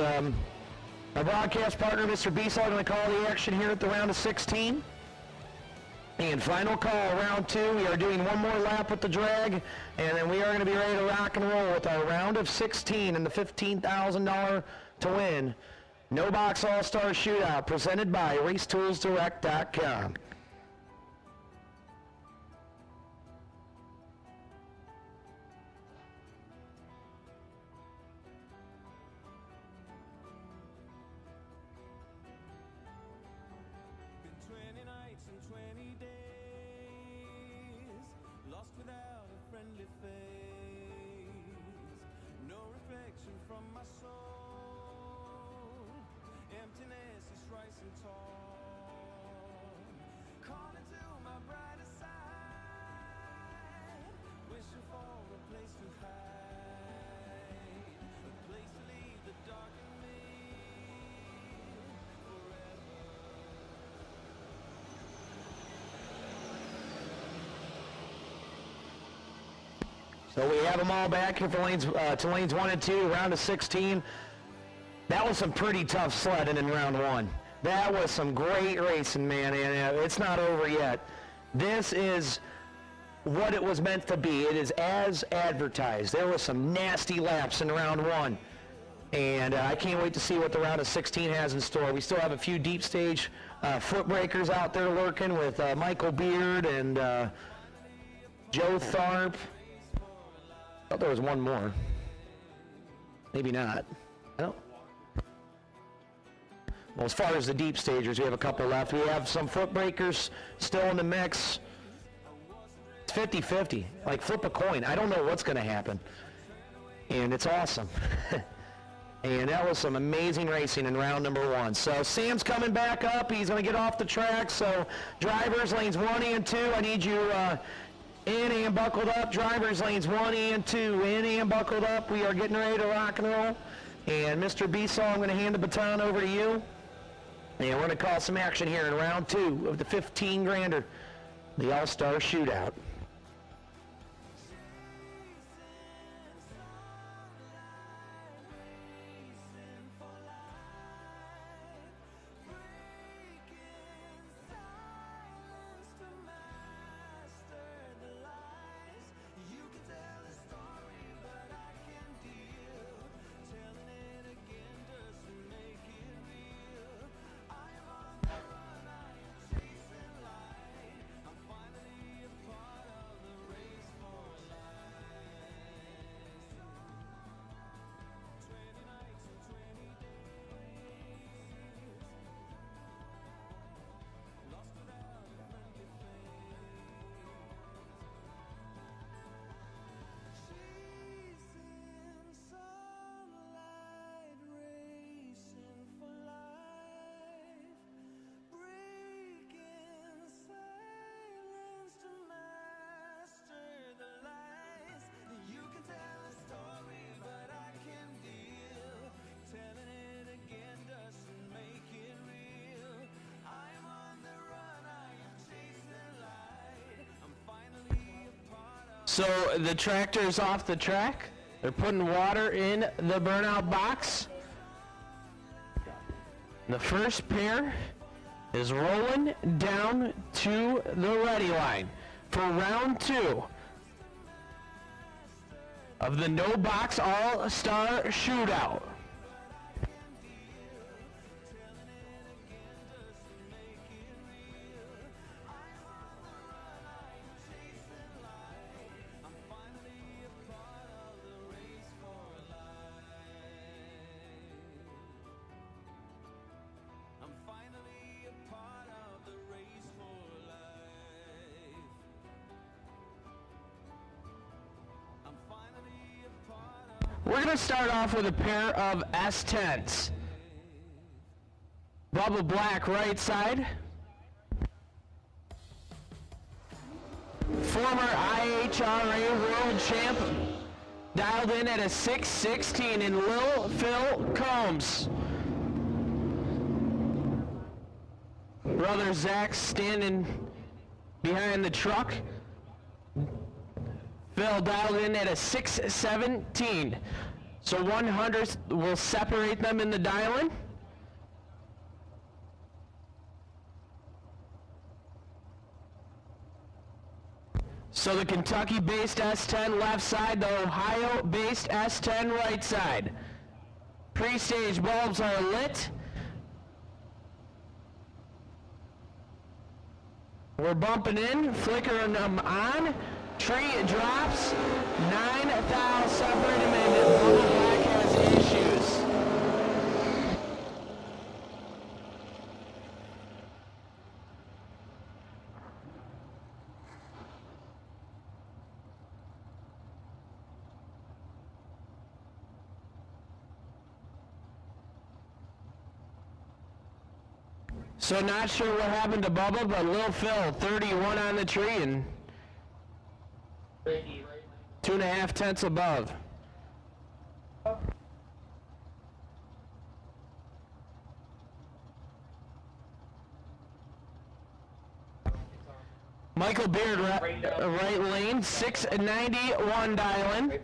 our broadcast partner, Mr. Beasall, going to call the action here at the round of 16. And final call, round 2, we are doing one more lap with the drag, and then we are going to be ready to rock and roll with our round of 16 and the $15,000 to win. No Box All-Star Shootout, presented by RaceToolsDirect.com. So we have them all back here for lanes, to lanes 1 and 2, round of 16. That was some pretty tough sledding in round 1. That was some great racing, man, and it's not over yet. This is what it was meant to be. It is as advertised. There was some nasty laps in round 1, and I can't wait to see what the round of 16 has in store. We still have a few deep stage foot breakers out there lurking with Michael Beard and Joe Tharp. I thought there was one more. Maybe not. No. Well, as far as the deep stagers, we have a couple left. We have some foot breakers still in the mix. It's 50-50. Like flip a coin. I don't know what's going to happen. And it's awesome. And that was some amazing racing in round number 1. So Sam's coming back up. He's going to get off the track. So drivers, lanes 1 and 2, I need you in and buckled up. Drivers, lanes 1 and 2, in and buckled up. We are getting ready to rock and roll. And Mr. Beasall, I'm going to hand the baton over to you. And we're going to call some action here in round 2 of the 15-grander, the All-Star Shootout. So the tractor's off the track. They're putting water in the burnout box. The first pair is rolling down to the ready line for round 2 of the No Box All-Star Shootout. We're going to start off with a pair of S10s. Bubba Black, right side. Former IHRA World Champ, dialed in at a 6:16 in Lil Phil Combs. Brother Zach standing behind the truck. Phil dialed in at a 6:17. So 100 will separate them in the dial-in. So the Kentucky-based S10 left side, the Ohio-based S10 right side. Pre-stage bulbs are lit. We're bumping in, flickering them on. Tree drops, 9 thou separate them, and Bubba Black has issues. So not sure what happened to Bubba, but Lil Phil, 31 on the tree and 2.5 tenths above. Michael Beard, right lane, 691 dialing.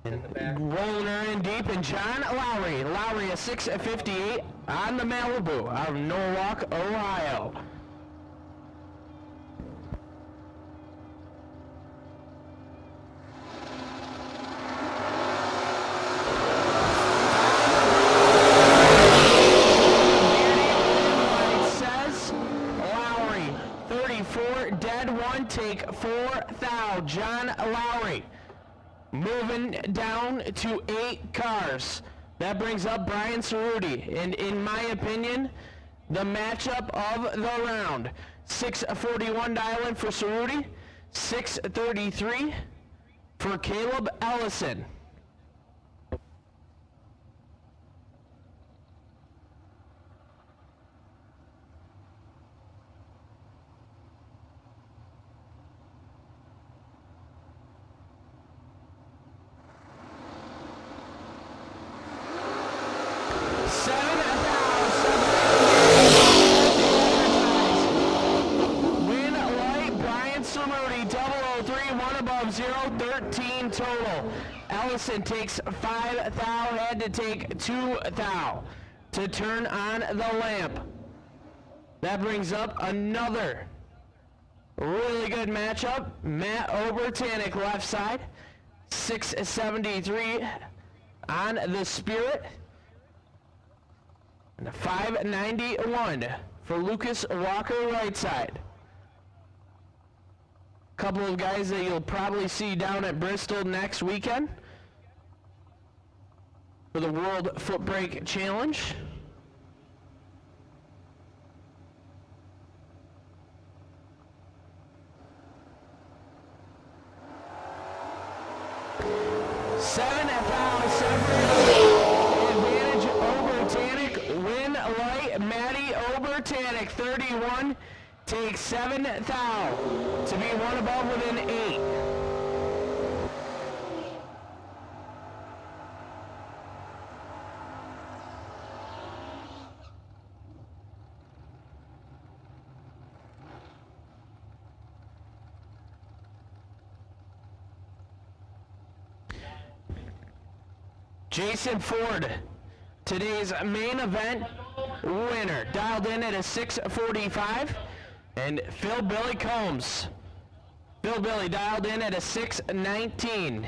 Rolling her in deep, and John Lowry. Lowry a 6:58 on the Malibu out of Norwalk, Ohio. Says Lowry, 34, dead one, take 4 thou. John Lowry. Moving down to 8 cars. That brings up Brian Cerruti, and in my opinion, the matchup of the round. 6:41 dial-in for Cerruti, 6:33 for Caleb Ellison. Total. Ellison takes 5 thou, had to take 2 thou to turn on the lamp. That brings up another really good matchup. Matt Obertanic left side, 673 on the Spirit, and 591 for Lucas Walker right side. Couple of guys that you'll probably see down at Bristol next weekend for the World Foot Brake Challenge. Advantage Obertanic, win light, Matty Obertanic, 31. Take 7 thou to be one above within 8. Jason Ford, today's main event winner, dialed in at a 6:45. And Phil Billy Combs. Phil Billy dialed in at a 6:19.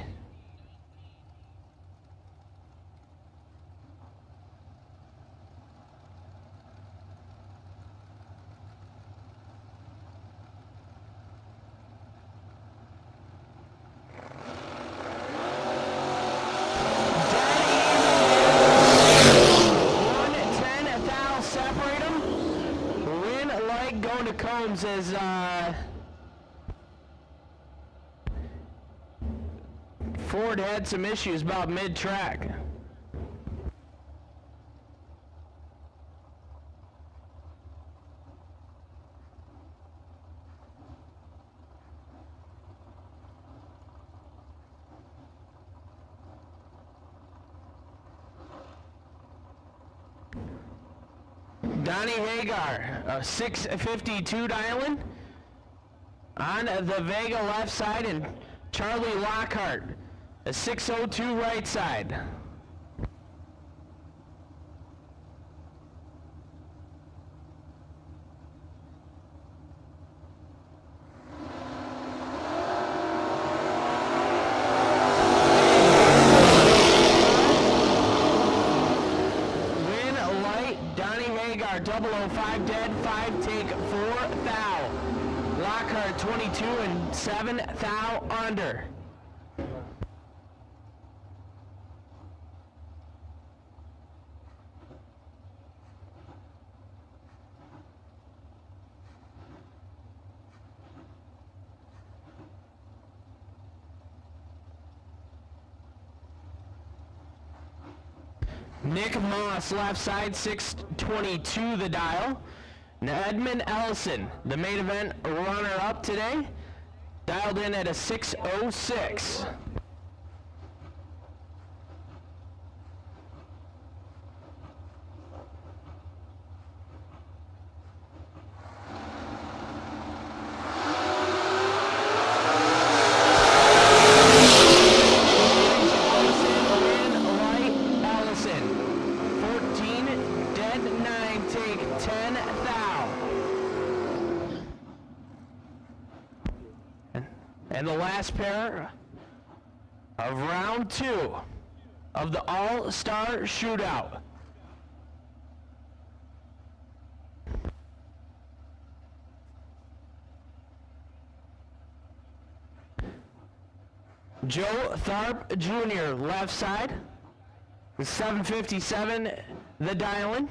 Combs is Ford had some issues about mid-track. Donnie Hagar, a 652 dialing. On the Vega left side, and Charlie Lockhart, a 602 right side. Win light, Donnie Hagar, 005 dead, 5 take, 4 thou. Lockhart 22 and 7 thou under. Nick Moss, left side, 622 the dial. Now Edmund Ellison, the main event runner-up today, dialed in at a 606. And the last pair of round 2 of the All-Star Shootout. Joe Tharp Jr., left side, with 757 the dialing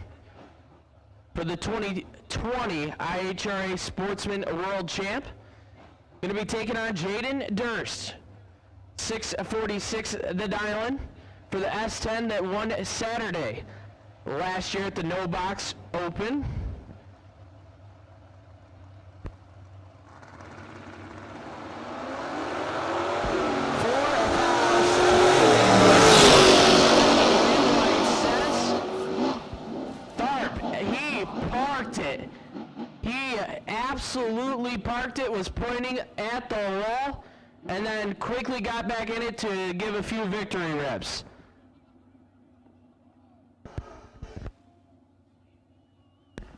for the 2020 IHRA Sportsman World Champ. Going to be taking on Jaden Durst, 646 the dialing for the S10 that won Saturday last year at the No Box Open. Absolutely parked it, was pointing at the wall, and then quickly got back in it to give a few victory reps.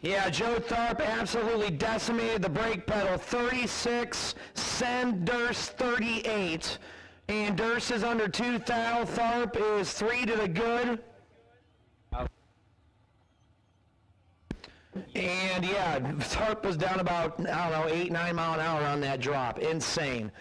Yeah, Joe Tharp absolutely decimated the brake pedal. 36, send Durst 38. And Durst is under 2 thou. Tharp is 3 to the good. And yeah, Tharp was down about, I don't know, 8-9 mile an hour on that drop. Insane.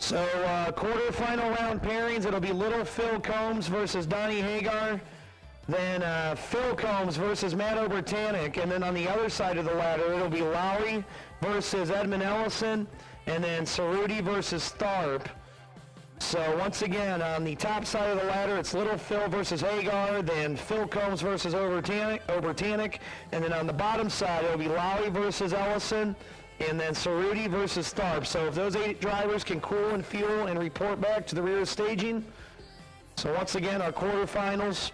So quarterfinal round pairings, it'll be little Phil Combs versus Donnie Hagar. Then Phil Combs versus Matt Obertanic. And then on the other side of the ladder, it'll be Lowry versus Edmund Ellison. And then Cerruti versus Tharp. So once again, on the top side of the ladder, it's little Phil versus Hagar. Then Phil Combs versus Obertanic. And then on the bottom side, it'll be Lowry versus Ellison. And then Cerruti versus Tharp. So if those 8 drivers can cool and fuel and report back to the rear of staging. So once again, our quarterfinals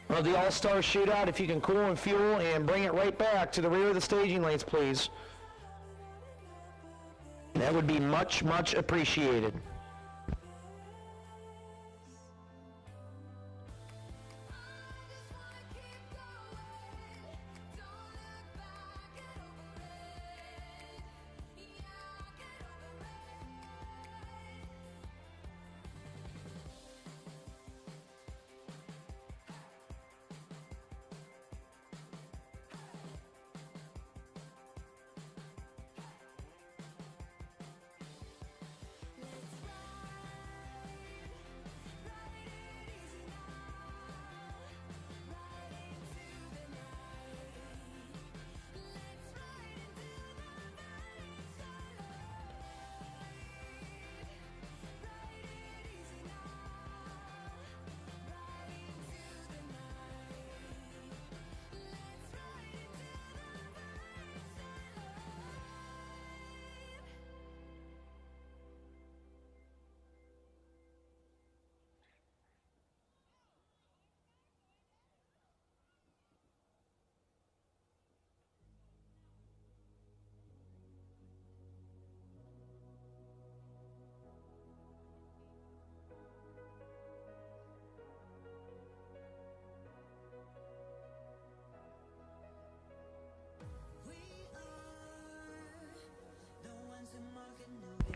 of the All-Star Shootout, if you can cool and fuel and bring it right back to the rear of the staging lanes, please. That would be much, much appreciated.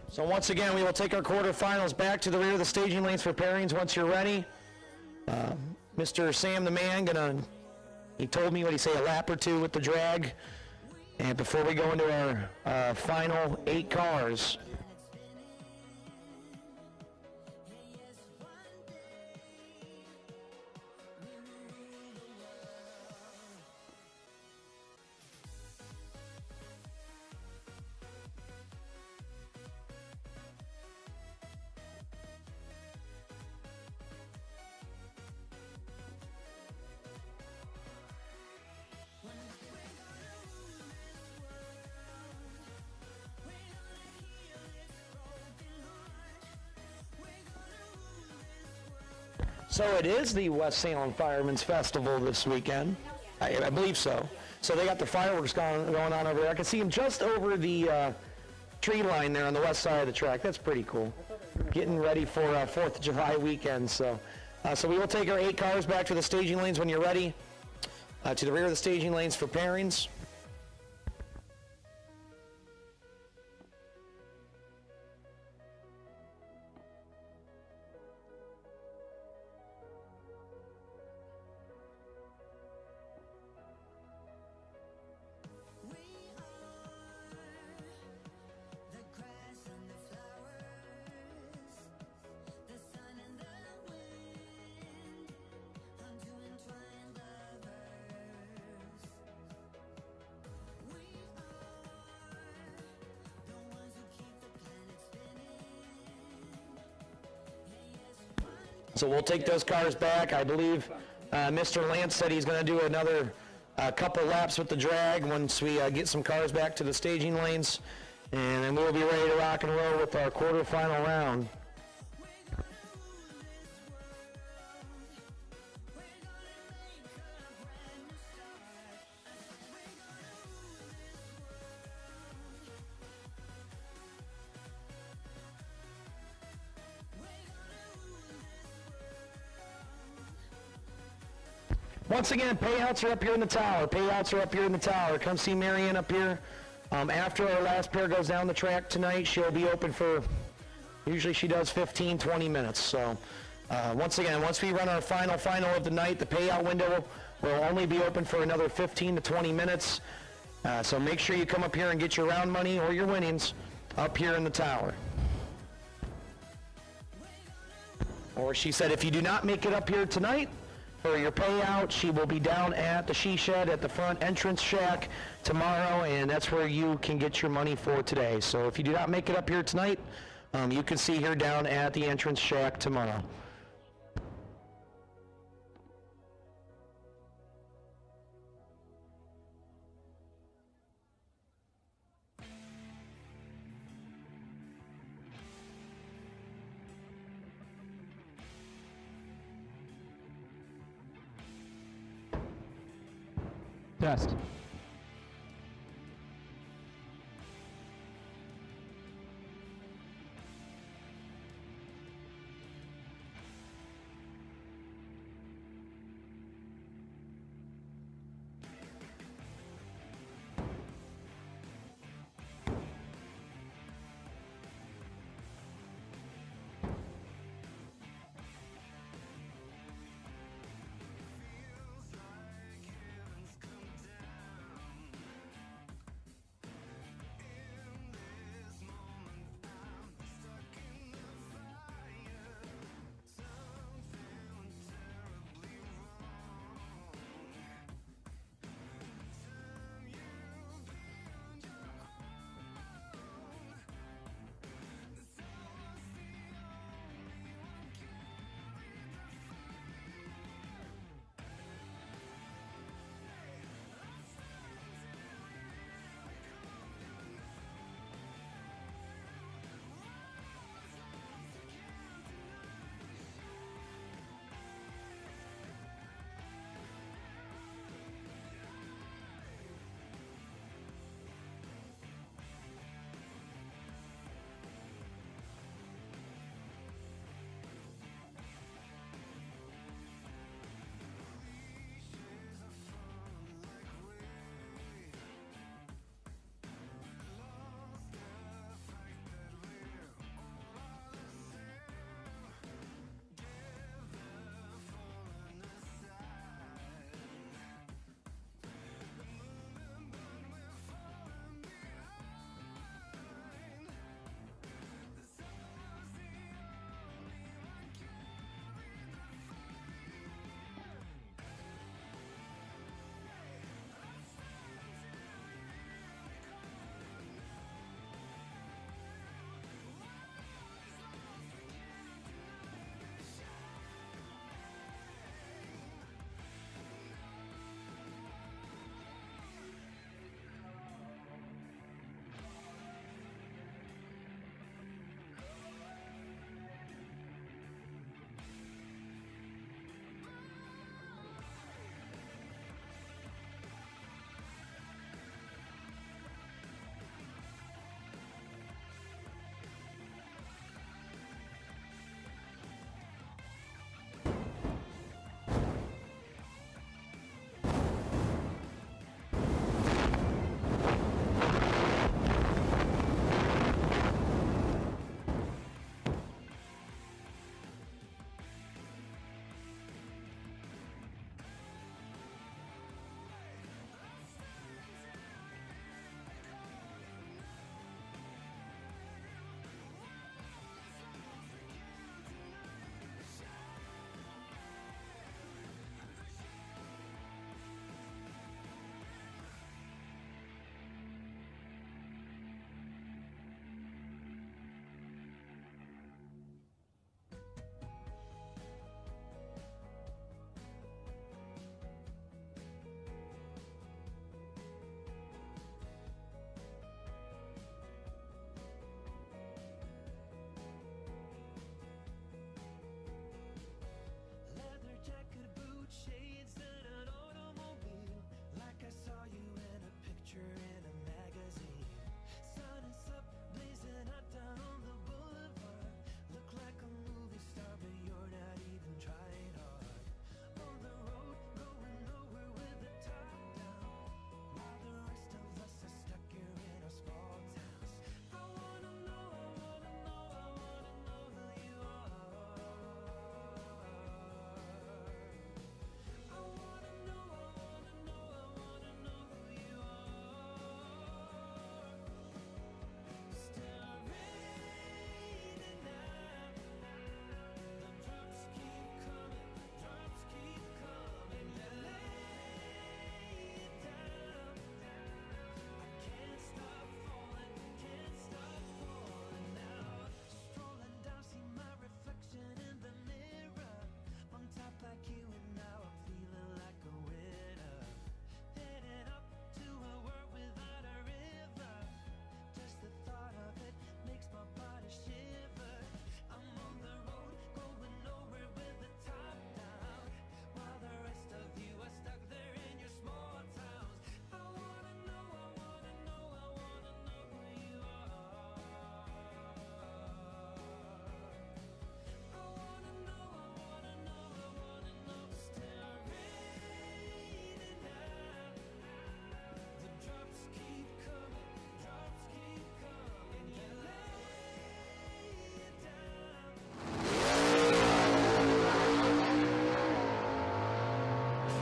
So once again, we will take our quarterfinals back to the rear of the staging lanes for pairings once you're ready. Mr. Sam the Man, he told me, what he say, a lap or two with the drag. And before we go into our final 8 cars. So it is the West Salem Firemen's Festival this weekend. I believe so. So they got the fireworks going on over there. I can see them just over the tree line there on the west side of the track. That's pretty cool. Getting ready for 4th of July weekend. So we will take our 8 cars back to the staging lanes when you're ready. To the rear of the staging lanes for pairings. So we'll take those cars back. I believe Mr. Lance said he's going to do another couple laps with the drag once we get some cars back to the staging lanes. And then we'll be ready to rock and roll with our quarterfinal round. Once again, payouts are up here in the tower. Payouts are up here in the tower. Come see Marianne up here. After our last pair goes down the track tonight, she'll be open for, usually she does 15, 20 minutes. So once again, once we run our final of the night, the payout window will only be open for another 15 to 20 minutes. So make sure you come up here and get your round money or your winnings up here in the tower. Or she said, if you do not make it up here tonight for your payout, she will be down at the she shed at the front entrance shack tomorrow, and that's where you can get your money for today. So if you do not make it up here tonight, you can see her down at the entrance shack tomorrow. Test.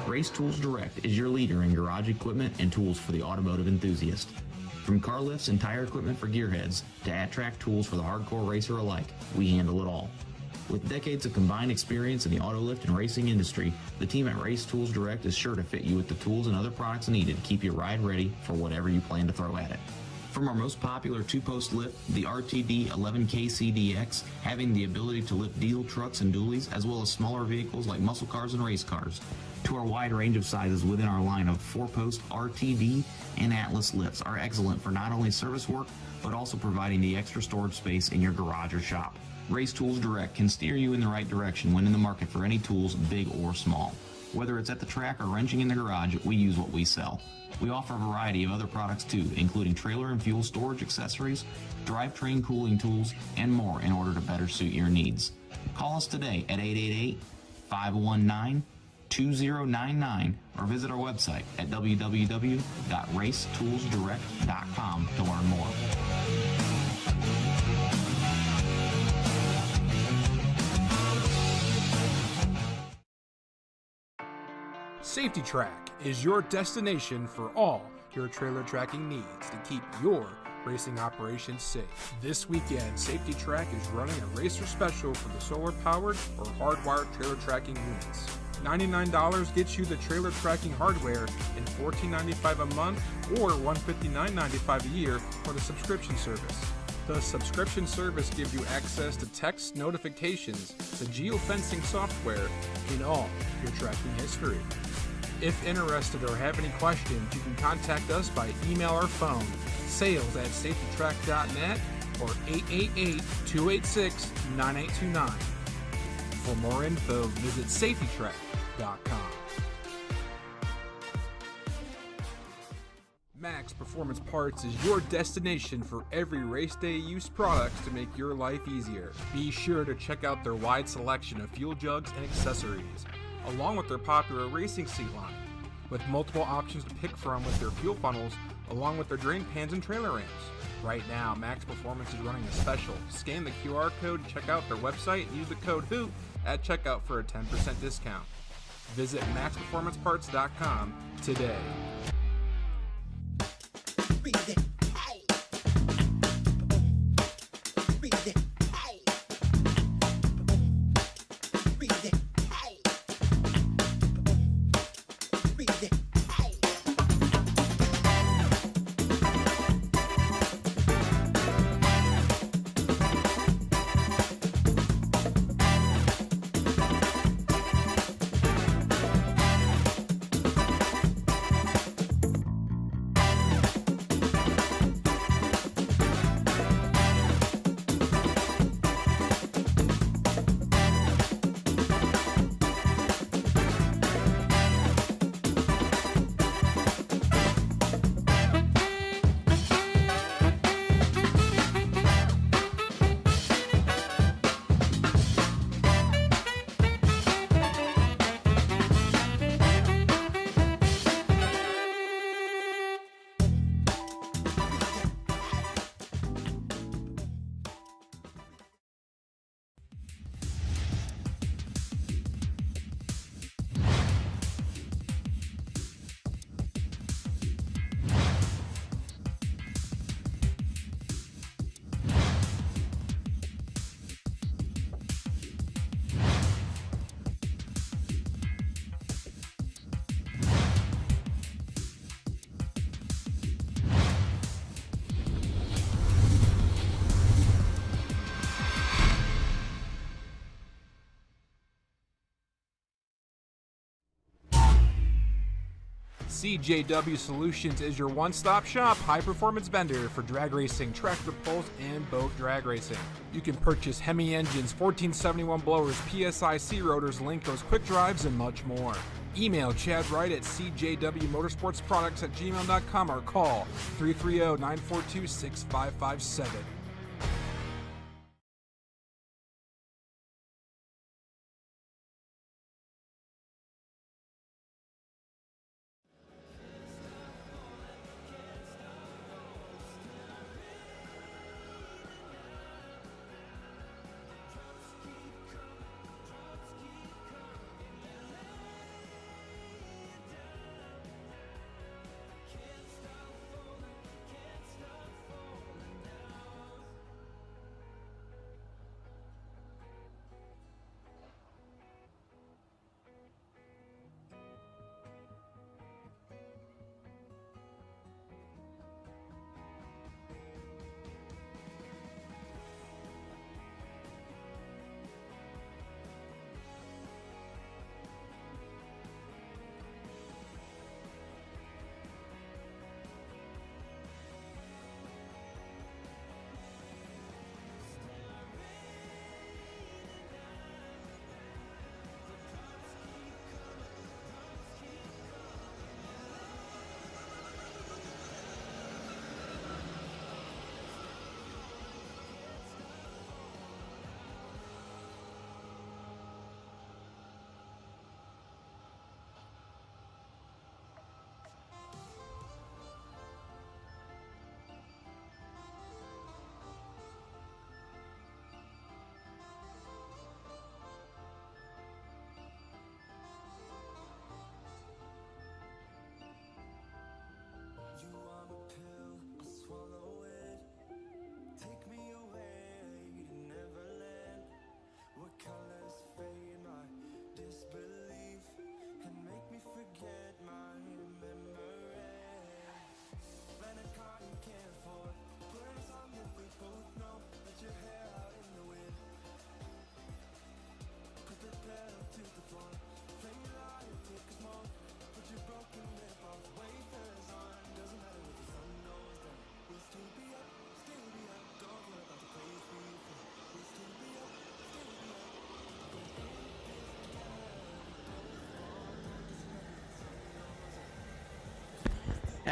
Race Tools Direct is your leader in garage equipment and tools for the automotive enthusiast. From car lifts and tire equipment for gearheads to at-track tools for the hardcore racer alike, we handle it all. With decades of combined experience in the auto lift and racing industry, the team at Race Tools Direct is sure to fit you with the tools and other products needed to keep your ride ready for whatever you plan to throw at it. From our most popular two-post lift, the RTD 11KCDX, having the ability to lift diesel trucks and dualies, as well as smaller vehicles like muscle cars and race cars, to our wide range of sizes within our line of four-post RTD and Atlas lifts are excellent for not only service work, but also providing the extra storage space in your garage or shop. Race Tools Direct can steer you in the right direction when in the market for any tools, big or small. Whether it's at the track or wrenching in the garage, we use what we sell. We offer a variety of other products too, including trailer and fuel storage accessories, drivetrain cooling tools, and more in order to better suit your needs. Call us today at 888-519-2099 or visit our website at www.racetoolsdirect.com to learn more. Safety Track is your destination for all your trailer tracking needs to keep your racing operations safe. This weekend, Safety Track is running a racer special for the solar-powered or hardwired trailer tracking units. $99 gets you the trailer tracking hardware and $14.95 a month or $159.95 a year for the subscription service. The subscription service gives you access to text notifications to geofencing software in all your tracking history. If interested or have any questions, you can contact us by email or phone, sales@safetytrack.net or 888-286-9829. For more info, visit safetytrack.com. Max Performance Parts is your destination for every race day use products to make your life easier. Be sure to check out their wide selection of fuel jugs and accessories, along with their popular racing seat line, with multiple options to pick from with their fuel funnels, along with their drain pans and trailer ramps. Right now, Max Performance is running a special. Scan the QR code to check out their website and use the code HOOT at checkout for a 10% discount. Visit maxperformanceparts.com today. CJW Solutions is your one-stop shop high-performance vendor for drag racing, tractor pulls, and boat drag racing. You can purchase Hemi engines, 1471 blowers, PSI-C rotors, Linkos quick drives, and much more. Email Chad Wright at cjwmotorsportsproducts@gmail.com or call 330-942-6557.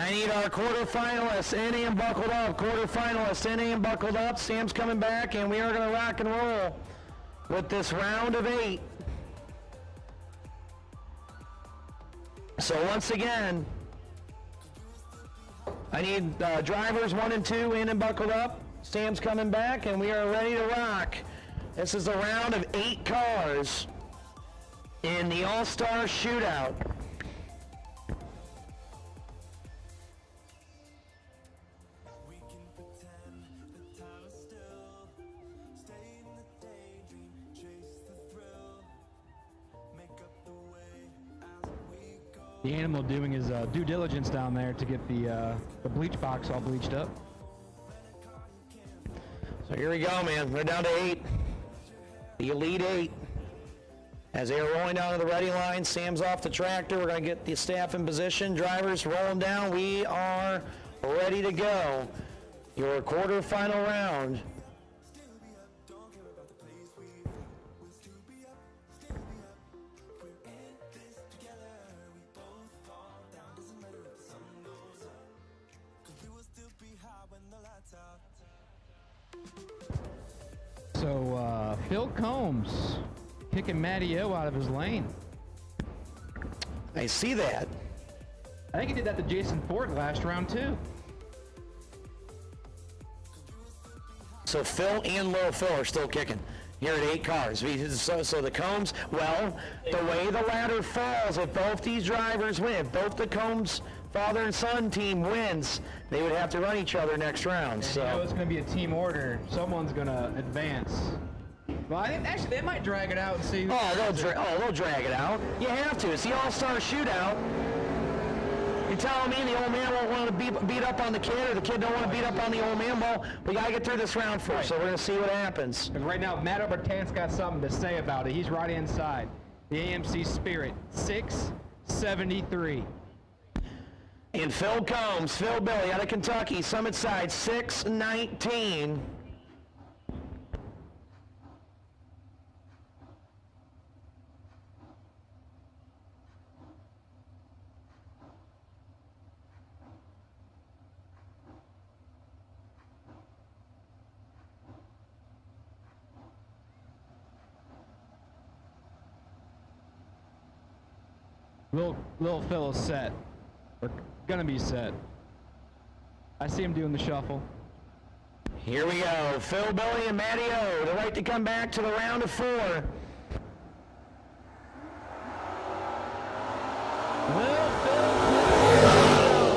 I need our quarterfinalists in and buckled up. Quarterfinalists in and buckled up. Sam's coming back, and we are going to rock and roll with this round of 8. So once again, I need drivers 1 and 2 in and buckled up. Sam's coming back, and we are ready to rock. This is a round of 8 cars in the All-Star Shootout. The animal doing his due diligence down there to get the bleach box all bleached up. So here we go, man. We're down to 8. The Elite 8. As they are rolling down to the ready line, Sam's off the tractor. We're going to get the staff in position. Drivers rolling down. We are ready to go. Your quarterfinal round. So, Phil Combs kicking Matty O out of his lane. I see that. I think he did that to Jason Ford last round, too. So Phil and Lil Phil are still kicking here at 8 cars. So the Combs, well, the way the ladder falls, if both these drivers win, if both the Combs father and son team wins, they would have to run each other next round. So you know it's going to be a team order. Someone's going to advance. Well, I think actually they might drag it out and see. They'll drag it out. You have to. It's the All-Star Shootout. You're telling me the old man won't want to beat up on the kid, or the kid don't want to beat up on the old man? Well, we got to get through this round first, so we're going to see what happens. And right now, Matt Obertan's got something to say about it. He's right inside. The AMC Spirit, 673. And Phil Combs, Phil Billy out of Kentucky, Summit Side, 619. Lil Phil is set. We're gonna be set. I see him doing the shuffle. Here we go. Phil, Billy, and Matty O, the right to come back to the round of 4. Lil Phil,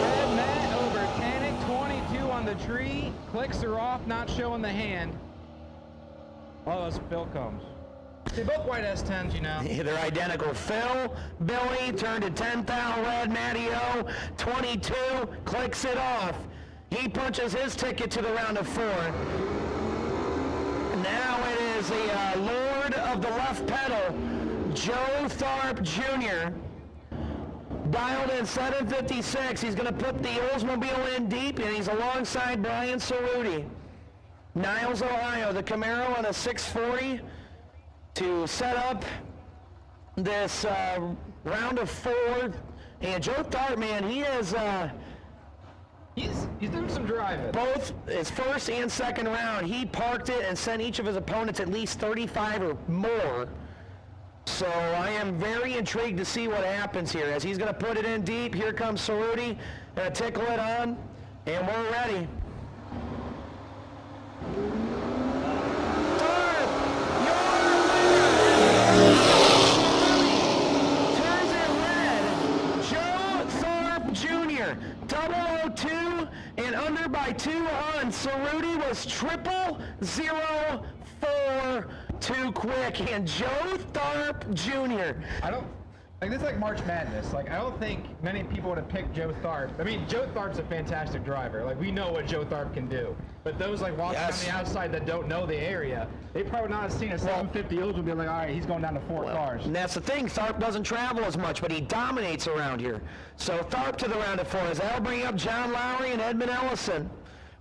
Red Matt Obertanic, 22 on the tree. Clicks are off, not showing the hand. Oh, that's Phil Combs. They're both white S10s, you know. They're identical. Phil, Billy, turned to 10,000 red. Matty O, 22, clicks it off. He punches his ticket to the round of 4. Now it is the Lord of the left pedal, Joe Tharp Jr. Dialed in 756. He's going to put the Oldsmobile in deep, and he's alongside Brian Cerruti. Niles, Ohio, the Camaro on a 640. To set up this round of 4, and Joe Tharp, man, he is he's doing some driving. Both his first and second round, he parked it and sent each of his opponents at least 35 or more. So I am very intrigued to see what happens here as he's going to put it in deep. Here comes Cerruti, going to tickle it on, and we're ready. Jr. 002 and under by 2 on. Cerruti was 004 too quick, and Joe Tharp Jr. This is like March Madness. I don't think many people would have picked Joe Tharp. I mean, Joe Tharp's a fantastic driver. We know what Joe Tharp can do. But those walking on the outside that don't know the area, they probably not have seen a 750 Olds and be like, all right, he's going down to 4 cars. And that's the thing. Tharp doesn't travel as much, but he dominates around here. So Tharp to the round of 4. As that'll bring up John Lowry and Edmund Ellison.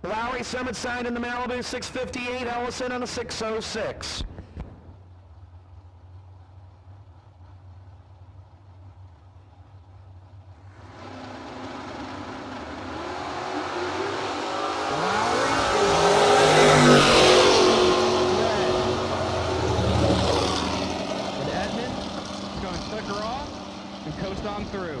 Lowry Summit Side in the Malibu 658, Ellison on a 606. click her off, and coast on through.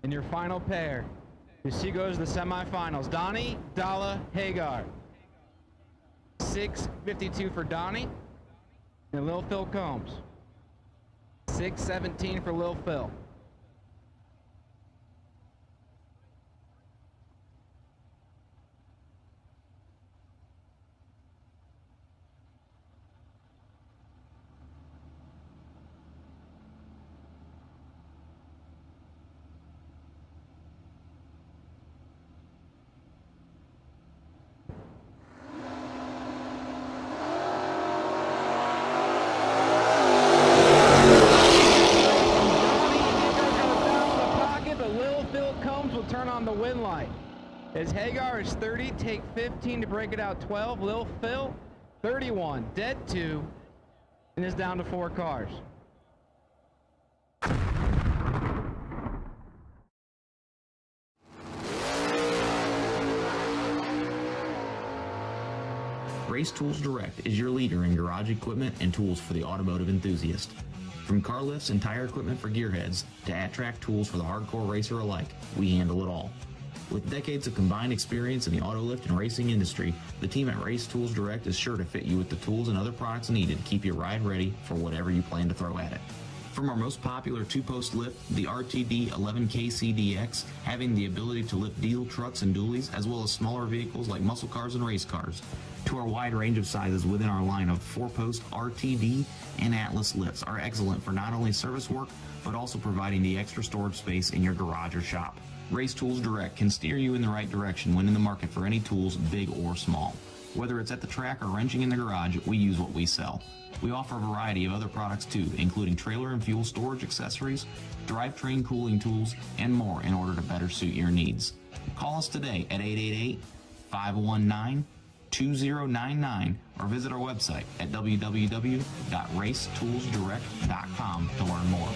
And your final pair, who she goes to the semifinals. Donnie, Dalla, Hagar. 6:52 for Donnie, and Lil Phil Combs. 6:17 for Lil Phil. Turn on the win light. As Hagar is 30, take 15 to break it out 12. Lil Phil, 31, dead 2, and is down to 4 cars. Race Tools Direct is your leader in garage equipment and tools for the automotive enthusiast. From car lifts and tire equipment for gearheads to at-track tools for the hardcore racer alike, we handle it all. With decades of combined experience in the auto lift and racing industry, the team at Race Tools Direct is sure to fit you with the tools and other products needed to keep your ride ready for whatever you plan to throw at it. From our most popular two-post lift, the RTD 11KCDX, having the ability to lift diesel trucks and dualies, as well as smaller vehicles like muscle cars and race cars, to our wide range of sizes within our line of 4-post RTD and Atlas lifts are excellent for not only service work, but also providing the extra storage space in your garage or shop. Race Tools Direct can steer you in the right direction when in the market for any tools, big or small. Whether it's at the track or wrenching in the garage, we use what we sell. We offer a variety of other products too, including trailer and fuel storage accessories, drivetrain cooling tools, and more in order to better suit your needs. Call us today at 888-519-2099 or visit our website at www.racetoolsdirect.com to learn more.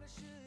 should